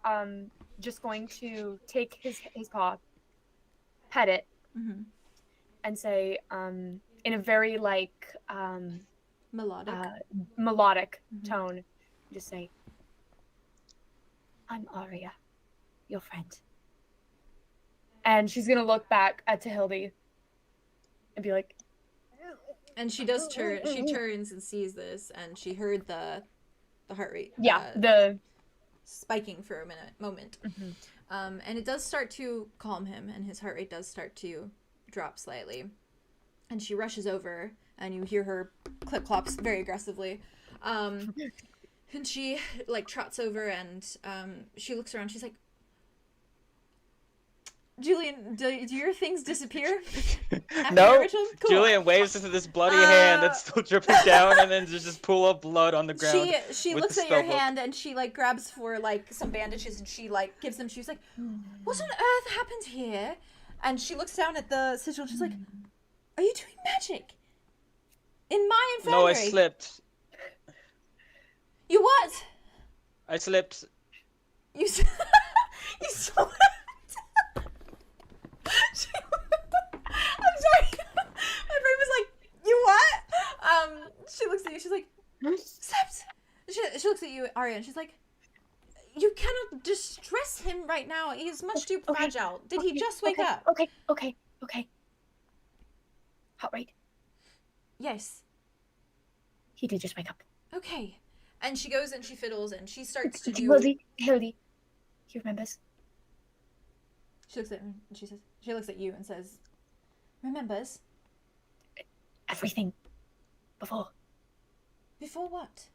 just going to take his paw, pet it, and say in a very like melodic tone, just say, "I'm Aria, your friend." And she's gonna look back at 𝙍𝙬 and be like, and she does turn. She turns and sees this, and she heard the heart rate. Yeah, the spiking for a moment. And it does start to calm him, and his heart rate does start to drop slightly. And she rushes over, and you hear her clip clops very aggressively. And she like trots over, and she looks around. She's like, Julien, do your things disappear? No. Cool. Julien waves into this bloody hand that's still dripping down, and then there's just pool of blood on the ground. She looks at your hand, and she like grabs for like some bandages, and she like gives them. She's like, "What on earth happened here?" And she looks down at the sigil. She's like, "Are you doing magic in my infirmary?" No, I slipped. You what? I slipped. You you slipped. I'm sorry. Aria, and she's like, "You cannot distress him right now. He is much too fragile. Did he just wake up?" Okay. Hot right. Yes. He did just wake up. Okay. And she goes and she fiddles and she starts to do. Hildy. He remembers. She looks at him and she looks at you and says, "Remembers? Everything. Before. Before what?"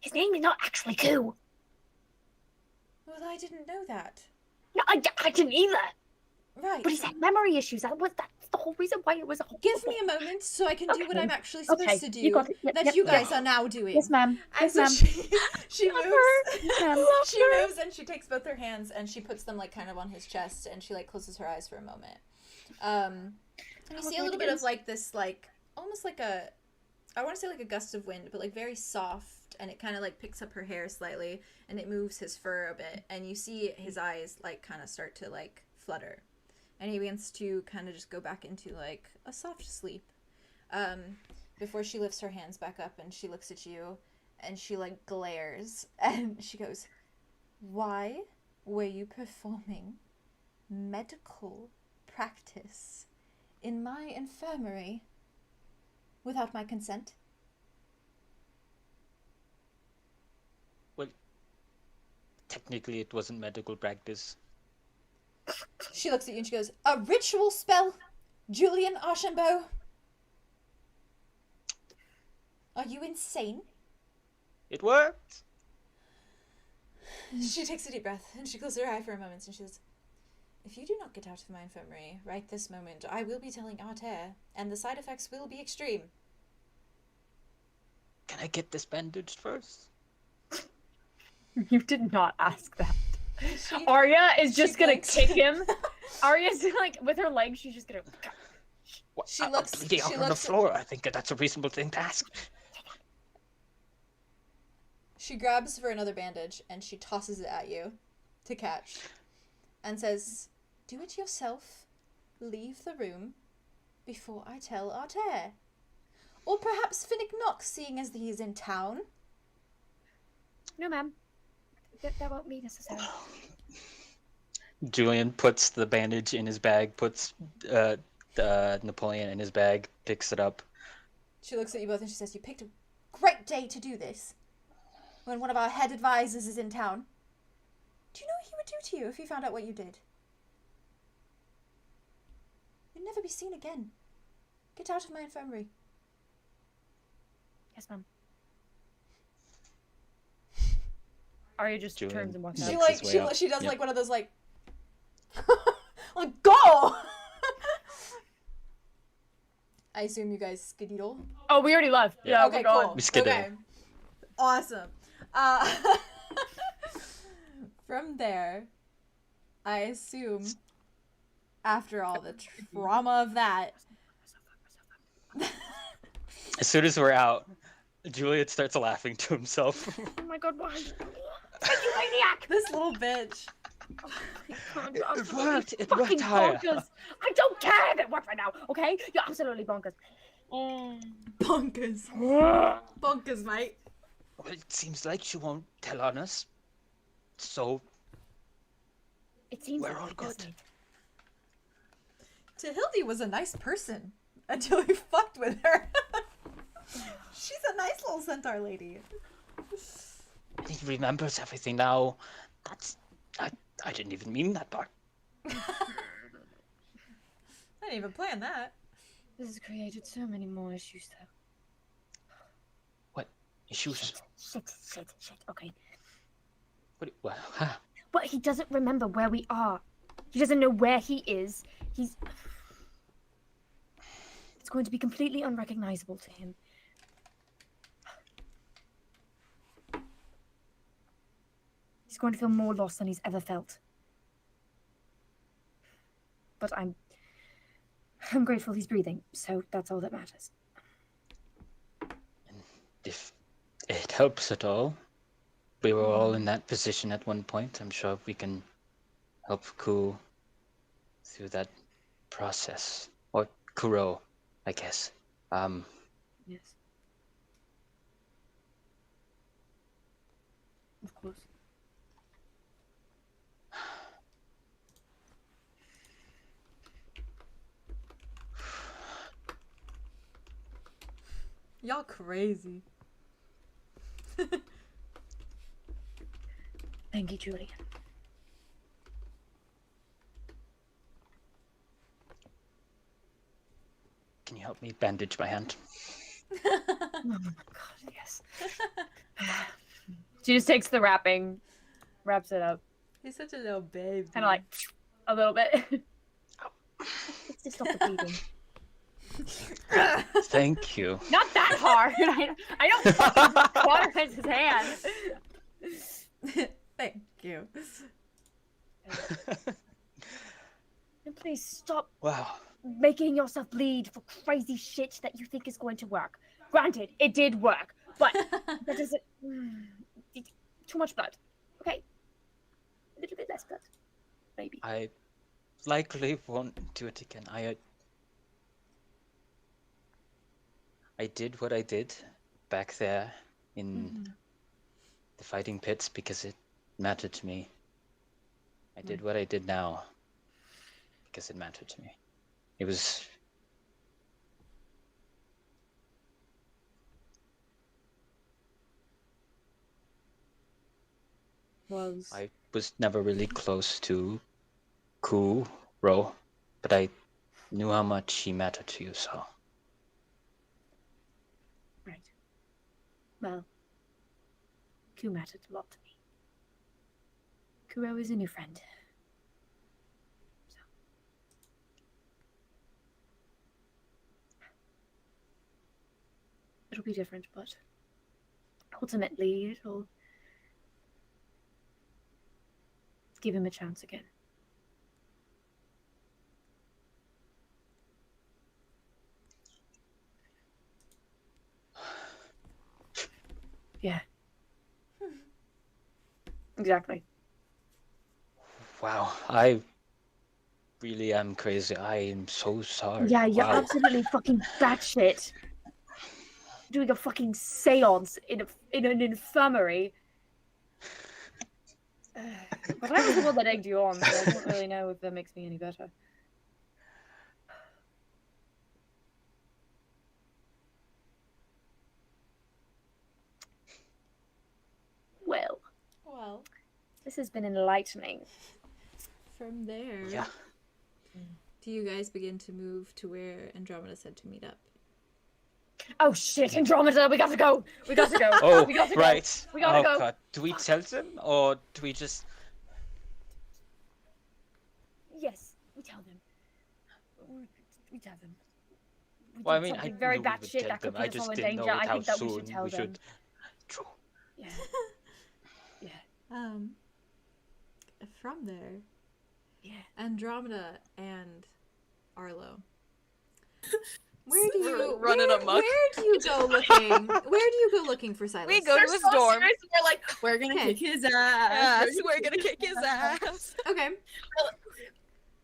His name is not actually 𝐄. Well, I didn't know that. No, I didn't either. Right. But he's had memory issues. That's the whole reason why it was a whole... Give me a moment so I can do what I'm actually supposed to do. You got it. Yep, You guys are now doing. Yes, ma'am. And Yes, so ma'am. she moves. Yes, ma'am. She moves and she takes both her hands and she puts them like kind of on his chest and she like closes her eyes for a moment. And you see a little bit of like this like almost like a, I want to say like a gust of wind, but like very soft, and it kind of like picks up her hair slightly and it moves his fur a bit, and you see his eyes like kind of start to like flutter, and he begins to kind of just go back into like a soft sleep. Before she lifts her hands back up and she looks at you and she like glares and she goes, "Why were you performing medical practice in my infirmary without my consent?" Well, technically it wasn't medical practice. She looks at you and she goes, "A ritual spell? Julien Archambault? Are you insane?" It worked! She takes a deep breath and she closes her eye for a moment and she says, "If you do not get out of my infirmary right this moment, I will be telling Artair, and the side effects will be extreme." Can I get this bandaged first? You did not ask that. Aria is just gonna kick him. Aria's like, with her legs, she's just gonna... What? She I'm looks- bleeding out she on the looks- floor. I think that's a reasonable thing to ask. She grabs for another bandage and she tosses it at you to catch and says, "Do it yourself. Leave the room before I tell Artair. Or perhaps Finnick Nox, seeing as he is in town." No, ma'am. That won't be necessary. Julien puts the bandage in his bag, puts Napoleon in his bag, picks it up. She looks at you both and she says, "You picked a great day to do this, when one of our head advisors is in town. Do you know what he would do to you if he found out what you did? You'd never be seen again. Get out of my infirmary." Yes, ma'am. Aria just Julien turns and walks She out. like- his way out. She does Yep. like one of those like, like, go! I assume you guys skedaddle. Oh, we already left. Yeah, Okay, we're gone. cool. We skedaddle. Okay. Awesome. From there, I assume, after all the trauma of that, As soon as we're out, Juliet starts laughing to himself. Oh my god, why? this little bitch. It worked. It Fucking worked, Aya. bonkers. I don't care if it worked right now, okay? You're absolutely bonkers. Bonkers. Bonkers, mate. Well, it seems like she won't tell on us. So It seems we're like all it, good. doesn't it? Tehilde was a nice person until we fucked with her. She's a nice little centaur lady. He remembers everything now. I didn't even mean that part. I didn't even plan that. This has created so many more issues, though. What issues? Shit. Okay. What? Huh? But he doesn't remember where we are. He doesn't know where he is. It's going to be completely unrecognizable to him. He's going to feel more lost than he's ever felt. But I'm grateful he's breathing, so that's all that matters. If it helps at all, we were all in that position at one point. I'm sure we can help Ku through that process. Or Kuro, I guess. Yes. Of course. Y'all crazy. Thank you, Julien. Can you help me bandage my hand? Oh my god, yes. She just takes the wrapping, wraps it up, He's such a little baby. kind of like a little bit. It's just stop the bleeding. Thank you. Not that hard. I don't fucking cauterize his hand. Thank you. And please stop Wow. making yourself bleed for crazy shit that you think is going to work. Granted, it did work, but that doesn't. Too much blood. Okay, a little bit less blood, maybe. I likely won't do it again. I did what I did back there in the fighting pits because it mattered to me. I did what I did now because it mattered to me. It was... I was never really close to Kuro, but I knew how much he mattered to you, so... Right. Well, Ku mattered a lot to me. Kuro is a new friend. So. It'll be different, but ultimately it'll give him a chance again. Yeah. Exactly. Wow, I really am crazy. I am so sorry. Yeah, you're Wow. absolutely fucking batshit. Doing a fucking seance in an infirmary. But I was the one that egged you on, so I don't really know if that makes me any better. Well, this has been enlightening. From there, Yeah. do you guys begin to move to where Andromeda said to meet up? Oh shit, Andromeda, we gotta go! We gotta go! Oh, we gotta right. Go. We gotta oh, go! God. Do we tell them, or do we just... Yes, we tell them. We tell them. We Well, I did mean, I something very knew we bad would shit tell that could them. I put us all just in didn't know danger. I how think that we soon should tell we them. should... True. Yeah. Yeah. From there, Yeah. Andromeda and Arlow. Where do We're you running where, amok. where do you go looking? Where do you go looking for Silas? We go They're to his so dorm. serious, and they're like, we're gonna Okay. kick his ass. Yes, we're gonna kick his ass. Okay.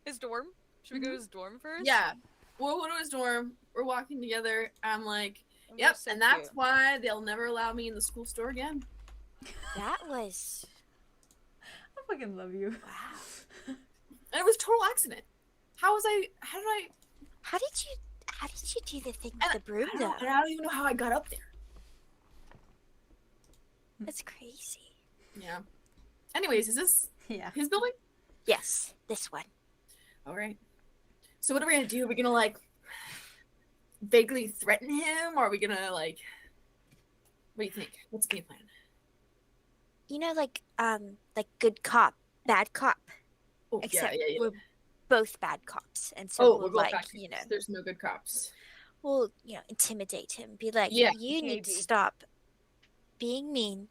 His dorm? Should we go to his dorm first? Yeah. We'll go to his dorm. We're walking together. I'm like, I'm yep, so and that's cute. why they'll never allow me in the school store again. That was I fucking love you. wow. And it was total accident. How did I How did you do the thing And with the broom I though? don't even know how I got up there. That's crazy. Yeah. Anyways, is this Yeah. his building? Yes, this one. All right. So what are we gonna do? Are we gonna like vaguely threaten him, or are we gonna like? What do you think? What's the game plan? You know, like good cop, bad cop. Oh, Except yeah. we're both bad cops, and so Oh, we'll we're both like back. you know There's no good cops. we'll intimidate him, be like, Yeah. you need to Maybe. stop being mean.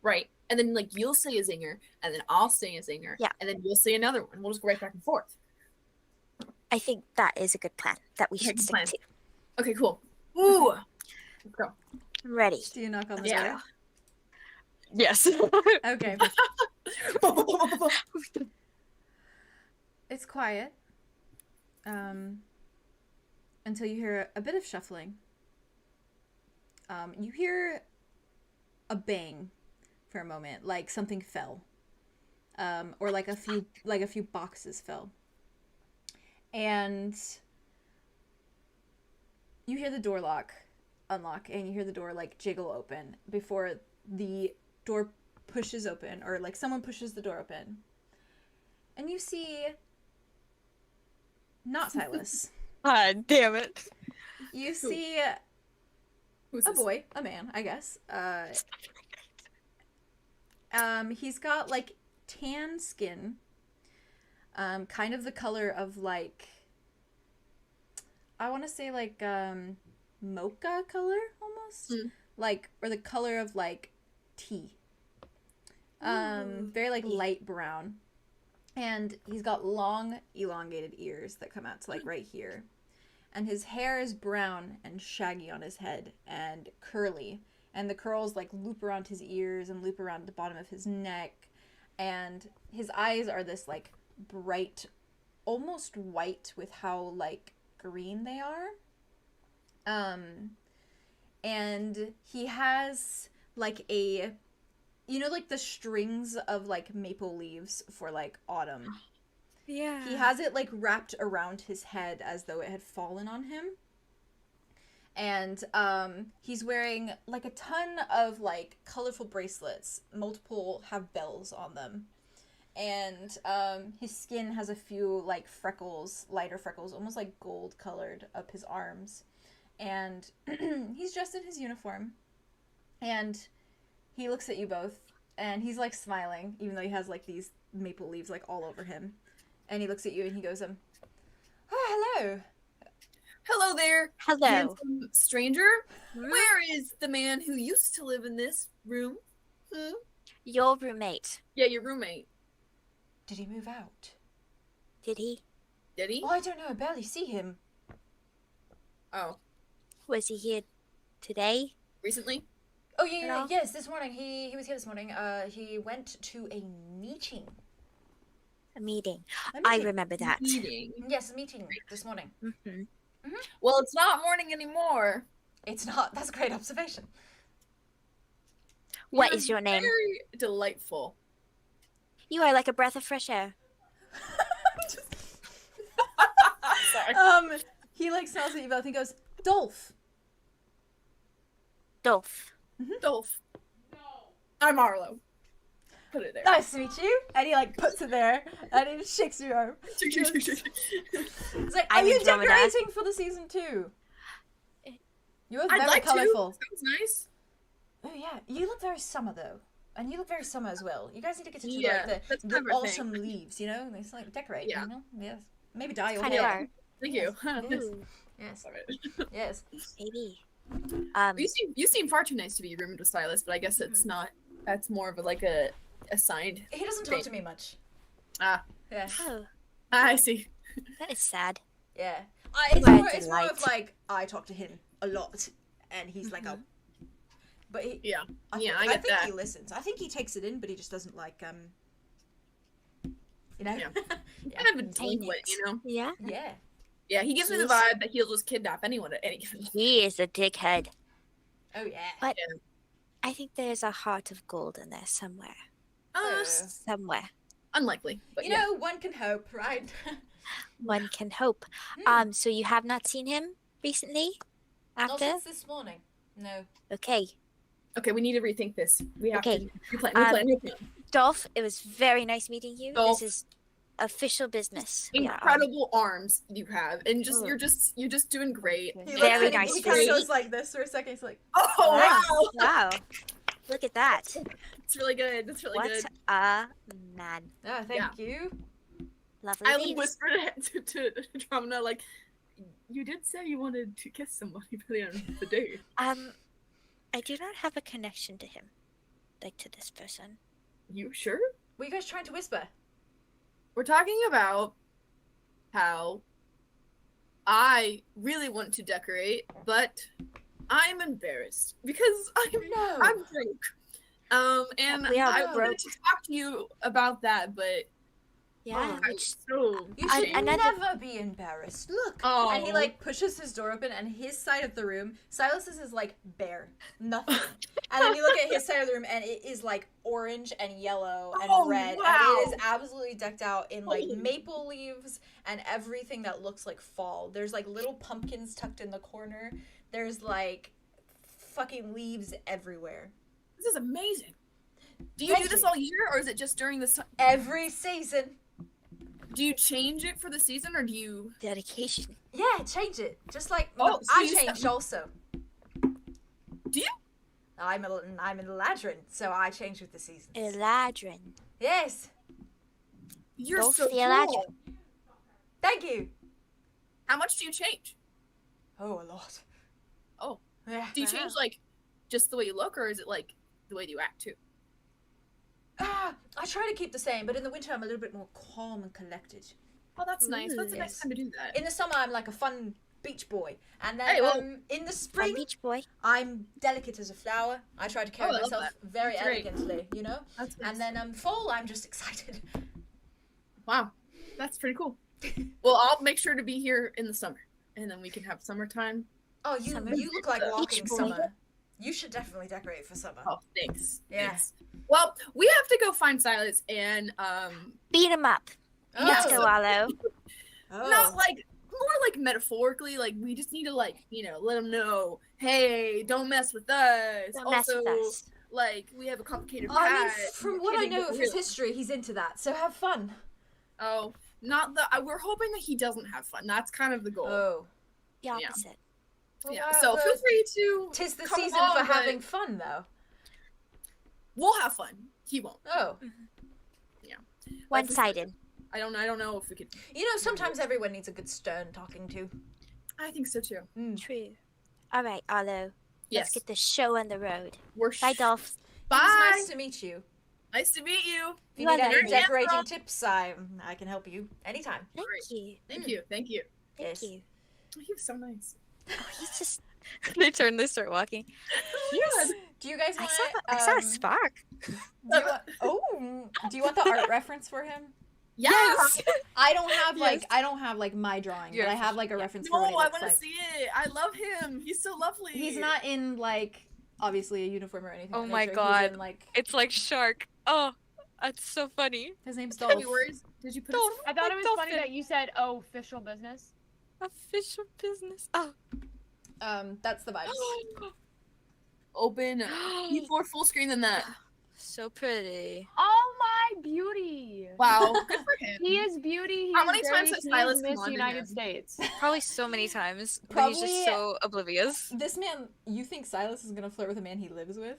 Right. And then like you'll say a zinger, and then I'll say a zinger. Yeah. And then you'll say another one. We'll just go right back and forth. I think that is a good plan that we Okay, should good stick plan. to. Okay, cool. Ooh. Let's go. I'm ready. Do you knock on the Yeah. door? Yes. Okay. It's quiet. Until you hear a bit of shuffling. You hear a bang for a moment, like something fell, or like a few boxes fell, and you hear the door unlock, and you hear the door like jiggle open before the door pushes open, or like someone pushes the door open, and you see not Silas. God damn it. You see Who's a this? boy, a man, I guess. He's got like tan skin, kind of the color of like, I want to say like mocha color almost, like, or the color of like tea. Very like light brown, and he's got long elongated ears that come out to like right here. And his hair is brown and shaggy on his head and curly. And the curls like loop around his ears and loop around the bottom of his neck. And his eyes are this like bright, almost white with how like green they are. And he has like a, you know, like the strings of like maple leaves for like autumn. Yeah. He has it like wrapped around his head as though it had fallen on him. And he's wearing like a ton of like colorful bracelets. Multiple have bells on them. And his skin has a few like freckles, lighter freckles, almost like gold colored up his arms. And he's dressed in his uniform. And he looks at you both, and he's like smiling, even though he has like these maple leaves like all over him. And he looks at you and he goes, oh, hello. Hello there, Hello. handsome stranger. Where is the man who used to live in this room? Your roommate. Yeah, your roommate. Did he move out? Did he? Did he? Oh, I don't know. I barely see him. Oh, Was he here today? recently? Oh, yeah, Hello? yes, this morning. He was here this morning. He went to a meeting. A meeting. A I meeting. remember that. Meeting. Yes, a meeting this morning. Hmm. Well, it's not morning anymore. It's not. That's a great observation. What You're is your name? Very delightful. You are like a breath of fresh air. Sorry. He like smiles at you both and goes, Dolph. Dolph. Dolph. I'm Arlow. Put it there. Nice to meet you. And he like puts it there and he just shakes your arm. He's like, are I'm you Andromeda. decorating for the season 2? You look I'd very like colourful. to. Sounds nice. Oh yeah, you look very summer though. And you look very summer as well. You guys need to get into Yeah, like that's the kind of our autumn thing. leaves, you know? It's like decorate, Yeah. you know? Yes. Maybe dye your Kind of hair. are. Thank you. Yes. Ooh, Yes. Love it. Yes. maybe. You seem far too nice to be roomed with Silas, but I guess it's not. That's more of like a assigned. He doesn't talk to me much. Ah, Yeah. Oh, I see. that is sad. Yeah. You It's are a more of delight. like, I talk to him a lot. And he's like, oh. But he, Yeah. I Yeah, think, I get think that. he listens. I think he takes it in, but he just doesn't like, you know? Yeah. Yeah. Kind of a Maintain delinquent, it. you know. Yeah. Yeah. Yeah, he gives me the He's- vibe that he'll just kidnap anyone at any given. He is a dickhead. Oh, yeah. But I think there's a heart of gold in there somewhere. Somewhere. Unlikely, but You yeah. know, one can hope, right? One can hope. So you have not seen him recently? Not After? since this morning. No. Okay. Okay, we need to rethink this. We have Okay. to. New plan. Dolph, it was very nice meeting you. Dolph. This is official business. We are on. Incredible arms you have, and just Oh. you're just doing great. He Very looks at nice He to kind of meet. goes like this for a second. He's like, Oh wow, Wow. Look at that. it's really good. It's really What good. a man. oh, thank you. Lovely. I leaves. whispered to Andromeda like, you did say you wanted to kiss somebody by the end of the day. I do not have a connection to him. Like to this person. You sure? Were you guys trying to whisper? We're talking about how I really want to decorate, but I'm embarrassed because I'm broke. And We are I broke. wanted to talk to you about that, but Yeah. I'm so You I- should another- never be embarrassed. Look. Oh. And he like pushes his door open, and his side of the room, Silas's is like bare, nothing. And then you look at his side of the room, and it is like orange and yellow and Oh, red, wow. and it is absolutely decked out in like Holy. maple leaves and everything that looks like fall. There's like little pumpkins tucked in the corner. There's like fucking leaves everywhere. This is amazing. Do you Thank do this you. all year, or is it just during the? Every season. Do you change it for the season, or do you? Dedication. Yeah, change it. Just like Oh, so I you changed said- also. Do you? I'm an Eladrin, so I change with the seasons. Eladrin. Yes. You're Dolph so the Eladrin. cool. Thank you. How much do you change? Oh, a lot. Oh. Yeah. Do you change like just the way you look, or is it like the way you act too? I try to keep the same, but in the winter I'm a little bit more calm and collected. Oh, that's nice. What's the next Yes. time to do that? In the summer I'm like a fun beach boy, and then Hey, well- in the Fun spring beach boy. I'm delicate as a flower. I try to carry Oh, I love myself that. very That's great. elegantly, you know. That's And then fall I'm just excited. wow, that's pretty cool. Well, I'll make sure to be here in the summer, and then we can have summertime. Oh, you Summer you look like beach walking boy. summer. You should definitely decorate for summer. Oh, thanks. Yeah. Thanks. Well, we have to go find Silas and Beat him up. Oh. Let's go, Arlo. Oh. not like more like metaphorically, like we just need to like let him know, hey, don't mess with us. Don't mess also, with us. like we have a complicated I mean, past. from We're what I kidding, know but of his really- history, he's into that. So have fun. Oh, not the. We're hoping that he doesn't have fun. That's kind of the goal. Oh. The Yeah. opposite. Yeah. So feel free to. Tis the come season along, for but having fun, though. We'll have fun. He won't. Oh. One-sided. I don't know if we could. You know, sometimes everyone needs a good stern talking to. I think so too. True. All right, Arlo. Yes. Let's get the show on the road. We're Bye, Dolph. Bye. It's nice to meet you. Nice to meet you. If you You are need any lovely. decorating tips, I can help you anytime. Thank Great. you. Thank you. Thank you. Thank Yes. you. Oh, he was so nice. Oh, he's just. They turn, they start walking. He's, Do you guys I want? saw. I saw a spark. Do you want the art reference for him? Yes. I don't have Yes. my drawing, Yeah, but I for have like a reference No, for what he I looks want to like. see it. I love him. He's so lovely. He's not in like obviously a uniform or anything. Oh of that my nature. He's God. in, like It's like shark. Oh, that's so funny. his name's Tell Dolph. me, did you put Dolph. it? I thought it Like was funny dolphin. that you said, "Oh, official business." Official business. Oh. That's the vibes. Open. Need more full screen than that. So pretty. Oh my beauty! Wow. Good for him. He is beauty. He How is many times grace, has he is Silas come Miss on to United him? States. Probably so many times. But he's just Probably- so oblivious. This man, you think Silas is gonna flirt with a man he lives with?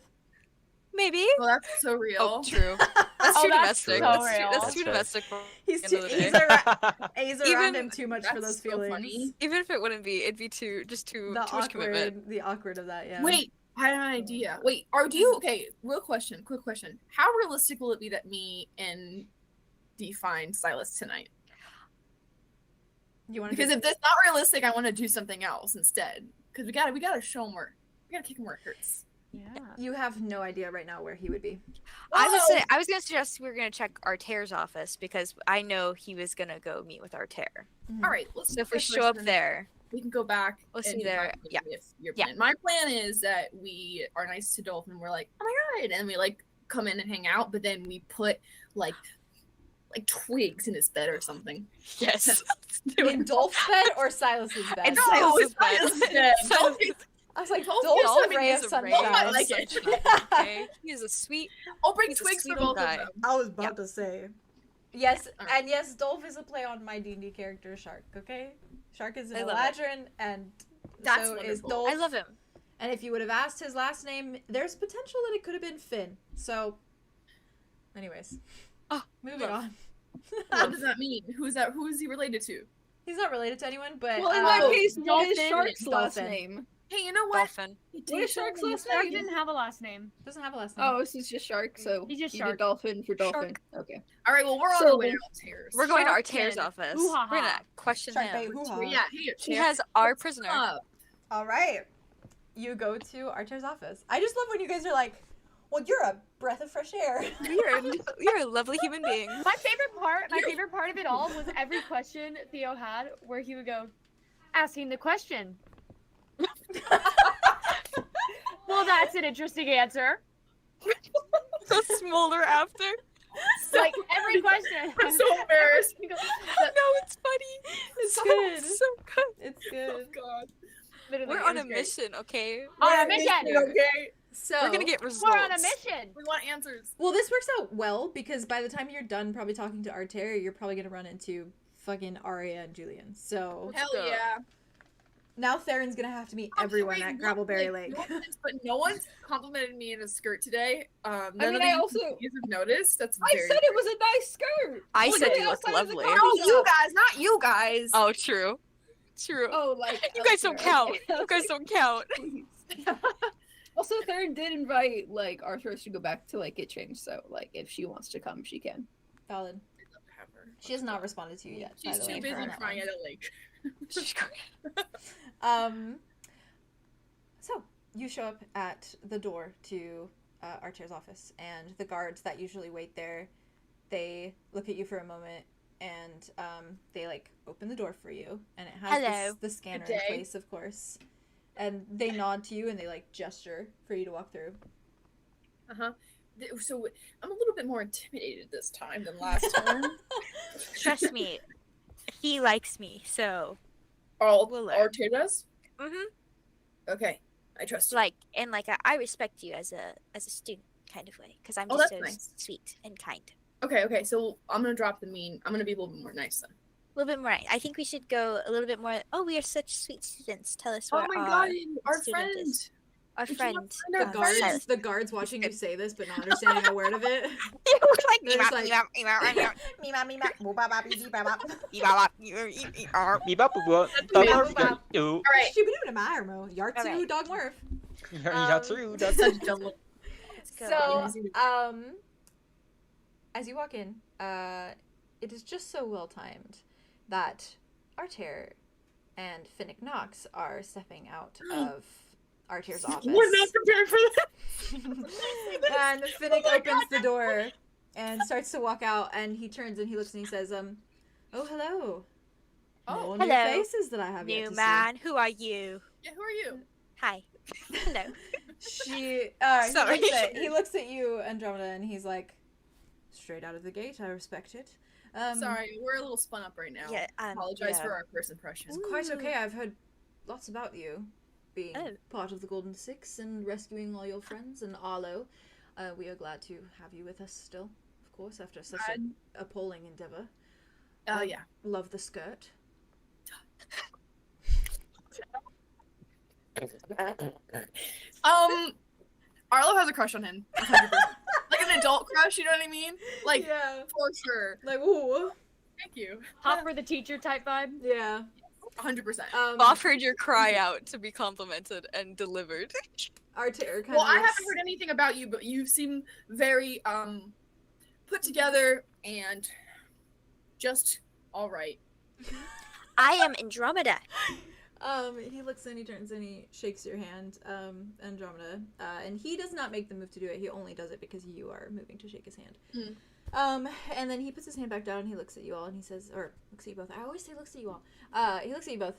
Maybe. Well, that's so real. Oh, true. That's Oh, too that's domestic. so That's real. too That's fair. domestic. For He's the too, end of the he's, day. he's around Even- him too much for That's those so feelings. funny. Even if it wouldn't be, it'd be too too The much commitment. the awkward of that, yeah. Wait, I have an idea. Wait, do you okay? Quick question. How realistic will it be that me and Dee find Silas tonight? You want to Because if that's not realistic, I want to do something else instead. Because we gotta show him where we gotta kick him where it hurts. Yeah. you have no idea right now where he would be. I Oh! was gonna suggest we were gonna check Artair's office because I know he was gonna go meet with Artair. All right, let's. So if we do show up first, there, we can go back. We'll and see do there. my plan Yeah. If your Yeah. plan. My plan is that we are nice to Dolph and we're like, oh my god, and we like come in and hang out, but then we put like twigs in his bed or something. yes. Let's do In it. Dolph's bed or Silas's bed? And No, Silas's it's Silas's bed. bed. Silas- I was like, Dolph Dolph's is a having ray of He's a ray sunshine. I of like it. sunshine, okay? He is a sweet. I'll bring He's a twigs sweet for little both of guy. them. I was about Yep. to say. Yes, Alright. and yes, Dolph is a play on my D&D character Shark, okay? Shark is an I love it. Eladrin, and That's so is wonderful. Dolph. I love him. And if you would have asked his last name, there's potential that it could have been Finn. So, anyways. Oh, moving love. on. What does that mean? Who is that? Who is he related to? He's not related to anyone, but Well, in that Oh, case, what is Dolphin. Shark's last Dolphin. name? Hey, you know what? Dolphin. What is Shark's last Shark name? didn't have a last name. doesn't have a last name. Oh, this is just Shark, so He's just you did Shark. Dolphin for Dolphin. Okay. All right, well, we're on So- our way downstairs. We're going to Shark Artair's Kid. office. Hoo-ha-ha. We're gonna question Shark him. bait, hoo-ha. Yeah, hey, He has our prisoner. up. All right. You go to Artair's office. I just love when you guys are like, Well, you're a breath of fresh air. You're a lovely human being. My favorite part of it all was every question Theo had where he would go, asking the question. Well, that's an interesting answer. The smolder after. Like every question. I'm so embarrassed. No, it's funny. It's good. So good. It's good. God. Literally, We're it on was a great. mission, okay? On a mission. Okay. So We're gonna get results. We're on a mission. We want answers. Well, this works out well because by the time you're done probably talking to Artair, you're probably gonna run into fucking Aria and Julien. So Hell go. yeah. now Theron's gonna have to meet everyone at Gravelberry Lake. But no one's complimented me in a skirt today. I None mean, of I you also guys have noticed. That's I very said it was a nice skirt. I Look said at you the look outside of the lovely. coffee No, shop. you guys, not you guys. Oh, true. True. Oh, like You guys don't okay, count. okay, You guys don't count. Also, Theron did invite like Arthros to go back to like get changed. So like, if she wants to come, she can. Valid. She has not responded to you yet. She's by the too way, busy on that crying one. at a lake. So you show up at the door to Artair's office, and the guards that usually wait there, they look at you for a moment, and they like open the door for you, and it has Hello. the scanner Good in day. place, of course, and they nod to you and they like gesture for you to walk through. So I'm a little bit more intimidated this time than last time. Trust me, he likes me, so All We'll learn. Artair does? Okay, I trust you. like and like I respect you as a student kind of way because I'm Oh, just that's so nice. sweet and kind. Okay, so I'm gonna drop the mean. I'm gonna be a little bit more nice then. A little bit more. I think we should go a little bit more. Oh, we are such sweet students. Tell us Oh what my our god, our student friend. is. Our We friend. cannot find our The guards- guards, the guards watching you say this but not understanding a word of it. It was like They're just like, All right. Alright. Dog Murph. Such dumb little- Let's go. So, as you walk in, it is just so well timed that Artair and Finnick Nox are stepping out of Artair's office. We're not prepared for that. And Finnick opens the door and starts to walk out, and he turns and he looks and he says, "Oh, hello. More new Hello, faces that I have yet New to man, who are you? Yeah, who are you? Hi. Hello. see." Sorry. He looks at you, Andromeda, and he's like, "Straight out of the gate, I respect it." Sorry, we're a little spun up right now. Yeah, Apologize yeah. for our first impression. It's quite okay. I've heard lots about you being Oh. part of the Golden Six and rescuing all your friends and Arlow. We are glad to have you with us still, of course, after such an appalling endeavor. Oh yeah. Love the skirt. Arlo has a crush on him. 100%. Like an adult crush, you know what I mean? Like Yeah. for sure. Like, ooh. Thank you. Hot for the teacher type vibe. Yeah. 100%. Offered your cry out to be complimented and delivered. Artair kind Well, of I haven't heard anything about you, but you seem very put together and just all right. I am Andromeda. He looks and he turns and he shakes your hand, Andromeda, and he does not make the move to do it. He only does it because you are moving to shake his hand. And then he puts his hand back down and he looks at you all and he says, or looks at you both. I always say looks at you all. He looks at you both.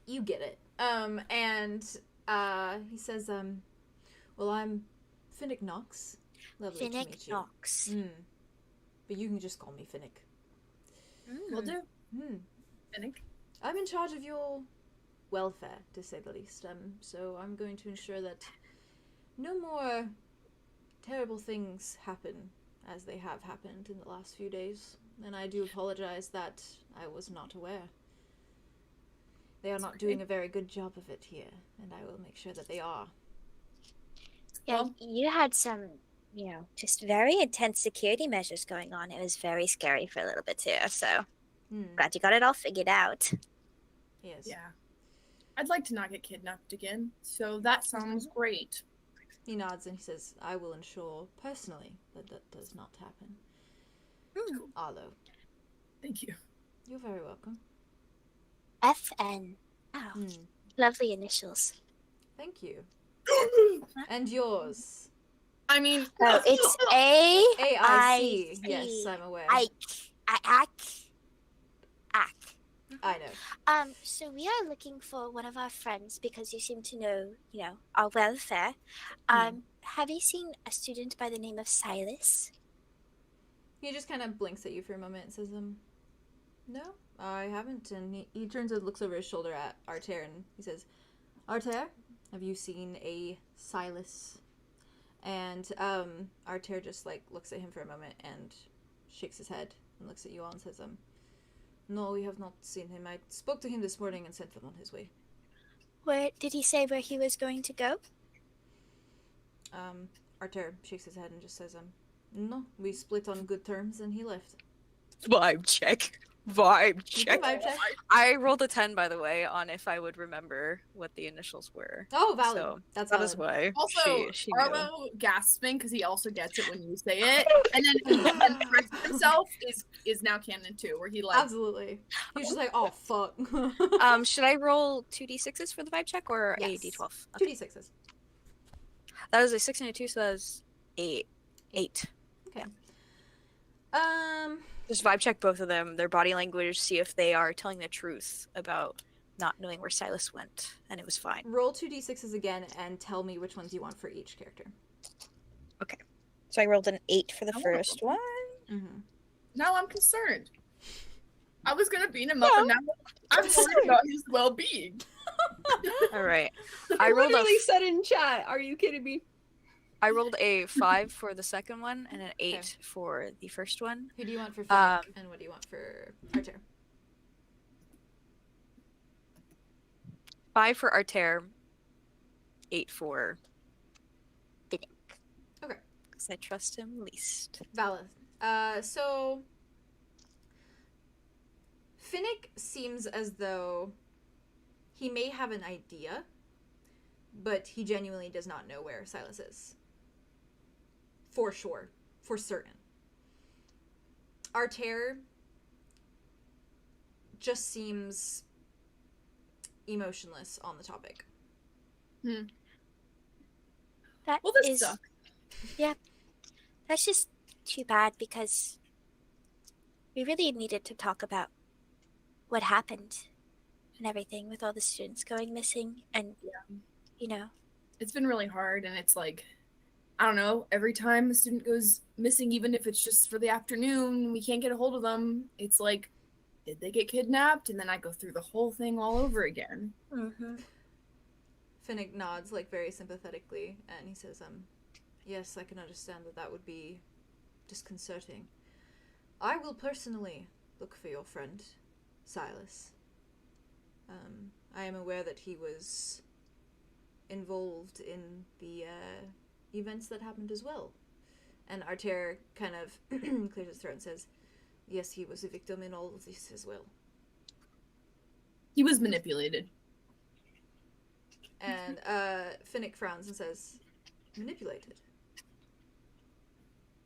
You get it. And he says, well, I'm Finnick Nox. Lovely to meet Finnick you. Nox. But you can just call me Finnick. Will do. Finnick. I'm in charge of your welfare, to say the least. So I'm going to ensure that no more terrible things happen as they have happened in the last few days. And I do apologize that I was not aware. They are not doing a very good job of it here, and I will make sure that they are. Yeah, Well- you had some, just very intense security measures going on. It was very scary for a little bit too. So glad you got it all figured out. Yes. Yeah. I'd like to not get kidnapped again, so that sounds great. He nods and he says, I will ensure personally that that does not happen. Arlo, Thank you. you're very welcome. FN. Oh, lovely initials. Thank you. And yours? I mean, Oh, it's AIC. Yes, I'm aware. I know. So we are looking for one of our friends because you seem to know, our welfare. Have you seen a student by the name of Silas? He just kind of blinks at you for a moment and says, no, I haven't. And he turns and looks over his shoulder at Artair and he says, Artair, have you seen a Silas? And Artair just like looks at him for a moment and shakes his head and looks at you all and says, no, we have not seen him. I spoke to him this morning and sent him on his way. Where did he say where he was going to go? Artair shakes his head and just says, no, we split on good terms and he left. Vibe check. Vibe check. Vibe check. I rolled a 10, by the way, on if I would remember what the initials were. Oh, valid. So That's that valid. is why. Also, she knew. Arlo gasping because he also gets it when you say it, and then corrects himself is now canon too, where he like Absolutely. He's just like, oh fuck. Should I roll 2d6s for the vibe check or Yes. a d12? 2d6s. That was a 6 and a 2, so that was 8. Okay. Just vibe check both of them, their body language, see if they are telling the truth about not knowing where Silas went, and it was fine. Roll 2d6s again and tell me which ones you want for each character. Okay. So I rolled an 8 for the first one. Mm-hmm. now I'm concerned. I was gonna beat him up, and now I'm worried about his well-being. All right. I I rolled a literally said in chat, are you kidding me? I rolled a 5 for the second one and an 8 for the first one. Who do you want for Finnick, and what do you want for Artair? 5 for Artair, 8 for Finnick. Okay. Because I trust him least. Valid. So Finnick seems as though he may have an idea, but he genuinely does not know where Silas is. For sure. For certain. Artair just seems emotionless on the topic. That Well, this is- sucks. Yeah. That's just too bad because we really needed to talk about what happened and everything with all the students going missing and, It's been really hard, and it's like, I don't know, every time a student goes missing, even if it's just for the afternoon, we can't get a hold of them, it's like, did they get kidnapped? And then I go through the whole thing all over again. Mm-hmm. Finnick nods, like, very sympathetically, and he says, yes, I can understand that would be disconcerting. I will personally look for your friend, Silas. I am aware that he was involved in the events that happened as well. And Artair kind of clears his throat and says, yes, he was a victim in all of this as well. He was manipulated. And Finnick frowns and says, manipulated?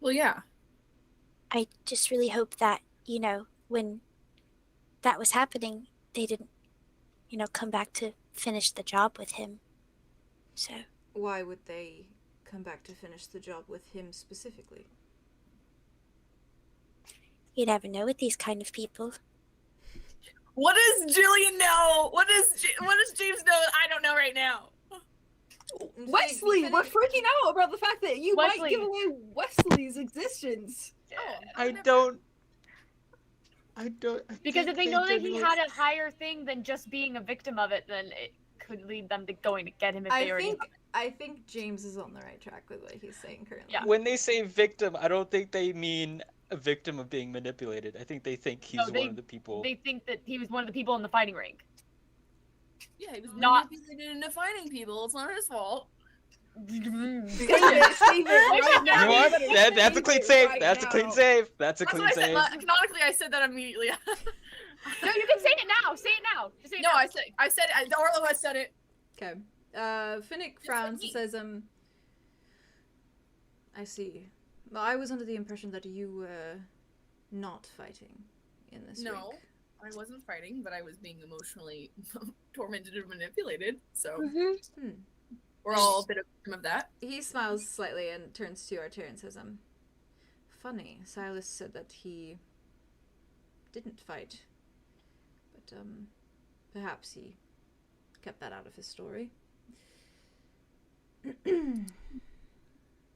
Well, yeah. I just really hope that, when that was happening, they didn't, come back to finish the job with him. So. Why would they come back to finish the job with him specifically? You never know with these kind of people. What does Julien know? What does James know that I don't know right now? Wesley, we're freaking out about the fact that you might give away Wesley's existence. I don't. Because if they know that he had a higher thing than just being a victim of it, then it could lead them to going to get him if they already. I think James is on the right track with what he's saying currently. Yeah. When they say victim, I don't think they mean a victim of being manipulated. I think they think he's one of the people. They think that he was one of the people in the fighting ring. Yeah, he was Not- manipulated into fighting people. It's not his fault. Save it right now. You know what? Save That's a clean it save. right That's a now. clean save. That's a That's clean what I said. save. Canonically, I said that immediately. No, you can say it now. Say it now. Just say it No, now. I said it. Arlo has said it. Okay. Finnick frowns and says, I see. Well, I was under the impression that you were not fighting in this No, ring. I wasn't fighting, but I was being emotionally tormented and manipulated. So We're all a bit of that. He smiles slightly and turns to Artair and says, funny, Silas said that he didn't fight, but, perhaps he kept that out of his story.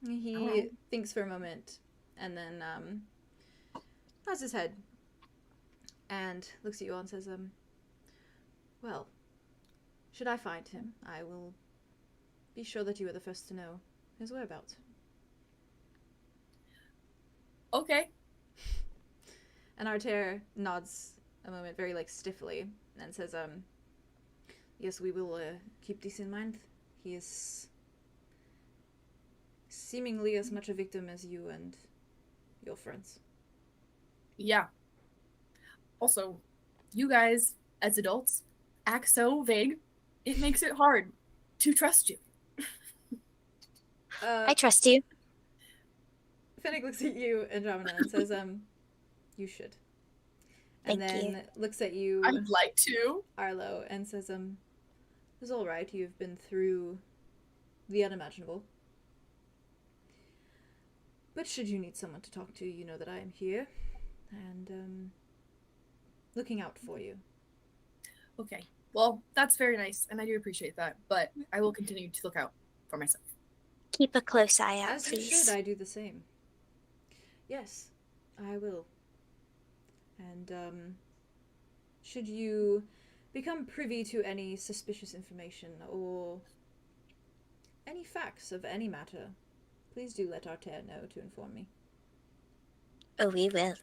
He thinks for a moment, and then, nods his head, and looks at you all and says, well, should I find him, I will be sure that you are the first to know his whereabouts. Okay. And Artair nods a moment very, stiffly, and says, yes, we will, keep this in mind. He is seemingly as much a victim as you and your friends. Yeah. Also, you guys, as adults, act so vague, it makes it hard to trust you. I trust you. Finnick looks at you, Andromeda, and says, you should. And Thank then you. looks at you, I'd like to. Arlow, and says, it's all right, you've been through the unimaginable. But should you need someone to talk to, you know that I am here, and, looking out for you. Okay. Well, that's very nice, and I do appreciate that, but I will continue to look out for myself. Keep a close eye out, As you please. should, I do the same. Yes, I will. And, should you become privy to any suspicious information or any facts of any matter, please do let Artair know to inform me. Oh, we will.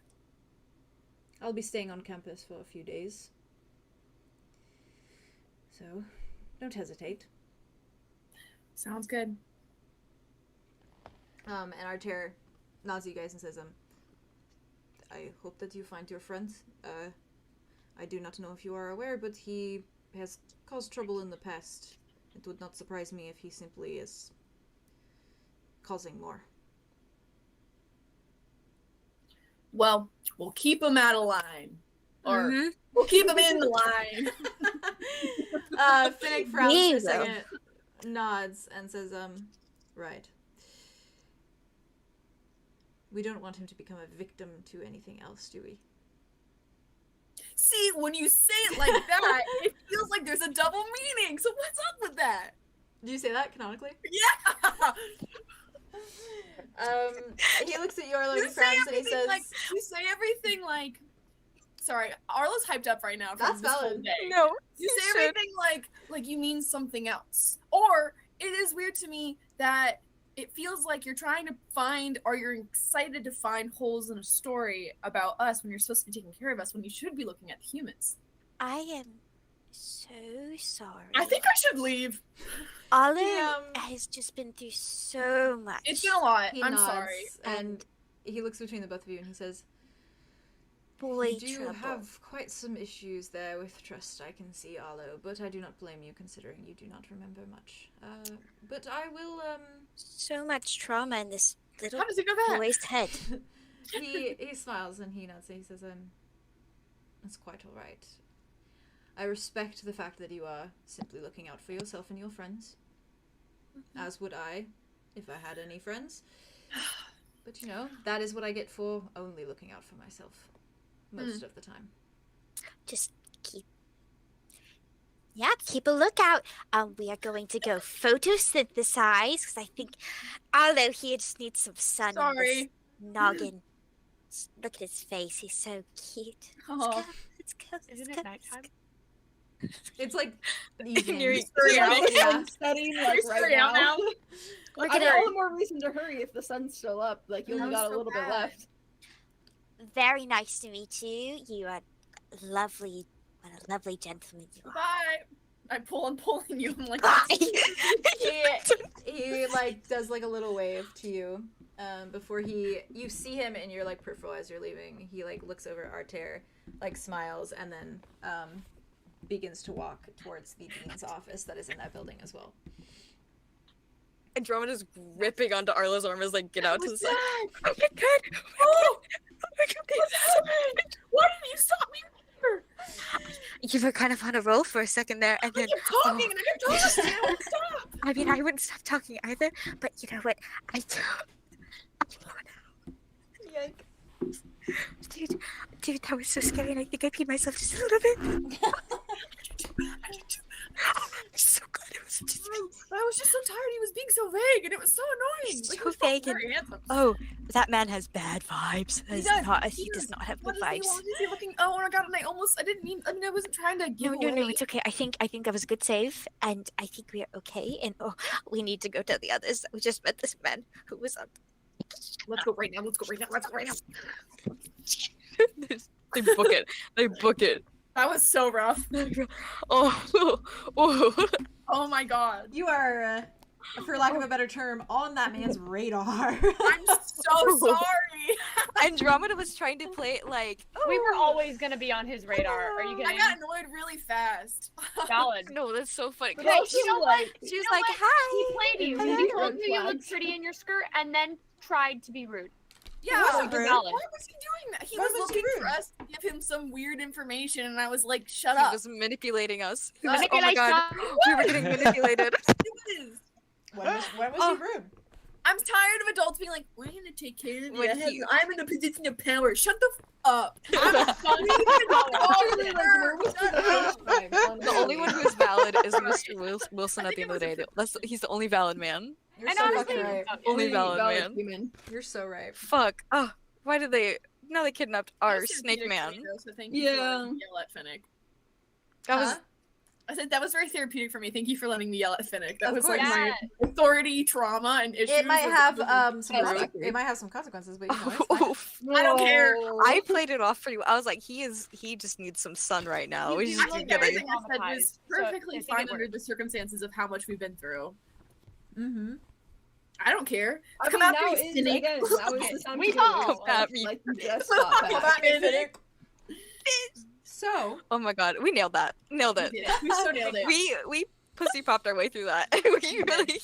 I'll be staying on campus for a few days. So, don't hesitate. Sounds good. And Artair nods at you guys and says, I hope that you find your friend. I do not know if you are aware, but he has caused trouble in the past. It would not surprise me if he simply is causing more. Well, we'll keep him out of line. Or Mhm. we'll keep him in the line. Finnick frowns for a Neither. second, nods, and says, right. We don't want him to become a victim to anything else, do we? See, when you say it like that, it feels like there's a double meaning. So what's up with that? Do you say that canonically? Yeah. He looks at you, Arlo, he You say frowns, and he everything says, like you say everything like. Sorry, Arlo's hyped up right now. From That's this whole valid. day. No, You say should. everything like you mean something else. Or it is weird to me that it feels like you're trying to find or you're excited to find holes in a story about us when you're supposed to be taking care of us when you should be looking at the humans. I am so sorry. I think I should leave. Arlo He, has just been through so much. It's been a lot. he I'm nods, sorry. and he looks between the both of you and he says, Boy you do trouble. have quite some issues there with trust, I can see, Arlo, but I do not blame you considering you do not remember much. But I will, So much trauma in this little How does it go back? boy's head. he smiles and he nods and he says, it's quite alright. I respect the fact that you are simply looking out for yourself and your friends. As would I, if I had any friends. But you know, that is what I get for only looking out for myself. Most of the time. Just keep a lookout. We are going to go photosynthesize because I think Arlo here just needs some sun in this Sorry. noggin. Look at his face. He's so cute. Oh. Let's go. Isn't let's it go, nighttime? It's like evening. You're Yeah. Setting Are like you right straight out now. now? We're I mean, gonna all the more reason to hurry if the sun's still up. Like you only That was got a so little bit bad. left. very nice to meet you. You are lovely. What a lovely gentleman you are. Bye. I'm pulling you. I'm like, Bye. he like does like a little wave to you before you see him in your like peripheral as you're leaving. He like looks over at Artair, like smiles, and then begins to walk towards the dean's office that is in that building as well. Andromeda's gripping onto Arlo's arm as like get out to the side. Oh my god! Oh my god! Why didn't you stop me? You were kind of on a roll for a second there, and I then kept talking and I kept talking and I wouldn't stop. I mean, I wouldn't stop talking either. But you know what? I do. Dude, that was so scary, and I think I peed myself just a little bit. I'm so glad it was just me. I was just so tired. He was being so vague, and it was so annoying. He's Like, so he was fucking vague and- very handsome. Oh, that man has bad vibes. He He does. does not have What good is he? vibes. What is he looking? Oh my god! And I didn't mean. I mean, I wasn't trying to give No, away. it's okay. I think that was a good save, and I think we are okay. And we need to go tell the others. We just met this man who was on. Let's go right now. Let's go right now. Let's go right now. They book it. They book it. That was so rough. Oh. Oh my god. You are, for lack of a better term, on that man's radar. I'm so sorry. Andromeda was trying to play it like, We were always gonna be on his radar. Are you I kidding? got annoyed really fast. Valid. no, that's so funny. But Hey, also, you know what? She was You know like, what? hi. He played you. Hello. He told Red you you looked flags. pretty in your skirt, and then tried to be rude. Yeah. wasn't Why rude. Valid. was he doing that? He Why was was he looking for rude? us to give him some weird information, and I was like, "Shut He up." was manipulating us. He Uh, was, oh my god, we were getting manipulated. When was he rude? I'm tired of adults being like, "We're gonna take care of When you. he- I'm in a position of power." Shut the up. The only one who is valid is Mr. Wilson I at the think end of the it day. He's the only valid man. You're And so honestly, fucking right. Only valid man. human. You're so right. Fuck. Oh, why did they? Now they kidnapped our That was snake therapeutic man. for me, though, so thank you for Yeah. letting me yell at Finnick. That was Huh? I said that was very therapeutic for me. Thank you for letting me yell at Finnick. That Of was course. like my Yeah. authority trauma and issues. It might was- have was- some Exactly. it might have some consequences, but you know, it's fine. Oof. I don't care. I played it off pretty well. I was like, he just needs some sun right now. You We do just I look think gotta. everything I said was traumatized, so perfectly I think it fine under worked. the circumstances of how much we've been through. Mm-hmm. I don't care. I Come mean, out now to me, is, Finnick. again, now is the time We to go know. with Come at stuff, me. like you just got Come back. at me, Finnick. So, Oh my god, we nailed that. Nailed it. Yeah, we so nailed it. We pussy popped our way through that. We really.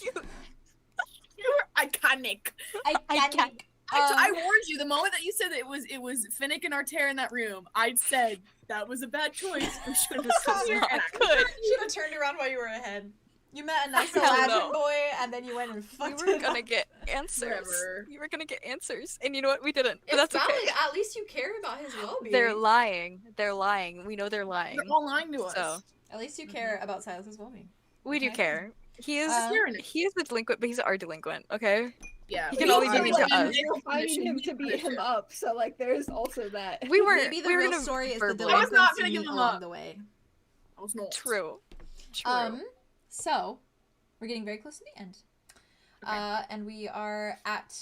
You were iconic. I can't. I warned you the moment that you said that it was Finnick and Artair in that room. I said that was a bad choice. We should have This is here. not And good. should have turned around while you were ahead. You met a nice Hell Aladdin no. boy, and then you went and We fucked were it gonna up. get answers. Whatever. We were gonna get answers, and you know what? We didn't. But It's that's okay. valid. At least you care about his well-being. They're lying. They're lying. We know they're lying. They're all lying to us. So At least you care about Silas's well-being. we do Okay. care. He is. Hearing it. He is a delinquent, but he's our delinquent. Okay. Yeah. He can we only be are mean to like us. in Finding him to beat him up, so like there's also that. We were. Maybe the we were real gonna story is the verbally- I was not gonna delinquency give them along up. the way. I was not. True. True. So we're getting very close to the end. Okay. And we are at,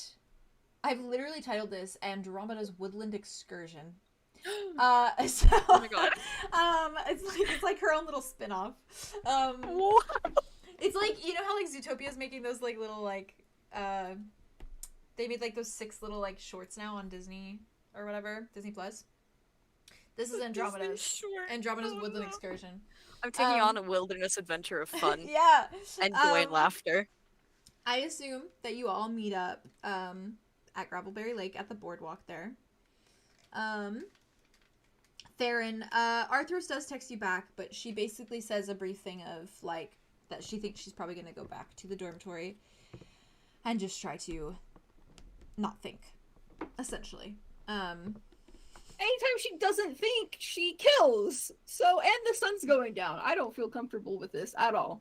I've literally titled this Andromeda's Woodland Excursion. So, Oh my god. it's like her own little spin-off. It's like, you know how like Zootopia's making those like little like they made like those 6 little like shorts now on Disney or whatever, Disney Plus. This is Andromeda's Andromeda's Woodland Excursion. I'm taking um, on a wilderness adventure of fun Yeah. and joy and laughter. I assume that you all meet up at Gravelberry Lake at the boardwalk there. Theron, Arthros does text you back, but she basically says a brief thing of like that she thinks she's probably gonna go back to the dormitory and just try to not think, essentially. Anytime she doesn't think, she kills. So, and the sun's going down. I don't feel comfortable with this at all.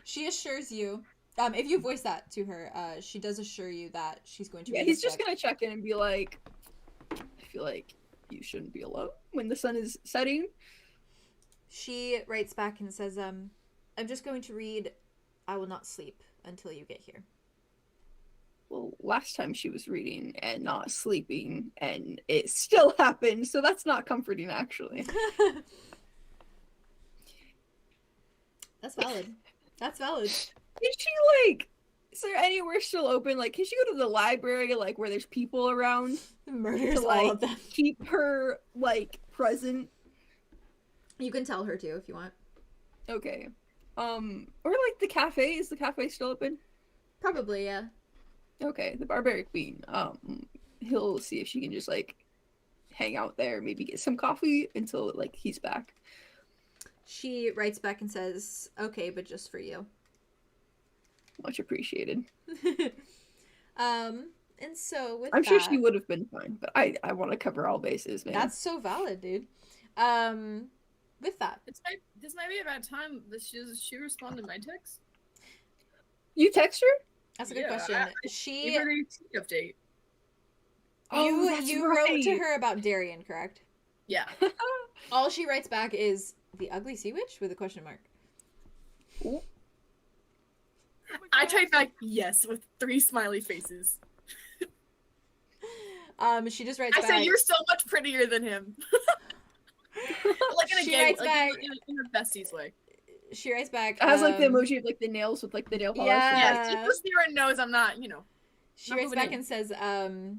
She assures you, if you voice that to her, she does assure you that she's going to. Yeah, read he's this just book. gonna check in and be like, I feel like you shouldn't be alone when the sun is setting. She writes back and says, I'm just going to read I Will Not Sleep Until You Get Here. Well, last time she was reading and not sleeping, and it still happened, so that's not comforting, actually. That's valid. That's valid. Can she, like, is there anywhere still open? Like, can she go to the library, like, where there's people around Murders to, all like, of them. keep her, like, present? You can tell her to if you want. Okay. Or, like, the cafe? Is the cafe still open? Probably, yeah. Okay, the Barbaric Queen. He'll see if she can just, like, hang out there, maybe get some coffee until like he's back. She writes back and says, "Okay, but just for you." Much appreciated. And so with I'm that, sure she would have been fine, but I want to cover all bases, man. That's so valid, dude. With that, This might be a bad time. Does she respond to my text? You text her? that's a good Yeah, question. Give She, her the update. you wrote to her about Darian, correct? Yeah. All she writes back is the ugly sea witch with a question mark. I typed back yes with 3 smiley faces. She just writes I back. say you're so much prettier than him. Like in a She gay, writes like back. in a besties way. She writes back. It has like the emoji of like the nails with like the nail polish. Yeah. Yeah, Sarah knows I'm not, you know. She not writes moving back in. and says, I'm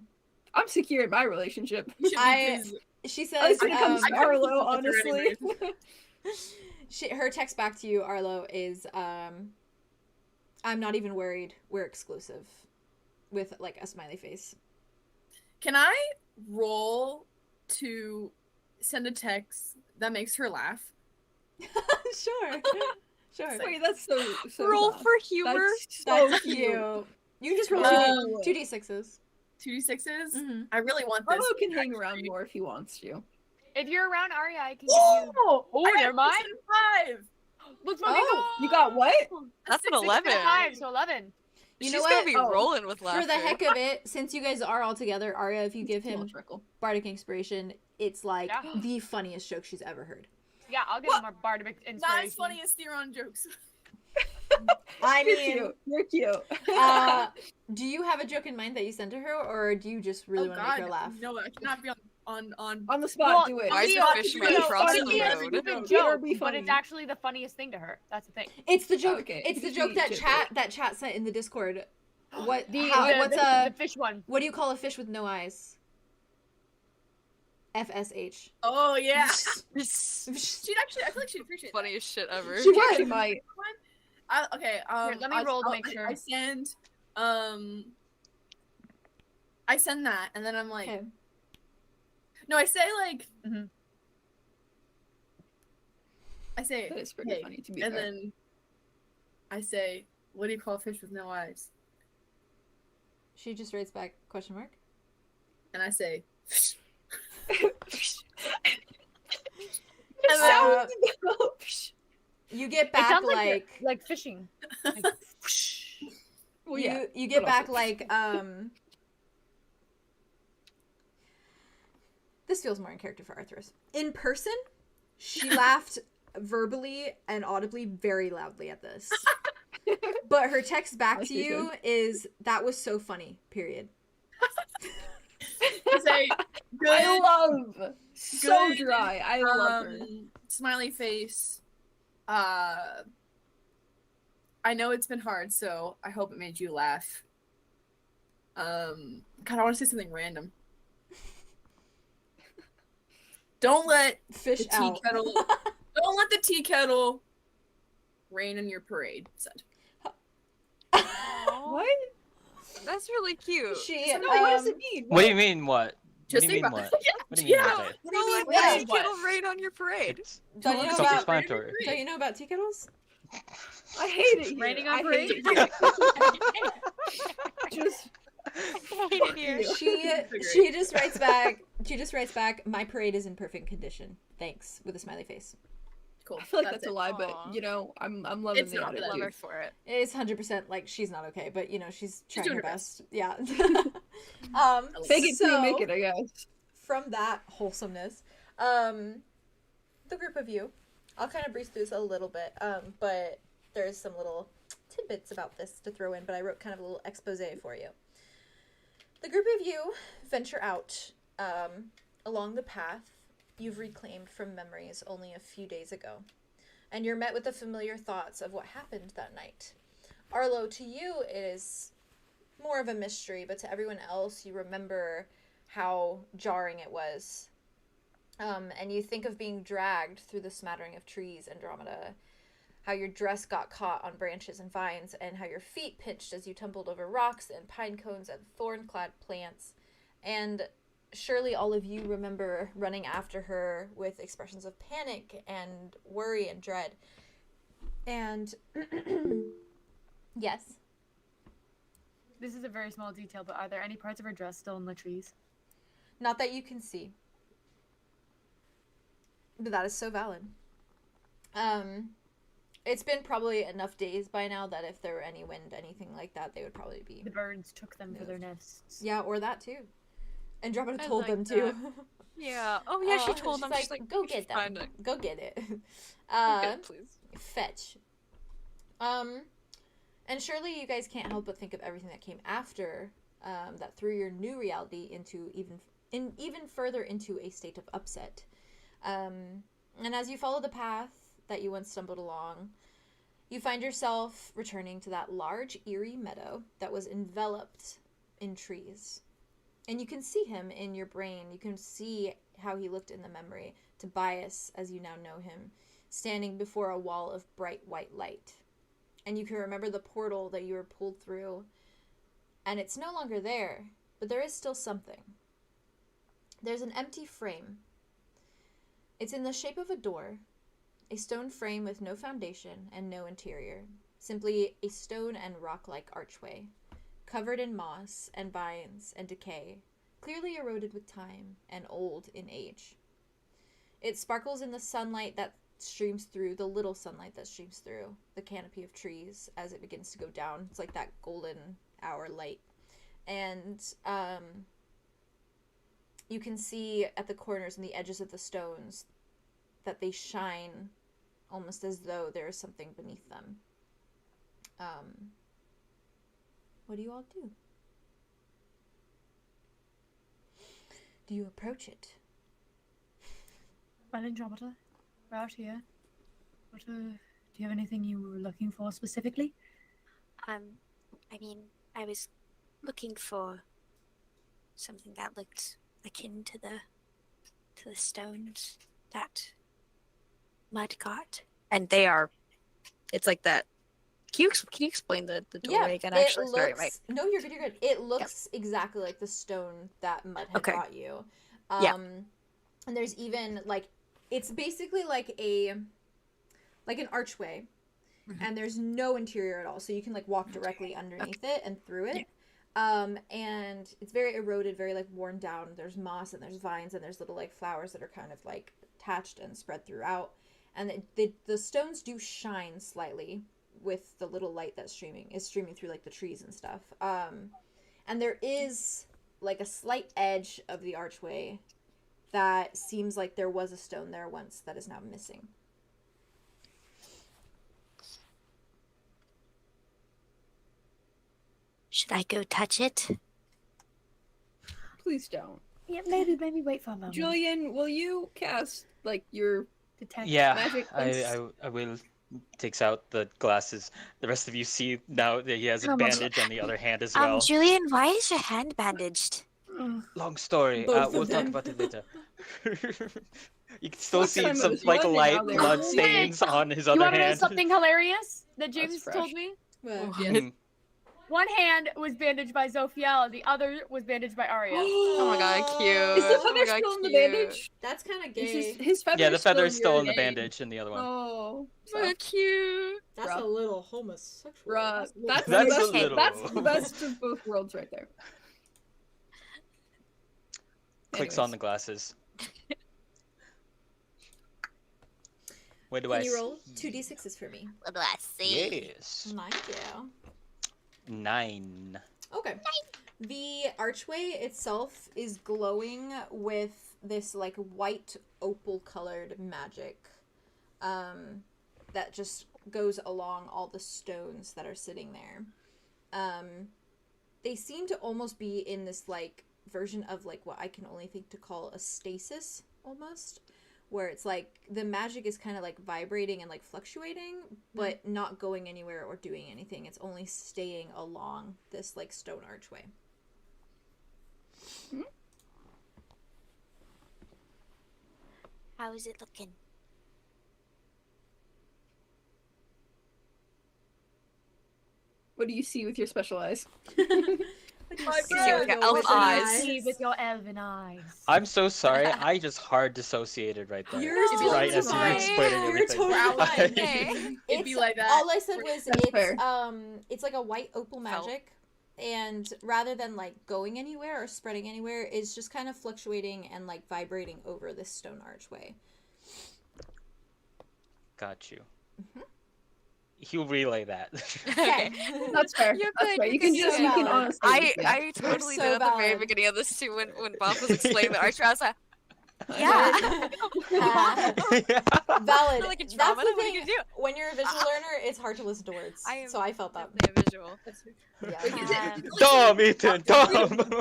secure in my relationship. You should I- be, please. she I says, was gonna come I Arlo, couldn't honestly. with her her text back to you, Arlo, is, I'm not even worried. We're exclusive, with like a smiley face. Can I roll to send a text that makes her laugh? Sure. Wait, that's so Roll soft. for humor. That's so That's cute. cute. You can just roll Oh. 2d6s. 2d6s? Mm-hmm. I really want this. Arlo can hang around more if he wants to. If you're around Aria, I can give you. Oh, Never mind. 5. Looks Oh, You got what? That's an 11. 5, so 11. You She's know gonna what? be Oh. rolling with laughter. For the heck of it, since you guys are all together, Aria, if you give Small him trickle. bardic inspiration, it's like Yeah. the funniest joke she's ever heard. Yeah, I'll give him more bardic inspiration. Not as funny as Theron jokes. I You're mean, cute. You're cute. do you have a joke in mind that you sent to her, or do you just really want to make her laugh? No, I cannot be on On the spot, Well, do it. Why is Theo, the fisherman Theo, across Theo, the it's a road? stupid It'll joke, be but funny. it's actually the funniest thing to her. That's the thing. It's the joke. Okay, It's the just joke be that chipper. chat sent in the Discord. What? The fish one. What do you call a fish with no eyes? FSH. Oh yeah. She'd She'd actually, I feel like she'd appreciate that. Funniest shit ever. She would. She might. Okay. Here, let me roll to make sure. I send that, and then I'm like, Okay. no, I say like, Mhm. I say, That is pretty hey, funny to be and fair. then I say, what do you call a fish with no eyes? She just writes back question mark. And I say, It Uh, sounds- You get It back sounds like fishing. Well, yeah, you get but back also- like this feels more in character for Arthros. In person, she laughed verbally and audibly very loudly at this. But her text back As to she you is that was so funny, period. I say, good, I love so Good, dry. I love her. smiley face. I know it's been hard, so I hope it made you laugh. God, I want to say something random. Don't let Fish the tea out. kettle. Don't let the tea kettle rain in your parade. Said. What? That's really cute. She No, what does it mean? What do you mean? What? Just what do you think mean? about What? it. What do you mean? Yeah. What? What do you mean? Yeah. Wait, Tea what? kettle rain on your parade. It's Don't you know about self-explanatory. don't you know about tea kettles? I hate it here. Raining on I parade? hate it here. Just She just writes back. She just writes back. My parade is in perfect condition. Thanks, with a smiley face. Cool. I feel like that's it. a lie, but Aw. you know, I'm loving It's the not, but I Love her attitude. for it. It's 100% like she's not okay, but you know she's trying doing her her best. Yeah. Fake it till so, you make it, I guess. from that wholesomeness, the group of you, I'll kind of breeze through this a little bit, but there's some little tidbits about this to throw in, but I wrote kind of a little expose for you. The group of you venture out along the path you've reclaimed from memories only a few days ago, and you're met with the familiar thoughts of what happened that night. Arlo, to you it is more of a mystery, but to everyone else you remember how jarring it was. And you think of being dragged through the smattering of trees, Andromeda, how your dress got caught on branches and vines, and how your feet pinched as you tumbled over rocks and pine cones and thorn-clad plants, and surely all of you remember running after her with expressions of panic and worry and dread. And yes. This is a very small detail, but are there any parts of her dress still in the trees? Not that you can see. But that is so valid. It's been probably enough days by now that if there were any wind, anything like that, they would probably be... The birds took them for their nests. Yeah, or that too. Andromeda I told like them that. too. Yeah. Oh yeah, she told them. She's She's like, go "We should get them. find it." Go get it. Okay, please. Fetch. And surely you guys can't help but think of everything that came after, that threw your new reality into even further into a state of upset. And as you follow the path that you once stumbled along, you find yourself returning to that large, eerie meadow that was enveloped in trees. And you can see him in your brain. You can see how he looked in the memory. Tobias, as you now know him, standing before a wall of bright white light. And you can remember the portal that you were pulled through. And it's no longer there, but there is still something. There's an empty frame. It's in the shape of a door, a stone frame with no foundation and no interior, simply a stone and rock-like archway, covered in moss and vines and decay, clearly eroded with time and old in age. It sparkles in the sunlight that streams through, the little sunlight that streams through the canopy of trees as it begins to go down. It's like that golden hour light. And you can see at the corners and the edges of the stones that they shine almost as though there is something beneath them. What do you all do? Do you approach it? Well, Andromeda, we're out here. What, do you have anything you were looking for specifically? I mean, I was looking for something that looked akin to the stones that Mud got. And they are, it's like that. Can you explain the doorway again? Actually, sorry, right? No, you're good. You're good. It looks exactly like the stone that Mud had brought you. And there's even like, it's basically like an archway, and there's no interior at all, so you can like walk directly underneath it and through it. And it's very eroded, very like worn down. There's moss and there's vines and there's little like flowers that are kind of like attached and spread throughout. And the stones do shine slightly with the little light that's streaming through like the trees and stuff. And there is like a slight edge of the archway that seems like there was a stone there once that is now missing. Should I go touch it? Please don't. Yeah, maybe wait for a moment. Julien, will you cast like your Detect magic? I will. Takes out the glasses. The rest of you see now that he has a bandage on the other hand as well. Julien, why is your hand bandaged? Long story. Both We'll of talk them. about it later. You can still What see time some is it? like When and light how they- blood stains on his other You want to know hand. something hilarious that James fresh. told me? Mm. One hand was bandaged by Zophiel, the other was bandaged by Aria. Oh my god, cute. Is the Oh feather my god, still in the cute. bandage? That's kind of Is gay. his feather Yeah, the feather's in still your in the name? bandage in the other one. Oh, So cute. That's Bruh. a little homosexual. bruh, that's, That's the a best, little- that's the best of both worlds right there. Clicks Anyways. on the glasses. Where do Can I you roll see? 2d6s for me? What do I see? Yes. Thank you. 9. Okay. The archway itself is glowing with this like white opal colored magic that just goes along all the stones that are sitting there. They seem to almost be in this like version of like what I can only think to call a stasis almost, where it's like the magic is kind of like vibrating and like fluctuating, but not going anywhere or doing anything. It's only staying along this like stone archway. How is it looking? What do you see with your special eyes? What My You see with your elf With eyes. See with your elven eyes. I'm so sorry. I just hard dissociated right there. You're right totally as you were fine. explaining You're everything. totally fine. It'd be It's- like that. All I said was That's fair. it's like a white opal magic, and rather than like going anywhere or spreading anywhere, it's just kind of fluctuating and like vibrating over this stone archway. Got you. He'll relay that. Okay. That's fair. You're That's good, fair. You you're can good. just, you can Yeah. honestly. I totally so did at the very valid. beginning of this too when Bob was explaining the archer. I was like, Yeah. Valid. Like a That's drama, the what are thing. you gonna do? When you're a visual learner, it's hard to listen to words. I am So I felt that. definitely a visual. Yeah. Dumb, Ethan, dumb.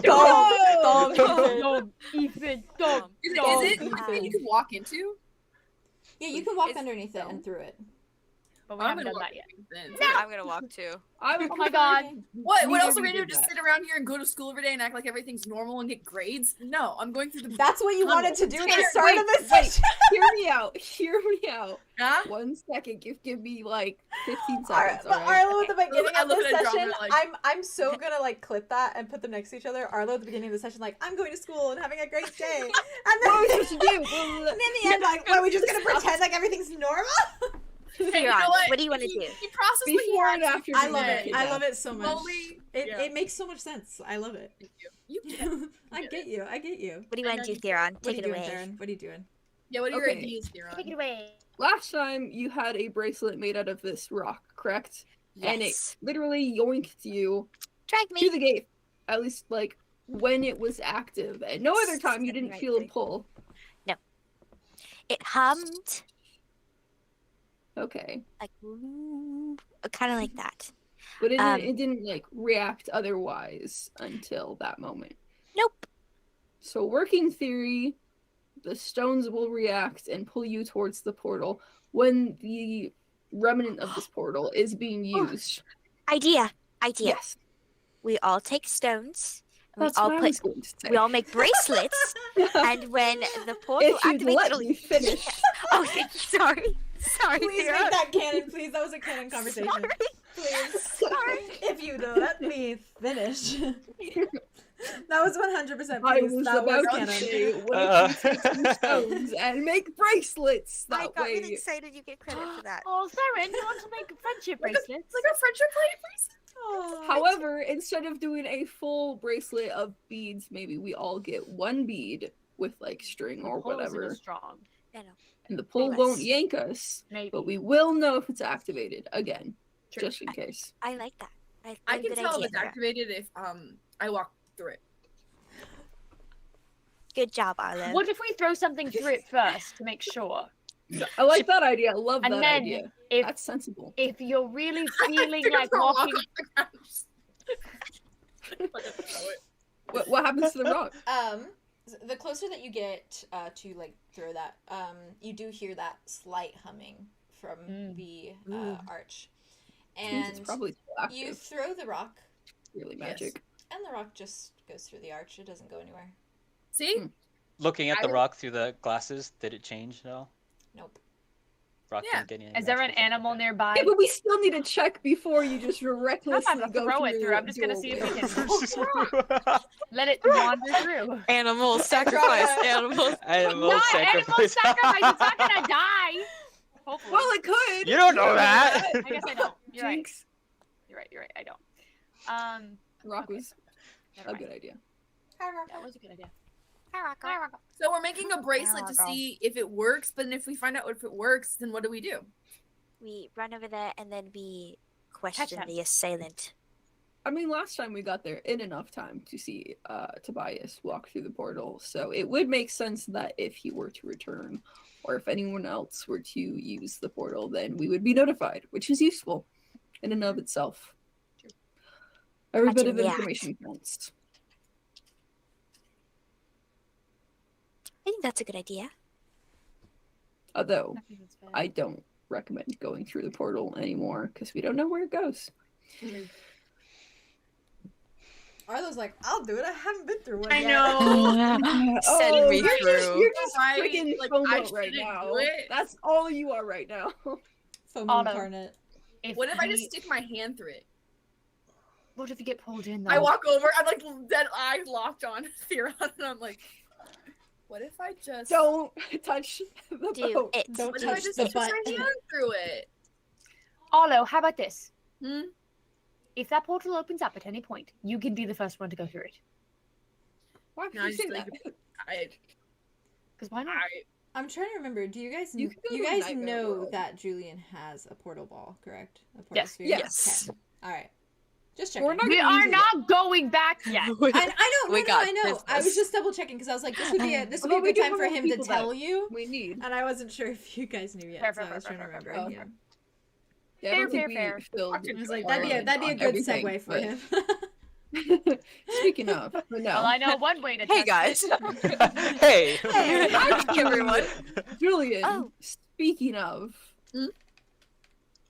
Dumb, Ethan, dumb. Is dumb. it something you can walk into? Yeah, you can walk It's underneath it stone. and through it. But we I'm haven't gonna done walk that yet. then. I'm gonna walk too. I would Oh my prefer- god. What Neither else of are we you gonna do? did Just that. sit around here and go to school every day and act like everything's normal and get grades? No, I'm going through the. That's what you wanted to do at the Here, start of this wait. session. Hear me out. Hear me out. Huh? 1 second. Give me like 15 Alright, seconds. but Alright. Arlo at the beginning I of look this at Andromeda session, like- I'm so gonna like clip that and put them next to each other. Arlo at the beginning of the session, like, I'm going to school and having a great day. And then, What are we supposed to do? and in the end, like, are we just gonna pretend like everything's normal? Hey, Theron, what do you want to He- do? He processed what he Before had and to after. I being love a it. kid. I love it so much. slowly. Yeah. It makes so much sense. I love it. You can. I get you. I get you. What do you want to do, Theron? What are Take you it doing, away. Darren? What are you doing? Yeah, what are your Okay. ideas, Theron? Take it away. Last time you had a bracelet made out of this rock, correct? And it Yes. literally yoinked you Drag to me. the gate. At least like when it was active. And no other time you didn't Right, feel a right. pull. It hummed Okay. like kind of like that. But Um, it didn't like react otherwise until that moment. Nope. So working theory, the stones will react and pull you towards the portal when the remnant of this portal is being used. Idea. Yes. We all take stones. And That's we all what I put. was going to say. We all make bracelets. And when the portal If you'd activates, let it'll. me finish. Oh, sorry. Sorry, Please Theron. make that canon, please. That was a canon conversation. Sorry. Please. Sorry. If you'd let me finish. That was 100% I please. was That was about to canon. say, what if you take some stones and make bracelets I that got way? really excited. You get credit for that. Oh, Theron, you want to make friendship bracelets? Like a friendship plate, please? Oh, However, instead of doing a full bracelet of beads, maybe we all get one bead with like string or Pulls it whatever, strong. I know. and the pull Yes. won't yank us, Maybe. but we will know if it's activated again, True. just in case. I like that. I What a can good tell idea, if it's Theron. activated if I walk through it. Good job, Arlo. What if we throw something through it first to make sure? I like that idea. I love And that then idea. if That's sensible. if you're really feeling Figure like for a walk walking, on the ground. Like, throw it. What happens to the rock? The closer that you get to like throw that, you do hear that slight humming from the arch, Means it's and probably still you active. throw the rock, Really Yes. magic. and the rock just goes through the arch. It doesn't go anywhere. See? Hmm. Looking at I the would- rock through the glasses, did it change at all? Nope. Rock Yeah. didn't get any is there an magical effect animal like that. nearby? Yeah, but we still need to check before you just I'm recklessly not go gonna throw it through. through. I'm just gonna see if we can Animal let it wander through. Animal sacrifice. Animal. Not animal sacrifice. sacrifice. It's not gonna die. Hopefully. Well, it could. You don't know that. I guess I don't. You're right. Jinx. You're right. You're right. I don't. Rock was Never a mind. good idea. That was a good idea. So we're making a bracelet to Girl. see if it works, but then if we find out if it works, then what do we do? We run over there and then we question him. the assailant. I mean, last time we got there in enough time to see Tobias walk through the portal, so it would make sense that if he were to return, or if anyone else were to use the portal, then we would be notified, which is useful in and of itself. Every Watch bit him of react. information counts. I think that's a good idea. Although, I don't recommend going through the portal anymore, because we don't know where it goes. Arlo's like, I'll do it. I haven't been through one I yet. know. Send me you're just, through. you're just Why, freaking like, FOMO I right shouldn't now. do it? That's all you are right now. FOMO Auto. incarnate. What if I just stick my hand through it? What if you get pulled in, though? I walk over, I'm like dead eyes locked on Theron, and I'm like, what if I just Don't touch the Do boat. it. Don't what if I touch just the push my butt. hand through it? Arlo, how about this? Hmm? If that portal opens up at any point, you can be the first one to go through it. Why would No, I you just say like that? Because why not? I'm trying to remember. Do you guys You can go you to a guys nightmare know world. that Julien has a portal ball, correct? A portal Yes. sphere? Yes. Okay. All right. Just checking. We're not We gonna are use it not going back yet. I know. We No, got I know. I was business. just double checking because I was like, this would be a Well, we good do time have for other him to people that tell you. we need. And I wasn't sure if you guys knew yet, Fair, so fair, I was fair, trying to fair, remember. fair. Yeah. Yeah, I don't Fair, think we fair. filled I was like, our that'd be a on good everything, segue for but- him. Speaking of, but no. Well, I know one way to Hey test guys. it. Hey. Hey, Hi everyone. Julian, Oh. speaking of, Hmm?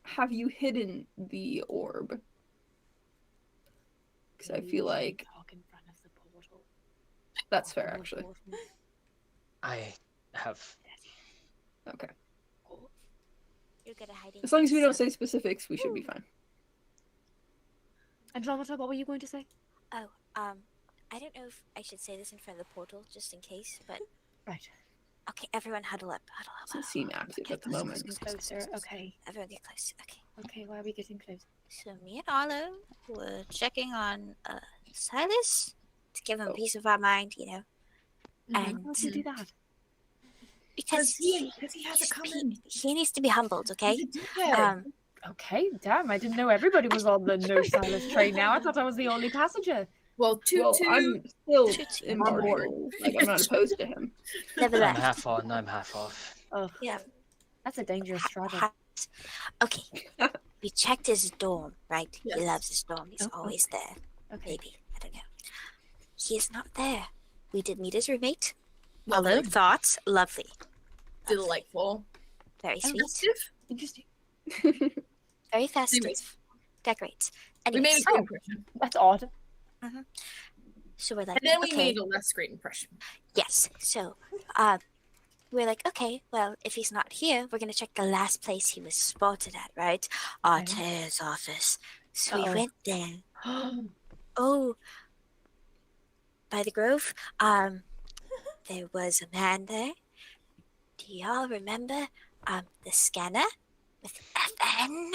have you hidden the orb? Because I feel like Talk in front of the portal. that's fair, actually. I have. Okay. You're good at hiding. As long as we don't so- say specifics, we should be fine. Andromeda, what were you going to say? Oh, I don't know if I should say this in front of the portal, just in case, but Right. okay, everyone huddle up, huddle up. Doesn't seem active at the Closer, moment. closer. Okay. Everyone get close. Okay. Okay, why are we getting close? So me and Arlo were checking on Silas to give him Oh. peace of our mind, you know, and Why would you do that? because he has it coming. he needs to be humbled, okay? Okay, damn, I didn't know everybody was on the no Silas train now. I thought I was the only passenger. Well, Well, I'm still Toot. impartial. Like, I'm not opposed to him. Never I'm left. half on. I'm half off. Oh, Yeah. that's a dangerous straddle. Okay. We checked his dorm, right? Yes. He loves his dorm. He's Oh, always there. Okay. Maybe. I don't know. He is not there. We did meet his roommate. Lovely. Hello, thoughts. Lovely. Delightful. Very Oh, sweet. Interesting. Very festive. Decorate. We made a Anyways, great impression. That's odd. so we're like, And then we okay. made a less great impression. Yes. So, we're like, okay, well, if he's not here, we're gonna check the last place he was spotted at, right? Artair's office. So we Uh-oh. went there. Oh, by the grove. There was a man there. Do y'all remember? The scanner with FN.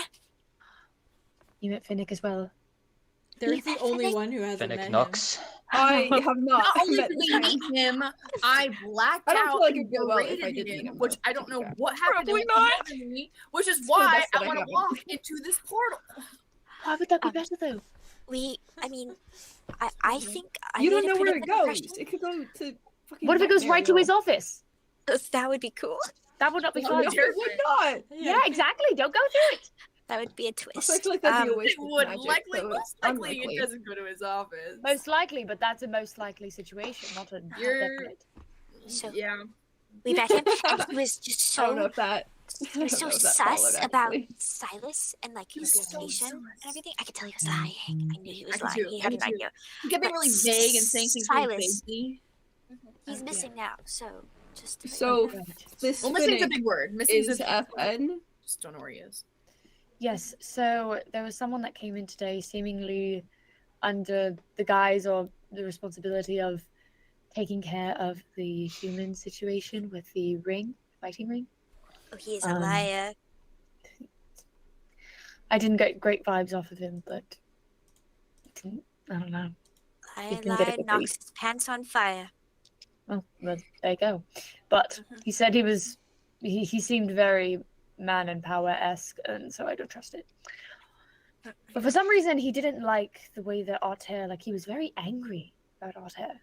You met Finnick as well. There's the only one who hasn't met Finnick him. Nox. I have not Not only met did we him. meet him, I blacked I don't out feel like and it'd go well if I berated did meet him, which though, I don't to know be fair. what happened Probably to not. me, which is the why best that I I want to haven't. walk into this portal. Why would that be Um, better though? I mean, I think I You don't made a know where pretty it good goes. impression. It could go to fucking. What if it goes Nightmare right to his World. office? That would be cool. That would not be No, fun. No, it would not. Yeah, exactly. Don't go through it. That would be a twist. Also, I feel like that'd be a waste It of would magic, likely, so most it's likely, unlikely. it doesn't go to his office. Most likely, but that's a most likely situation, not a You're- definite. So Yeah. we met him, and he was just I don't know so if that. he was I don't so know if that sus followed, about actually. Silas and like He his was so location and sus. everything. I could tell he was lying. I knew he was could lying. too, He I had could an too. idea. He kept being But really vague and saying things really Silas- vaguely. He's Yeah. missing now, so just So Right. this Well, missing's a Finnick big word. Missing's is a FN. just don't know where he is. Yes, so there was someone that came in today seemingly under the guise or the responsibility of taking care of the human situation with the ring, fighting ring. oh, he is a Um, liar. I didn't get great vibes off of him, but I don't know. Liar, can get liar, it for knocks his pants on fire. Oh, well, there you go. But he said he seemed very man and power-esque, and so I don't trust it. But for some reason, he didn't like the way that Artair, like, he was very angry about Artair.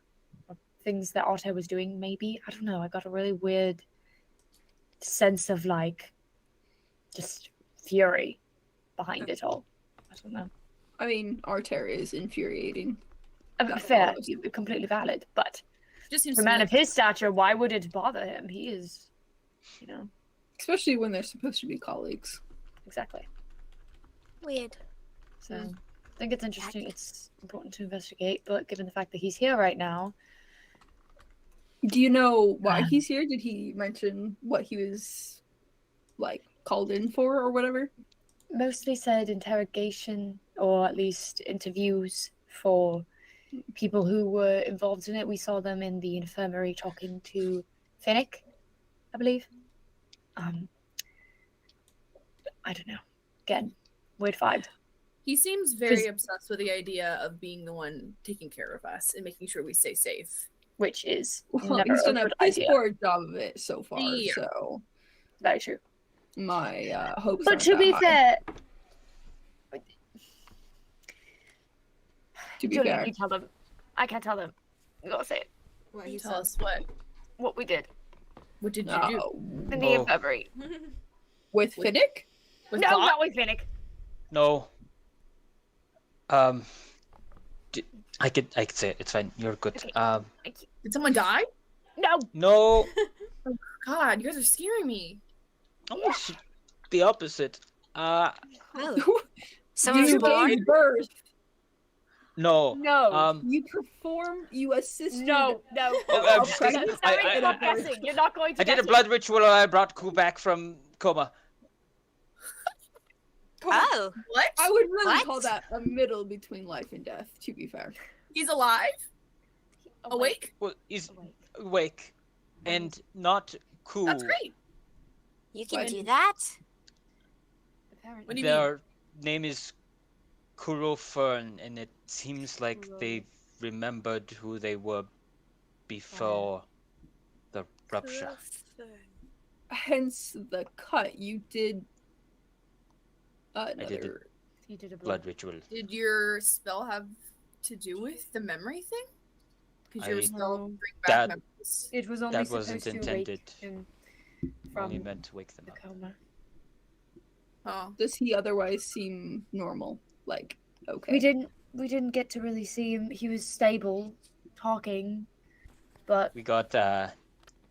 Or things that Artair was doing, maybe. I don't know. I got a really weird sense of, like, just fury behind it all. I don't know. I mean, Artair is infuriating. That Fair, follows. completely valid. But Just seems for a to man me of his stature, why would it bother him? He is, you know, Especially when they're supposed to be colleagues. exactly. Weird. So I think it's interesting. It's important to investigate, but given the fact that he's here right now, Do you know why he's here? Did he mention what he was like called in for or whatever? mostly said interrogation or at least interviews for people who were involved in it. We saw them in the infirmary talking to Finnick, I believe. I don't know. Again, weird vibe. He seems very obsessed with the idea of being the one taking care of us and making sure we stay safe. Which is Well, never he's done a a good piss idea. poor job of it so far, Yeah. so Very true. my hopes But aren't to that be high. fair, To be Julian, fair. you tell them. I can't tell them. You gotta say it. What he Tell said. us What we did what did you do? in the Oh. infirmary. With Finnick? With No, Glock? not with Finnick. No. I could say it. It's fine. You're good. Okay. Thank you. Did someone die? No. No. God, you guys are scaring me. Almost the opposite. Oh. You Someone's gave born? birth. No. No. You performed. You assisted. No. Oh, I'm just pregnant. kidding. Sorry, stop guessing. You're not going to I did a guess it. blood ritual and I brought Ku back from coma. Oh. What? I would really What? call that a middle between life and death. To be fair. He's alive? Awake? Well, he's awake and not cool. That's great. You can What? do that? Apparently. What do you mean? Their name is Kuro Fern, and it seems like they remembered who they were before the rupture. Hence the cut. You did. did Another. You did a Blood ritual. Did your spell have to do with the memory thing? Because your I- spell No. bring back That- memories. It was only That supposed wasn't to intended. wake him Only from meant to wake them the up. coma. Oh. Does he otherwise seem normal? Like, okay. We didn't get to really see him. He was stable, talking, but We got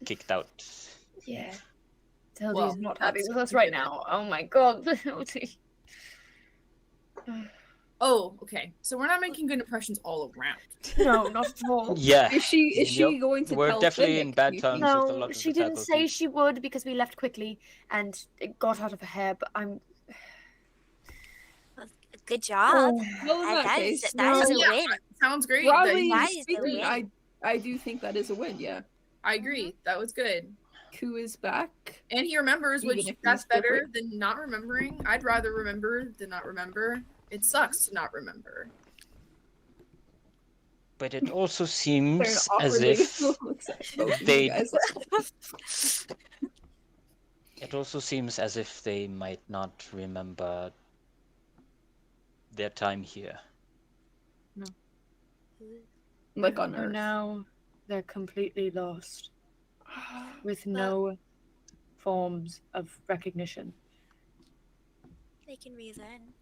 kicked out. yeah. Tildy's Well, not happy that's with us right good. now. Oh my god. Oh, okay. So we're not making good impressions all around. No, not at all. Yeah. Is she Yep. going to We're tell definitely Finnick, in bad you terms think? with a lot No, of she the didn't say faculty. she would because we left quickly and it got out of her hair, but I'm... Good job. Well, in that That case, is a Yeah. win. Sounds great. broadly That is the speaking, win. I do think that is a win. Yeah, I agree. That was good. Ku is back. And he remembers, Even which if that's he's better different. than not remembering. I'd rather remember than not remember. It sucks to not remember. But it also They're seems an as awkward if both of you they- guys. it also seems as if they might not remember their time here. like on For Earth. now, they're completely lost. With no forms of recognition. They can reason.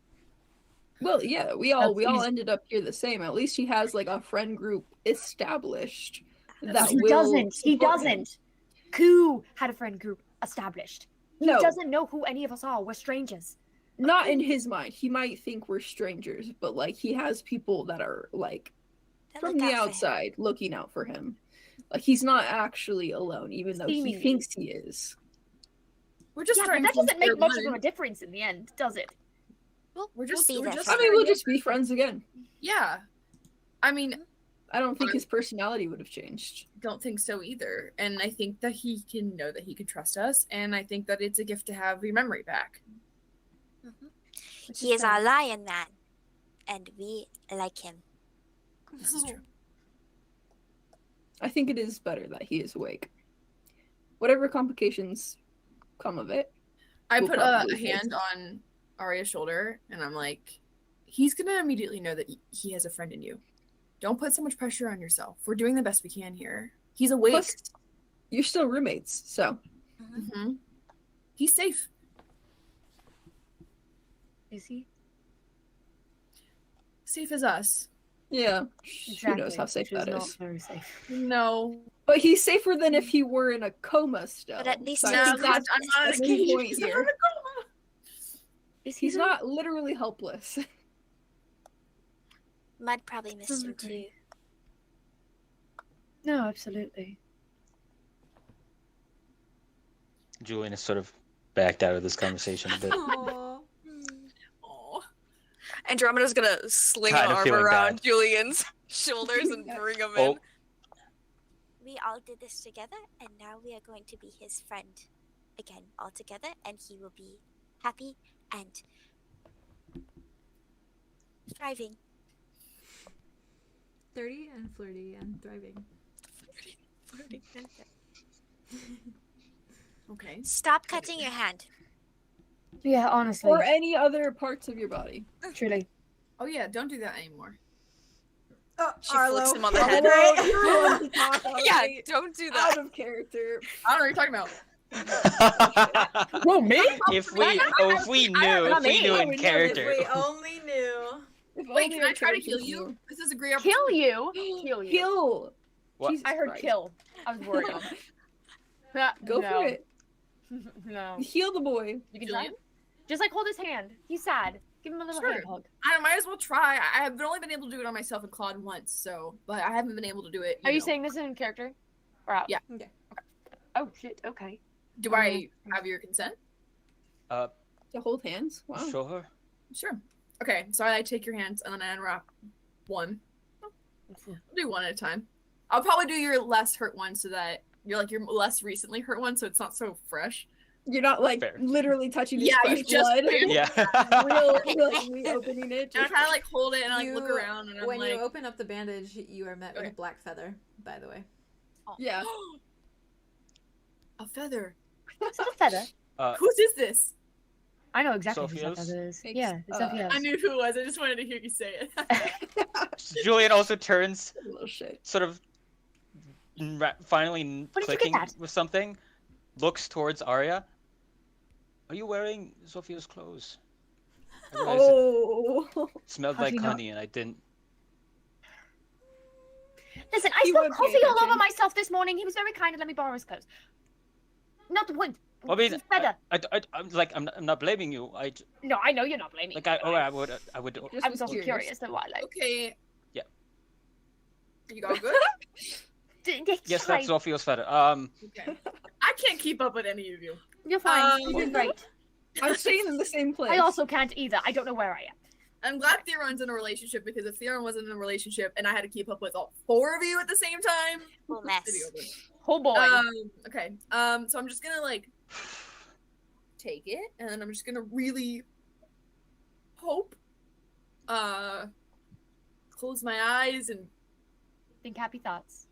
Well, yeah, we all That's ended up here the same. At least he has like a friend group established that He will doesn't. He support him. doesn't. Ku had a friend group established. He No. doesn't know who any of us are. We're strangers. Not in his mind. He might think we're strangers, but like he has people that are like That from look the out for him. outside looking out for him. Like he's not actually alone, even though he Seemingly. thinks he is. We're just Yeah, but trying that to doesn't make clear much of one. a difference in the end, does it? We're just, be we're there just for I mean, we'll trying to- just be friends again. Yeah. I mean, I don't think his personality would have changed. don't think so either. And I think that he can know that he can trust us. And I think that it's a gift to have your memory back. Which He is fair. our lion man, and we like him. This is true. I think it is better that he is awake. Whatever complications come of it. I We'll put a probably face hand on Aria's shoulder and I'm like, he's going to immediately know that he has a friend in you. Don't put so much pressure on yourself. We're doing the best we can here. He's awake. Plus, you're still roommates, so Mhm. He's safe. Is he? Safe as us. yeah. Who knows how safe which that not is? very safe. No. But he's safer than if he were in a coma still. But at least So he's I No, think not- that's- I'm not that's a the cage. point here. Is he He's not literally helpless. Mud probably missed him too. agree. No, absolutely. Julien has sort of backed out of this conversation a bit. Aw. Andromeda's gonna sling an Kinda arm feeling around bad. Julian's shoulders and bring him in. Oh, We all did this together, and now we are going to be his friend again, all together, and he will be happy and thriving. 30 and flirty and thriving. Okay. Stop cutting your hand. Yeah, honestly. Or any other parts of your body. Truly. Oh yeah, don't do that anymore. Oh, She flicks him on the Oh, head. no, you're the one to talk Yeah, already. don't do Out that. of character. I don't know what you're talking about. Whoa, me? if we knew in character. If we only knew. If Wait, only can I our try to characters heal you? knew. This is a great Kill opportunity. you? Kill you. Kill. What? Jesus I heard Christ. kill. I was worried. Go no. for it. No. Heal the boy. You can try. Julian? Just like hold his hand. He's sad. Give him a little Sure. hand hug. I might as well try. I have only been able to do it on myself and Claude once, so but I haven't been able to do it. Are you know. saying this in character? Or out? Yeah. Okay. Oh shit. Okay. Do I have your consent? To hold hands? Wow. Sure. Sure. Okay, so I take your hands and then I unwrap one. I'll do one at a time. I'll probably do your less hurt one so that you're like your less recently hurt one, so it's not so fresh. You're not like Fair. literally touching his Yeah, fresh you just blood. Yeah. Real, like reopening it. And I kind of like hold it and I like You- look around and I'm When like, you open up the bandage, you are met with Okay. a black feather, by the way. Yeah. a feather. It's not a feather. Whose is this? I know exactly who Sophia's? that feather is. Thanks. Yeah, it's Zophiel's. I knew who it was. I just wanted to hear you say it. Julian also turns, Little shit. sort of finally What did you clicking get that? with something, looks towards Aria. Are you wearing Zophiel's clothes? I realized Oh. it smelled How do like you know? honey and I didn't. Listen, I He spilled won't pay coffee all over attention. myself this morning. He was very kind and let me borrow his clothes. Not the point. I mean, It's feather. I'm not blaming you. No, I know you're not blaming Like me. I would. Just I was also curious. curious though why, like. Okay. Yeah. You all good? Yes, that's Zophiel's feather. Okay. I can't keep up with any of you. You're fine. You're doing great. I'm staying in the same place. I also can't either. I don't know where I am. I'm glad Theron's in a relationship because if Theron wasn't in a relationship and I had to keep up with all four of you at the same time, Full mess. it'd be over. Oh boy. Okay. So I'm just gonna like take it, and then I'm just gonna really hope. Close my eyes and Think happy thoughts.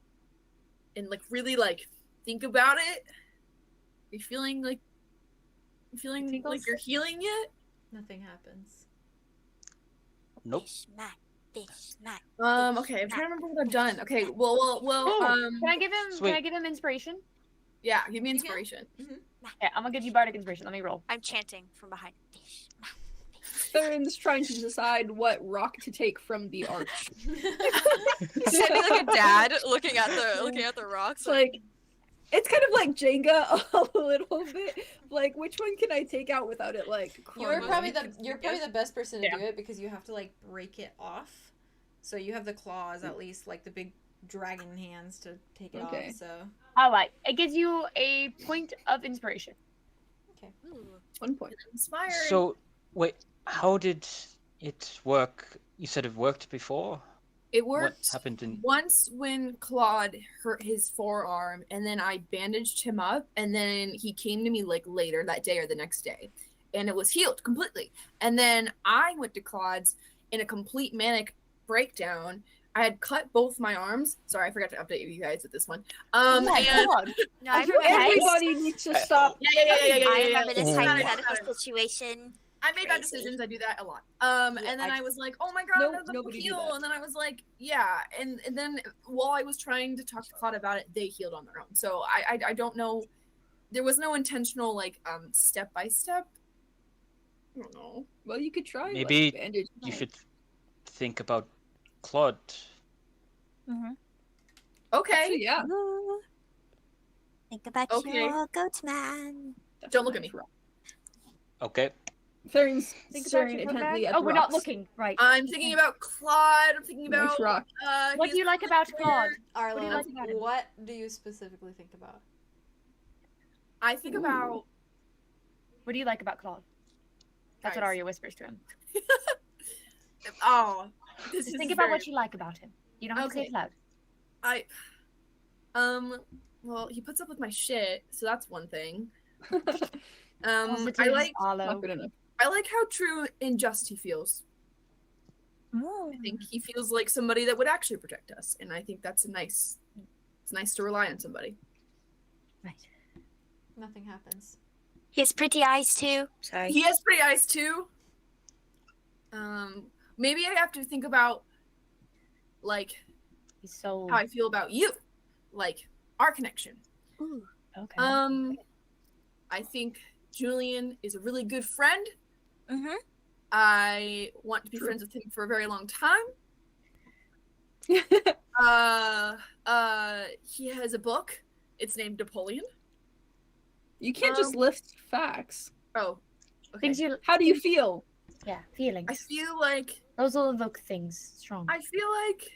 like really like think about it. Are you feeling like Tingles? you're healing yet? Nothing happens. Nope. Fish, Matt. Fish, Matt. Okay. I'm trying to remember what I've done. Okay. Well. Can I give him? Sweet. Can I give him inspiration? Yeah. Give me inspiration. Yeah, I'm gonna give you bardic inspiration. Let me roll. I'm chanting from behind. Fish, Matt. Theron's trying to decide what rock to take from the arch. Standing like a dad, looking at the rocks. It's like it's kind of like Jenga a little bit. Like, which one can I take out without it like You're crumbling? probably the best person to Yeah. do it because you have to like break it off. So you have the claws at least, like the big dragon hands to take it Okay. off. So All right. It gives you a point of inspiration. Ooh. 1 point. Inspired. So wait, how did it work? You said it worked before. it What worked happened in? once when Claude hurt his forearm, and then I bandaged him up, and then he came to me like later that day or the next day, and it was healed completely. And then I went to Claude's in a complete manic breakdown. I had cut both my arms. Sorry, I forgot to update you guys with this one. Oh my And God. No, I remember this. Everybody needs to stop. yeah. I remember this Oh. hypothetical situation. I made bad Crazy. decisions. I do that a lot. And then I was like, oh my god, No, no, the nobody do heal. that. And then I was like, yeah. And then while I was trying to talk to Claude about it, they healed on their own. So I don't know. There was no intentional like step by step. I don't know. Well, you could try. Maybe like, bandage. You should think about Claude. Okay. Actually, yeah. Ooh. Think about Okay. your goat man. Don't look at me. Okay. Theron's Think about staring your intently comeback. at Oh, the we're not rocks. looking. Right. I'm thinking about Claude. I'm thinking Nice about rock. What do his you like about Claude? weird- Arlo, do you like about him? what do you specifically think about? I think about What do you like about Claude? That's what Guys. Aria whispers to him. Oh, this Just is think about very... what you like about him. You don't have to say it loud. Well, he puts up with my shit, so that's one thing. Positive, I like Arlow. Not good enough. I like how true and just he feels. I think he feels like somebody that would actually protect us, and I think that's it's nice to rely on somebody. Right. Nothing happens. He has pretty eyes too. Sorry. He has pretty eyes too. Maybe I have to think about like He's so how I feel about you, like our connection. Ooh. okay. I think Julien is a really good friend. Mm-hmm. I want to be friends with him for a very long time. He has a book. It's named Napoleon. You can't just list facts. Oh, okay. Things you How do you feel? yeah, feelings. I feel like Those will evoke things strong. I feel like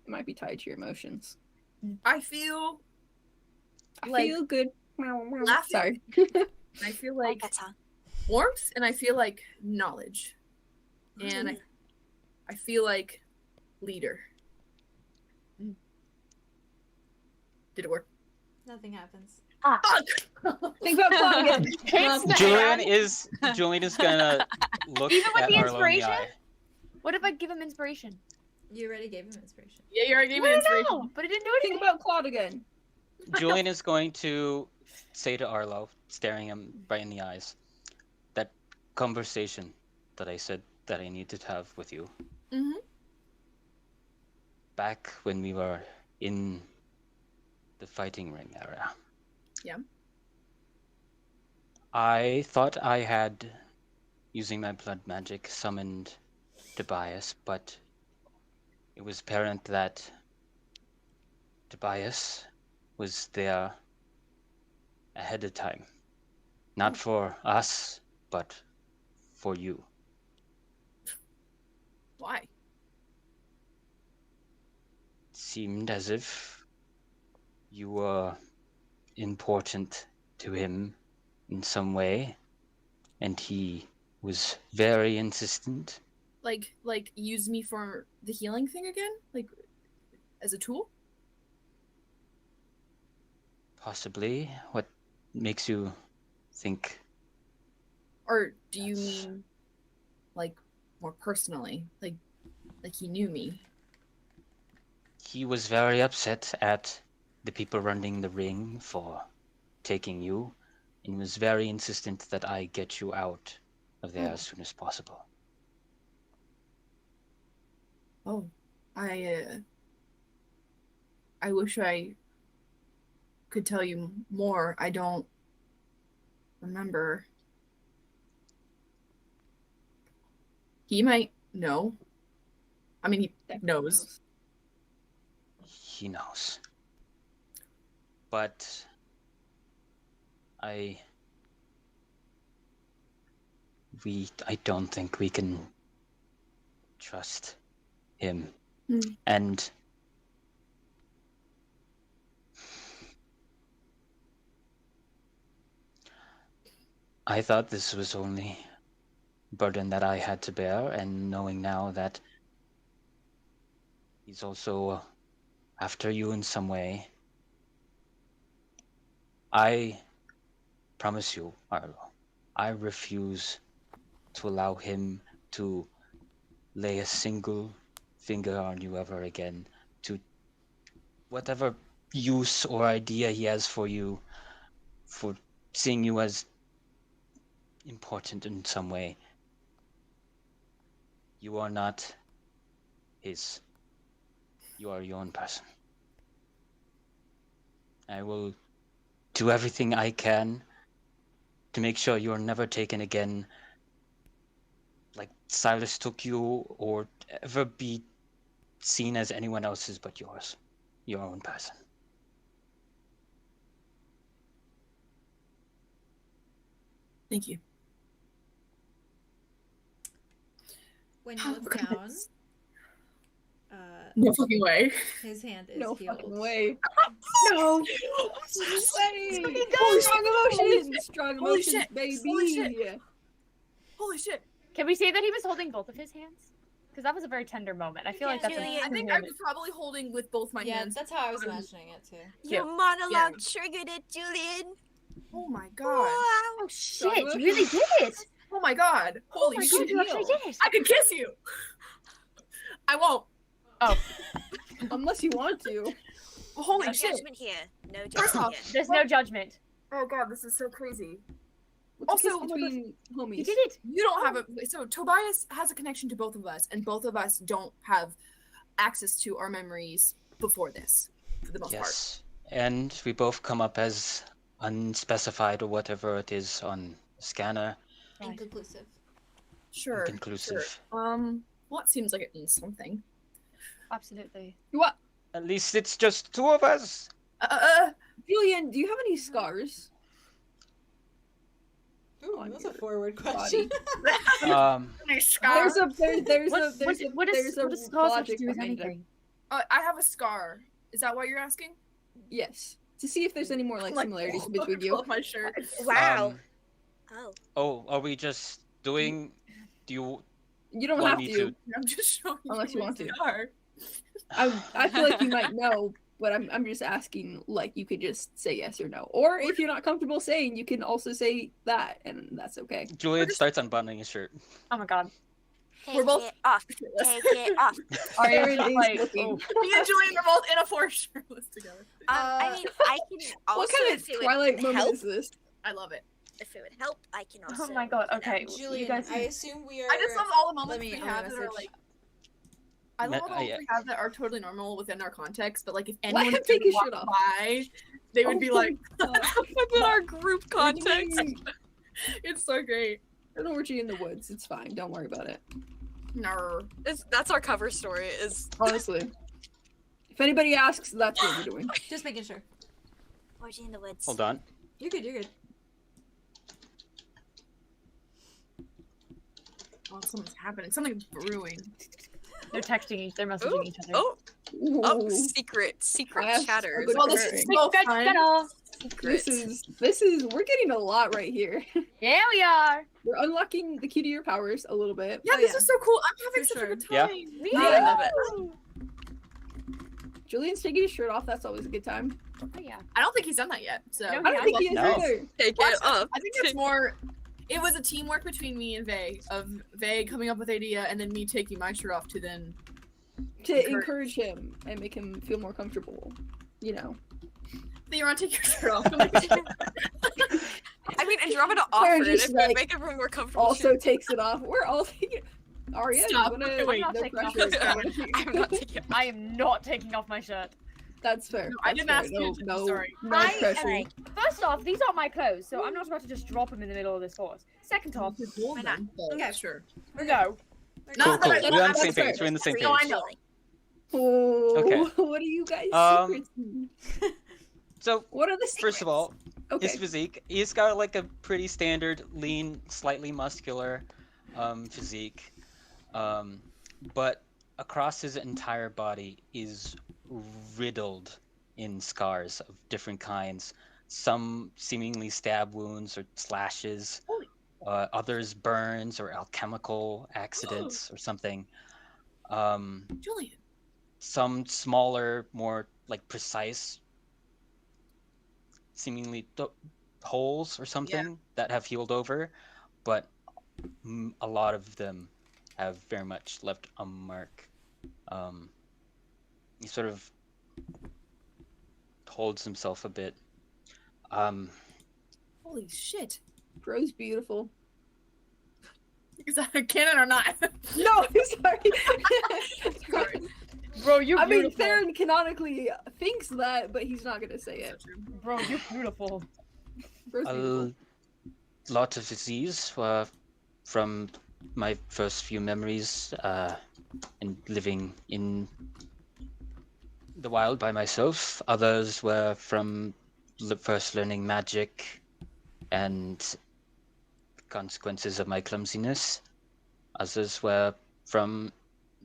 It might be tied to your emotions. I feel I Like, feel good. laughing. Sorry. I feel Like like that song. warmth, and I feel like knowledge, and I feel like leader. Did it work? Nothing happens. Fuck! Think about Claude again. It's the Julian hand. is gonna look Even with at the Arlo in the inspiration? eye. What if I give him inspiration? You already gave him inspiration. Yeah, you already gave me Well, inspiration. no, but it didn't do Think anything. about Claude again. Julian is going to say to Arlo, staring him right in the eyes, that conversation that I said that I needed to have with you Mm-hmm. back when we were in the fighting ring area. Yeah. I thought I had, using my blood magic, summoned Tobias, but it was apparent that Tobias was there ahead of time. Not for us, but for you. Why? It seemed as if you were important to him in some way, and he was very insistent. Like use me for the healing thing again? Like as a tool? Possibly. What makes you think? Or do you mean like more personally? Like he knew me? He was very upset at the people running the ring for taking you, and was very insistent that I get you out of there as soon as possible. Oh, I wish I could tell you more. I don't remember. He might know. I mean, he knows. He knows. But I don't think we can trust him. And I thought this was only a burden that I had to bear, and knowing now that he's also after you in some way, I promise you, Arlo, I refuse to allow him to lay a single finger on you ever again, to whatever use or idea he has for you, for seeing you as important in some way. You are not his. You are your own person. I will do everything I can to make sure you're never taken again like Silas took you, or ever be seen as anyone else's but yours. Your own person. Thank you. When you look down, No fucking way. his hand is No healed. fucking way. No. Way. Holy Strong emotions. Strong Holy emotions, shit. baby. Holy shit. Holy shit. Can we say that he was holding both of his hands? Because that was a very tender moment. I feel like that's Julian. I think I was probably holding with both my Yeah, hands. that's how I was imagining it too. Your monologue triggered it, Julian. Oh my god. Wow. Oh shit! You really did it. Oh my god. Holy my shit. God, you actually did it. I could kiss you. I won't. Oh, Unless you want to. Holy No shit. judgment here. No First judgment off, here. there's no judgment. oh god, this is so crazy. Also, Also, between homies. You did it. You don't have a so Tobias has a connection to both of us, and both of us don't have access to our memories before this, for the most part. Yes. And we both come up as unspecified or whatever it is on scanner. Right. Inconclusive. Sure. Inconclusive. Well, it seems like it means something. Absolutely. What? At least it's just two of us. Julian, do you have any scars? Ooh, On that's a your forward body. question. There's a What does scars have to logic do with behind it. anything? I have a scar. Is that what you're asking? Yes. To see if there's any more like similarities between Pull you. up my shirt. Wow. Oh. Oh, are we just doing? Do you You don't want have me to. I'm just showing Unless you my want to. scar. I feel like you might know, but I'm just asking. Like you could just say yes or no, or if you're not comfortable saying, you can also say that, and that's okay. Julian starts unbuttoning his shirt. Oh my god. Take We're both it off. Take it off. Arya Aaron is is like, looking. oh. Me and Julian are both in a forest shirtless together. I mean, I can also, What kind of if it Twilight would moment help, is this? I love it. if it would help, I can also. Oh my god. do that. Okay. Julian, you guys. I assume we are. I just love all the Let moments me. we I'm have gonna that are message. like. I love all the moments we have that are totally normal within our context, but like if anyone him just take his walked shirt off. by, they would be like, Within our group context. it's so great. An orgy in the woods. It's fine. Don't worry about it. No. That's our cover story. Is Honestly. If anybody asks, that's what we're doing. Just making sure. Orgy in the woods. Hold on. You're good. You're good. Oh, something's happening. Something's brewing. They're texting each. They're messaging each other. oh, Ooh. secret Yes, chatters. good Well, this pairing. is so fun. This is we're getting a lot right here. Yeah, we are. We're unlocking the key to your powers a little bit. Yeah, Oh, this yeah. is so cool. I'm having For such sure. a good Yeah. time. I love it. Julian's taking his shirt off. That's always a good time. Oh, yeah. I don't think he's done that yet. So No, I he don't think he is No. either. Take Well, it up. I think it's more. It was a teamwork between me and Vay, of Vay coming up with the idea and then me taking my shirt off to then. To encourage him and make him feel more comfortable. You know. Theron, take your shirt off. I mean, Andromeda They're offered. just If like- we make everyone more comfortable, Also takes it off. We're all taking it. Aria, Stop. you wanna Wait, I'm not no taking off pressure. my You wanna take- I'm not taking it. I am not taking off my shirt. That's fair. No, I That's didn't fair. ask you to, No, sorry. no I- pressure. First off, these are my clothes, so I'm not about to just drop them in the middle of this forest. Second off, Why not? Okay. Sure. no. Cool, Not cool. that I- We're on the same that's fair. page. We're on the same page. No, I know. Oh, Okay. what are you guys' Um, secrets? So, What are the secrets? first of all, okay. his physique. He's got like a pretty standard, lean, slightly muscular physique. But across his entire body is riddled in scars of different kinds. Some seemingly stab wounds or slashes. Holy- Others burns or alchemical accidents or something. Julian. Some smaller, more like precise, seemingly holes or something that have healed over, but a lot of them have very much left a mark. He sort of holds himself a bit. Holy shit. Bro's beautiful. Is that a canon or not? No, sorry. Sorry. Bro, you're I mean, beautiful. Theron canonically thinks that, but he's not gonna say it. Bro, you're beautiful. Bro's beautiful. A lot of disease from my first few memories and living in the wild by myself. Others were from first learning magic and consequences of my clumsiness. Others were from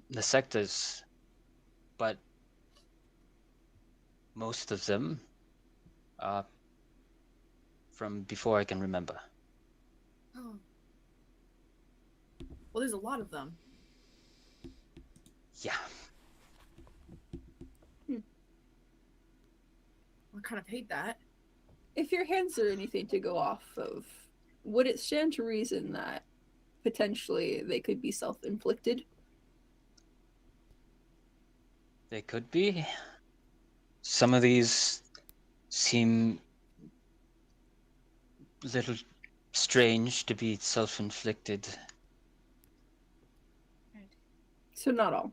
the sectors, but most of them are from before I can remember. Oh. Well, there's a lot of them. Yeah. I kind of hate that. If your hands are anything to go off of, would it stand to reason that potentially they could be self-inflicted? They could be. Some of these seem a little strange to be self-inflicted. So not all.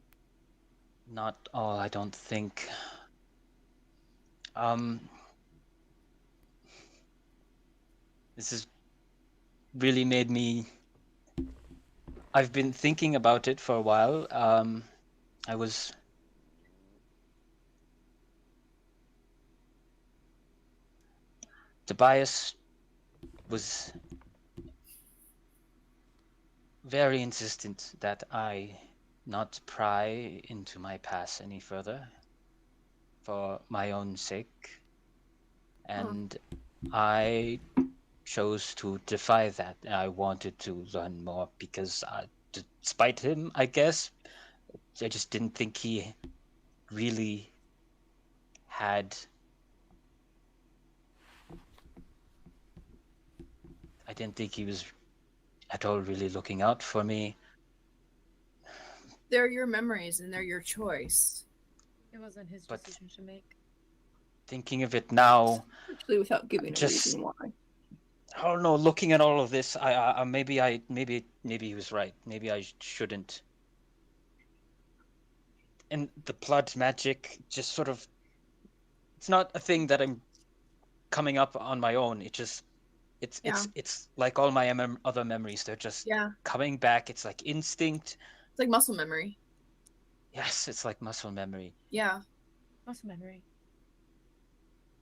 Not all, I don't think. This has really made me... I've been thinking about it for a while. Tobias was very insistent that I not pry into my past any further for my own sake. And I chose to defy that. I wanted to learn more because, despite him, I guess, I just didn't think he really had... I didn't think he was at all really looking out for me. They're your memories and they're your choice. It wasn't his But- decision to make. Thinking of it now, Actually, without giving a Just- reason why. I don't know. Looking at all of this, maybe he was right. Maybe I shouldn't. And the blood magic just sort of... It's not a thing that I'm coming up on my own. It's like all my other memories. They're just Yeah. coming back. It's like instinct. It's like muscle memory. Yes, it's like muscle memory. Yeah. Muscle memory.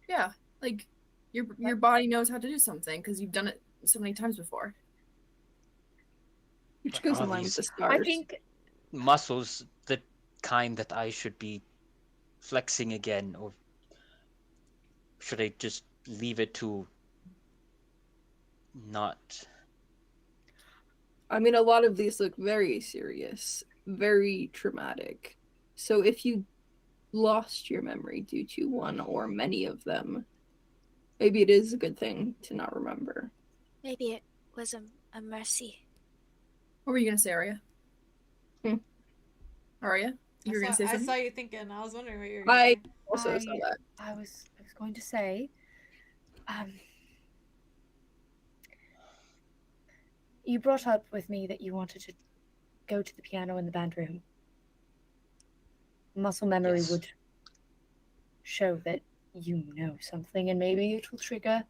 Yeah. Like your body knows how to do something because you've done it so many times before. Which But goes all in line with these- the stars. I think Muscles, the kind that I should be flexing again, or should I just leave it to not? I mean, a lot of these look very serious, very traumatic. So if you lost your memory due to one or many of them, maybe it is a good thing to not remember. Maybe it was a mercy. What were you gonna say, Aria? Aria? You were gonna say I something? saw you thinking. I was wondering what you were I going to say. also saw that. I was going to say, you brought up with me that you wanted to go to the piano in the band room. Muscle memory Yes. would show that you know something, and maybe it will trigger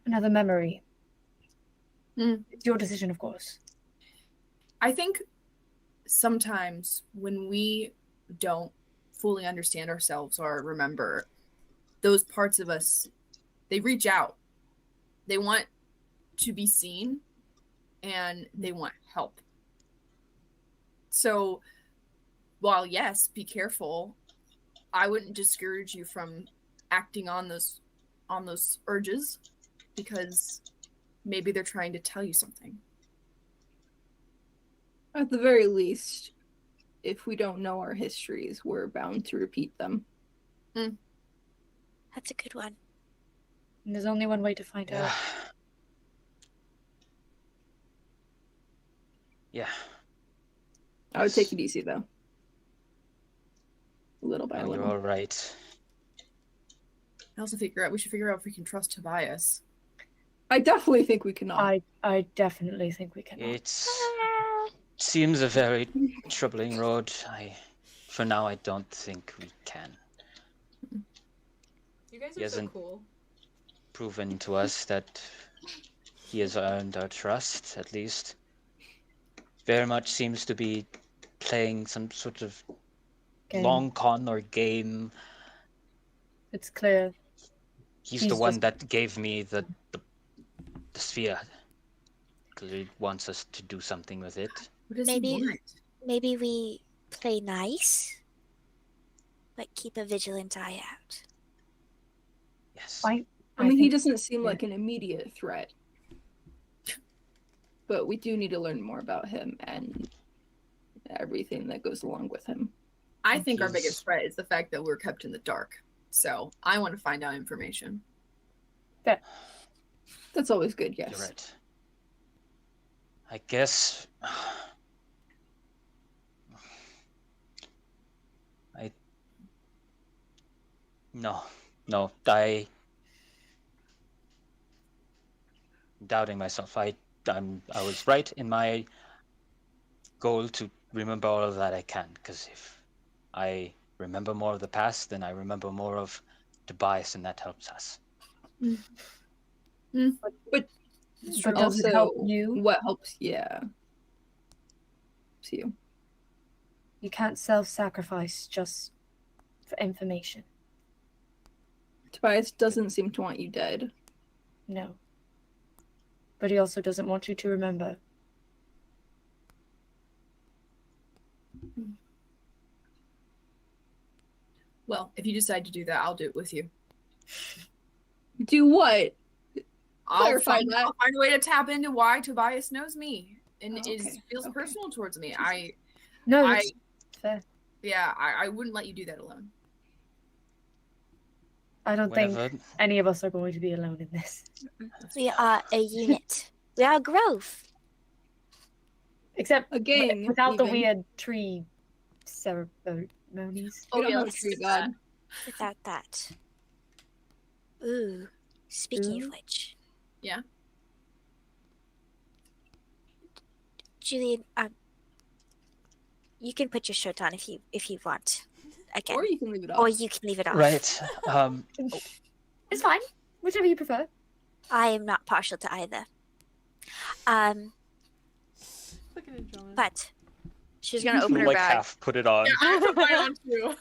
another memory. It's your decision, of course. I think sometimes when we don't fully understand ourselves or remember, those parts of us, they reach out. They want to be seen and they want help. So while yes, be careful, I wouldn't discourage you from acting on those urges because maybe they're trying to tell you something. At the very least, if we don't know our histories, we're bound to repeat them. That's a good one. And there's only one way to find out. Yeah. I would take it easy, though. Little by You're little. all right. I also we should figure out if we can trust Tobias. I definitely think we cannot. I definitely think we can. It seems a very troubling road. For now, I don't think we can. You guys He are so hasn't cool. proven to us that he has earned our trust, at least. Very much seems to be playing some sort of Game. long con or game. It's clear. He's the He's one just- that gave me the sphere. Clearly wants us to do something with it. What does Maybe- he want? Maybe we play nice, but keep a vigilant eye out. Yes. I I mean, he think- doesn't seem yeah. like an immediate threat. but we do need to learn more about him and everything that goes along with him. I think our He's- biggest threat is the fact that we're kept in the dark. So I want to find out information. That's always good, yes. You're right. I guess no, I doubting myself. I was right in my goal to remember all of that I can, because if I remember more of the past, then I remember more of 𝙍𝙖𝙩𝙘, and that helps us. But But does it help you? What helps? Yeah. Helps you. You can't self-sacrifice just for information. Tobias doesn't seem to want you dead. No. But he also doesn't want you to remember. Well, if you decide to do that, I'll do it with you. Do what? I'll Clarify find, that. I'll find a way to tap into why Tobias knows me and Okay, feels okay. personal towards me. No, I- that's fair. I wouldn't let you do that alone. I don't think Whenever any of us are going to be alone in this. We are a unit. We are a grove. Except Again, without the even. weird tree ceremonies. We don't have a yes. tree god. Without that. Ooh. Speaking Ooh. of which. Yeah? Julien, you can put your shirt on if you want. Again. Or you can leave it off. Or you can leave it off. right, It's fine. Whichever you prefer. I am not partial to either. Look at Andromeda. But she's gonna open her like bag. half put it on. I put mine on too.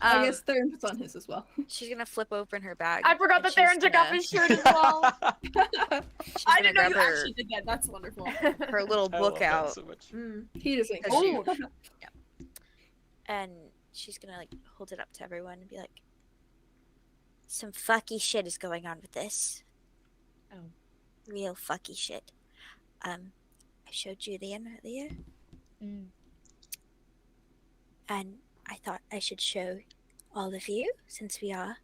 I guess Theron puts on his as well. She's gonna flip open her bag. I forgot and that Theron she's took off gonna- his shirt as well. She's I gonna didn't know grab you her, actually did that. That's wonderful. her little I book love that out, so much. He doesn't. Because she- Oh, and she's gonna like hold it up to everyone and be like, "Some fucky shit is going on with this. Oh. Real fucky shit. I showed Julien earlier, Mm. and I thought I should show all of you since we are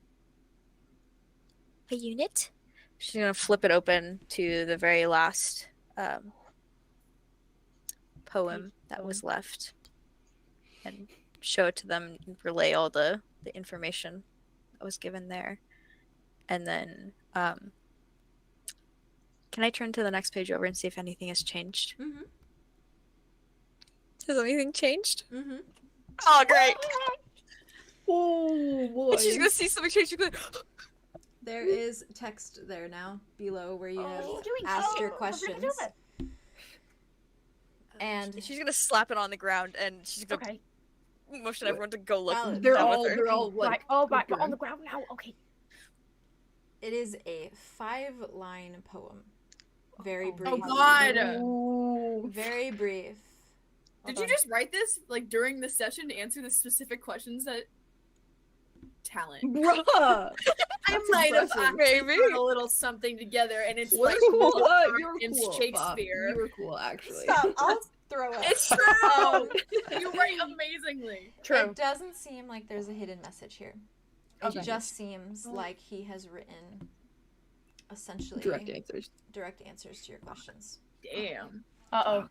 a unit." She's gonna flip it open to the very last poem that was left, and show it to them and relay all the information that was given there. And then can I turn to the next page over and see if anything has changed? Mm-hmm. Has anything changed? Mm-hmm. Oh, great. oh boy. And she's gonna see something change. She's gonna be like, There is text there now below where you have What are you doing? asked your Oh, questions. And she's gonna slap it on the ground and she's gonna Okay. motion everyone to go look Valid. They're down all with her. they're all like Right. Oh, right. We're open. on the ground now. Okay. it is a 5-line poem. Very brief. Oh God! Ooh. Very brief. Did you just write this like during the session to answer the specific questions that? Talent. Bruh. I might have impressive. maybe put a little something together, and it's What like cool. Mozart You're and cool. Bob. Shakespeare. You were cool, actually. Stop, I'll throw it. It's true. You write amazingly. True. It doesn't seem like there's a hidden message here. It Okay. just seems like he has written essentially Direct answers. direct answers to your questions. Damn. Uh-oh.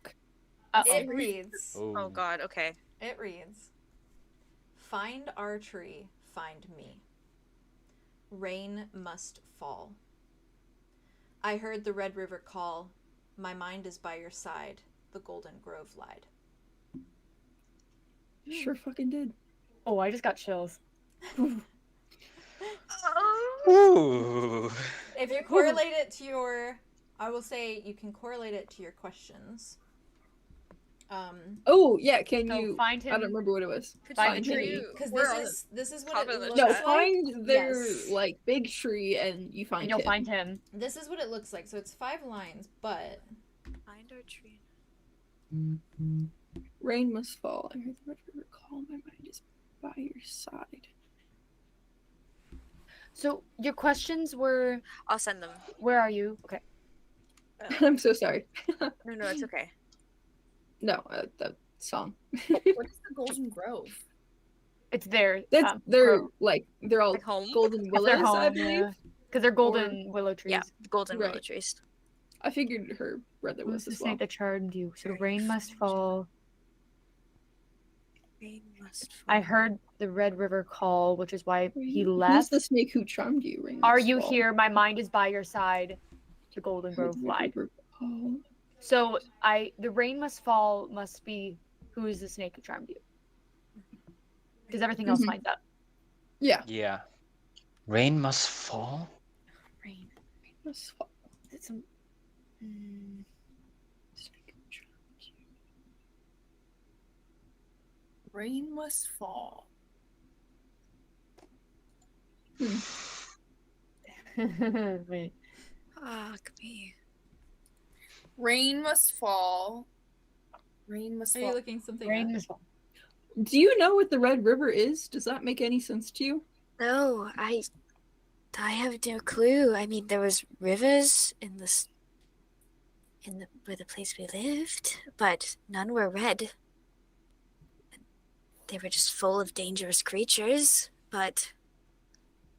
It reads, Oh God. Okay. it reads, "Find our tree, find me. Rain must fall. I heard the Red River call. My mind is by your side. The Golden Grove lied." Sure fucking did. Oh, I just got chills. Ooh. If you correlate it to your, I will say you can correlate it to your questions. Oh yeah, can So you? find I him. don't remember what it was. Could Find you- a could tree. you- Because where are this is what Comment it in the looks No, chat. like. find their Yes. like big tree and you find And you'll him. find him. This is what it looks like. So it's 5 lines, but Find our tree. Rain must fall. I heard the Red River call. My mind is by your side. So your questions were, I'll send them. where are you? Okay. I'm so sorry. No, it's okay. No, that song. What is the Golden Grove? It's their That's they're grove. like they're all Like home? golden That's willows, their I home, believe. yeah. Because they're golden willow trees. Yeah, golden willow Right. trees. I figured her brother Who's was the as snake well. that charmed you? So rain must fall. Rain must fall. I heard the Red River call, which is why he Who's left. the snake who charmed you? Ring Are must you fall. here? My mind is by your side. The Golden Grove lied. Oh. So the rain must fall must be who is the snake who charmed you? Because everything else Mhm. lines up. Yeah. Yeah. Rain must fall? Rain. Must fall. Is it some? Snake who charmed you. Rain must fall. Wait. Fuck me. Rain must fall. Rain must Are you fall. looking something Rain up? must fall. Do you know what the Red River is? Does that make any sense to you? No, I have no clue. I mean, there was rivers in where the place we lived, but none were red. They were just full of dangerous creatures, but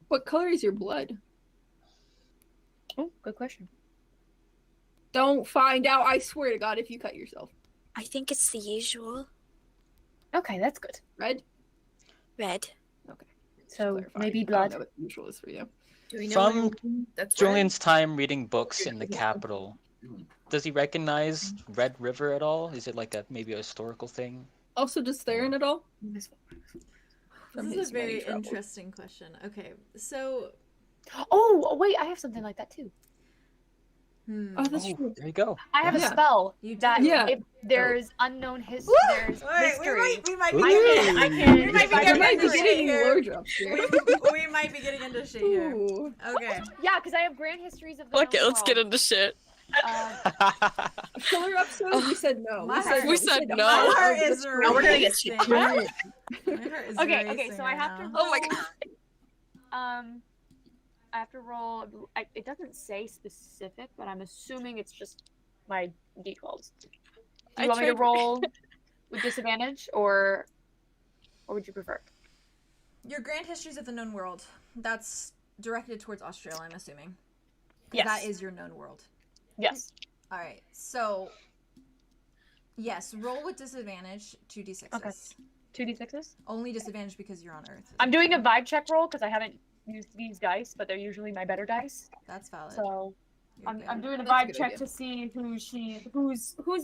What color is your blood? Oh, good question. Don't find out, I swear to God, if you cut yourself. I think it's the usual Okay, that's good. Red? red. So Clarify. maybe I don't blood. know what the usual is for you. Do we know From anyone that's Julian's time reading books in the capital, does he recognize Red River at all? Is it like maybe a historical thing? Also, does Theron at all? From This his is a very many travels. interesting question. Okay, so Oh, wait, I have something like that too. Oh, that's Oh, true. there you go. I have a Yeah. spell you do. that Yeah. if there's unknown there's history. We might Ooh. I can. We might be I getting might into be shit getting here. lore drops here. we might be getting into shit here. Ooh. Okay. Yeah, because I have grand histories of the Fuck it, known let's get world. into shit. Filler episode? We said no. My heart- We said no. My heart Oh, is that's Now we're gonna get racing. shit. My heart is Okay, racing so I right have to now. roll. Oh my god. I have to roll. It doesn't say specific, but I'm assuming it's just my d12s. Do I you want me to tried- roll with disadvantage, or would you prefer? Your grand histories of the known world. That's directed towards Australia, I'm assuming. 'Cause Yes. That is your known world. Yes. All right. So, yes, roll with disadvantage 2d6s. Okay. 2d6s. Only disadvantage because you're on Earth. I'm doing a vibe check roll because I haven't used these dice, but they're usually my better dice. That's valid. So You're I'm good. doing a That's a vibe good check idea. to see who's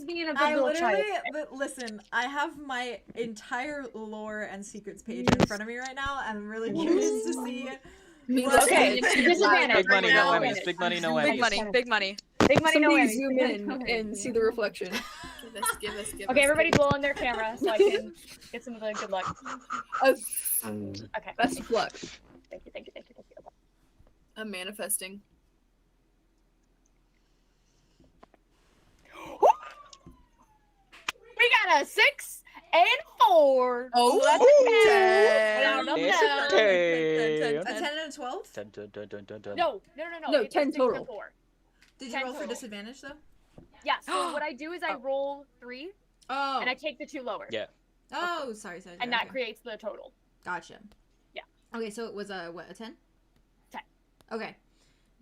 being a good I little child. literally, listen, I have my entire lore and secrets page in front of me right now. I'm really curious to see. Okay, disadvantage. Big money, no Right now. whammies. Big money, no Big whammies. money, big money. Big money, no Somebody whammies. zoom in and see the reflection. Give us. Okay, everybody blow on their camera so I can get some of the good luck. Okay. Best of luck. Thank you. Okay. I'm manifesting. We got a 6 and 4. Oh, that's It's a 10. A 10 and a 12? Dun, dun, dun, dun, dun, dun. No. No, It's 10 6 total. and 4. Did you 10 roll for total. disadvantage though? Yeah. So what I do is I roll 3 Oh. and I take the 2 lower. Yeah. Oh, sorry. And that okay. creates the total. Gotcha. Yeah. Okay, so it was a 10? 10. Okay.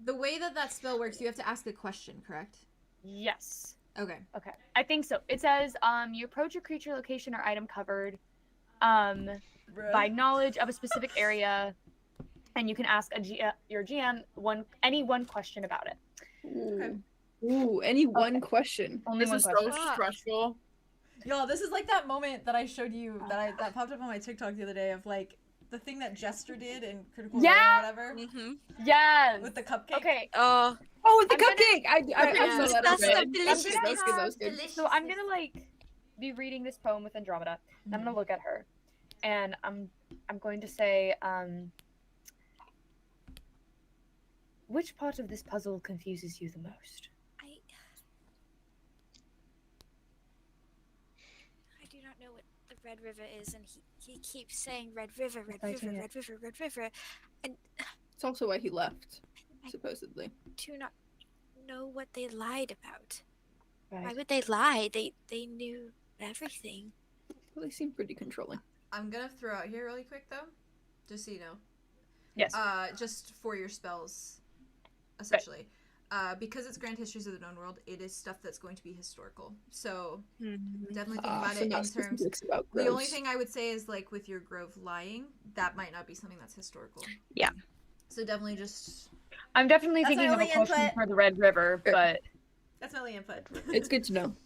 The way that spell works, you have to ask a question, correct? Yes. Okay. Okay. I think so. It says you approach a creature, location, or item covered by knowledge of a specific area, and you can ask your GM any one question about it. Ooh. Ooh, any one question. Only This one is so question. stressful. Y'all, this is like that moment that I showed you that popped up on my TikTok the other day of like the thing that Jester did in Critical Role Yeah! or whatever Mm-hmm. Yes. with the cupcake. Okay. Oh, the I'm gonna- cupcake! I saw that. That's Okay. so delicious. That was good. That was good. So I'm gonna be reading this poem with Andromeda. And I'm gonna look at her, and I'm going to say, which part of this puzzle confuses you the most? I do not know what the Red River is, and he keeps saying Red River, Red I River, see it. Red River, Red River, and It's also why he left, supposedly. do not know what they lied about. Why Right. would they lie? They knew everything. Well, they seem pretty controlling. I'm gonna throw out here really quick though, just so you know. Yes. Just for your spells, essentially. Because it's Grand Histories of the Known World, it is stuff that's going to be historical. So definitely think about it in terms. About The only gross. thing I would say is like with your Grove lying, that might not be something that's historical. Yeah. So definitely just. I'm definitely That's thinking my of a only potion input. for the Red River, but That's my only input. It's good to know.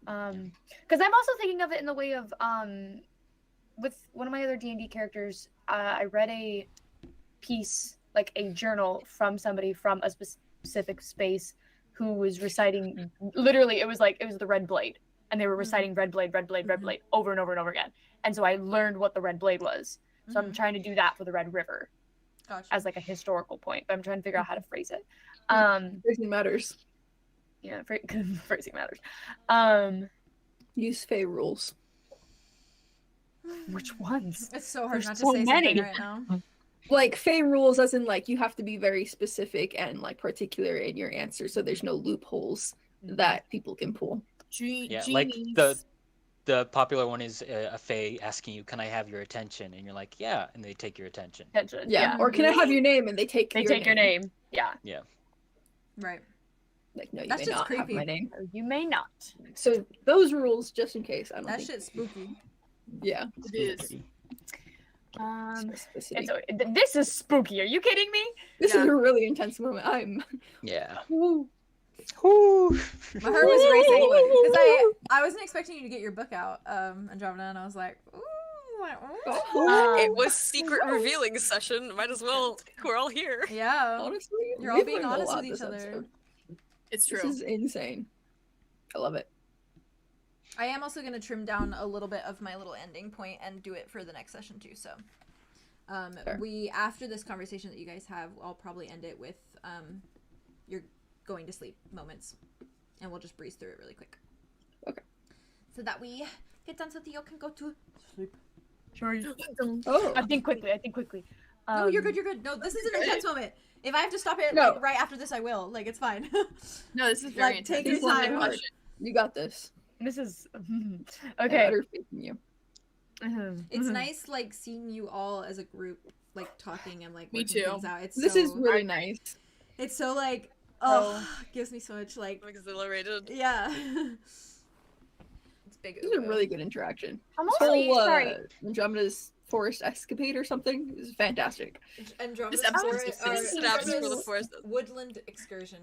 because I'm also thinking of it in the way of with one of my other D&D characters, I read a piece, like a journal from somebody from a specific space who was reciting, literally it was the Red Blade, and they were reciting Red Blade, Red Blade, Red Blade over and over and over again. And so I learned what the Red Blade was. So I'm trying to do that for the Red River Gotcha. as like a historical point, but I'm trying to figure out how to phrase it. Phrasing matters. Yeah, phrasing matters. Use Fey rules. Which ones? It's so hard There's not to so say many. something right now. Like Fey rules, as in like you have to be very specific and like particular in your answer, so there's no loopholes that people can pull. Yeah, like the popular one is a Fae asking you, "Can I have your attention?" And you're like, "Yeah," and they take your attention. Yeah. Or can I have your name? And they take your name. Yeah. Yeah. Right. Like, no, you That's may just not have creepy. my name. Or you may not. So those rules, just in case. I don't That think. shit's spooky. Yeah. It is. Specificity. And so this is spooky. Are you kidding me? This is a really intense moment. I'm. Yeah. Woo. My heart was racing because I wasn't expecting you to get your book out, Andromeda, and I was like, ooh. It was secret revealing session. Might as well. We're all here. Yeah. Honestly, You're all we've being learned a honest lot with each this other. episode. It's true. This is insane. I love it. I am also going to trim down a little bit of my little ending point and do it for the next session too. So, Fair. after this conversation that you guys have, I'll probably end it with your going to sleep moments, and we'll just breeze through it really quick. Okay. So that we get done so Theo can go to sleep. Sure. Oh. I think quickly. No, you're good. You're good. No, this is an intense moment. If I have to stop it No. like, right after this, I will. Like, it's fine. No, this is very Like, intense. take your This is one time. question. You got this. This is I okay. utter faith in you. It's nice, like, seeing you all as a group, like, talking and, like, Me working too. things out. It's This so, is really nice. It's so, like, gives me so much, like, I'm exhilarated. yeah. It's big. This is a really good interaction. I'm This also whole sorry. Andromeda's forest escapade or something is fantastic. Andromeda's This episode forest- is or just snaps for the Andromeda's forest. woodland excursion.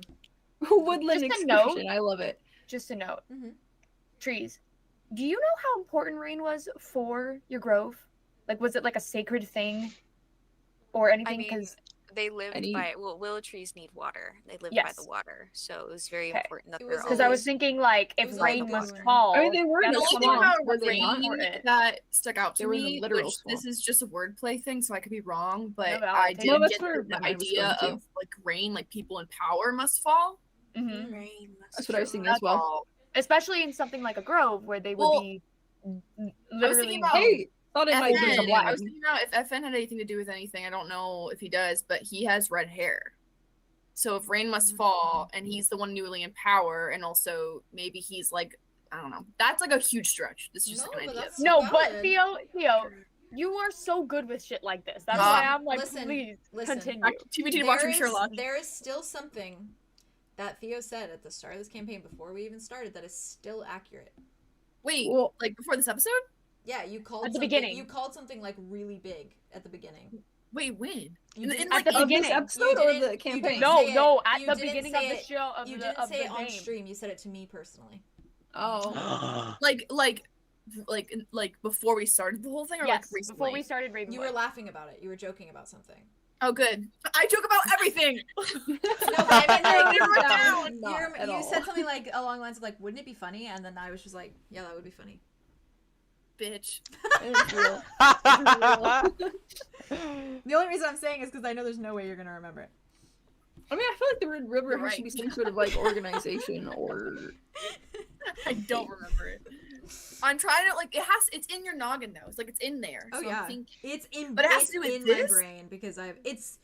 Woodland Just a excursion. note. I love it. Just a note. Mhm. Trees. Do you know how important rain was for your grove? Like, was it like a sacred thing, or anything? I mean, Because they lived Any- by willow trees need water. They live by Yes. the water, so it was very Okay. important that It they're was because I was always- thinking like It if was rain like must water. fall. I mean, they were in that's a The only not thing swamp, about were they rain not? important. that stuck out to They were in a me, literal which this swamp. is just a wordplay thing, so I could be wrong, but No, no, I take did it. that's get where the my mind was idea going to. of like rain, like people in power must fall. Mhm. Rain must That's what I was fall. thinking as well. all. Especially in something like a grove where they would Well, be thinking literally. about- Hey, thought it might be FN, some I was line. thinking about if FN had anything to do with anything. I don't know if he does, but he has red hair. So if rain must fall, and he's the one newly in power, and also maybe he's like, I don't know. That's like a huge stretch. This is just No, like an but idea. that's- No, valid. but Theo, you are so good with shit like this. That's why I'm like, Listen, please listen. continue. TBT watching There is- Sherlock. There is still something that Theo said at the start of this campaign before we even started that is still accurate. Wait, Well, like before this episode? Yeah, you called At the something, beginning. You called something like really big at the beginning. Wait, when? You In- didn't- in, At like, the of this beginning. episode You or didn't- the you campaign? didn't No, say it- no, at you the didn't beginning say of the it- show of You the didn't of say the it on game. stream. You said it to me personally. Oh. like before we started the whole thing, or Yes, like recently? before we started Ravenwood. You were laughing about it. You were joking about something. Oh, good. I joke about everything. No, but I mean, like, They were down. Not at you all. said something like along the lines of like, "Wouldn't it be funny?" And then I was just like, "Yeah, that would be funny." Bitch. It's real. The only reason I'm saying is because I know there's no way you're gonna remember it. I mean, I feel like the Red River You're has to be right. some sort of like organization or. I don't remember it. I'm trying to it's in your noggin though. It's like it's in there. Oh so yeah, I think it's in. But it has it's to do with in my this? brain because it's.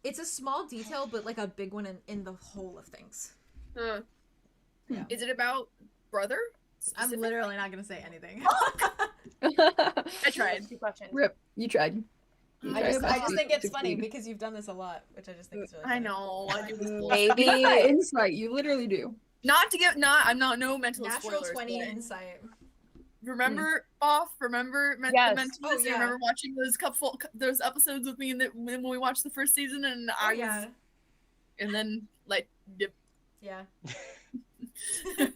It's a small detail, but like a big one in the whole of things. Yeah. Is it about brother? I'm literally not gonna say anything. I tried. 2 questions. Rip, you tried. I just think it's funny because you've done this a lot, which I just think is really funny. I know. I do this bullshit. Maybe. You got insight. You literally do. Not to get I'm not no mental Natural spoilers. 20 but insight. remember off? Remember the Yes. Mentalist? Oh, yeah. Remember watching those episodes with me when we watched the first season and I was, and then like dip. Yeah.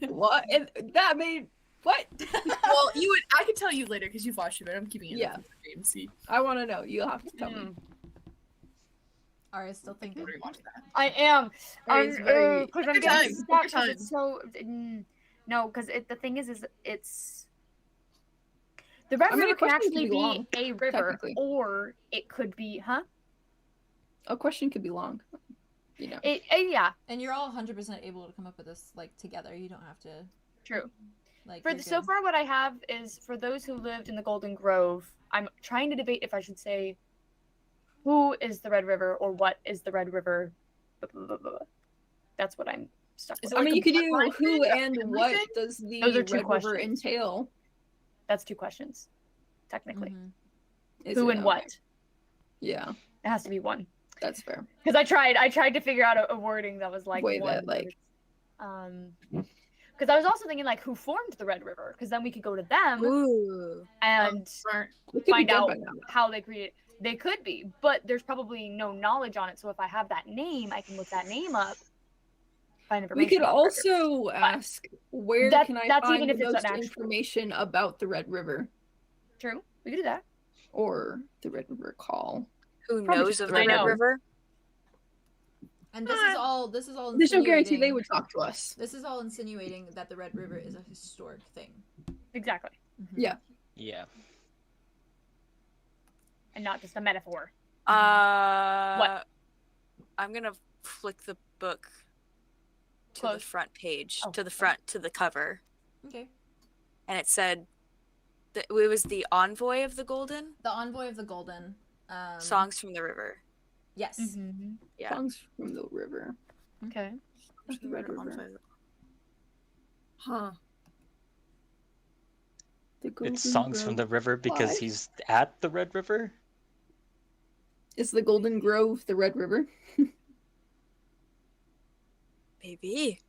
What? And that made what? Well, I could tell you later because you've watched it, but I'm keeping it. Yeah. Game. See, I want to know. You'll have to tell me. Aria's still thinking. watch that. I am. It's very- Because Take I'm your getting time, stuck. take your 'Cause it's so. No, because the thing is it's. The Red I mean, a River can question could actually be be long, a river, technically. or it could be, huh? A question could be long. You know. Yeah, And you're all 100% able to come up with this like together. You don't have to true. like. For so far, what I have is for those who lived in the Golden Grove. I'm trying to debate if I should say, who is the Red River or what is the Red River. Blah, blah, blah, blah. That's what I'm stuck with. Is it I mean, like you a could do bloodline who thing? and Family what thing? does the Those are two Red River questions. entail? That's 2 questions, technically. Mhm. Is Who it? and Okay. what? Yeah, It has to be one. that's fair. Because I tried to figure out a wording that was like Way one. that, like- Because I was also thinking like who formed the Red River, because then we could go to them Ooh. and It could be find dead out by now. how they created. They could be, but there's probably no knowledge on it. So if I have that name, I can look that name up. Find We information could about the Red River. also ask where That- can I that's find even the if it's most an actual- information about the Red River True, we could do that. or the Red River Call. Who Probably knows just of I the Red know. River? And this is all. There's no no guarantee they would talk to us. This is all insinuating that the Red River is a historic thing. Exactly, Yeah. Yeah. and not just a metaphor. What? I'm gonna flick the book to the Close. front page, Oh, to the front, to the cover, Okay. and it said that it was the Envoy of the Golden, The Envoy of the Golden. Songs from the River. Yes. Mm-hmm. Yeah. Songs from the river. Okay. Of the Red River. Envoy. Huh. The Golden It's songs from the river because Why? he's at the Red River. Is the Golden Grove the Red River? Maybe.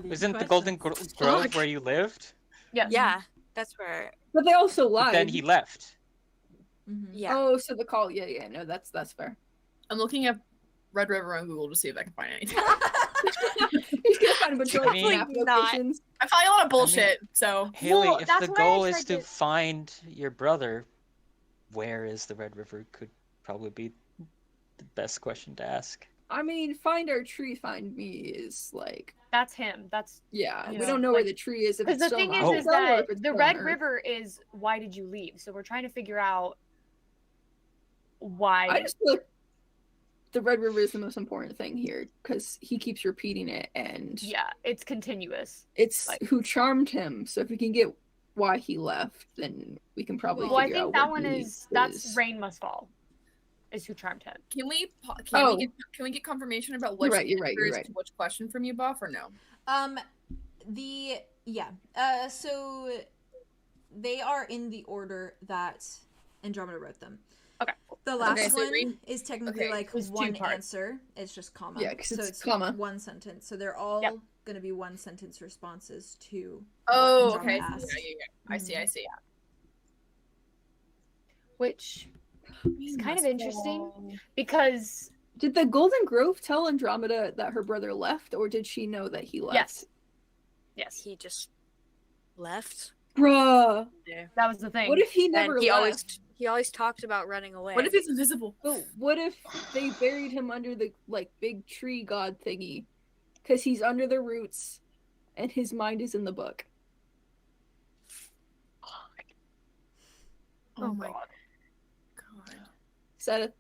Isn't the Golden Grove where you lived? Yeah. Yeah, that's where. But they also But lied. then he left. Mm-hmm. Yeah. Oh, so the call. Yeah. No, that's fair. I'm looking up Red River on Google to see if I can find anything. He's gonna find a bunch of I mean- map Not. locations. I find a lot of bullshit, so Haley, Well, if that's the why I goal is tried to to- find your brother, where is the Red River could probably be the best question to ask. I mean, find our tree, find me is like, That's him. That's yeah, we Yeah. don't know where Like- the tree is. If because it's the still thing on Oh. is Earth or that if it's the still Red on Earth. River is why did you leave? So we're trying to figure out why. I just feel like the Red River is the most important thing here because he keeps repeating it, and Yeah, it's continuous. it's like- who charmed him. So if we can get why he left, then we can probably. Well, I figure think out that what one he that's Rain Must Fall, is who charmed him. can we Oh. can we get confirmation about what You're right, you're right, answer you're is right. to which question from you, Buff, or no? So they are in the order that Andromeda wrote them. Okay. The last Okay, so one Rain- is technically okay, like there's two one parts. answer. It's just comma. Yeah, 'cause so it's comma. one sentence. So they're all Yep. gonna be one sentence responses to. Oh, what okay. Andromeda asked. Yeah. I see. I see. Which is kind of Must interesting fall. because Did the Golden Grove tell Andromeda that her brother left, or did she know that he left? yes, He just left. Bruh. that was the thing. What if he never And he left? always talked about running away. What if he's invisible? But what if they buried him under the like big tree god thingy? Because he's under the roots, and his mind is in the book. Oh my god. God. Is that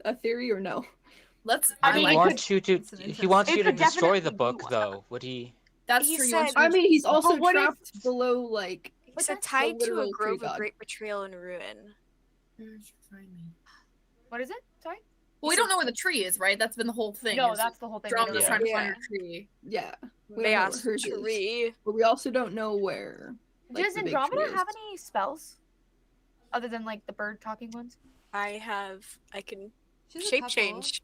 a theory or no? Let's. I I mean, He it like. wants you to. It's an He wants you It to could destroy the definitely be book, one. though. Would he? That's He true. said- I mean, he's also But what if- trapped below like. He said that's tied to a literal tree grove of god. great betrayal and ruin. What is it? Sorry. Well, we don't know where the tree is, right? That's been the whole thing. No, is that's the whole thing. Andromeda's Yeah. trying to find Yeah. her tree. Yeah. We They don't know asked where hers is, tree. but we also don't know where. like, Does the big Andromeda tree have is. any spells other than like the bird talking ones? I can She's a shape couple. change.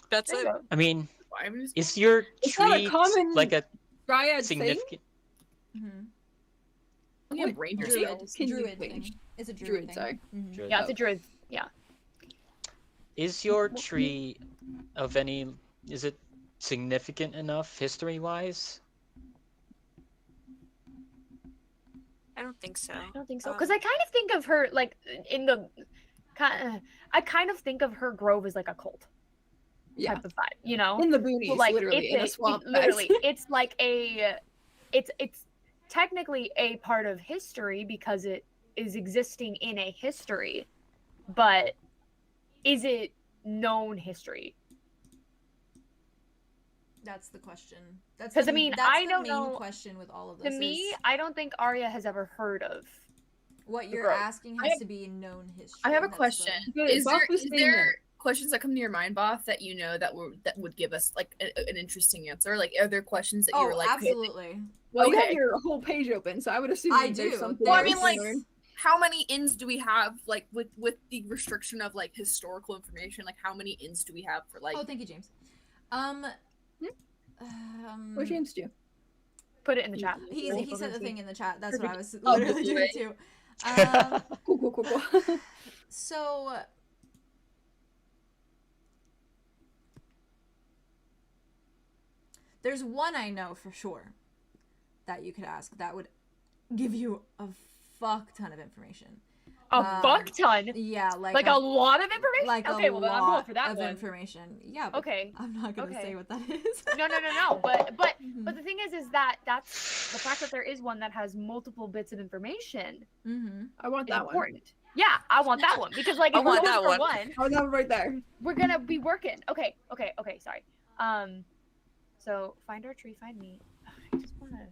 That's There you it. go. I mean, Why am I just- is your It's not a tree common like a Dryad thing? significant? Mhm. We have ranger Druid. spells. Can you Druid change? thing. It's a druid, Druid, thing. sorry. Mhm. Druid? Yeah, it's a druid. Yeah. Is your tree of any? Is it significant enough history-wise? I don't think so. I don't think so. Because I kind of think of her like in the I kind of think of her grove as like a cult Yeah. type of vibe, you know? In the But, boonies, like literally, in a it's swamp. literally it's like it's technically a part of history because it is existing in a history, but is it known history? That's the question. That's 'Cause, the- I mean, that's I the don't main know- question with all of To this. me, is I don't think Aria has ever heard of. what you're grove. asking I has have- to be known history. I have a That's the- question. Good, Is Both there, was is saying there questions that come to your mind, Both, that you know that would give us like an interesting answer? Like, are there questions that Oh, you're like, okay, absolutely. Well, you have Okay. your whole page open, so I would assume I there's do. something. Well, I that we mean, like, can learn. how many inns do we have? Like, with the restriction of like historical information, like how many inns do we have for like? Oh, thank you, James. What James do? Put it in the chat. He sent the thing in the chat. That's what I was Oh, literally doing boy. too. Cool. So there's one I know for sure that you could ask that would give you a fuck ton of information. A fuck ton. Yeah, Like a lot of information. like Okay, a well then I'm lot going for that of one. information. Yeah, but Okay. I'm not gonna Okay. say what that is. No. But Mhm. the thing is that that's the fact that there is one that has multiple bits of information Mhm. I want is that one. important. Yeah, I want that one because like I if we're want going that for one. one, I want that one right there. we're gonna be working. Okay. Sorry. So find our tree, find me. I just wanna.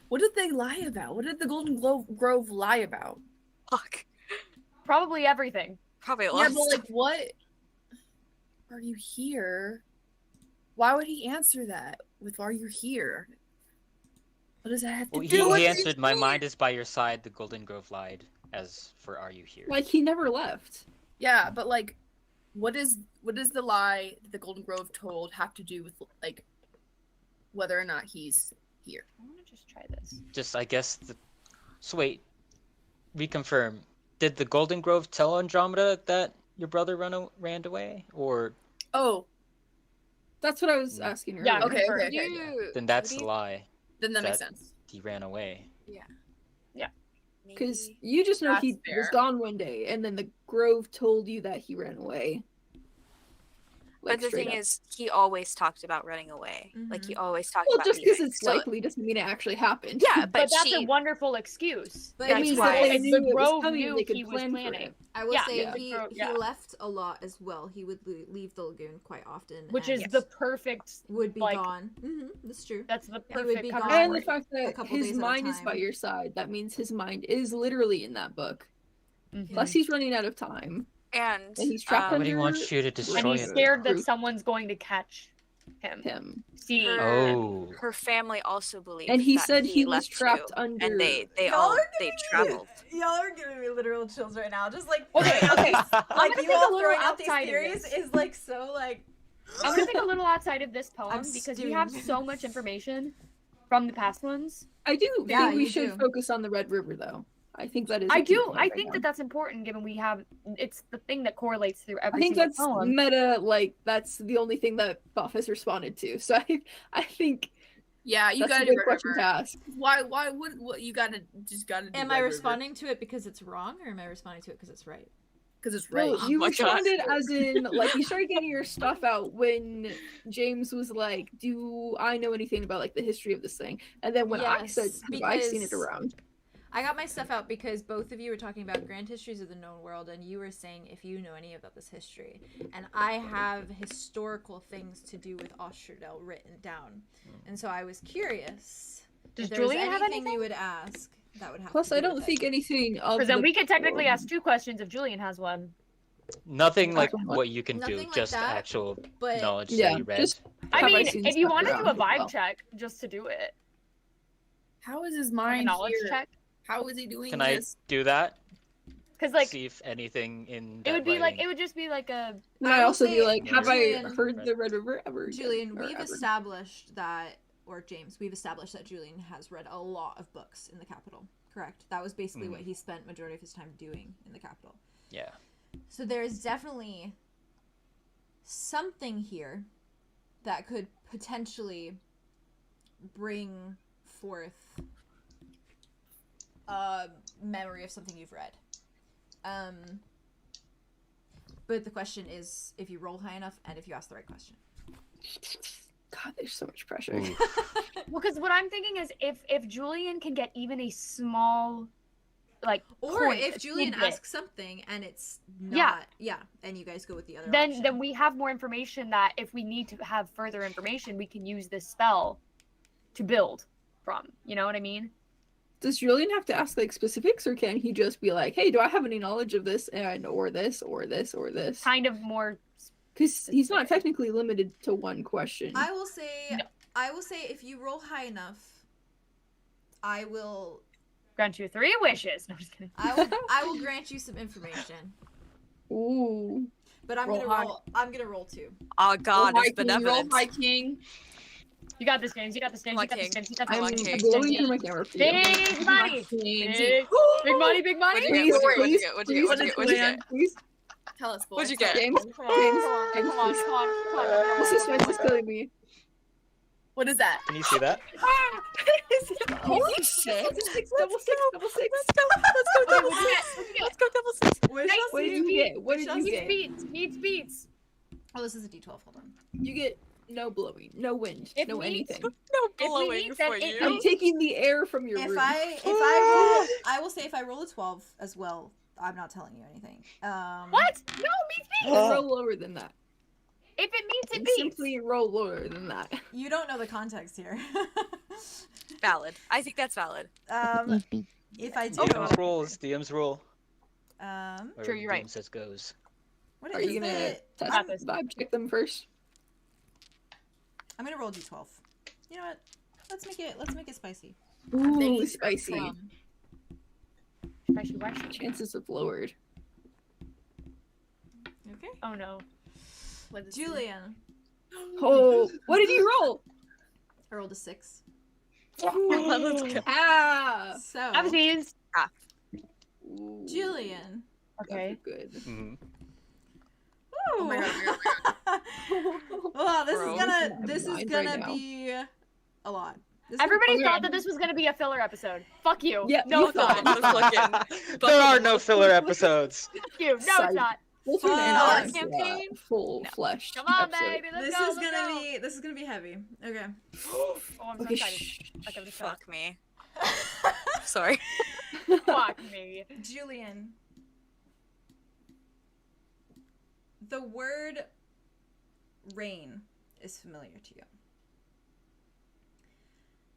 What did they lie about? What did the Golden Grove lie about? Fuck. Probably everything. Probably a Yeah, lot. but like, what are you here? Why would he answer that with "Are you here"? What does that have to Well, do with he it? answered, "My mind is by your side. The Golden Grove lied." As for "Are you here?" Like he never left. Yeah, but like, what does the lie that the Golden Grove told have to do with like whether or not he's here? I wanna just try this. Just, I guess. So wait, reconfirm. Did the Golden Grove tell Andromeda that your brother ran away, or Oh, That's what I was asking earlier. Yeah, okay, confirmed. okay. then that's What a do you- lie? Then that makes That- sense. He ran away. Because Maybe- you just know That's he was fair. gone one day, and then the Grove told you that he ran away. But the straight thing up. is, he always talked about running away. Like he always talked Well, about just because leaving. it's So- likely doesn't mean it actually happened. Yeah, But but that's she. a wonderful excuse. But It That's means why- that they If knew the it was Grove coming, knew they could he was plan for planning. it. I will Yeah, say yeah. he Yeah. left a lot as well. He would leave the lagoon quite often, Which and is the perfect. would be like- gone. That's true. That's the He would perfect be cover gone. And the story. fact that couple his days at a mind is by time. your side, that means his mind is literally in that book. Mhm. Plus, he's running out of time. And And he's trapped But he under wants you to And destroy he's it. scared that Proof. someone's going to catch him. See. Her- Oh. her family also believed. And he that said he was left trapped too, under. and they Y'all all are they giving me- traveled. Y'all are giving me literal chills right now. Just like Okay, throwing out okay. these- I'm like gonna you think a all little throwing out these outside of theories this. is like so like. I'm gonna think a little outside of this poem I'm because we have stewing. so much information from the past ones. I do Yeah, think we you should do. focus on the Red River, though. I think that is. I a key do. point I right think now. that that's important given we have. It's the thing that correlates through I every think single that's poem. meta. Like that's the only thing that Buff has responded to. So I think Yeah, you that's gotta a do good Red question River. to ask. Why would what you gotta just gotta do Am Red I River. responding to it because it's wrong, or am I responding to it because it's right? Because it's right. No, you my God. responded as in like you started getting your stuff out when James was like, "Do I know anything about like the history of this thing?" And then when I said, Yes, "Have I seen it because- around?" I got my stuff out because both of you were talking about grand histories of the known world, and you were saying if you know any about this history. And I have historical things to do with Ostrudel written down. And so I was curious Does if there was Julien have anything anything? you would ask that would have Plus, to I do don't with think it. anything of Because then the we could technically poem- ask 2 questions if Julien has one. Nothing like Actual what you can do, Nothing like just that, actual but knowledge Yeah, that you read. just I have mean, seen if you stuff want to do around a as vibe well. check just to do it, How is his like a mind knowledge here? check, How is he doing Can I this? do that? because like See if anything in it that would be like writing- it would just be like a And I I will also be say, like, have I Julian- heard the Red River ever? again? Julian, Or we've ever? established that, or James, we've established that Julian has read a lot of books in the capital. Correct. That was basically what he spent majority of his time doing in the capital. Yeah. So there is definitely something here that could potentially bring forth a memory of something you've read. But the question is if you roll high enough and if you ask the right question. God, there's so much pressure. Ooh. well, because what I'm thinking is if Julian can get even a small, like, Or point, if a Julian tidbit, asks something and it's not, and you guys go with the other then option. we have more information that if we need to have further information, we can use this spell to build from. You know what I mean? Does Julian have to ask like specifics, or can he just be like, "Hey, do I have any knowledge of this and or this or this or this?" Kind of more. Because he's not technically limited to one question. I will say, No. if you roll high enough, I will Grant you 3 wishes. No, I'm just kidding. I will grant you some information. Ooh. But I'm Roll gonna high. roll. I'm gonna roll 2. Oh God, roll high, it's king, roll benevolence. high, king. You got this, James. You got this, James. Come You got on, this, King. James. You got Come this. on, I'm King. blowing through my camera for you. Big money. James. Big money. Big money. What'd you get? What'd you Please, get? What'd please, you get? What'd you get? What'd you Julian, get? please. Tell us, boy. What'd you tell get? us. James, Come on, James, come on, James, come on, please. come on, come on. The suspense is killing me. What is that? Can you see that? Holy shit! Double six, double six, double six. Let's go! Let's go! Double six! Let's go! Double six! What did you get? What did you Needs get? beats. Needs beats. Oh, this is a D12. Hold on. You get no blowing, no wind, If no we- anything. No we blowing need, then for it I'm you. taking the air from your If roof. I will say if I roll a 12 as well, I'm not telling you anything. What? No, means beats. Roll lower than that. If it means it And beats. simply roll lower than that. You don't know the context here. Valid. I think that's valid. If I do, DM's rules. DM's rule. Or True, you're right. DM says goes. what Are is you gonna it? test Got this. vibe check them first? I'm gonna roll D12. You know what? Let's make it spicy. Ooh, spicy. Spicy rice. Chances have lowered. Okay. Oh no. What is Julian, Oh, what did you roll? I rolled a 6. Let's go. Ah. So, That means. Ooh, Julian. Okay. good. Mhm. Oh my god, oh my god. Well, this Bro. is gonna Have this is mind gonna right now. be a lot. This is- Everybody Okay. thought that this was gonna be a filler episode. Fuck you. Yeah, No, you it's not. thought. There are no filler episodes. Fuck you. No, Side. it's not. We'll turn it Fuck. into Campaign? full No. flesh. Come on, episode. baby. Let's This go. is let's gonna go. be this is gonna be heavy. Okay. Oh, I'm so Okay, excited. shh. Okay, let's go. Fuck me. Sorry. Fuck me. Julian. The word rain is familiar to you.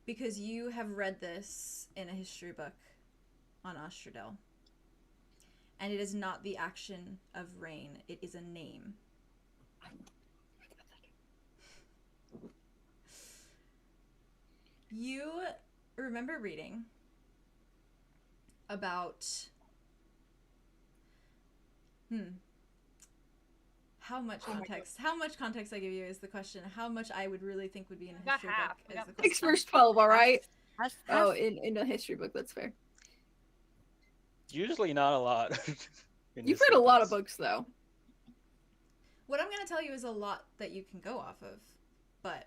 Because you have read this in a history book on Ostradel. And it is not the action of rain, it is a name. You remember reading about how much context I give you is the question. How much I would really think would be in a We got history half. book We is got the 6 question. verse 12, alright? That's Oh, in a history book, that's fair. Usually not a lot. in You've history read a lot of books. books, though. What I'm going to tell you is a lot that you can go off of, but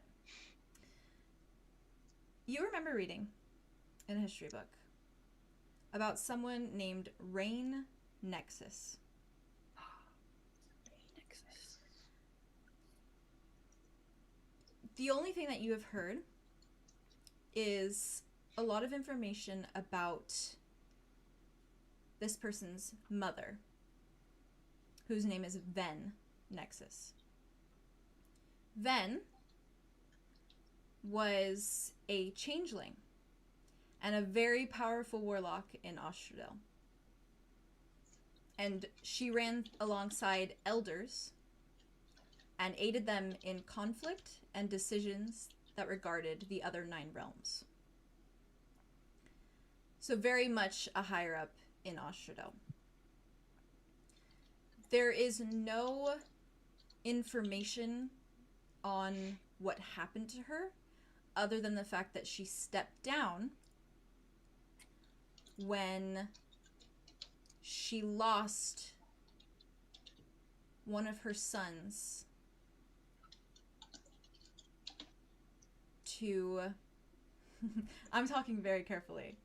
you remember reading in a history book about someone named Reign Nexis. The only thing that you have heard is a lot of information about this person's mother, whose name is Ven Nexis. Ven was a changeling and a very powerful warlock in Ostradel. and she ran alongside elders and aided them in conflict and decisions that regarded the other 9 realms. So very much a higher up in 𝙍𝙗. There is no information on what happened to her other than the fact that she stepped down when she lost one of her sons to... I'm talking very carefully.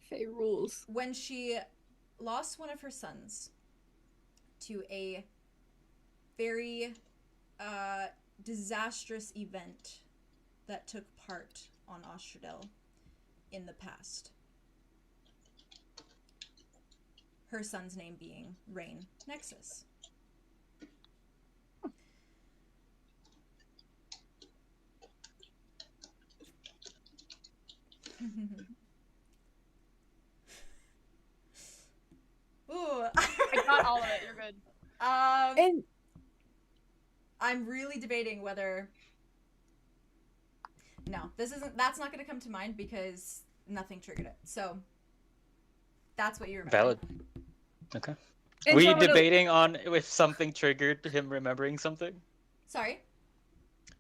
Faye rules. When she lost one of her sons to a very disastrous event that took part on 𝙍𝙗 in the past. Her son's name being 𝙍𝙗𝙀 Nexis. Ooh. I got all of it. You're good. And I'm really debating whether... No, that's not going to come to mind because nothing triggered it. So, that's what you remember. Valid. Okay. And Were you Andromeda- debating on if something triggered him remembering something? Sorry?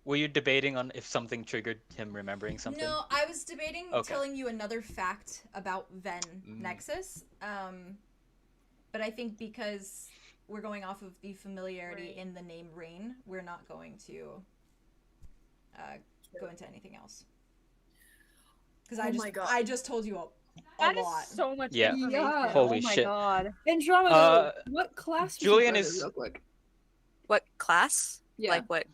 Were you debating on if something triggered him remembering something? No, I was debating Okay. telling you another fact about 𝙍𝙗𝙀 Nexis. But I think because we're going off of the familiarity in the name 𝙍, we're not going to go into anything else. Because I just told you a That is lot. so much Yeah. information. Yeah. Holy oh my shit. god. Andromeda, what class was Julien your is- brother, real quick? What class? Yeah. Like what?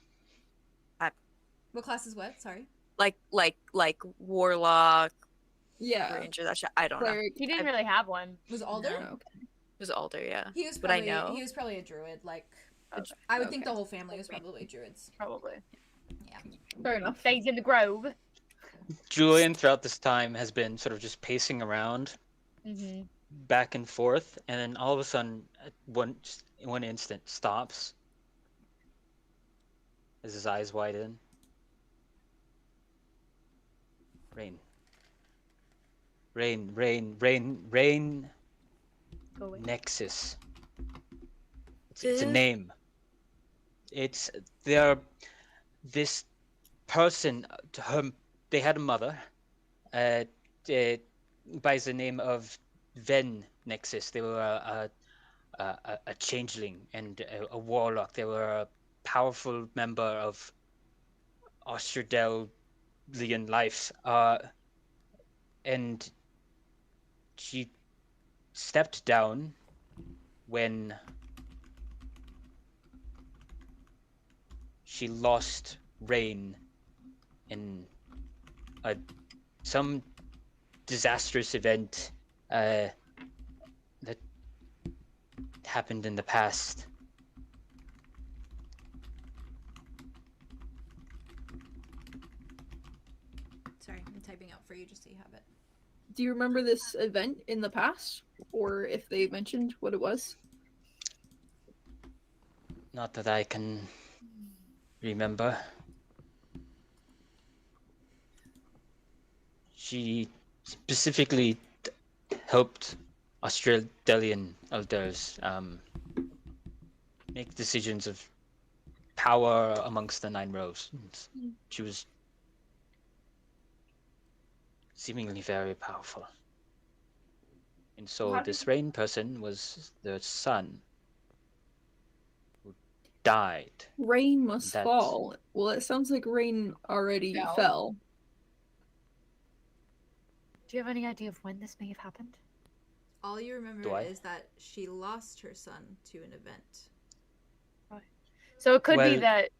What class is what? Sorry. Like warlock, Yeah. ranger. That shit. I don't know. Cleric. He didn't really have one. Was Alder? No, okay. It was older, yeah. He was But I probably know. he was probably a druid. Like Okay. I would think Okay. the whole family was probably druids. Probably. Yeah. Fair enough. Stays in the grove. Julian, throughout this time, has been sort of just pacing around, Mm-hmm. back and forth, and then all of a sudden, at one instant, stops as his eyes widen. Rain. Go away. Nexis. It's a name. This person, they had a mother, by the name of 𝙍𝙗𝙀 Nexis. They were a changeling and a warlock. They were a powerful member of 𝙍𝙗𝙬𝙤 life. And she stepped down when she lost 𝙍 in some disastrous event that happened in the past. Sorry, I'm typing out for you just so you have it. Do you remember this event in the past? Or if they mentioned what it was? Not that I can remember. She specifically helped Australian elders make decisions of power amongst the 9 rows. She was seemingly very powerful. And so How this did- rain person was the son who died. Rain must That's- fall. Well, it sounds like rain already Fell. fell. Do you have any idea of when this may have happened? All you remember Do I? is that she lost her son to an event. So it could be Well- that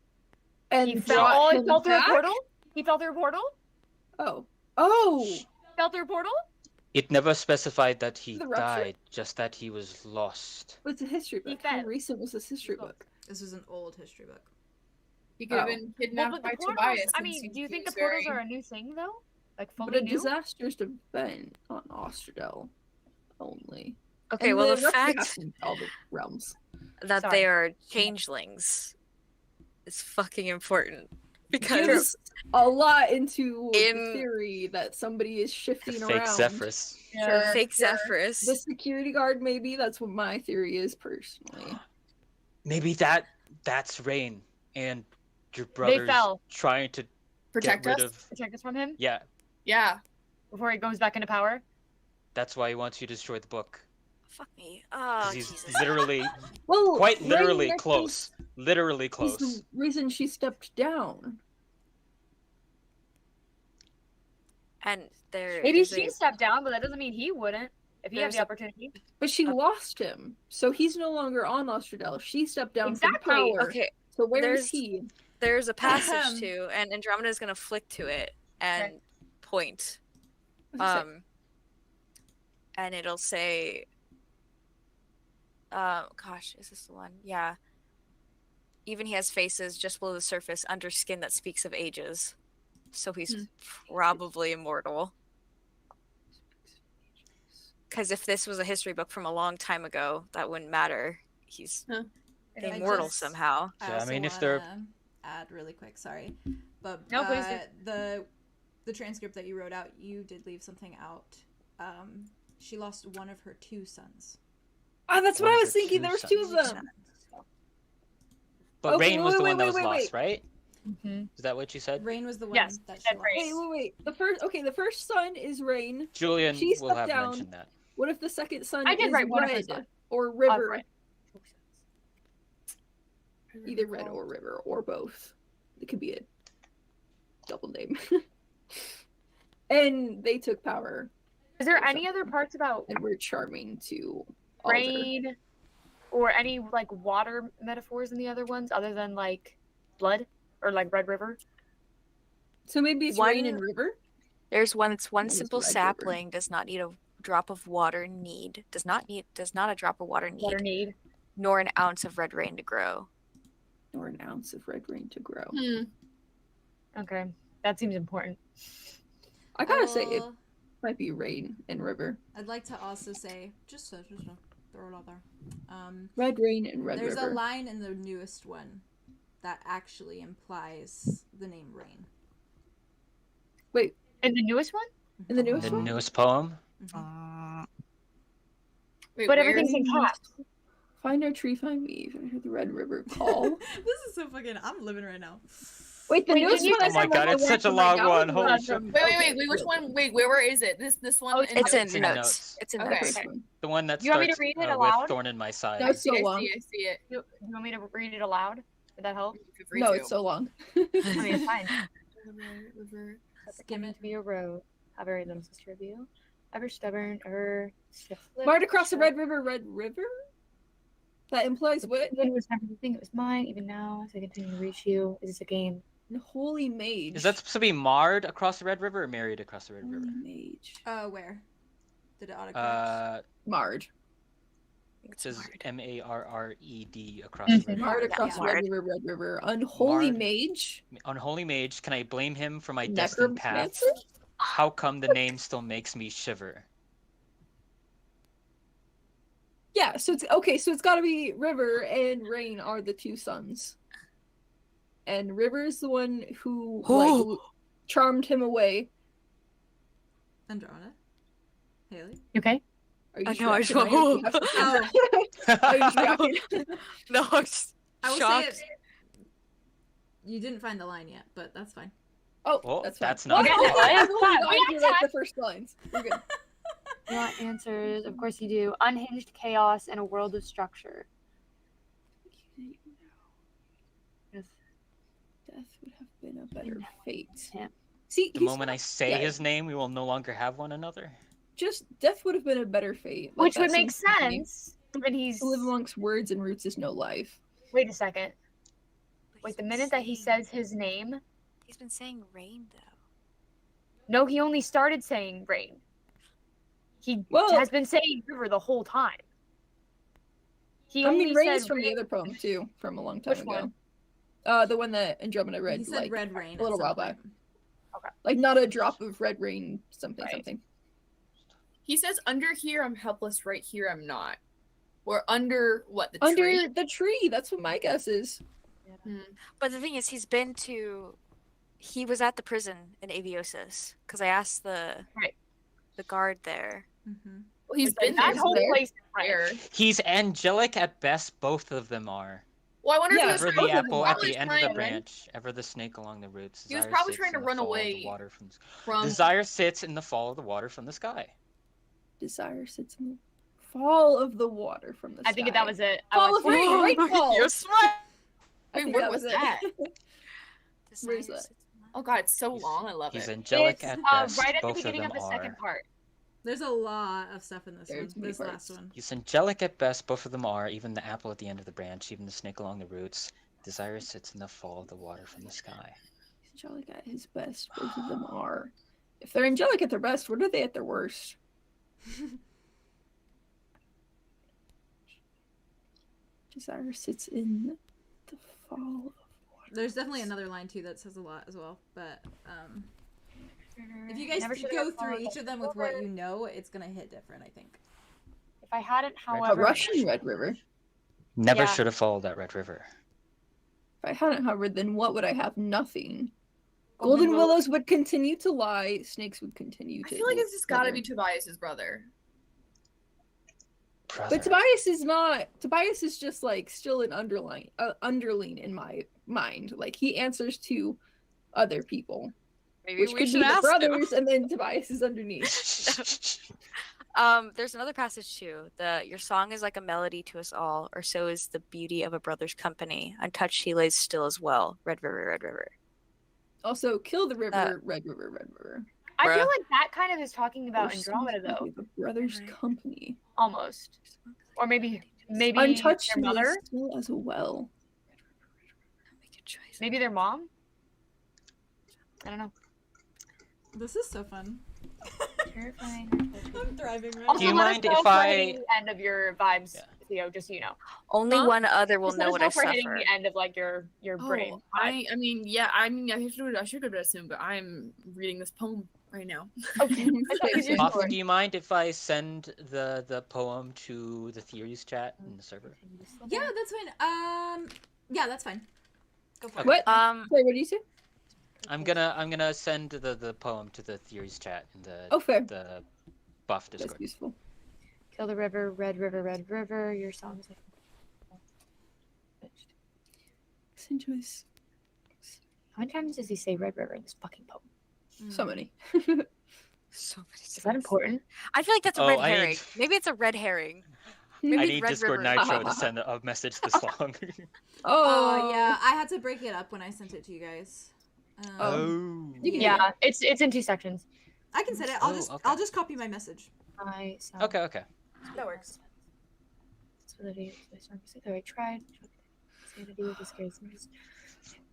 And he fell. brought Oh, he him fell through a back? portal. He fell through a portal. Oh. Oh! Fell through a portal. It never specified that he The rupture? died, just that he was lost. It's a history He book. How fell. recent was this history book? This was an old history book. He could have Oh. been Well, kidnapped but by the portals. Tobias. I since mean, do you he think the was portals very- are a new thing though? Like But fully a new? disastrous event on 𝙍𝙗𝙀 only. Okay, And well, the rest of fact has to be all the realms. that Sorry. they are changelings is fucking important. Because Gives a lot into the In- theory that somebody is The shifting fake around. Zephyrus. Yeah. fake Zephyrus. The security guard, maybe. That's what my theory is, personally. Maybe that's Rain and your They brother's fell. trying to Protect get rid us. of. Protect us from him Yeah, Yeah. before he goes back into power. that's why he wants you to destroy the book. Fuck me. Oh, Because he's Jesus. literally, Well, quite Rain literally actually close. Literally is close. the reason she stepped down. And there Maybe is she a- stepped down, but that doesn't mean he wouldn't if he had There's the a- opportunity. But she lost him. So he's no longer on Nostradel. She stepped down Exactly. from power. Okay, So where there's- is he? there's a passage too, and Andromeda is gonna flick to it and point. And it'll say, gosh, is this the one? Yeah. Even he has faces just below the surface, under skin that speaks of ages. So he's probably immortal. Because if this was a history book from a long time ago, that wouldn't matter. He's Huh. immortal just- somehow. Yeah, I also mean, if they're- wanna add really quick, sorry, but No, please the transcript that you wrote out, you did leave something out. She lost one of her 2 sons. Oh, that's what One I of was her thinking. 2 There was 2 of sons. them. But Okay, Rain was wait, the wait, one that wait, was wait, lost, wait. right? Mm-hmm. Is that what you said? Rain was the one Yes, that said she lost. Rain. Wait. The first son is Rain. Julian She will stepped have down. mentioned that. What if the second son I did is write one of her Red sons. or River? Right. Either Red or River or both. It could be a double name. And they took power Is there or any something. other parts about and were charming to Alder. rain or any like water metaphors in the other ones other than like blood or like Red River? So maybe it's One- Rain and River? There's one What is simple Red River? sapling does not need a drop of water does not a drop of water Water need, need. nor an ounce of red rain to grow. Or an ounce of red rain to grow. Okay, that seems important. I gotta say, it will- might be Rain and River. I'd like to also say, just throw it out there. Red Rain and Red There's River. a line in the newest one that actually implies the name Rain. Wait, In the newest one? in the newest The one? newest poem? Wait, But where everything's is in he? caps. Find our tree, find me. I heard the Red River call. This is so fucking. I'm living right now. Wait, the Wait, newest did you- one. I Oh my said god, was it's the such a from long right now one. or Holy the shit. from- Wait, okay, which cool. one? Wait, where is it? This one? Oh, it's It's in in notes. notes. It's in Okay. notes. First one. The one that You want me to starts read it with aloud? Thorn in my side. No, it's so I long. see it. You want me to read it aloud? Would that help? Feel free No, to. it's so long. I mean, it's fine. River. Skim it. To be a road. How very little sister of you. Ever stubborn, stiff. Marred across the Red River, Red River? That implies what? It was never the thing. It was mine. Even now, as I continue to reach you, is this a game? Holy Mage. Is that supposed to be marred across the Red River or married across the Red River? Holy Mage? Where? Did it autocorrect? Marred. It says M-A-R-R-E-D across Mhm. the Red Marred River. across Marred. Red River, Red River. Unholy Marred. Mage? Unholy Mage, can I blame him for my destined path? Necromancer? How come the name still makes me shiver? Yeah, so it's okay, so it's gotta be River and Rain are the 2 sons. And River is the one who like charmed him away. Andromeda? Haley? You okay? Are you I know, I just distracted? went, Are you distracted? No, I'm just I will shocked. say it. You didn't find the line yet, but that's fine. Oh, Oh, that's fine. that's not Okay, Well, well, I it's fine. only We got got through, like, time. the first lines. We're good. You want answers? Of course you do. Unhinged chaos in a world of structure. If Death would have been a better fate. Yeah. See, The he's moment I not say dead. his name, we will no longer have one another. Just death would have been a better fate. Like, Which that would make seems to me. sense. But he's. To live amongst words and roots is no life. Wait a second. But Wait, he's the been minute that he saying- says his name. He's been saying rain, though. No, he only started saying rain. He Well- has been saying river the whole time. He I only mean, Rain is said from the rain- other poem too, from a long time Which ago. one? The one that Andromeda read, He said like red rain a little at some while back. point. Like not a drop of red rain, something Right. something. He says, under here I'm helpless, right here I'm not. Or under what, the Under tree? the tree. That's what my guess is. Hmm. But the thing is, he was at the prison in Aviosis because I asked the guard there. Mm-hmm. Well, he's been that there. whole There. place is rare. He's angelic at best, both of them are. Well, I wonder Yeah, if he Ever was the apple at probably the end of the trying- branch, ever the snake along the roots. He was Desire probably sits trying to in the run fall of the away water from... from. Desire sits in the fall of the water from the sky. Desire sits in the fall of the water from the sky. I think that was it. Fall of rain, right fall. You're smart. I Wait, think where that was was that? Where's that? Oh god, it's so long. I love He's it. angelic It's at best, right at the both beginning of of them the second are. part. There's a lot of stuff in this There's one. many This parts. last one. He's angelic at best, both of them are. Even the apple at the end of the branch, even the snake along the roots. Desire sits in the fall of the water from the sky. He's angelic at his best. Both of them are. If they're angelic at their best, what are they at their worst? Desire sits in the fall of water. There's definitely another line too that says a lot as well. But if you guys Never should've go followed through each the of them with what river. you know, it's gonna hit different, I think. If I hadn't, A however, Russian Red River. Never Yeah. should have followed that Red River. If I hadn't hovered, then what would I have? Nothing. Golden willows would continue to lie. Snakes would continue I to. feel like it's just gotta wither. be Tobias's brother. Brother. But Tobias is not. Tobias is just like still an underling in my mind. Like he answers to other people, Maybe which we could be should the ask brothers, and then Tobias is underneath. There's another passage too. Your song is like a melody to us all, or so is the beauty of a brother's company. Untouched she lays still as well. Red river, red river. Also, kill the river, red river, red river. I feel Bruh. like that kind of is talking about Or Andromeda though, The brothers' company. almost, or maybe Untouched their mother, still as well. Make a choice. maybe their mom. I don't know. This is so fun. Terrifying. I'm thriving right Also, Do you let us mind know if we're I- hitting the end of your vibes, Yeah. Theo? Just so you know. Only Huh? one other will Just let know us what know I if we're hitting suffer. the end of like your brain. I should have assumed, but I'm reading this poem right now. Okay. I thought you were Hoffman, sure. do you mind if I send the poem to the theories chat in the server? Yeah, that's fine. Yeah, that's fine. Go for it. What? Um, Sorry, what do you say? I'm gonna send the poem to the theories chat in the Oh, fair. the buff That's Discord. useful. Kill the river, red river, red river. Your song is like. Enjoys How many times does he say red river in this fucking poem? so many. so many Is that important? I feel like that's a Oh, red I need- herring. Maybe it's a red herring. I Maybe need Red Discord River. Nitro to send a message this long. Oh Yeah, I had to break it up when I sent it to you guys. You can do Yeah, it's in 2 sections. I can send it. Oh, okay. I'll just copy my message. I sound Okay. That works. I tried.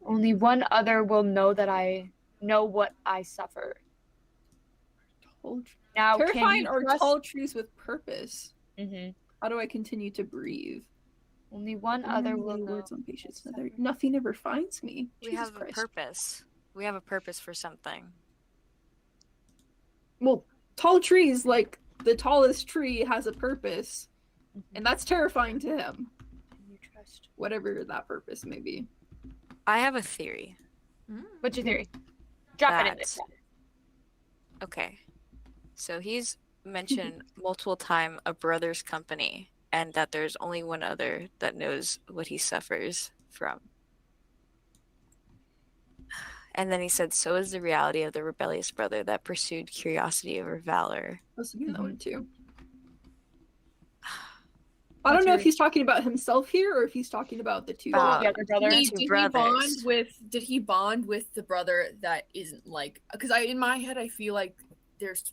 Only one other will know that I know what I suffer. Now, Terrifying can are you trust... tall trees with purpose. Mhm. How do I continue to breathe? Only one other will know. words on patience. Nothing ever finds me. We Jesus have a Christ. purpose. We have a purpose for something. Well, tall trees, like the tallest tree, has a purpose, and that's terrifying to him. Can you trust? Whatever that purpose may be. I have a theory. What's your theory? Drop it in That- there. Okay. So he's mentioned multiple times a brother's company and that there's only one other that knows what he suffers from. And then he said, so is the reality of the rebellious brother that pursued curiosity over valor. I was thinking that one too. I don't know if he's talking about himself here or if he's talking about the two. The other brother. Did he bond with the brother that isn't like? Because in my head I feel like there's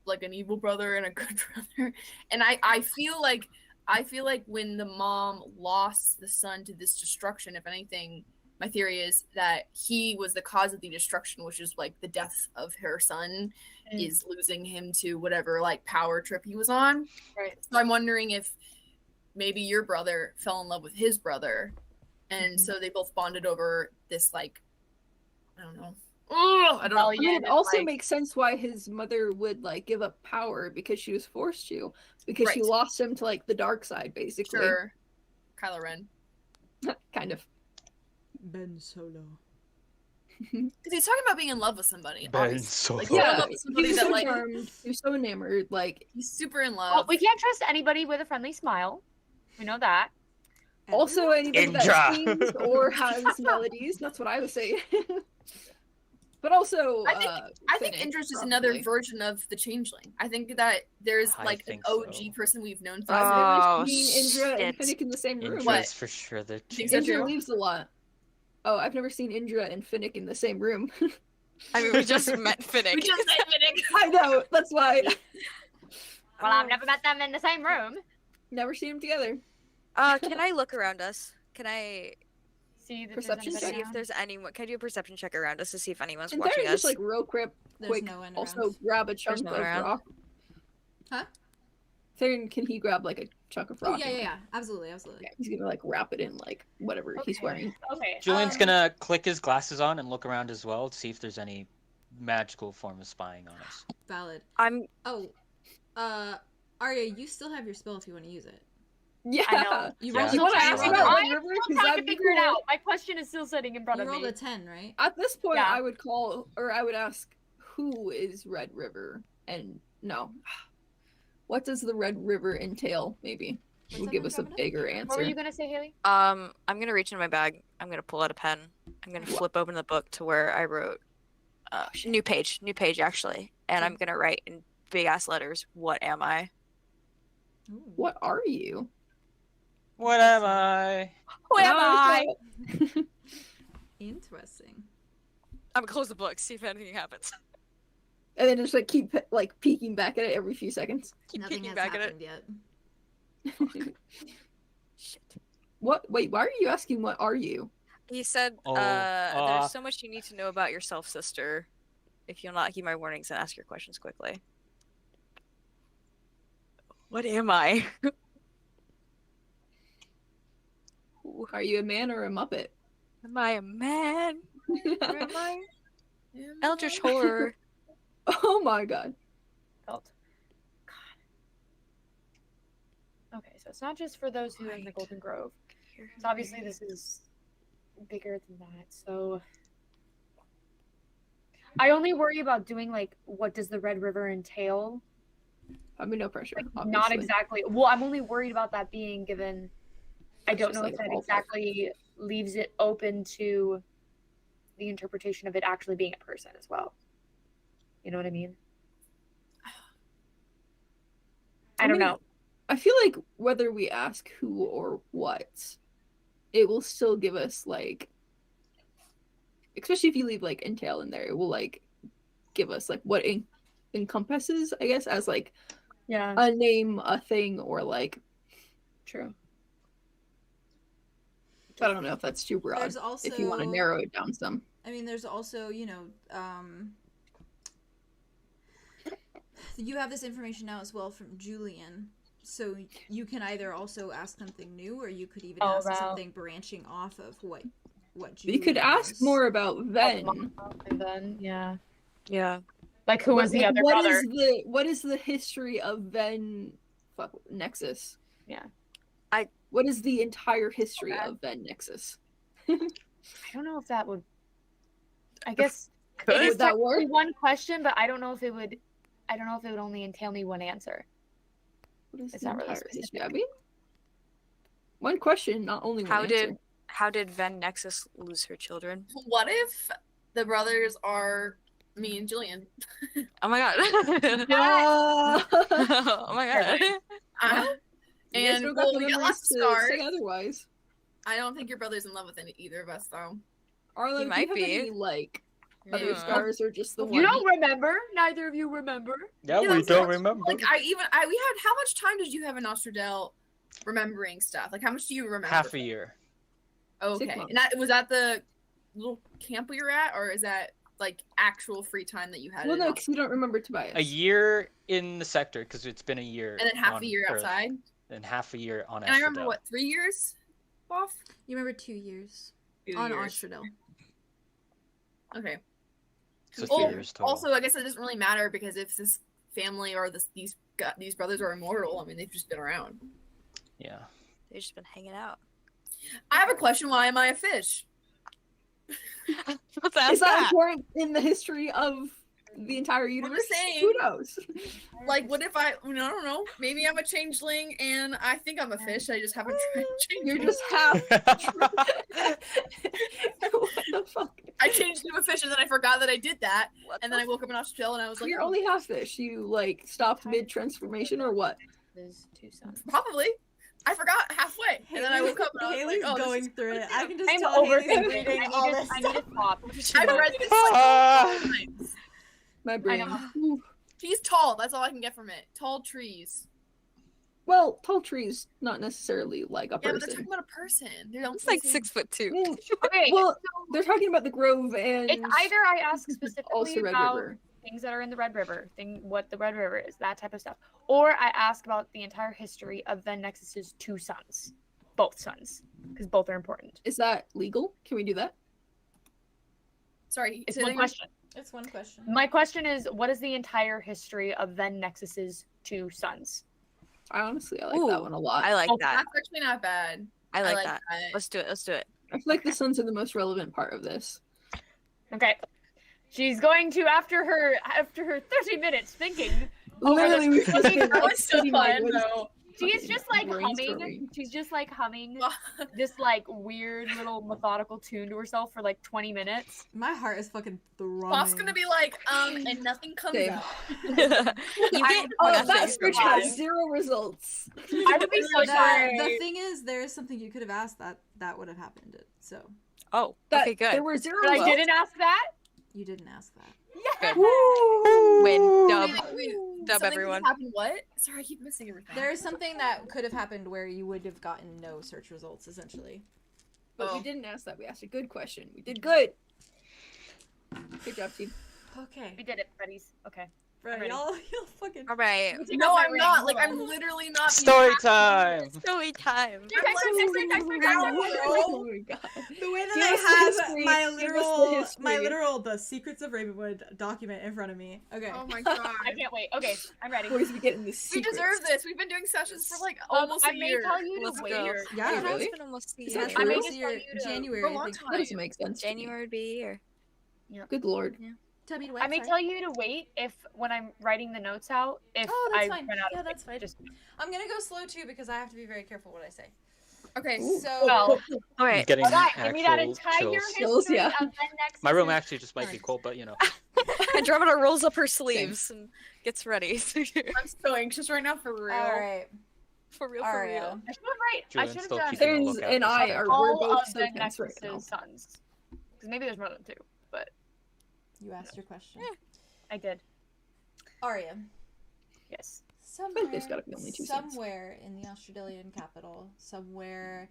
like an evil brother and a good brother, and I feel like when the mom lost the son to this destruction, if anything, my theory is that he was the cause of the destruction, which is like the death of her son is losing him to whatever like power trip he was on. Right. So I'm wondering if maybe your brother fell in love with his brother, and so they both bonded over this, like, I don't know, I don't know. I mean, it Rebellion, also like- makes sense why his mother would like give up power because she was forced to, because she Right. lost him to like the dark side, basically. Sure. Kylo Ren. Kind of. Ben Solo. Because he's talking about being in love with somebody. Ben obviously. Solo. Like, he's in Yeah, love with somebody he's that, so like, charmed, he's so enamored, like. he's super in Well, love. we can't trust anybody with a friendly smile. We know that. Also, anybody Indra. that sings or has melodies. That's what I was saying. But also, I think Finnick, Indra's just probably. another version of the Changeling. I think that there's I like an think OG so. person we've known for I've never Oh, seen Indra and shit. Finnick in the same room. Indra's for sure the Think so, Indra too? leaves a lot. Oh, I've never seen Indra and Finnick in the same room. I mean, we just met Finnick. We just met Finnick. I know, that's why. Well, I've never met them in the same room. Never seen them together. Can I look around us? Can I See that Perception there's see anybody if around. there's anyone? Can I do a perception check around us to see if anyone's And watching then us? just like real quick, There's no one also around. grab a chunk no of one around. rock. Huh? Theron, can he grab like a chunk of Oh rock? yeah. Absolutely. Yeah, he's gonna like wrap it in like whatever he's Okay. wearing. Okay. Julian's gonna click his glasses on and look around as well to see if there's any magical form of spying on us. Valid. I'm Oh, Arya, you still have your spell if you want to use it. Yeah. I know. You Yeah. rolled. You a want to 10, ask Roll about it. Red I'm River? still 'Cause trying to that'd be figure it cool. out. My question is still sitting in front You of rolled me. a 10, right? At this point, Yeah. I would call, or I would ask, who is Red River? And no, what does the Red River entail? Maybe What's will that give on us a Andromeda? bigger What answer. were you gonna say, Haley? I'm gonna reach into my bag. I'm gonna pull out a pen. I'm gonna flip open the book to where I wrote new page actually, and I'm gonna write in big ass letters, "What am I?" Ooh. What are you? What am I? Who am No, I? Interesting. I'm gonna close the book, see if anything happens. And then just like keep like peeking back at it every few seconds. Keep Nothing peeking has back at it. happened yet. Shit. What? Wait, why are you asking? What are you? He said, Oh, there's so much you need to know about yourself, sister. If you'll not heed my warnings and ask your questions quickly. What am I? Are you a man or a muppet? Am I a man? Or am I Yeah. eldritch horror? Oh my god. Felt. God. Okay, so it's not just for those who are in the Golden Grove. So obviously this is bigger than that. So I only worry about doing like what does the Red River entail? I mean, no pressure. Not obviously. exactly. Well, I'm only worried about that being given. I don't Just know like if a that ballpark. exactly leaves it open to the interpretation of it actually being a person as well. You know what I mean? I don't mean, know. I feel like whether we ask who or what, it will still give us like, especially if you leave like entail in there, it will like give us like what encompasses, I guess, as like Yeah, a name, a thing, or like true. I don't know if that's too broad. There's also, If you want to narrow it down some. I mean, there's also, you have this information now as well from Julien, so you can either also ask something new, or you could even Oh, ask wow. something branching off of what You could Julien ask knows. more about Ven. And then yeah, Yeah. like who was the other What brother? what is the history of Ven Nexus? Yeah. What is the entire history Okay. of Ven Nexus? I don't know if that would. I guess Could. it is Would that technically work? one question, but I don't know if it would. I don't know if it would only entail me one answer. What is It's the not really entire history? specific. I mean, one question, not only one answer. How did Ven Nexus lose her children? What if the brothers are me and Julien? Oh my god. Yeah. Oh my god. You guys And don't got well, the we got memories lots of to scars. say otherwise. I don't think your brother's in love with either of us, though. Arlo, He do might you have be. any like other Yeah. scars or just the one? You don't remember. Neither of you remember. Yeah, Yeah, we so don't much- remember. Like we had. How much time did you have in Nostradel remembering stuff? Like how much do you remember? Half a year. Okay, 6 months. and that was that the little camp we were at, or is that like actual free time that you had? Well, in no, Nostradel? because you don't remember Tobias. A year in the sector because it's been a year. And then half on a year Earth, outside. And half a year on And I remember Estradel. what 3 years off. You remember 2 years 2 on years. Ostradel. Okay. Zophiel's total. Also, I guess it doesn't really matter because if this family or these brothers are immortal, I mean, they've just been around. Yeah. They've just been hanging out. I have a question. Why am I a fish? Let's ask Is that that. important in the history of the entire universe? saying. Who knows? Like, what if I don't know. Maybe I'm a changeling and I think I'm a fish. I just haven't tried You're changing. just half. What the fuck? I changed into a fish and then I forgot that I did that. And then I woke up in Australia and I was like, You're only half fish. You like stopped mid transformation or what? There's 2 sons. probably. I forgot halfway. And then I woke up and I was Haley's like, oh, going this is through it. I can just I'm tell Haley's overthinking. reading all this I need to stop. I've read this like Ah. 5 times. My brain. know. Ooh. He's tall. That's all I can get from it. Tall trees. Well, tall trees, not necessarily like a Yeah, but they're person. talking about a person. They don't. It's like 6'2". Well, Okay, well, so they're talking about the Grove and it's either I ask also specifically Red about River. things that are in the Red River, what the Red River is, that type of stuff, or I ask about the entire history of Ven Nexus's 2 sons, both sons, because both are important. Is that legal? Can we do that? Sorry. It's say that one again? question. It's one question. My question is, what is the entire history of Ven Nexus's 2 sons? I honestly like that Ooh, one a lot. I like Oh, that. That's actually not bad. I like that. that. Let's do it. Let's do it. I feel like the sons are the most relevant part of this. Okay. She's going to, after her 30 minutes thinking, Literally, we That spent, That like, was so 30 fun, minutes though. she is just like humming. brainstorming. She's just like humming this like weird little methodical tune to herself for like 20 minutes. My heart is fucking throbbing. Bob's gonna be like, and nothing comes Same. out. You get Oh, nothing that for search mine. has 0 results. I would be so sorry. The thing is, there is something you could have asked that would have happened. So Oh, That, okay, good. There were 0 But I results. didn't ask that. you didn't ask that. Win, dub, Wait, dub something everyone. happened. What? Sorry, I keep missing everything. There is something that could have happened where you would have gotten no search results, essentially. But we Oh. didn't ask that. We asked a good question. We did good. Good job, team. Okay. We did it, buddies. Okay. Right, ready. y'all fucking. All right. No, I'm not. Like, I'm literally not. Story time. Story time. Oh my god. The way that Give us the I have history. my Give us the history. the Secrets of Ravenwood document in front of me. Okay. Oh my god. I can't wait. Okay, I'm ready. Boys, we get in the We secrets. deserve this. We've been doing sessions for like almost I a may year. tell you Let's to go. wait. Yeah, It really? has been almost a Is year. that I may true? just tell you to- January. For a I long think. time. That doesn't make sense. to me. January would be a year. Good lord. Tell me to wait. I may sorry. tell you to wait if when I'm writing the notes out, if Oh, that's I fine. run out Yeah, of that's fine. Just I'm gonna go slow too because I have to be very careful what I say. Okay. So well, All right. Getting alright, give me that actual entire chills. Chills, history yeah. of Ven Nexus. My room actually just might be cold, but you know. Andromeda rolls up her sleeves and gets ready. I'm so anxious right now for real. all right, For real, Aria. for real. I should have I Julian's should have still done keeping a There's lookout and for I something. are we're all both of so Ven tense right Nexus's now. sons. Because maybe there's more than 2, but You asked your question. I did. Aria. Yes. Somewhere, there's gotta be only 2 sons. somewhere in the Australian capital, somewhere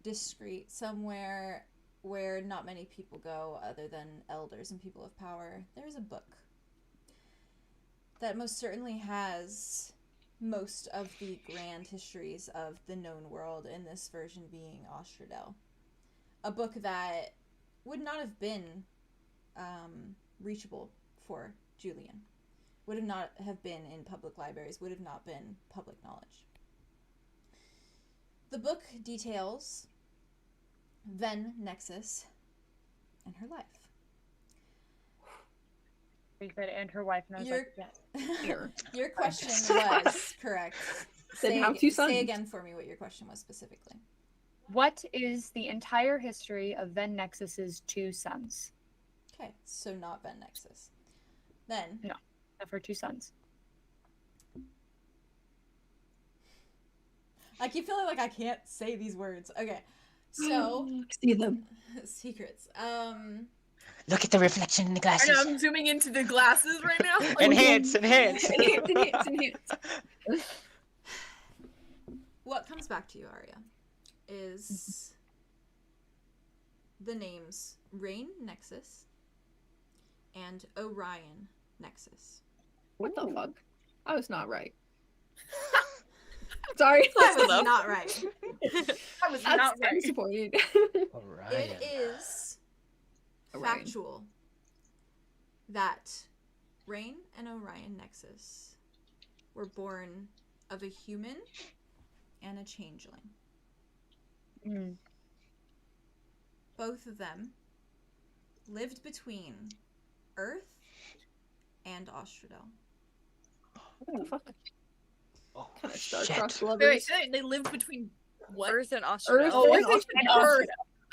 discreet, somewhere where not many people go other than elders and people of power, there's a book that most certainly has most of the grand histories of the known world, in this version being Austradel. A book that would not have been reachable for Julien. Would have not have been in public libraries, would have not been public knowledge. The book details Ven Nexus and her life. You said and her wife, and I was Your- like, yes. Your question was correct. Then how 2 sons? Say again for me what your question was specifically. What is the entire history of Ven Nexus's 2 sons? Okay, so not Ven Nexus. Then Of her 2 sons. I keep feeling like I can't say these words. Okay, so See them. secrets. Look at the reflection in the I know, glasses. I'm zooming into the glasses right now. Enhance, enhance. Enhance. What comes back to you, Aria, is the names Rain Nexus and Orion Nexus. What the fuck? I was not right. Sorry. I was enough. not right. I was I'm not right. disappointed. Orion. It is Orion. factual that Rain and Orion Nexus were born of a human and a changeling. Mm. Both of them lived between Earth and Austradel. What the fuck? Oh, Kind of shit. star-crossed Wait, lovers. they lived between what? Earth and Earth Australia. Oh, and Earth and Earth.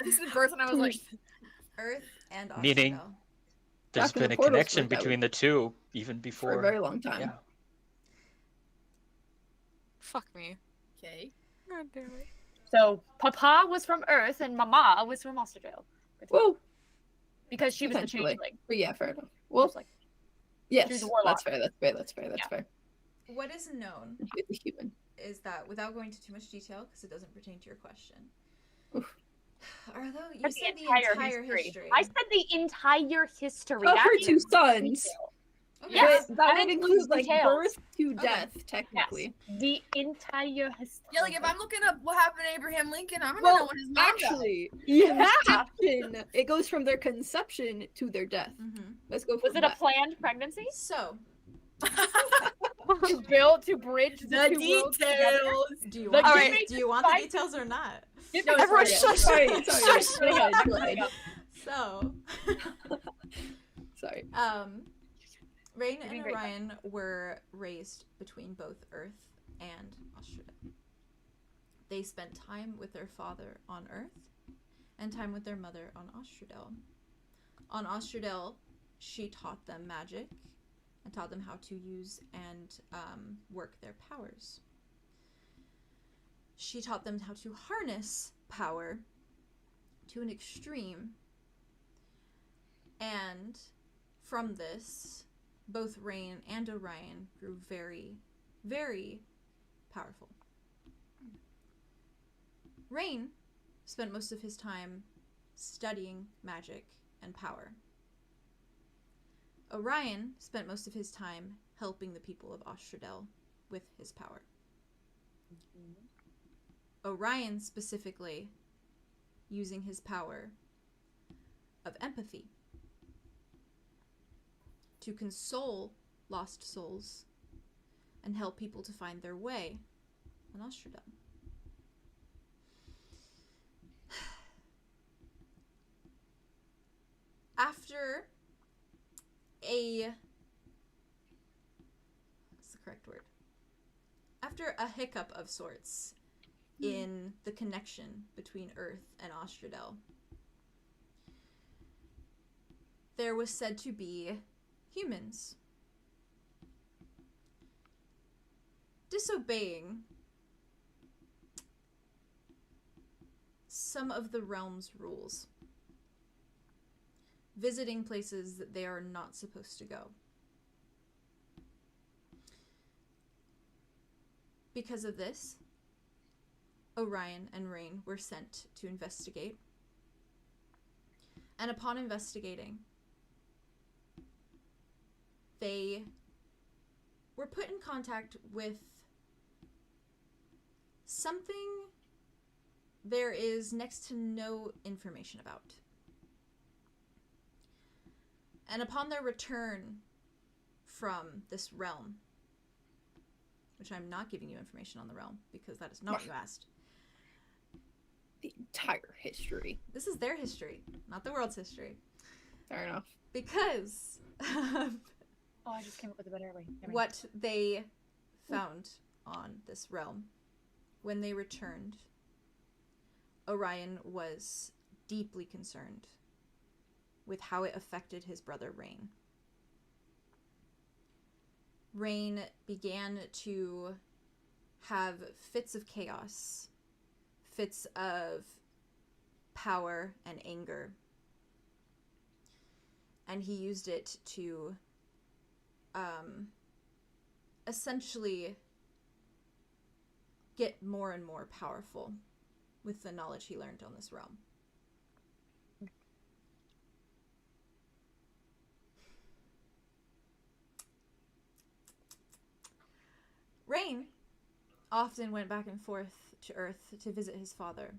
This is birth, and I was like, Earth and Austradel. Meaning there's Back in the been a portals connection for that between the two even for before. a very long time. Yeah. Fuck me. okay. God damn it. So Papa was from Earth and Mama was from Austradale. Well, Because she was the potentially. changeling. but yeah, fair enough. She Well, was like, yes, she's a warlock. that's fair. That's fair. That's fair. That's Yeah. fair. What is known And she's a human. is that, without going into too much detail, because it doesn't pertain to your question, Oof. Arlo, you that's said the entire history. I said the entire history. Of That her is two sons. detail. Okay. Yes, But that that would includes include like details. birth to Okay. death, technically. Yes, the entire history. Yeah, like if I'm looking up what happened to Abraham Lincoln, I'm gonna Well, know when his mom died. Actually, Yeah. conception, it goes from their conception to their death. Mm-hmm. Let's go. Was from it a that. planned pregnancy? So, To bridge the The two worlds together? details. do you Like, want, Alright. the, do you want the Fine. details or not? No, Everyone sorry. shush. Sorry, Go sorry. ahead, Go go ahead. ahead. So, Sorry. Rain You're and doing great, Orion were raised between both Earth and Austradel. They spent time with their father on Earth and time with their mother on Austradel. On Austradel, she taught them magic and taught them how to use and work their powers. She taught them how to harness power to an extreme, and from this, both Rain and Orion grew very, very powerful. Rain spent most of his time studying magic and power. Orion spent most of his time helping the people of Austradel with his power. Orion specifically using his power of empathy to console lost souls and help people to find their way on Austradel. After what's the correct word? After a hiccup of sorts in the connection between Earth and Austradel, there was said to be humans disobeying some of the realm's rules, visiting places that they are not supposed to go. Because of this, Orion and Rain were sent to investigate. And upon investigating, they were put in contact with something there is next to no information about. And upon their return from this realm, which I'm not giving you information on the realm because that is not what you asked. The entire history. This is their history, not the world's history. Fair enough. Because of Oh, I just came up with a better way. Never mind. what they found on this realm. When they returned, Orion was deeply concerned with how it affected his brother Rain. Rain began to have fits of chaos, fits of power and anger, and he used it to essentially get more and more powerful with the knowledge he learned on this realm. Rain often went back and forth to Earth to visit his father.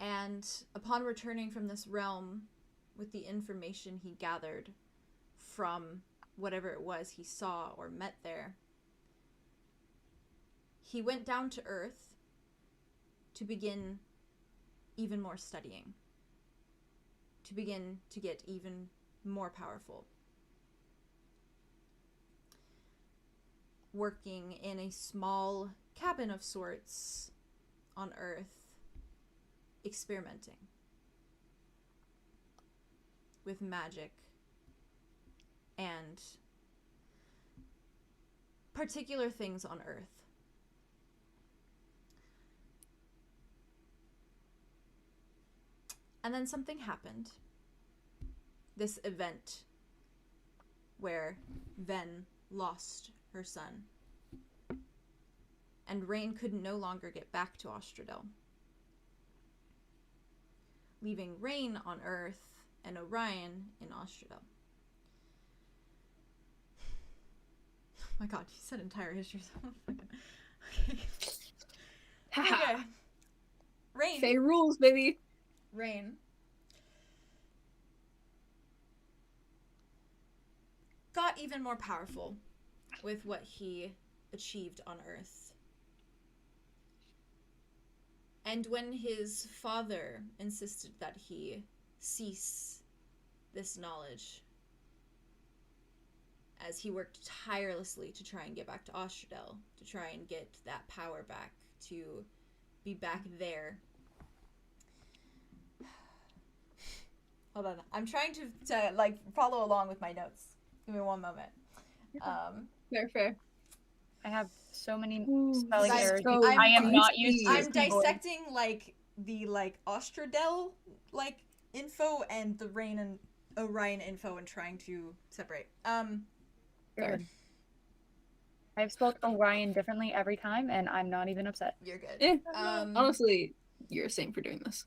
And upon returning from this realm, with the information he gathered from whatever it was he saw or met there, he went down to Earth to begin even more studying, to begin to get even more powerful, working in a small cabin of sorts on Earth, experimenting with magic and particular things on Earth. And then something happened. This event where Ven lost her son. And Rain could no longer get back to 𝙬𝙗𝙬, leaving Rain on Earth and Orion in 𝙬𝙬𝙬. Oh my god, you said entire history. Okay. Okay. Rain. Faye rules, baby. Rain got even more powerful with what he achieved on Earth. And when his father insisted that he cease this knowledge, as he worked tirelessly to try and get back to 𝙬𝙬𝙬, to try and get that power back, to be back there. Hold on, I'm trying to like follow along with my notes. Give me one moment. Fair. I have so many spelling I'm- errors. so I am not used to I'm this keyboard. dissecting like the 𝙬𝙬𝙬 like info and the Rain and Orion info and trying to separate. Fair. I've spelled Orion differently every time, and I'm not even upset. You're good. Yeah. Um, Honestly, you're a saint for doing this.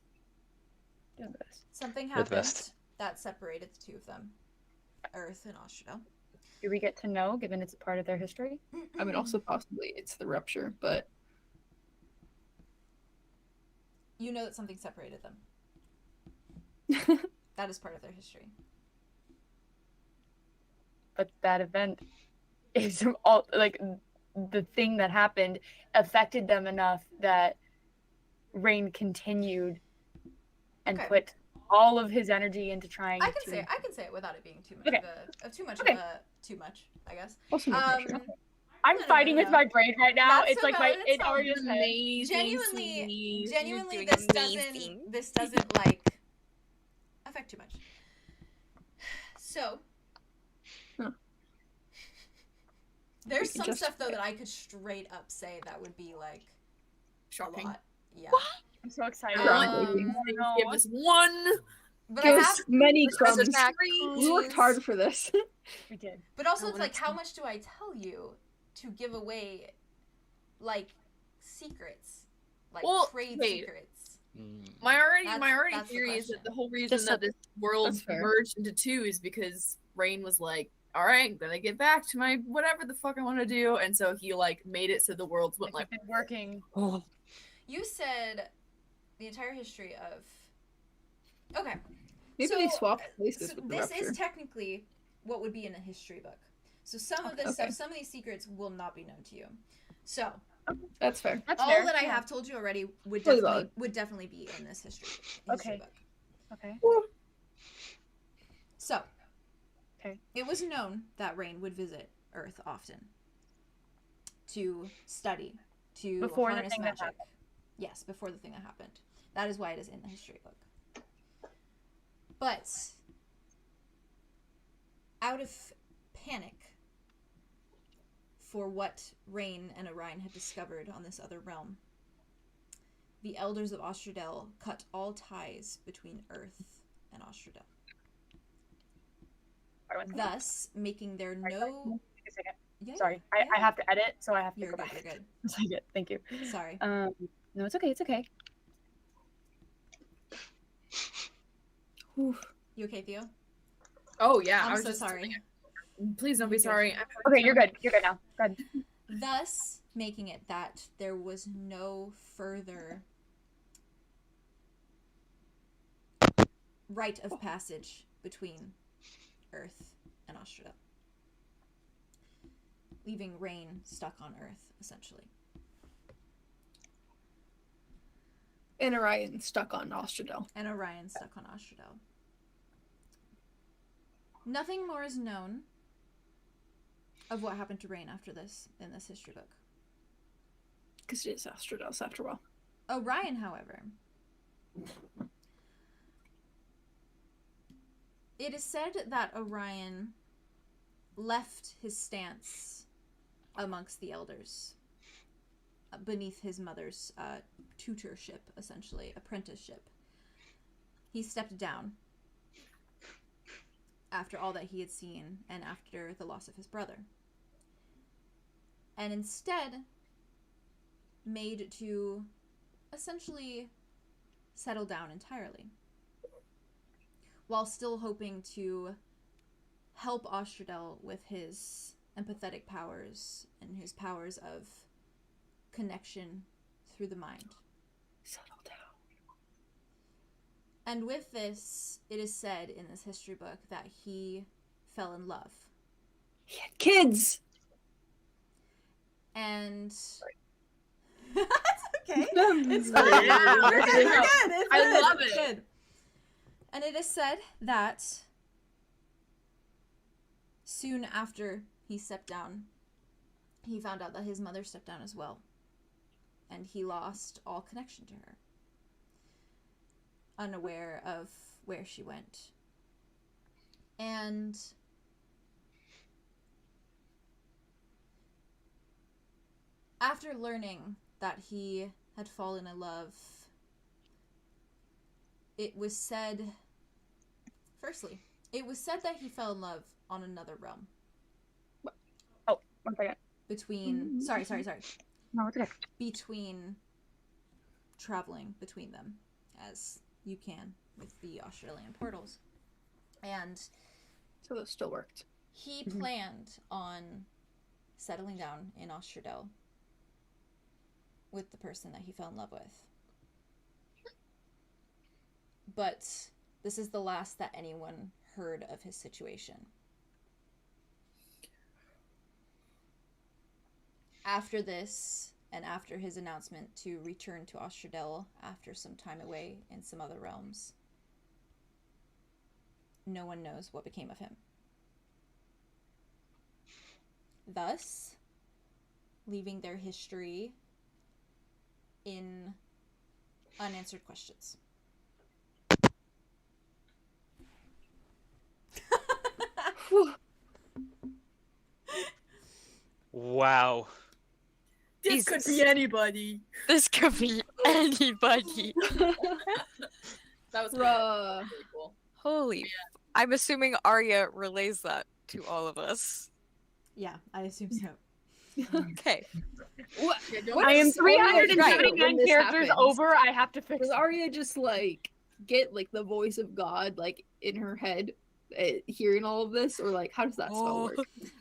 Doing this. something You're the happened best. that separated the two of them, Earth and 𝙬𝙬𝙬. Do we get to know, given it's a part of their history? I mean, also possibly it's the rupture, but You know that something separated them. That is part of their history. But that event is all like the thing that happened affected them enough that Rain continued and Okay. put all of his energy into trying I can to. say it without it being too much Okay. too much, I guess. also no pressure. I'm No. fighting with my brain right now. That's it's so like valid, my it's it all already is head. Amazing. Genuinely, doing this doesn't like affect too much. So, Huh. there's We can some stuff justify though it. that I could straight up say that would be like a Shocking. lot. Yeah. I'm so excited. Um, No. Give us one. But Give I us have, many This is crumbs. not We worked hard for this. We did. but also I it's wanna like, how tell- much do I tell you to give away, like, secrets, like Well, trade wait. secrets? My already That's the theory is that question. the whole reason Just that this world That's fair. merged into two is because Rain was like, all right, I'm gonna get back to my whatever the fuck I want to do, and so he like made it so the worlds went Like, like, we've been working. You said the entire history of. Okay. Maybe So, they swapped places So with the this rupture. is technically what would be in a history book. So some of this Okay. stuff, some of these secrets will not be known to you. So That's fair. That's all fair. that I Yeah. have told you already would Totally definitely be in this history Okay. book. Okay. So Okay. it was known that Rain would visit Earth often to study, to Before the harness thing that magic. Yes, before the thing that happened. That is why it is in the history book. But out of panic for what Rain and Orion had discovered on this other realm, the elders of 𝙬𝙬𝙬 cut all ties between Earth and 𝙬𝙬𝙬, thus making there no. Take a second. Yeah, Sorry, yeah. I have to edit, so I have to You're go good. back. You're good. A second. Thank you. Sorry. No, it's okay. It's okay. Whew. You okay, Theo? oh yeah, I I'm was so just sorry. Please don't be You're good. sorry. Okay, you're good. You're good now. Go ahead. Thus making it that there was no further rite of passage between Earth and 𝙍𝙗, leaving Rain stuck on Earth, essentially. And Orion stuck on 𝙍𝙗. And Orion stuck on 𝙍𝙗. Nothing more is known of what happened to Rain after this in this history book. Because it is 𝙍𝙗 after all. Orion, however, it is said that Orion left his stance amongst the elders beneath his mother's tutorship, essentially, apprenticeship. He stepped down after all that he had seen and after the loss of his brother. And instead made to essentially settle down entirely, while still hoping to help 𝙍𝙗 with his empathetic powers and his powers of connection through the mind. Settle down. And with this, it is said in this history book that he fell in love. He had kids! And... That's okay. It's fine. Yeah. We're good. It's I good. love It's it. good. And it is said that soon after he stepped down, he found out that his mother stepped down as well. And he lost all connection to her, unaware of where she went. And after learning that he had fallen in love, it was said, firstly, it was said that he fell in love on another realm. Oh, 1 second. Between, sorry. No, it's okay. Between traveling between them, as you can with the Australian portals. And So that still worked. he planned on settling down in 𝙍𝙗 with the person that he fell in love with. But this is the last that anyone heard of his situation. After this, and after his announcement to return to 𝙍𝙗 after some time away in some other realms, no one knows what became of him. Thus, leaving their history in unanswered questions. Wow. This could Jesus. be anybody. This could be anybody. That was Bruh. really cool. Holy. I'm assuming Aria relays that to all of us. Yeah, I assume so. Okay. What? Yeah, don't- I am Does Aria get 379 when this characters happens? over. I have to fix Does it. Arya just like get like the voice of God like in her head, hearing all of this, or like how does that spell work?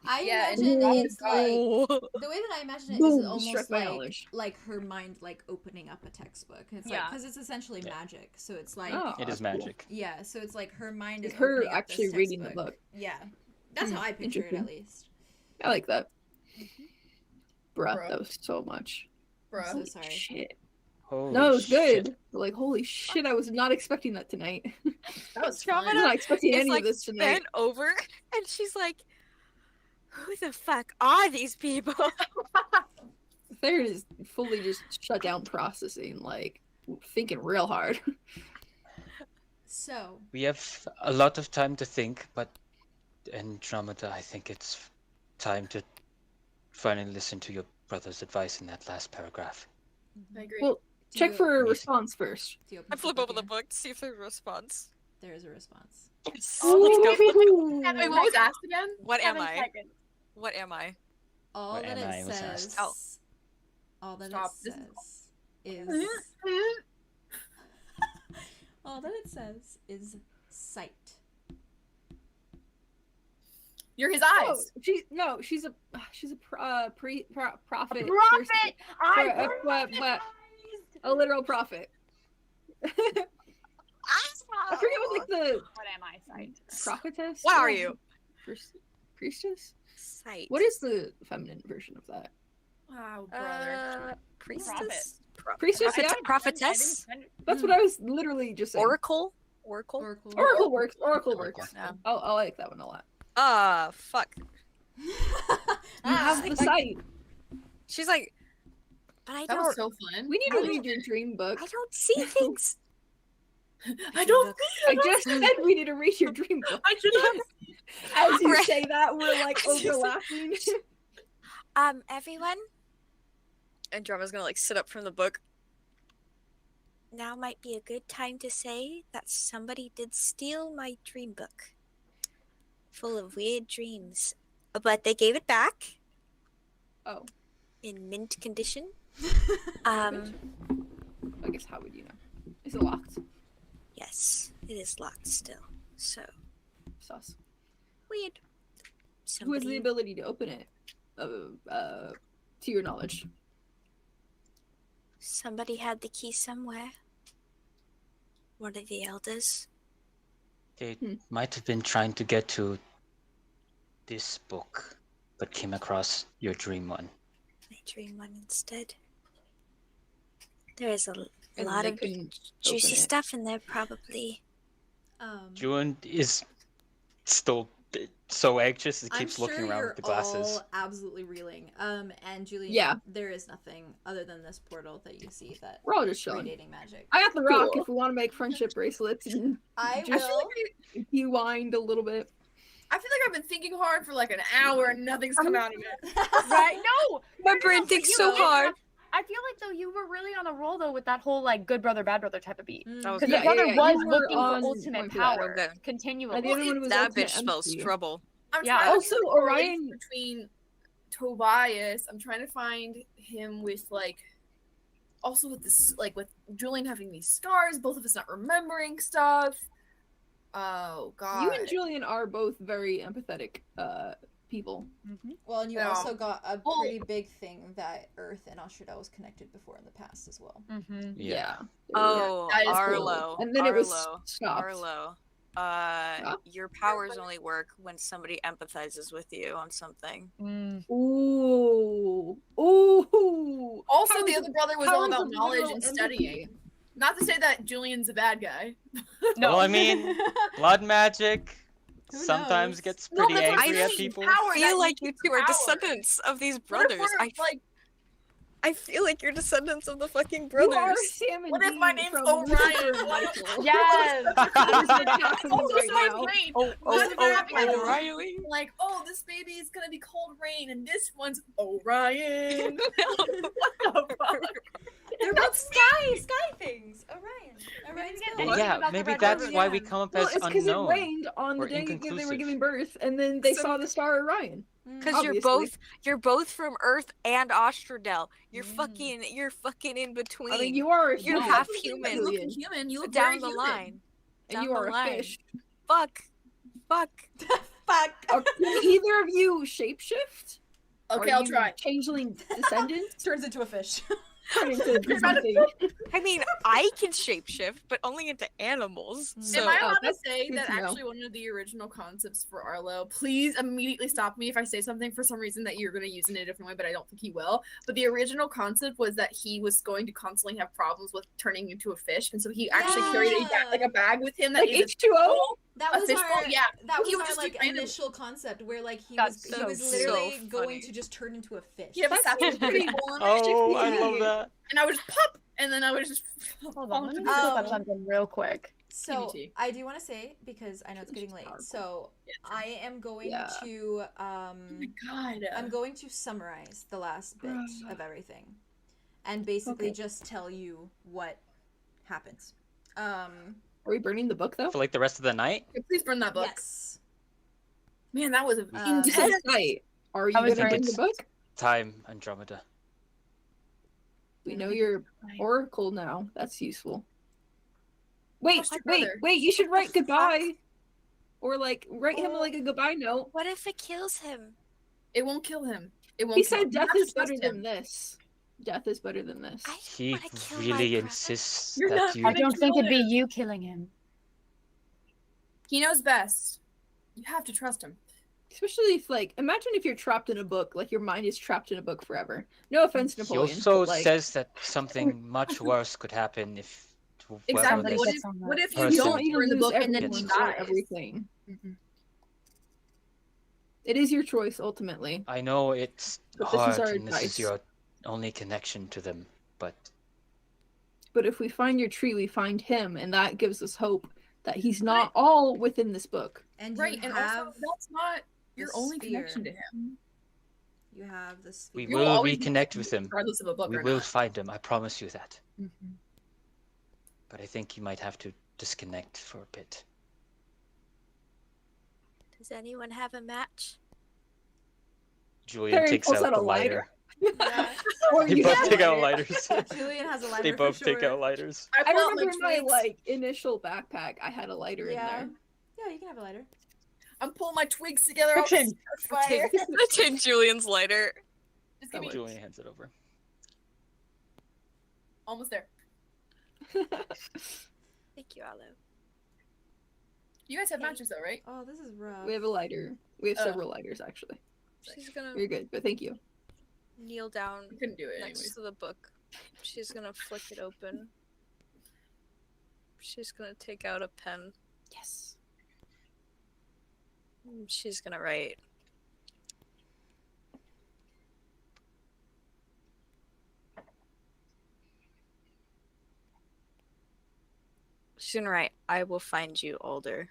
I Yeah, and imagine then it's like Oh. the way that I imagine it Boom, is almost struck my knowledge. like her mind like opening up a textbook. It's like Yeah. because it's essentially Yeah. magic, so it's like Oh, It is that's cool. magic. yeah, so it's like her mind is It's her opening up actually this reading the textbook. book. Yeah, that's how I picture it at Interesting. least. I like that. Bruh, Bruh. that was so much. Bruh. So Holy sorry. shit. Holy No, it was shit. good. Like, holy shit, I was not expecting that tonight. That was Trauma I'm fun. not expecting It's any like of this tonight. bent over and she's like, who the fuck are these people? Theron is fully just shut down processing, like, thinking real hard. So We have a lot of time to think, but Andromeda, I think it's time to finally listen to your brother's advice in that last paragraph. I agree. Well, do check you- for a Amazing. response first. do you open I flip over the here? book to see if there's a response. There is a response. Yes. Oh, Let's go. Wait, what was asked again? What am 7 I? seconds. What am I? All What that am I it was says. asked. Oh. All that Stop. it This is- says is. All that it says is sight. You're his Oh, eyes. she's a prophet. Prophet! A literal prophet. I forget what like the What am I? Sight. prophetess. What are you? Priestess. Sight. What is the feminine version of that? Oh, brother. Priestess? Priestess. Yeah, Prophetess? that's what I was literally just saying. Oracle? Oracle works. Oracle works. Yeah. I like that one a lot. Fuck. You have the sight. She's like, but I That was don't. so fun. We need to read your dream book. I don't see things. I don't. I just said we need to read your dream book. I should have. As you Right. say that, we're like overlapping. Everyone, Andromeda's gonna like sit up from the book. now might be a good time to say that somebody did steal my dream book. Full of weird dreams. But they gave it back. Oh. In mint condition. I guess how would you know? Is it locked? Yes, it is locked still. So Sus. weird. Who has the ability to open it? To your knowledge. Somebody had the key somewhere. One of the elders. They might have been trying to get to this book, but came across your dream one. My dream one instead. There is a And lot they of couldn't juicy open it. stuff in there, probably. Julien is still so anxious. He I'm keeps looking sure around you're with the glasses. all absolutely reeling. And Julien, Yeah. there is nothing other than this portal that you see that We're all just chilling. radiating magic. I got the rock Cool. if we want to make friendship bracelets and I just will. you wind a little bit. I feel like I've been thinking hard for like an hour and nothing's come out of it. Right? No. My no, brain but thinks you so know, hard. I feel like though you were really on a roll though with that whole like good brother bad brother type of beat. That was Because good. the brother yeah, was you were looking for on ultimate point for that. power Okay. continually. And the other one was That ultimate bitch smells empathy. trouble. I'm Yeah. trying to Also, find the correlation Orion- between Tobias. I'm trying to find him with like, also with this like with Julien having these scars. Both of us not remembering stuff. Oh God. You and Julien are both very empathetic people. Well, and you Yeah. also got a Well- pretty big thing that Earth and 𝙬𝙗 was connected before in the past as well. Yeah. Oh, that is cool. Arlo. And then it was Arlo. stopped. Arlo. Stopped? Your powers only work when somebody empathizes with you on something. Ooh. Ooh. Also, Powers the of- other brother was all powers about of knowledge literal and empathy. studying. Not to say that Julian's a bad guy. Well, I mean, blood magic Who sometimes knows? gets No, pretty that's what angry I'm at saying. people. Power, I that feel like gives you two are power. descendants of these What if brothers. we're, like, I feel like you're descendants of the fucking You brothers. are Sam and What if Dean my name's from Orion? Lucifer and Michael. Yes. That is what's happening oh, this right one's now. Rain. Oh, This one's Rain. Riley. Like, oh, this baby is gonna be called Rain, and this one's Orion. What the fuck? They're both sky things. Orion. Orion's get built. What? Yeah, About the maybe red that's ribbon. why we come up Well, as it's because it unknown. rained on the or day that they were inconclusive. giving birth, and then they So- saw the star Orion. Because Obviously. you're both from Earth and Ostradel. You're fucking in between. I mean, you are a You're human. half You human. look Alien, human. You look down very the human. line. and down you the are a line. fish. Fuck. Fuck. Can either of you shapeshift? Okay, Are I'll you try. Changeling descendants? Turns into a fish. Turn into something. I mean, I can shapeshift, but only into animals. So Am I allowed to that's say good that to know. actually one of the original concepts for Arlo? Please immediately stop me if I say something for some reason that you're going to use in a different way, but I don't think he will. But the original concept was that he was going to constantly have problems with turning into a fish, and so he actually carried a bag with him that Like is H2O? That a was fishbowl. our Yeah, that he was would our just do like random- initial concept where like he That's was so literally so going funny. to just turn into a fish. he had a That's satchel pretty full of Oh, I fish, love that. and I would just pop, and then I would just Hold on, let me fall just look into up something real quick. So TBT. I do want to say because I know it's getting late. Powerful. So I am going Yeah. to Oh my god. I'm going to summarize the last bit of everything, and basically Okay. just tell you what happens. Are we burning the book though? For like the rest of the night? Okay, please burn that book. Yes. Man, that was You You intense. said night. Are you I was gonna burn trying- the book? Time, Andromeda. We know you're Oracle now. That's useful. Wait, Lost your wait, brother. wait! You should write What the goodbye, or like write him like a goodbye note. What if it kills him? It won't kill him. It won't. He kill said him. death You have is to trust better than him. this. Death is better than this. I He want to kill my really brother. insists You're that not you I don't think it'd be you killing him. He knows best. You have to trust him. Especially if, like, imagine if you're trapped in a book, like your mind is trapped in a book forever. No offense, He Napoleon. also but, like, says that something much worse could happen if Exactly. whoever What this if, what if you person don't want you to read the lose book and then everyone he or dies? everything. Mhm. It is your choice ultimately. I know it's But this is hard our and this is advice. your only connection to them, but But if we find your tree, we find him, and that gives us hope that he's not all within this book. And Right, you and have also that's not your the only sphere. connection to him. you have the sphere. we You will will always be reconnect with him. regardless of a book We or will not. find him, I promise you that. Mhm. But I think you might have to disconnect for a bit. Does anyone have a match? Julian Harry takes pulls out out the a lighter. lighter. Yeah. Or They you both have take out one. lighters. Julian has a lighter They for both take sure. out lighters. I pull out remember my twigs. like initial backpack. I had a lighter in Yeah. there. Yeah, you can have a lighter. I'm pulling my twigs together. Friction. I'll fire. I take Julian's lighter. Just give me Julian hands it over. almost there. Thank you, Arlo. You guys have matches though, right? Oh, this is rough. We have a lighter. We have Oh. several lighters actually. She's gonna You're good, but thank you. kneel down We couldn't do it next anyways. to the book. She's gonna flick it open. She's gonna take out a pen. Yes. And she's gonna write. She's gonna write, I will find you older.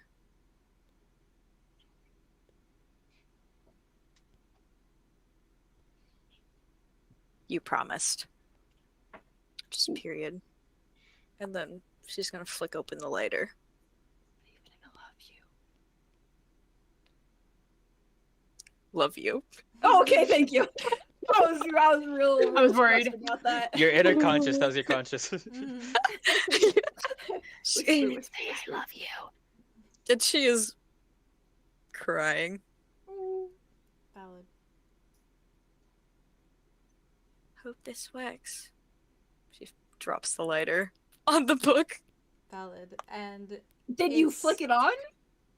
You promised. Just period. And then she's gonna flick open the lighter. Love you. Oh, okay, thank you. I was real. I was worried. stressed about that. Your inner conscious, that was your conscious. Mhm. Whisper, whisper, whisper. love you. And she is crying. Valid. Hope this works. She drops the lighter on the book. Valid. And Did you It's- flick it on?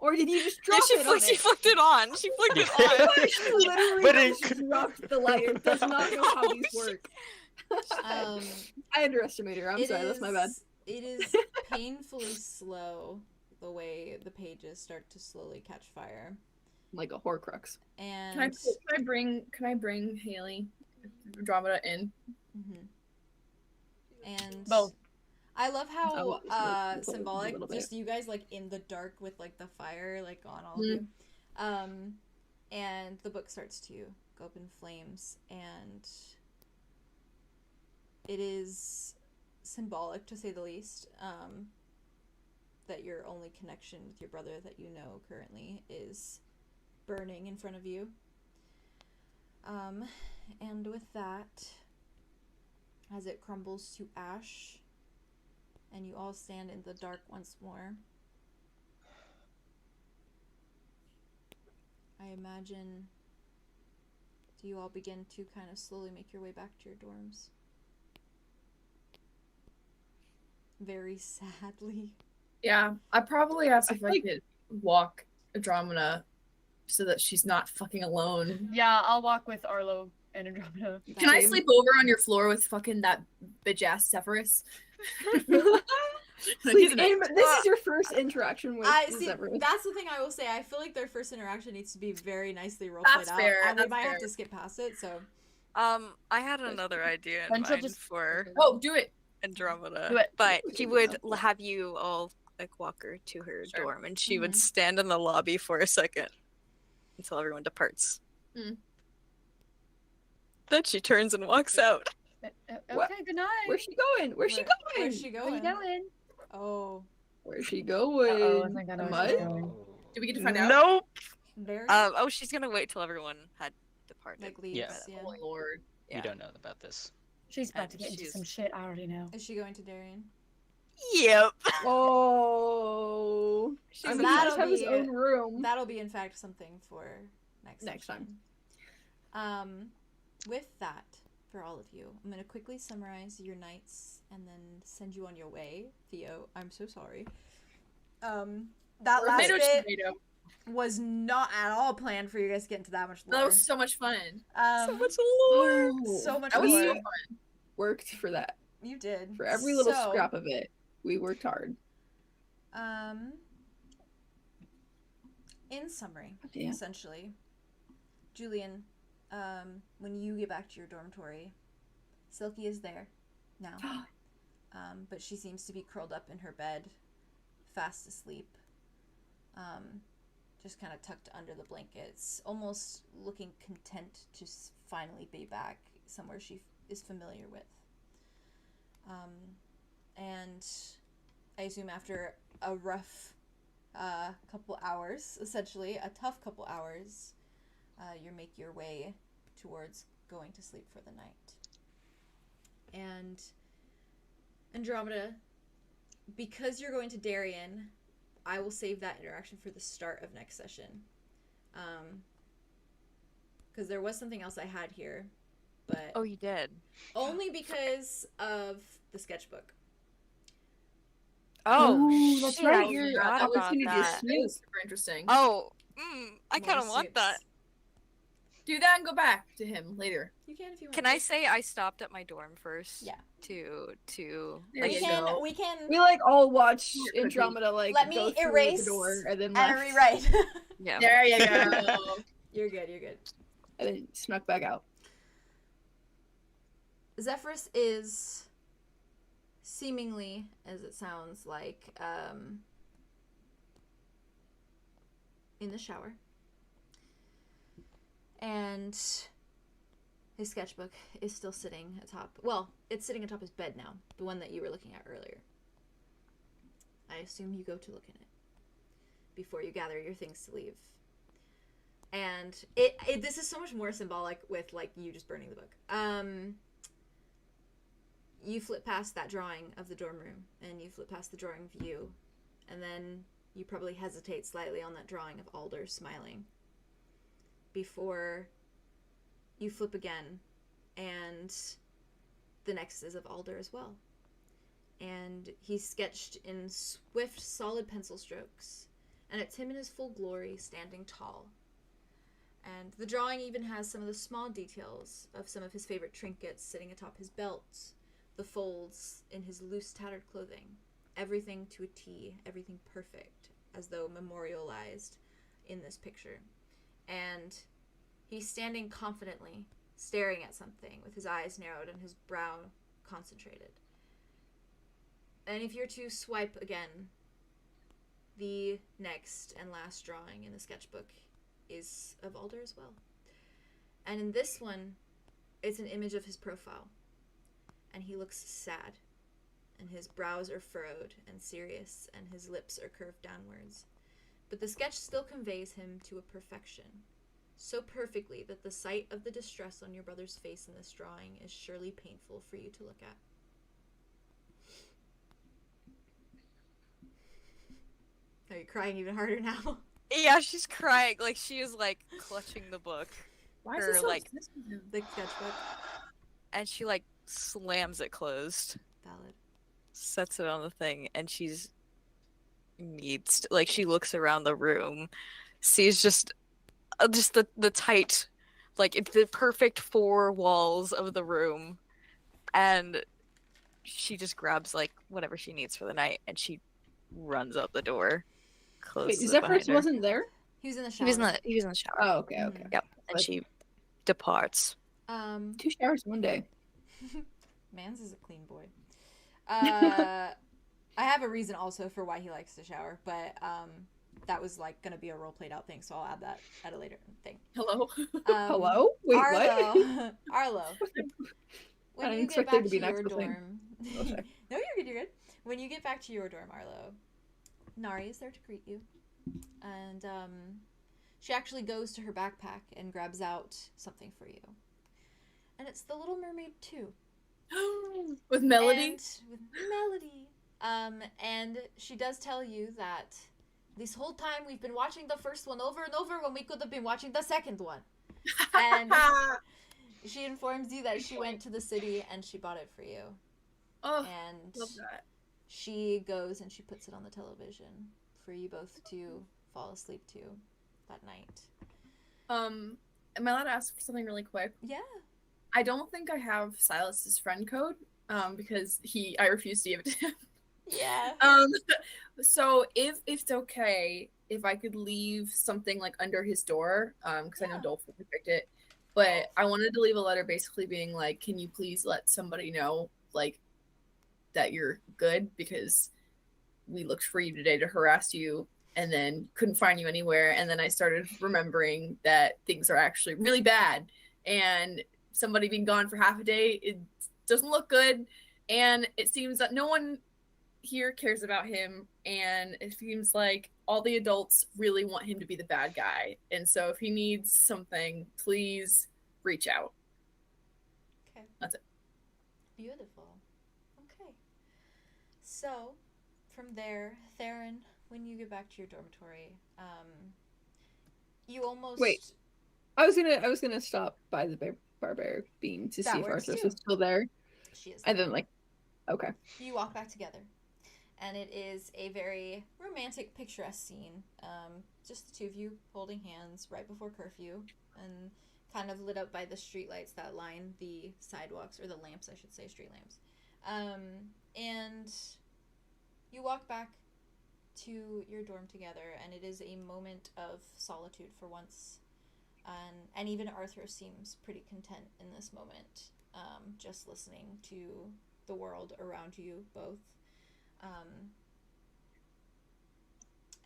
Or did you just Yeah, drop she, it on she it? flicked it on. She flicked it on. She literally But it just dropped the lighter. Does not know how these work. um I underestimated her. I'm it sorry, that's my bad. It is painfully slow the way the pages start to slowly catch fire. Like a Horcrux. And Can I bring Haley Andromeda in? Mhm. And Both. I love I how want this book to play a symbolic little bit. just you guys like in the dark with like the fire like on all of Mm. you. And the book starts to go up in flames and it is symbolic to say the least. That your only connection with your brother that you know currently is burning in front of you. And with that, as it crumbles to ash, and you all stand in the dark once more, I imagine you all begin to kind of slowly make your way back to your dorms. Very sadly. Yeah, I probably asked if I like- could walk Andromeda so that she's not fucking alone. Yeah, I'll walk with Arlo and Andromeda. Can I Same. sleep over on your floor with fucking that bitch ass Zephyrus? Sleep in, this is your first interaction with I see. Zephyr. That's the thing I will say. I feel like their first interaction needs to be very nicely role That's played fair, out, and we that's might have fair. to skip past it. So I had another idea in Then she'll mind just- for Oh, do it. Andromeda. Do it. But Which he is would helpful. have you all like walk her to her Sure. dorm, and she would Mhm. stand in the lobby for a second until everyone departs. Mm. Then she turns and walks out. What? Okay, good night. Where's she going? Where's she going? Where's she Where you going? going? Oh, Where's she going? Uh-oh, I think I know Am where I? she's going. Do we get to find out? Nope. very Oh, she's gonna wait till everyone had departed. like leaves. Yeah. Yeah. Oh, Lord. Yeah. You don't know about this. She's about And to get into she's- some shit. I already know. Is she going to Darian? Yep. Oh, She's I mean, he that'll does have his be own room. That'll be in fact something for next time. session. With that, for all of you, I'm gonna quickly summarize your nights and then send you on your way. Theo, I'm so sorry. that last Tomato, bit tomato. was not at all planned for you guys to get into that much lore. That was so much fun. So much lore. So much That was so lore. fun. Worked for that. You did. For every little So, scrap of it, we worked hard. In summary, Damn. essentially, Julien, when you get back to your dormitory, Silky is there now. But she seems to be curled up in her bed, fast asleep. Just kind of tucked under the blankets, almost looking content to finally be back somewhere she is familiar with. And I assume after a rough couple hours, essentially, a tough couple hours, you make your way towards going to sleep for the night. And Andromeda, because you're going to Darian, I will save that interaction for the start of next session. Because there was something else I had here, but Oh, you did. only because of the sketchbook. Oh, Ooh, that's shit, right. I You're forgot always about gonna be a that. That was super interesting. Oh, I kind of More want suits. that. Do that and go back to him later. You can if you want. Can to. I say I stopped at my dorm first? Yeah. To There like, you We can. go. We can. We like all watch Your cookie. Andromeda like Let me go through erase the door and then and left, rewrite. yeah. There you go. You're good. You're good. and then snuck back out. Zephyrus is seemingly, as it sounds like, in the shower. And his sketchbook is still sitting atop, well, it's sitting atop his bed now, the one that you were looking at earlier. I assume you go to look in it before you gather your things to leave. And this is so much more symbolic with, like, you just burning the book. You flip past that drawing of the dorm room, and you flip past the drawing of you, and then you probably hesitate slightly on that drawing of Alder smiling before you flip again, and the next is of Alder as well. And he's sketched in swift, solid pencil strokes, and it's him in his full glory, standing tall. And the drawing even has some of the small details of some of his favorite trinkets sitting atop his belt, the folds in his loose, tattered clothing. Everything to a T, everything perfect, as though memorialized in this picture. And he's standing confidently, staring at something, with his eyes narrowed and his brow concentrated. And if you're to swipe again, the next and last drawing in the sketchbook is of Alder as well. And in this one, it's an image of his profile. And he looks sad, and his brows are furrowed and serious, and his lips are curved downwards. But the sketch still conveys him to a perfection, so perfectly that the sight of the distress on your brother's face in this drawing is surely painful for you to look at. Are you crying even harder now? Yeah, she's crying. Like, she is, like, clutching the book. Why is Or, this so like- obsessed with him? The sketchbook. And she, like, slams it closed. Valid. Sets it on the thing, and she's like, she looks around the room, sees just the tight, like, it's the perfect four walls of the room, and she just grabs, like, whatever she needs for the night, and she runs out the door, Wait, closes it Zephyrus behind her. wasn't there? He was in the He shower. was in the shower. Oh, okay, okay. Yep, and But- she departs. 2 showers one day. Mans is a clean boy. I have a reason also for why he likes to shower, but that was like gonna be a role played out thing, so I'll add that at a later thing. Hello? Hello? Wait, what? Arlo. Arlo. When I didn't you get expect there back to be to an your actual thing. dorm, Oh, sorry. no, you're good. You're good. When you get back to your dorm, Arlo, Nari is there to greet you, and she actually goes to her backpack and grabs out something for you, and it's the Little Mermaid 2. With Melody? And with Melody. And she does tell you that this whole time we've been watching the first one over and over when we could have been watching the second one. And she informs you that she went to the city and she bought it for you. Oh, And love that. she goes and she puts it on the television, for you both to fall asleep to that night. Am I allowed to ask for something really quick? Yeah. I don't think I have Silas's friend code, because I refuse to give it to him. Yeah. So if it's okay, if I could leave something like under his door, because I know Yeah. Dolph will protect it, but I wanted to leave a letter basically being like, can you please let somebody know, like, that you're good, because we looked for you today to harass you and then couldn't find you anywhere, and then I started remembering that things are actually really bad, and somebody being gone for half a day, it doesn't look good, and it seems that no one here cares about him, and it seems like all the adults really want him to be the bad guy, and so if he needs something, please reach out. Okay. That's it. Beautiful. Okay. So, from there, Theron, when you get back to your dormitory, you almost... Wait. I was gonna stop by the barbaric beam to That see if works Arthros too. is still there. She is. And then okay. You walk back together, and it is a very romantic, picturesque scene. Just the two of you holding hands right before curfew, and kind of lit up by the street lights that line the sidewalks, or the lamps, I should say, street lamps. And you walk back to your dorm together, and it is a moment of solitude for once. And even Arthros seems pretty content in this moment, just listening to the world around you both,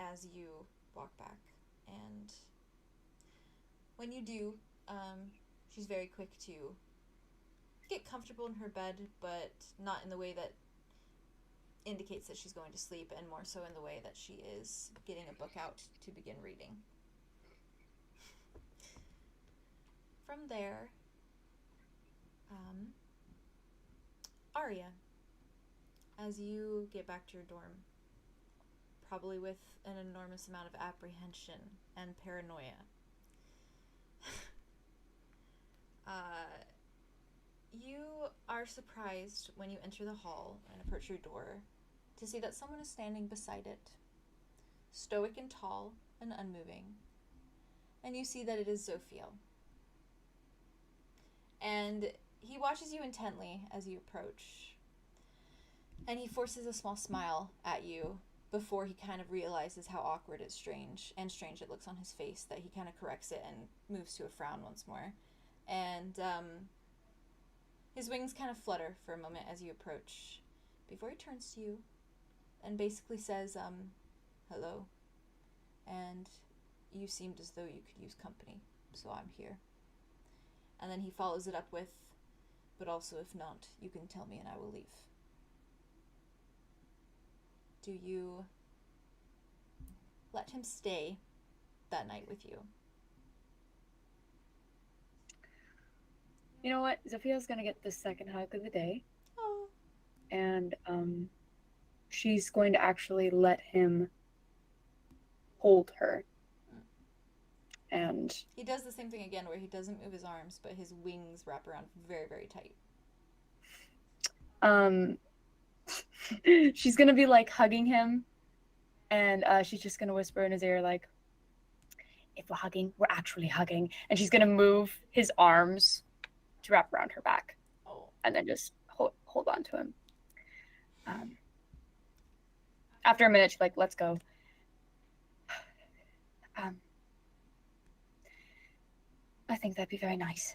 as you walk back. And when you do, she's very quick to get comfortable in her bed, but not in the way that indicates that she's going to sleep, and more so in the way that she is getting a book out to begin reading. From there, Aria, as you get back to your dorm, probably with an enormous amount of apprehension and paranoia, you are surprised when you enter the hall and approach your door to see that someone is standing beside it, stoic and tall and unmoving, and you see that it is Zophiel. And he watches you intently as you approach, and he forces a small smile at you before he kind of realizes how awkward and strange it looks on his face, that he kind of corrects it and moves to a frown once more. And his wings kind of flutter for a moment as you approach, before he turns to you and basically says, hello, and you seemed as though you could use company, so I'm here. And then he follows it up with, but also if not, you can tell me and I will leave. Do you let him stay that night with you? You know what? Zophiel's gonna get the second hug of the day. Oh. And she's going to actually let him hold her. And he does the same thing again, where he doesn't move his arms, but his wings wrap around very, very tight. She's gonna be like hugging him, and she's just gonna whisper in his ear like, if we're hugging, we're actually hugging. And she's gonna move his arms to wrap around her back. Oh. And then just hold on to him. After a minute, she's like, let's go. I think that'd be very nice.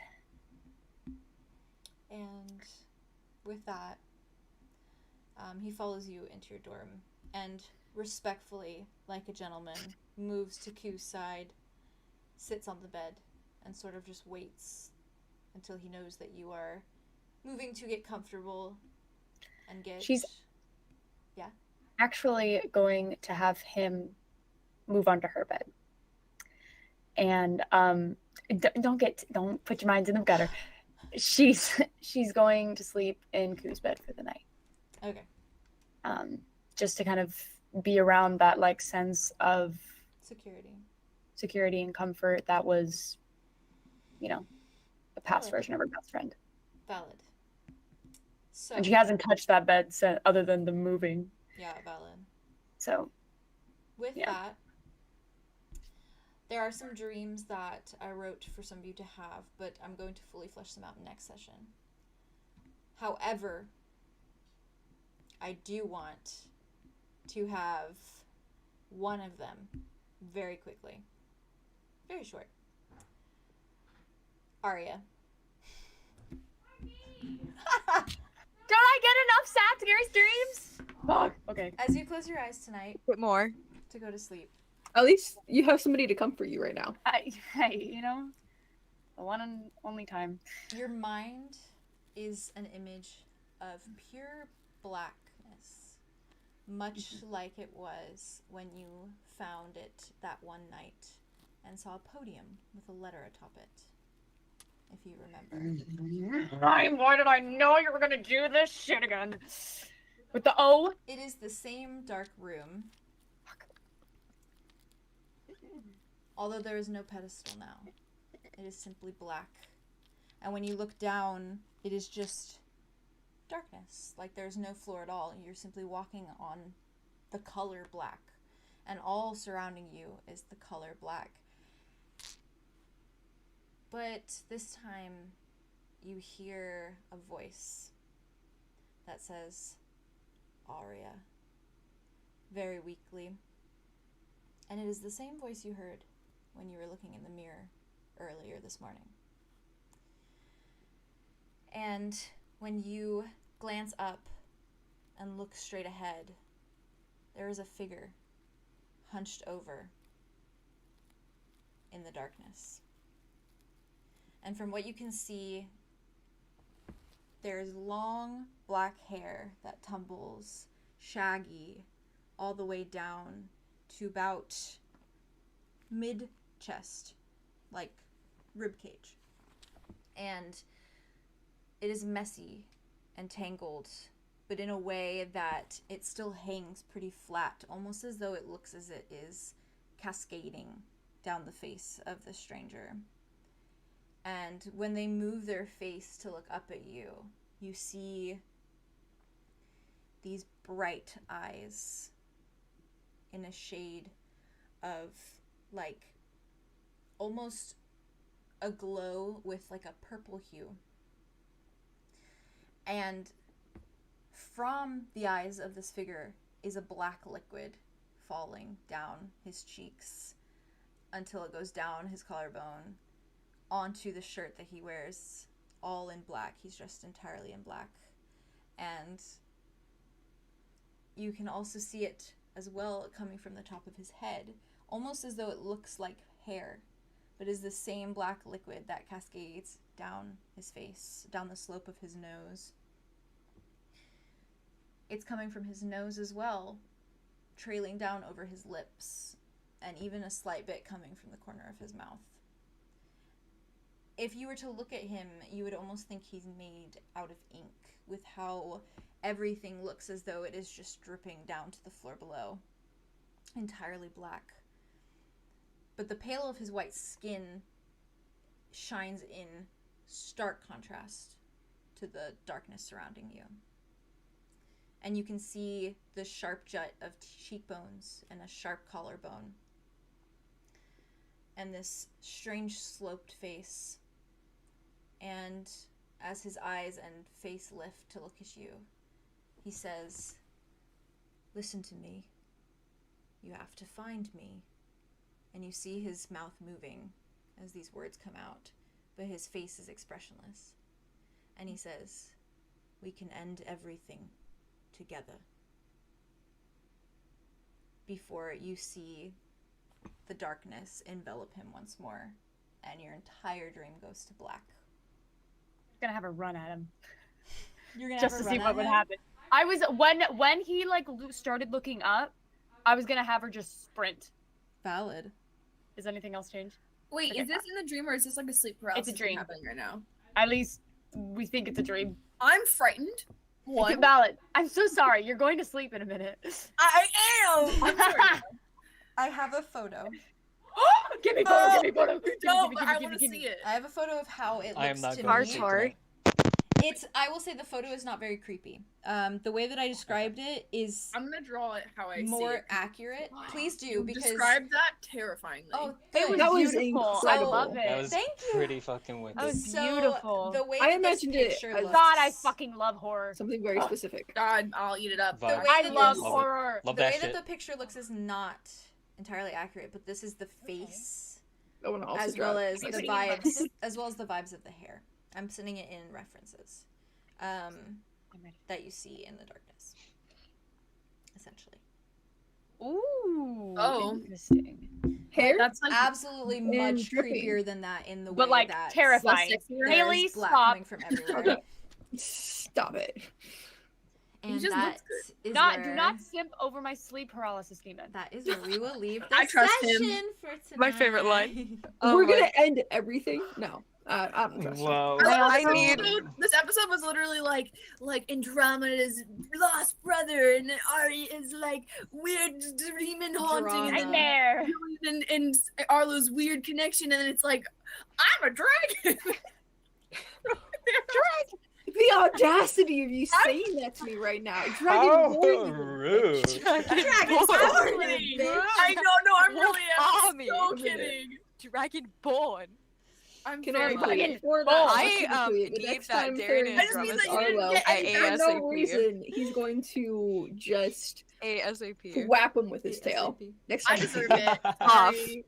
And with that, he follows you into your dorm and respectfully, like a gentleman, moves to Q's side, sits on the bed, and sort of just waits until he knows that you are moving to get comfortable and get... She's yeah? actually going to have him move onto her bed. And don't put your minds in the gutter. She's going to sleep in Q's bed for the night. Okay. Just to kind of be around that like sense of security and comfort that was, you know, a past version of her best friend. Valid. And she hasn't touched that bed other than the moving. Yeah, valid. So with Yeah. that, there are some dreams that I wrote for some of you to have, but I'm going to fully flesh them out next session. However, I do want to have one of them very quickly. Very short. Aria. Don't I get enough sad Gary's dreams? Fuck. Okay. As you close your eyes tonight Bit more. to go to sleep, At least you have somebody to comfort you right now. Hey, you know, the one and only time. your mind is an image of pure blackness, much like it was when you found it that one night and saw a podium with a letter atop it, if you remember. Why did I know you were gonna do this shit again? With the O? It is the same dark room, although there is no pedestal now. It is simply black. And when you look down, it is just darkness. Like there's no floor at all. You're simply walking on the color black. And all surrounding you is the color black. But this time, you hear a voice that says, Aria, very weakly. And it is the same voice you heard when you were looking in the mirror earlier this morning. And when you glance up and look straight ahead, there is a figure hunched over in the darkness. And from what you can see, there's long black hair that tumbles, shaggy, all the way down to about mid-chest, like ribcage. And it is messy and tangled, but in a way that it still hangs pretty flat, almost as though it looks as it is cascading down the face of the stranger. And when they move their face to look up at you, you see these bright eyes in a shade of like almost a glow with like a purple hue. And from the eyes of this figure is a black liquid falling down his cheeks until it goes down his collarbone onto the shirt that he wears, all in black. He's dressed entirely in black. And you can also see it as well coming from the top of his head, almost as though it looks like hair, but is the same black liquid that cascades down his face, down the slope of his nose. It's coming from his nose as well, trailing down over his lips, and even a slight bit coming from the corner of his mouth. If you were to look at him, you would almost think he's made out of ink, with how everything looks as though it is just dripping down to the floor below, entirely black. But the pale of his white skin shines in stark contrast to the darkness surrounding you. And you can see the sharp jut of cheekbones and a sharp collarbone. And this strange sloped face. And as his eyes and face lift to look at you, he says, "Listen to me. You have to find me." And you see his mouth moving as these words come out, but his face is expressionless. And he says, "We can end everything together." Before you see the darkness envelop him once more, and your entire dream goes to black. I'm gonna have a run at him. You're gonna Just have to a see run what at would him? happen. I was when he like started looking up, I was gonna have her just sprint. Valid. Does anything else change? Wait, Okay. is this in the dream or is this like a sleep paralysis It's a dream. happening right now? At least we think it's a dream. I'm frightened. One. Valid. I'm so sorry. You're going to sleep in a minute. I am. I'm sorry. I have a photo. Give me photo. Give me photo. No, but I want to see it. I have a photo of how it looks I am not to going me. to sleep Artair. tonight. I will say the photo is not very creepy. The way that I described it is I'm gonna draw it how I see more it. accurate. Please do, You because described that terrifyingly. oh, It was That was beautiful. I incredible. love That it. was Thank you. pretty fucking wicked. That was so beautiful. the way I that this imagined it picture as- looks, God, I fucking love horror. Something very specific. God, I'll eat it up. the Vibe. way I that love this- Love it. horror. Love the that way shit. that the picture looks is not entirely accurate, but this is the face I want to also as draw well it. as the Pretty vibes, as well as the vibes of the hair. I'm sending it in references, that you see in the darkness, essentially. Ooh. Oh. Interesting. Hair? That's like Absolutely And much dripping. creepier than that in the way But like that terrifying. less sexier. there's Haley, black stop. coming from everywhere. Okay. Stop it. And just that looks good. is Not where, do not simp over my sleep paralysis demon. that is where we will leave the I trust him. session for tonight. My favorite line. We're Oh my- gonna end everything? No. I don't trust you. Whoa. I need- This episode was literally like Andromeda's lost brother, and Aria is like weird demon haunting, and then Nightmare. Julien and Arlow's weird connection, and then it's like, I'm a dragon. The audacity of you saying that to me right now. How Dragon rude. Sorry. I don't know. I'm really Tommy. so kidding. Dragonborn. I'm Can very I Fucking before that? bull. I, specifically, the need next that time Darian Third I just mean visits that you didn't Arlo, get any for no ASAP. reason, he's going to just ASAP. whap him with his tail. Next I time. deserve it. Off. Sorry.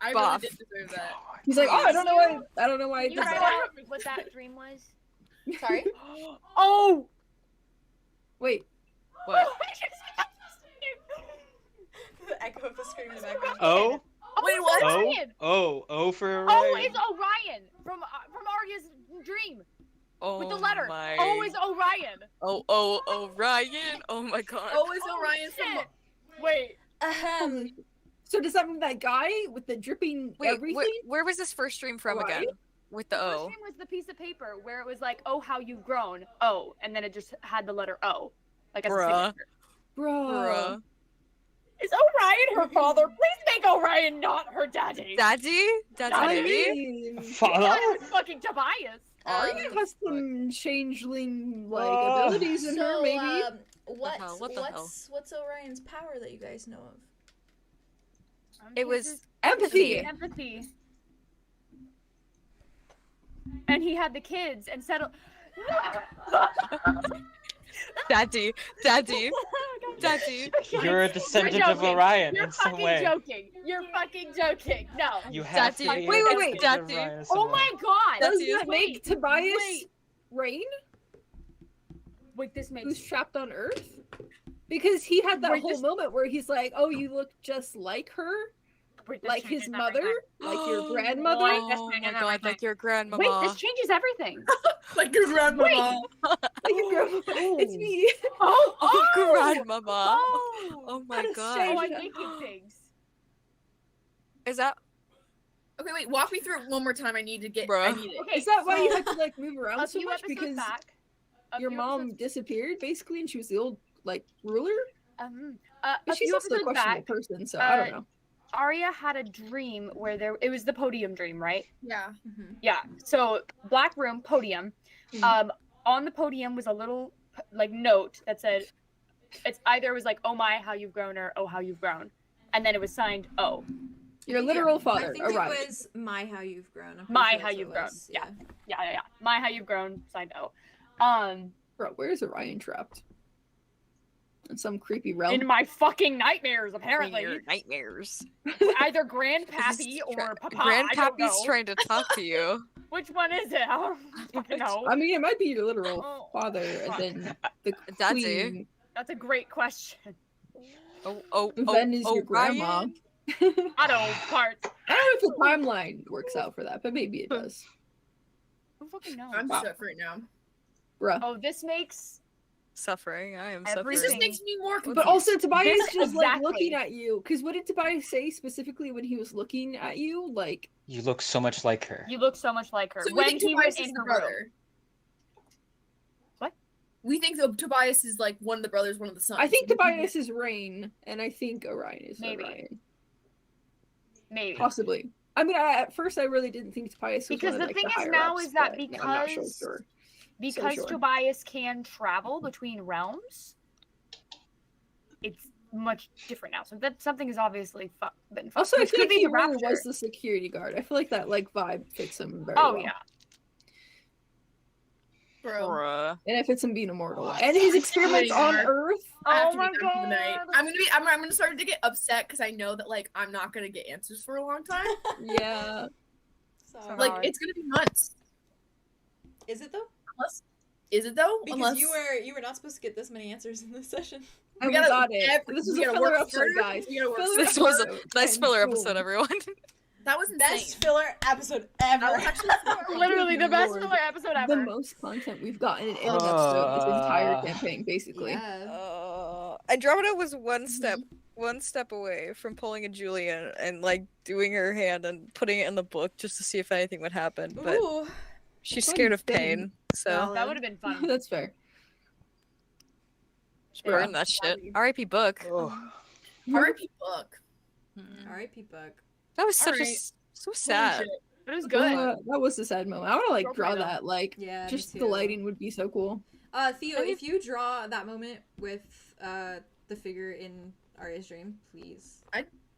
I really Buff. did deserve that. He's like, oh, I don't know why. I don't know why I You did write that. out what that dream was? Sorry. Oh. Wait. What? The echo of the scream in the background. Oh? Wait, what? Oh? Orion. Oh for Oh, Orion. it's Orion from Aria's dream Oh with the letter. my. Oh, it's Orion. Oh, Ryan. Oh my god. Oh, it's Orion from. Shit. Wait. So does that mean that guy with the dripping Wait, everything? where was this first stream from Orion? again? With the The first O. dream was the piece of paper where it was like, "Oh, how you've grown." Oh, and then it just had the letter O, like as a Bruh. signature. Bro. Bruh. Is Orion her father? Please make Orion not her daddy. Daddy? I Daddy? mean, Father? It's fucking Tobias. Arya has some changeling like Oh. abilities in her, maybe. What the hell? What's Orion's power that you guys know of? It His was is Empathy. empathy. And he had the kids and settled. Daddy. Daddy. Daddy. You're a descendant of joking. Orion You're in some fucking way. joking. You're fucking joking. No. You have Daddy. to be Wait, a wait, wait. descendant of Daddy. Orion in some Oh way. my god. Does Daddy. that make Tobias wait. Rain, Wait, this makes who's trapped on Earth? Because he had that Wait, whole this- moment where he's like, "Oh, you look just like her, wait, this like changes his everything. mother, like your grandmother." Wait, Oh this my changes god, everything. like your grandmama. Wait, this changes everything. Like your grandmama. Like your grandma. It's me. Oh, grandmama. Oh, Oh my That is god. strange. oh, I'm making things. Is that Okay, wait. Walk me through it one more time. I need to get. Bruh. I need it. Okay, Is that why you so had to like move around a so few much? episodes Because back, a your few mom episodes- disappeared basically, and she was the old like ruler. a But she's few also a episodes questionable back, person, so I don't know. Arya had a dream where it was the podium dream, right? Yeah. Yeah. So black room, podium. Mhm. On the podium was a little like note that said, it's either it was like, "Oh my, how you've grown," or "Oh, how you've grown," and then it was signed O. Your literal I father think arrived. it was My How You've Grown. I'm pretty My sure How that's You've what it Grown. was, Yeah. Yeah. My, how you've grown, signed O. Bro, where's Orion trapped? In some creepy realm. In my fucking nightmares, apparently. your nightmares? Either Grandpappy or Papa. I don't Grandpappy's know. trying to talk to you. Which one is it? I don't fucking know. I mean, it might be your literal Oh, father, and fuck. then the Daddy. queen. That's a great question. Oh, Then is your grandma. Ryan? Auto parts. I don't know if the timeline works out for that, but maybe it does. Who fucking knows? I'm Wow. stuck right now. Bruh. Oh, this makes Suffering. I am This Everything. suffering. just makes me more confused. But also, Tobias This- just like exactly. looking at you. Because what did Tobias say specifically when he was looking at you? Like, You look so much like her. you look so much like her. So we when think he Tobias was is in the her room. brother. What? We think that Tobias is like one of the brothers, one of the sons. I think Tobias is Rain, and I think Orion is Maybe. Orion. Maybe. Possibly. I mean, at first I really didn't think Tobias was Because one the of, like, thing is higher now ups, is that but I'm not so because- sure. because sure. Tobias can travel between realms, it's much different now. So that something is obviously been fucked. Also, I Which feel could like be he the really rapture. was the security guard. I feel like that like vibe fits him very Oh well. yeah. Bro. Bruh. And it fits him being immortal. And his experiments on Earth. I have Oh to my be done for the night. God. I'm gonna start to get upset because I know that like I'm not gonna get answers for a long time. Yeah. So, Like Hard. it's gonna be months. is it though? Unless, is it though? Because Unless you were not supposed to get this many answers in this session. And we gotta- got it. we This is a gotta filler work episode, harder. guys. We gotta work Filler This was a episode. nice And filler boom. episode, everyone. that was insane. Best filler episode ever. That was actually Literally the best Lord. filler episode The ever. most content we've gotten in any episode this entire campaign, basically. Yeah. Andromeda was one step away from pulling a Julien and like doing her hand and putting it in the book just to see if anything would happen, but Ooh. she's That's scared of insane. pain, so Valid. That would have been fun. That's fair. burn that shit. R.I.P. book. R.I.P. book. R.I.P. book. That was such Alright. so sad. Holy shit. But it was good. That was a sad moment. I want to like draw Appropriate, that. Like, Yeah. me just the too. lighting would be so cool. Theo, if you draw that moment with the figure in Aria's dream, please.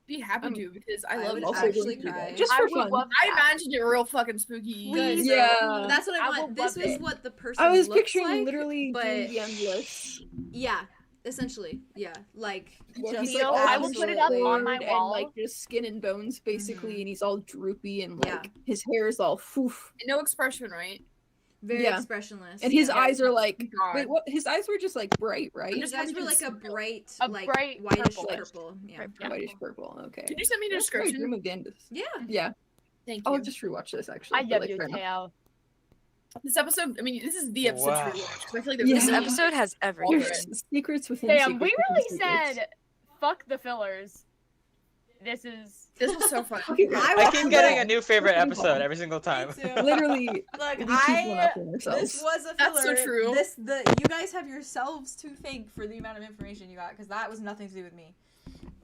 Be happy to because I I love would it. Also actually going to do that. cry. Just I for would fun. love I that. imagined it real fucking spooky. Please. Yeah. That's what I I want. will This love is it. what the person I was looks picturing like, literally but doing the endless. yeah, essentially, yeah, like Where just he's, Theo, like, I will put it up absolutely on my and, wall. like just skin and bones basically, and he's all droopy and like Yeah. his hair is all foof. No expression, right? very Yeah. expressionless. And his yeah. eyes are like God. wait, what? His eyes were just like bright, right? His eyes were like a bright, like bright whitish purple. purple. Yeah. Yeah. Whitish purple. Okay. Can you send me the That's my description? dream of the end. Yeah. Yeah. Thank you. I'll just rewatch this actually. I but, love like, you, fair enough. Theo. This episode, I mean, this is the episode Wow. to rewatch because I feel like there's Yeah. This so many- episode has everything. There's secrets within Damn, secrets we within really secrets. said fuck the fillers. This is This was so fun. I keep getting a new favorite episode every single time. Me too. Literally, Look, we keep one-upping ourselves. this was a That's so filler. true. You guys have yourselves to thank for the amount of information you got, because that was nothing to do with me.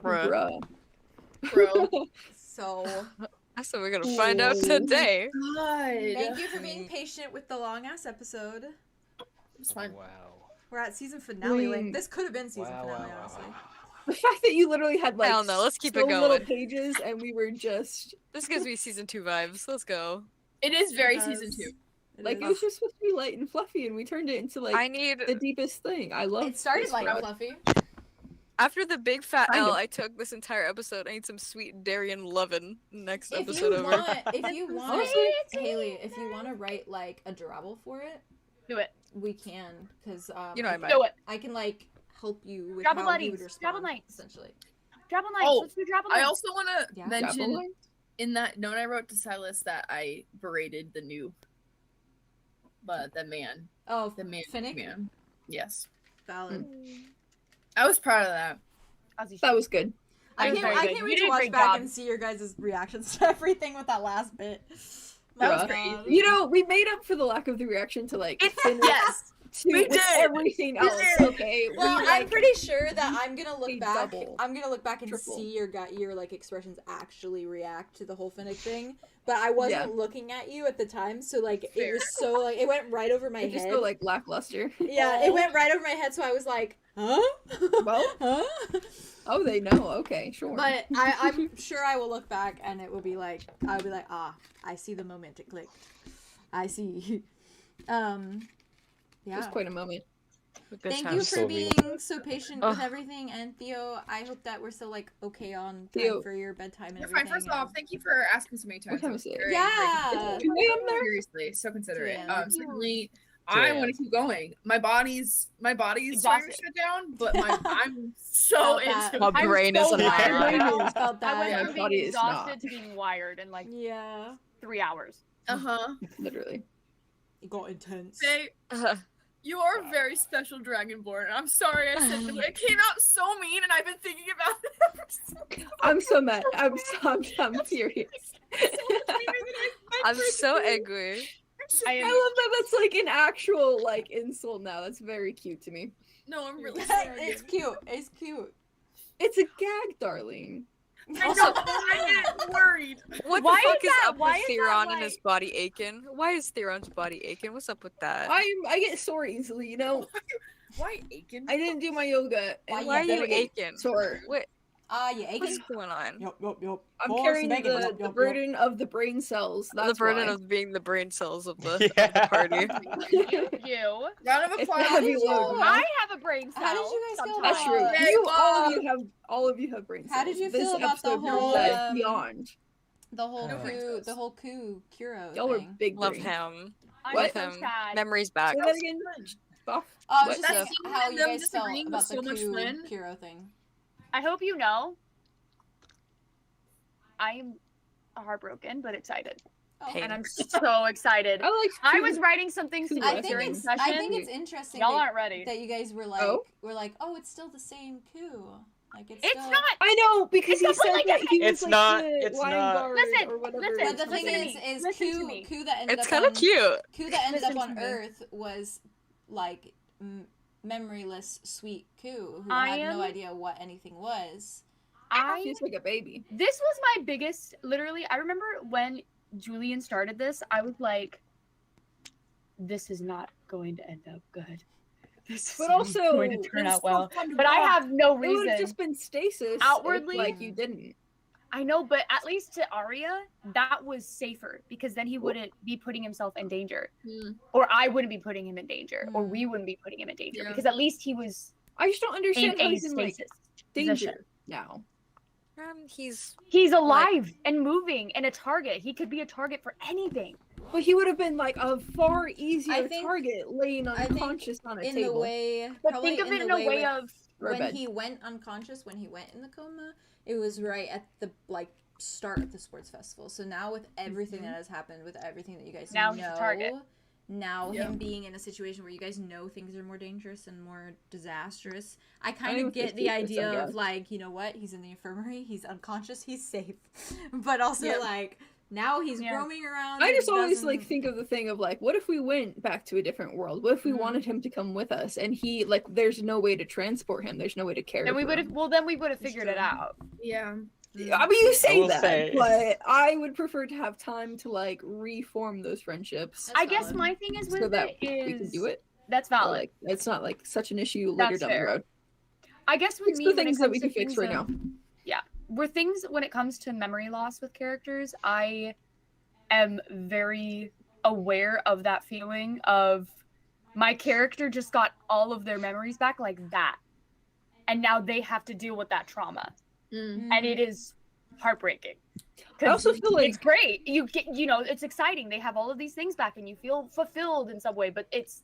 Bruh. Bro. So That's what we're gonna find out today. God. thank you for being patient with the long ass episode. It's fine. Wow. We're at season finale. Like Wait. this could have been season Wow, finale, wow, wow, honestly. wow. The fact that you literally had like I don't know, let's keep so it little going. pages and we were just This gives me season 2 vibes. Let's go. It is very It season does. 2. like it was just supposed to be light and fluffy, and we turned it into like I need the deepest thing. I love. It started this light and route. fluffy. after the big fat Kind L of. I took this entire episode. I need some sweet Darian lovin' next If episode you over. want, Honestly, Haley, if you want to write like a drabble for it, do it. we can, because You know I might. Do it. I can like help you with Drabble how buddies, you would Drabble respond, Knights. essentially. Drabble Knights. Oh, Let's do Drabble I Knights. also want to Yeah. mention Double? in that note I wrote to Silas that I berated the new, the man, Oh, the man, Finnick? man. Yes, Valid. I was proud of that. Ozzy, That was good. I That was can't, very I good. can't You wait did to a watch great back job. and see your guys' reactions to everything with that last bit. That was Bruh. great. You know, we made up for the lack of the reaction to like finish Yes, to we with did. everything We else. did. Okay, Well, we, I'm like, pretty sure that I'm gonna look a back. double, I'm gonna look back and triple. see your like expressions actually react to the whole Finnick thing. But I wasn't looking at you at the time, so like it Fair. was so like it went right over my it just head. go like lackluster. Yeah, it went right over my head, so I was like, huh? Well, huh? oh, they know. Okay, sure. But I'm sure I will look back and it will be like, I'll be like, ah, I see the moment it clicked. I see. it was Yeah. quite a moment. Good Thank times. you for Sylvia. being so patient with Ugh. everything, and Theo, I hope that we're still like okay on time Theo. for your bedtime and You're everything. fine. First and- off, thank you for asking so many times. What time is it? Very, Yeah. very- 2 a.m. there? Seriously, so considerate. 2 a.m. Secondly, 2 I a.m. want to keep going. My body's trying to Exhausted. shut down, but I'm so Felt that. into My it. brain I'm is so on wired fire. right now. Felt I went that. My from body being is not. exhausted to being wired in like Yeah. 3 hours. Uh-huh. Literally. It got intense. Say, you are a very special Dragonborn. I'm sorry I said that. It came out so mean, and I've been thinking about it ever since. I'm so mad. I'm furious. I'm so angry. I I am love that. That's like an actual like insult now. That's very cute to me. No, I'm really sorry. It's cute. It's cute. It's a gag, darling. I get worried. What Why the fuck is is that- up why with is that, Theron and like- his body aching? Why is Theron's body aching? What's up with that? I get sore easily, you know. Why Aiken? I didn't do my yoga. Why and Why are then you I get aching? Sore. Wait, You what's aching? going on? Yup. I'm carrying the burden of the brain cells. That's The burden why. of being the brain cells of the, Yeah. of the party. You. Round of It's applause. a heavy did you- load. I have a brain cell. How did you guys feel That's sometimes. about- true. Hey, All of you have brain cells. How did you This feel about the episode whole, proves beyond? the whole No brain coup, cells. the whole coup Kuro Y'all were thing? big Love brain. him. I'm With so him. sad. Memories back. Say that again. Buff. Oh, I What? was just That saying scene how of you them guys felt disagreeing about was the so much fun. Kuro thing. I hope you know. I'm heartbroken, but excited, Oh. and I'm so excited. I was writing some things Coup I last think during it's session. I think it's interesting Y'all that, aren't ready. that you guys were like it's still the same coup. Like it's It's still... not. I know because It's he said completely that he was It's like not- the it's lion not. guard Listen, or whatever. listen, But the thing listen to me. is Listen to coup me. coup that ended It's up kind on of cute. coup that ended Listen up on to me. Earth was like memoryless sweet coup who I had no am- idea what anything was. He's like a baby. This was my biggest. Literally, I remember when Julien started this. I was like, "This is not going to end up good. This is But not also, going to turn It was out so well." fun to But I watch. have no It would have reason. just been stasis. Outwardly- if, like you didn't. I know, but at least to Aria, that was safer because then he wouldn't be putting himself in danger, or I wouldn't be putting him in danger, or we wouldn't be putting him in danger Yeah. because at least he was I just don't in understand how a he's in like stasis danger position. now. He's alive and moving and a target. He could be a target for anything. But he would have been like a far easier I think- target laying I think unconscious on a In table. the way, But probably think of it in the a way with- of Or a when bed. he went unconscious, when he went in the coma, it was right at the like start of the sports festival. So now with everything that has happened, with everything that you guys Now know, he's a target. now Yeah. him being in a situation where you guys know things are more dangerous and more disastrous, I I kind think of get it's the safer, idea so of like, you know what, he's in the infirmary, he's unconscious, he's safe, but also Yeah. like now he's Yeah. roaming around. I and just always like doesn't- think of the thing of like, what if we went back to a different world? What if we Mhm. wanted him to come with us and he like there's no way to transport him, there's no way to carry and we for would have him. well then we would have It's figured it true. out. Yeah. I mean you say will that, say- but I would prefer to have time to like reform those friendships That's I guess valid. my thing is with so that it is we can do it. That's Or, valid. like it's not like such an issue That's later down fair. the road. I guess with Fix me the when it things that comes we to can fix things right of- now. were things when it comes to memory loss with characters, I am very aware of that feeling of my character just got all of their memories back like that. And now they have to deal with that trauma. And it is heartbreaking. I also feel like It's great. You get, it's exciting. They have all of these things back and you feel fulfilled in some way, but it's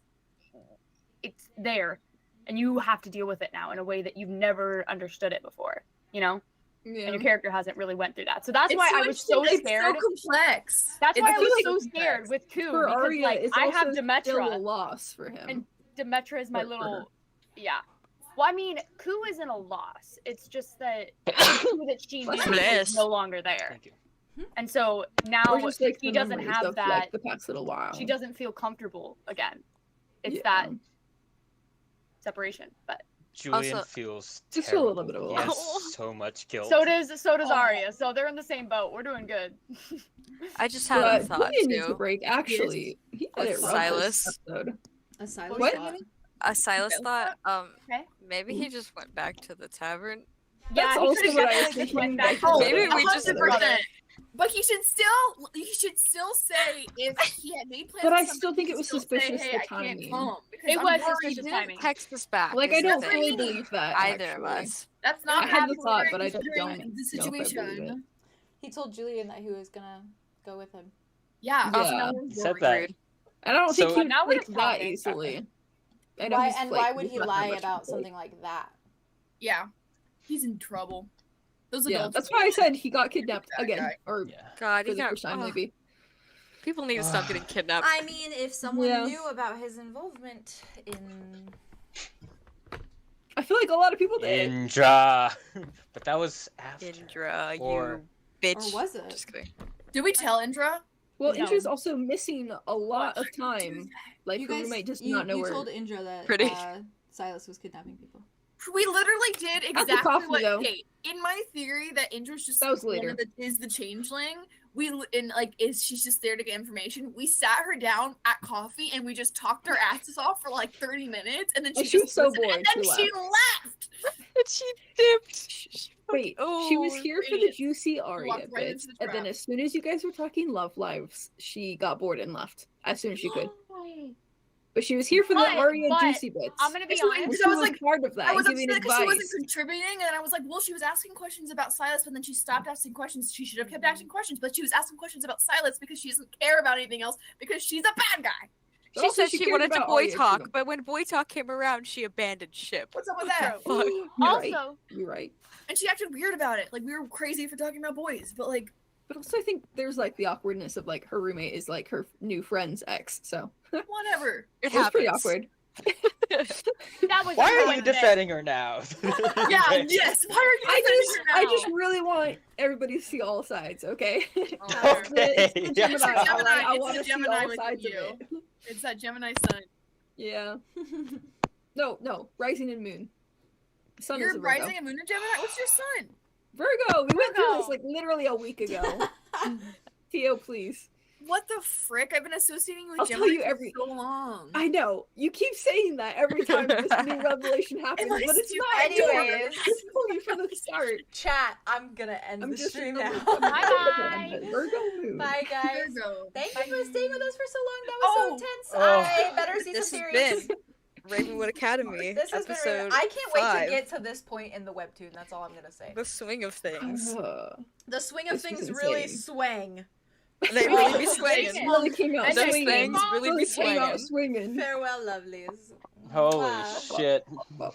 there. And you have to deal with it now in a way that you've never understood it before, and your character hasn't really went through that. So that's why I was so scared. It's so complex. That's why I feel was like so it's scared complex. with Coup for because Aria, like it's I also have still a Demetra loss for him. and Demetra is my For her. little Well, I mean, Coup isn't a loss. It's just that the Coup that she knew Bless. is no longer there. Thank you. And so now Or just like he the doesn't memories have of, that. like, the past little while. She doesn't feel comfortable again. It's Yeah. that separation. But Julian Also- feels Just feel a little terrible. bit of He a has so much guilt. so does Oh. Aria. So they're in the same boat. We're doing good. I just had a But thought Julian needs a too. break. Actually, he had With it rough Silas. this episode. A silent What? thought. A Silas thought. Okay. Maybe he just went back to the tavern. Yeah, That's he also could've what I was definitely just went thinking, back like, to oh, the- Maybe we just 100%. But you should still say if he had made plans. But with I somebody, still think you it was should say, suspicious, hey, the I can't timing. come, because It I'm was worried. suspicious timing. Text us back. Like I is the don't thing. fully believe that. Either of actually. us. That's not I had the happening thought, but I considering don't the know if I believe it. situation. He told Julien that he was gonna go with him. Yeah. Yeah. now we're He said worried. that. And I don't think So- he would Now we're break just that talking. easily. I know Why he's, and like, why would he's he not that lie much about control. something like that? Yeah. He's in trouble. Those Yeah, adults. that's why I said he got kidnapped That again, guy. or Yeah. God, for he the got. first time ugh. maybe. People need to stop getting kidnapped. I mean, if someone Yeah. knew about his involvement in I feel like a lot of people did. Indra. But that was after. Indra, Or- you bitch. or was it? Just kidding. Did we tell Indra? Well, No. Indra's also missing a lot of time. Like You her guys, roommate does you, not know you where. told Indra that Pretty. Silas was kidnapping people. We literally did How's the exactly coffee, what. though? Okay, in my theory that Indra's just That was one later. of is the changeling. She's just there to get information. We sat her down at coffee and we just talked our asses off for like 30 minutes, and then Oh, she she was just so listened, bored, and then she she left. And she dipped. Wait, Oh, she was here for the idiot. juicy Aria walked right bit, into the and then trap. as soon as you guys were talking love lives, she got bored and left as soon as she could. But she was here for the But- Aria but juicy bits. I'm gonna be She was- honest. And so she I was was like- part of that, I was giving upset because she wasn't advice. contributing, and I was like, well, she was asking questions about Silas, but then she stopped asking questions. She should have kept asking questions, but she was asking questions about Silas because she doesn't care about anything else because she's a bad guy. But She also said she cared wanted to about boy Aria, talk, too. but when boy talk came around, she abandoned ship. What's up with What that? the fuck? You're right. Also, You're right. And she acted weird about it. Like, we were crazy for talking about boys, but like, But also, I think there's like the awkwardness of like her roommate is like her new friend's ex, so whatever. It was pretty happens. awkward. that was Why the are you point of it. defending her now? Yeah, yes. Why are you defending her I now? just really want everybody to see all sides, okay? Oh, Okay, It's the yeah. Gemini, It's the alright? I Gemini, want to it's see the Gemini all within sides of you. it. It's that Gemini sun. Yeah. No, rising and moon. Sun You're is a Virgo. rising and moon in Gemini? What's your sun? Virgo! We went through Virgo. this like literally a week ago. Theo, please. What the frick? I've been associating you with I'll Gemini tell you for every- so long. I know. You keep saying that every time this new revelation happens, Am I but it's stupid? not. Anyways. It's only from the start. Chat, I'm gonna end I'm the just stream a now. Virgo. Bye-bye. Virgo moon. Bye, guys. Virgo. Thank you for staying with us for so long. That was Oh. so intense. Oh. I better see This some has series. been Ravenwood Academy, This has been really, episode I can't wait 5. to get to this point in the webtoon. That's all I'm gonna say. The swing of things. The swing of This was things really insane. swang. They really be swinging. Swinging. Really came out And Those swinging. things really be Came out swinging. swinging. Farewell, lovelies. Holy Mwah. shit. Well,